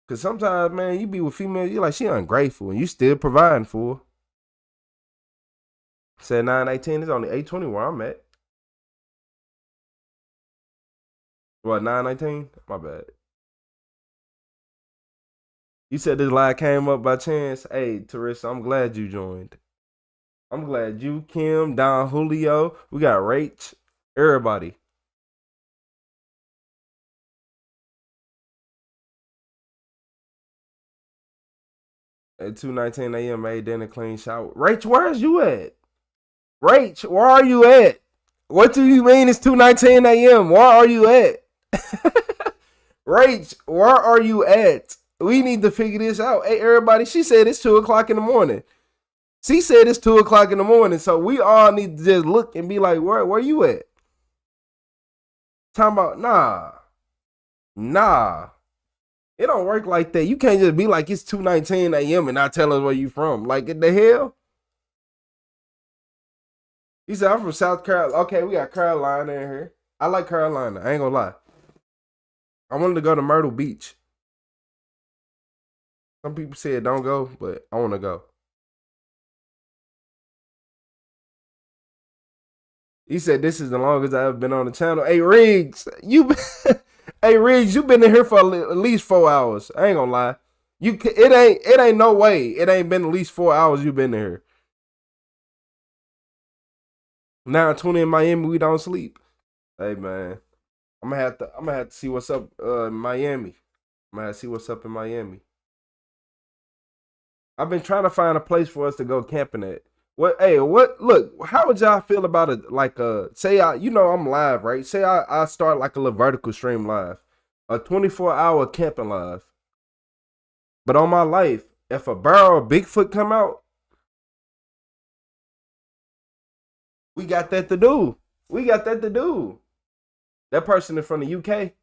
because sometimes, man, you be with females, you're like, she ungrateful, and you still providing for her. Said 9:18, it's only 8:20 where I'm at. What, 9:19? My bad. You said this live came up by chance. Hey, Teresa, I'm glad you joined. I'm glad you, Kim, Don Julio. We got Rach. Everybody. At 2:19 a.m. made then a clean shower. Rach, where's you at? Rach, where are you at? What do you mean it's 2:19 a.m.? Where are you at? Rach, where are you at? We need to figure this out. Hey, everybody, she said it's 2 o'clock in the morning. She said it's 2 o'clock in the morning, so we all need to just look and be like, where you at? Talking about nah. It don't work like that. You can't just be like it's 2:19 a.m. and not tell us where you from. Like, what the hell? He said, I'm from South Carolina. Okay, we got Carolina in here. I like Carolina. I ain't gonna lie. I wanted to go to Myrtle Beach. Some people said don't go, but I want to go. He said, this is the longest I've been on the channel. Hey, Riggs, hey, Riggs, you been in here for at least 4 hours. I ain't gonna lie. It ain't no way. It ain't been at least 4 hours you been in here. 9:20 in Miami, we don't sleep. Hey, man. I'm gonna have to see what's up in Miami. I'm gonna have to see what's up in Miami. I've been trying to find a place for us to go camping at. Look, how would y'all feel about it? Like, say I'm live, right? Say I start like a little vertical stream live, a 24-hour camping live. But on my life, if a bear or Bigfoot come out, we got that to do. That person is from the UK.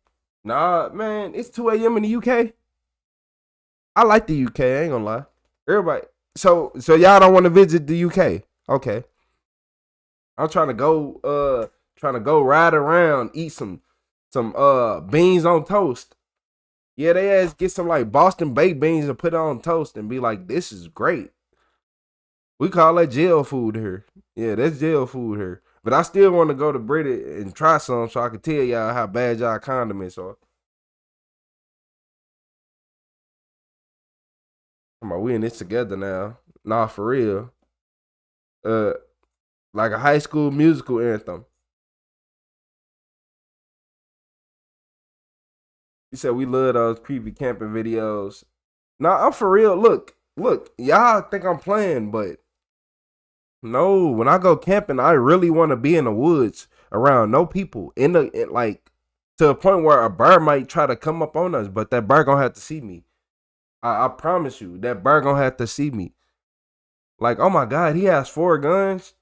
Nah, man, it's 2 a.m. in the UK. I like the UK, I ain't gonna lie. Everybody. So y'all don't want to visit the UK. Okay. I'm trying to go ride around, eat some beans on toast. Yeah, they get some like Boston baked beans and put it on toast and be like, this is great. We call that jail food here. Yeah, that's jail food here. But I still want to go to Britain and try some so I can tell y'all how bad y'all condiments are. Come on, we in this together now. Nah, for real. Like a high school musical anthem. You said we love those creepy camping videos. Nah, I'm for real. Look, y'all think I'm playing, but no, when I go camping, I really want to be in the woods around no people. Like to a point where a bird might try to come up on us, but that bird gonna have to see me. I promise you, that bird gonna have to see me. Like, oh my God, he has 4 guns.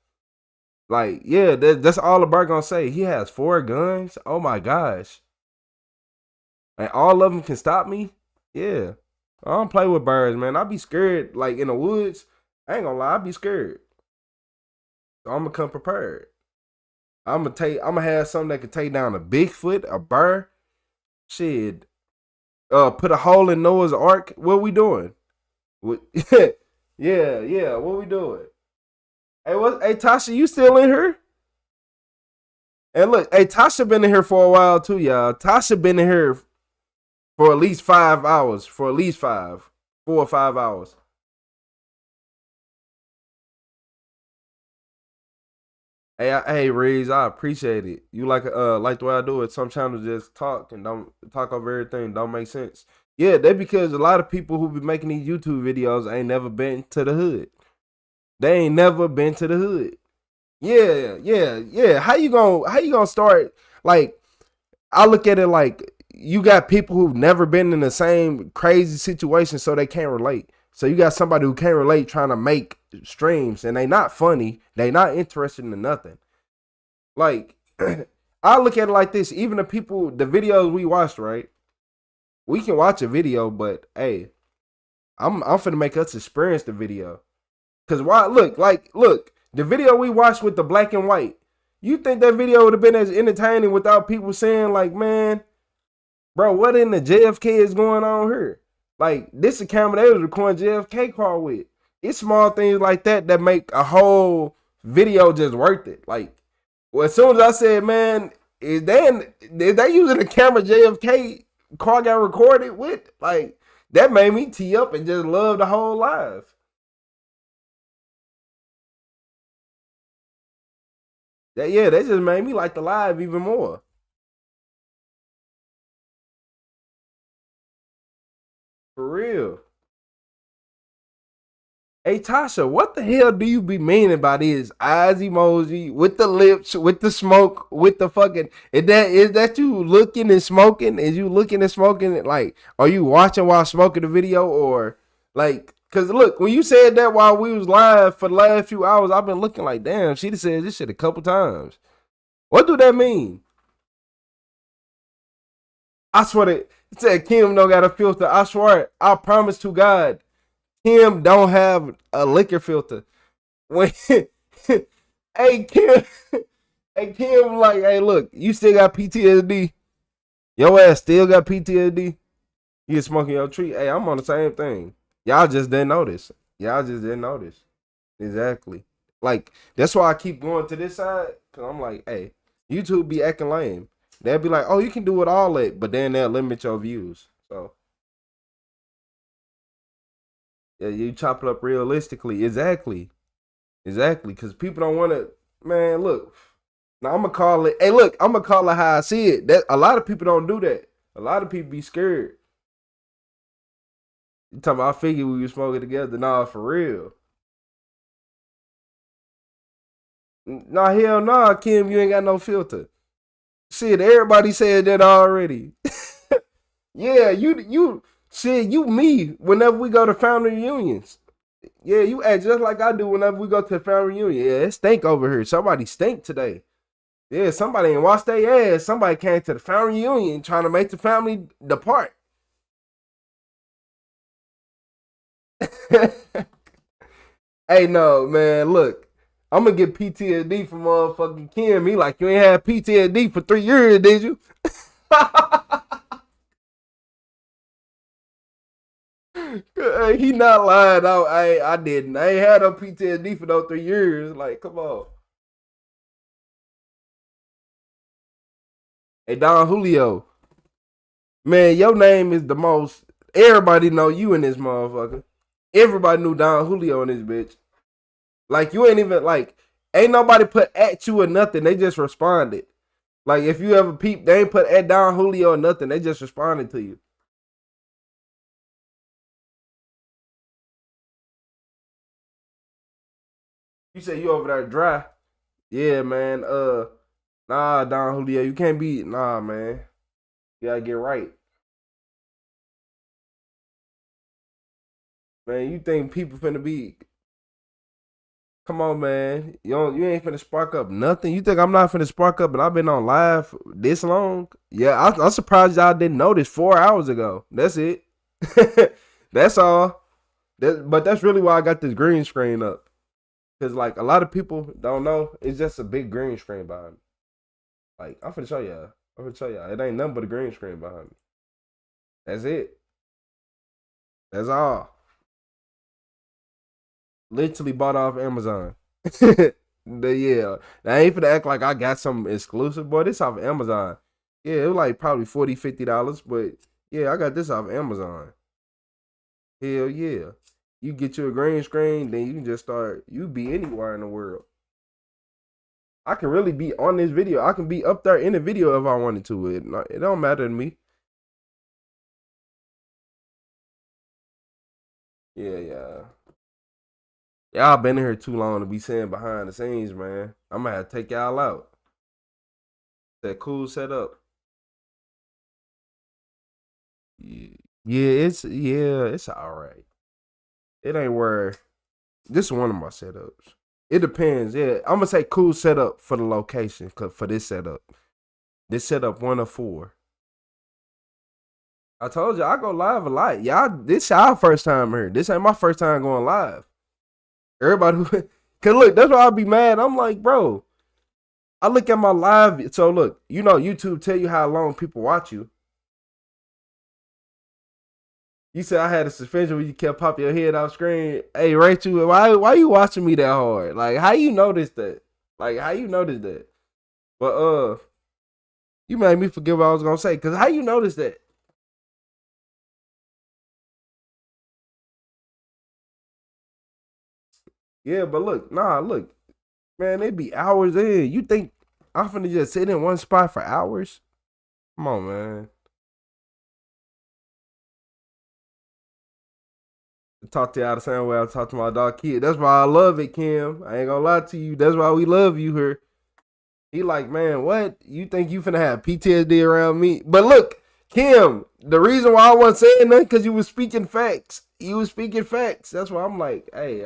Like, yeah, that's all the bird gonna say. He has 4 guns. Oh my gosh. And all of them can stop me? Yeah. I don't play with birds, man. I be scared, like in the woods. I ain't gonna lie, I be scared. So I'm gonna come prepared. I'm gonna have something that can take down a Bigfoot, a bear. Shit. Put a hole in Noah's Ark. What we doing? Yeah. What we doing? Hey, Tasha, you still in here? And look, hey, Tasha been in here for a while too, y'all. Tasha been in here for at least 5 hours. 4 or 5 hours. Hey, Reeves, I appreciate it. You like the way I do it. Some channels just talk and don't talk over everything. Don't make sense. Yeah, that's because a lot of people who be making these YouTube videos ain't never been to the hood. They ain't never been to the hood. Yeah. How you gonna start? Like, I look at it like you got people who've never been in the same crazy situation, so they can't relate. So you got somebody who can't relate trying to make streams, and they not funny. They not interested in nothing. Like, I look at it like this. Even the videos we watched, right? We can watch a video, but hey, I'm finna make us experience the video. Cause why? Look, the video we watched with the black and white. You think that video would have been as entertaining without people saying like, man, bro, what in the JFK is going on here? Like, this is camera they was recording JFK car with. It's small things like that make a whole video just worth it. Like, well, as soon as I said, man, is they using the camera JFK car got recorded with? Like, that made me tee up and just love the whole live. That just made me like the live even more. For real. Hey, Tasha, what the hell do you be meaning by this eyes emoji with the lips, with the smoke, with the fucking? Is that you looking and smoking? Is you looking and smoking? Like, are you watching while smoking the video, or like? Cause look, when you said that while we was live for the last few hours, I've been looking like, damn, she said this shit a couple times. What do that mean? I swear to it said Kim don't got a filter. I swear, I promise to God, Kim don't have a liquor filter. When hey Kim, hey Kim, like, hey, look, you still got PTSD. Your ass still got PTSD. You smoking your tree. Hey, I'm on the same thing. Y'all just didn't notice. Y'all just didn't notice. Exactly. Like, that's why I keep going to this side. Cause I'm like, hey, YouTube be acting lame. They'll be like, oh, you can do it all that, but then they'll limit your views. So yeah, you chop it up realistically. Exactly. Cause people don't want to, man, look. Now I'm gonna call it, hey, look, I'm gonna call it how I see it. That a lot of people don't do that. A lot of people be scared. You talking about I figured we were smoking together. Nah, for real. Nah, hell nah, Kim, you ain't got no filter. Shit, everybody said that already. Yeah, you shit, you me whenever we go to family reunions. Yeah, you act just like I do whenever we go to the family reunion. Yeah, it stink over here. Somebody stink today. Yeah, somebody ain't washed their ass. Somebody came to the family reunion trying to make the family depart. Hey, no, man, look. I'm gonna get PTSD from motherfucking Kim. He like, you ain't had PTSD for 3 years, did you? He not lying. I didn't. I ain't had no PTSD for those 3 years. Like, come on. Hey, Don Julio. Man, your name is the most. Everybody know you in this motherfucker. Everybody knew Don Julio in this bitch. Like, you ain't even, like, ain't nobody put at you or nothing. They just responded. Like, if you ever peep, they ain't put at Don Julio or nothing. They just responded to you. You say you over there dry. Yeah, man. Nah, Don Julio, you can't be, nah, man. You gotta get right. Man, you think people finna be, come on, man. You ain't finna spark up nothing. You think I'm not finna spark up and I've been on live this long? Yeah, I'm surprised y'all didn't notice 4 hours ago. That's it. That's all. But that's really why I got this green screen up. Because, like, a lot of people don't know. It's just a big green screen behind me. Like, I'm finna show y'all. It ain't nothing but a green screen behind me. That's it. That's all. Literally bought off Amazon. Yeah. I ain't finna act like I got something exclusive, boy. This off Amazon. Yeah, it was like probably $40, $50, but yeah, I got this off Amazon. Hell yeah. You get you a green screen, then you can just start, you be anywhere in the world. I can really be on this video. I can be up there in the video if I wanted to. It don't matter to me. Yeah. Y'all been in here too long to be saying behind the scenes, man. I'm gonna have to take y'all out. That cool setup. It's all right. It ain't where. This is one of my setups. It depends. Yeah, I'm gonna say cool setup for the location. For this setup. This setup 1 of 4. I told you I go live a lot. Y'all, this y'all first time here. This ain't my first time going live. Everybody who, cause look, that's why I be mad. I'm like, bro, I look at my live. So look, you know, YouTube tell you how long people watch you. You said I had a suspension where you kept popping your head off screen. Hey, Rachel, why you watching me that hard? Like, how you notice that? But you made me forget what I was gonna say. Cause how you notice that? Yeah, but look, man, it be hours in. You think I'm finna just sit in one spot for hours? Come on, man. Talk to y'all the same way I talk to my dog kid. That's why I love it, Kim. I ain't gonna lie to you. That's why we love you here. He like, man, what? You think you finna have PTSD around me? But look, Kim, the reason why I wasn't saying nothing because you was speaking facts. That's why I'm like, hey,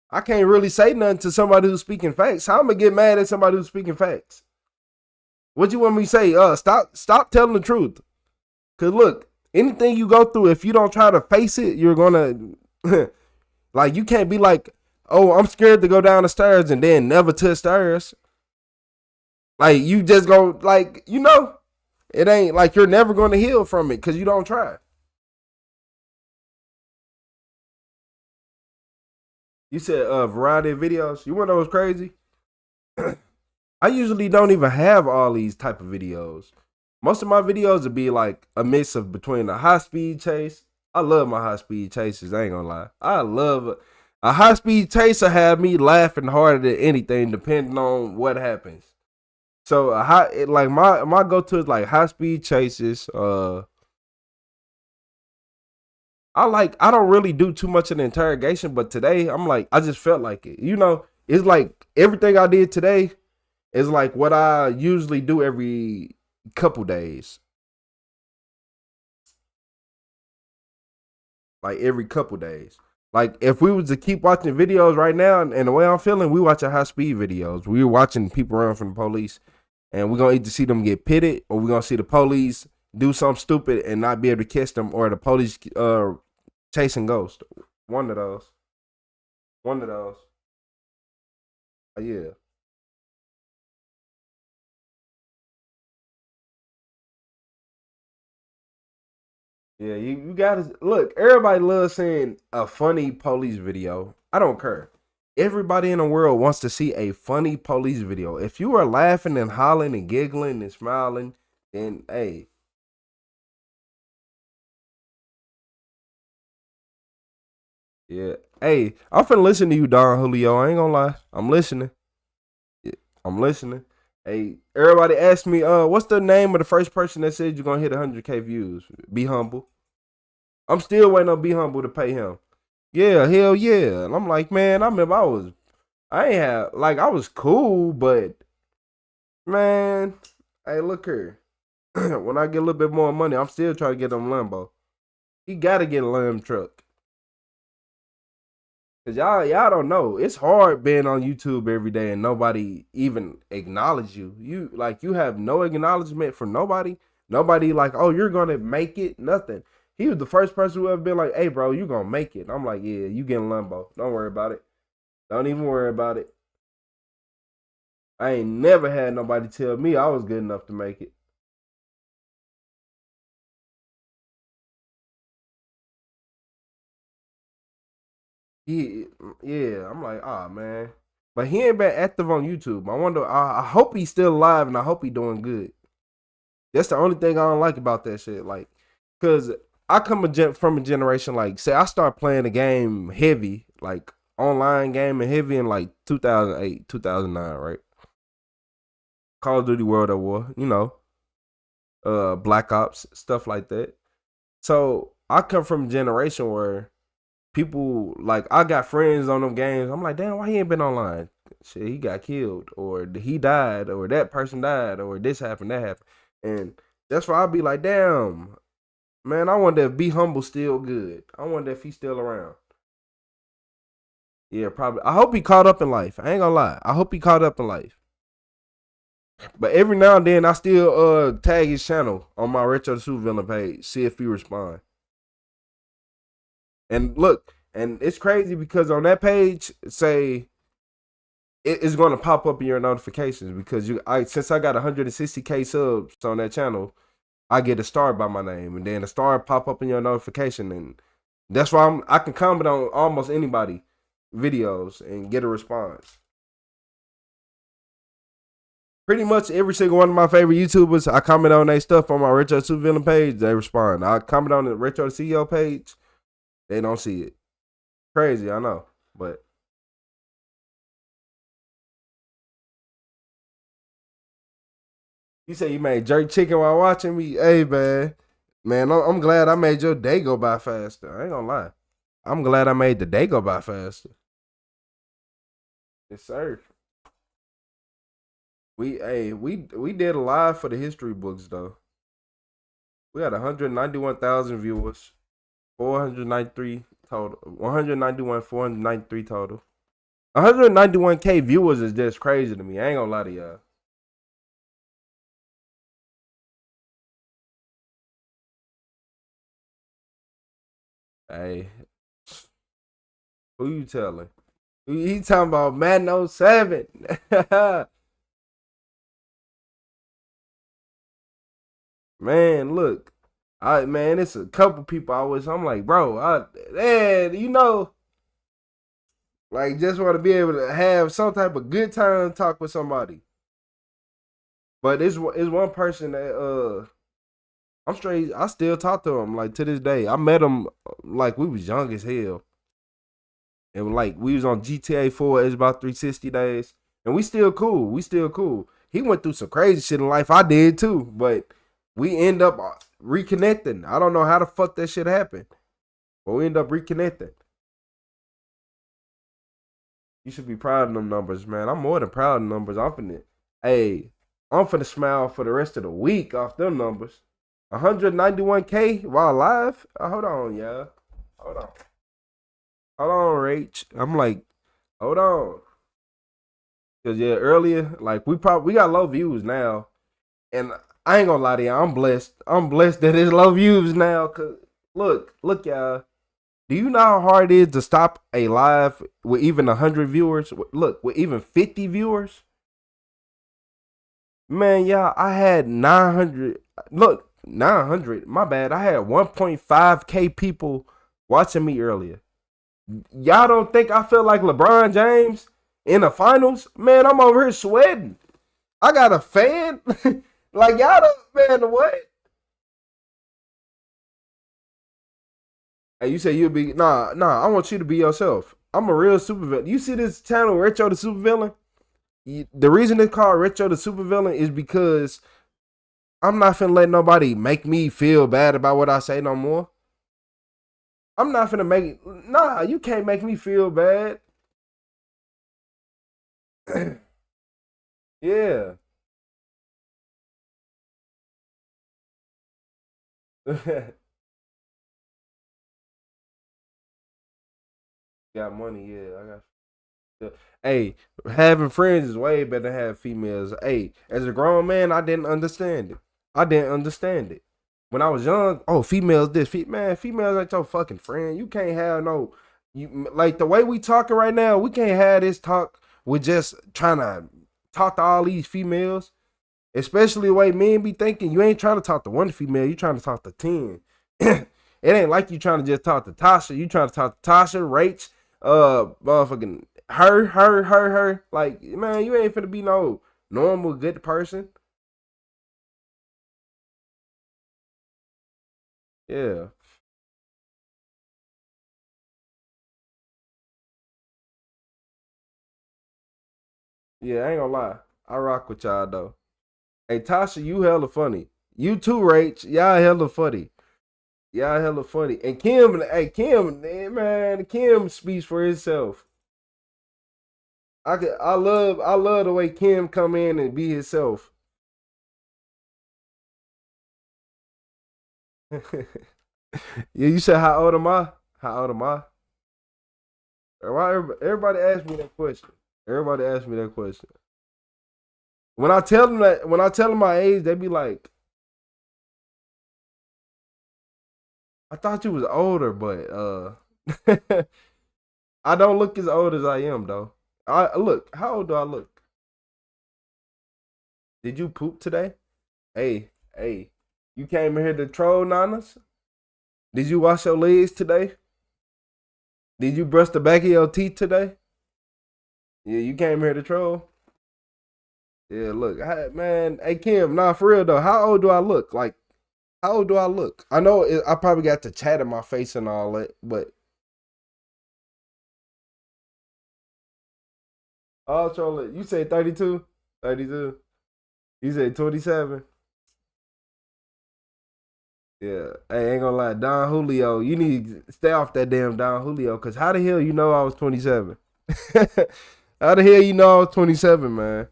I can't really say nothing to somebody who's speaking facts. How am I gonna get mad at somebody who's speaking facts? What you want me to say? Stop telling the truth. Cause look, anything you go through, if you don't try to face it, you're gonna like you can't be like, oh, I'm scared to go down the stairs and then never touch stairs. Like you just go like, it ain't like you're never gonna heal from it because you don't try. You said variety of videos. You want to know what's crazy? I usually don't even have all these type of videos. Most of my videos would be like a mix of between a high speed chase. I love my high speed chases. I ain't gonna lie. I love a high speed chase. Will have me laughing harder than anything, depending on what happens. So my go to is like high speed chases. I don't really do too much of the interrogation, but today I'm like, I just felt like it. It's like everything I did today is like what I usually do every couple days. Like every couple days. Like if we was to keep watching videos right now and the way I'm feeling, we watching high speed videos. We're watching people run from the police and we're gonna either see them get pitted or we're gonna see the police do something stupid and not be able to catch them, or the police chasing ghosts. One of those. Yeah. Yeah, you gotta look. Everybody loves seeing a funny police video. I don't care. Everybody in the world wants to see a funny police video. If you are laughing and hollering and giggling and smiling, then hey. Yeah. Hey, I'm finna listen to you, Don Julio. I ain't gonna lie. I'm listening. Yeah, I'm listening. Hey, everybody asked me, what's the name of the first person that said you're gonna hit 100K views? Be Humble. I'm still waiting on Be Humble to pay him. Yeah, hell yeah. And I'm like, man, I remember I was cool, but man, hey, look here. When I get a little bit more money, I'm still trying to get him Lambo. He gotta get a Lamb truck. Cause y'all don't know. It's hard being on YouTube every day and nobody even acknowledge you. You have no acknowledgement from nobody. Nobody like, oh, you're gonna make it. Nothing. He was the first person who ever been like, hey, bro, you gonna make it. I'm like, yeah, you getting Lambo. Don't worry about it. Don't even worry about it. I ain't never had nobody tell me I was good enough to make it. Yeah, I'm like, man. But he ain't been active on YouTube. I wonder, I hope he's still alive and I hope he doing good. That's the only thing I don't like about that shit. Like, cause I come from a generation, like, say I start playing the game heavy, like online gaming heavy in like 2008, 2009, right? Call of Duty World at War, Black Ops, stuff like that. So I come from a generation where people, like, I got friends on them games. I'm like, damn, why he ain't been online? Shit, he got killed, or he died, or that person died, or this happened, that happened. And that's why I'll be like, damn, man, I wonder if Be Humble still good. I wonder if he's still around. Yeah, probably. I hope he caught up in life. I ain't gonna lie. I hope he caught up in life. But every now and then, I still tag his channel on my Retro the Super Villain page, see if he respond. And look, and it's crazy because on that page, say it's going to pop up in your notifications because since I got 160K subs on that channel, I get a star by my name, and then a star pop up in your notification, and that's why I can comment on almost anybody videos and get a response. Pretty much every single one of my favorite YouTubers, I comment on their stuff on my Retro Super Villain page, they respond. I comment on the Retro CEO page, they don't see it. Crazy, I know, but you say you made jerk chicken while watching me? Hey, man, I'm glad I made your day go by faster. I ain't gonna lie. I'm glad I made the day go by faster. Yes, sir. We did a live for the history books though. We had 191,000 viewers, 493 total, 493 total. 191K viewers is just crazy to me. I ain't gonna lie to y'all. Hey, who you telling? He talking about Madden 07. Man, look. Man, it's a couple people I'm like, bro, man, like just want to be able to have some type of good time talk with somebody. But it's one person that I'm straight. I still talk to him like to this day. I met him like we was young as hell, and like we was on GTA 4. It's about 360 days, and we still cool. We still cool. He went through some crazy shit in life. I did too, but we end up reconnecting. I don't know how the fuck that shit happened, but we end up reconnecting. You should be proud of them numbers, man. I'm more than proud of numbers. I'm finna smile for the rest of the week off them numbers. 191K while alive? Hold on, y'all. Hold on, Rach. I'm like, hold on. Cause yeah, earlier, like we got low views now. And I ain't gonna lie to y'all, I'm blessed. I'm blessed that it's low views now. Cause look, y'all. Do you know how hard it is to stop a live with even 100 viewers? Look, with even 50 viewers? Man, y'all, I had 900. Look, 900. My bad. I had 1.5K people watching me earlier. Y'all don't think I feel like LeBron James in the finals? Man, I'm over here sweating. I got a fan. Like, y'all don't, man, what? Hey, you say you'll be, nah, I want you to be yourself. I'm a real supervillain. You see this channel, Retro the Supervillain? The reason it's called Retro the Supervillain is because I'm not finna let nobody make me feel bad about what I say no more. I'm not finna you can't make me feel bad. Yeah. Got money, yeah. I got. Hey, having friends is way better than having females. Hey, as a grown man, I didn't understand it. When I was young, females this, females ain't your fucking friend. You can't have like the way we talking right now. We can't have this talk with just trying to talk to all these females. Especially the way men be thinking. You ain't trying to talk to one female. You trying to talk to 10. It ain't like you trying to just talk to Tasha. You trying to talk to Tasha, Rach, motherfucking her. Like, man, you ain't finna be no normal good person. Yeah. Yeah, I ain't gonna lie. I rock with y'all though. Hey Tasha, you hella funny. You too, Rach. Y'all hella funny. Y'all hella funny. And Kim, man, Kim speaks for himself. I love the way Kim come in and be himself. Yeah, you said how old am I? How old am I? Why everybody ask me that question? Everybody ask me that question. When I tell them my age, they be like, I thought you was older, but I don't look as old as I am though. Look, how old do I look? Did you poop today? Hey, you came in here to troll nanas? Did you wash your legs today? Did you brush the back of your teeth today? Yeah, you came here to troll. Yeah, look, man, hey Kim, nah, for real though, how old do I look? Like, how old do I look? I know I probably got the chat in my face and all that, but I'll troll it. You say 32? 32? You say 27? Yeah, hey, ain't gonna lie, Don Julio, you need to stay off that damn Don Julio, cause how the hell you know I was 27? How the hell you know I was 27, man?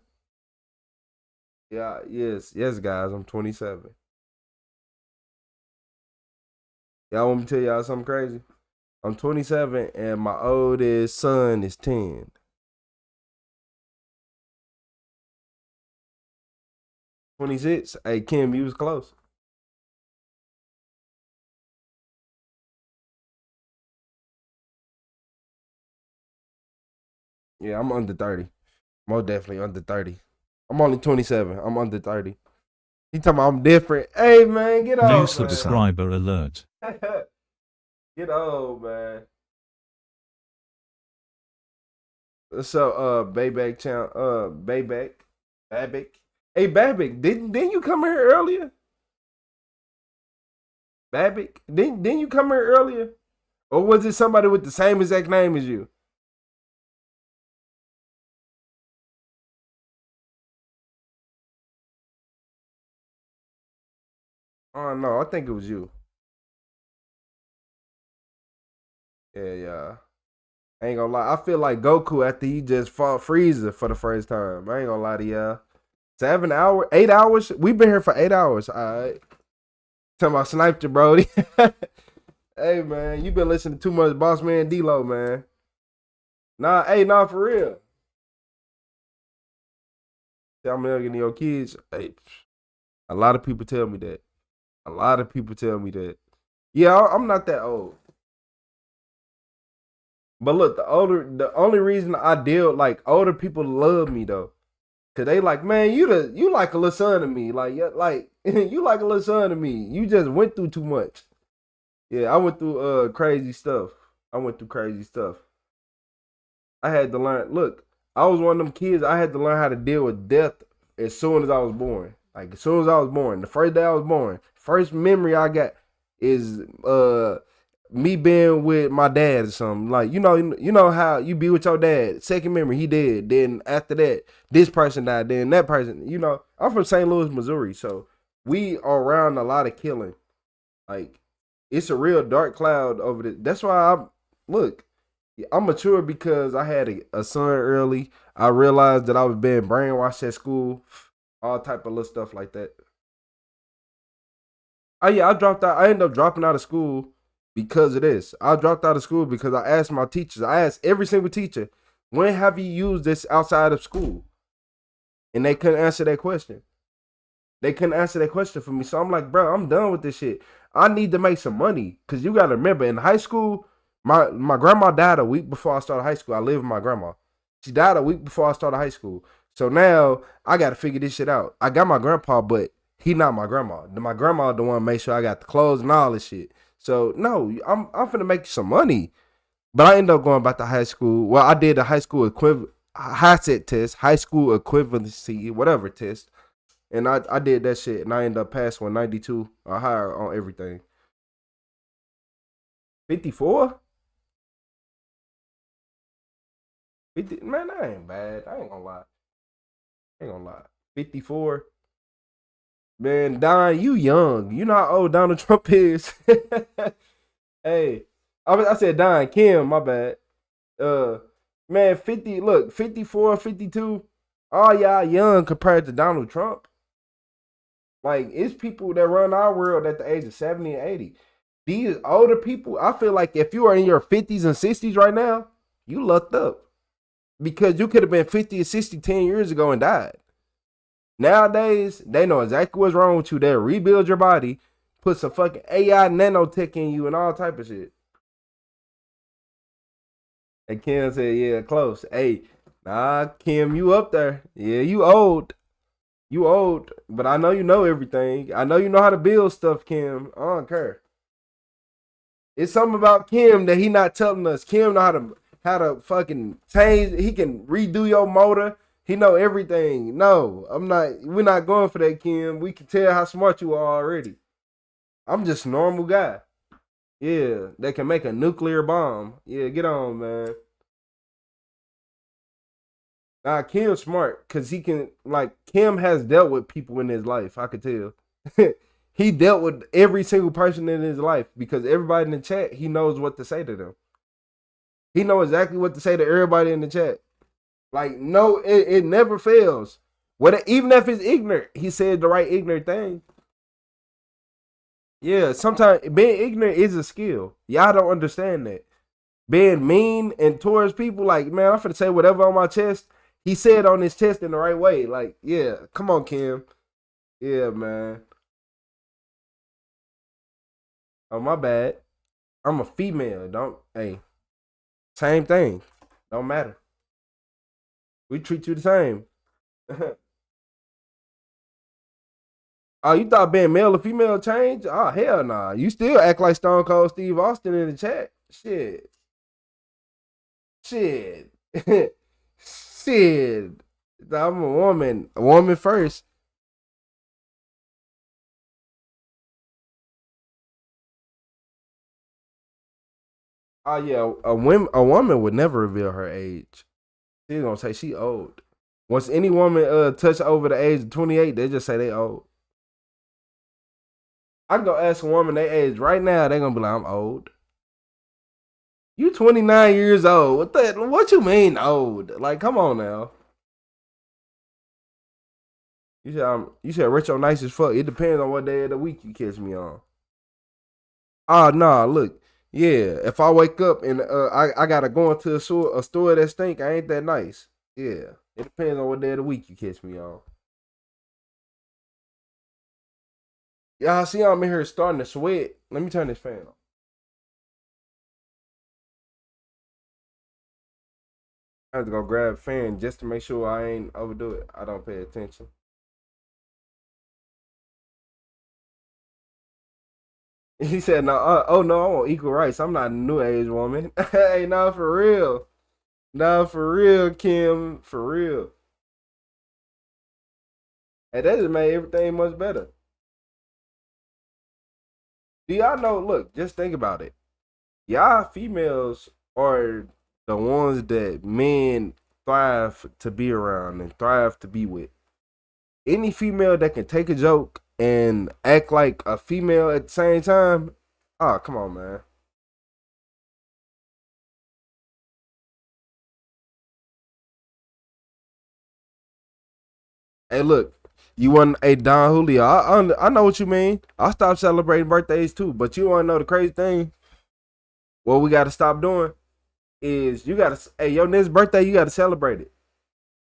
Yeah, yes, guys, I'm 27. Y'all want me to tell y'all something crazy? I'm 27 and my oldest son is 10. 26. Hey, Kim, you was close. Yeah, I'm under 30. Most definitely under 30. I'm only 27. I'm under 30. He talking about I'm different. Hey, man, get New old, subscriber alert. man. Get old, man. So, Bayback Town, Babic. Hey, Babic, didn't you come here earlier? Babic, didn't you come here earlier? Or was it somebody with the same exact name as you? Oh no, I think it was you. Yeah. I ain't gonna lie. I feel like Goku after he just fought Frieza for the first time. I ain't gonna lie to y'all. 7 hours, 8 hours. We've been here for 8 hours. All right. Talking about sniped you, Brody. Hey man, you been listening to too much Boss Man D-Lo, man. Nah, for real. I'm younger than your kids. Hey, a lot of people tell me that. A lot of people tell me that. Yeah, I'm not that old. But look, the only reason I deal like older people love me though. Cause they like, man, you like a little son to me. Like you like a little son to me. You just went through too much. Yeah, I went through crazy stuff. I had to learn. Look, I was one of them kids. I had to learn how to deal with death as soon as I was born. Like as soon as I was born, the first day I was born, first memory I got is me being with my dad or something. Like you know how you be with your dad. Second memory, he dead. Then after that, this person died. Then that person. You know, I'm from St. Louis, Missouri, so we are around a lot of killing. Like it's a real dark cloud over there. That's why I'm mature because I had a son early. I realized that I was being brainwashed at school, all type of little stuff like that. Oh yeah, I dropped out. I ended up dropping out of school because of this. I dropped out of school because I asked my teachers. I asked every single teacher, when have you used this outside of school? And they couldn't answer that question. They couldn't answer that question for me. So I'm like, bro, I'm done with this shit. I need to make some money. Cause you gotta remember, in high school, my grandma died a week before I started high school. I lived with my grandma. She died a week before I started high school. So now I gotta figure this shit out. I got my grandpa, but he not my grandma. My grandma the one make sure I got the clothes and all this shit. So no, I'm finna make some money. But I ended up going back to high school. Well, I did a high school high school equivalency, whatever test. And I did that shit, and I ended up passing with 92 or higher on everything. 54? 50, man, that ain't bad. I ain't gonna lie. 54? Man, Don, you young. You know how old Donald Trump is. Hey, I said Don, Kim, my bad. Man, 50, look, 54, 52. All y'all young compared to Donald Trump. Like, it's people that run our world at the age of 70 and 80. These older people, I feel like if you are in your 50s and 60s right now, you lucked up. Because you could have been 50 or 60 10 years ago and died. Nowadays, they know exactly what's wrong with you. They'll rebuild your body, put some fucking AI nanotech in you and all type of shit. And Kim said, yeah, close. Hey, nah, Kim, you up there. Yeah, you old. You old, but I know you know everything. I know you know how to build stuff, Kim. I don't care. It's something about Kim that he not telling us. Kim know how to fucking change. He can redo your motor. He know everything. No, I'm not. We're not going for that, Kim. We can tell how smart you are already. I'm just a normal guy. Yeah, that can make a nuclear bomb. Yeah, get on, man. Nah, Kim's smart because he can, like, Kim has dealt with people in his life. I could tell. He dealt with every single person in his life because everybody in the chat, he knows what to say to them. He knows exactly what to say to everybody in the chat. Like, no, it never fails. Even if it's ignorant, he said the right ignorant thing. Yeah, sometimes being ignorant is a skill. Y'all don't understand that. Being mean and towards people, like, man, I'm finna say whatever on my chest. He said on his chest in the right way. Like, yeah, come on, Kim. Yeah, man. Oh, my bad. I'm a female. Hey, same thing. Don't matter. We treat you the same. Oh, you thought being male or female changed? Oh, hell nah. You still act like Stone Cold Steve Austin in the chat. Shit. Shit. Shit. I'm a woman. A woman first. Oh yeah, a woman would never reveal her age. She's gonna say she old. Once any woman touch over the age of 28, they just say they old. I can go ask a woman their age right now, they gonna be like, I'm old. You 29 years old. What you mean old? Like, come on now. You said rich or nice as fuck. It depends on what day of the week you catch me on. Oh nah, look. Yeah, if I wake up and I gotta go into a store that stink, I ain't that nice. Yeah. It depends on what day of the week you catch me on. Yeah, I see I'm in here starting to sweat. Let me turn this fan on. I have to go grab a fan just to make sure I ain't overdo it. I don't pay attention. He said, "No, oh no, I want equal rights. I'm not a new age woman." Hey, no, for real. No, for real, Kim. For real. Hey, that just made everything much better. Do y'all know? Look, just think about it. Y'all females are the ones that men thrive to be around and thrive to be with. Any female that can take a joke and act like a female at the same time, oh, come on, man. Hey, look, you want a Don Julio? I know what you mean. I stopped celebrating birthdays too, but you want to know the crazy thing? What we got to stop doing is you got to, hey, your next birthday, you got to celebrate it.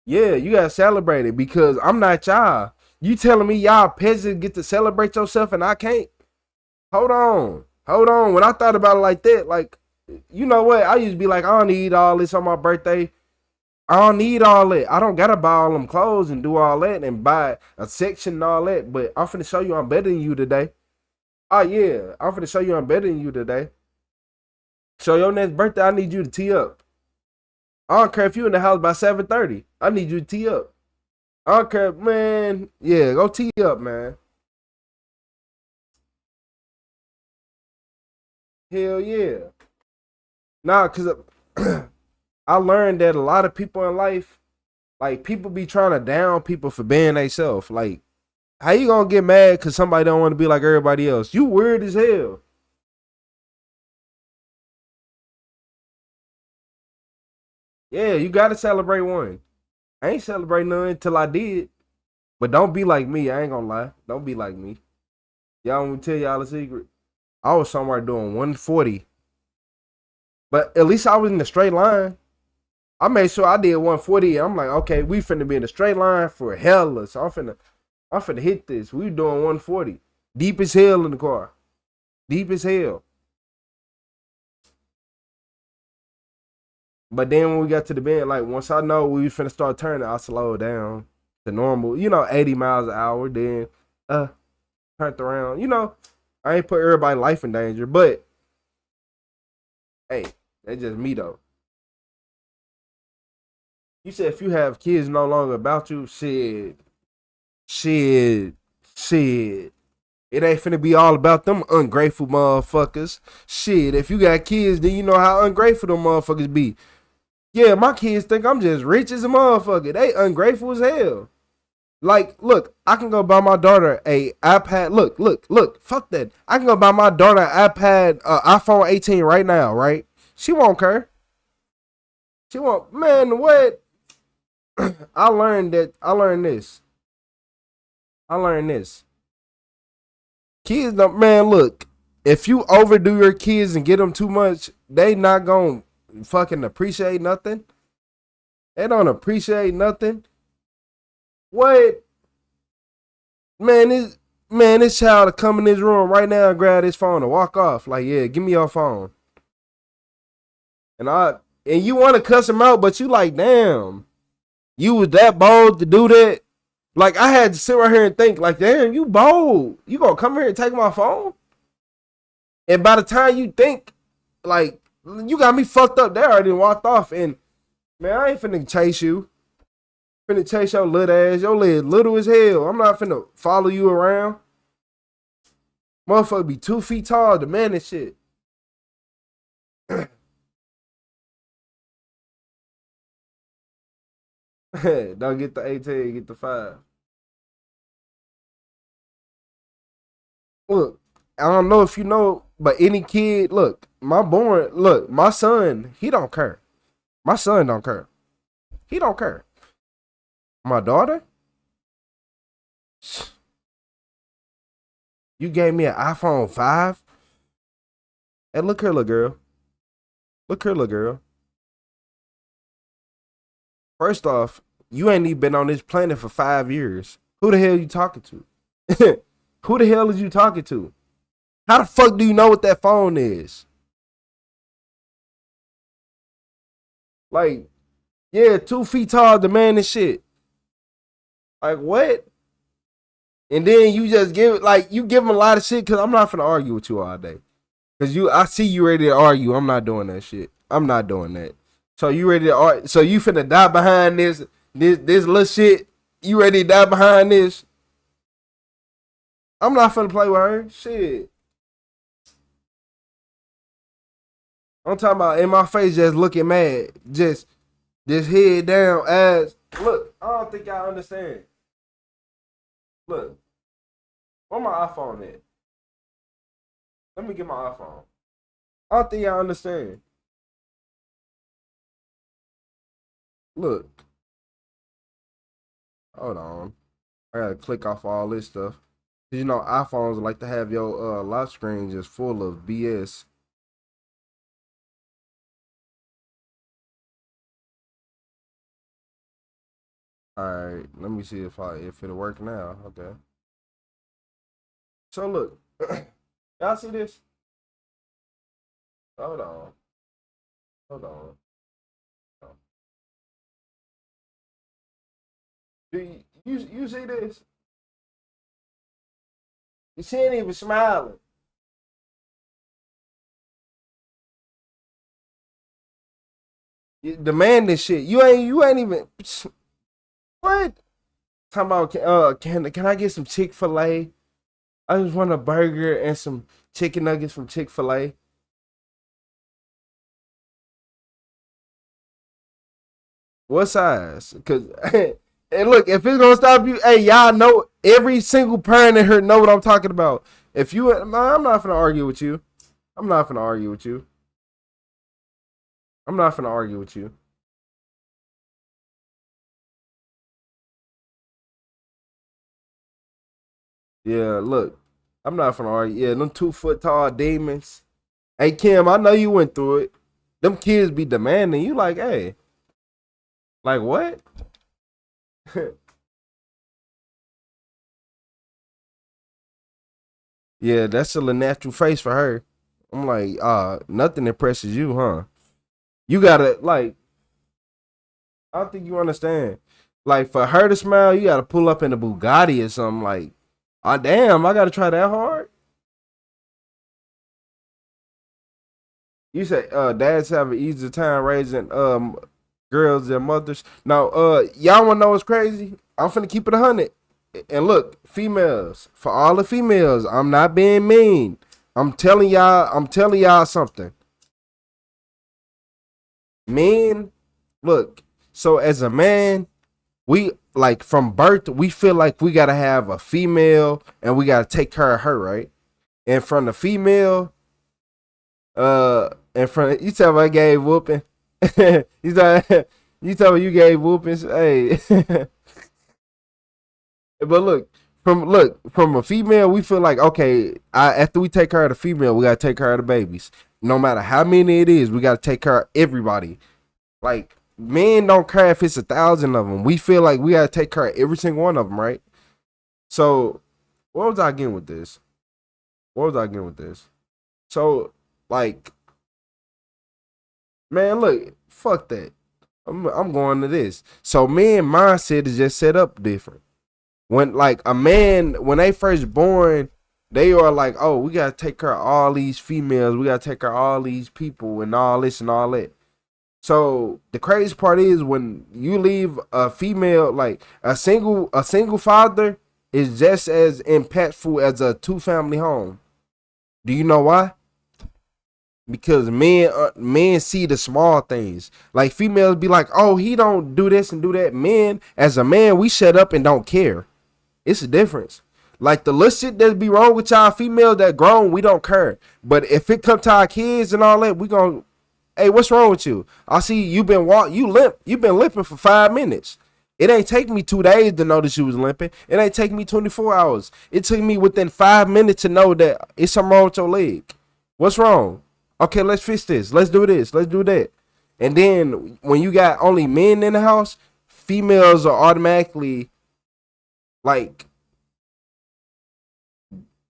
Yeah, you got to celebrate it because I'm not y'all. You telling me y'all peasants get to celebrate yourself and I can't? Hold on. Hold on. When I thought about it like that, like, you know what? I used to be like, I don't need all this on my birthday. I don't need all that. I don't gotta buy all them clothes and do all that and buy a section and all that. But I'm finna show you I'm better than you today. Oh yeah, I'm finna show you I'm better than you today. So your next birthday, I need you to tee up. I don't care if you in the house by 7:30. I need you to tee up. I don't care, man. Yeah, go tee up, man. Hell yeah. Nah, cause I learned that a lot of people in life, like people be trying to down people for being themselves. Like, how you gonna get mad because somebody don't want to be like everybody else? You weird as hell. Yeah, you gotta celebrate one. I ain't celebrate none until I did. But don't be like me. I ain't gonna lie. Don't be like me. Y'all want me to tell y'all a secret? I was somewhere doing 140. But at least I was in the straight line. I made sure I did 140. I'm like, okay, we finna be in a straight line for hella. So I'm finna hit this. We doing 140. Deep as hell in the car. Deep as hell. But then when we got to the bend, like once I know we was finna start turning, I slowed down to normal, 80 miles an hour. Then turned around. I ain't put everybody's life in danger, but hey, that's just me though. You said if you have kids no longer about you, shit. It ain't finna be all about them ungrateful motherfuckers. Shit, if you got kids, then you know how ungrateful them motherfuckers be. Yeah, my kids think I'm just rich as a motherfucker. They ungrateful as hell. Like, look, I can go buy my daughter a iPad. Look, fuck that. I can go buy my daughter an iPad, iPhone 18 right now, right? She won't care. She won't, man, what? I learned this. Kids don't, man, look, if you overdo your kids and get them too much, they not gonna fucking appreciate nothing. They don't appreciate nothing. What? This child to come in this room right now and grab his phone and walk off. Like, yeah, give me your phone. And you want to cuss him out, but you like, damn. You was that bold to do that? Like, I had to sit right here and think, like, damn, you bold. You gonna come here and take my phone? And by the time you think, like, you got me fucked up there, I didn't walked off. And, man, I ain't finna chase you. Finna chase your little ass. Your leg little as hell. I'm not finna follow you around. Motherfucker be 2 feet tall, the man and shit. Don't get the 18, get the 5. Look, I don't know if you know, but any kid, look, my son, he don't care. My son don't care. He don't care. My daughter? You gave me an iPhone 5? Hey, look here, little girl. Look here, little girl. First off, you ain't even been on this planet for 5 years. Who the hell you talking to? Who the hell is you talking to? How the fuck do you know what that phone is? Like, yeah, 2 feet tall, the man and shit. Like, what? And then you just give him a lot of shit, because I'm not finna argue with you all day. Because I see you ready to argue. I'm not doing that shit. I'm not doing that. So you ready to argue? So you finna die behind this little shit? You ready to die behind this? I'm not finna play with her. Shit. I'm talking about in my face, just looking mad. Just head down, ass. Look, I don't think y'all understand. Look. Where my iPhone at? Let me get my iPhone. I don't think y'all understand. Look. Hold on. I gotta click off all this stuff. You know, iPhones like to have your lock screen just full of BS. Alright, let me see if it'll work now. Okay. So look. Y'all see this? Hold on. Hold on. Do you see this? She ain't even smiling. You demanding shit. You ain't even. What? Talking about can I get some Chick-fil-A? I just want a burger and some chicken nuggets from Chick-fil-A. What size? Cause and look, if it's gonna stop you, hey, y'all know, every single parent in here know what I'm talking about. If you, I'm not gonna argue with you. I'm not gonna argue with you. I'm not gonna argue with you. Yeah, look, I'm not gonna argue. Yeah, them 2 foot tall demons. Hey, Kim, I know you went through it. Them kids be demanding. You like, hey, like what? Yeah, that's still a natural face for her. I'm like, nothing impresses you, huh? You gotta, like, I don't think you understand. Like, for her to smile, you gotta pull up in a Bugatti or something. Like, damn, I gotta try that hard. You say, dads have an easier time raising girls than mothers. Now, y'all wanna know what's crazy? I'm finna keep it 100. And look, females, for all the females, I'm not being mean. I'm telling y'all something. Men, look, so as a man, we, like, from birth, we feel like we gotta have a female and we gotta take care of her, right? And from the female, and from, you tell me I gave whooping. you tell me you gave whoopings. Hey. But look, from a female, we feel like, okay, after we take care of the female, we gotta take care of the babies. No matter how many it is, we gotta take care of everybody. Like, men don't care if it's 1,000 of them. We feel like we gotta take care of every single one of them, right? So, what was I getting with this? So, like, man, look, fuck that. I'm going to this. So men mindset is just set up different. When like a man, when they first born, they are like, oh, we gotta take care of all these females, we gotta take care of all these people and all this and all that. So the crazy part is when you leave a female, like a single father is just as impactful as a 2-family home. Do you know why? Because men see the small things. Like females be like, oh, he don't do this and do that. Men, as a man, we shut up and don't care. It's a difference. Like the little shit that be wrong with y'all females that grown, we don't care. But if it come to our kids and all that, we gon', hey, what's wrong with you? I see you been limping for 5 minutes. It ain't take me 2 days to notice you was limping. It ain't take me 24 hours. It took me within 5 minutes to know that it's something wrong with your leg. What's wrong? Okay, let's fix this. Let's do this. Let's do that. And then when you got only men in the house, females are automatically like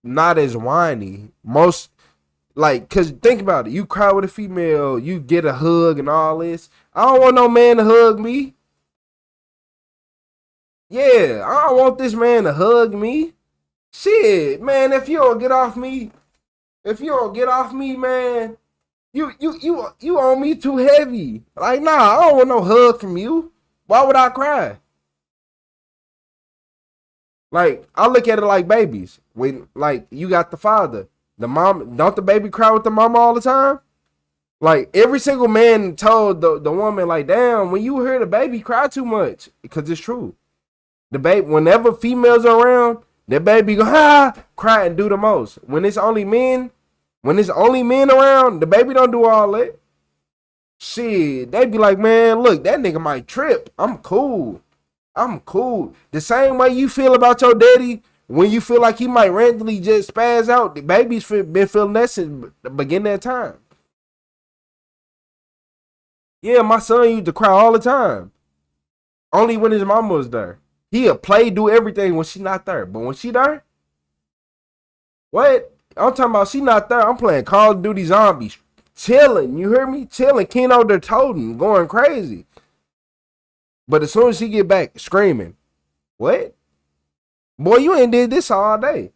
not as whiny. Most like, cause think about it. You cry with a female, you get a hug and all this. I don't want no man to hug me. Yeah, I don't want this man to hug me. Shit, man, if you don't get off me, man, you on me too heavy. Like, nah, I don't want no hug from you. Why would I cry? Like, I look at it like babies. When like you got the father, the mom, don't the baby cry with the mama all the time? Like every single man told the woman, like, damn, when you hear the baby cry too much, because it's true. The baby, whenever females are around, that baby go cry and do the most. When it's only men around, the baby don't do all that. Shit, they be like, man, look, that nigga might trip. I'm cool. The same way you feel about your daddy when you feel like he might randomly just spaz out. The baby's been feeling that since the beginning of time. Yeah, my son used to cry all the time. Only when his mama was there. He'll play, do everything when she not there. But when she there, what? I'm talking about she not there. I'm playing Call of Duty Zombies. Chilling, you hear me? Chilling, Keno der Toten, going crazy. But as soon as she get back, screaming. What? Boy, you ain't did this all day.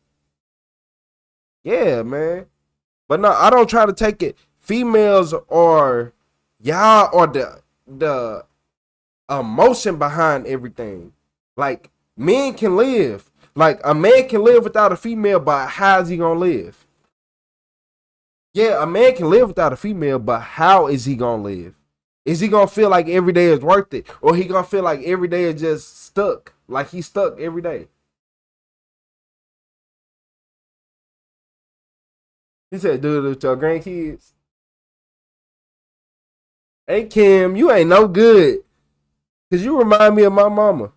Yeah, man. But no, I don't try to take it. Females or y'all or the emotion behind everything. Like, men can live. Like, a man can live without a female, but how is he gonna live? Yeah, a man can live without a female, but how is he gonna live? Is he gonna feel like every day is worth it? Or he gonna feel like every day is just stuck? Like he's stuck every day? He said, do it with your grandkids. Hey, Kim, you ain't no good. Because you remind me of my mama.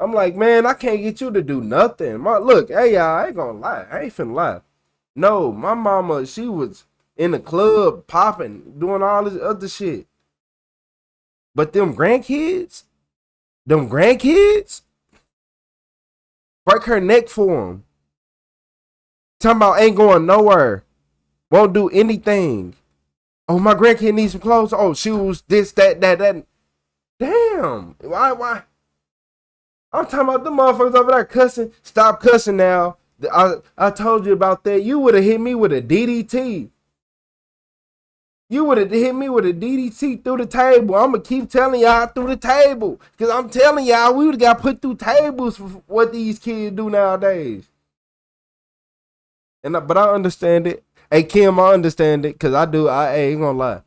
I'm like, man, I can't get you to do nothing. Look, hey, y'all, I ain't gonna lie. I ain't finna lie. No, my mama, she was in the club popping, doing all this other shit. But them grandkids, break her neck for them. Talking about ain't going nowhere. Won't do anything. Oh, my grandkid needs some clothes. Oh, shoes, this, that. Damn. Why? I'm talking about the motherfuckers over there cussing. Stop cussing now. I told you about that. You would have hit me with a DDT. You would have hit me with a DDT through the table. I'm going to keep telling y'all through the table. Because I'm telling y'all, we would have got put through tables for what these kids do nowadays. But I understand it. Hey, Kim, I understand it. Because I ain't going to lie.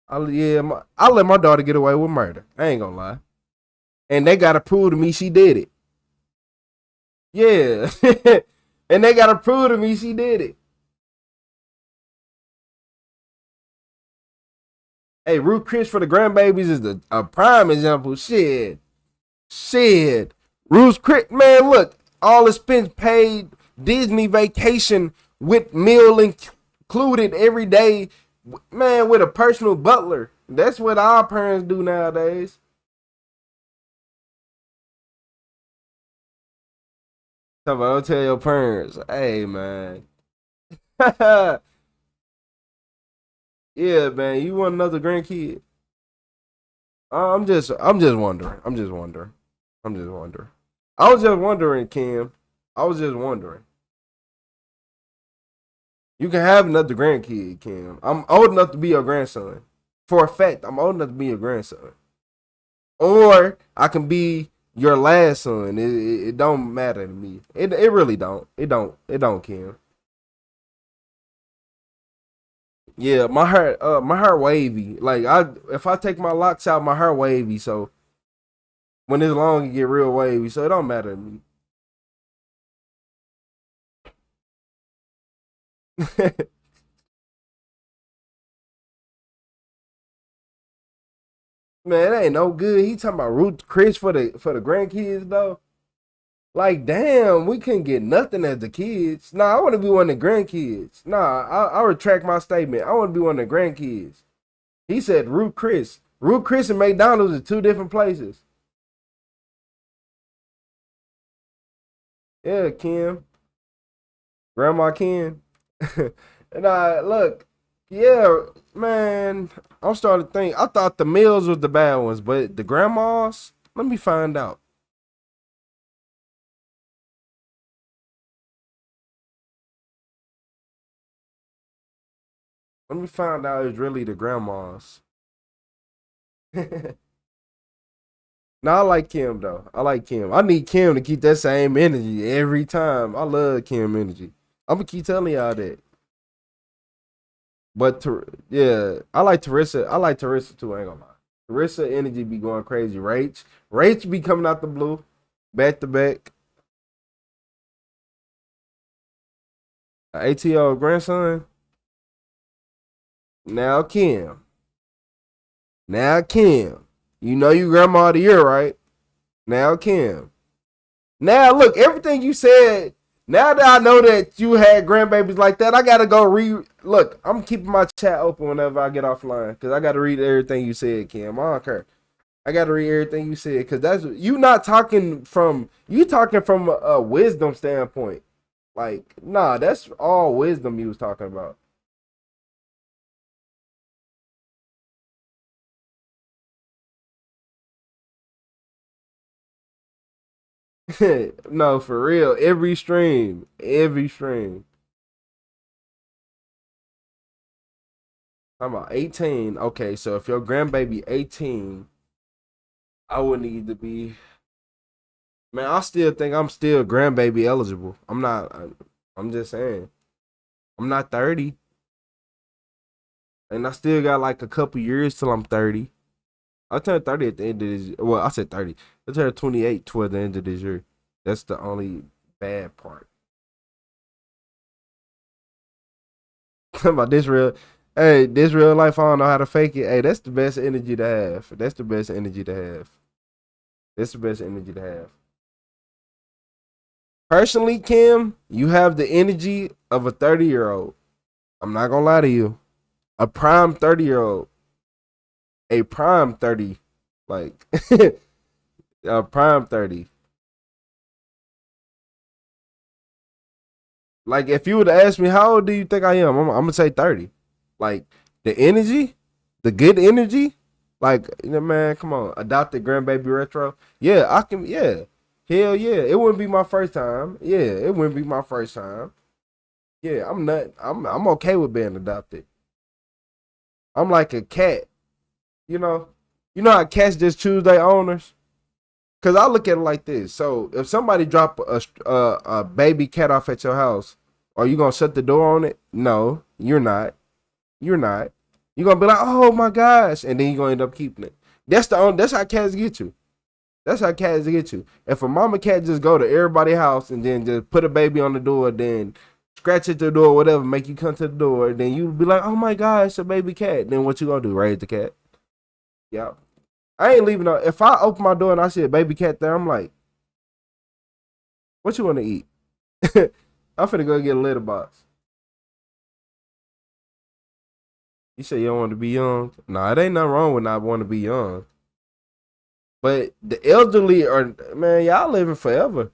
I let my daughter get away with murder. I ain't going to lie. And they got to prove to me she did it. Yeah. And they got to prove to me she did it. Hey, Ruth Chris for the grandbabies is a prime example. Shit. Ruth Chris, man, look. All expense paid, Disney vacation with meal included every day. Man, with a personal butler. That's what our parents do nowadays. Don't tell your parents. Hey, man. Yeah, man. You want another grandkid? I'm just wondering. I was just wondering, Kim. I was just wondering. You can have another grandkid, Kim. I'm old enough to be your grandson. For a fact, I'm old enough to be your grandson. Or I can be your last son. It don't matter to me. It really don't. It don't, Kim. Yeah, my hair wavy. Like if I take my locks out, my hair wavy. So when it's long, it get real wavy. So it don't matter to me. Man, it ain't no good. He talking about Ruth Chris for the grandkids though. Like, damn, we couldn't get nothing as the kids. Nah, I want to be one of the grandkids. Nah, I retract my statement. I want to be one of the grandkids. He said Ruth Chris. Ruth Chris and McDonald's are two different places. Yeah, Kim. Grandma Kim. And I look, yeah, man, I'm starting to think. I thought the meals was the bad ones, but the grandmas, let me find out. Let me find out it's really the grandmas. No, I like Kim though. I like Kim. I need Kim to keep that same energy every time. I love Kim energy. I'm gonna keep telling y'all that. But yeah, I like Teresa. I like Teresa too. I ain't gonna lie. Teresa energy be going crazy. Rach be coming out the blue, back to back. ATO grandson. Now Kim. Now Kim. You know you grandma of the year, right? Now Kim. Now look, everything you said. Now that I know that you had grandbabies like that, I gotta go look. I'm keeping my chat open whenever I get offline because I gotta read everything you said, Kim. I don't care. I gotta read everything you said because that's you not talking from a wisdom standpoint. Like, nah, that's all wisdom you was talking about. No, for real. Every stream. Every stream. I'm about 18. Okay, so if your grandbaby 18, I would need to be. Man, I still think I'm still grandbaby eligible. I'm not. I'm just saying. I'm not 30. And I still got like a couple years till I'm 30. I turned 30 at the end of this. Well, I said 30. I turned 28 toward the end of this year. That's the only bad part. About this real. Hey, this real life, I don't know how to fake it. Hey, that's the best energy to have. That's the best energy to have. That's the best energy to have. Personally, Kim, you have the energy of a 30-year-old. I'm not gonna lie to you. A prime 30-year-old. A prime 30. Like a prime 30. Like if you would have asked me how old do you think I am, I'm gonna say 30. Like the energy, the good energy, like man, come on, adopted grandbaby retro. Yeah, I can. Yeah, hell yeah, it wouldn't be my first time. Yeah, it wouldn't be my first time. Yeah, I'm not. I'm okay with being adopted. I'm like a cat. You know, how cats just choose their owners. Cause I look at it like this. So if somebody drop a baby cat off at your house, are you gonna shut the door on it? No, you're not. You're not. You're gonna be like, oh my gosh, and then you're gonna end up keeping it. That's how cats get you. That's how cats get you. If a mama cat just go to everybody's house and then just put a baby on the door, then scratch at the door, whatever, make you come to the door, then you be like, oh my gosh, a baby cat. Then what you gonna do? Raise the cat. Yep. I ain't leaving. If I open my door and I see a baby cat there, I'm like, what you want to eat? I'm finna go get a litter box. You say you don't want to be young? Nah, it ain't nothing wrong with not wanting to be young. But the elderly are, man, y'all living forever.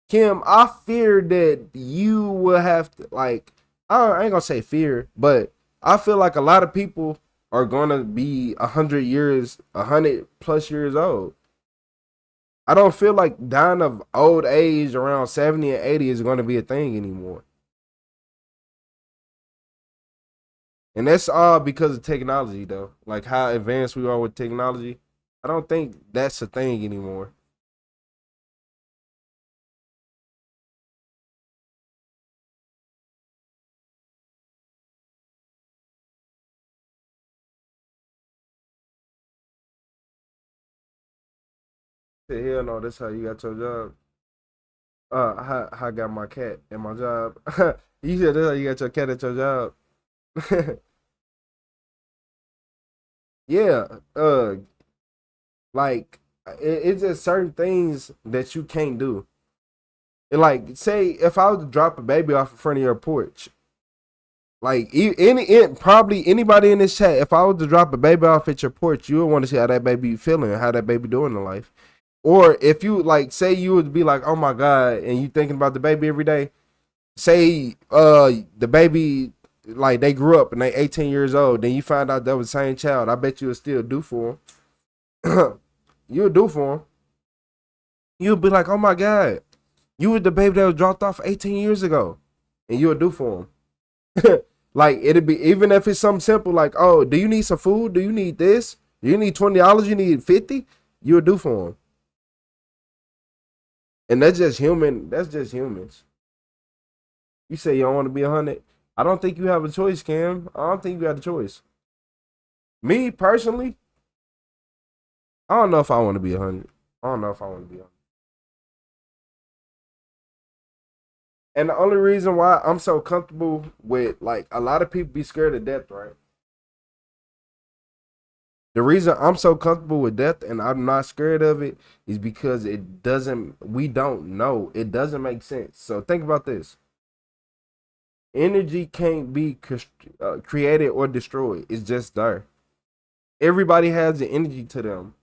Kim, I fear that you will have to, like, I ain't gonna say fear, but I feel like a lot of people are gonna be 100 years, 100+ years old. I don't feel like dying of old age around 70 and 80 is gonna be a thing anymore. And that's all because of technology, though. Like how advanced we are with technology. I don't think that's a thing anymore. Say, hell no, that's how you got your job. How I got my cat at my job. You said that's how you got your cat at your job. Yeah. Like it's just certain things that you can't do. And like, say if I was to drop a baby off in front of your porch, like probably anybody in this chat, if I was to drop a baby off at your porch, you would want to see how that baby feeling, how that baby doing in life. Or if you like, say you would be like, oh my God, and you thinking about the baby every day. Say the baby, like they grew up and they 18 years old, then you find out that was the same child. I bet you would still do for him. You would do for him. You would be like, oh my God, you were the baby that was dropped off 18 years ago, and you would do for him. Like it'd be, even if it's something simple like, oh, do you need some food? Do you need this? Do you need $20? You need 50? You would do for him. And that's just human. That's just humans. You say you don't want to be 100. I don't think you have a choice, Cam. I don't think you got a choice. Me personally, I don't know if I want to be 100. I don't know if I want to be 100. And the only reason why I'm so comfortable with, like, a lot of people be scared of death, right? The reason I'm so comfortable with death and I'm not scared of it is because we don't know. It doesn't make sense. So think about this. Energy can't be created or destroyed. It's just there. Everybody has the energy to them.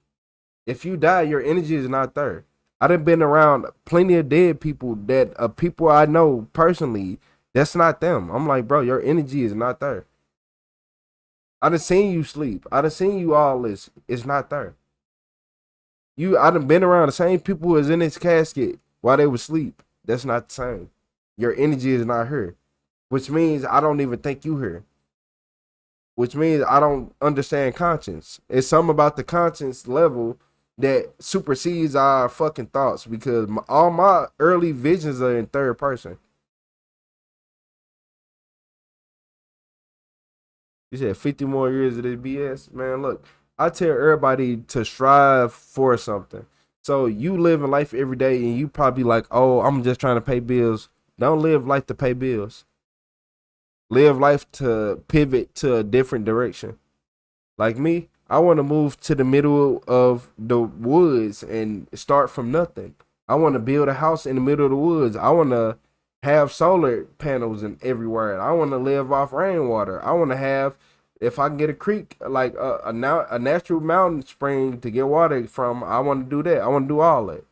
If you die, your energy is not there. I done been around plenty of dead people that people I know personally, that's not them. I'm like, bro, your energy is not there. I done seen you sleep. I done seen you all this. It's not there. I done been around the same people who was in this casket while they was asleep. That's not the same. Your energy is not here. Which means I don't even think you here. Which means I don't understand conscience. It's something about the conscience level that supersedes our fucking thoughts, because all my early visions are in third person. You said 50 more years of this BS? Man, look, I tell everybody to strive for something. So you live in life every day and you probably like, oh, I'm just trying to pay bills. Don't live life to pay bills. Live life to pivot to a different direction. Like me, I want to move to the middle of the woods and start from nothing. I want to build a house in the middle of the woods. I want to have solar panels in everywhere. I want to live off rainwater. I want to have, if I can get a creek, like a natural mountain spring to get water from, I want to do that. I want to do all that.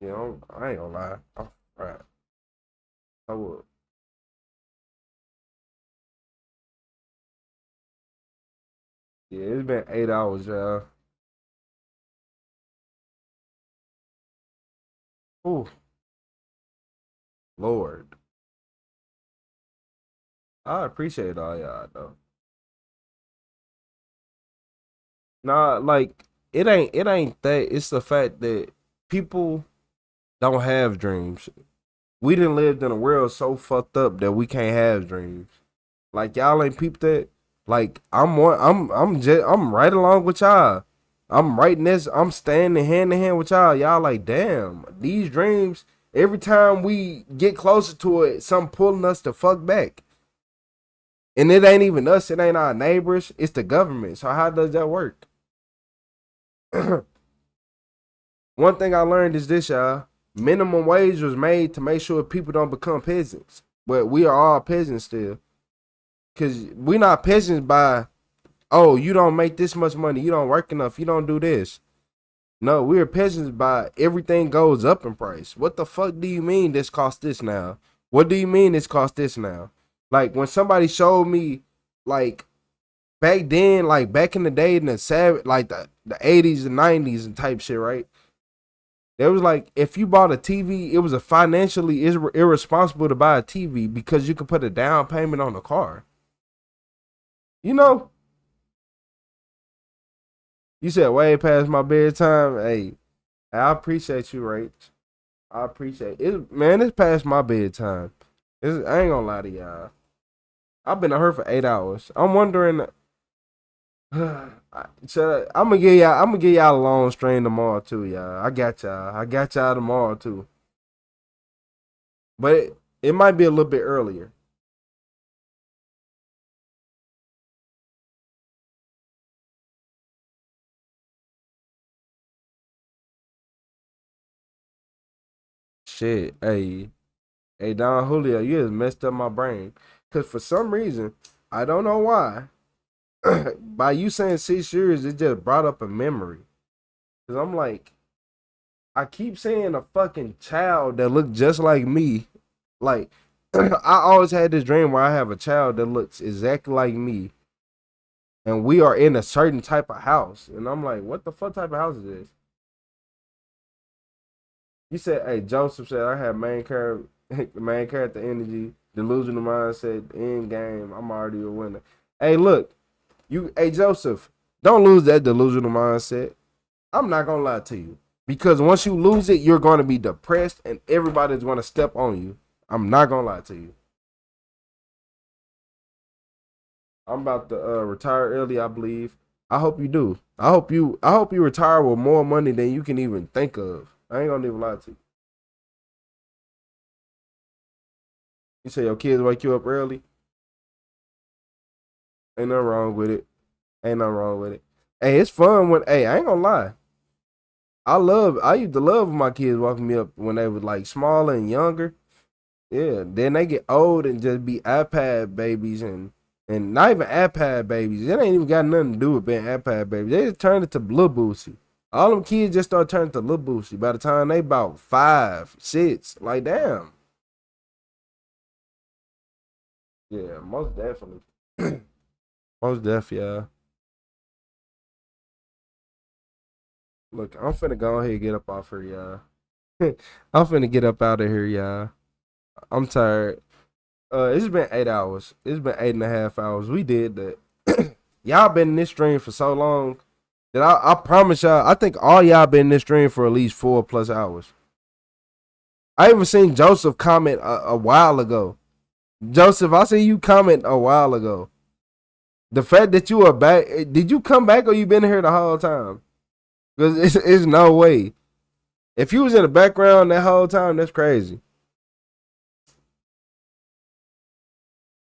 You know, I ain't gonna lie. I'm right. I would. Yeah, it's been 8 hours, y'all. Ooh, Lord. I appreciate all y'all though. Nah, like it ain't that. It's the fact that people don't have dreams. We done lived in a world so fucked up that we can't have dreams. Like y'all ain't peeped that. Like I'm right along with y'all. I'm right next. I'm standing hand in hand with y'all. Y'all like, damn, these dreams. Every time we get closer to it, some pulling us the fuck back. And it ain't even us. It ain't our neighbors. It's the government. So how does that work? One thing I learned is this, y'all. Minimum wage was made to make sure people don't become peasants. But we are all peasants still. Because we're not peasants by, oh, you don't make this much money. You don't work enough. You don't do this. No, we are peasants by everything goes up in price. What the fuck do you mean this cost this now? What do you mean this cost this now? Like when somebody showed me like back then, like back in the day in the like the 80s and 90s and type shit, right? There was like if you bought a TV, it was a financially irresponsible to buy a TV because you could put a down payment on the car. You know? You said way past my bedtime. Hey, I appreciate you, Rach. I appreciate it. Man, it's past my bedtime. I ain't gonna lie to y'all. I've been to her for 8 hours. I'm wondering. I'm gonna give y'all a long stream tomorrow too, y'all. I got y'all tomorrow too. But it might be a little bit earlier. Shit, hey, Don Julio, you just messed up my brain. Cause for some reason, I don't know why, by you saying 6 years, it just brought up a memory. Cause I'm like, I keep saying a fucking child that looked just like me. Like, I always had this dream where I have a child that looks exactly like me. And we are in a certain type of house. And I'm like, what the fuck type of house is this? You said, hey, Joseph said, I have main character energy, delusional mindset, end game. I'm already a winner. Hey, look, hey, Joseph, don't lose that delusional mindset. I'm not going to lie to you. Because once you lose it, you're going to be depressed and everybody's going to step on you. I'm not going to lie to you. I'm about to retire early, I believe. I hope you do. I hope you retire with more money than you can even think of. I ain't gonna even lie to you. You say your kids wake you up early? Ain't nothing wrong with it. Hey, it's fun when, hey, I ain't gonna lie. I used to love my kids waking me up when they was like smaller and younger. Yeah, then they get old and just be iPad babies and not even iPad babies. It ain't even got nothing to do with being iPad babies. They just turned it to Blue Boosie. All them kids just start turning to Lil Boosie by the time they about 5, 6. Like, damn. Yeah, most definitely. Most definitely, yeah. Look, I'm finna go ahead and get up off here, y'all. I'm finna get up out of here, y'all. I'm tired. It's been 8 hours. It's been 8.5 hours. We did that. Y'all been in this stream for so long. That I promise y'all, I think all y'all been in this stream for at least 4+ hours. I even seen Joseph comment a while ago. Joseph, I seen you comment a while ago. The fact that you are back, did you come back or you been here the whole time? Because it's no way. If you was in the background that whole time, that's crazy.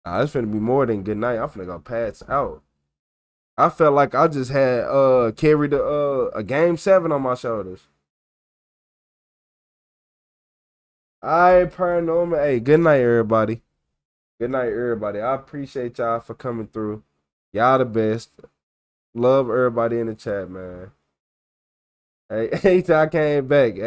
Nah, it's finna be more than good night. I'm finna go pass out. I felt like I just had carried a game 7 on my shoulders. Alright, paranormal. Hey, good night, everybody. Good night, everybody. I appreciate y'all for coming through. Y'all the best. Love everybody in the chat, man. Hey, I came back. Hey.